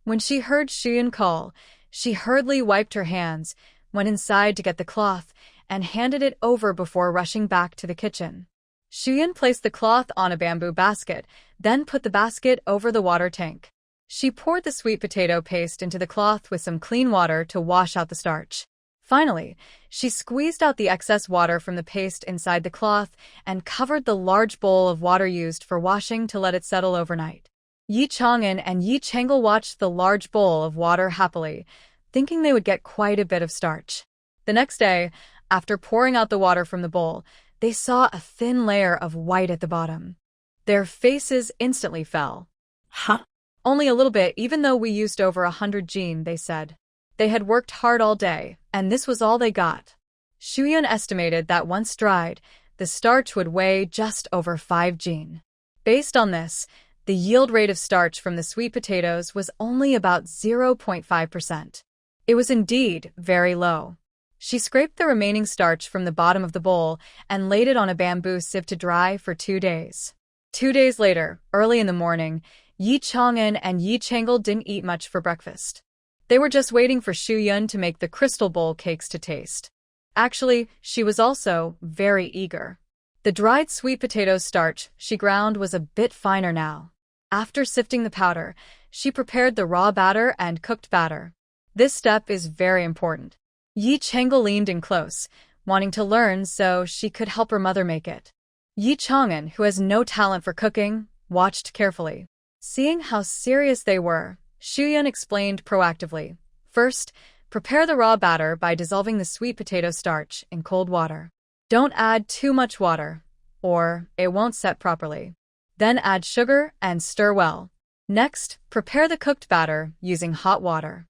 When she heard Shuyun call, she hurriedly wiped her hands, went inside to get the cloth, and handed it over before rushing back to the kitchen. Shuyun placed the cloth on a bamboo basket, then put the basket over the water tank. She poured the sweet potato paste into the cloth with some clean water to wash out the starch. Finally, she squeezed out the excess water from the paste inside the cloth and covered the large bowl of water used for washing to let it settle overnight. Yi Chang'an and Yi Chang'el watched the large bowl of water happily, thinking they would get quite a bit of starch. The next day, after pouring out the water from the bowl, they saw a thin layer of white at the bottom. Their faces instantly fell. Huh? Only a little bit, even though we used over 100 jin, they said. They had worked hard all day, and this was all they got. Shuyun estimated that once dried, the starch would weigh just over 5 jin. Based on this, the yield rate of starch from the sweet potatoes was only about 0.5%. It was indeed very low. She scraped the remaining starch from the bottom of the bowl and laid it on a bamboo sieve to dry for 2 days. 2 days later, early in the morning, Yi Chang'an and Yi Chang'el didn't eat much for breakfast. They were just waiting for Shuyun to make the crystal bowl cakes to taste. Actually, she was also very eager. The dried sweet potato starch she ground was a bit finer now. After sifting the powder, she prepared the raw batter and cooked batter. This step is very important. Yi Chang'el leaned in close, wanting to learn so she could help her mother make it. Yi Chang'an, who has no talent for cooking, watched carefully. Seeing how serious they were, Shuyun explained proactively. First, prepare the raw batter by dissolving the sweet potato starch in cold water. Don't add too much water, or it won't set properly. Then add sugar and stir well. Next, prepare the cooked batter using hot water.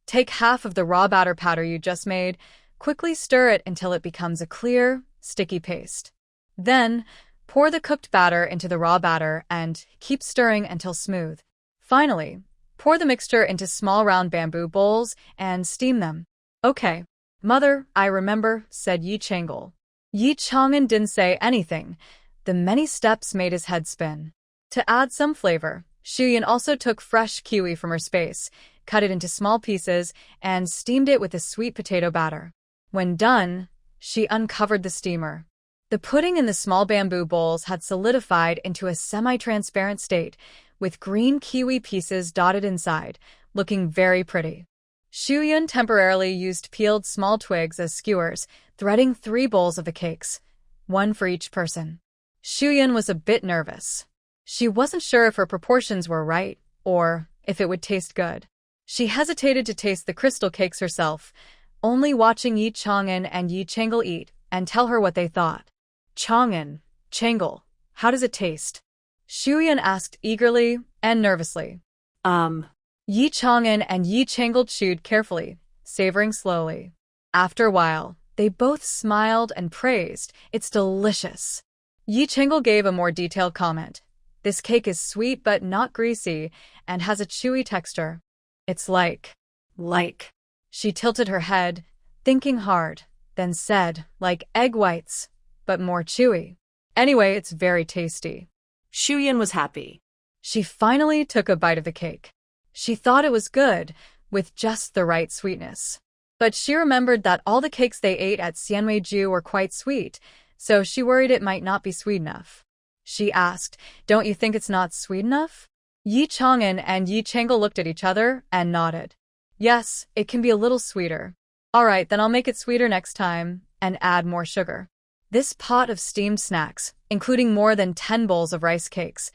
Take half of the raw batter powder you just made, quickly stir it until it becomes a clear, sticky paste. Then, pour the cooked batter into the raw batter and keep stirring until smooth. Finally, pour the mixture into small round bamboo bowls and steam them. Okay, Mother, I remember, said Yi Chang'el. Yi Chang'an didn't say anything. The many steps made his head spin. To add some flavor, Shuyun also took fresh kiwi from her space, cut it into small pieces, and steamed it with the sweet potato batter. When done, she uncovered the steamer. The pudding in the small bamboo bowls had solidified into a semi-transparent state, with green kiwi pieces dotted inside, looking very pretty. Shuyun temporarily used peeled small twigs as skewers, threading 3 bowls of the cakes, 1 for each person. Shuyun was a bit nervous. She wasn't sure if her proportions were right, or if it would taste good. She hesitated to taste the crystal cakes herself, only watching Yi Chang'an and Yi Chang'el eat and tell her what they thought. Chang'an, Chang'el, how does it taste? Shuyun asked eagerly and nervously. Yi Chang'an and Yi Chang'el chewed carefully, savoring slowly. After a while, they both smiled and praised, "It's delicious." Yi Chang'el gave a more detailed comment. "This cake is sweet but not greasy and has a chewy texture. It's like. She tilted her head, thinking hard, then said, "Like egg whites, but more chewy. Anyway, it's very tasty." Shuyun was happy. She finally took a bite of the cake. She thought it was good, with just the right sweetness. But she remembered that all the cakes they ate at Xianweiju were quite sweet, so she worried it might not be sweet enough. She asked, "Don't you think it's not sweet enough?" Yi Chang'an and Yi Chang'el looked at each other and nodded. "Yes, it can be a little sweeter." "All right, then I'll make it sweeter next time and add more sugar." This pot of steamed snacks, including more than 10 bowls of rice cakes,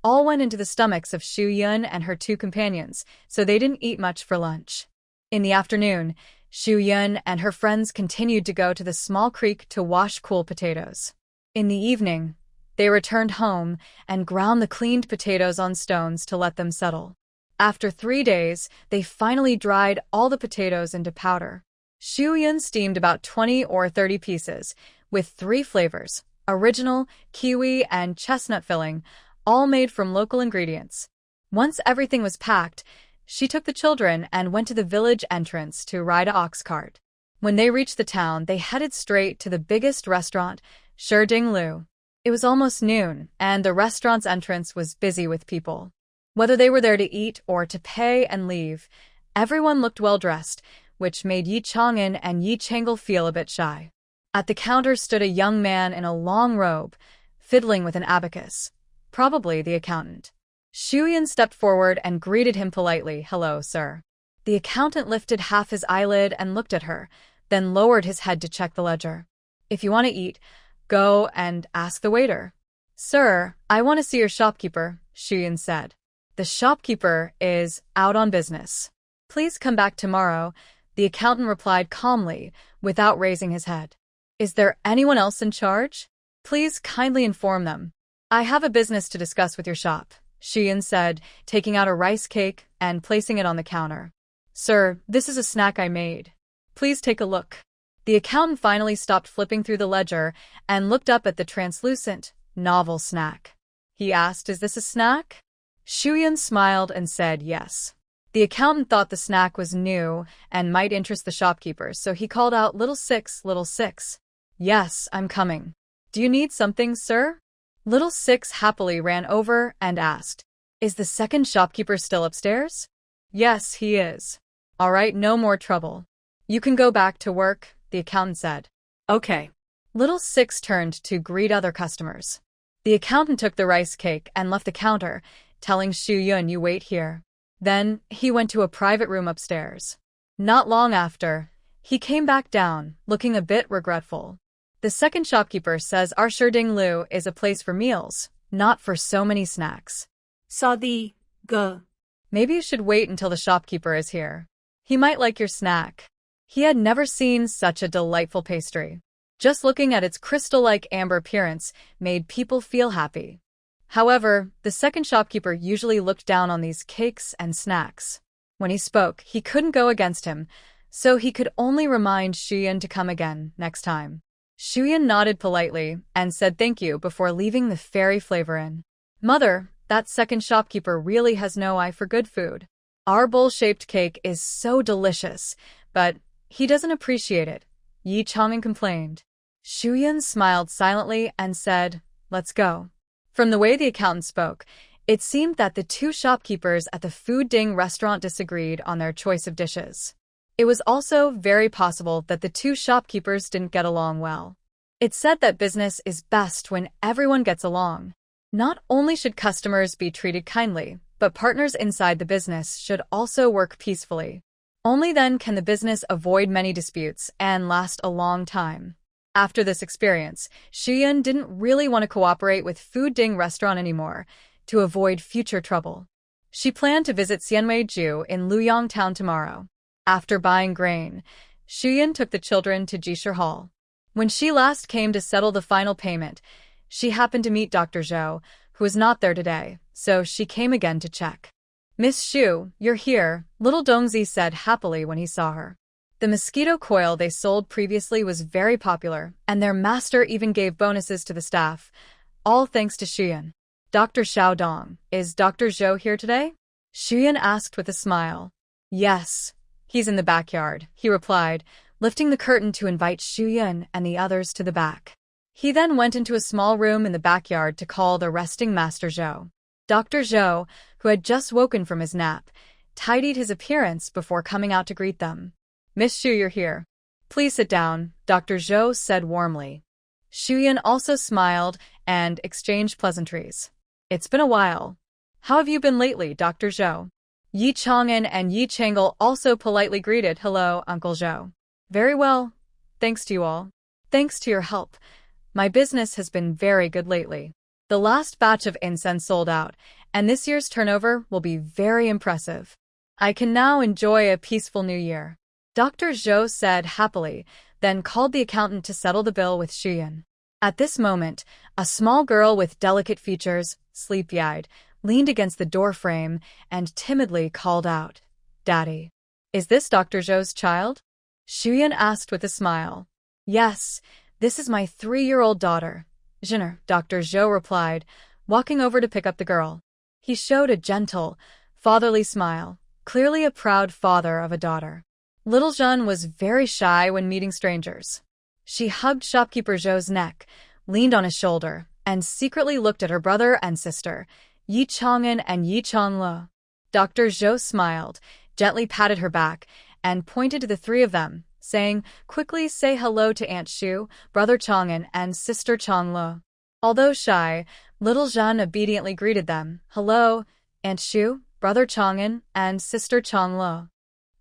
all went into the stomachs of Shuyun and her 2 companions, so they didn't eat much for lunch. In the afternoon, Shuyun and her friends continued to go to the small creek to wash cool potatoes. In the evening, they returned home and ground the cleaned potatoes on stones to let them settle. After 3 days, they finally dried all the potatoes into powder. Shuyun steamed about 20 or 30 pieces, with 3 flavors, original, kiwi, and chestnut filling, all made from local ingredients. Once everything was packed, she took the children and went to the village entrance to ride a ox cart. When they reached the town, they headed straight to the biggest restaurant, Sherding Lu. It was almost noon, and the restaurant's entrance was busy with people. Whether they were there to eat or to pay and leave, everyone looked well-dressed, which made Yi Chang'an and Yi Chang'el feel a bit shy. At the counter stood a young man in a long robe, fiddling with an abacus. Probably the accountant. Shuyan stepped forward and greeted him politely. "Hello, sir." The accountant lifted half his eyelid and looked at her, then lowered his head to check the ledger. "If you want to eat, go and ask the waiter." "Sir, I want to see your shopkeeper," Shuyan said. "The shopkeeper is out on business. Please come back tomorrow," the accountant replied calmly, without raising his head. "Is there anyone else in charge? Please kindly inform them. I have a business to discuss with your shop," Shuyan said, taking out a rice cake and placing it on the counter. "Sir, this is a snack I made. Please take a look." The accountant finally stopped flipping through the ledger and looked up at the translucent, novel snack. He asked, "Is this a snack?" Shuyan smiled and said yes. The accountant thought the snack was new and might interest the shopkeeper, so he called out, "Little Six, Little Six." "Yes, I'm coming. Do you need something, sir?" Little Six happily ran over and asked, "Is the second shopkeeper still upstairs?" "Yes, he is." "All right, no more trouble. You can go back to work," the accountant said. "Okay." Little Six turned to greet other customers. The accountant took the rice cake and left the counter, telling Shuyan, "You wait here." Then he went to a private room upstairs. Not long after, he came back down, looking a bit regretful. "The second shopkeeper says our Sherding Lu is a place for meals, not for so many snacks." Sadi, G. "Maybe you should wait until the shopkeeper is here. He might like your snack." He had never seen such a delightful pastry. Just looking at its crystal-like amber appearance made people feel happy. However, the second shopkeeper usually looked down on these cakes and snacks. When he spoke, he couldn't go against him, so he could only remind Shuyan to come again next time. Shuyan nodded politely and said thank you before leaving the fairy flavor in. "Mother, that second shopkeeper really has no eye for good food. Our bowl-shaped cake is so delicious, but he doesn't appreciate it," Yi Chang'an complained. Shuyan smiled silently and said, "Let's go." From the way the accountant spoke, it seemed that the two shopkeepers at the Food Ding restaurant disagreed on their choice of dishes. It was also very possible that the two shopkeepers didn't get along well. It's said that business is best when everyone gets along. Not only should customers be treated kindly, but partners inside the business should also work peacefully. Only then can the business avoid many disputes and last a long time. After this experience, Shuyan didn't really want to cooperate with Food Ding restaurant anymore to avoid future trouble. She planned to visit Xianwei-ju in Luyang town tomorrow. After buying grain, Shuyan took the children to Jishir Hall. When she last came to settle the final payment, she happened to meet Dr. Zhou, who was not there today, so she came again to check. "Miss Shu, you're here," little Dongzi said happily when he saw her. The mosquito coil they sold previously was very popular, and their master even gave bonuses to the staff, all thanks to Shuyan. "Dr. Xiaodong, is Dr. Zhou here today?" Shuyan asked with a smile. "Yes, he's in the backyard," he replied, lifting the curtain to invite Shuyan and the others to the back. He then went into a small room in the backyard to call the resting Master Zhou. Dr. Zhou, who had just woken from his nap, tidied his appearance before coming out to greet them. "Miss Shu, you're here. Please sit down," Dr. Zhou said warmly. Shuyan also smiled and exchanged pleasantries. "It's been a while. How have you been lately, Dr. Zhou?" Yi Chang'an and Yi Chang'el also politely greeted, "Hello, Uncle Zhou." "Very well. Thanks to you all. Thanks to your help. My business has been very good lately. The last batch of incense sold out, and this year's turnover will be very impressive. I can now enjoy a peaceful new year." Dr. Zhou said happily, then called the accountant to settle the bill with Shuyan. At this moment, a small girl with delicate features, sleepy-eyed, leaned against the door frame and timidly called out, "Daddy." "Is this Dr. Zhou's child?" Shuyan asked with a smile. "Yes, this is my 3-year-old daughter, Jinner," Dr. Zhou replied, walking over to pick up the girl. He showed a gentle, fatherly smile, clearly a proud father of a daughter. Little Jeanne was very shy when meeting strangers. She hugged shopkeeper Zhou's neck, leaned on his shoulder, and secretly looked at her brother and sister, Yi Chang'an and Yi Chang'le. Dr. Zhou smiled, gently patted her back, and pointed to the three of them, saying, "Quickly say hello to Aunt Shu, Brother Chang'an, and Sister Chang'le." Although shy, little Zhan obediently greeted them, "Hello, Aunt Shu, Brother Chang'an, and Sister Chang'le."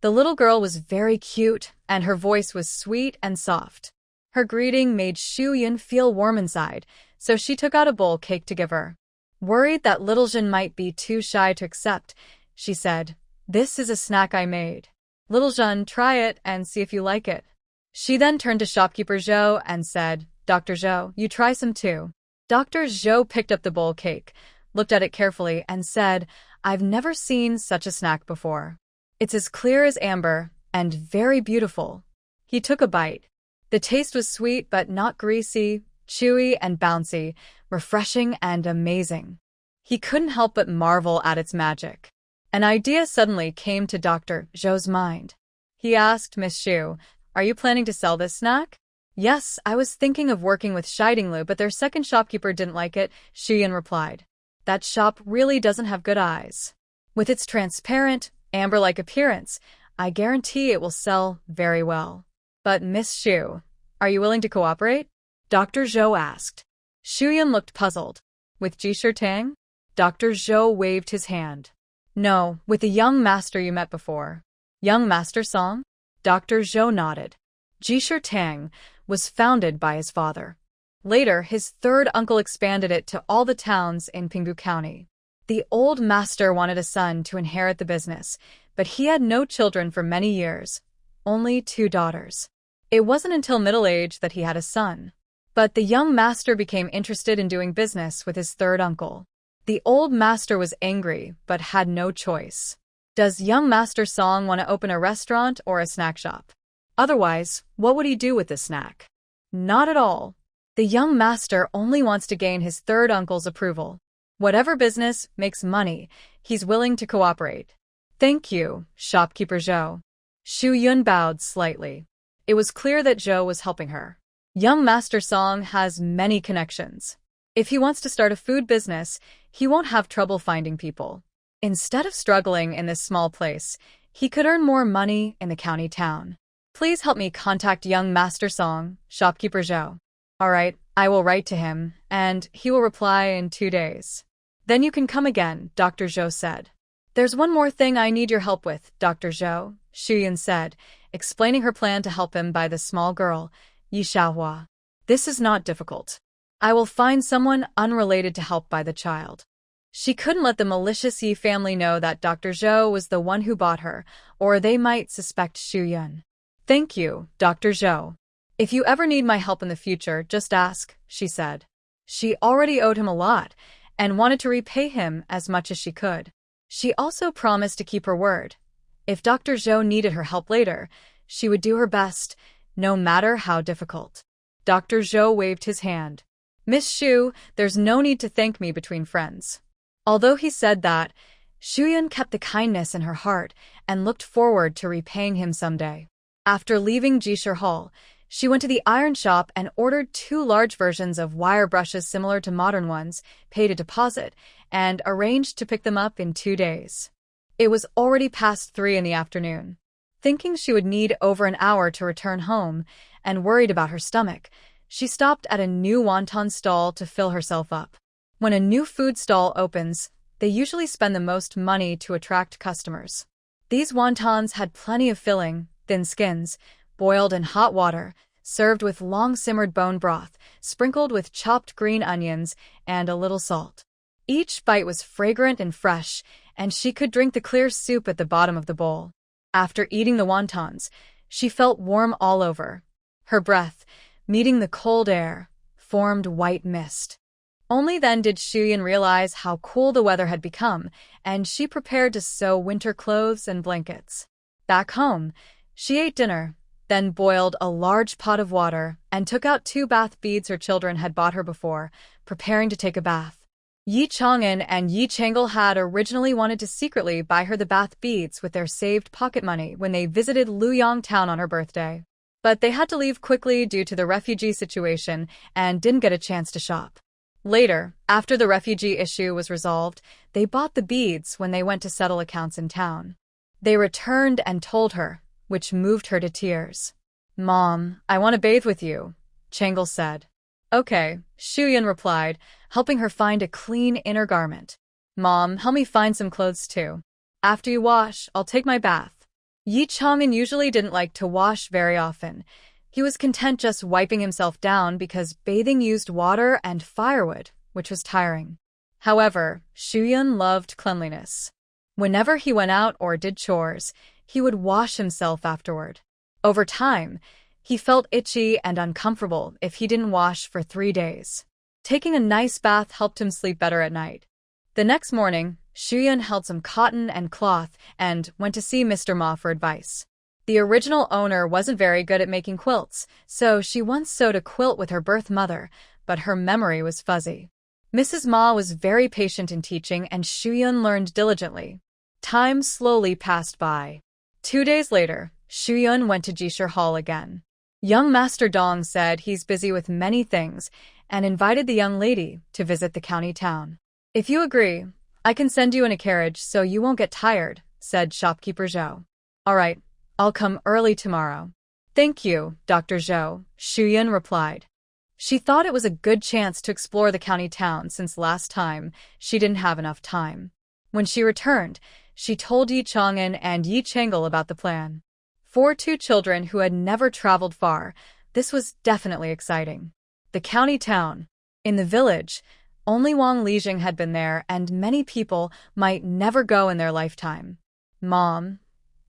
The little girl was very cute, and her voice was sweet and soft. Her greeting made Shu Yun feel warm inside, so she took out a bowl cake to give her. Worried that little Zhan might be too shy to accept, she said, "This is a snack I made. Little Zhan, try it and see if you like it." She then turned to shopkeeper Zhou and said, "Dr. Zhou, you try some too." Dr. Zhou picked up the bowl cake, looked at it carefully, and said, "I've never seen such a snack before. It's as clear as amber and very beautiful." He took a bite. The taste was sweet but not greasy, chewy and bouncy, refreshing and amazing. He couldn't help but marvel at its magic. An idea suddenly came to Dr. Zhou's mind. He asked Miss Shu, "Are you planning to sell this snack?" "Yes, I was thinking of working with Shidinglu, but their second shopkeeper didn't like it," Shu Yun replied. "That shop really doesn't have good eyes. With its transparent, amber-like appearance, I guarantee it will sell very well." "But Miss Shu, are you willing to cooperate?" Dr. Zhou asked. Shu Yun looked puzzled. "With Jisher Tang?" Dr. Zhou waved his hand. "No, with the young master you met before." "Young Master Song?" Dr. Zhou nodded. Jisher Tang was founded by his father. Later, his third uncle expanded it to all the towns in Pingbu County. The old master wanted a son to inherit the business, but he had no children for many years, only 2 daughters. It wasn't until middle age that he had a son. But the young master became interested in doing business with his third uncle. The old master was angry, but had no choice. Does young Master Song want to open a restaurant or a snack shop? Otherwise, what would he do with the snack? Not at all. The young master only wants to gain his third uncle's approval. Whatever business makes money, he's willing to cooperate. "Thank you, shopkeeper Zhou." Shu Yun bowed slightly. It was clear that Zhou was helping her. Young Master Song has many connections. If he wants to start a food business, he won't have trouble finding people. Instead of struggling in this small place, he could earn more money in the county town. "Please help me contact young Master Song, shopkeeper Zhou." "All right, I will write to him, and he will reply in 2 days. Then you can come again," Dr. Zhou said. "There's one more thing I need your help with, Dr. Zhou," Shu Yun said, explaining her plan to help him by the small girl, Yi Xiaohua. "This is not difficult. I will find someone unrelated to help by the child." She couldn't let the malicious Yi family know that Dr. Zhou was the one who bought her, or they might suspect Shu Yun. "Thank you, Dr. Zhou. If you ever need my help in the future, just ask," she said. She already owed him a lot, and wanted to repay him as much as she could. She also promised to keep her word. If Dr. Zhou needed her help later, she would do her best, no matter how difficult. Dr. Zhou waved his hand. "Miss Shu, there's no need to thank me between friends." Although he said that, Shu Yun kept the kindness in her heart and looked forward to repaying him someday. After leaving Jisher Hall, she went to the iron shop and ordered 2 large versions of wire brushes similar to modern ones, paid a deposit, and arranged to pick them up in 2 days. It was already past 3 in the afternoon. Thinking she would need over an hour to return home, and worried about her stomach, she stopped at a new wonton stall to fill herself up. When a new food stall opens, they usually spend the most money to attract customers. These wontons had plenty of filling, thin skins, boiled in hot water, served with long-simmered bone broth, sprinkled with chopped green onions and a little salt. Each bite was fragrant and fresh, and she could drink the clear soup at the bottom of the bowl. After eating the wontons, she felt warm all over. Her breath, meeting the cold air, formed white mist. Only then did Shu Yun realize how cool the weather had become, and she prepared to sew winter clothes and blankets. Back home, she ate dinner, then boiled a large pot of water and took out 2 bath beads her children had bought her before, preparing to take a bath. Yi Chang'an and Yi Chang'le had originally wanted to secretly buy her the bath beads with their saved pocket money when they visited Luyang town on her birthday. But they had to leave quickly due to the refugee situation and didn't get a chance to shop. Later, after the refugee issue was resolved, they bought the beads when they went to settle accounts in town. They returned and told her, which moved her to tears. "Mom, I want to bathe with you," Changle said. "Okay," Shuyun replied, helping her find a clean inner garment. "Mom, help me find some clothes too. After you wash, I'll take my bath." Yi Chang'an usually didn't like to wash very often. He was content just wiping himself down because bathing used water and firewood, which was tiring. However, Shuyun loved cleanliness. Whenever he went out or did chores, he would wash himself afterward. Over time, he felt itchy and uncomfortable if he didn't wash for 3 days. Taking a nice bath helped him sleep better at night. The next morning, Shuyun held some cotton and cloth and went to see Mr. Ma for advice. The original owner wasn't very good at making quilts, so she once sewed a quilt with her birth mother, but her memory was fuzzy. Mrs. Ma was very patient in teaching, and Shuyun learned diligently. Time slowly passed by. 2 days later, Shuyun went to Jishir Hall again. Young Master Dong said he's busy with many things and invited the young lady to visit the county town. "If you agree, I can send you in a carriage so you won't get tired," said shopkeeper Zhou. "All right, I'll come early tomorrow." "Thank you, Dr. Zhou," Shuyun replied. She thought it was a good chance to explore the county town since last time she didn't have enough time. When she returned, she told Yi Chang'an and Yi Changle about the plan. For 2 children who had never traveled far, this was definitely exciting. The county town. In the village, only Wang Lijing had been there, and many people might never go in their lifetime. "Mom,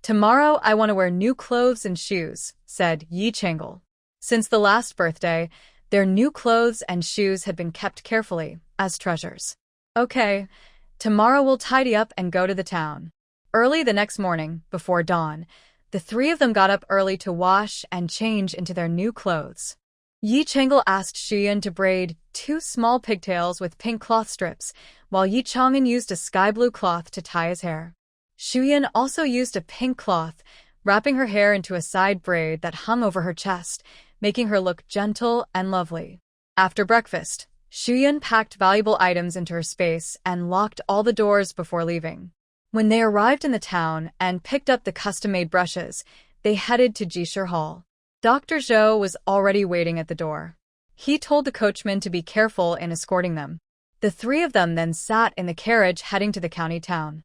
tomorrow I want to wear new clothes and shoes," said Yi Changle. Since the last birthday, their new clothes and shoes had been kept carefully, as treasures. "Okay, tomorrow we'll tidy up and go to the town." Early the next morning, before dawn, the 3 of them got up early to wash and change into their new clothes. Yi Changle asked Shuyun to braid 2 small pigtails with pink cloth strips, while Yi Chang'an used a sky blue cloth to tie his hair. Shuyun also used a pink cloth, wrapping her hair into a side braid that hung over her chest, making her look gentle and lovely. After breakfast, Shuyun packed valuable items into her space and locked all the doors before leaving. When they arrived in the town and picked up the custom-made brushes, they headed to Jishir Hall. Dr. Zhou was already waiting at the door. He told the coachman to be careful in escorting them. The 3 of them then sat in the carriage heading to the county town.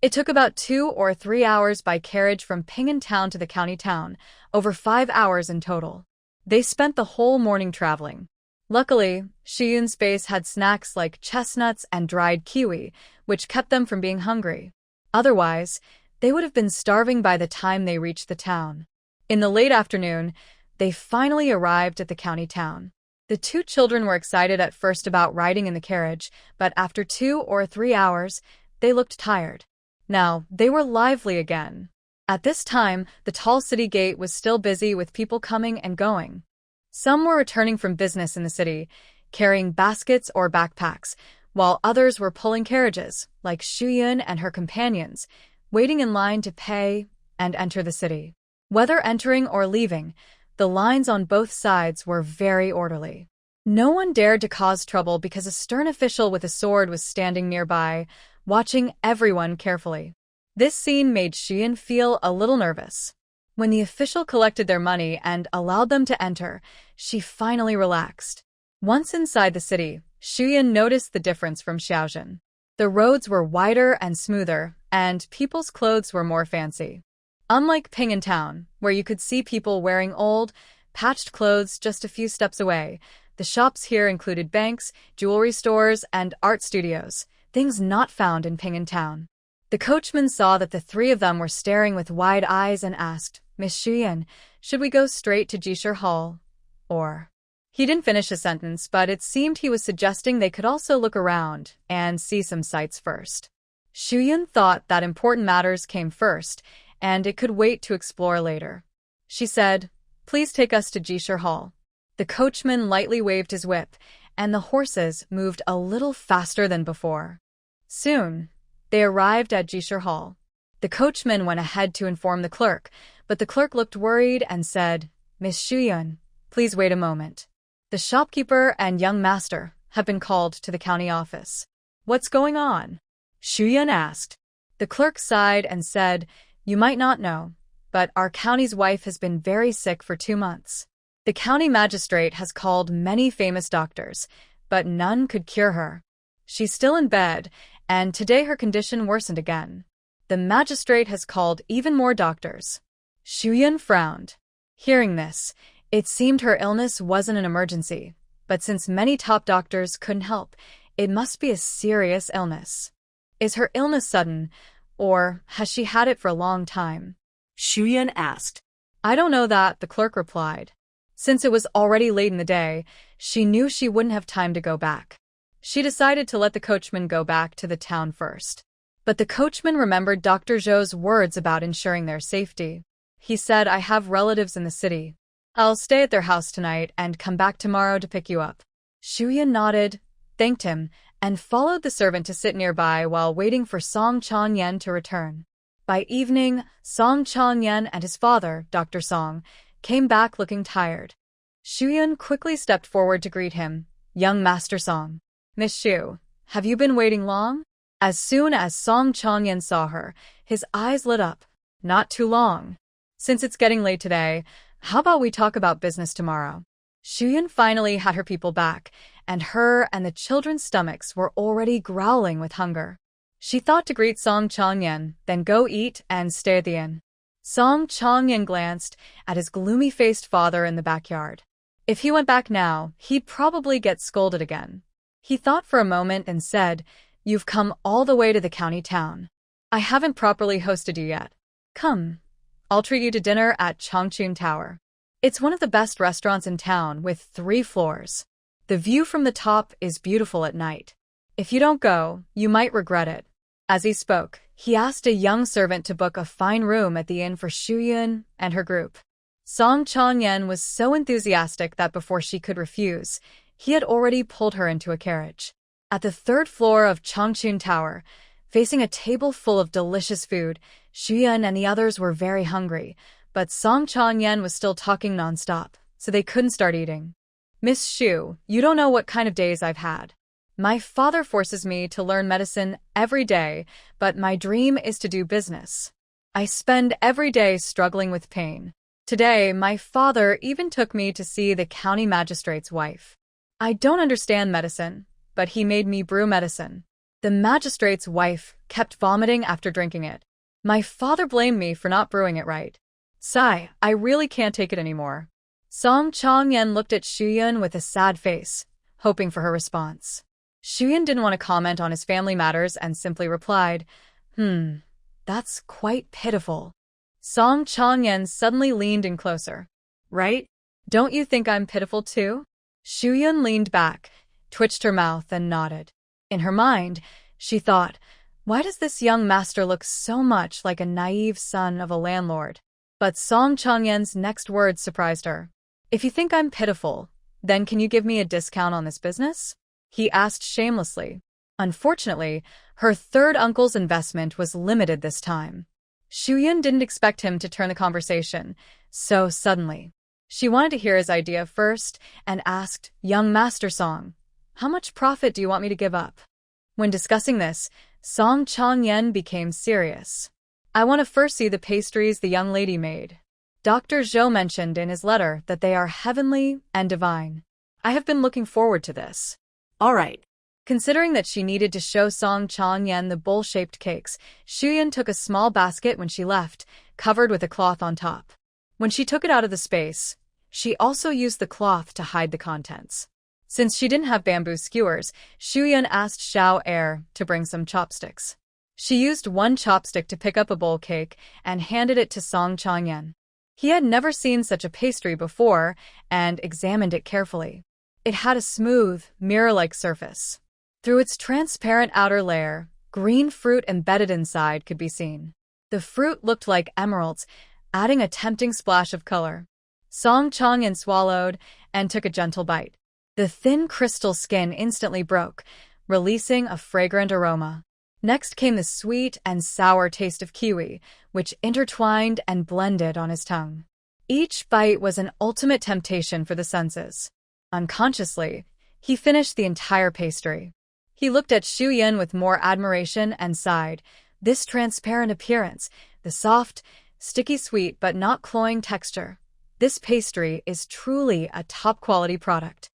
It took about 2 or 3 hours by carriage from Ping'an Town to the county town, over 5 hours in total. They spent the whole morning traveling. Luckily, Shuyun's base had snacks like chestnuts and dried kiwi, which kept them from being hungry. Otherwise, they would have been starving by the time they reached the town. In the late afternoon, they finally arrived at the county town. The 2 children were excited at first about riding in the carriage, but after 2 or 3 hours, they looked tired. Now, they were lively again. At this time, the tall city gate was still busy with people coming and going. Some were returning from business in the city, carrying baskets or backpacks, while others were pulling carriages, like Shuyun and her companions, waiting in line to pay and enter the city. Whether entering or leaving, the lines on both sides were very orderly. No one dared to cause trouble because a stern official with a sword was standing nearby, watching everyone carefully. This scene made Shuyun feel a little nervous. When the official collected their money and allowed them to enter, she finally relaxed. Once inside the city, Shuyun noticed the difference from Xiaozhen. The roads were wider and smoother, and people's clothes were more fancy. Unlike Ping'an Town, where you could see people wearing old, patched clothes just a few steps away, the shops here included banks, jewelry stores, and art studios, things not found in Ping'an Town. The coachman saw that the 3 of them were staring with wide eyes and asked, "Miss Shuyun, should we go straight to Jishir Hall? Or—" He didn't finish a sentence, but it seemed he was suggesting they could also look around and see some sights first. Shuyun thought that important matters came first, and it could wait to explore later. She said, "Please take us to Jishir Hall." The coachman lightly waved his whip, and the horses moved a little faster than before. Soon, they arrived at Jishir Hall. The coachman went ahead to inform the clerk, but the clerk looked worried and said, "Miss Shuyun, please wait a moment." The shopkeeper and young master have been called to the county office. What's going on? Shuyun asked. The clerk sighed and said, You might not know, but our county's wife has been very sick for 2 months. The county magistrate has called many famous doctors, but none could cure her. She's still in bed, and today her condition worsened again. The magistrate has called even more doctors. Shuyun frowned. Hearing this, it seemed her illness wasn't an emergency, but since many top doctors couldn't help, it must be a serious illness. Is her illness sudden, or has she had it for a long time? Shuyun asked. I don't know that, the clerk replied. Since it was already late in the day, she knew she wouldn't have time to go back. She decided to let the coachman go back to the town first. But the coachman remembered Dr. Zhou's words about ensuring their safety. He said, I have relatives in the city. I'll stay at their house tonight and come back tomorrow to pick you up. Shuyun nodded, thanked him, and followed the servant to sit nearby while waiting for Song Changyan to return. By evening, Song Changyan and his father, Dr. Song, came back looking tired. Shuyun quickly stepped forward to greet him. Young Master Song. Miss Shu, have you been waiting long? As soon as Song Changyan saw her, his eyes lit up. Not too long. Since it's getting late today, how about we talk about business tomorrow? Shuyun finally had her people back, and her and the children's stomachs were already growling with hunger. She thought to greet Song Changyan, then go eat and stay at the inn. Song Changyan glanced at his gloomy-faced father in the backyard. If he went back now, he'd probably get scolded again. He thought for a moment and said, You've come all the way to the county town. I haven't properly hosted you yet. Come. I'll treat you to dinner at Changchun Tower. It's one of the best restaurants in town with 3 floors. The view from the top is beautiful at night. If you don't go, you might regret it. As he spoke, he asked a young servant to book a fine room at the inn for Shuyun and her group. Song Changyan was so enthusiastic that before she could refuse, he had already pulled her into a carriage. At the 3rd floor of Changchun Tower, facing a table full of delicious food, Shuyun and the others were very hungry, but Song Changyan was still talking nonstop, so they couldn't start eating. Miss Shu, you don't know what kind of days I've had. My father forces me to learn medicine every day, but my dream is to do business. I spend every day struggling with pain. Today, my father even took me to see the county magistrate's wife. I don't understand medicine, but he made me brew medicine. The magistrate's wife kept vomiting after drinking it. My father blamed me for not brewing it right. Sigh, I really can't take it anymore. Song Changyan looked at Shuyun with a sad face, hoping for her response. Shuyun didn't want to comment on his family matters and simply replied, That's quite pitiful. Song Changyan suddenly leaned in closer. Right? Don't you think I'm pitiful too? Shuyun leaned back, twitched her mouth, and nodded. In her mind, she thought, why does this young master look so much like a naive son of a landlord? But Song Changyan's next words surprised her. If you think I'm pitiful, then can you give me a discount on this business? He asked shamelessly. Unfortunately, her 3rd uncle's investment was limited this time. Shuyun didn't expect him to turn the conversation so suddenly. She wanted to hear his idea first and asked, Young Master Song, how much profit do you want me to give up? When discussing this, Song Changyan became serious. I want to first see the pastries the young lady made. Dr. Zhou mentioned in his letter that they are heavenly and divine. I have been looking forward to this. All right. Considering that she needed to show Song Changyan the bowl-shaped cakes, Shuyun took a small basket when she left, covered with a cloth on top. When she took it out of the space, she also used the cloth to hide the contents. Since she didn't have bamboo skewers, Shuyun asked Xiao Er to bring some chopsticks. She used one chopstick to pick up a bowl cake and handed it to Song Changyan. He had never seen such a pastry before and examined it carefully. It had a smooth, mirror-like surface. Through its transparent outer layer, green fruit embedded inside could be seen. The fruit looked like emeralds, adding a tempting splash of color. Song Changyan swallowed and took a gentle bite. The thin crystal skin instantly broke, releasing a fragrant aroma. Next came the sweet and sour taste of kiwi, which intertwined and blended on his tongue. Each bite was an ultimate temptation for the senses. Unconsciously, He finished the entire pastry. He looked at Xu Yun with more admiration and sighed. This transparent appearance, the soft, sticky sweet but not cloying texture. This pastry is truly a top-quality product.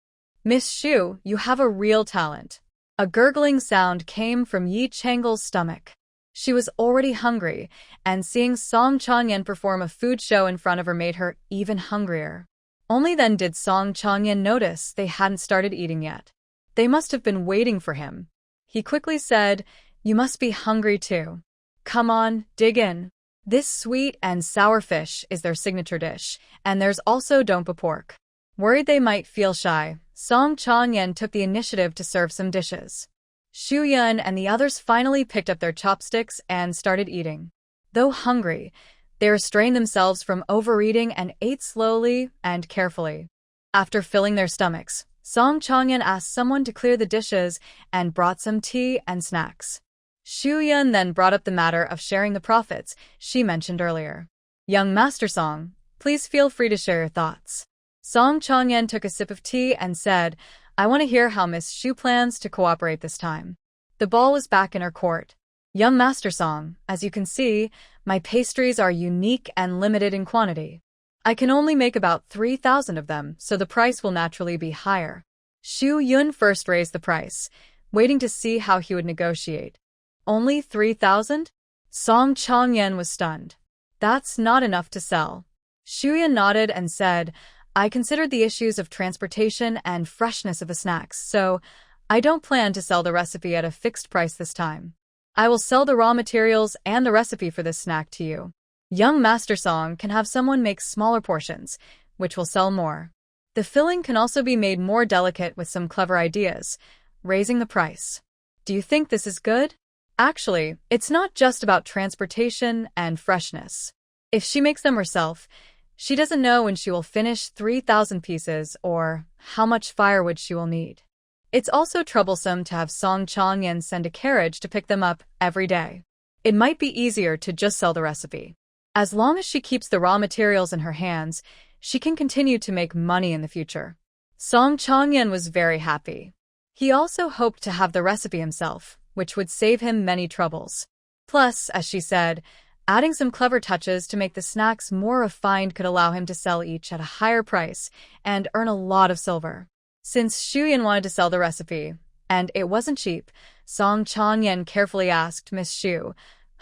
Miss Xu, you have a real talent. A gurgling sound came from Yi Changle's stomach. She was already hungry, and seeing Song Changyan perform a food show in front of her made her even hungrier. Only then did Song Changyan notice they hadn't started eating yet. They must have been waiting for him. He quickly said, "You must be hungry too. Come on, dig in." This sweet and sour fish is their signature dish, and there's also dompa pork. Worried they might feel shy, Song Changyan took the initiative to serve some dishes. Xu Yun and the others finally picked up their chopsticks and started eating. Though hungry, they restrained themselves from overeating and ate slowly and carefully. After filling their stomachs, Song Changyan asked someone to clear the dishes and brought some tea and snacks. Xu Yun then brought up the matter of sharing the profits she mentioned earlier. "Young Master Song, please feel free to share your thoughts." Song Changyan took a sip of tea and said, "I want to hear how Miss Xu plans to cooperate this time." The ball was back in her court. "Young Master Song, as you can see, my pastries are unique and limited in quantity. I can only make about 3,000 of them, so the price will naturally be higher." Xu Yun first raised the price, waiting to see how he would negotiate. "Only 3,000? Song Changyan was stunned. "That's not enough to sell." Xu Yun nodded and said, "I considered the issues of transportation and freshness of the snacks, so I don't plan to sell the recipe at a fixed price this time. I will sell the raw materials and the recipe for this snack to you. Young Master Song can have someone make smaller portions, which will sell more. The filling can also be made more delicate with some clever ideas, raising the price. Do you think this is good?" Actually, it's not just about transportation and freshness. If she makes them herself, she doesn't know when she will finish 3,000 pieces or how much firewood she will need. It's also troublesome to have Song Changyan send a carriage to pick them up every day. It might be easier to just sell the recipe. As long as she keeps the raw materials in her hands, she can continue to make money in the future. Song Changyan was very happy. He also hoped to have the recipe himself, which would save him many troubles. Plus, as she said, adding some clever touches to make the snacks more refined could allow him to sell each at a higher price and earn a lot of silver. Since Xu Yun wanted to sell the recipe, and it wasn't cheap, Song Changyan carefully asked Miss Xu,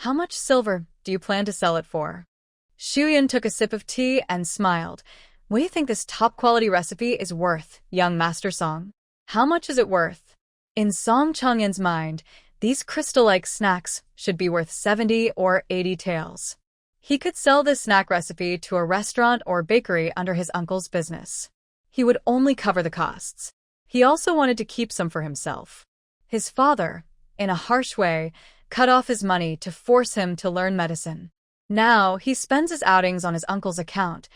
"How much silver do you plan to sell it for?" Xu Yun took a sip of tea and smiled. "What do you think this top-quality recipe is worth, young Master Song? How much is it worth?" In Song Changyan's mind, these crystal-like snacks should be worth 70 or 80 taels. He could sell this snack recipe to a restaurant or bakery under his uncle's business. He would only cover the costs. He also wanted to keep some for himself. His father, in a harsh way, cut off his money to force him to learn medicine. Now, he spends his outings on his uncle's account,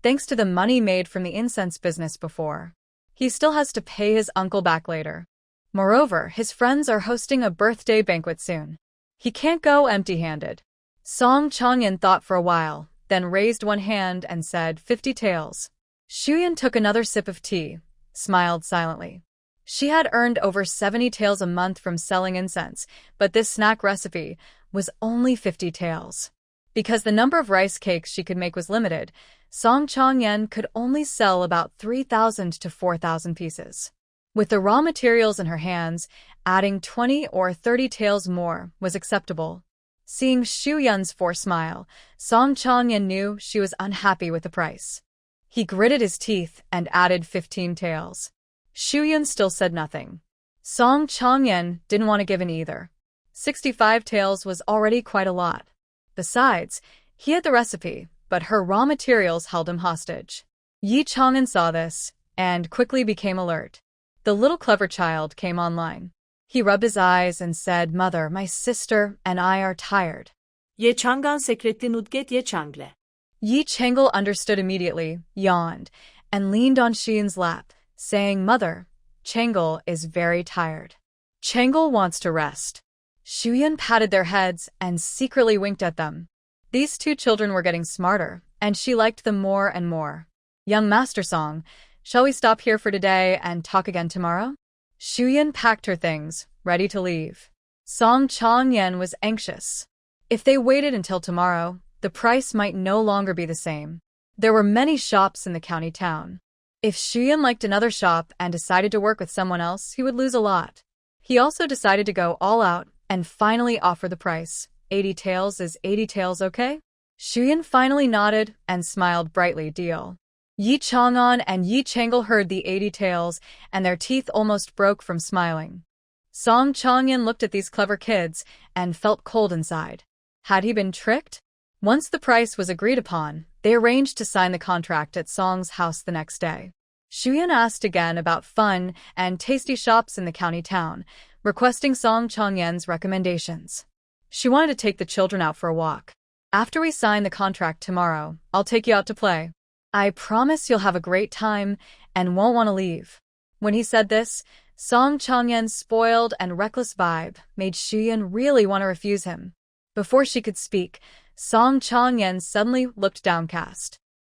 thanks to the money made from the incense business before. He still has to pay his uncle back later. Moreover, his friends are hosting a birthday banquet soon. He can't go empty-handed. Song Changyan thought for a while, then raised one hand and said 50 taels. Xu Yun took another sip of tea, smiled silently. She had earned over 70 taels a month from selling incense, but this snack recipe was only 50 taels. Because the number of rice cakes she could make was limited, Song Changyan could only sell about 3,000 to 4,000 pieces. With the raw materials in her hands, adding 20 or 30 taels more was acceptable. Seeing Xu Yun's forced smile, Song Changyan knew she was unhappy with the price. He gritted his teeth and added 15 taels. Xu Yun still said nothing. Song Changyan didn't want to give in either. 65 taels was already quite a lot. Besides, he had the recipe, but her raw materials held him hostage. Yi Chang'an saw this and quickly became alert. The little clever child came online. He rubbed his eyes and said, "Mother, my sister and I are tired." Ye Chang'an sekretti nudget ye Changle. Yi Chang'e understood immediately, yawned, and leaned on Xian's lap, saying, "Mother, Chang'e is very tired. Chang'e wants to rest." Xu Yun patted their heads and secretly winked at them. These two children were getting smarter, and she liked them more and more. "Young Master Song, Shall we stop here for today and talk again tomorrow? Shuyan packed her things, ready to leave. Song Changyan was anxious. If they waited until tomorrow, the price might no longer be the same. There were many shops in the county town. If Shuyan liked another shop and decided to work with someone else, he would lose a lot. He also decided to go all out and finally offer the price. 80 taels is 80 taels, okay? Shuyan finally nodded and smiled brightly. Deal. Yi Chang'an and Yi Chang'el heard the 80 taels, and their teeth almost broke from smiling. Song Changyan looked at these clever kids and felt cold inside. Had he been tricked? Once the price was agreed upon, they arranged to sign the contract at Song's house the next day. Shuyan asked again about fun and tasty shops in the county town, requesting Song Changyan's recommendations. She wanted to take the children out for a walk. After we sign the contract tomorrow, I'll take you out to play. I promise you'll have a great time and won't want to leave. When he said this, Song Changyan's spoiled and reckless vibe made Shuyan really want to refuse him. Before she could speak, Song Changyan suddenly looked downcast.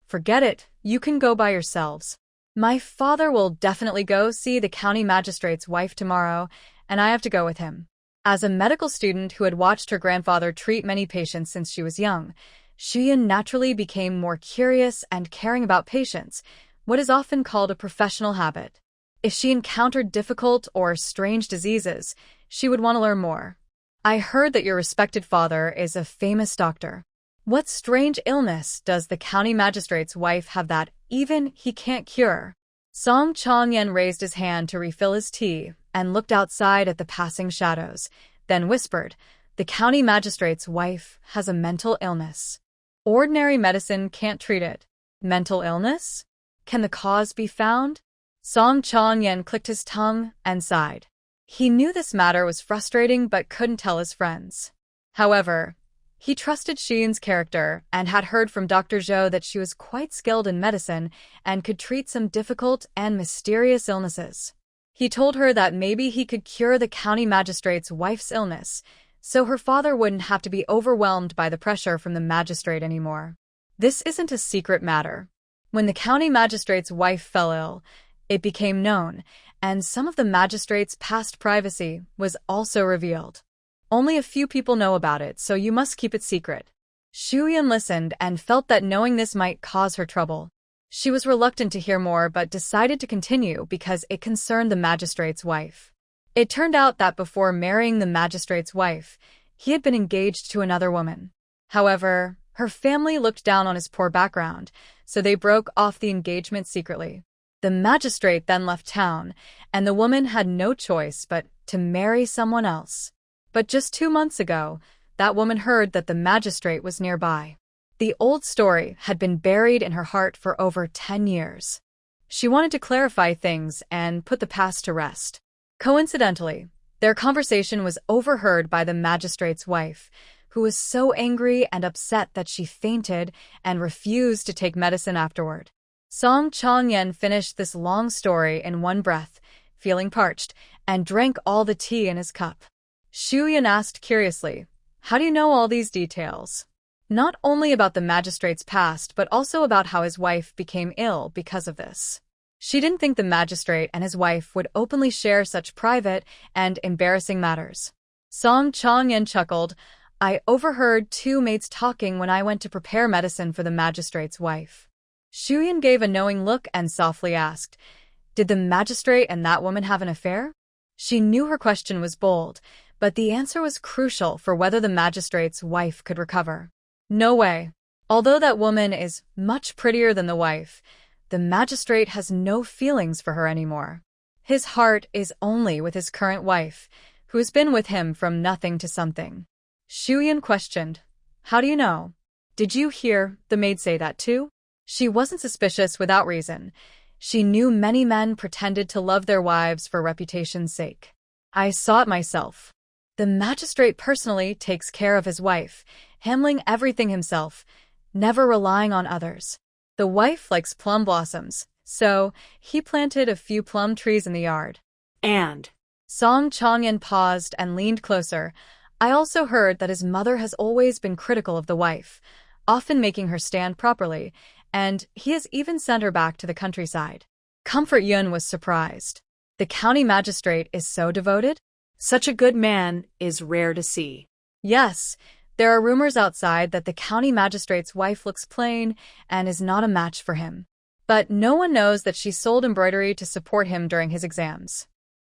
Forget it, you can go by yourselves. My father will definitely go see the county magistrate's wife tomorrow, and I have to go with him. As a medical student who had watched her grandfather treat many patients since she was young, Shuyan naturally became more curious and caring about patients, what is often called a professional habit. If she encountered difficult or strange diseases, she would want to learn more. I heard that your respected father is a famous doctor. What strange illness does the county magistrate's wife have that even he can't cure? Song Changyan raised his hand to refill his tea and looked outside at the passing shadows, then whispered, "The county magistrate's wife has a mental illness. Ordinary medicine can't treat it. Mental illness? Can the cause be found?" Song Changyan clicked his tongue and sighed. He knew this matter was frustrating but couldn't tell his friends. However, he trusted Shuyan's character and had heard from Dr. Zhou that she was quite skilled in medicine and could treat some difficult and mysterious illnesses. He told her that maybe he could cure the county magistrate's wife's illness, so her father wouldn't have to be overwhelmed by the pressure from the magistrate anymore. This isn't a secret matter. When the county magistrate's wife fell ill, it became known, and some of the magistrate's past privacy was also revealed. Only a few people know about it, so you must keep it secret. Shuyan listened and felt that knowing this might cause her trouble. She was reluctant to hear more but decided to continue because it concerned the magistrate's wife. It turned out that before marrying the magistrate's wife, he had been engaged to another woman. However, her family looked down on his poor background, so they broke off the engagement secretly. The magistrate then left town, and the woman had no choice but to marry someone else. But just 2 months ago, that woman heard that the magistrate was nearby. The old story had been buried in her heart for over 10 years. She wanted to clarify things and put the past to rest. Coincidentally, their conversation was overheard by the magistrate's wife, who was so angry and upset that she fainted and refused to take medicine afterward. Song Changyan finished this long story in one breath, feeling parched, and drank all the tea in his cup. Shuyan asked curiously, "How do you know all these details?" Not only about the magistrate's past, but also about how his wife became ill because of this. She didn't think the magistrate and his wife would openly share such private and embarrassing matters. Song Changyan chuckled, "I overheard 2 maids talking when I went to prepare medicine for the magistrate's wife." Shuyan gave a knowing look and softly asked, "Did the magistrate and that woman have an affair?" She knew her question was bold, but the answer was crucial for whether the magistrate's wife could recover. No way. Although that woman is much prettier than the wife, the magistrate has no feelings for her anymore. His heart is only with his current wife, who has been with him from nothing to something. Shuyan questioned, "How do you know? Did you hear the maid say that too?" She wasn't suspicious without reason. She knew many men pretended to love their wives for reputation's sake. "I saw it myself. The magistrate personally takes care of his wife, handling everything himself, never relying on others. The wife likes plum blossoms, so he planted a few plum trees in the yard." And Song Changyan paused and leaned closer. "I also heard that his mother has always been critical of the wife, often making her stand properly, and he has even sent her back to the countryside." Comfort Yun was surprised. The county magistrate is so devoted? Such a good man is rare to see. Yes, there are rumors outside that the county magistrate's wife looks plain and is not a match for him. But no one knows that she sold embroidery to support him during his exams.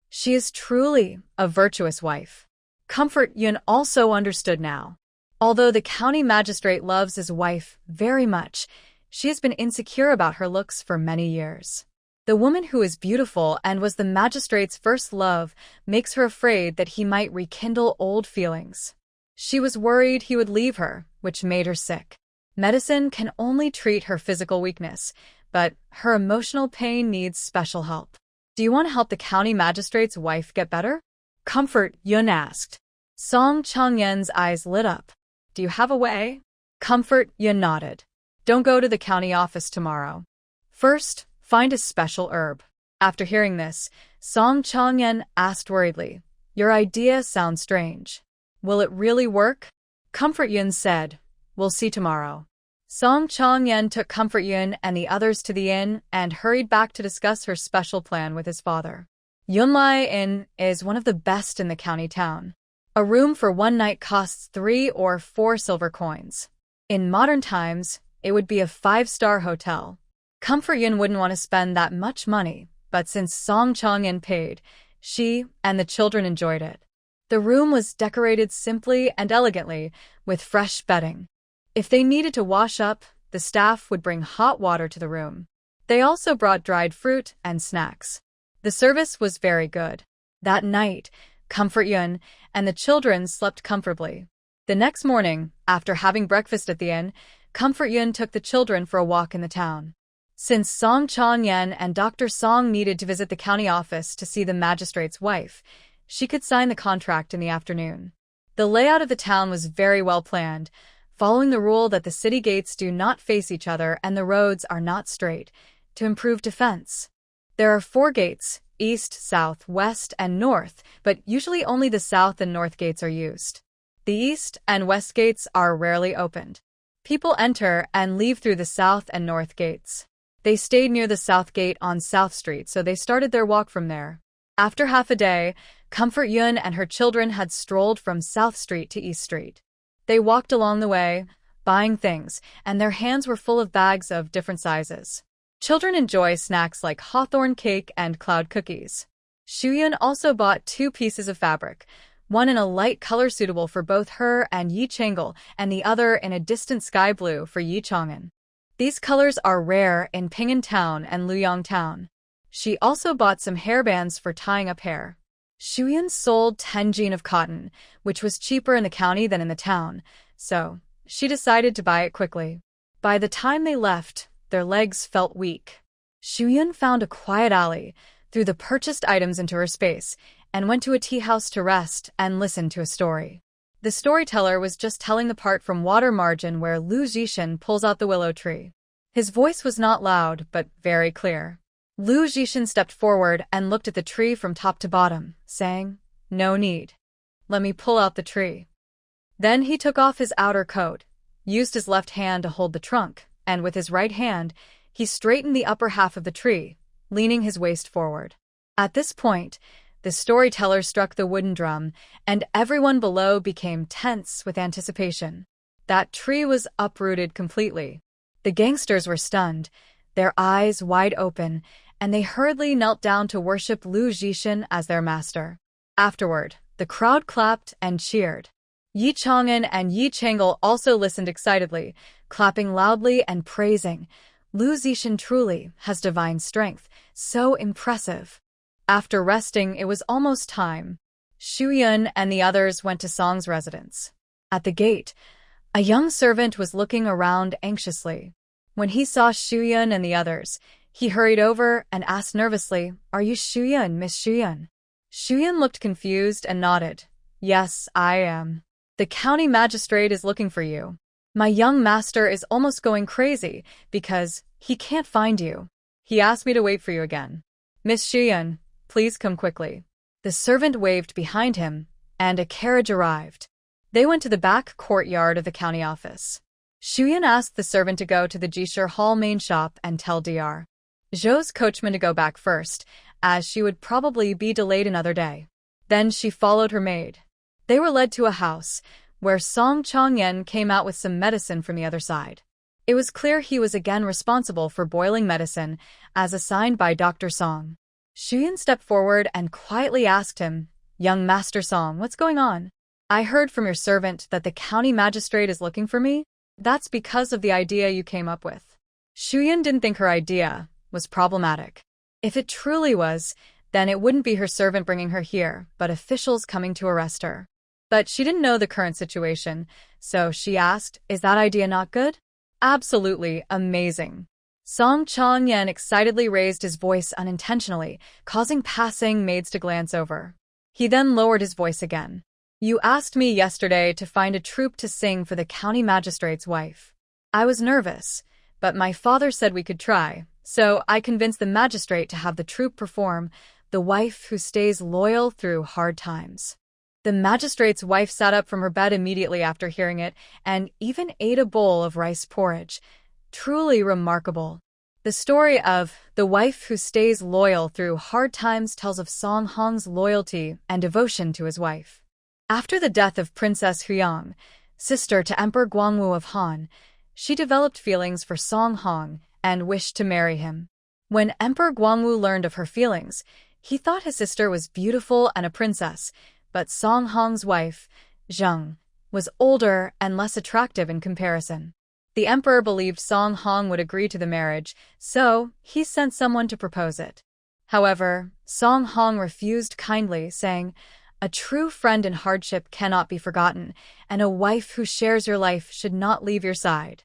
She is truly a virtuous wife. Comfort Yun also understood now. Although the county magistrate loves his wife very much, she has been insecure about her looks for many years. The woman who is beautiful and was the magistrate's first love makes her afraid that he might rekindle old feelings. She was worried he would leave her, which made her sick. Medicine can only treat her physical weakness, but her emotional pain needs special help. Do you want to help the county magistrate's wife get better? Comfort Yun asked. Song Changyen's eyes lit up. Do you have a way? Comfort Yun nodded. Don't go to the county office tomorrow. First, find a special herb. After hearing this, Song Changyen asked worriedly, Your idea sounds strange. Will it really work? Comfort Yun said, We'll see tomorrow. Song Changyen took Comfort Yun and the others to the inn and hurried back to discuss her special plan with his father. Yunlai Inn is one of the best in the county town. A room for one night costs 3 or 4 silver coins. In modern times, it would be a 5-star hotel. Comfort Yun wouldn't want to spend that much money, but since Song Changyen paid, she and the children enjoyed it. The room was decorated simply and elegantly, with fresh bedding. If they needed to wash up, the staff would bring hot water to the room. They also brought dried fruit and snacks. The service was very good. That night, Comfort Yun and the children slept comfortably. The next morning, after having breakfast at the inn, Comfort Yun took the children for a walk in the town. Since Song Changyen and Dr. Song needed to visit the county office to see the magistrate's wife, she could sign the contract in the afternoon. The layout of the town was very well planned, following the rule that the city gates do not face each other and the roads are not straight, to improve defense. There are 4 gates, east, south, west, and north, but usually only the south and north gates are used. The east and west gates are rarely opened. People enter and leave through the south and north gates. They stayed near the south gate on South Street, so they started their walk from there. After half a day, Comfort Yun and her children had strolled from South Street to East Street. They walked along the way, buying things, and their hands were full of bags of different sizes. Children enjoy snacks like hawthorn cake and cloud cookies. Shuyun also bought 2 pieces of fabric, one in a light color suitable for both her and Yi Changle, and the other in a distant sky blue for Yi Chang'an. These colors are rare in Ping'an Town and Luyang Town. She also bought some hairbands for tying up hair. Shuyun sold 10 jean of cotton, which was cheaper in the county than in the town, so she decided to buy it quickly. By the time they left, their legs felt weak. Shuyun found a quiet alley, threw the purchased items into her space, and went to a tea house to rest and listen to a story. The storyteller was just telling the part from Water Margin where Lu Zhishan pulls out the willow tree. His voice was not loud, but very clear. Lu Zhishan stepped forward and looked at the tree from top to bottom, saying, No need. Let me pull out the tree. Then he took off his outer coat, used his left hand to hold the trunk, and with his right hand, he straightened the upper half of the tree, leaning his waist forward. At this point, the storyteller struck the wooden drum, and everyone below became tense with anticipation. That tree was uprooted completely. The gangsters were stunned, their eyes wide open, and they hurriedly knelt down to worship Lu Zhishan as their master. Afterward, the crowd clapped and cheered. Yi Chang'an and Yi Changle also listened excitedly, clapping loudly and praising, Lu Zhishan truly has divine strength, so impressive. After resting, it was almost time. Shuyun and the others went to Song's residence. At the gate, a young servant was looking around anxiously. When he saw Shuyun and the others, he hurried over and asked nervously, Are you Shuyun, Miss Shuyun? Shuyun looked confused and nodded. Yes, I am. The county magistrate is looking for you. My young master is almost going crazy because he can't find you. He asked me to wait for you again. Miss Shuyun, please come quickly. The servant waved behind him, and a carriage arrived. They went to the back courtyard of the county office. Shuyun asked the servant to go to the Jishur Hall main shop and tell Dr. Zhou's coachman to go back first, as she would probably be delayed another day. Then she followed her maid. They were led to a house, where Song Chongyan came out with some medicine from the other side. It was clear he was again responsible for boiling medicine, as assigned by Dr. Song. Shuyan stepped forward and quietly asked him, "Young Master Song, what's going on? I heard from your servant that the county magistrate is looking for me. That's because of the idea you came up with." Shuyan didn't think her idea was problematic. If it truly was, then it wouldn't be her servant bringing her here, but officials coming to arrest her. But she didn't know the current situation, so she asked, "Is that idea not good?" "Absolutely amazing." Song Chongyan excitedly raised his voice unintentionally, causing passing maids to glance over. He then lowered his voice again. "You asked me yesterday to find a troupe to sing for the county magistrate's wife. I was nervous, but my father said we could try, so I convinced the magistrate to have the troupe perform The Wife Who Stays Loyal Through Hard Times." The magistrate's wife sat up from her bed immediately after hearing it and even ate a bowl of rice porridge. Truly remarkable. The story of The Wife Who Stays Loyal Through Hard Times tells of Song Hong's loyalty and devotion to his wife. After the death of Princess Huyang, sister to Emperor Guangwu of Han, she developed feelings for Song Hong and wished to marry him. When Emperor Guangwu learned of her feelings, he thought his sister was beautiful and a princess, but Song Hong's wife, Zheng, was older and less attractive in comparison. The emperor believed Song Hong would agree to the marriage, so he sent someone to propose it. However, Song Hong refused kindly, saying, "A true friend in hardship cannot be forgotten, and a wife who shares your life should not leave your side."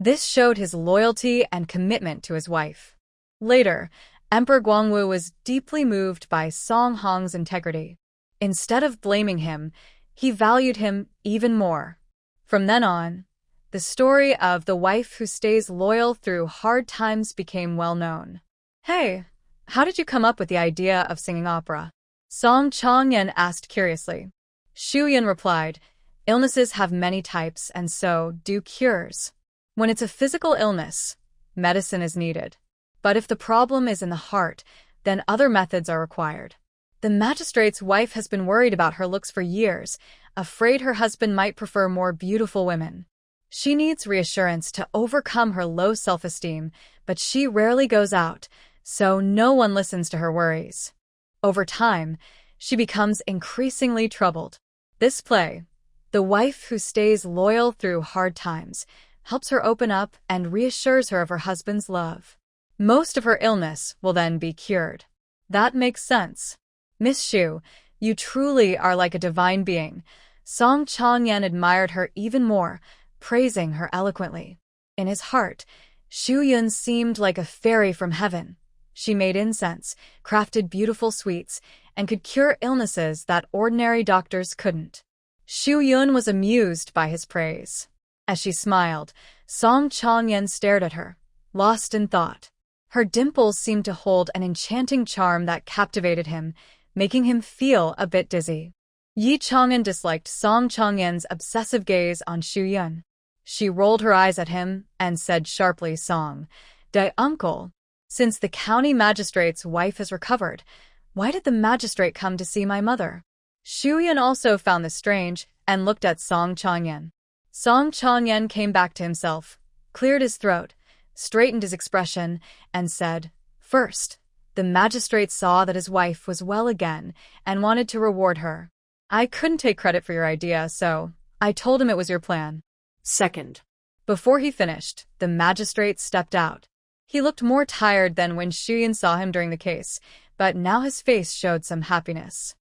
This showed his loyalty and commitment to his wife. Later, Emperor Guangwu was deeply moved by Song Hong's integrity. Instead of blaming him, he valued him even more. From then on, the story of the wife who stays loyal through hard times became well known. "Hey, how did you come up with the idea of singing opera?" Song Chongyan asked curiously. Shuyan replied, "Illnesses have many types, and so do cures. When it's a physical illness, medicine is needed. But if the problem is in the heart, then other methods are required. The magistrate's wife has been worried about her looks for years, afraid her husband might prefer more beautiful women. She needs reassurance to overcome her low self-esteem, but she rarely goes out, so no one listens to her worries. Over time, she becomes increasingly troubled. This play, The Wife Who Stays Loyal Through Hard Times, helps her open up and reassures her of her husband's love. Most of her illness will then be cured." "That makes sense. Miss Shu, you truly are like a divine being." Song Chongyan admired her even more, praising her eloquently. In his heart, Shu Yun seemed like a fairy from heaven. She made incense, crafted beautiful sweets, and could cure illnesses that ordinary doctors couldn't. Shu Yun was amused by his praise. As she smiled, Song Chongyan stared at her, lost in thought. Her dimples seemed to hold an enchanting charm that captivated him, making him feel a bit dizzy. Yi Chang'an disliked Song Chongyan's obsessive gaze on Shu Yun. She rolled her eyes at him and said sharply, "Song, Dai uncle, since the county magistrate's wife has recovered, why did the magistrate come to see my mother?" Shu Yun also found this strange and looked at Song Chongyan. Song Chongyan came back to himself, cleared his throat, straightened his expression, and said, "First, the magistrate saw that his wife was well again and wanted to reward her. I couldn't take credit for your idea, so I told him it was your plan." Second. Before he finished, the magistrate stepped out. He looked more tired than when Shuyan saw him during the case, but now his face showed some happiness.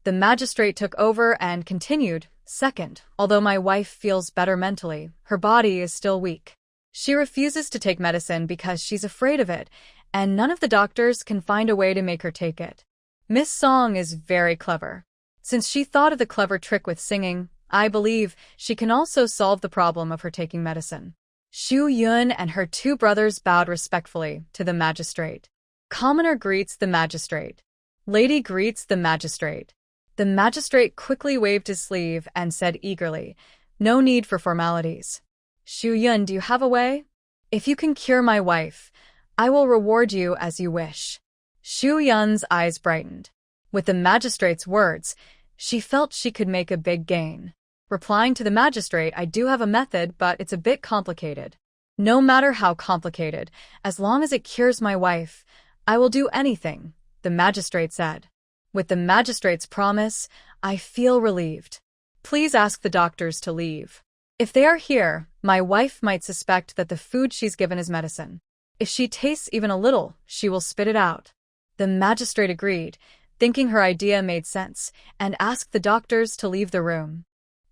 The magistrate took over and continued, "Second, although my wife feels better mentally, her body is still weak. She refuses to take medicine because she's afraid of it, and none of the doctors can find a way to make her take it. Miss Song is very clever. Since she thought of the clever trick with singing, I believe she can also solve the problem of her taking medicine." Shu Yun and her two brothers bowed respectfully to the magistrate. Commoner greets the magistrate. Lady greets the magistrate. The magistrate quickly waved his sleeve and said eagerly, "No need for formalities. Shu Yun, do you have a way? If you can cure my wife, I will reward you as you wish. Xu Yun's eyes brightened. With the magistrate's words, she felt she could make a big gain. Replying to the magistrate, I do have a method, but it's a bit complicated. No matter how complicated, as long as it cures my wife, I will do anything, the magistrate said. With the magistrate's promise, I feel relieved. Please ask the doctors to leave. If they are here, my wife might suspect that the food she's given is medicine. If she tastes even a little, she will spit it out. The magistrate agreed, thinking her idea made sense, and asked the doctors to leave the room.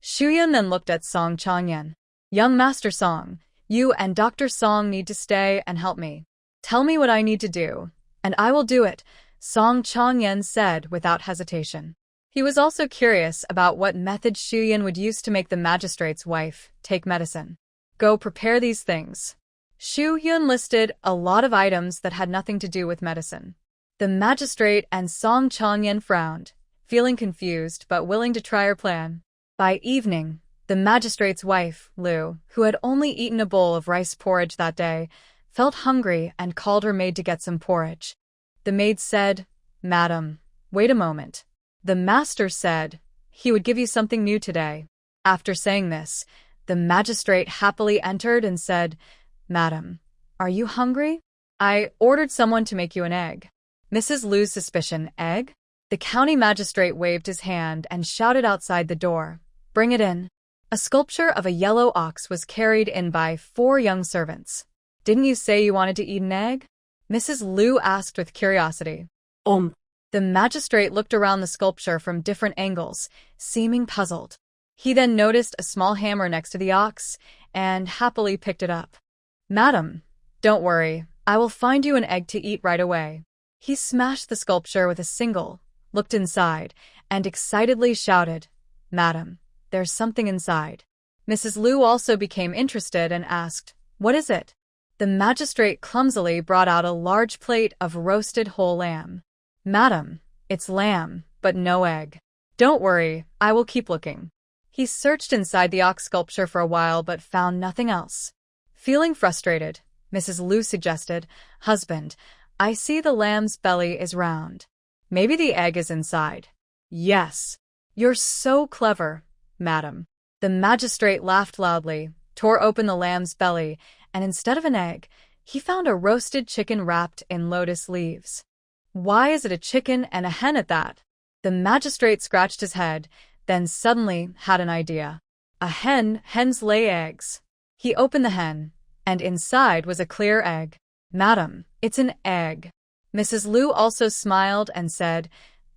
Xu then looked at Song Changyan. Young Master Song, you and Dr. Song need to stay and help me. Tell me what I need to do, and I will do it, Song Changyan said without hesitation. He was also curious about what method Xu would use to make the magistrate's wife take medicine. Go prepare these things. Xu listed a lot of items that had nothing to do with medicine. The magistrate and Song Changyan frowned, feeling confused but willing to try her plan. By evening, the magistrate's wife, Lu, who had only eaten a bowl of rice porridge that day, felt hungry and called her maid to get some porridge. The maid said, "Madam, wait a moment." The master said, "He would give you something new today." After saying this, the magistrate happily entered and said, "Madam, are you hungry? I ordered someone to make you an egg." Mrs. Lu's suspicion, egg? The county magistrate waved his hand and shouted outside the door, "Bring it in." A sculpture of a yellow ox was carried in by 4 young servants. "Didn't you say you wanted to eat an egg?" Mrs. Lu asked with curiosity. The magistrate looked around the sculpture from different angles, seeming puzzled. He then noticed a small hammer next to the ox and happily picked it up. "Madam, don't worry, I will find you an egg to eat right away." He smashed the sculpture with a single, looked inside, and excitedly shouted, "Madam, there's something inside." Mrs. Lu also became interested and asked, "What is it?" The magistrate clumsily brought out a large plate of roasted whole lamb. "Madam, it's lamb, but no egg." "Don't worry, I will keep looking." He searched inside the ox sculpture for a while but found nothing else. Feeling frustrated, Mrs. Lu suggested, "Husband, I see the lamb's belly is round. Maybe the egg is inside." "Yes. You're so clever, madam." The magistrate laughed loudly, tore open the lamb's belly, and instead of an egg, he found a roasted chicken wrapped in lotus leaves. "Why is it a chicken and a hen at that?" The magistrate scratched his head, then suddenly had an idea. Hens lay eggs. He opened the hen, and inside was a clear egg. "Madam, it's an egg." Mrs. Lu also smiled and said,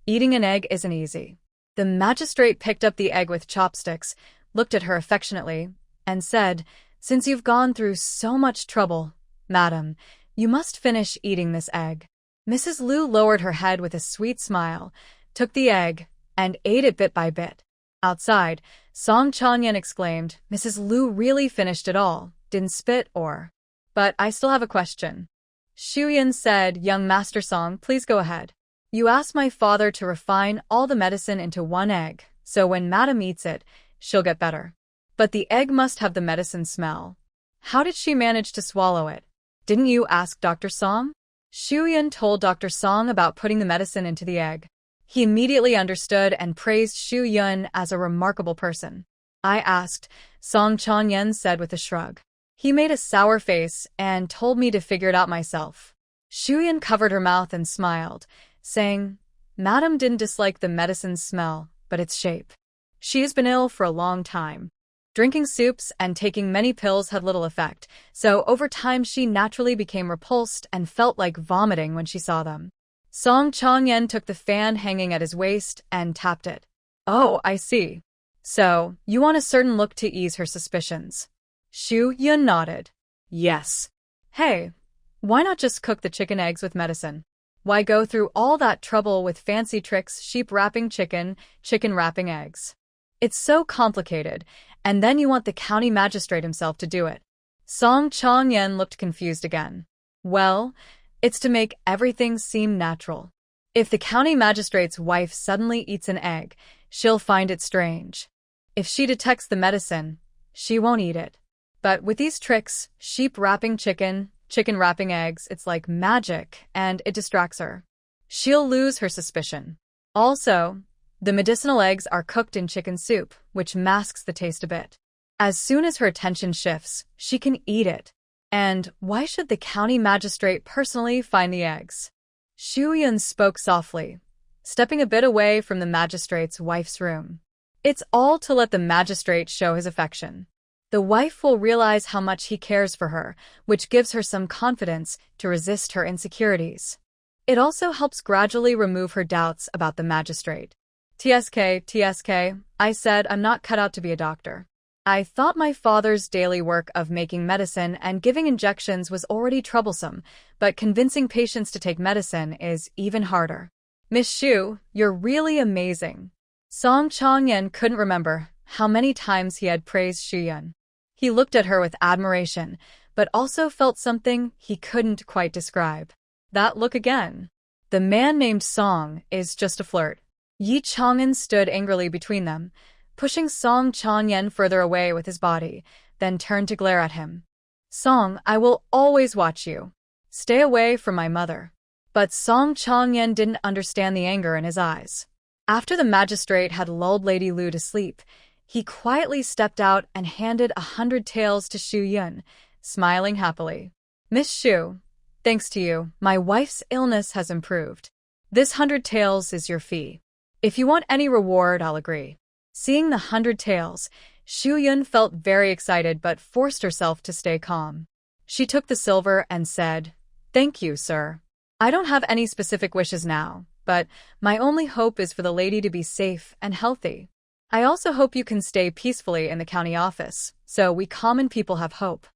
"Eating an egg isn't easy." The magistrate picked up the egg with chopsticks, looked at her affectionately, and said, "Since you've gone through so much trouble, madam, you must finish eating this egg." Mrs. Lu lowered her head with a sweet smile, took the egg, and ate it bit by bit. Outside, Song Changyan exclaimed, "Mrs. Lu really finished it all, didn't spit or—" "But I still have a question." Xu said, "Young Master Song, please go ahead. You asked my father to refine all the medicine into one egg, so when Madam eats it, she'll get better. But the egg must have the medicine smell. How did she manage to swallow it? Didn't you ask Dr. Song?" Xu told Dr. Song about putting the medicine into the egg. He immediately understood and praised Xu as a remarkable person. "I asked," Song Changyan said with a shrug. "He made a sour face and told me to figure it out myself." Xu covered her mouth and smiled, saying, "Madam didn't dislike the medicine's smell, but its shape. She has been ill for a long time. Drinking soups and taking many pills had little effect, so over time she naturally became repulsed and felt like vomiting when she saw them." Song Changyan took the fan hanging at his waist and tapped it. "Oh, I see. So, you want a certain look to ease her suspicions." Xu nodded. "Yes." "Hey, why not just cook the chicken eggs with medicine? Why go through all that trouble with fancy tricks, sheep wrapping chicken, chicken wrapping eggs? It's so complicated, and then you want the county magistrate himself to do it." Song Changyan looked confused again. "Well, it's to make everything seem natural. If the county magistrate's wife suddenly eats an egg, she'll find it strange. If she detects the medicine, she won't eat it. But with these tricks, sheep wrapping chicken, chicken wrapping eggs, it's like magic, and it distracts her. She'll lose her suspicion. Also, the medicinal eggs are cooked in chicken soup, which masks the taste a bit. As soon as her attention shifts, she can eat it. And why should the county magistrate personally find the eggs? Shu Yun spoke softly, stepping a bit away from the magistrate's wife's room. It's all to let the magistrate show his affection. The wife will realize how much he cares for her, which gives her some confidence to resist her insecurities. It also helps gradually remove her doubts about the magistrate. TSK, I said I'm not cut out to be a doctor. I thought my father's daily work of making medicine and giving injections was already troublesome, but convincing patients to take medicine is even harder. Miss Shu, you're really amazing. Song Changyan couldn't remember how many times he had praised Shu Yun. He looked at her with admiration, but also felt something he couldn't quite describe. That look again. The man named Song is just a flirt. Yi Chang'an stood angrily between them, pushing Song Changyan further away with his body, then turned to glare at him. Song, I will always watch you. Stay away from my mother. But Song Changyan didn't understand the anger in his eyes. After the magistrate had lulled Lady Lu to sleep, he quietly stepped out and handed 100 taels to Shu Yun, smiling happily. Miss Shu, thanks to you, my wife's illness has improved. This 100 taels is your fee. If you want any reward, I'll agree. Seeing the 100 taels, Shu Yun felt very excited but forced herself to stay calm. She took the silver and said, Thank you, sir. I don't have any specific wishes now, but my only hope is for the lady to be safe and healthy. I also hope you can stay peacefully in the county office, so we common people have hope.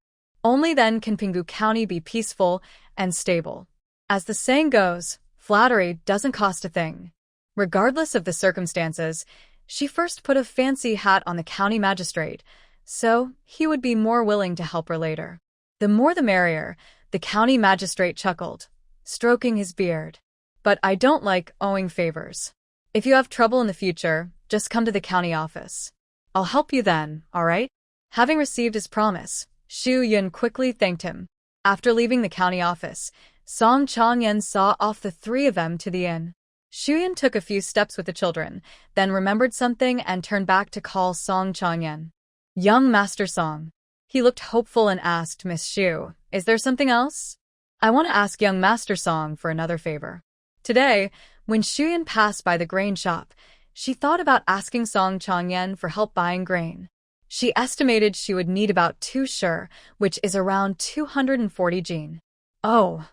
Only then can Pinggu County be peaceful and stable. As the saying goes, flattery doesn't cost a thing. Regardless of the circumstances, she first put a fancy hat on the county magistrate, so he would be more willing to help her later. The more the merrier, the county magistrate chuckled, stroking his beard. But I don't like owing favors. If you have trouble in the future, just come to the county office. I'll help you then, all right? Having received his promise, Shu Yun quickly thanked him. After leaving the county office, Song Changyan saw off the three of them to the inn. Shu Yun took a few steps with the children, then remembered something and turned back to call Song Changyan. Young Master Song. He looked hopeful and asked Miss Shu, Is there something else? I want to ask young Master Song for another favor. Today, when Shu Yun passed by the grain shop, she thought about asking Song Changyan for help buying grain. She estimated she would need about 2 shur, which is around 240 jin. Oh,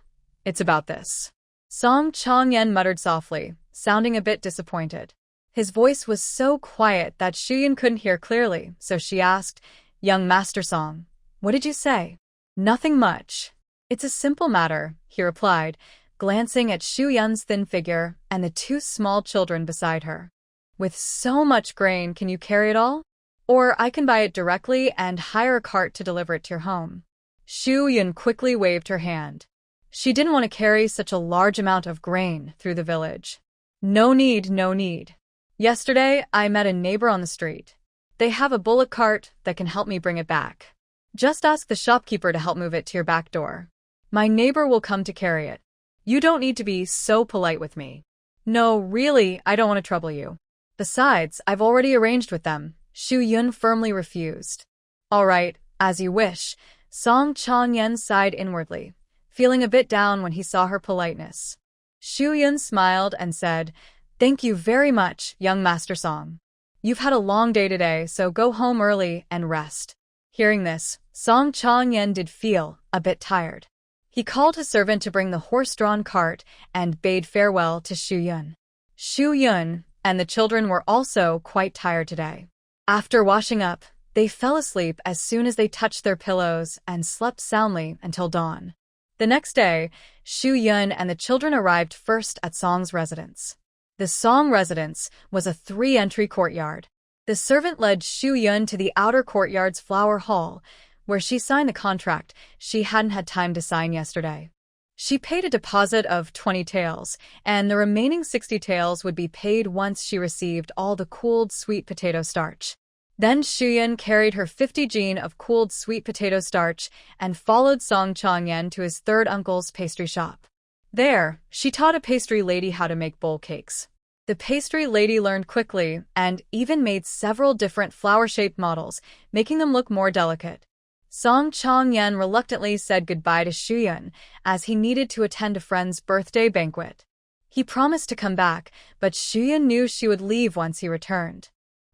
it's about this. Song Changyan muttered softly, sounding a bit disappointed. His voice was so quiet that Shu Yun couldn't hear clearly, so she asked, Young Master Song, what did you say? Nothing much. It's a simple matter, he replied, glancing at Shu Yun's thin figure and the 2 small children beside her. With so much grain, can you carry it all? Or I can buy it directly and hire a cart to deliver it to your home. Shu Yun quickly waved her hand. She didn't want to carry such a large amount of grain through the village. No need, no need. Yesterday, I met a neighbor on the street. They have a bullock cart that can help me bring it back. Just ask the shopkeeper to help move it to your back door. My neighbor will come to carry it. You don't need to be so polite with me. No, really, I don't want to trouble you. Besides, I've already arranged with them. Shu Yun firmly refused. All right, as you wish. Song Changyan sighed inwardly, feeling a bit down when he saw her politeness. Shu Yun smiled and said, Thank you very much, young Master Song. You've had a long day today, so go home early and rest. Hearing this, Song Changyan did feel a bit tired. He called his servant to bring the horse-drawn cart and bade farewell to Shu Yun. Shu Yun and the children were also quite tired today. After washing up, they fell asleep as soon as they touched their pillows and slept soundly until dawn. The next day, Shu Yun and the children arrived first at Song's residence. The Song residence was a 3-entry courtyard. The servant led Shu Yun to the outer courtyard's flower hall, where she signed the contract she hadn't had time to sign yesterday. She paid a deposit of 20 taels, and the remaining 60 taels would be paid once she received all the cooled sweet potato starch. Then Shuyan carried her 50 jin of cooled sweet potato starch and followed Song Changyan to his third uncle's pastry shop. There, she taught a pastry lady how to make bowl cakes. The pastry lady learned quickly and even made several different flower-shaped models, making them look more delicate. Song Changyan reluctantly said goodbye to Shuyan as he needed to attend a friend's birthday banquet. He promised to come back, but Shuyan knew she would leave once he returned.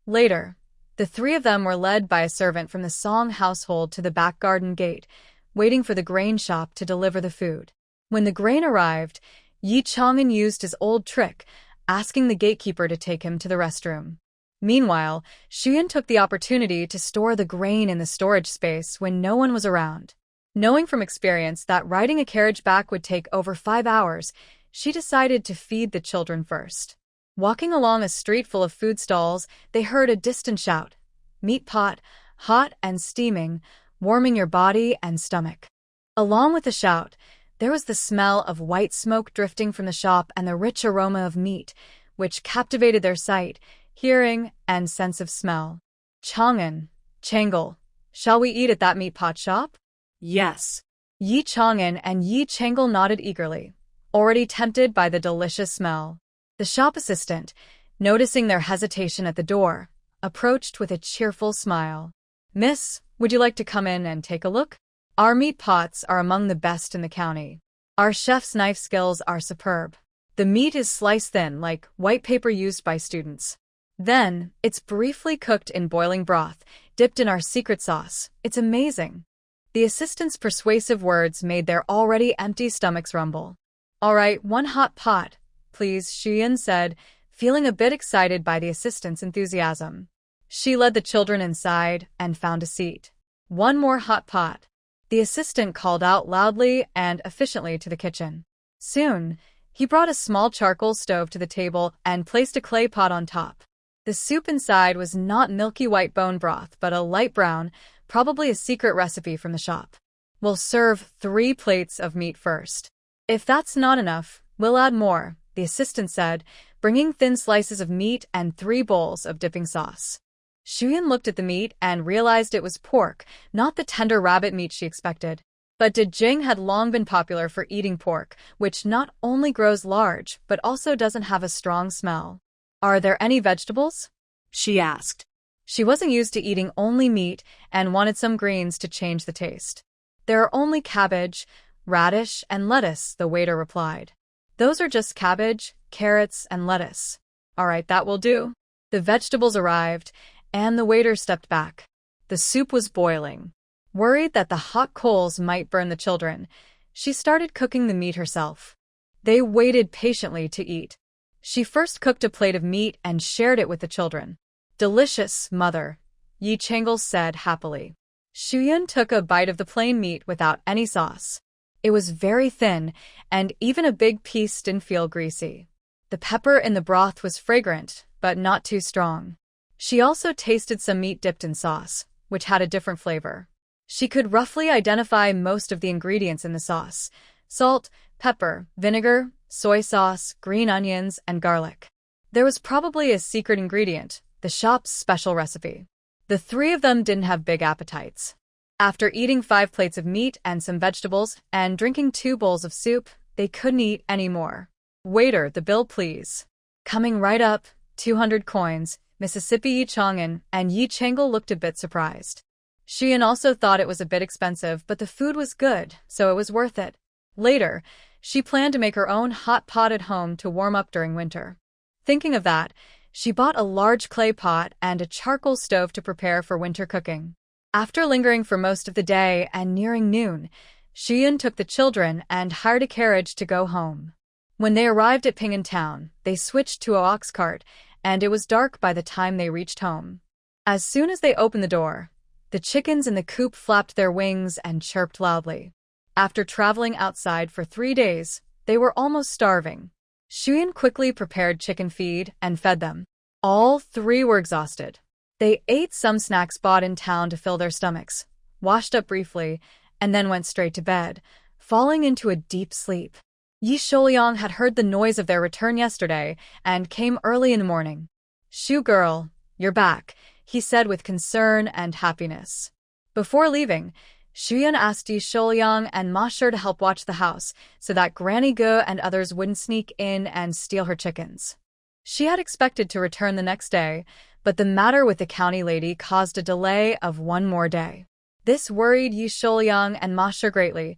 Later, the three of them were led by a servant from the Song household to the back garden gate, waiting for the grain shop to deliver the food. When the grain arrived, Yi Chang'an used his old trick, asking the gatekeeper to take him to the restroom. Meanwhile, Shuyan took the opportunity to store the grain in the storage space when no one was around. Knowing from experience that riding a carriage back would take over 5 hours, she decided to feed the children first. Walking along a street full of food stalls, they heard a distant shout, "Meat pot, hot and steaming, warming your body and stomach." Along with the shout, there was the smell of white smoke drifting from the shop and the rich aroma of meat, which captivated their sight, hearing, and sense of smell. "Chang'an, Changle, shall we eat at that meat pot shop?" Yes. Yi Chang'an and Yi Changle nodded eagerly, already tempted by the delicious smell. The shop assistant, noticing their hesitation at the door, approached with a cheerful smile. "Miss, would you like to come in and take a look? Our meat pots are among the best in the county. Our chef's knife skills are superb. The meat is sliced thin like white paper used by students. Then, it's briefly cooked in boiling broth, dipped in our secret sauce. It's amazing." The assistant's persuasive words made their already empty stomachs rumble. "All right, one hot pot, please," Shuyan said, feeling a bit excited by the assistant's enthusiasm. She led the children inside and found a seat. "One more hot pot." The assistant called out loudly and efficiently to the kitchen. Soon, he brought a small charcoal stove to the table and placed a clay pot on top. The soup inside was not milky white bone broth, but a light brown, probably a secret recipe from the shop. "We'll serve 3 plates of meat first. If that's not enough, we'll add more," the assistant said, bringing thin slices of meat and 3 bowls of dipping sauce. Shuyan looked at the meat and realized it was pork, not the tender rabbit meat she expected. But Jing had long been popular for eating pork, which not only grows large, but also doesn't have a strong smell. "Are there any vegetables?" she asked. She wasn't used to eating only meat and wanted some greens to change the taste. "There are only cabbage, radish, and lettuce," the waiter replied. "Those are just cabbage, carrots, and lettuce." "All right, that will do." The vegetables arrived, and the waiter stepped back. The soup was boiling. Worried that the hot coals might burn the children, she started cooking the meat herself. They waited patiently to eat. She first cooked a plate of meat and shared it with the children. "Delicious, mother," Yi Changle said happily. Shuyan took a bite of the plain meat without any sauce. It was very thin, and even a big piece didn't feel greasy. The pepper in the broth was fragrant, but not too strong. She also tasted some meat dipped in sauce, which had a different flavor. She could roughly identify most of the ingredients in the sauce: salt, pepper, vinegar, soy sauce, green onions, and garlic. There was probably a secret ingredient, the shop's special recipe. The 3 of them didn't have big appetites. After eating 5 plates of meat and some vegetables and drinking 2 bowls of soup, they couldn't eat any more. "Waiter, the bill please." Coming right up, 200 coins, Mississippi Yi Chang'an and Yi Changle looked a bit surprised. Shuyan also thought it was a bit expensive, but the food was good, so it was worth it. Later, she planned to make her own hot pot at home to warm up during winter. Thinking of that, she bought a large clay pot and a charcoal stove to prepare for winter cooking. After lingering for most of the day and nearing noon, Shuyan took the children and hired a carriage to go home. When they arrived at Ping'an town, they switched to a ox cart, and it was dark by the time they reached home. As soon as they opened the door, the chickens in the coop flapped their wings and chirped loudly. After traveling outside for 3 days, they were almost starving. Shuyan quickly prepared chicken feed and fed them. All 3 were exhausted. They ate some snacks bought in town to fill their stomachs, washed up briefly, and then went straight to bed, falling into a deep sleep. Yi Sholiang had heard the noise of their return yesterday and came early in the morning. "Shu girl, you're back," he said with concern and happiness. Before leaving, Shuyun asked Yi Shouyang and Ma Shi to help watch the house so that Granny Ge and others wouldn't sneak in and steal her chickens. She had expected to return the next day, but the matter with the county lady caused a delay of one more day. This worried Yi Shouyang and Ma Shi greatly.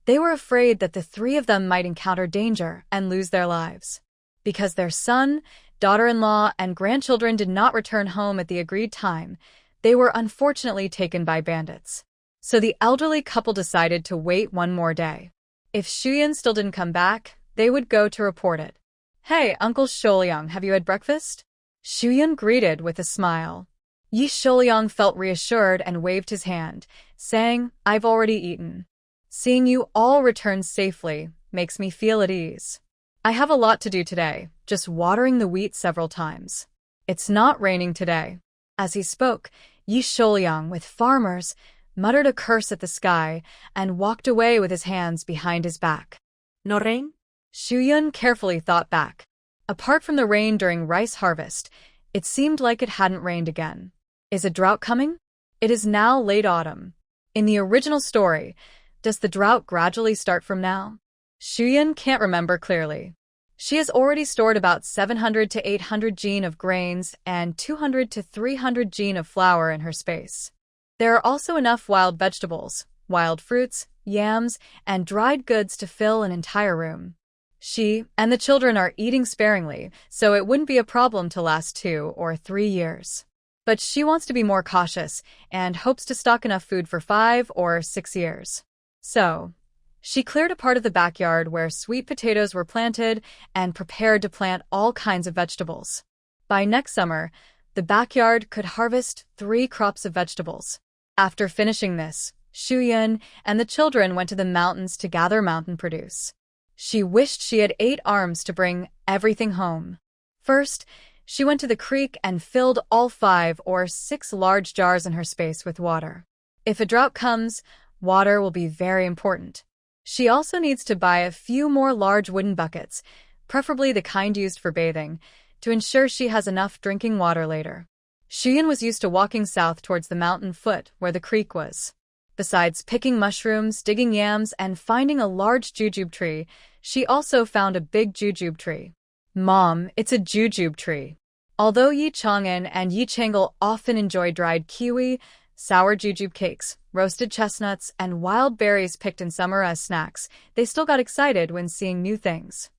They were afraid that the three of them might encounter danger and lose their lives. Because their son, daughter-in-law, and grandchildren did not return home at the agreed time, they were unfortunately taken by bandits. So the elderly couple decided to wait one more day. If Shuyun still didn't come back, they would go to report it. "Hey, Uncle Shouyang, have you had breakfast?" Shuyun greeted with a smile. Yi Shouyang felt reassured and waved his hand, saying, "I've already eaten. Seeing you all return safely makes me feel at ease. I have a lot to do today, just watering the wheat several times. It's not raining today." As he spoke, Yi Shouyang, with farmers, muttered a curse at the sky and walked away with his hands behind his back. No rain? Shuyun carefully thought back. Apart from the rain during rice harvest, it seemed like it hadn't rained again. Is a drought coming? It is now late autumn. In the original story, does the drought gradually start from now? Shuyun can't remember clearly. She has already stored about 700 to 800 jin of grains and 200 to 300 jin of flour in her space. There are also enough wild vegetables, wild fruits, yams, and dried goods to fill an entire room. She and the children are eating sparingly, so it wouldn't be a problem to last 2 or 3 years. But she wants to be more cautious and hopes to stock enough food for 5 or 6 years. So, she cleared a part of the backyard where sweet potatoes were planted and prepared to plant all kinds of vegetables. By next summer, the backyard could harvest 3 crops of vegetables. After finishing this, Shuyun and the children went to the mountains to gather mountain produce. She wished she had 8 arms to bring everything home. First, she went to the creek and filled all 5 or 6 large jars in her space with water. If a drought comes, water will be very important. She also needs to buy a few more large wooden buckets, preferably the kind used for bathing, to ensure she has enough drinking water later. Shuyun was used to walking south towards the mountain foot where the creek was. Besides picking mushrooms, digging yams, and finding a large jujube tree, she also found a big jujube tree. "Mom, it's a jujube tree." Although Yi Chang'an and Yi Changle often enjoy dried kiwi, sour jujube cakes, roasted chestnuts, and wild berries picked in summer as snacks, they still got excited when seeing new things.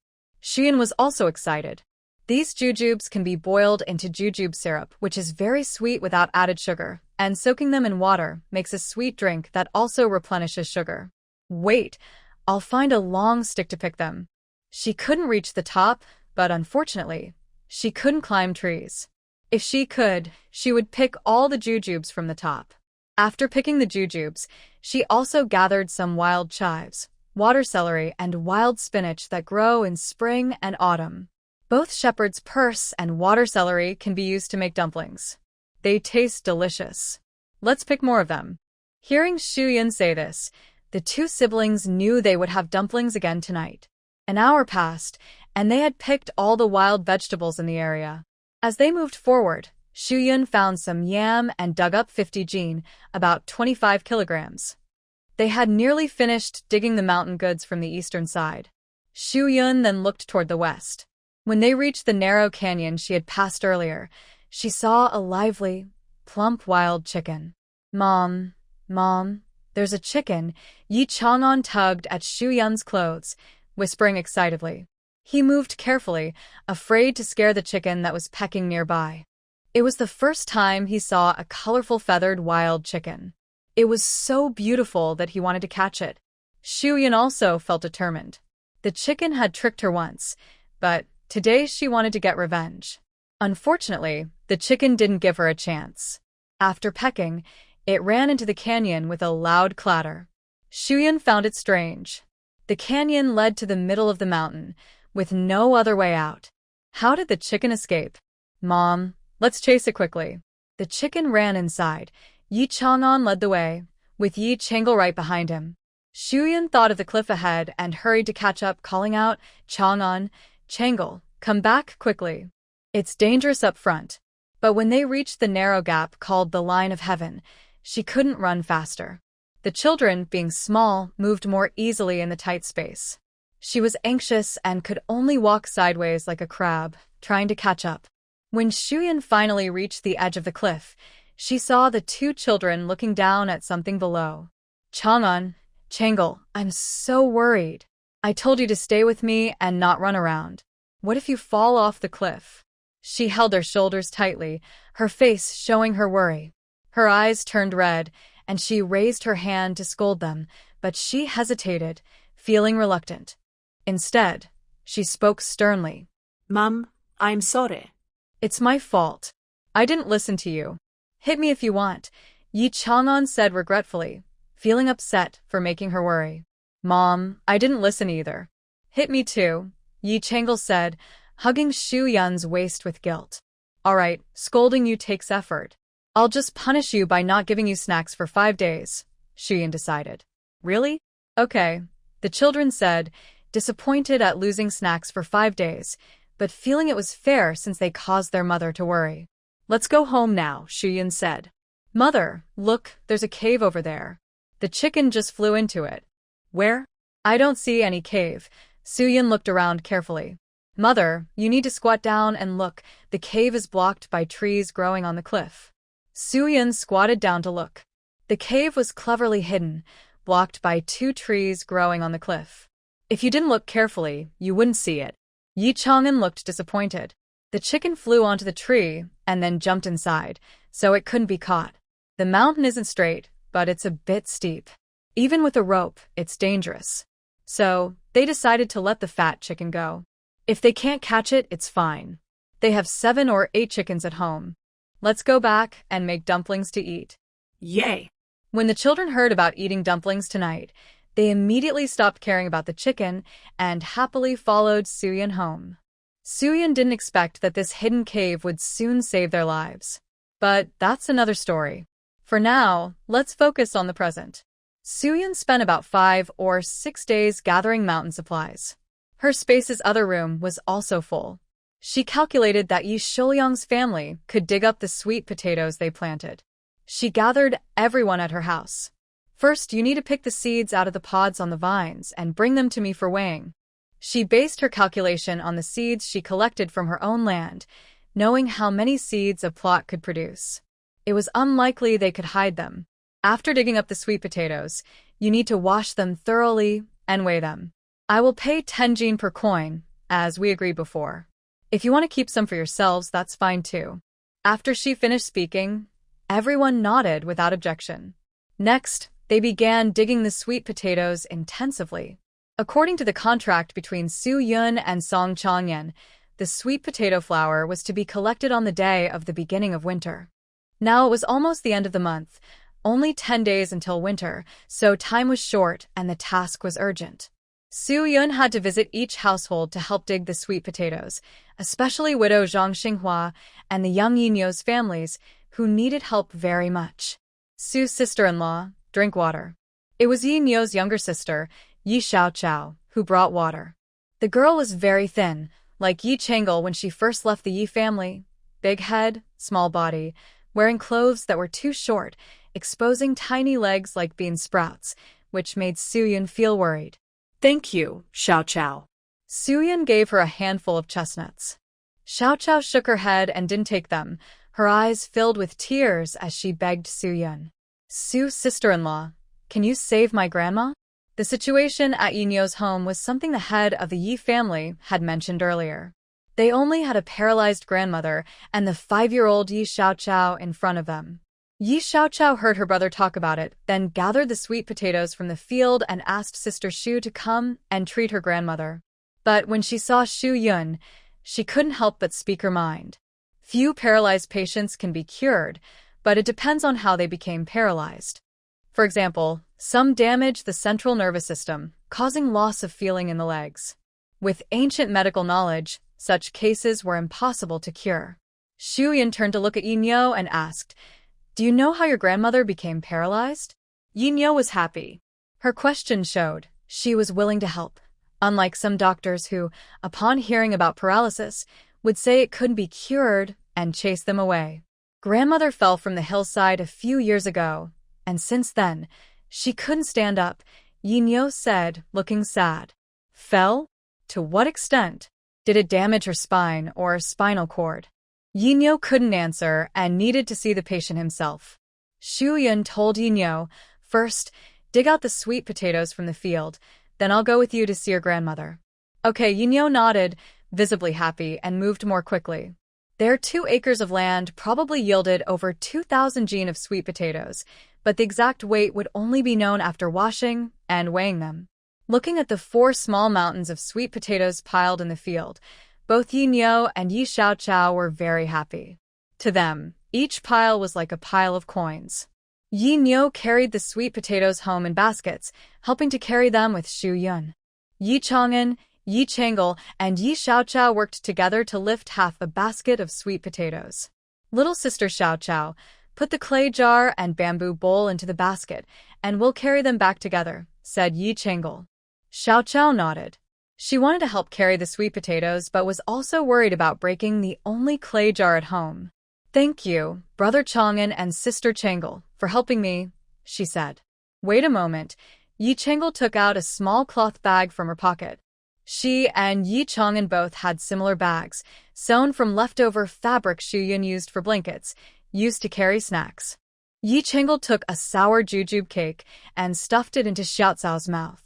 Shuyun was also excited. These jujubes can be boiled into jujube syrup, which is very sweet without added sugar, and soaking them in water makes a sweet drink that also replenishes sugar. Wait, I'll find a long stick to pick them. She couldn't reach the top, but unfortunately, she couldn't climb trees. If she could, she would pick all the jujubes from the top. After picking the jujubes, she also gathered some wild chives, water celery, and wild spinach that grow in spring and autumn. Both shepherd's purse and water celery can be used to make dumplings. They taste delicious. Let's pick more of them. Hearing Shuyun say this, the 2 siblings knew they would have dumplings again tonight. An hour passed, and they had picked all the wild vegetables in the area. As they moved forward, Shuyun found some yam and dug up 50 jin, about 25 kilograms. They had nearly finished digging the mountain goods from the eastern side. Shuyun then looked toward the west. When they reached the narrow canyon she had passed earlier, she saw a lively, plump wild chicken. Mom, there's a chicken." Yi Chang'an tugged at Shuyun's clothes, whispering excitedly. He moved carefully, afraid to scare the chicken that was pecking nearby. It was the first time he saw a colorful feathered wild chicken. It was so beautiful that he wanted to catch it. Shuyun also felt determined. The chicken had tricked her once, but today she wanted to get revenge. Unfortunately, the chicken didn't give her a chance. After pecking, it ran into the canyon with a loud clatter. Shuyun found it strange. The canyon led to the middle of the mountain, with no other way out. How did the chicken escape? "Mom, let's chase it quickly." The chicken ran inside. Yi Chang'an led the way, with Yi Changle right behind him. Shuyun thought of the cliff ahead and hurried to catch up, calling out, "Chang'an, Changle, come back quickly. It's dangerous up front." But when they reached the narrow gap called the line of heaven, she couldn't run faster. The children, being small, moved more easily in the tight space. She was anxious and could only walk sideways like a crab, trying to catch up. When Shuyan finally reached the edge of the cliff, she saw the two children looking down at something below. Chang'an, Changle, I'm so worried. I told you to stay with me and not run around. What if you fall off the cliff? She held her shoulders tightly, her face showing her worry. Her eyes turned red, and she raised her hand to scold them, but she hesitated, feeling reluctant. Instead, she spoke sternly. Mum, I'm sorry. It's my fault. I didn't listen to you. Hit me if you want, Yi Chang'an said regretfully, feeling upset for making her worry. Mom, I didn't listen either. Hit me too, Yi Changle said, hugging Shu Yun's waist with guilt. All right, scolding you takes effort. I'll just punish you by not giving you snacks for 5 days, Shu Yun decided. Really? Okay, the children said, disappointed at losing snacks for 5 days, but feeling it was fair since they caused their mother to worry. Let's go home now, Shu Yun said. Mother, look, there's a cave over there. The chicken just flew into it. Where? I don't see any cave. Su Yun looked around carefully. Mother, you need to squat down and look. The cave is blocked by trees growing on the cliff. Su Yun squatted down to look. The cave was cleverly hidden, blocked by 2 trees growing on the cliff. If you didn't look carefully, you wouldn't see it. Yi Chang'an looked disappointed. The chicken flew onto the tree and then jumped inside, so it couldn't be caught. The mountain isn't straight, but it's a bit steep. Even with a rope, it's dangerous. So, they decided to let the fat chicken go. If they can't catch it, it's fine. They have 7 or 8 chickens at home. Let's go back and make dumplings to eat. Yay! When the children heard about eating dumplings tonight, they immediately stopped caring about the chicken and happily followed Su Yun home. Su Yun didn't expect that this hidden cave would soon save their lives. But that's another story. For now, let's focus on the present. Su Yun spent about 5 or 6 days gathering mountain supplies. Her space's other room was also full. She calculated that Yi Shuliang's family could dig up the sweet potatoes they planted. She gathered everyone at her house. First, you need to pick the seeds out of the pods on the vines and bring them to me for weighing. She based her calculation on the seeds she collected from her own land, knowing how many seeds a plot could produce. It was unlikely they could hide them. After digging up the sweet potatoes, you need to wash them thoroughly and weigh them. I will pay 10 jin per coin, as we agreed before. If you want to keep some for yourselves, that's fine too. After she finished speaking, everyone nodded without objection. Next, they began digging the sweet potatoes intensively. According to the contract between Su Yun and Song Changyan, the sweet potato flour was to be collected on the day of the beginning of winter. Now it was almost the end of the month, only 10 days until winter, so time was short and the task was urgent. Su Yun had to visit each household to help dig the sweet potatoes, especially widow Zhang Xinghua and the young Yinyo's families, who needed help very much. Su's sister-in-law, drink water. It was Yinyo's younger sister, Yi Xiaoqiao, who brought water. The girl was very thin, like Yi Changle when she first left the Yi family. Big head, small body, wearing clothes that were too short, exposing tiny legs like bean sprouts, which made Su Yun feel worried. Thank you, Xiaoqiao. Su Yun gave her a handful of chestnuts. Xiaoqiao shook her head and didn't take them, her eyes filled with tears as she begged Su Yun. Su's sister-in-law, can you save my grandma? The situation at Yinyo's home was something the head of the Yi family had mentioned earlier. They only had a paralyzed grandmother and the 5-year-old Yi Xiaoqiao in front of them. Yi Xiaoqiao heard her brother talk about it, then gathered the sweet potatoes from the field and asked Sister Shu to come and treat her grandmother. But when she saw Shu Yun, she couldn't help but speak her mind. Few paralyzed patients can be cured, but it depends on how they became paralyzed. For example, some damage the central nervous system, causing loss of feeling in the legs. With ancient medical knowledge, such cases were impossible to cure. Shu Yun turned to look at Yinyo and asked, "Do you know how your grandmother became paralyzed?" Yinyo was happy. Her question showed she was willing to help, unlike some doctors who, upon hearing about paralysis, would say it couldn't be cured and chased them away. Grandmother fell from the hillside a few years ago, and since then, she couldn't stand up, Yinyo said, looking sad. Fell? To what extent? Did it damage her spine or spinal cord? Yinyo couldn't answer and needed to see the patient himself. Shu Yun told Yinyo, first, dig out the sweet potatoes from the field, then I'll go with you to see your grandmother. Okay, Yinyo nodded, visibly happy, and moved more quickly. Their 2 acres of land probably yielded over 2,000 gen of sweet potatoes, but the exact weight would only be known after washing and weighing them. Looking at the 4 small mountains of sweet potatoes piled in the field, both Yinyo and Yi Xiaochao were very happy. To them, each pile was like a pile of coins. Yinyo carried the sweet potatoes home in baskets, helping to carry them with Shu Yun. Yi Chang'an, Yi Chang'el, and Yi Xiaochao worked together to lift half a basket of sweet potatoes. Little sister Xiaochao, put the clay jar and bamboo bowl into the basket, and we'll carry them back together, said Yi Chang'el. Xiaochao nodded. She wanted to help carry the sweet potatoes but was also worried about breaking the only clay jar at home. Thank you, Brother Chang'an and Sister Chang'el, for helping me, she said. Wait a moment. Yi Chang'el took out a small cloth bag from her pocket. She and Yi Chang'an both had similar bags, sewn from leftover fabric Shu Yun used for blankets, used to carry snacks. Yi Chang'el took a sour jujube cake and stuffed it into Xiaocao's mouth.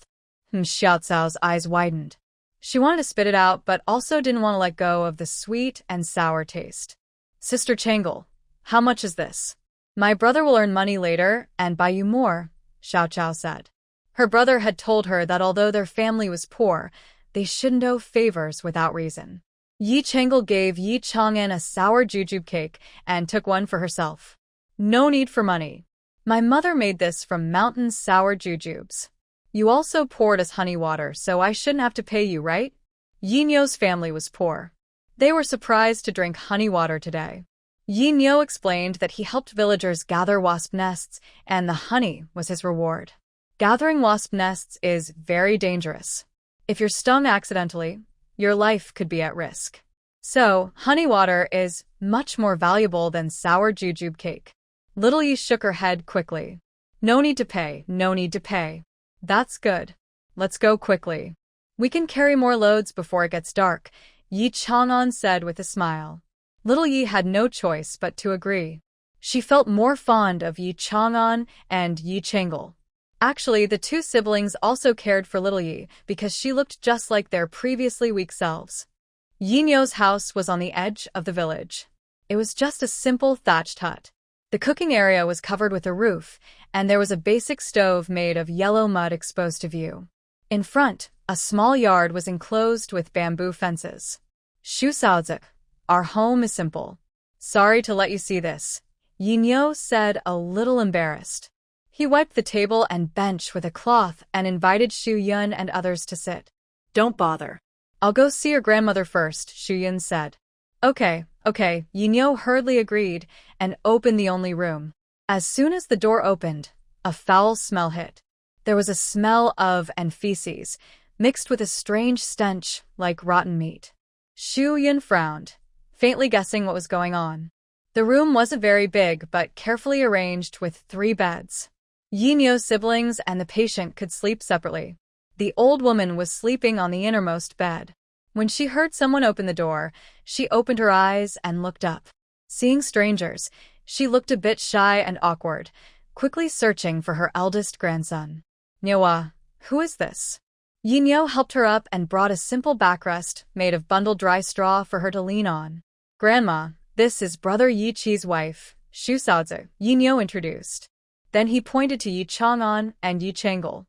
Xiaocao's eyes widened. She wanted to spit it out but also didn't want to let go of the sweet and sour taste. Sister Chang'el, how much is this? My brother will earn money later and buy you more, Xiaochao said. Her brother had told her that although their family was poor, they shouldn't owe favors without reason. Yi Chang'el gave Yi Chang'an a sour jujube cake and took one for herself. No need for money. My mother made this from mountain sour jujubes. You also poured us honey water, so I shouldn't have to pay you, right? Yinyo's family was poor. They were surprised to drink honey water today. Yinyo explained that he helped villagers gather wasp nests, and the honey was his reward. Gathering wasp nests is very dangerous. If you're stung accidentally, your life could be at risk. So, honey water is much more valuable than sour jujube cake. Little Yi shook her head quickly. No need to pay, no need to pay. That's good. Let's go quickly. We can carry more loads before it gets dark, Yi Chang'an said with a smile. Little Yi had no choice but to agree. She felt more fond of Yi Chang'an and Yi Chang'el. Actually, the 2 siblings also cared for Little Yi because she looked just like their previously weak selves. Yinyo's house was on the edge of the village. It was just a simple thatched hut. The cooking area was covered with a roof, and there was a basic stove made of yellow mud exposed to view. In front, a small yard was enclosed with bamboo fences. Shu Shaozi, our home is simple. Sorry to let you see this, Yinyo said, a little embarrassed. He wiped the table and bench with a cloth and invited Shu Yun and others to sit. Don't bother. I'll go see your grandmother first, Shu Yun said. Okay, Yinyo hurriedly agreed and opened the only room. As soon as the door opened, a foul smell hit. There was a smell of and feces, mixed with a strange stench like rotten meat. Shu Yun frowned, faintly guessing what was going on. The room wasn't very big but carefully arranged with 3 beds. Yinyo's siblings and the patient could sleep separately. The old woman was sleeping on the innermost bed. When she heard someone open the door, she opened her eyes and looked up. Seeing strangers, she looked a bit shy and awkward, quickly searching for her eldest grandson. Manhwa, who is this? Yinyo helped her up and brought a simple backrest made of bundled dry straw for her to lean on. Grandma, this is Brother Yi Chi's wife, Shu Shaozi, Yinyo introduced. Then he pointed to Yi Chang'an and Yi Chang'el.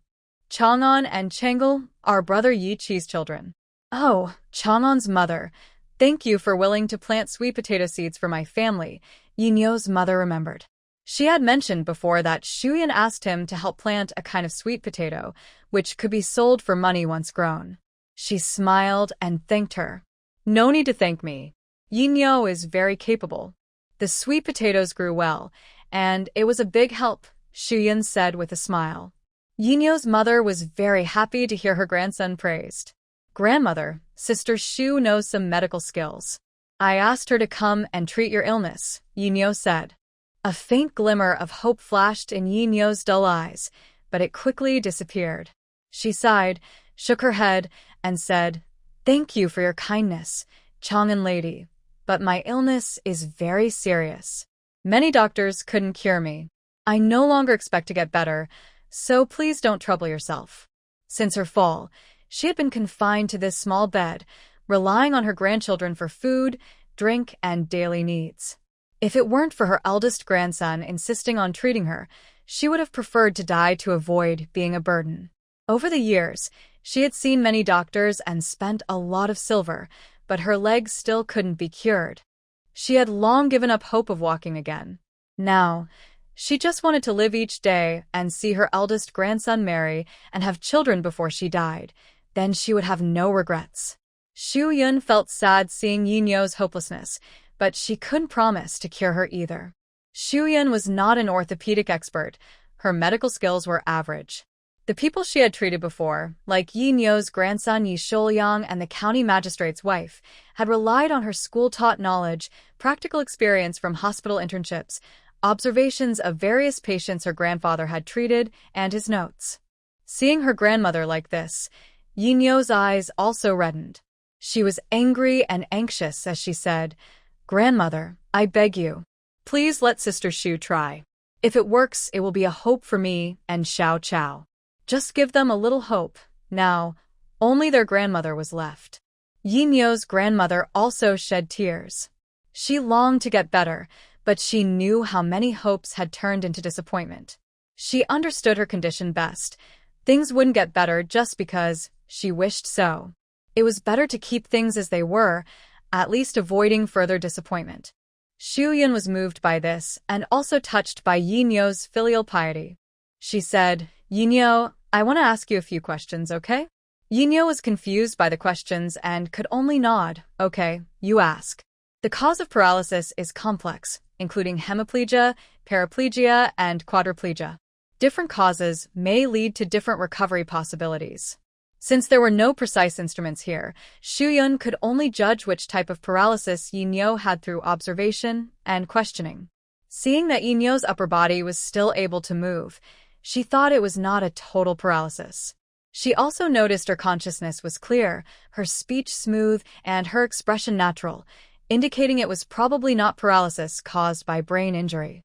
Chang'an and Chang'el are Brother Yi Chi's children. Oh, Chang'an's mother, thank you for willing to plant sweet potato seeds for my family, Yinyo's mother remembered. She had mentioned before that Shu Yun asked him to help plant a kind of sweet potato, which could be sold for money once grown. She smiled and thanked her. No need to thank me. Yinyo is very capable. The sweet potatoes grew well, and it was a big help, Shu Yun said with a smile. Yinyo's mother was very happy to hear her grandson praised. Grandmother, Sister Shu knows some medical skills. I asked her to come and treat your illness, Yinyo said. A faint glimmer of hope flashed in Yinyo's dull eyes, but it quickly disappeared. She sighed, shook her head, and said, "Thank you for your kindness, Chang'an lady, but my illness is very serious. Many doctors couldn't cure me. I no longer expect to get better, so please don't trouble yourself." Since her fall, she had been confined to this small bed, relying on her grandchildren for food, drink, and daily needs. If it weren't for her eldest grandson insisting on treating her, she would have preferred to die to avoid being a burden. Over the years, she had seen many doctors and spent a lot of silver, but her legs still couldn't be cured. She had long given up hope of walking again. Now, she just wanted to live each day and see her eldest grandson marry and have children before she died. Then she would have no regrets. Xu Yun felt sad seeing Yinyo's hopelessness, but she couldn't promise to cure her either. Xu Yun was not an orthopedic expert. Her medical skills were average. The people she had treated before, like Yinyo's grandson Yi Shouyang and the county magistrate's wife, had relied on her school-taught knowledge, practical experience from hospital internships, observations of various patients her grandfather had treated, and his notes. Seeing her grandmother like this, Yinyo's eyes also reddened. She was angry and anxious as she said, "Grandmother, I beg you, please let Sister Xu try. If it works, it will be a hope for me and Xiao Chao. Just give them a little hope." Now, only their grandmother was left. Yinyo's grandmother also shed tears. She longed to get better, but she knew how many hopes had turned into disappointment. She understood her condition best. Things wouldn't get better just because she wished so. It was better to keep things as they were, at least avoiding further disappointment. Xu Yun was moved by this and also touched by Yinyo's filial piety. She said, "Yinyo, I want to ask you a few questions, okay?" Yinyo was confused by the questions and could only nod. "Okay, you ask." The cause of paralysis is complex, including hemiplegia, paraplegia, and quadriplegia. Different causes may lead to different recovery possibilities. Since there were no precise instruments here, Xu Yun could only judge which type of paralysis Yinyo had through observation and questioning. Seeing that Yinyo's upper body was still able to move, she thought it was not a total paralysis. She also noticed her consciousness was clear, her speech smooth, and her expression natural, indicating it was probably not paralysis caused by brain injury.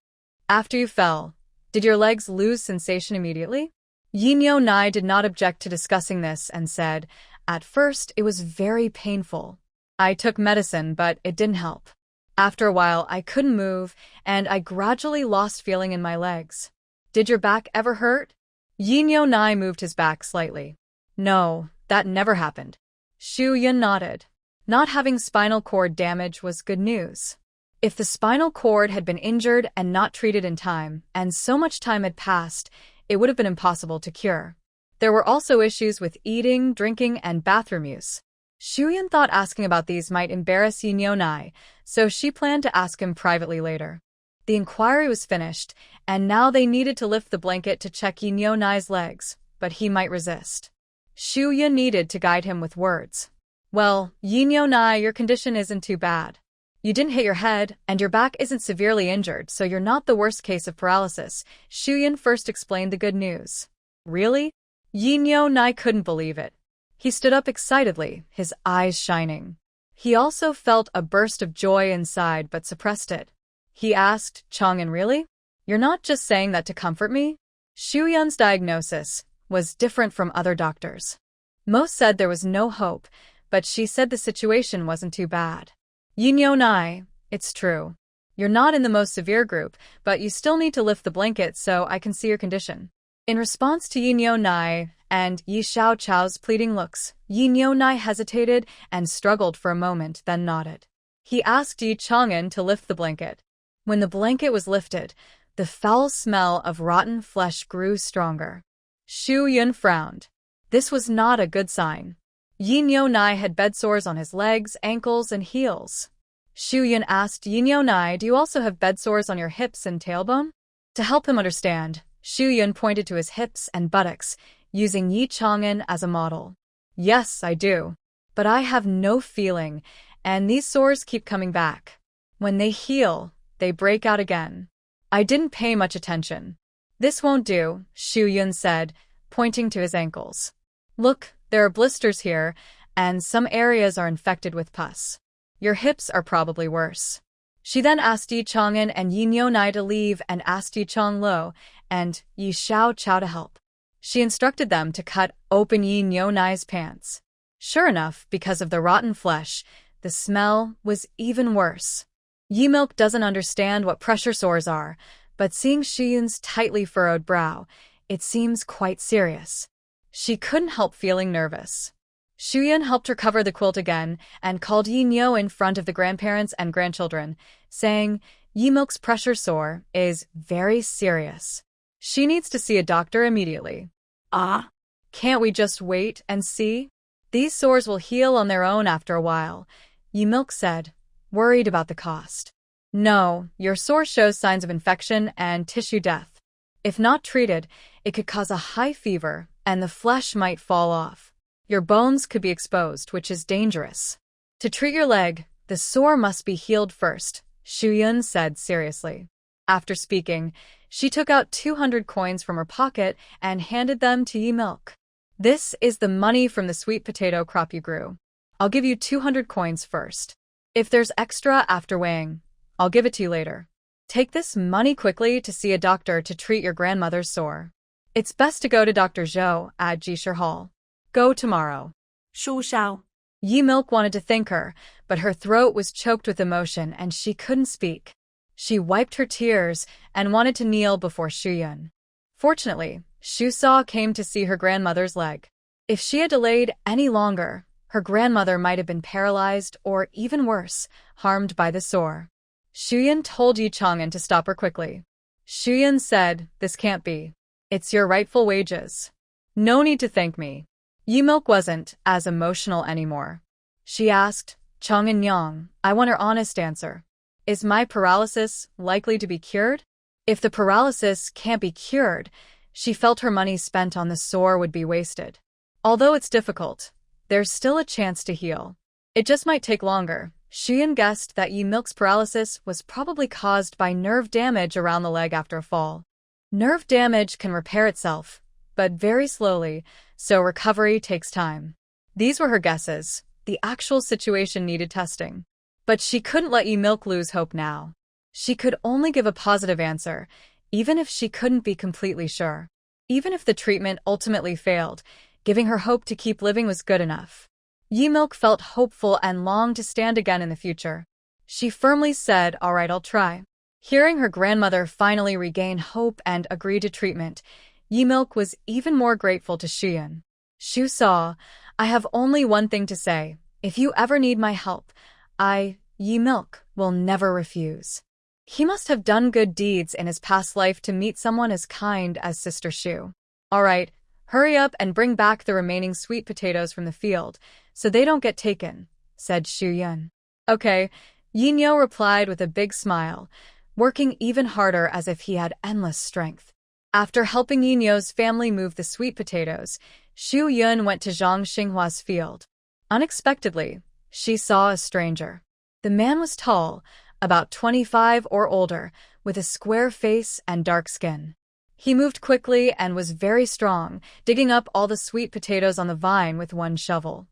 "After you fell, did your legs lose sensation immediately?" Yinyo Nai did not object to discussing this and said, "At first, it was very painful. I took medicine, but it didn't help. After a while, I couldn't move, and I gradually lost feeling in my legs." "Did your back ever hurt?" Yinyo Nai moved his back slightly. "No, that never happened." Xu Yun nodded. Not having spinal cord damage was good news. If the spinal cord had been injured and not treated in time, and so much time had passed, it would have been impossible to cure. There were also issues with eating, drinking, and bathroom use. Xu Yun thought asking about these might embarrass Yinyo Nai, so she planned to ask him privately later. The inquiry was finished, and now they needed to lift the blanket to check Yinyo Nai's legs, but he might resist. Xu Yun needed to guide him with words. "Well, Yinyo Nai, your condition isn't too bad. You didn't hit your head, and your back isn't severely injured, so you're not the worst case of paralysis." Xu Yun first explained the good news. "Really?" Yinyo Nai couldn't believe it. He stood up excitedly, his eyes shining. He also felt a burst of joy inside but suppressed it. He asked, "Chang'an, really? You're not just saying that to comfort me?" Xu Yun's diagnosis was different from other doctors. Most said there was no hope, but she said the situation wasn't too bad. "Yinyo Nai, it's true. You're not in the most severe group, but you still need to lift the blanket so I can see your condition." In response to Yinyo Nai and Yi Xiao Chao's pleading looks, Yinyo Nai hesitated and struggled for a moment, then nodded. He asked Yi Chang'an to lift the blanket. When the blanket was lifted, the foul smell of rotten flesh grew stronger. Xu Yun frowned. This was not a good sign. Yinyo Nai had bed sores on his legs, ankles, and heels. Xu Yun asked, "Yinyo Nai, do you also have bed sores on your hips and tailbone?" To help him understand, Xu Yun pointed to his hips and buttocks, using Yi Chang'an as a model. "Yes, I do. But I have no feeling, and these sores keep coming back. When they heal, they break out again. I didn't pay much attention. This won't do, Xu Yun said, pointing to his ankles. Look, there are blisters here, and some areas are infected with pus. Your hips are probably worse. She then asked Yi Chang'an and Yi Nai to leave and asked Yi Changlo and Yi Xiao Chao to help. She instructed them to cut open Yi Nai's pants. Sure enough, because of the rotten flesh, the smell was even worse. Yi Milk doesn't understand what pressure sores are, but seeing Xu Yun's tightly furrowed brow, it seems quite serious. She couldn't help feeling nervous. Xu Yun helped her cover the quilt again and called Yi Nyo in front of the grandparents and grandchildren, saying, Yi Milk's pressure sore is very serious. She needs to see a doctor immediately. Ah, Can't we just wait and see? These sores will heal on their own after a while, Yi Milk said, worried about the cost. No, your sore shows signs of infection and tissue death. If not treated, it could cause a high fever and the flesh might fall off. Your bones could be exposed, which is dangerous. To treat your leg, the sore must be healed first, Xu Yun said seriously. After speaking, she took out 200 coins from her pocket and handed them to Yi Milk. This is the money from the sweet potato crop you grew. I'll give you 200 coins first. If there's extra after weighing, I'll give it to you later. Take this money quickly to see a doctor to treat your grandmother's sore. It's best to go to Dr. Zhou at Jishir Hall. Go tomorrow. Shu Xiao. Yi Milk wanted to thank her, but her throat was choked with emotion and she couldn't speak. She wiped her tears and wanted to kneel before Xu Yun. Fortunately, Xu Sa came to see her grandmother's leg. If she had delayed any longer, her grandmother might have been paralyzed or, even worse, harmed by the sore. Xu Yun told Yi Chang'an to stop her quickly. Xu Yun said, This can't be. It's your rightful wages. No need to thank me. Yi Milk wasn't as emotional anymore. She asked, Chang'an Yang, I want her honest answer. Is my paralysis likely to be cured? If the paralysis can't be cured, she felt her money spent on the sore would be wasted. Although it's difficult, there's still a chance to heal. It just might take longer. Xu Yun guessed that Yi Milk's paralysis was probably caused by nerve damage around the leg after a fall. Nerve damage can repair itself, but very slowly, so recovery takes time. These were her guesses. The actual situation needed testing. But she couldn't let Yi Milk lose hope now. She could only give a positive answer, even if she couldn't be completely sure. Even if the treatment ultimately failed, giving her hope to keep living was good enough. Yi Milk felt hopeful and longed to stand again in the future. She firmly said, All right, I'll try. Hearing her grandmother finally regain hope and agree to treatment, Yi Milk was even more grateful to Xu Yun. Xu Sa, I have only one thing to say. If you ever need my help, Yi Milk, will never refuse. He must have done good deeds in his past life to meet someone as kind as Sister Xu. All right, hurry up and bring back the remaining sweet potatoes from the field, so they don't get taken, said Xu Yun. Okay, Yi Nyo replied with a big smile, working even harder as if he had endless strength. After helping Yi Nyo's family move the sweet potatoes, Xu Yun went to Zhang Xinghua's field. Unexpectedly, she saw a stranger. The man was tall, about 25 or older, with a square face and dark skin. He moved quickly and was very strong, digging up all the sweet potatoes on the vine with one shovel.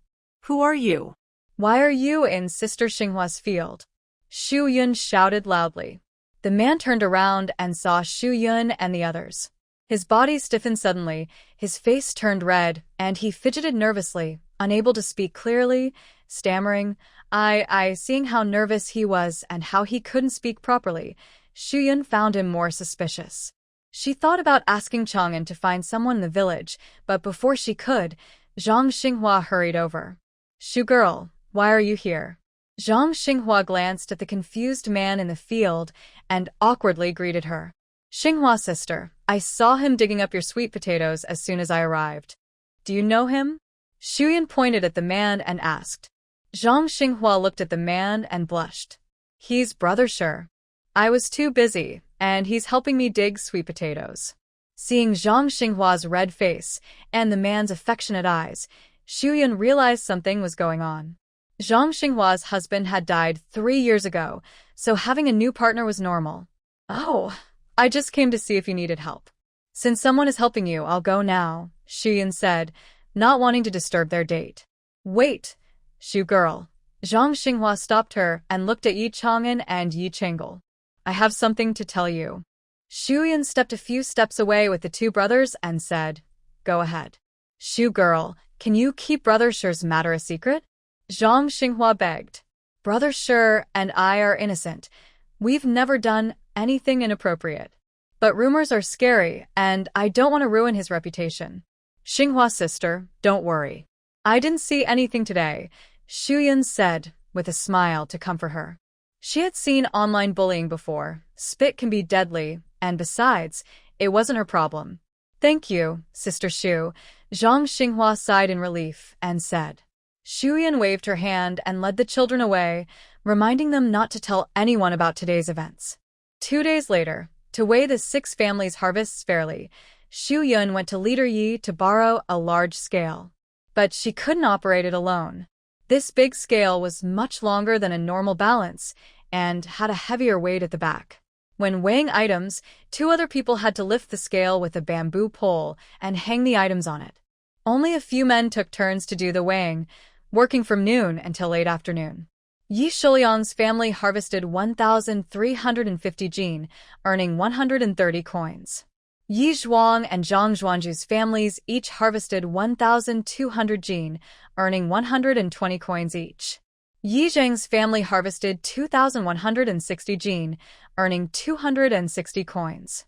Who are you? Why are you in Sister Xinghua's field? Xu Yun shouted loudly. The man turned around and saw Xu Yun and the others. His body stiffened suddenly, his face turned red, and he fidgeted nervously, unable to speak clearly, stammering. Seeing how nervous he was and how he couldn't speak properly, Xu Yun found him more suspicious. She thought about asking Chang'an to find someone in the village, but before she could, Zhang Xinghua hurried over. Xu girl, why are you here? Zhang Xinghua glanced at the confused man in the field and awkwardly greeted her. Xinghua sister, I saw him digging up your sweet potatoes as soon as I arrived. Do you know him? Xu Yun pointed at the man and asked. Zhang Xinghua looked at the man and blushed. He's Brother Shi. I was too busy, and he's helping me dig sweet potatoes. Seeing Zhang Xinghua's red face and the man's affectionate eyes, Xu Yun realized something was going on. Zhang Xinghua's husband had died 3 years ago, so having a new partner was normal. Oh, I just came to see if you needed help. Since someone is helping you, I'll go now, Shuyan said, not wanting to disturb their date. Wait, Shu girl. Zhang Xinghua stopped her and looked at Yi Chang'an and Yi Chengle. I have something to tell you. Shuyan stepped a few steps away with the two brothers and said, Go ahead. Shu girl, can you keep Brother Shi's matter a secret? Zhang Xinghua begged. Brother Shi and I are innocent. We've never done anything inappropriate. But rumors are scary, and I don't want to ruin his reputation. Xinghua sister, don't worry. I didn't see anything today, Shuyan said, with a smile to comfort her. She had seen online bullying before. Spit can be deadly, and besides, it wasn't her problem. Thank you, Sister Shu. Zhang Xinghua sighed in relief and said. Shuyan waved her hand and led the children away, reminding them not to tell anyone about today's events. 2 days later, to weigh the 6 families' harvests fairly, Shu Yun went to Leader Yi to borrow a large scale. But she couldn't operate it alone. This big scale was much longer than a normal balance and had a heavier weight at the back. When weighing items, 2 other people had to lift the scale with a bamboo pole and hang the items on it. Only a few men took turns to do the weighing, working from noon until late afternoon. Yi Shuliang's family harvested 1,350 jin, earning 130 coins. Yi Zhuang and Zhang Zhuangju's families each harvested 1,200 jin, earning 120 coins each. Yi Zheng's family harvested 2,160 jin, earning 260 coins.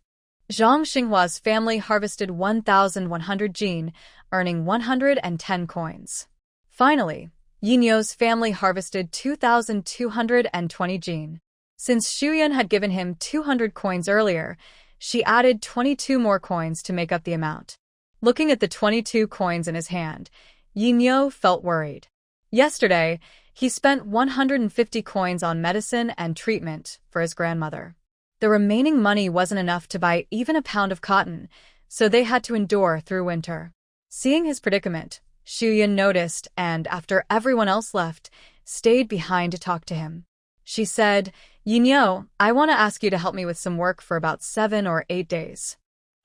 Zhang Xinghua's family harvested 1,100 jin, earning 110 coins. Finally, Yinyo's family harvested 2,220 jin. Since Shuyan had given him 200 coins earlier, she added 22 more coins to make up the amount. Looking at the 22 coins in his hand, Yinyo felt worried. Yesterday, he spent 150 coins on medicine and treatment for his grandmother. The remaining money wasn't enough to buy even a pound of cotton, so they had to endure through winter. Seeing his predicament, Shuyan noticed and, after everyone else left, stayed behind to talk to him. She said, Yinyo, I want to ask you to help me with some work for about 7 or 8 days.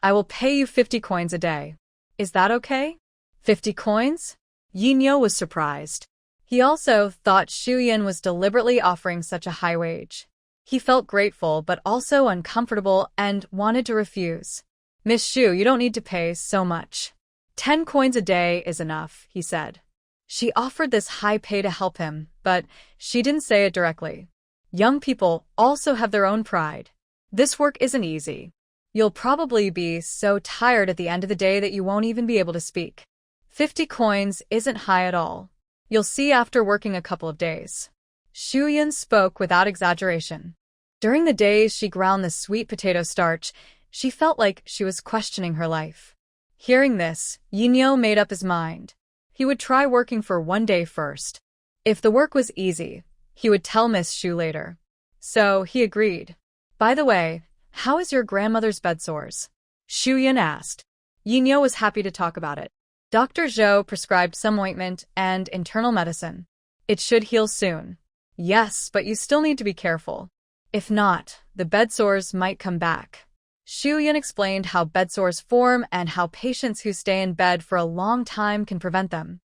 I will pay you 50 coins a day. Is that okay? 50 coins? Yinyo was surprised. He also thought Shuyan was deliberately offering such a high wage. He felt grateful but also uncomfortable and wanted to refuse. Miss Shu, you don't need to pay so much. 10 coins a day is enough, he said. She offered this high pay to help him, but she didn't say it directly. Young people also have their own pride. This work isn't easy. You'll probably be so tired at the end of the day that you won't even be able to speak. 50 coins isn't high at all. You'll see after working a couple of days. Shuyan spoke without exaggeration. During the days she ground the sweet potato starch, she felt like she was questioning her life. Hearing this, Yinyo made up his mind. He would try working for 1 day first. If the work was easy, he would tell Miss Shu later. So he agreed. By the way, how is your grandmother's bed sores? Shuyan asked. Yinyo was happy to talk about it. Dr. Zhou prescribed some ointment and internal medicine. It should heal soon. Yes, but you still need to be careful. If not, the bed sores might come back. Shuyan explained how bed sores form and how patients who stay in bed for a long time can prevent them.